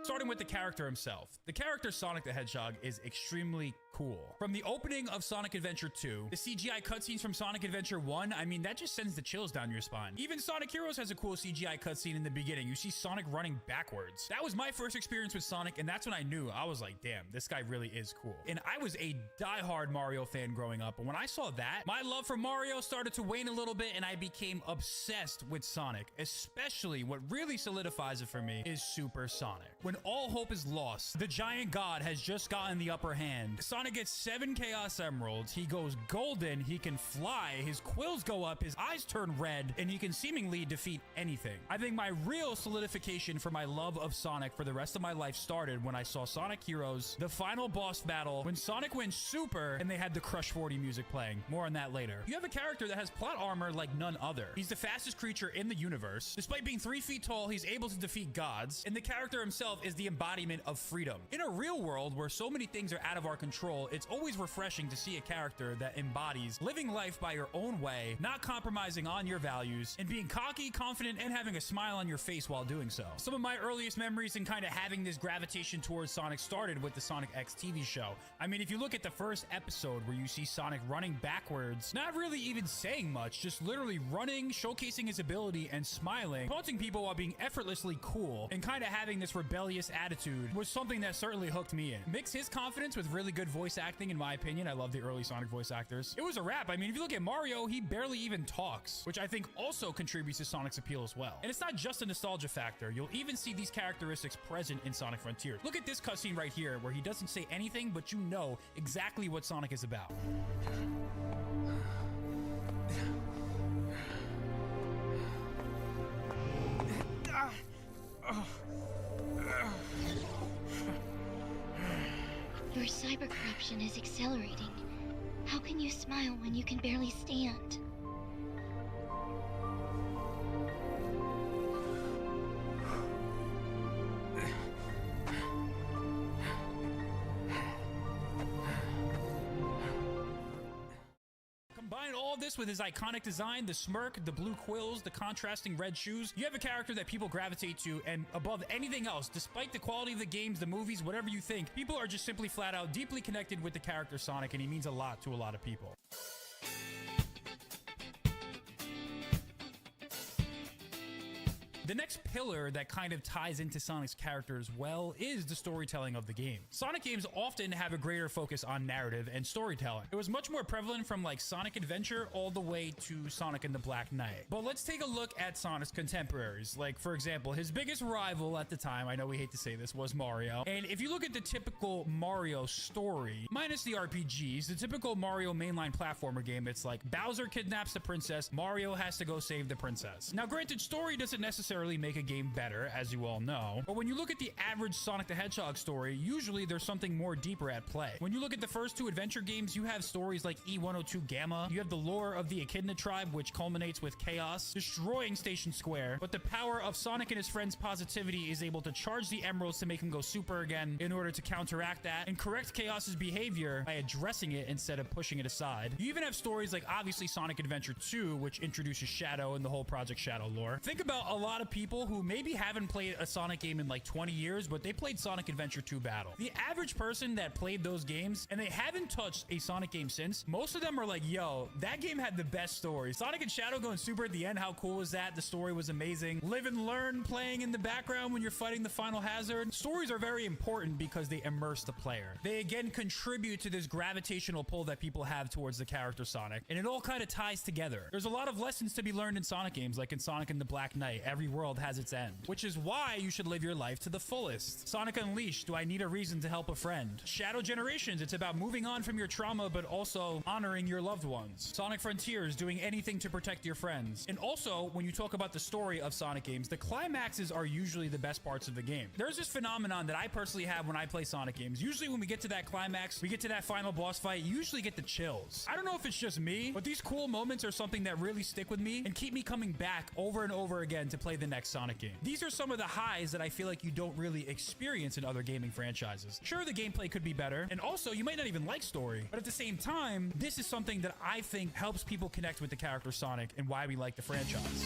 Starting with the character himself. The character Sonic the Hedgehog is extremely cool. From the opening of Sonic Adventure 2, the CGI cutscenes from Sonic Adventure 1, I mean, that just sends the chills down your spine. Even Sonic Heroes has a cool CGI cutscene in the beginning. You see Sonic running backwards. That was my first experience with Sonic, and that's when I knew. I was like, damn, this guy really is cool. And I was a die-hard Mario fan growing up, and when I saw that, my love for Mario started to wane a little bit, and I became obsessed with Sonic. Especially, what really solidifies it for me is Super Sonic. When all hope is lost, the giant god has just gotten the upper hand. Sonic gets 7 Chaos Emeralds, he goes golden, he can fly, his quills go up, his eyes turn red, and he can seemingly defeat anything. I think my real solidification for my love of Sonic for the rest of my life started when I saw Sonic Heroes, the final boss battle, when Sonic went super, and they had the Crush 40 music playing. More on that later. You have a character that has plot armor like none other. He's the fastest creature in the universe. Despite being 3 feet tall, he's able to defeat gods, and the character himself is the embodiment of freedom. In a real world where so many things are out of our control, it's always refreshing to see a character that embodies living life by your own way, not compromising on your values, and being cocky, confident, and having a smile on your face while doing so. Some of my earliest memories and kind of having this gravitation towards Sonic started with the Sonic X TV show. I mean, if you look at the first episode where you see Sonic running backwards, not really even saying much, just literally running, showcasing his ability, and smiling, taunting people while being effortlessly cool, and kind of having this rebellious attitude was something that certainly hooked me in. Mix his confidence with really good voice acting, in my opinion. I love the early Sonic voice actors. It was a wrap. I mean, if you look at Mario, he barely even talks, which I think also contributes to Sonic's appeal as well. And it's not just a nostalgia factor. You'll even see these characteristics present in Sonic Frontiers. Look at this cutscene right here, where he doesn't say anything, but you know exactly what Sonic is about. Your cyber corruption is accelerating. How can you smile when you can barely stand? Combine all this with his iconic design, the smirk, the blue quills, the contrasting red shoes, you have a character that people gravitate to, and above anything else, despite the quality of the games, the movies, whatever you think, people are just simply flat out deeply connected with the character Sonic, and he means a lot to a lot of people. The next pillar that kind of ties into Sonic's character as well is the storytelling of the game. Sonic games often have a greater focus on narrative and storytelling. It was much more prevalent from like Sonic Adventure all the way to Sonic and the Black Knight. But let's take a look at Sonic's contemporaries. Like, for example, his biggest rival at the time, I know we hate to say this, was Mario. And if you look at the typical Mario story, minus the RPGs, the typical Mario mainline platformer game, it's like Bowser kidnaps the princess, Mario has to go save the princess. Now, granted, story doesn't necessarily make a game better, as you all know, but when you look at the average Sonic the Hedgehog story, usually there's something more deeper at play. When you look at the first two adventure games, you have stories like E102 Gamma, you have the lore of the Echidna tribe, which culminates with Chaos destroying Station Square, but the power of Sonic and his friends' positivity is able to charge the emeralds to make him go super again in order to counteract that and correct Chaos's behavior by addressing it instead of pushing it aside. You even have stories like obviously Sonic Adventure 2, which introduces Shadow and the whole Project Shadow lore. Think about a lot of people who maybe haven't played a Sonic game in like 20 years, but they played Sonic Adventure 2 Battle. The average person that played those games and they haven't touched a Sonic game since, most of them are like, yo, that game had the best story. Sonic and Shadow going super at the end, how cool was that? The story was amazing. Live and Learn playing in the background when you're fighting the final hazard. Stories are very important because they immerse the player. They again contribute to this gravitational pull that people have towards the character Sonic, and it all kind of ties together. There's a lot of lessons to be learned in Sonic games, like in Sonic and the Black Knight. Every world has its end, which is why you should live your life to the fullest. Sonic Unleashed, do I need a reason to help a friend? Shadow Generations, it's about moving on from your trauma, but also honoring your loved ones. Sonic Frontiers, doing anything to protect your friends. And also, when you talk about the story of Sonic games, the climaxes are usually the best parts of the game. There's this phenomenon that I personally have when I play Sonic games. Usually when we get to that climax, we get to that final boss fight, you usually get the chills. I don't know if it's just me, but these cool moments are something that really stick with me and keep me coming back over and over again to play the next Sonic game. These are some of the highs that I feel like you don't really experience in other gaming franchises. Sure, the gameplay could be better, and also you might not even like story, but at the same time, this is something that I think helps people connect with the character Sonic and why we like the franchise.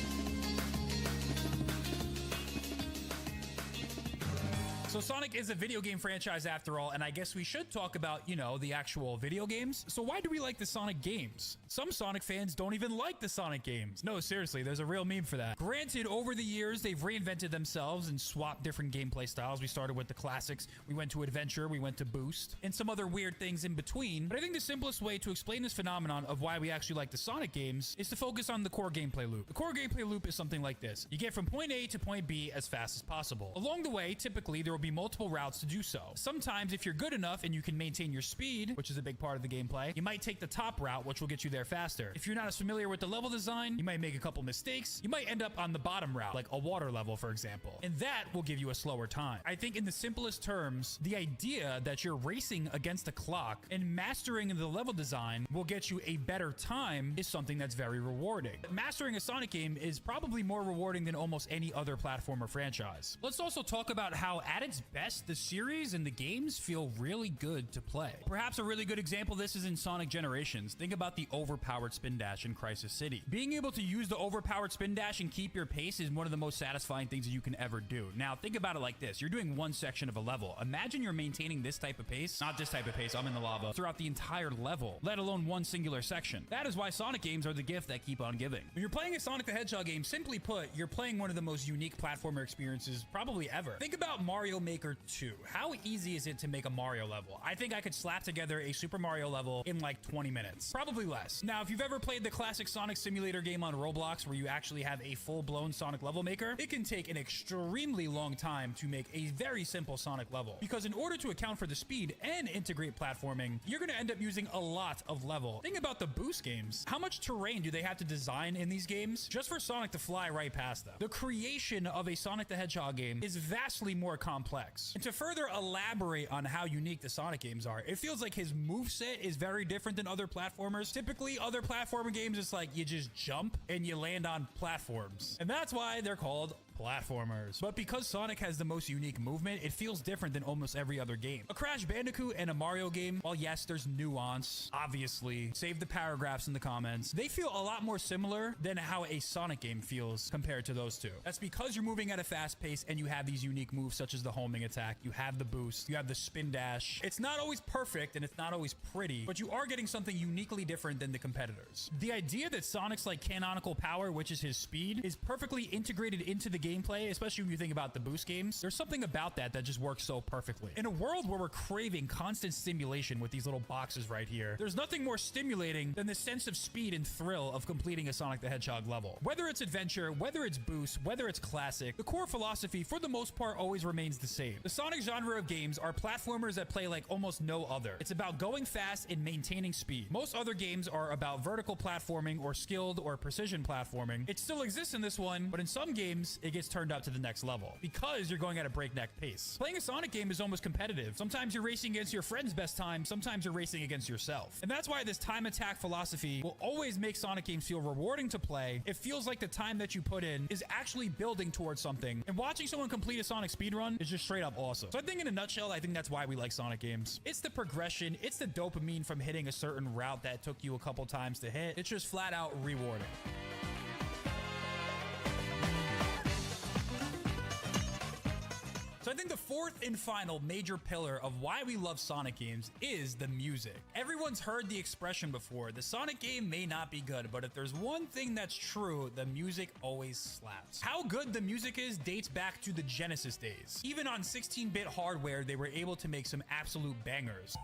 So Sonic is a video game franchise after all, and I guess we should talk about, you know, the actual video games. So why do we like the Sonic games? Some Sonic fans don't even like the Sonic games. No, seriously, there's a real meme for that. Granted, over the years, they've reinvented themselves and swapped different gameplay styles. We started with the classics, we went to Adventure, we went to Boost, and some other weird things in between. But I think the simplest way to explain this phenomenon of why we actually like the Sonic games is to focus on the core gameplay loop. The core gameplay loop is something like this. You get from point A to point B as fast as possible. Along the way, typically, there will be multiple routes to do so. Sometimes, if you're good enough and you can maintain your speed, which is a big part of the gameplay, you might take the top route, which will get you there faster. If you're not as familiar with the level design, you might make a couple mistakes. You might end up on the bottom route, like a water level, for example, and that will give you a slower time. I think in the simplest terms, the idea that you're racing against the clock and mastering the level design will get you a better time is something that's very rewarding. Mastering a Sonic game is probably more rewarding than almost any other platformer franchise. Let's also talk about how at its best, the series and the games feel really good to play. Perhaps a really good example of this is in Sonic Generations. Think about the overpowered spin dash in Crisis City. Being able to use the overpowered spin dash and keep your pace is one of the most satisfying things that you can ever do. Now, think about it like this. You're doing one section of a level. Imagine you're maintaining this type of pace, not this type of pace, I'm in the lava, throughout the entire level, let alone one singular section. That is why Sonic games are the gift that keep on giving. When you're playing a Sonic the Hedgehog game, simply put, you're playing one of the most unique platformer experiences probably ever. Think about Mario Maker 2. How easy is it to make a Mario level? I think I could slap together a Super Mario level in like 20 minutes. Probably less. Now, if you've ever played the classic Sonic Simulator game on Roblox where you actually have a full-blown Sonic level maker, it can take an extremely long time to make a very simple Sonic level. Because in order to account for the speed and integrate platforming, you're going to end up using a lot of level. Think about the Boost games. How much terrain do they have to design in these games just for Sonic to fly right past them? The creation of a Sonic the Hedgehog game is vastly more complex. And to further elaborate on how unique the Sonic games are, it feels like his moveset is very different than other platformers. Typically, other platformer games, it's like you just jump and you land on platforms. And that's why they're called Platformers. But because Sonic has the most unique movement, it feels different than almost every other game. A Crash Bandicoot and a Mario game, while yes, there's nuance, obviously, save the paragraphs in the comments, they feel a lot more similar than how a Sonic game feels compared to those two. That's because you're moving at a fast pace and you have these unique moves such as the homing attack, you have the boost, you have the spin dash. It's not always perfect and it's not always pretty, but you are getting something uniquely different than the competitors. The idea that Sonic's like canonical power, which is his speed, is perfectly integrated into the gameplay, especially when you think about the boost games. There's something about that just works so perfectly. In a world where we're craving constant stimulation with these little boxes right here, there's nothing more stimulating than the sense of speed and thrill of completing a Sonic the Hedgehog level. Whether it's adventure, whether it's boost, whether it's classic, the core philosophy for the most part always remains the same. The Sonic genre of games are platformers that play like almost no other. It's about going fast and maintaining speed. Most other games are about vertical platforming or skilled or precision platforming. It still exists in this one, but in some games, it gets turned up to the next level because you're going at a breakneck pace. Playing a Sonic game is almost competitive. Sometimes you're racing against your friend's best time, sometimes you're racing against yourself. And that's why this time attack philosophy will always make Sonic games feel rewarding to play. It feels like the time that you put in is actually building towards something. And watching someone complete a Sonic speedrun is just straight up awesome. So I think in a nutshell, I think that's why we like Sonic games. It's the progression, it's the dopamine from hitting a certain route that took you a couple times to hit. It's just flat out rewarding. So I think the fourth and final major pillar of why we love Sonic games is the music. Everyone's heard the expression before, the Sonic game may not be good, but if there's one thing that's true, the music always slaps. How good the music is dates back to the Genesis days. Even on 16-bit hardware, they were able to make some absolute bangers.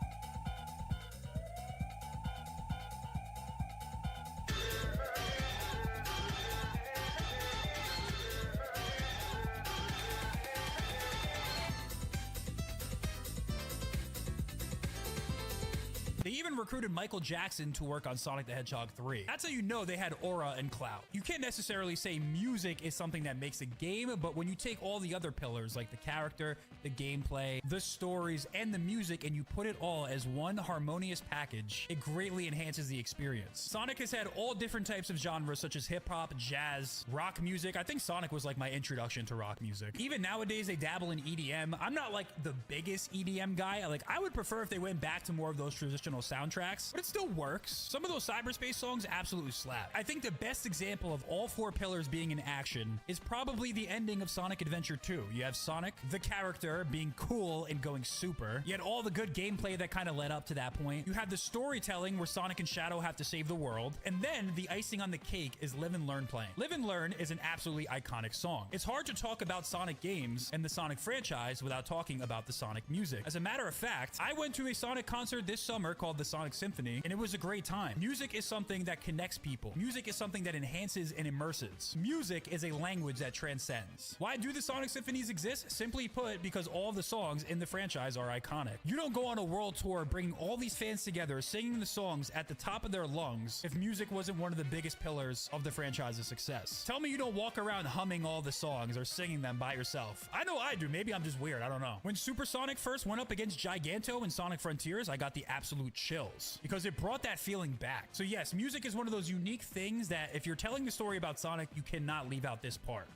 They even recruited Michael Jackson to work on Sonic the Hedgehog 3. That's how you know they had aura and clout. You can't necessarily say music is something that makes a game, but when you take all the other pillars like the character, the gameplay, the stories, and the music, and you put it all as one harmonious package, it greatly enhances the experience. Sonic has had all different types of genres such as hip-hop, jazz, rock music. I think Sonic was like my introduction to rock music. Even nowadays, they dabble in EDM. I'm not like the biggest EDM guy. I would prefer if they went back to more of those traditional soundtracks, but it still works. Some of those cyberspace songs absolutely slap. I think the best example of all four pillars being in action is probably the ending of Sonic Adventure 2. You have Sonic, the character, being cool and going super. You had all the good gameplay that kind of led up to that point. You have the storytelling where Sonic and Shadow have to save the world. And then the icing on the cake is Live and Learn playing. Live and Learn is an absolutely iconic song. It's hard to talk about Sonic games and the Sonic franchise without talking about the Sonic music. As a matter of fact, I went to a Sonic concert this summer called the Sonic Symphony, and it was a great time. Music is something that connects people. Music is something that enhances and immerses. Music is a language that transcends. Why do the Sonic Symphonies exist? Simply put, because all of the songs in the franchise are iconic. You don't go on a world tour bringing all these fans together, singing the songs at the top of their lungs if music wasn't one of the biggest pillars of the franchise's success. Tell me you don't walk around humming all the songs or singing them by yourself. I know I do. Maybe I'm just weird. I don't know. When Super Sonic first went up against Giganto in Sonic Frontiers, I got the absolute chills because it brought that feeling back. So yes, music is one of those unique things that if you're telling the story about Sonic, you cannot leave out this part.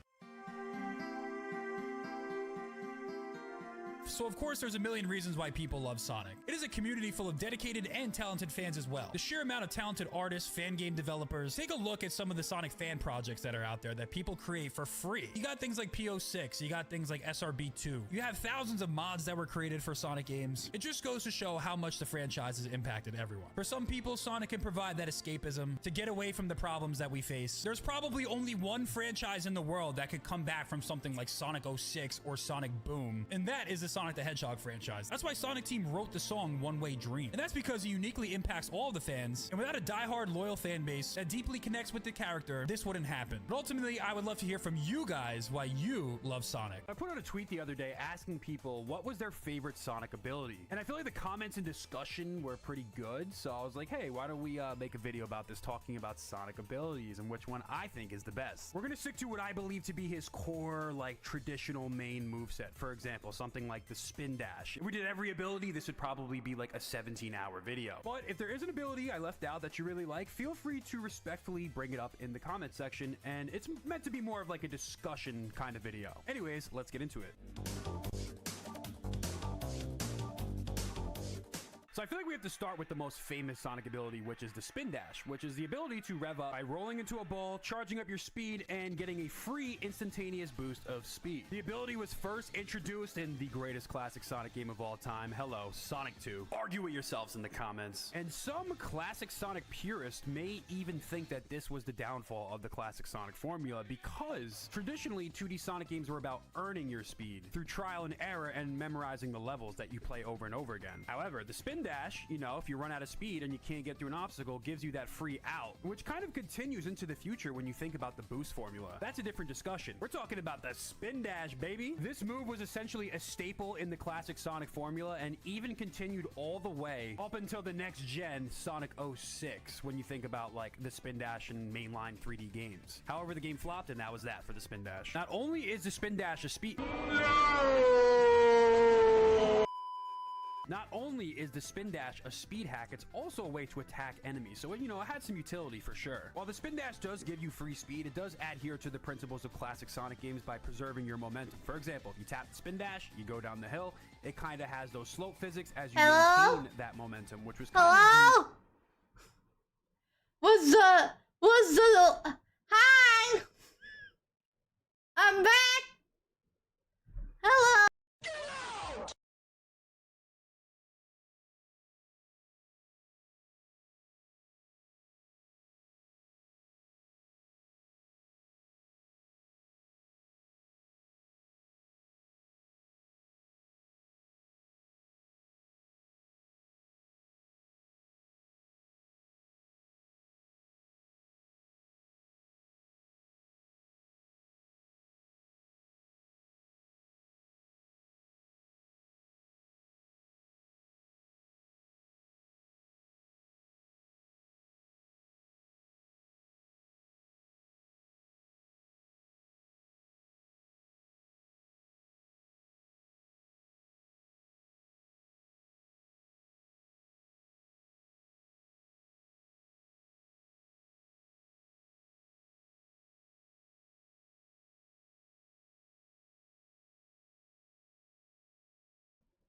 So of course there's a million reasons why people love Sonic. It is a community full of dedicated and talented fans as well. The sheer amount of talented artists, fan game developers, take a look at some of the Sonic fan projects that are out there that people create for free. You got things like PO6, you got things like SRB2. You have thousands of mods that were created for Sonic games. It just goes to show how much the franchise has impacted everyone. For some people, Sonic can provide that escapism to get away from the problems that we face. There's probably only one franchise in the world that could come back from something like Sonic 06 or Sonic Boom, and that is the Sonic the Hedgehog franchise. That's why Sonic Team wrote the song One Way Dream. And that's because it uniquely impacts all of the fans. And without a diehard loyal fan base that deeply connects with the character, this wouldn't happen. But ultimately, I would love to hear from you guys why you love Sonic. I put out a tweet the other day asking people what was their favorite Sonic ability. And I feel like the comments and discussion were pretty good. So I was like, hey, why don't we make a video about this talking about Sonic abilities and which one I think is the best. We're going to stick to what I believe to be his core, like traditional main moveset. For example, something like the the spin dash. If we did every ability, this would probably be like a 17-hour video. But if there is an ability I left out that you really like, feel free to respectfully bring it up in the comment section, and it's meant to be more of like a discussion kind of video. Anyways, let's get into it. So I feel like we have to start with the most famous Sonic ability, which is the spin dash, which is the ability to rev up by rolling into a ball, charging up your speed, and getting a free instantaneous boost of speed. The ability was first introduced in the greatest classic Sonic game of all time. Hello, Sonic 2. Argue with yourselves in the comments. And some classic Sonic purists may even think that this was the downfall of the classic Sonic formula, because traditionally 2D Sonic games were about earning your speed through trial and error and memorizing the levels that you play over and over again. However, the spin dash, you know, if you run out of speed and you can't get through an obstacle, gives you that free out, which kind of continues into the future when you think about the boost formula. That's a different discussion. We're talking about the spin dash, baby. This move was essentially a staple in the classic Sonic formula and even continued all the way up until the next gen Sonic 06 when you think about like the spin dash in mainline 3D games. However, the game flopped, and that was that for the spin dash. Not only is the spin dash a speed... Not only is the spin dash a speed hack, it's also a way to attack enemies. So, you know, it had some utility for sure. While the spin dash does give you free speed, it does adhere to the principles of classic Sonic games by preserving your momentum. For example, if you tap the spin dash, you go down the hill. It kind of has those slope physics as you maintain that momentum, which was kind of... What's the... Hi! I'm back! Hello!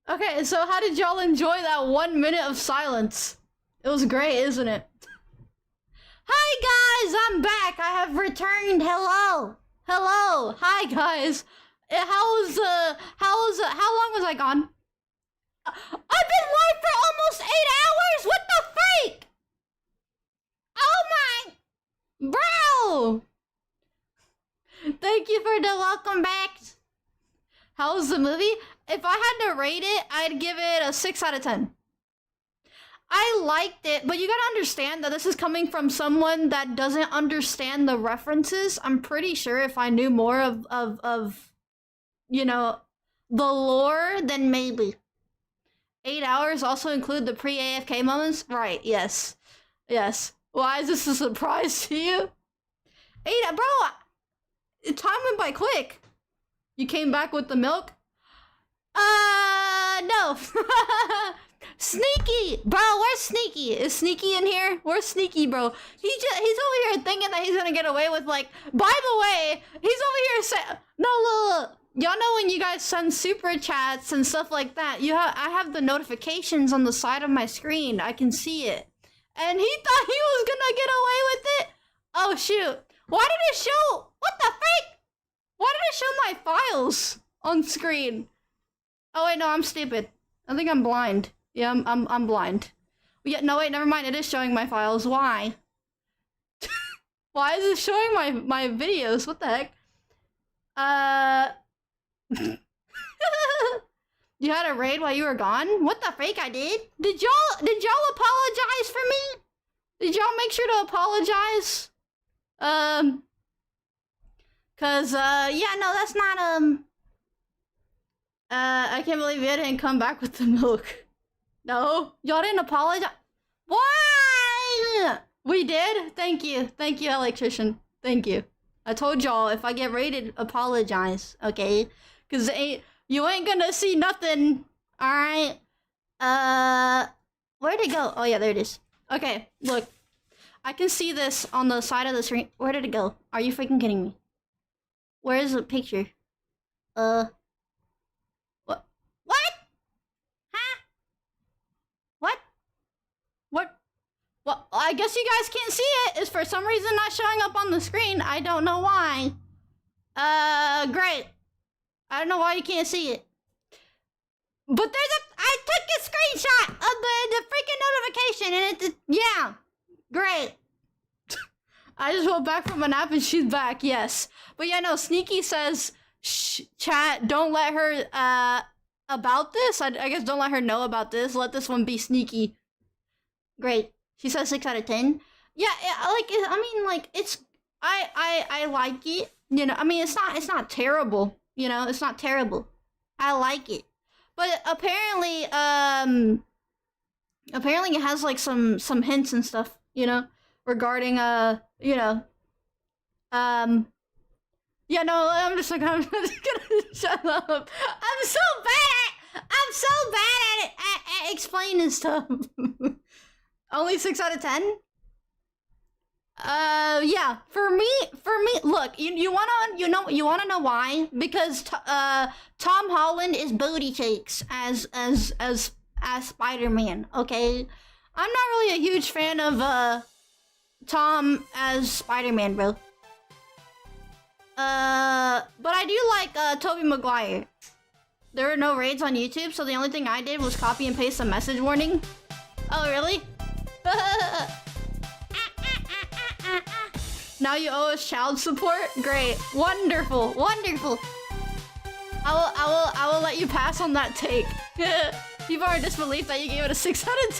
Okay, so how did y'all enjoy that 1 minute of silence? It was great, isn't it? Hi guys, I'm back. I have returned. Hello. Hello. Hi guys. How long was I gone? I've been live for almost 8 hours. What the freak? Oh my, bro. Thank you for the welcome back. How was the movie? If I had to rate it, I'd give it a 6 out of 10. I liked it, but you gotta understand that this is coming from someone that doesn't understand the references. I'm pretty sure if I knew more of you know, the lore, then maybe. 8 hours also include the pre-AFK moments? Right, yes. Yes. Why is this a surprise to you? Bro, time went by quick. You came back with the milk? No. Sneaky! Bro, where's Sneaky? Is Sneaky in here? Where's Sneaky, bro? He's over here thinking that he's gonna get away with, like, by the way, he's over here saying, no, look. Y'all know when you guys send super chats and stuff like that, I have the notifications on the side of my screen. I can see it. And he thought he was gonna get away with it? Oh, shoot. Why did it show? What the freak? Why did it show my files on screen? Oh, wait, no, I'm stupid. I think I'm blind. Yeah, I'm blind. Yeah, no, wait, never mind. It is showing my files. Why? Why is it showing my videos? What the heck? You had a raid while you were gone? What the freak I did? Did y'all apologize for me? Did y'all make sure to apologize? Yeah, no, that's not, I can't believe you didn't come back with the milk. No? Y'all didn't apologize? Why? We did? Thank you. Thank you, electrician. Thank you. I told y'all, if I get raided, apologize, okay? Because You ain't gonna see nothing. Alright. Where'd it go? Oh yeah, there it is. Okay, look. I can see this on the side of the screen. Where did it go? Are you freaking kidding me? Where is the picture? What? What? Huh? What? What? Well, I guess you guys can't see it. It's for some reason not showing up on the screen. I don't know why. Great. I don't know why you can't see it. But I took a screenshot of the freaking notification and yeah. Great. I just woke back from a nap and she's back, yes. But yeah, no, Sneaky says, shh, chat, don't let her, about this. I guess don't let her know about this. Let this one be sneaky. Great. She says 6 out of 10. Yeah, like, I mean, like, it's, I like it. You know, I mean, it's not terrible. You know, it's not terrible. I like it. But apparently it has, like, some hints and stuff, you know, regarding, you know, yeah, no, I'm just gonna shut up. I'm so bad at explaining stuff. Only 6 out of 10? Yeah, for me, look, you wanna know why? Because, Tom Holland is booty cheeks as Spider-Man, okay? I'm not really a huge fan of, Tom as Spider-Man, bro. But I do like, Tobey Maguire. There were no raids on YouTube, so the only thing I did was copy and paste a message warning. Oh, really? Now you owe us child support? Great. Wonderful. Wonderful. I will let you pass on that take. People are in disbelief that you gave it a 6 out of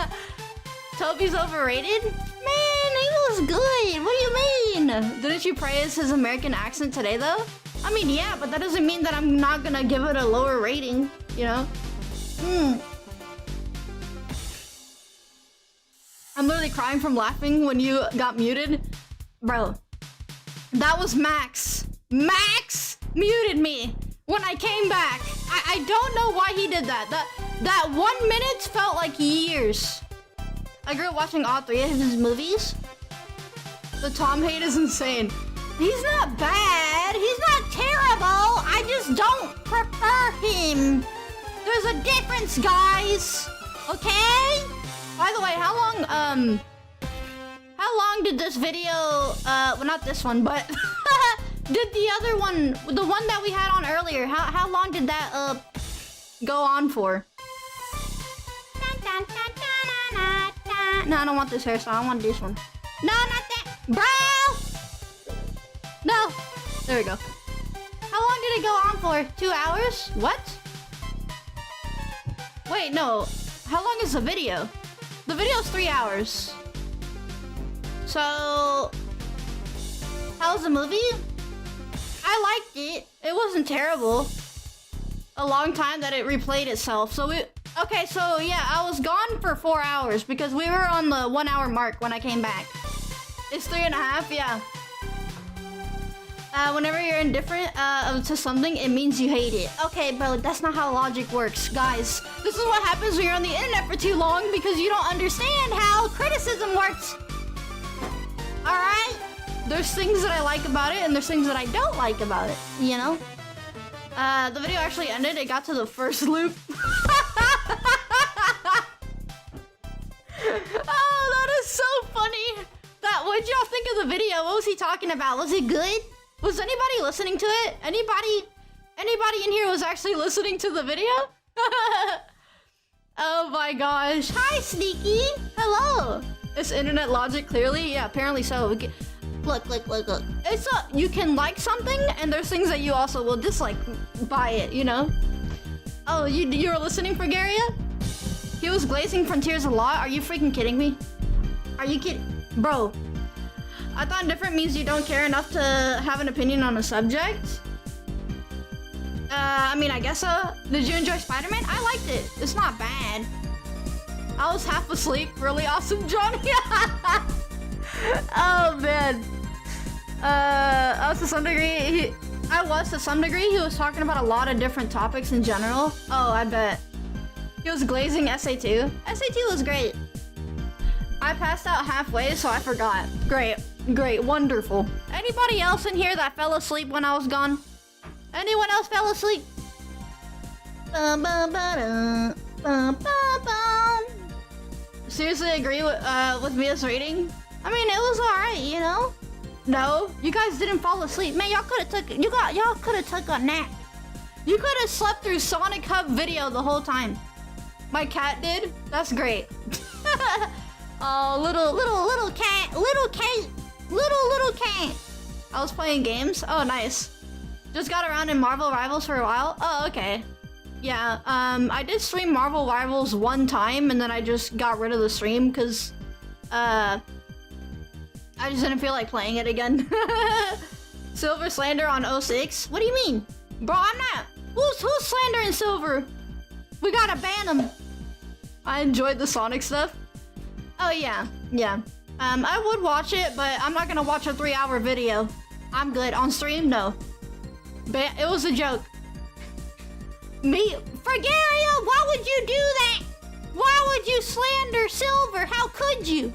10. Toby's overrated? Man, he was good. What do you mean? Didn't you praise his American accent today, though? I mean, yeah, but that doesn't mean that I'm not gonna give it a lower rating, you know? I'm literally crying from laughing when you got muted. Bro, that was Max. Max muted me when I came back. I don't know why he did that. That 1 minute felt like years. I grew up watching all 3 of his movies. The Tom hate is insane. He's not bad. He's not terrible. I just don't prefer him. There's a difference, guys. Okay? By the way, how long did this video, well, not this one, but did the other one, the one that we had on earlier, how long did that, go on for? No, I don't want this hairstyle. I want this one. No, not that. Bro! No. There we go. How long did it go on for? 2 hours? What? Wait, no. How long is the video? The video's 3 hours. So, how was the movie? I liked it. It wasn't terrible. A long time that it replayed itself. So okay, so yeah, I was gone for 4 hours because we were on the 1 hour mark when I came back. It's 3.5, yeah. Whenever you're indifferent to something, it means you hate it. Okay, bro, that's not how logic works. Guys, this is what happens when you're on the internet for too long because you don't understand how criticism works. Alright? There's things that I like about it and there's things that I don't like about it, you know? The video actually ended. It got to the first loop. Oh, that is so funny. What'd y'all think of the video? What was he talking about? Was it good? Was anybody listening to it? Anybody in here was actually listening to the video? Oh my gosh. Hi, Sneaky. Hello. Is internet logic clearly? Yeah, apparently so. Look. It's you can like something, and there's things that you also will dislike by it, you know? Oh, you were listening for Garia? He was glazing frontiers a lot? Are you freaking kidding me? Are you kidding? Bro, I thought indifferent means you don't care enough to have an opinion on a subject. I mean, I guess so. Did you enjoy Spider-Man? I liked it. It's not bad. I was half asleep. Really awesome, Johnny. Oh, man. To some degree, I was to some degree. He was talking about a lot of different topics in general. Oh, I bet. He was glazing SA2. SA2 was great. I passed out halfway, so I forgot. Great. Great. Wonderful. Anybody else in here that fell asleep when I was gone? Anyone else fell asleep? Seriously agree with Mia's rating? I mean, it was alright, you know? No, you guys didn't fall asleep. Man, y'all could have took a nap. You could have slept through Sonic Hub video the whole time. My cat did? That's great. Oh, little cat. I was playing games. Oh, nice. Just got around in Marvel Rivals for a while. Oh, okay. Yeah, I did stream Marvel Rivals one time and then I just got rid of the stream because, I just didn't feel like playing it again. Silver Slander on 06? What do you mean? Bro, I'm not. Who's slandering Silver? We gotta ban him. I enjoyed the Sonic stuff. Oh yeah. I would watch it, but I'm not gonna watch a 3-hour video. I'm good. On stream, no. It was a joke. Me? Fragaria, why would you do that? Why would you slander Silver? How could you?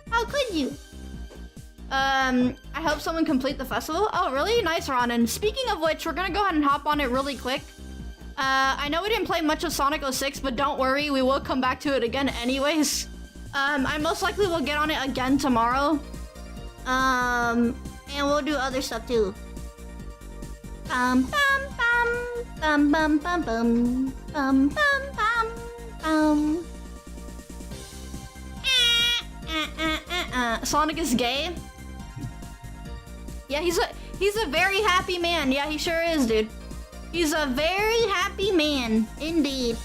How could you? I hope someone complete the festival. Oh, really? Nice, Ronan. Speaking of which, we're gonna go ahead and hop on it really quick. I know we didn't play much of Sonic 06, but don't worry, we will come back to it again anyways. I most likely will get on it again tomorrow. And we'll do other stuff too. Bum bum bum bum bum bum bum bum bum bum. Sonic is gay. Yeah, he's a very happy man. Yeah, he sure is, dude. He's a very happy man, indeed.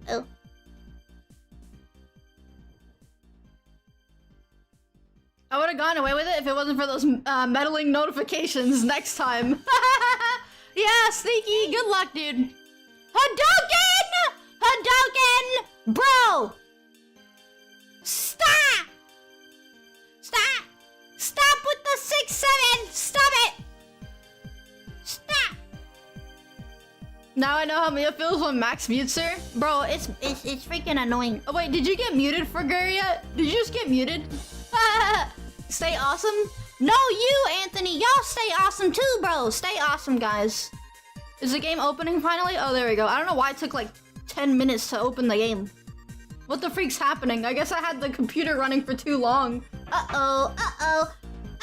Oh. I would have gone away with it if it wasn't for those meddling notifications next time. Yeah, Sneaky, good luck, dude. Hadouken! Hadouken! Bro! Stop! Stop! Stop with the 6-7! Stop it! Stop! Now I know how Mia feels when Max mutes her. Bro, it's freaking annoying. Oh wait, did you get muted, Fragaria? Did you just get muted? Stay awesome? No, you, Anthony. Y'all stay awesome too, bro. Stay awesome, guys. Is the game opening finally? Oh, there we go. I don't know why it took like 10 minutes to open the game. What the freak's happening? I guess I had the computer running for too long. Uh-oh, uh-oh,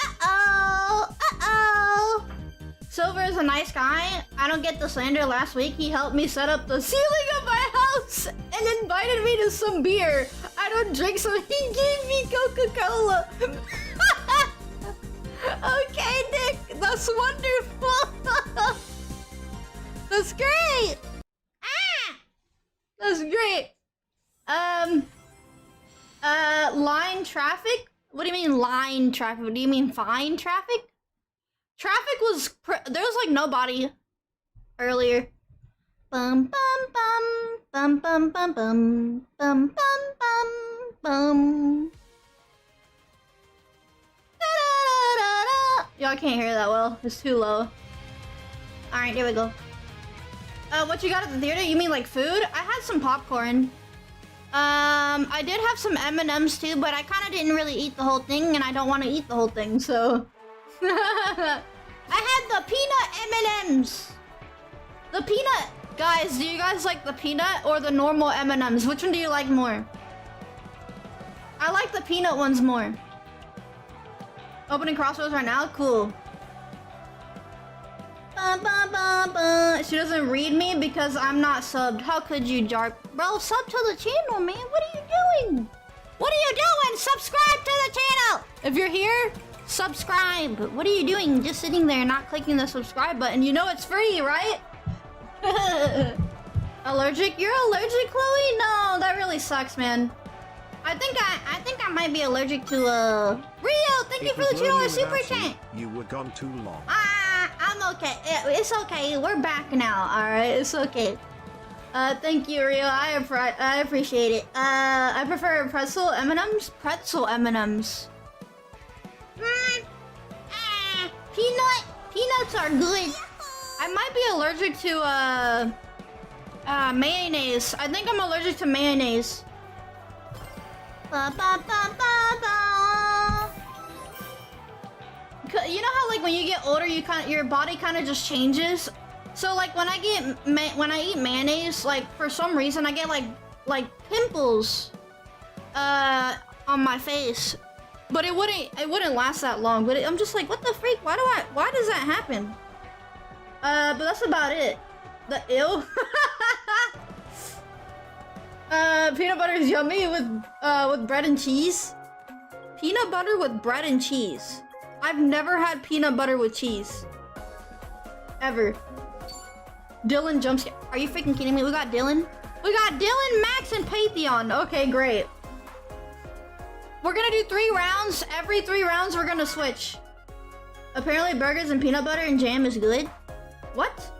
uh-oh, uh-oh. Silver is a nice guy. I don't get the slander. Last week, he helped me set up the ceiling of my house and invited me to some beer. I don't drink, so he gave me Coca-Cola. Okay, Nick, that's wonderful. That's great. Ah, that's great. Line traffic? What do you mean line traffic? Do you mean fine traffic? Traffic was there was like nobody earlier. Bum bum bum bum bum bum bum bum bum bum. Y'all can't hear that well. It's too low. All right, here we go. What you got at the theater? You mean like food? I had some popcorn. I did have some M&Ms too, but I kind of didn't really eat the whole thing, and I don't want to eat the whole thing, so. I had the peanut M&Ms. The peanut. Guys, do you guys like the peanut or the normal M&Ms? Which one do you like more? I like the peanut ones more. Opening Crossroads right now? Cool. She doesn't read me because I'm not subbed. How could you, Jarp? Bro, sub to the channel, man. What are you doing? What are you doing? Subscribe to the channel! If you're here, subscribe. What are you doing? Just sitting there not clicking the subscribe button. You know it's free, right? Allergic? You're allergic, Chloe? No, that really sucks, man. I think I might be allergic to Rio, thank you for the $2 super chat. You were gone too long. I'm okay. It's okay. We're back now, alright? It's okay. Thank you, Rio. I appreciate it. I prefer pretzel M&Ms. Pretzel M&Ms. Peanuts are good. I might be allergic to mayonnaise. I think I'm allergic to mayonnaise. Ba, ba, ba, ba, ba. You know how like when you get older, your body kind of just changes. So like when I eat mayonnaise, like for some reason I get like pimples on my face. But it wouldn't last that long. But I'm just like, what the freak? Why does that happen? But that's about it. The ew. Peanut butter is yummy with bread and cheese. Peanut butter with bread and cheese. I've never had peanut butter with cheese. Ever. Dylan jumps. Are you freaking kidding me? We got Dylan. We got Dylan, Max, and Patheon. Okay, great. We're gonna do 3 rounds. Every 3 rounds, we're gonna switch. Apparently, burgers and peanut butter and jam is good. What?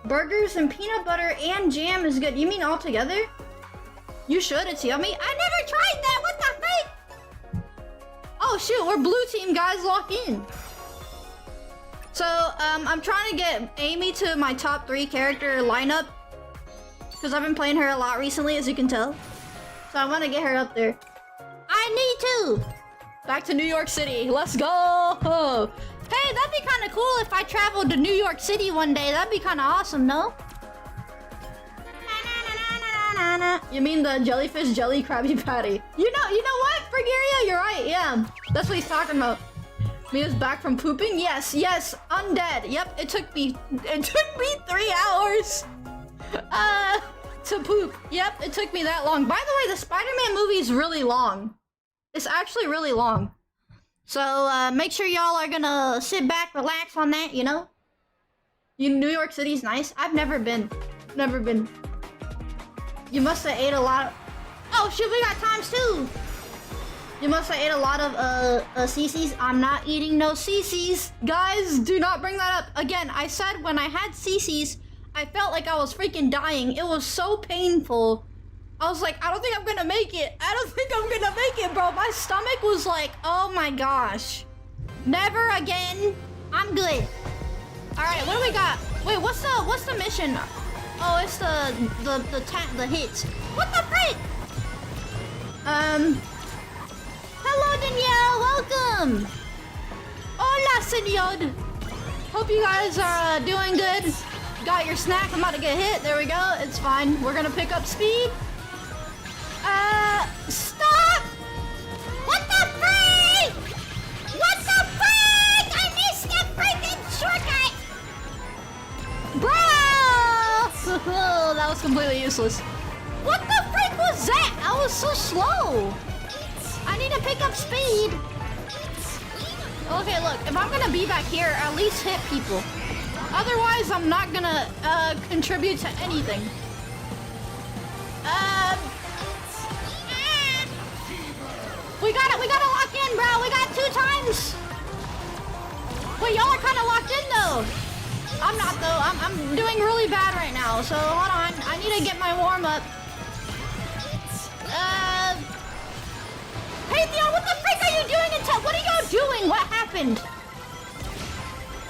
Burgers and peanut butter and jam is good. You mean all together? You should. It's yummy. I never tried that. What the freak? Oh shoot, we're blue team, guys. Lock in. So, I'm trying to get Amy to my top 3 character lineup because I've been playing her a lot recently, as you can tell. So I want to get her up there. I need to! Back to New York City. Let's go! Hey, that'd be kind of cool if I traveled to New York City one day. That'd be kind of awesome, no? You mean the jellyfish jelly Krabby Patty? You know what, Frigeria? You're right, yeah. That's what he's talking about. Mia's back from pooping? Yes, undead. Yep, it took me 3 hours to poop. Yep, it took me that long. By the way, the Spider-Man movie is really long. It's actually really long. So make sure y'all are gonna sit back, relax on that, you know? New York City's nice. I've never been. Never been. You must have ate a lot of... Oh shoot, we got ×2! You must have ate a lot of CC's. I'm not eating no CC's. Guys, do not bring that up. Again, I said when I had CC's, I felt like I was freaking dying. It was so painful. I was like, I don't think I'm gonna make it. I don't think I'm gonna make it, bro. My stomach was like, oh my gosh. Never again. I'm good. All right, what do we got? Wait, what's the mission? Oh, it's the hits. What the freak? Hello, Danielle. Welcome. Hola, senor. Hope you guys are doing good. Got your snack. I'm about to get hit. There we go. It's fine. We're gonna pick up speed. Stop! What the freak? What the freak? I missed the freaking shortcut! Bro! That was completely useless. What the freak was that? I was so slow. I need to pick up speed. Okay, look. If I'm gonna be back here, at least hit people. Otherwise, I'm not gonna contribute to anything. We gotta lock in, bro. We got 2 times. Wait, y'all are kind of locked in though. I'm not though. I'm doing really bad right now. So hold on. I need to get my warm up. Hey Theo, what the freak are you doing? What are y'all doing? What happened?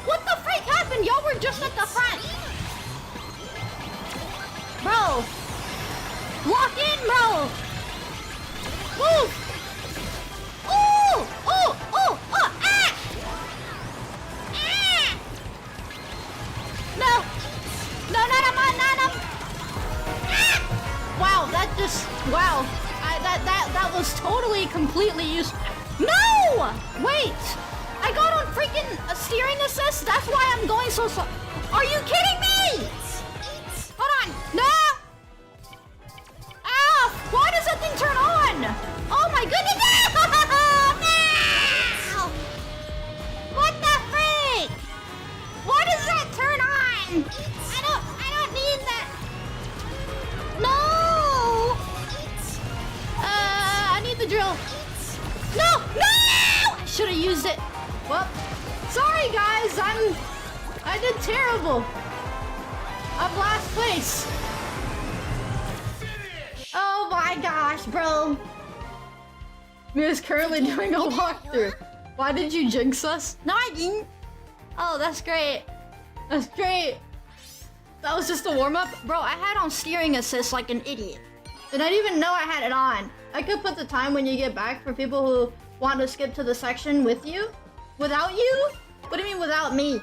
What the freak happened? Y'all were just at the front. Bro. Lock in, bro. Move. Ooh! Ooh! Ooh! Oh! Ah! Ah! No! No, not him! Not him! Ah! Wow, that just... Wow. That was totally, completely useless. No! Wait! I got on freaking a steering assist? That's why I'm going so slow. Are you kidding me? Hold on. No! Ah! Why does that thing turn on? Oh my goodness! No! What the freak? Why does that turn on? I don't need that. No! I need the drill. No! No! I should have used it. Well, sorry guys, I did terrible. I'm last place. Oh my gosh, bro. Mia's currently doing a walkthrough. Why did you jinx us? No, I didn't. Oh, that's great. That's great. That was just a warm-up? Bro, I had on steering assist like an idiot. And I didn't even know I had it on. I could put the time when you get back for people who want to skip to the section with you. Without you? What do you mean without me?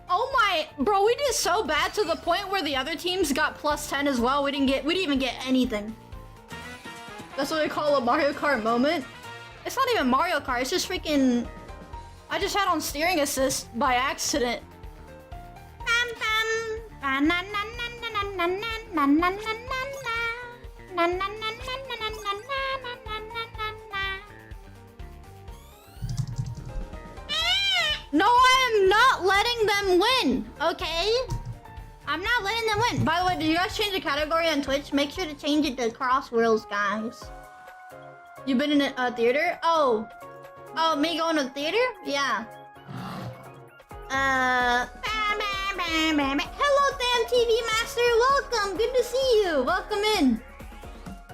Oh my, bro, we did so bad to the point where the other teams got plus 10 as well. We didn't even get anything. That's what we call a Mario Kart moment. It's not even Mario Kart, it's just freaking... I just had on steering assist by accident. No, I am not letting them win, okay? I'm not letting them win. By the way, did you guys change the category on Twitch? Make sure to change it to Cross Worlds, guys. You've been in a theater? Oh, me going to the theater? Yeah. Hello, Damn TV Master. Welcome. Good to see you. Welcome in.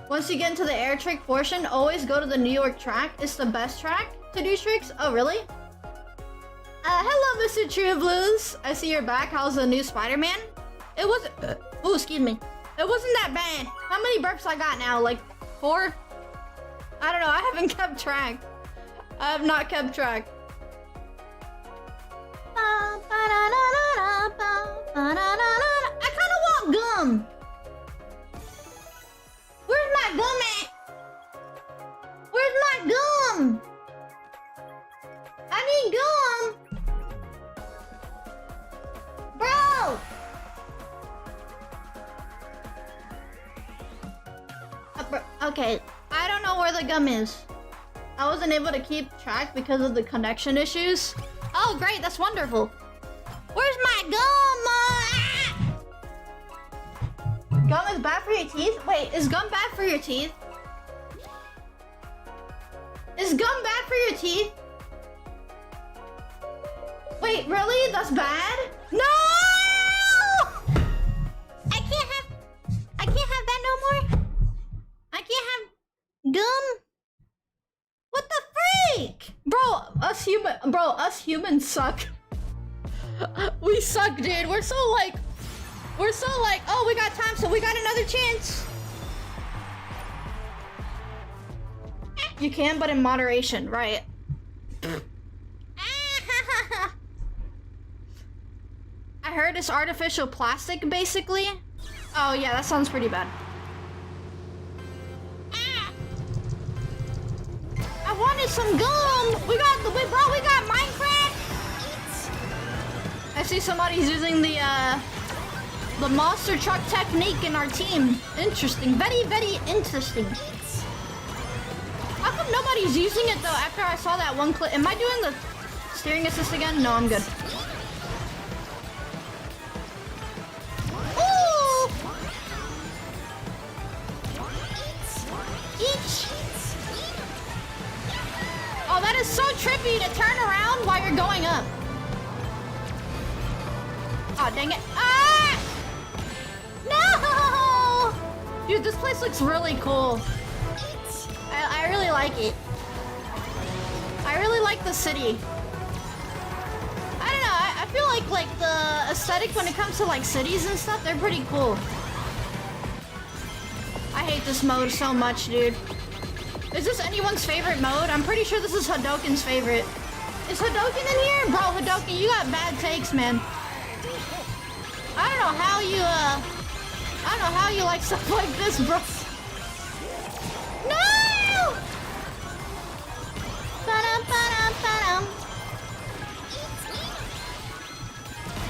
Once you get into the air trick portion, always go to the New York track. It's the best track to do tricks. Oh, really? Hello, Mr. True Blues. I see you're back. How's the new Spider-Man? It wasn't... oh, excuse me. It wasn't that bad. How many burps I got now? Like 4? I don't know. I haven't kept track. I have not kept track. I kind of want gum. Where's my gum at? Where's my gum? I need gum. Bro! Okay, I don't know where the gum is. I wasn't able to keep track because of the connection issues. Oh, great, that's wonderful. Where's my gum? Gum is bad for your teeth? Wait, is gum bad for your teeth? Is gum bad for your teeth? Wait, really? That's bad? No! I can't have that no more. I can't have gum. What the freak? Bro, us humans suck. We suck, dude. We're so like, oh, we got time, so we got another chance. You can, but in moderation, right? I heard it's artificial plastic, basically. Oh yeah, that sounds pretty bad. I wanted some gum. We got Minecraft. I see somebody's using the monster truck technique in our team. Interesting, very, very interesting. How come nobody's using it though? After I saw that one clip, am I doing the steering assist again? No, I'm good. Ooh! Each. Oh, that is so trippy to turn around while you're going up. Oh, dang it. Ah! No! Dude, this place looks really cool. I really like it. I really like the city. I don't know, I feel like the aesthetic when it comes to like cities and stuff, they're pretty cool. I hate this mode so much, dude. Is this anyone's favorite mode? I'm pretty sure this is Hadoken's favorite. Is Hadoken in here? Bro, Hadoken, you got bad takes, man. I don't know how you like stuff like this, bro. No!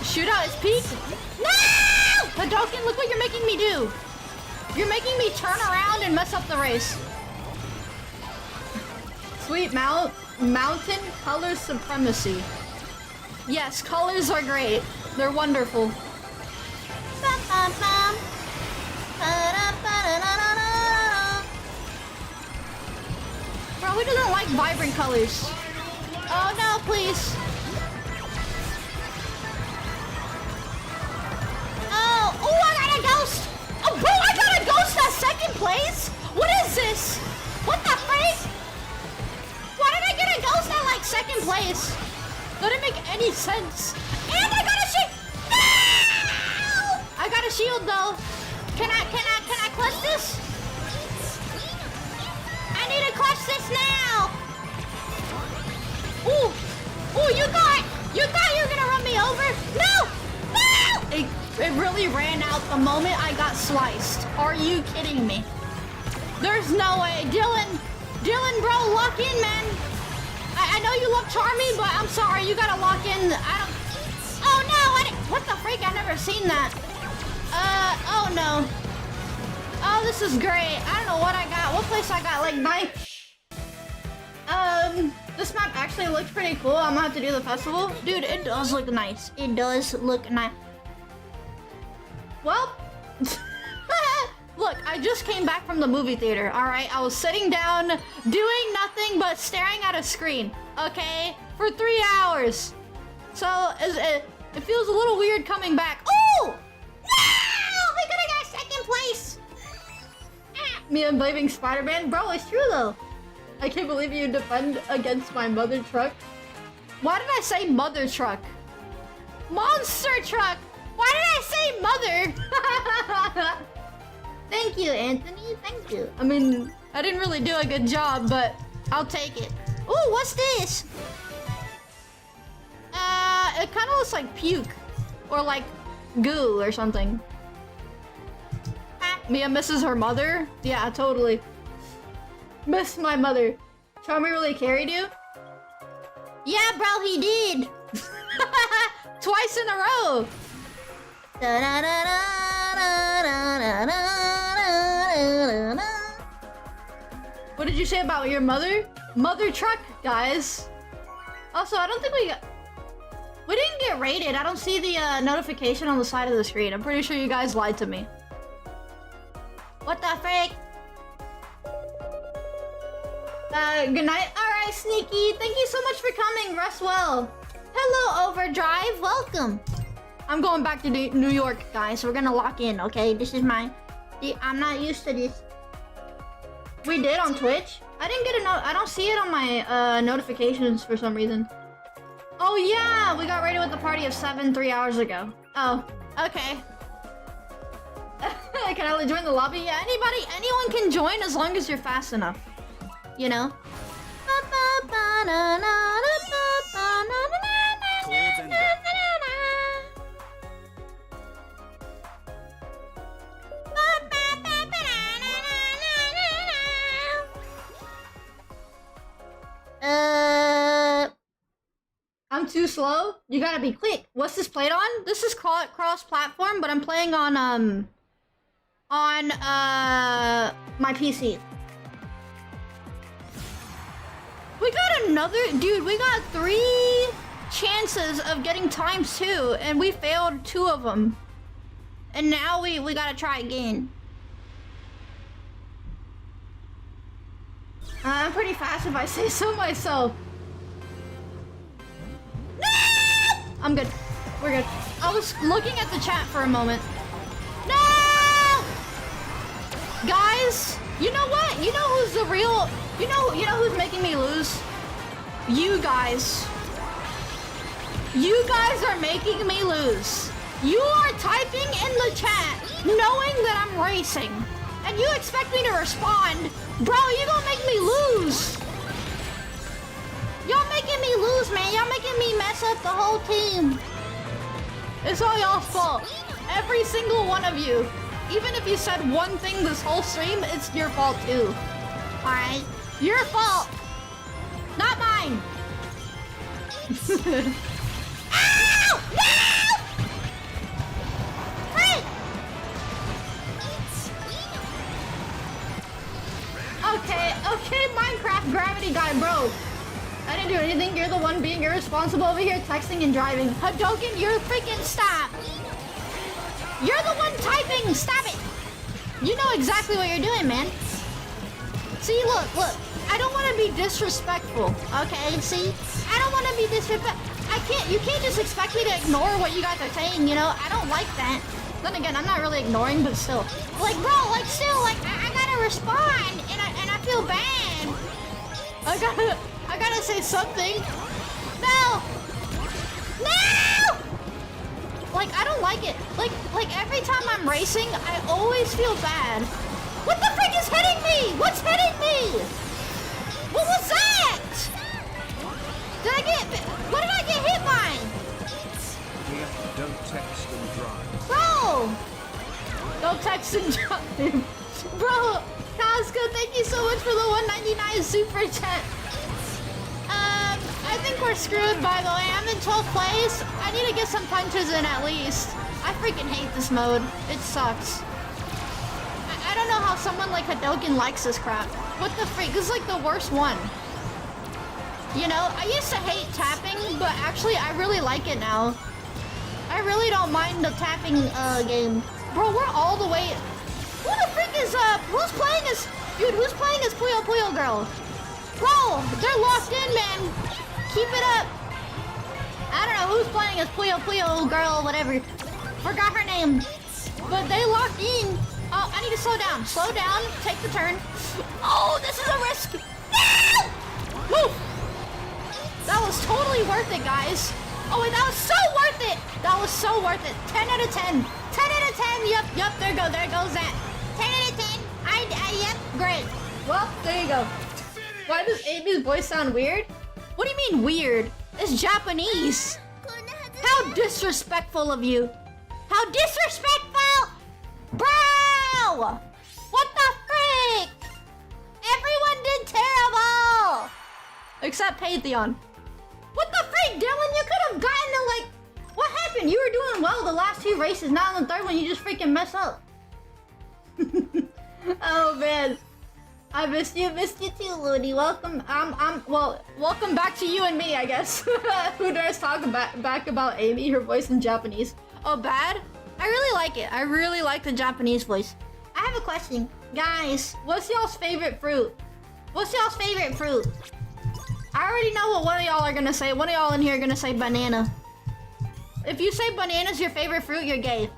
Shootout is peak. No! Hadoken, look what you're making me do. You're making me turn around and mess up the race. Sweet mountain color supremacy. Yes, colors are great. They're wonderful. Bro, who doesn't like vibrant colors? Oh no, please. second place? What is this? What the freak? Why did I get a ghost at like second place? Doesn't make any sense. And I got a shield. No! I got a shield though. Can I clutch this? I need to clutch this now. Ooh, ooh, you thought you were gonna run me over? No, no! It really ran out the moment I got sliced. Are you kidding me? There's no way, Dylan, bro, lock in, man. I know you love Charmy, but I'm sorry, you gotta lock in. Oh no, what the freak? I've never seen that. Oh no. Oh, this is great. I don't know what I got. What place I got? Like 9. This map actually looks pretty cool. I'm gonna have to do the festival. Dude, it does look nice. It does look nice. Well, look, I just came back from the movie theater, all right? I was sitting down, doing nothing but staring at a screen, okay? For 3 hours. So, it feels a little weird coming back. Oh! No! We could have got second place. Me and blaming Spider-Man? Bro, it's true though. I can't believe you defend against my mother truck. Why did I say mother truck? Monster truck! Why did I say mother? Thank you, Anthony. Thank you. I mean, I didn't really do a good job, but I'll take it. Ooh, what's this? It kind of looks like puke. Or like goo or something. Mia misses her mother? Yeah, totally. Miss my mother. Charmy really carried you? Yeah, bro, he did. Twice in a row. What did you say about your mother? Mother truck, guys. Also, I don't think we didn't get rated. I don't see the notification on the side of the screen. I'm pretty sure you guys lied to me. What the frick? Good night. Alright, Sneaky. Thank you so much for coming. Rest well. Hello, Overdrive. Welcome. I'm going back to New York, guys. We're gonna lock in, okay? This is my... I'm not used to this. We did on Twitch? I didn't get a note. I don't see it on my notifications for some reason. Oh, yeah. We got rated with the party of 7 3 hours ago. Oh, okay. Can I join the lobby? Yeah, anyone can join as long as you're fast enough. You know? I'm too slow? You gotta be quick. What's this played on? This is cross-platform, but I'm playing on my PC. We got another, dude, we got 3 chances of getting ×2 and we failed 2 of them. And now we gotta try again. I'm pretty fast if I say so myself. No! I'm good. We're good. I was looking at the chat for a moment. No! Guys, you know what? You know who's the real... You know who's making me lose? You guys. You guys are making me lose. You are typing in the chat, knowing that I'm racing. And you expect me to respond. Bro, you gonna make me lose. Y'all making me lose, man. Y'all making me mess up the whole team. It's all y'all's fault. Every single one of you. Even if you said one thing this whole stream, it's your fault too. Alright? Your fault! Not mine! Ow! No! Hey! Okay, Minecraft gravity guy, bro. I didn't do anything. You're the one being irresponsible over here texting and driving. Hadoken, you're freaking stop! You're the one typing! Stop it! You know exactly what you're doing, man. See, look. I don't want to be disrespectful, okay? See? I don't want to be disrespectful. You can't just expect me to ignore what you guys are saying, you know? I don't like that. Then again, I'm not really ignoring, but still. Like, bro, like, still, like, I gotta respond, and I feel bad. I gotta say something. No! No! Like, I don't like it. Like every time I'm racing, I always feel bad. What the frick is hitting me? What's hitting me? What was that? What did I get hit by? Here, don't text and drive. Bro! Don't text and drive. Bro, Casca, thank you so much for the 199 super chat. I think we're screwed, by the way. I'm in 12th place. I need to get some punches in at least. I freaking hate this mode. It sucks. I don't know how someone like Hadoken likes this crap. What the freak? This is like the worst one. You know, I used to hate tapping, but actually I really like it now. I really don't mind the tapping game. Bro, we're all the way... Who the freak is, who's playing as... Dude, who's playing as Puyo Puyo Girl? Bro, they're locked in, man. Keep it up. I don't know who's playing as Puyo Puyo Girl, whatever. Forgot her name. But they locked in. Oh, I need to slow down. Slow down. Take the turn. Oh, this is a risk. No! Move. That was totally worth it, guys. Oh, wait, that was so worth it. That was so worth it. 10 out of 10. 10 out of 10. Yep. There goes that. 10 out of 10. Yep. Great. Well, there you go. Why does Amy's voice sound weird? What do you mean weird? It's Japanese. How disrespectful of you. How disrespectful! Bro! What the frick? Everyone did terrible! Except Pantheon. What the frick, Dylan? You could have gotten to like... What happened? You were doing well the last two races. Now in the third one, you just freaking mess up. Oh, man. I missed you too, Looney. Welcome. Welcome back to you and me, I guess. Who dares talk back about Amy, her voice in Japanese? Oh, bad? I really like it. I really like the Japanese voice. I have a question. Guys, what's y'all's favorite fruit? What's y'all's favorite fruit? I already know what one of y'all are gonna say. One of y'all in here are gonna say banana. If you say banana's your favorite fruit, you're gay.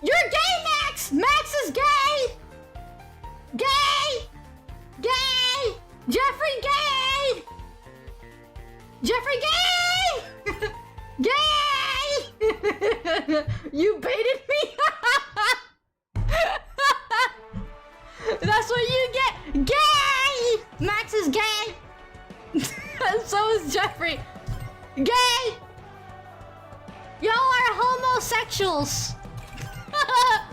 You're gay, Max! Max is gay! Gay! Gay! Jeffrey gay! Jeffrey gay! Gay! You baited me? That's what you get! Gay! Max is gay! So is Jeffrey. Gay! Y'all are homosexuals!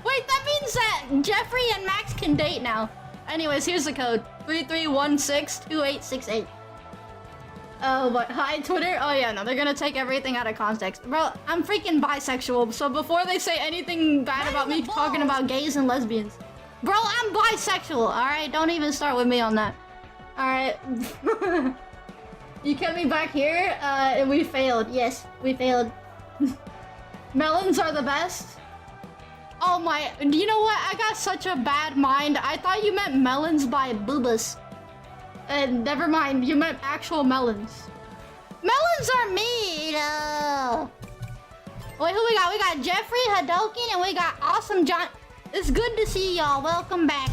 Wait, that means that Jeffrey and Max can date now. Anyways, here's the code. 33162868. Oh, but hi, Twitter. Oh, yeah, no, they're gonna take everything out of context. Bro, I'm freaking bisexual, so before they say anything bad about me talking about gays and lesbians. Bro, I'm bisexual, alright? Don't even start with me on that. Alright. You kept me back here, and we failed. Yes, we failed. Melons are the best. Oh my, you know what? I got such a bad mind. I thought you meant melons by boobas. And never mind, you meant actual melons. Melons are meat. Wait, who we got? We got Jeffrey, Hadoken, and we got Awesome John. It's good to see y'all. Welcome back.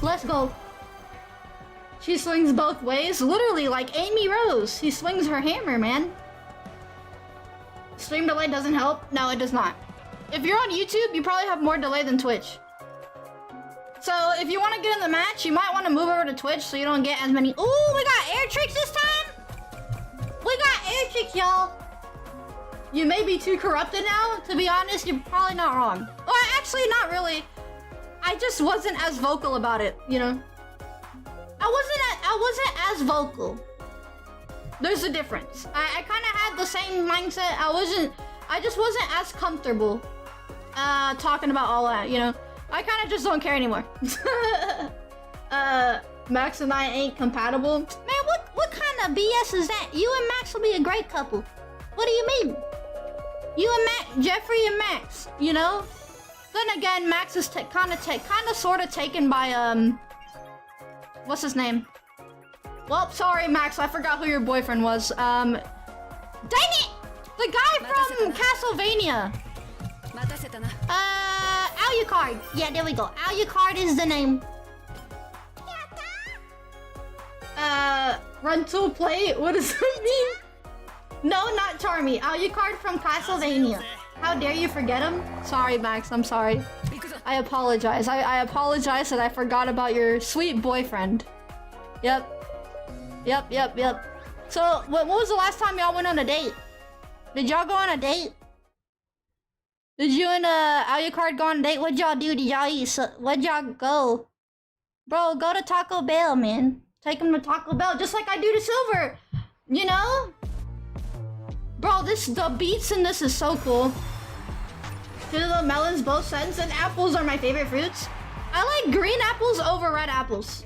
Let's go. She swings both ways. Literally like Amy Rose. She swings her hammer, man. Stream delay doesn't help. No, it does not. If you're on YouTube, you probably have more delay than Twitch. So if you want to get in the match, you might want to move over to Twitch so you don't get as many. Ooh, we got air tricks this time. We got air tricks, y'all. You may be too corrupted now. To be honest, you're probably not wrong. Well, actually, not really. I just wasn't as vocal about it, you know. I wasn't as vocal. There's a difference. I kind of had the same mindset. I just wasn't as comfortable talking about all that, you know. I kind of just don't care anymore. Max and I ain't compatible. Man, what kind of BS is that? You and Max will be a great couple. What do you mean? You and Max, Jeffrey and Max, you know? Then again, Max is kind of sort of taken by, what's his name? Well, sorry, Max, I forgot who your boyfriend was. Dang it! The guy from Castlevania. Alucard. Yeah, there we go. Alucard is the name. Rental plate? What does that mean? No, not Charmy. Alucard from Castlevania. How dare you forget him? Sorry, Max. I'm sorry. I apologize. I apologize that I forgot about your sweet boyfriend. Yep. So, what was the last time y'all went on a date? Did y'all go on a date? Did you and Alucard go on a date? What'd y'all do? Did y'all eat? Where'd y'all go? Bro, go to Taco Bell, man. Take him to Taco Bell, just like I do to Silver. You know? Bro, the beats in this is so cool. The melons, both scents, and apples are my favorite fruits. I like green apples over red apples.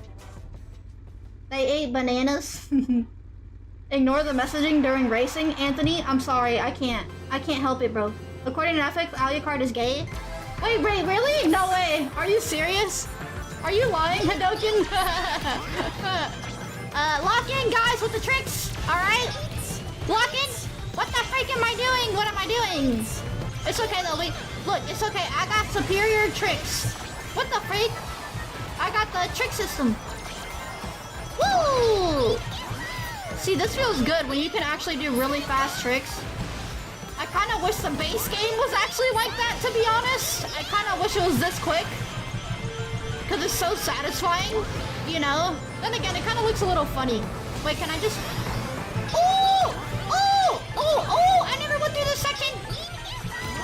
They ate bananas. Ignore the messaging during racing. Anthony, I'm sorry, I can't help it, bro. According to Netflix, Alucard is gay. Wait, really? No way. Are you serious? Are you lying, Hadoken? Lock in, guys, with the tricks. All right? Lock in. What the freak am I doing? What am I doing? It's okay, though. Look, it's okay. I got superior tricks. What the freak? I got the trick system. Woo! See, this feels good when you can actually do really fast tricks. I kind of wish the base game was actually like that, to be honest. I kind of wish it was this quick. Because it's so satisfying, you know? Then again, it kind of looks a little funny. Wait, can I just... Ooh! I never went through the section.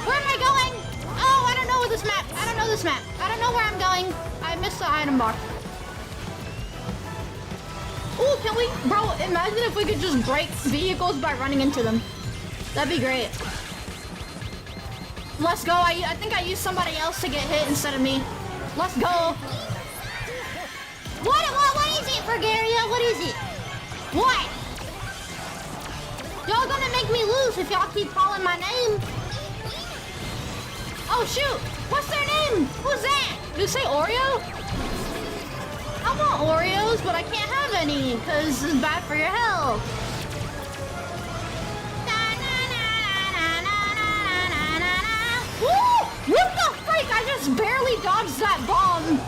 Where am I going? Oh, I don't know this map. I don't know this map. I don't know where I'm going. I missed the item bar. Ooh, can we... Bro, imagine if we could just break vehicles by running into them. That'd be great. Let's go. I think I used somebody else to get hit instead of me. Let's go. What is it, Fergaria? What is it? What? Y'all gonna make me lose if y'all keep calling my name. Oh, shoot. What's their name? Who's that? Did it say Oreo? I want Oreos, but I can't have any because it's bad for your health. Woo! What the freak? I just barely dodged that bomb.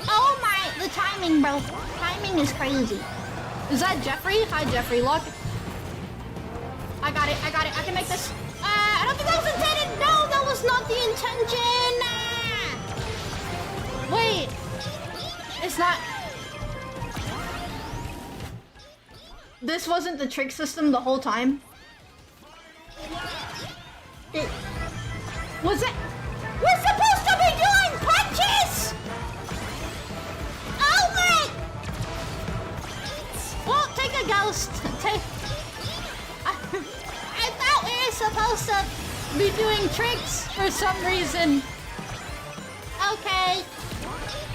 Oh my, the timing, bro. Timing is crazy. Is that Jeffrey? Hi, Jeffrey. Look. I got it. I can make this. I don't think that was intended. No, that was not the intention. Wait. It's not. This wasn't the trick system the whole time. Was it? We're supposed to be doing punches! Oh my! Well, take a ghost. I thought we were supposed to be doing tricks for some reason. Okay.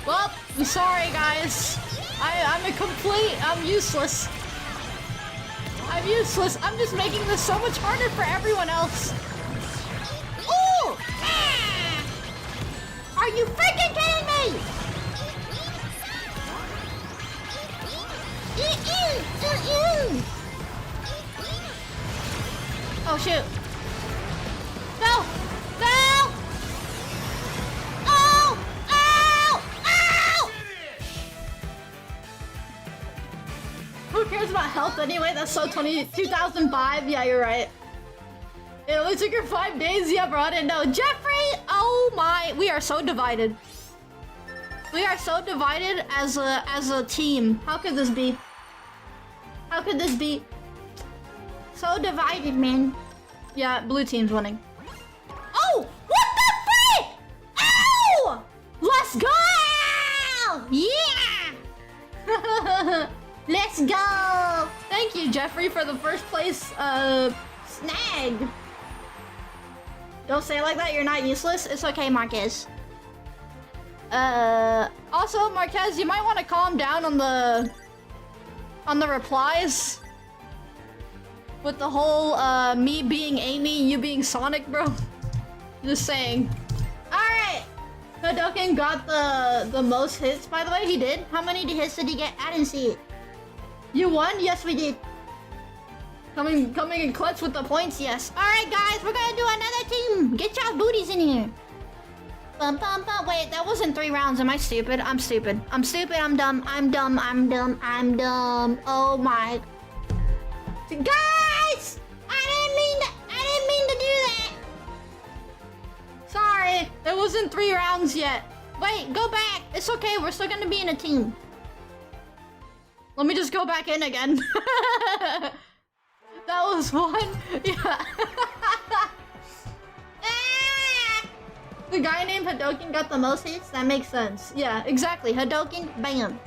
Well, I'm sorry, guys. I'm useless. I'm useless. I'm just making this so much harder for everyone else. Ooh! Ah! Are you freaking kidding me? Oh shoot! No! No! Oh! Ow! Ow! Who cares about health anyway? That's so 2005. Yeah, you're right. It only took her 5 days. Yeah, bro, I didn't know. Jeffrey! Oh my, we are so divided. We are so divided as a team. How could this be? How could this be? So divided, man. Yeah, blue team's winning. Oh! What the frick? Ow! Let's go! Yeah! Let's go! Thank you, Jeffrey, for the first place snag. Don't say it like that, you're not useless. It's okay, Marquez. Also, Marquez, you might want to calm down on the replies. With the whole, me being Amy, you being Sonic, bro. Just saying. Alright! Hadoken got the most hits, by the way. He did. How many hits did he get? I didn't see it. You won? Yes, we did. Coming in clutch with the points, yes. Alright guys, we're gonna do another team. Get y'all booties in here. Bum, bum, bum. Wait, that wasn't 3 rounds. Am I stupid? I'm stupid. I'm stupid. I'm dumb. I'm dumb. I'm dumb. I'm dumb. Oh my. Guys! I didn't mean to do that. Sorry. It wasn't 3 rounds yet. Wait, go back. It's okay. We're still gonna be in a team. Let me just go back in again. That was one. Yeah. The guy named Hadouken got the most hits? That makes sense. Yeah, exactly. Hadouken, bam.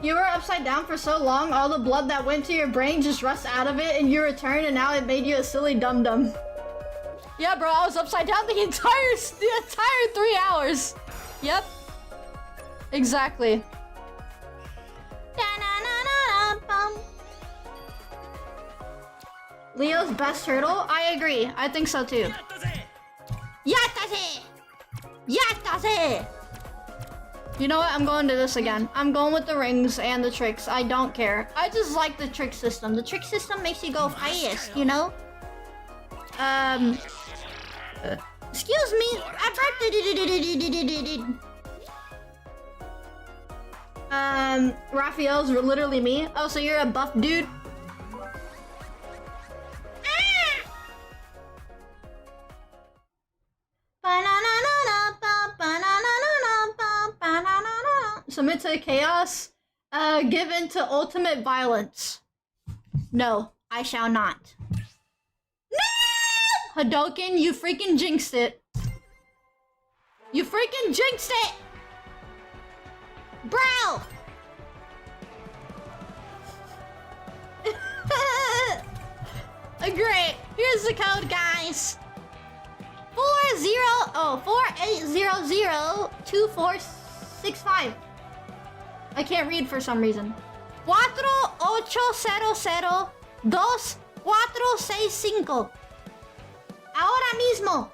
You were upside down for so long, all the blood that went to your brain just rushed out of it, and you returned, and now it made you a silly dum-dum. Yeah, bro, I was upside down the entire 3 hours. Yep. Exactly. Leo's best turtle? I agree. I think so too. Yatase! Yatase! You know what? I'm going to this again. I'm going with the rings and the tricks. I don't care. I just like the trick system. The trick system makes you go fast, you know? Excuse me. Raphael's literally me. Oh, so you're a buff dude? Submit to chaos. Give in to ultimate violence. No, I shall not. No! Hadouken, you freaking jinxed it. You freaking jinxed it! Bro! Great. Here's the code, guys. 48002465. I can't read for some reason. 48002465. Ahora mismo.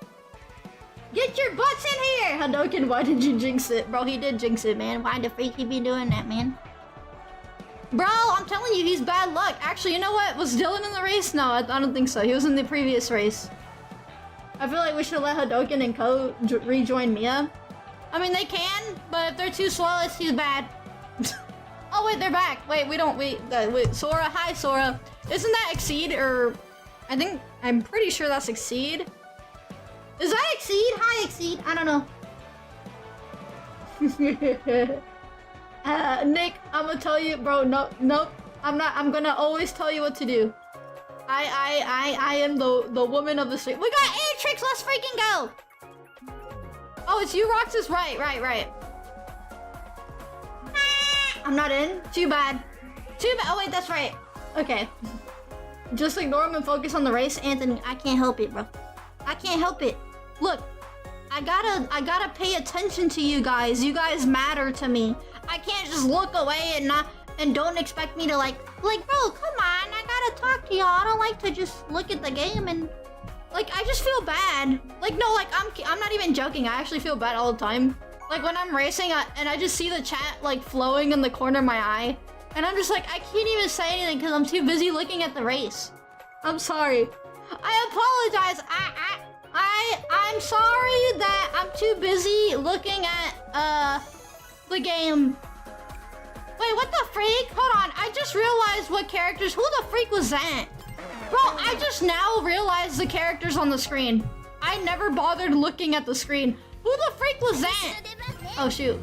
Get your butts in here! Hadouken, why did you jinx it? Bro, he did jinx it, man. Why the freak he be doing that, man? Bro, I'm telling you, he's bad luck. Actually, you know what? Was Dylan in the race? No, I don't think so. He was in the previous race. I feel like we should let Hadouken and Co rejoin Miia. I mean, they can, but if they're too slow, it's too bad. Oh, wait, they're back. Wait, wait, Sora. Hi, Sora. Isn't that Exceed, or... I'm pretty sure that's Exceed. Is that Exceed? Hi, Exceed. I don't know. Nick, I'm gonna tell you, bro. Nope. I'm not. I'm gonna always tell you what to do. I am the woman of the street. We got Atrix. Let's freaking go. Oh, it's you, Roxas. Right. I'm not in. Too bad. Oh wait, that's right. Okay. Just ignore him and focus on the race, Anthony. I can't help it, bro. I can't help it. Look, I gotta pay attention to you guys. You guys matter to me. I can't just look away and don't expect me to like, bro, come on. I gotta talk to y'all. I don't like to just look at the game and like, I just feel bad. Like, no, like I'm not even joking. I actually feel bad all the time. Like when I'm racing and I just see the chat like flowing in the corner of my eye. And I'm just like, I can't even say anything because I'm too busy looking at the race. I'm sorry. I apologize. I'm sorry that I'm too busy looking at the game. Wait, what the freak? Hold on. I just realized what characters. Who the freak was that? Bro, I just now realized the characters on the screen. I never bothered looking at the screen. Who the freak was that? Oh shoot.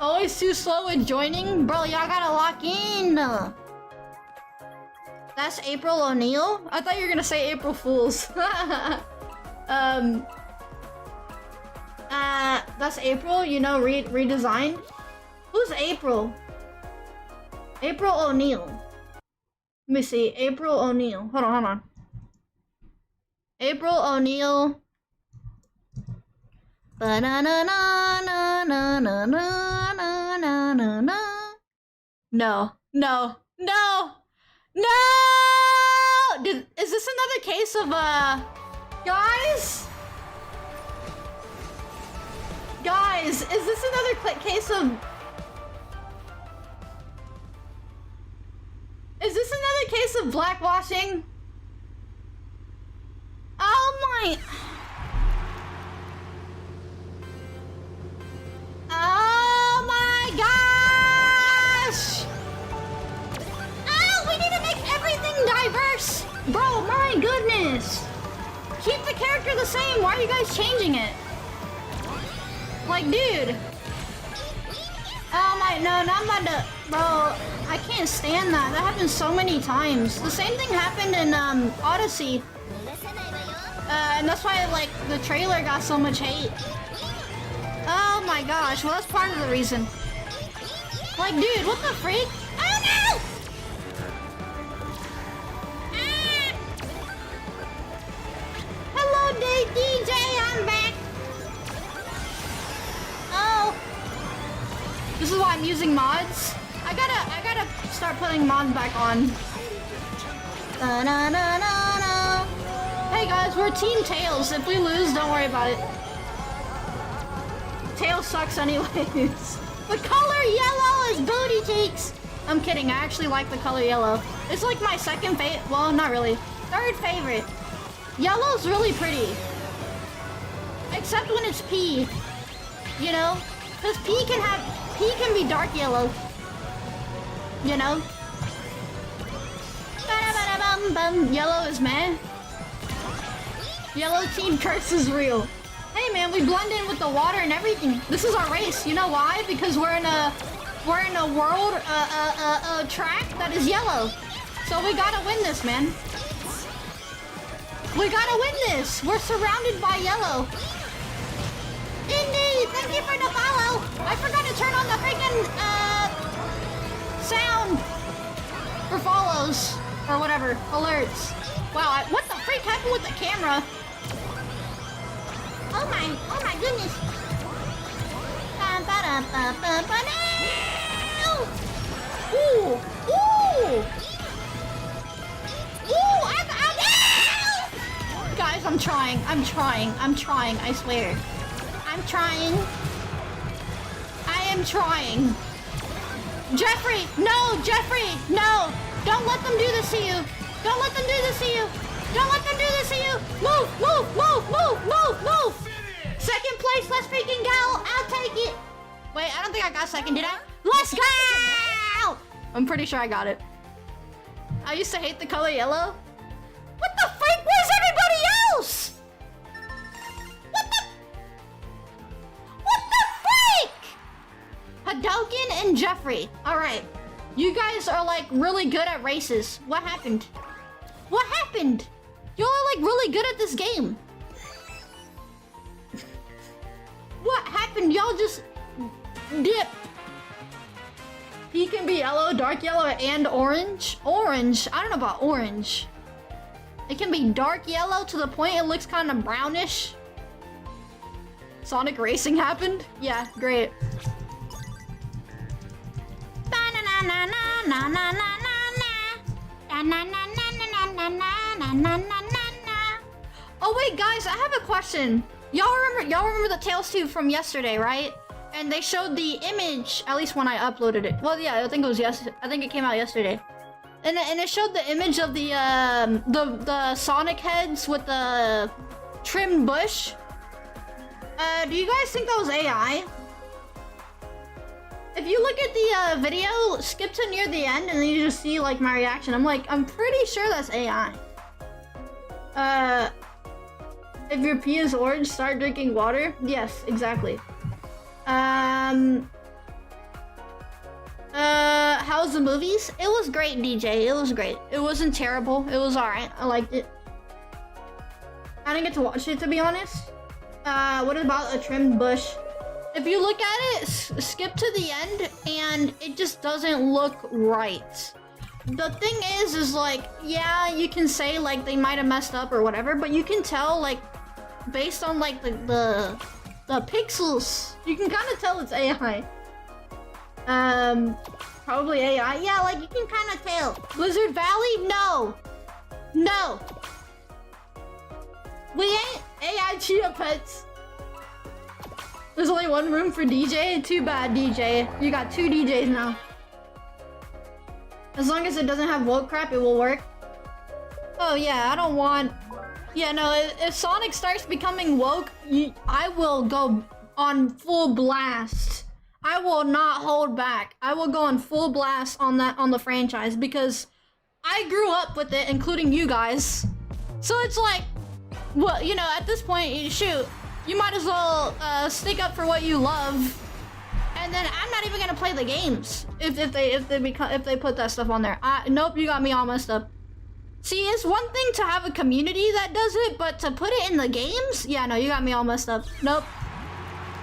Always too slow in joining? Bro, y'all gotta lock in. That's April O'Neil? I thought you were gonna say April Fools. That's April, you know, redesigned. Who's April? April O'Neil. Let me see. April O'Neil. Hold on. April O'Neil. Ba-na-na-na-na-na-na-na-na-na-na. No. Is this another case of, guys? Guys, is this another case of... Is this another case of blackwashing? Oh my... Oh my gosh! Oh, we need to make everything diverse! Bro, my goodness! Keep the character the same, why are you guys changing it? Like, dude! Oh my, no, not about to... Bro, I can't stand that. That happens so many times. The same thing happened in, Odyssey. And that's why, like, the trailer got so much hate. Oh my gosh, well that's part of the reason. Like, dude, what the freak? Oh no! Ah! Hello, DJ, I'm back. Oh. This is why I'm using mods. I gotta start putting mods back on. Da-na-na-na-na. Hey guys, we're Team Tails. If we lose, don't worry about it. Tails sucks anyways. The color yellow is booty cheeks. I'm kidding, I actually like the color yellow. It's like my second favorite, well, not really. Third favorite. Yellow's really pretty. Except when it's pea. You know? Because pea can be dark yellow. You know? Ba-da-ba-da-bum-bum. Yellow is meh. Yellow team curse is real. Hey man, we blend in with the water and everything. This is our race. You know why? Because we're in a world track that is yellow. So we gotta win this, man. We gotta win this. We're surrounded by yellow. Indy, thank you for the follow. I forgot to turn on the freaking sound for follows or whatever alerts. Wow, what the freak happened with the camera? Oh my goodness. Ooh, ooh. Ooh, guys, I'm trying, I swear. I'm trying. I am trying. Jeffrey, no, don't let them do this to you. Don't let them do this to you. Don't let them do this to you. Move. Second place, let's freaking go. I'll take it. Wait, I don't think I got second, did I? Let's go! I'm pretty sure I got it. I used to hate the color yellow. What the freak? Where's everybody else? What the freak? Hadoken and Jeffrey. All right. You guys are like really good at races. What happened? What happened? Y'all are like really good at this game. What happened? Y'all just dip. He can be yellow, dark yellow, and orange. Orange? I don't know about orange. It can be dark yellow to the point it looks kind of brownish. Sonic Racing happened? Yeah, great. Oh wait, guys, I have a question. Y'all remember the Tails 2 from yesterday, right? And they showed the image, at least when I uploaded it. Well, yeah, I think it was yesterday. I think it came out yesterday. And it showed the image of the Sonic heads with the trimmed bush. Do you guys think that was AI? If you look at the video, skip to near the end, and then you just see like my reaction. I'm pretty sure that's AI. If your pee is orange, start drinking water. Yes, exactly. How's the movies? It was great, DJ. It was great. It wasn't terrible. It was alright. I liked it. I didn't get to watch it, to be honest. What about a trimmed bush? If you look at it, skip to the end, and it just doesn't look right. the thing is like, yeah, you can say like they might have messed up or whatever, but you can tell like based on like the pixels, you can kind of tell it's AI. Probably AI. Yeah, like you can kind of tell. Blizzard Valley? No. No. We ain't AI Chia Pets. There's only one room for DJ? Too bad, DJ. You got 2 DJs now. As long as it doesn't have woke crap, it will work. Oh yeah, I don't want... Yeah, no, if Sonic starts becoming woke, I will go on full blast. I will not hold back. I will go on full blast on the franchise because I grew up with it, including you guys. So it's like, well, you know, at this point, shoot, you might as well stick up for what you love. And then I'm not even gonna play the games if they put that stuff on there. Nope, you got me all messed up. See, it's one thing to have a community that does it, but to put it in the games? Yeah, no, you got me all messed up. Nope.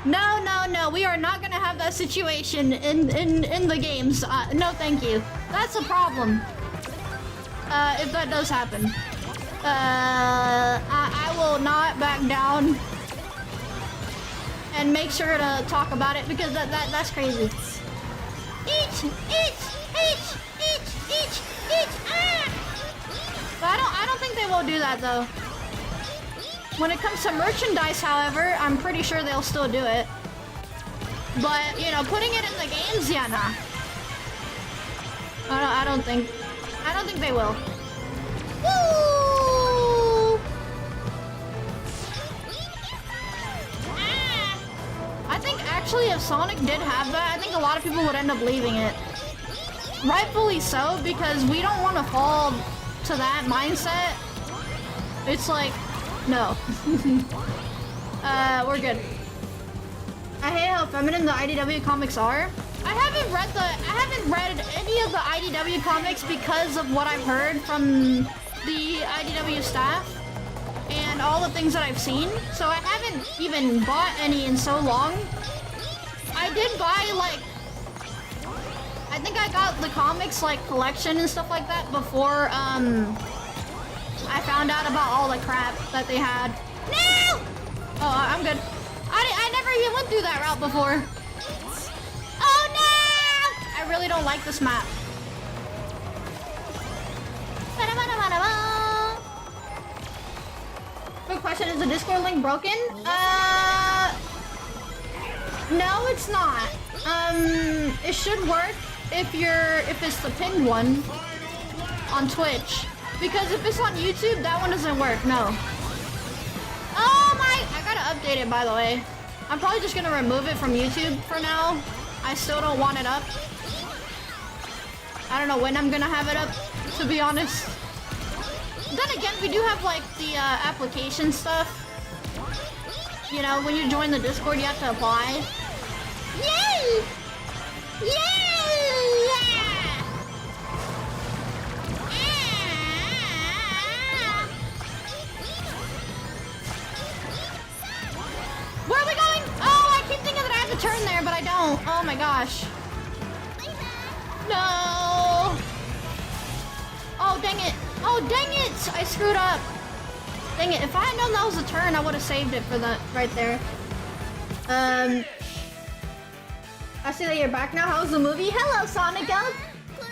No, no, no, we are not gonna have that situation in the games. No, thank you. That's a problem. If that does happen. I will not back down and make sure to talk about it because that's crazy. Each, ah! But I don't think they will do that though. When it comes to merchandise, however, I'm pretty sure they'll still do it. But, you know, putting it in the games, yeah, nah. I don't think they will. Woo! I think actually if Sonic did have that, I think a lot of people would end up leaving it. Rightfully so, because we don't want to fall to that mindset. It's like, no. We're good. I hate how feminine the IDW comics are. I haven't read any of the IDW comics because of what I've heard from the IDW staff and all the things that I've seen. So I haven't even bought any in so long. I did buy like, I think I got the comics like collection and stuff like that before I found out about all the crap that they had. No! Oh, I'm good. I never even went through that route before. Oh no! I really don't like this map. Quick question, is the Discord link broken? No, it's not. It should work if it's the pinned one on Twitch. Because if it's on YouTube, that one doesn't work, no. Oh my, I gotta update it by the way. I'm probably just gonna remove it from YouTube for now. I still don't want it up. I don't know when I'm gonna have it up, to be honest. Then again, we do have like the application stuff. You know, when you join the Discord, you have to apply. Yay! Yay! Where are we going? Oh, I keep thinking that I have to turn there, but I don't. Oh my gosh. No. Oh, dang it. Oh, dang it. I screwed up. Dang it. If I had known that was a turn, I would have saved it for that right there. I see that you're back now. How's the movie? Hello, Sonic Elf.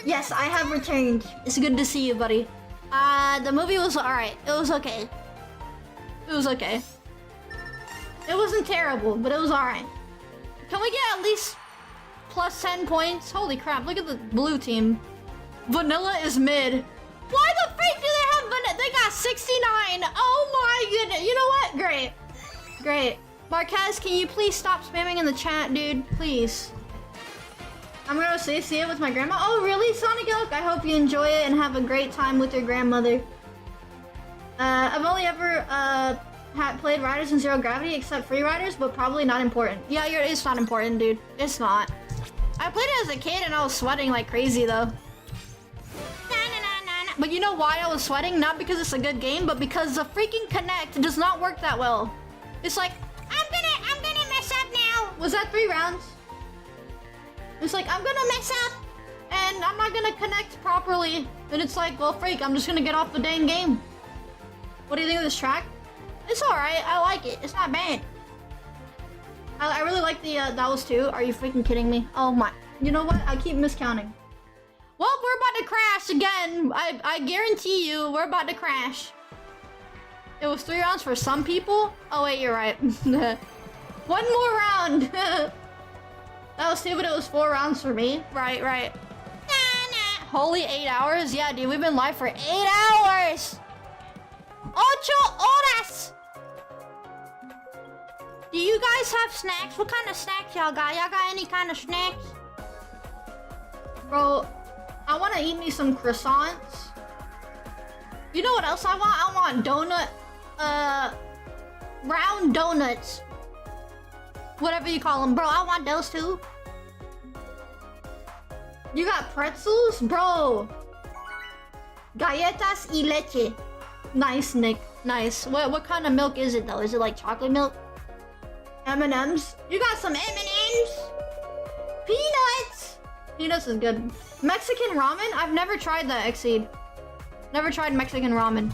Yes, I have returned. It's good to see you, buddy. The movie was alright. It was okay. It was okay. It wasn't terrible, but it was alright. Can we get at least plus 10 points? Holy crap, look at the blue team. Vanilla is mid. Why the freak do they have vanilla? They got 69. Oh my goodness. You know what? Great. Great. Marquez, can you please stop spamming in the chat, dude? Please. I'm gonna see it with my grandma. Oh, really, Sonic Elk? I hope you enjoy it and have a great time with your grandmother. I've only ever played Riders in Zero Gravity except Free Riders, but probably not important. Yeah, it's not important, dude. It's not. I played it as a kid and I was sweating like crazy though. But you know why I was sweating? Not because it's a good game, but because the freaking Connect does not work that well. It's like, I'm gonna mess up now. Was that 3 rounds? It's like, I'm gonna mess up. and I'm not gonna connect properly. And it's like, well, freak, I'm just gonna get off the dang game. What do you think of this track? It's alright, I like it. It's not bad. I really like the, that was 2. Are you freaking kidding me? Oh my. You know what? I keep miscounting. Well, we're about to crash again. I guarantee you, we're about to crash. It was 3 rounds for some people? Oh wait, you're right. One more round. That was 2, but it was 4 rounds for me. Right, right. Holy 8 hours? Yeah, dude, we've been live for 8 hours. 8 horas. Do you guys have snacks? What kind of snacks y'all got? Y'all got any kind of snacks? Bro, I want to eat me some croissants. You know what else I want? I want donut, round donuts. Whatever you call them. Bro, I want those too. You got pretzels? Bro. Galletas y leche. Nice, Nick. Nice. What kind of milk is it though? Is it like chocolate milk? M&M's? You got some M&M's? Peanuts! Peanuts is good. Mexican ramen? I've never tried that, Exceed. Never tried Mexican ramen.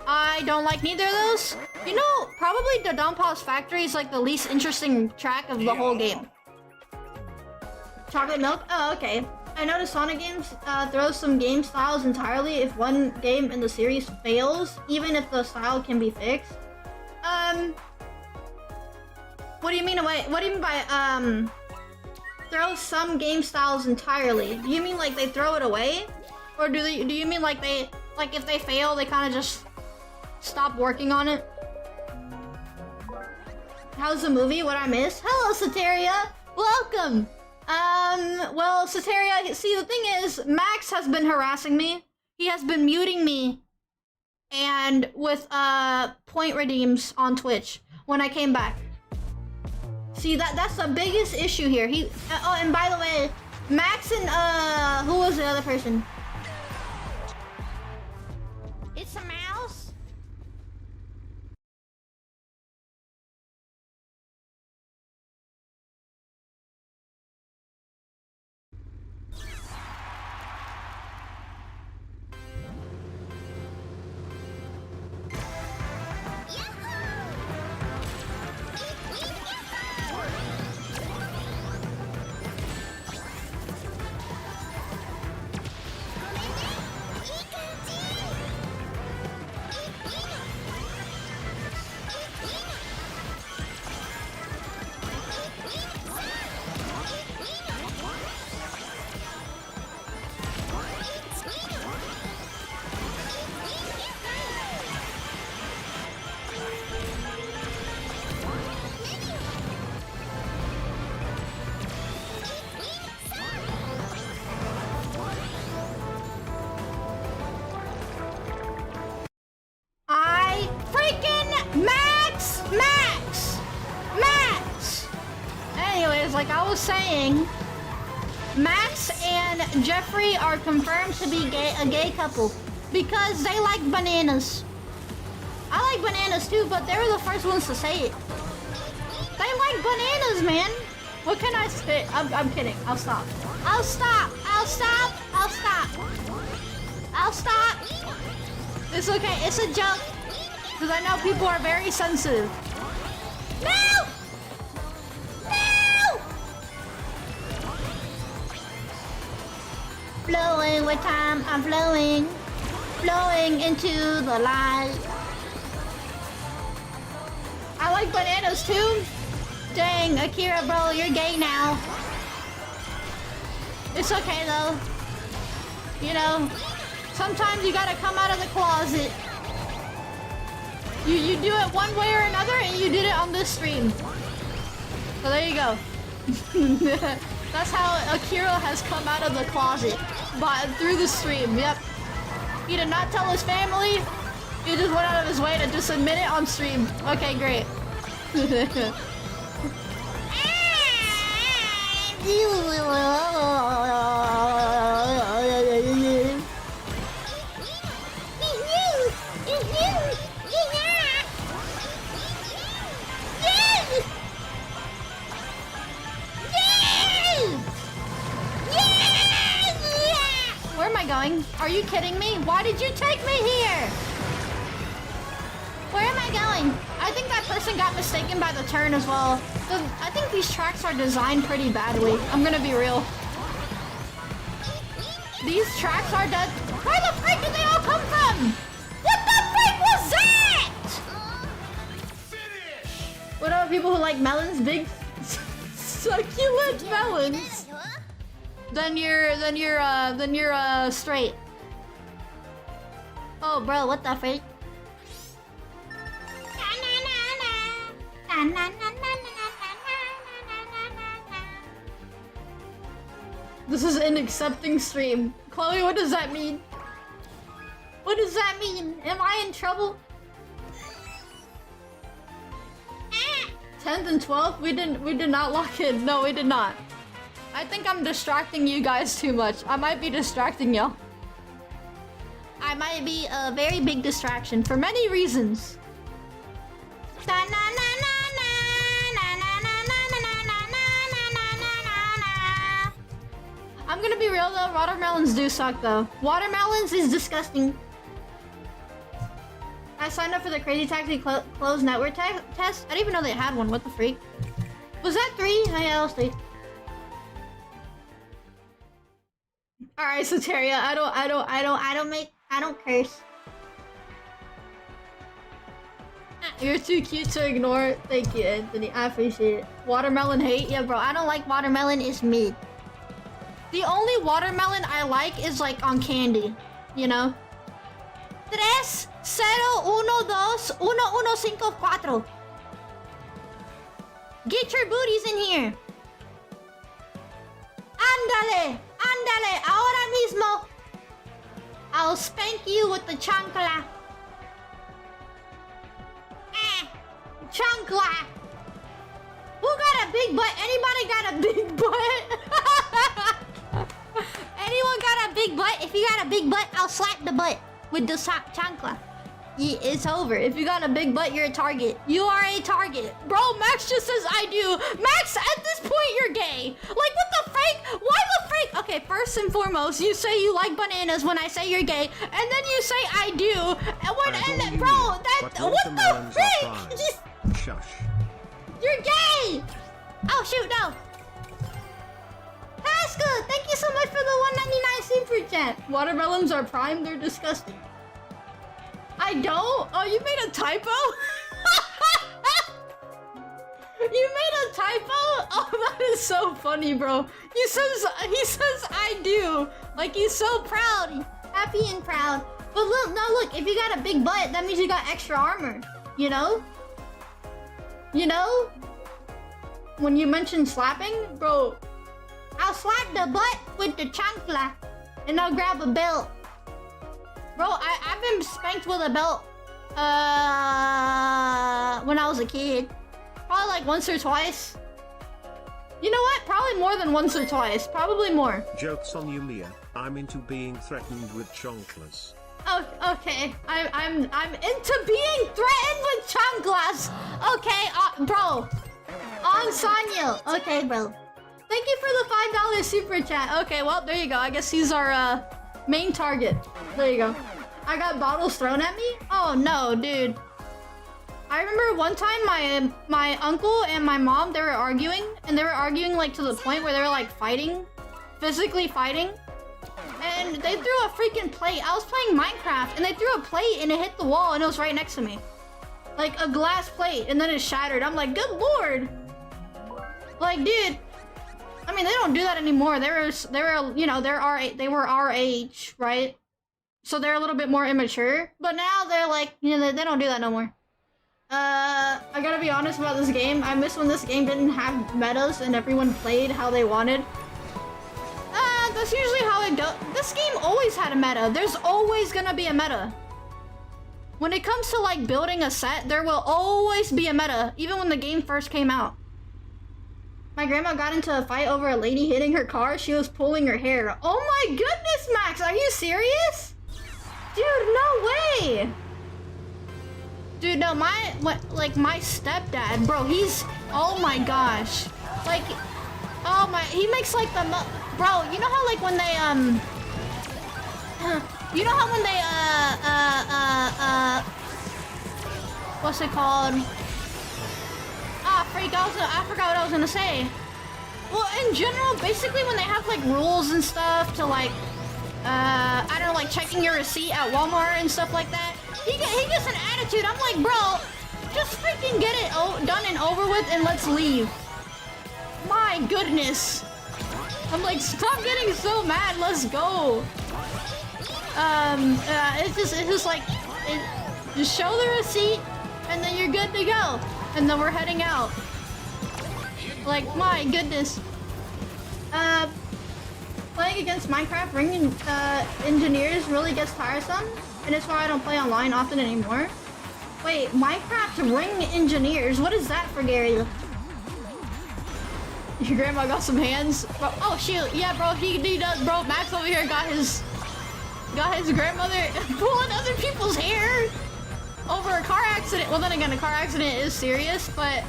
I don't like neither of those. You know, probably the Don Pa's Factory is like the least interesting track of the whole game. Chocolate milk? Oh, okay. I noticed Sonic games throws some game styles entirely if one game in the series fails, even if the style can be fixed. What do you mean? What do you mean by throw some game styles entirely? Do you mean like they throw it away, or do you mean like if they fail they kind of just stop working on it? How's the movie? What I missed? Hello, Soteria. Welcome. Well, Soteria, see, the thing is, Max has been harassing me. He has been muting me and with point redeems on Twitch when I came back. See, that's the biggest issue here. Oh, and by the way, Max and who was the other person? It's a mouse. Like I was saying, Max and Jeffrey are confirmed to be a gay couple because they like bananas. I like bananas too, but they were the first ones to say it. They like bananas, man. What can I say? I'm kidding. I'll stop. I'll stop. I'll stop. I'll stop. I'll stop. It's okay. It's a joke. Because I know people are very sensitive. No! Flowing with time, I'm flowing into the light. I like bananas too. Dang, Akira, bro, you're gay now. It's okay though. You know, sometimes you gotta come out of the closet. You do it one way or another, and you did it on this stream. So there you go. That's how Akira has come out of the closet, through the stream. Yep. He did not tell his family. He just went out of his way to just admit it on stream. Okay, great. Are you kidding me? Why did you take me here? Where am I going? I think that person got mistaken by the turn as well. I think these tracks are designed pretty badly. I'm gonna be real. These tracks are dead. Where the frick did they all come from? What the frick was that? What about people who like melons? Big succulent melons. Then you're straight. Oh, bro, what the frick? This is an accepting stream. Chloe, what does that mean? What does that mean? Am I in trouble? 10th and 12th? We did not lock in. No, we did not. I think I'm distracting you guys too much. I might be distracting y'all. I might be a very big distraction for many reasons. I'm gonna be real though, watermelons do suck though. Watermelons is disgusting. I signed up for the Crazy Taxi closed network test. I didn't even know they had one. What the freak? Was that 3? Yeah, it was 3. Alright, Soteria, I don't curse. You're too cute to ignore. Thank you, Anthony. I appreciate it. Watermelon hate? Yeah, bro, I don't like watermelon. It's mid. The only watermelon I like is like on candy, you know? 3, 0, 1, 2, 1, 1, 5, 4. Get your booties in here. Ándale, ándale, ahora mismo. I'll spank you with the chancla. Chancla. Who got a big butt? Anybody got a big butt? Anyone got a big butt? If you got a big butt, I'll slap the butt with the chancla. Yeah, it's over. If you got a big butt, you're a target. You are a target. Bro, Max just says I do. Max, at this point, you're gay. Like, what the freak? Why the freak? Okay, first and foremost, you say you like bananas when I say you're gay, and then you say I do. And bro, what the freak? Shush. You're gay. Oh, shoot, no. Pascal, thank you so much for the 199 super chat. Watermelons are prime, they're disgusting. I don't? Oh, you made a typo? You made a typo? Oh, that is so funny, bro. He says I do. Like, he's so proud. Happy and proud. But look, no, look, if you got a big butt, that means you got extra armor. You know? You know? When you mention slapping, bro, I'll slap the butt with the chancla, and I'll grab a belt. Bro, I've been spanked with a belt when I was a kid. Probably like once or twice. You know what? Probably more than once or twice. Probably more. Joke's on you, Miia. I'm into being threatened with chanclas. Oh, okay. I'm into being threatened with chanclas. Okay, bro. On Sanyo. Okay, bro. Thank you for the $5 super chat. Okay, well, there you go. I guess he's our main target. There you go. I got bottles thrown at me? Oh no, dude. I remember one time my uncle and my mom, they were arguing, and they were arguing like to the point where they were like fighting, physically fighting. And they threw a freaking plate. I was playing Minecraft and they threw a plate and it hit the wall and it was right next to me. Like a glass plate, and then it shattered. I'm like, good lord. Like, dude. I mean, they don't do that anymore. They were, you know, they were our age, right? So they're a little bit more immature. But now they're like, you know, they don't do that no more. I gotta be honest about this game. I miss when this game didn't have metas and everyone played how they wanted. That's usually how it goes. This game always had a meta. There's always gonna be a meta. When it comes to like building a set, there will always be a meta, even when the game first came out. My grandma got into a fight over a lady hitting her car. She was pulling her hair. Oh my goodness, Max, are you serious? Dude, no way. Dude, no, my stepdad, bro, he's, oh my gosh. Like, oh my, he makes like the bro, you know how like when they, You know how when they, what's it called? Ah, freak, I forgot what I was gonna say. Well, in general, basically when they have like rules and stuff to like, I don't know, like checking your receipt at Walmart and stuff like that, he gets an attitude. I'm like, bro, just freaking get it done and over with and let's leave. My goodness. I'm like, stop getting so mad, let's go. It's just like, just show the receipt and then you're good to go. And then we're heading out. Like, my goodness. Playing against Minecraft ring engineers really gets tiresome, and it's why I don't play online often anymore. Wait, Minecraft ring engineers? What is that for, Gary? Your grandma got some hands? Bro, oh shoot, yeah, bro, he does, bro. Max over here got his grandmother pulling other people's hair over a car accident. Well, then again, a car accident is serious, but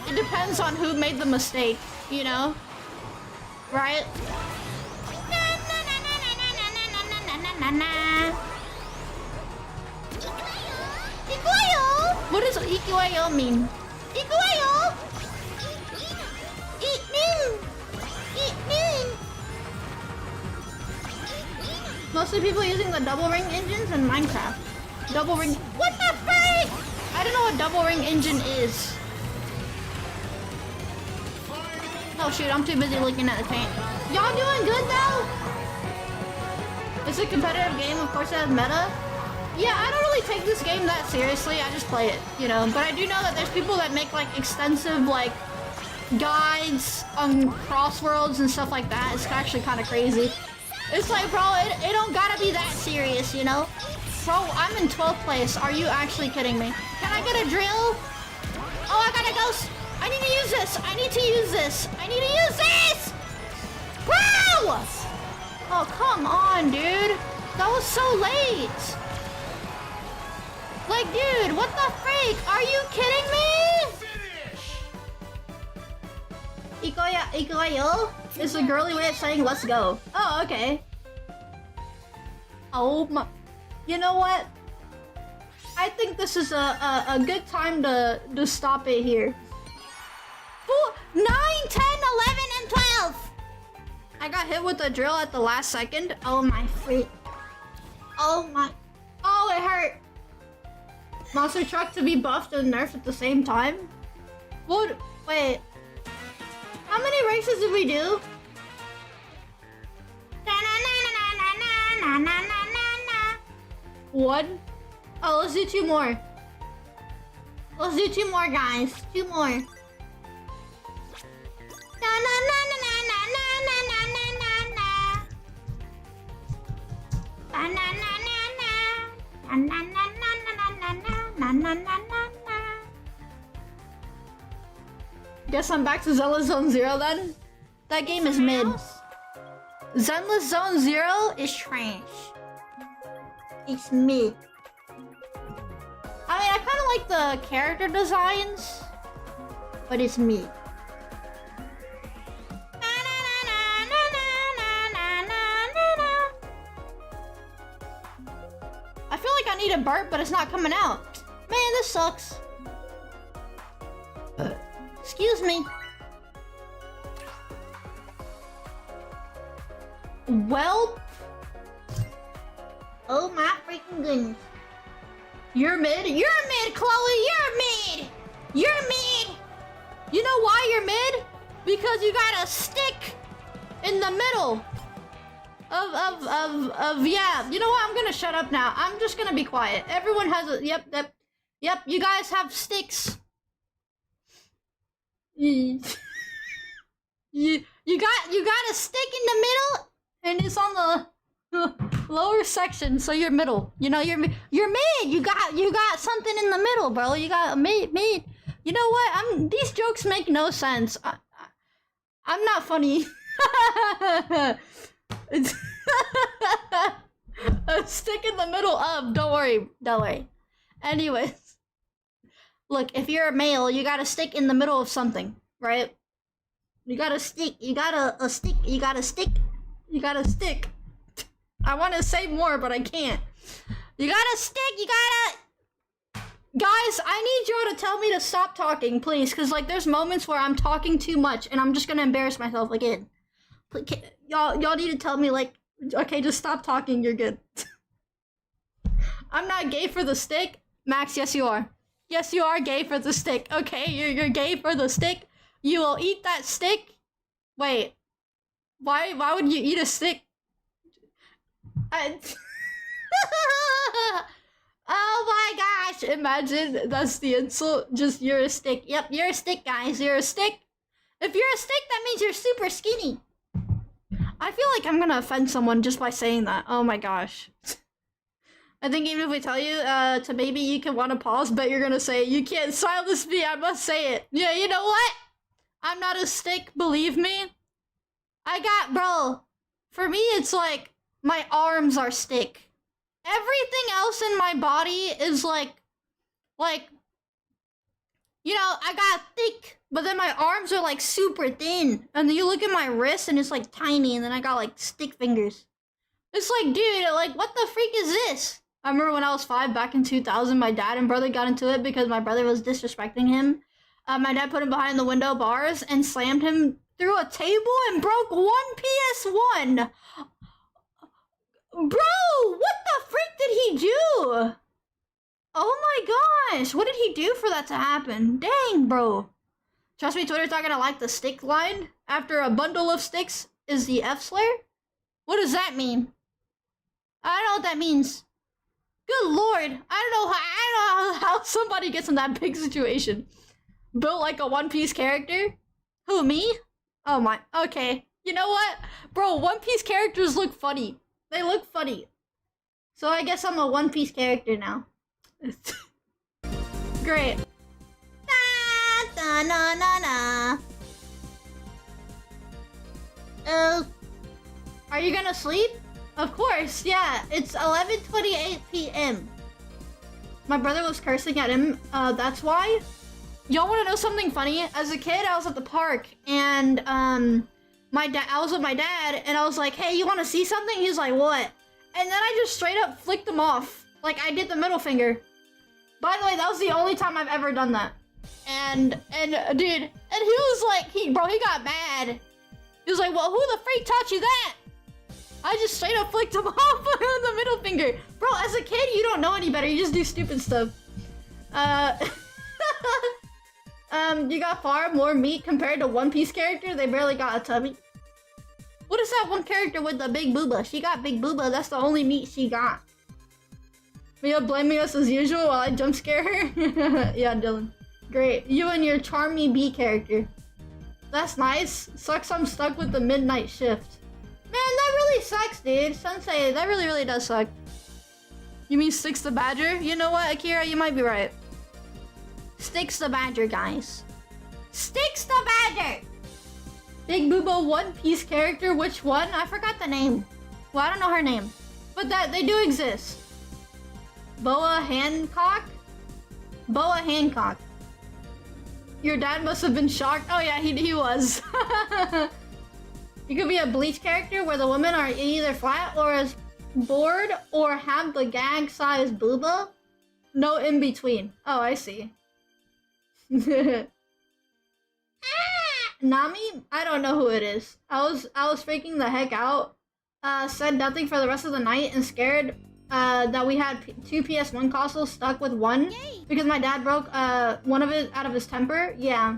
it depends on who made the mistake, you know? Right? Ikuayo? What does ikuayo mean? Ikuayo? Eat me! Eat me! Mostly people using the double ring engines in Minecraft. Double ring. What the freak? I don't know what double ring engine is. Oh shoot, I'm too busy looking at the paint. Y'all doing good though? It's a competitive game, of course it has meta. Yeah, I don't really take this game that seriously, I just play it, you know. But I do know that there's people that make like extensive like guides on crossworlds and stuff like that. It's actually kind of crazy. It's like, bro, it don't gotta be that serious, you know? Bro, I'm in 12th place. Are you actually kidding me? Can I get a drill? Oh, I gotta go. I need to use this. I need to use this. I need to use this! Bro! Oh, come on, dude. That was so late. Like, dude, what the freak? Are you kidding me? Ikoyo is a girly way of saying let's go. Oh, okay. Oh my. You know what? I think this is a good time to stop it here. 9, 10, 11, and 12. I got hit with a drill at the last second. Oh my freak. Oh my. Oh, it hurt. Monster truck to be buffed and nerfed at the same time? What? Wait. How many races did we do? One. Oh, let's do 2 more. Let's do 2 more, guys. 2 more. Guess I'm back to Zenless Zone Zero then? That game is mid. Zenless Zone Zero is trash. It's mid. I mean, I kind of like the character designs, but it's mid. I feel like I need a burp, but it's not coming out. Man, this sucks. Excuse me. Well. Oh my freaking goodness. You're mid? You're mid, Chloe! You're mid! You're mid! You know why you're mid? Because you got a stick in the middle of yeah. You know what? I'm gonna shut up now. I'm just gonna be quiet. Everyone has a yep. You guys have sticks. You got a stick in the middle, and it's on the lower section, so you're middle. You know, you're mid. You got something in the middle, bro. You got mid. You know what? These jokes make no sense. I'm not funny. It's a stick in the middle of. Don't worry. Anyways, look, if you're a male, you got a stick in the middle of something, right? You got a stick. You got a stick. You got a stick. You got a stick. I want to say more, but I can't. You gotta stick, you gotta... Guys, I need y'all to tell me to stop talking, please. Because, like, there's moments where I'm talking too much and I'm just gonna embarrass myself again. Y'all need to tell me, like, okay, just stop talking, you're good. I'm not gay for the stick. Max, yes you are. Yes, you are gay for the stick. Okay, you're gay for the stick. You will eat that stick. Wait. Why would you eat a stick? Oh my gosh, imagine that's the insult. Just, you're a stick. Yep, you're a stick, guys. You're a stick. If you're a stick, that means you're super skinny. I feel like I'm gonna offend someone just by saying that. Oh my gosh. I think even if we tell you to maybe you can want to pause, but you're gonna say, you can't silence me, I must say it. Yeah, you know what? I'm not a stick, believe me. Bro, for me it's like, my arms are stick. Everything else in my body is like, you know, I got thick, but then my arms are like super thin. And then you look at my wrist and it's like tiny, and then I got like stick fingers. It's like, dude, like, what the freak is this? I remember when I was 5 back in 2000, my dad and brother got into it because my brother was disrespecting him. My dad put him behind the window bars and slammed him through a table and broke one PS1. Bro, what the frick did he do? Oh my gosh, what did he do for that to happen? Dang, bro. Trust me, Twitter's not gonna like the stick line. After a bundle of sticks is the F-Slayer? What does that mean? I don't know what that means. Good lord, I don't know how somebody gets in that big situation. Built like a One Piece character? Who, me? Oh my, okay. You know what? Bro, One Piece characters look funny. They look funny. So I guess I'm a One Piece character now. Great. Da, da, na, na, na. Are you gonna sleep? Of course, yeah. It's 11:28 p.m. My brother was cursing at him. That's why. Y'all wanna know something funny? As a kid, I was at the park and I was with my dad and I was like, hey, you wanna see something? He's like, what? And then I just straight up flicked him off. Like, I did the middle finger. By the way, that was the only time I've ever done that. And dude, and he was like, he got mad. He was like, well, who the freak taught you that? I just straight up flicked him off with the middle finger. Bro, as a kid, you don't know any better. You just do stupid stuff. You got far more meat compared to One Piece character. They barely got a tummy. What is that one character with the big booba? She got big booba. That's the only meat she got. Miia blaming us as usual while I jump scare her. Yeah, Dylan. Great. You and your charmy bee character. That's nice. Sucks I'm stuck with the midnight shift. Man, that really sucks, dude. Sensei, that really, really does suck. You mean Sticks the Badger? You know what, Akira? You might be right. Sticks the Badger, guys. Sticks the Badger! Big Boobo One Piece character, which one? I forgot the name. Well, I don't know her name. But they do exist. Boa Hancock? Boa Hancock. Your dad must have been shocked. Oh yeah, he was. You could be a Bleach character where the women are either flat or as bored or have the gag size booba. No in between. Oh, I see. Nami? I don't know who it is. I was freaking the heck out. Said nothing for the rest of the night and scared that we had 2 PS1 consoles stuck with one. Yay. Because my dad broke one of it out of his temper. Yeah.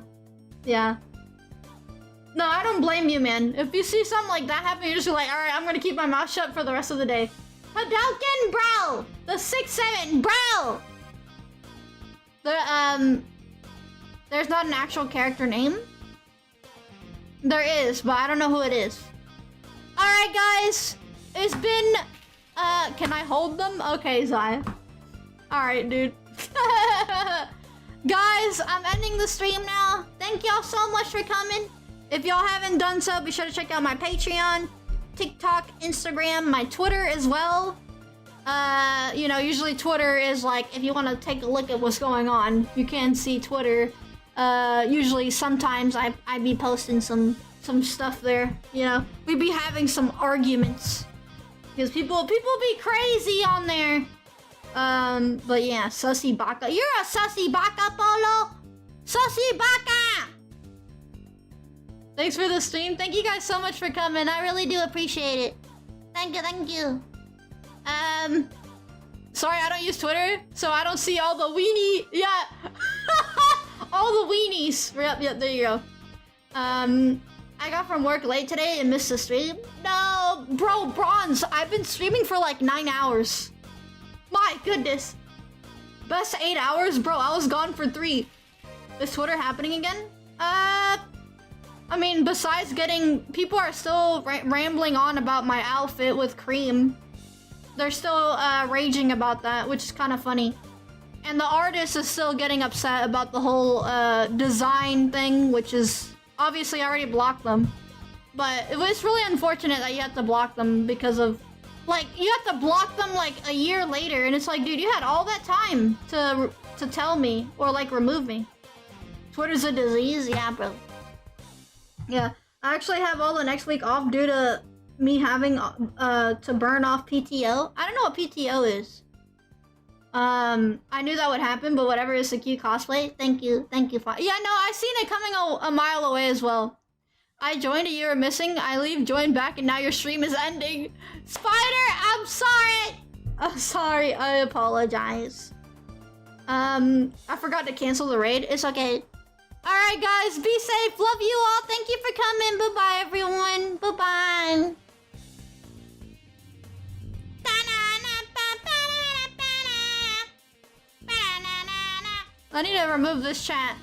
No, I don't blame you, man. If you see something like that happen, you're just like, alright, I'm gonna keep my mouth shut for the rest of the day. Hadouken, bro! The 6-7, bro! There's not an actual character name. There is, but I don't know who it is. Alright, guys. It's been... can I hold them? Okay, Zaya. Alright, dude. Guys, I'm ending the stream now. Thank y'all so much for coming. If y'all haven't done so, be sure to check out my Patreon, TikTok, Instagram, my Twitter as well. You know, usually Twitter is like, if you want to take a look at what's going on, you can see Twitter. Usually, sometimes I be posting some stuff there, you know. We be having some arguments. because people be crazy on there. But yeah, sussy baka. You're a sussy baka, Polo. Sussy baka. Thanks for the stream. Thank you guys so much for coming. I really do appreciate it. Thank you, thank you. Sorry, I don't use Twitter, so I don't see all the weenie. Yeah, all the weenies. Yep, there you go. I got from work late today and missed the stream. No, bro, Bronze. I've been streaming for like 9 hours. My goodness. Best 8 hours, bro. I was gone for 3. Is Twitter happening again? I mean, besides getting... People are still rambling on about my outfit with cream. They're still raging about that, which is kind of funny. And the artist is still getting upset about the whole design thing, which is... Obviously, I already blocked them. But it was really unfortunate that you had to block them because of... Like, you have to block them like a year later, and it's like, dude, you had all that time to tell me or like remove me. Twitter's a disease? Yeah, bro. Yeah, I actually have all the next week off due to me having to burn off PTO. I don't know what PTO is. I knew that would happen, but whatever, is a cute cosplay. Thank you. Yeah, no, I seen it coming a mile away as well. I joined and you were missing. I leave, join back, and now your stream is ending. Spider, I'm sorry. I'm sorry. I apologize. I forgot to cancel the raid. It's okay. All right, guys, be safe. Love you all. Thank you for coming. Bye-bye, everyone. Bye-bye. I need to remove this chat.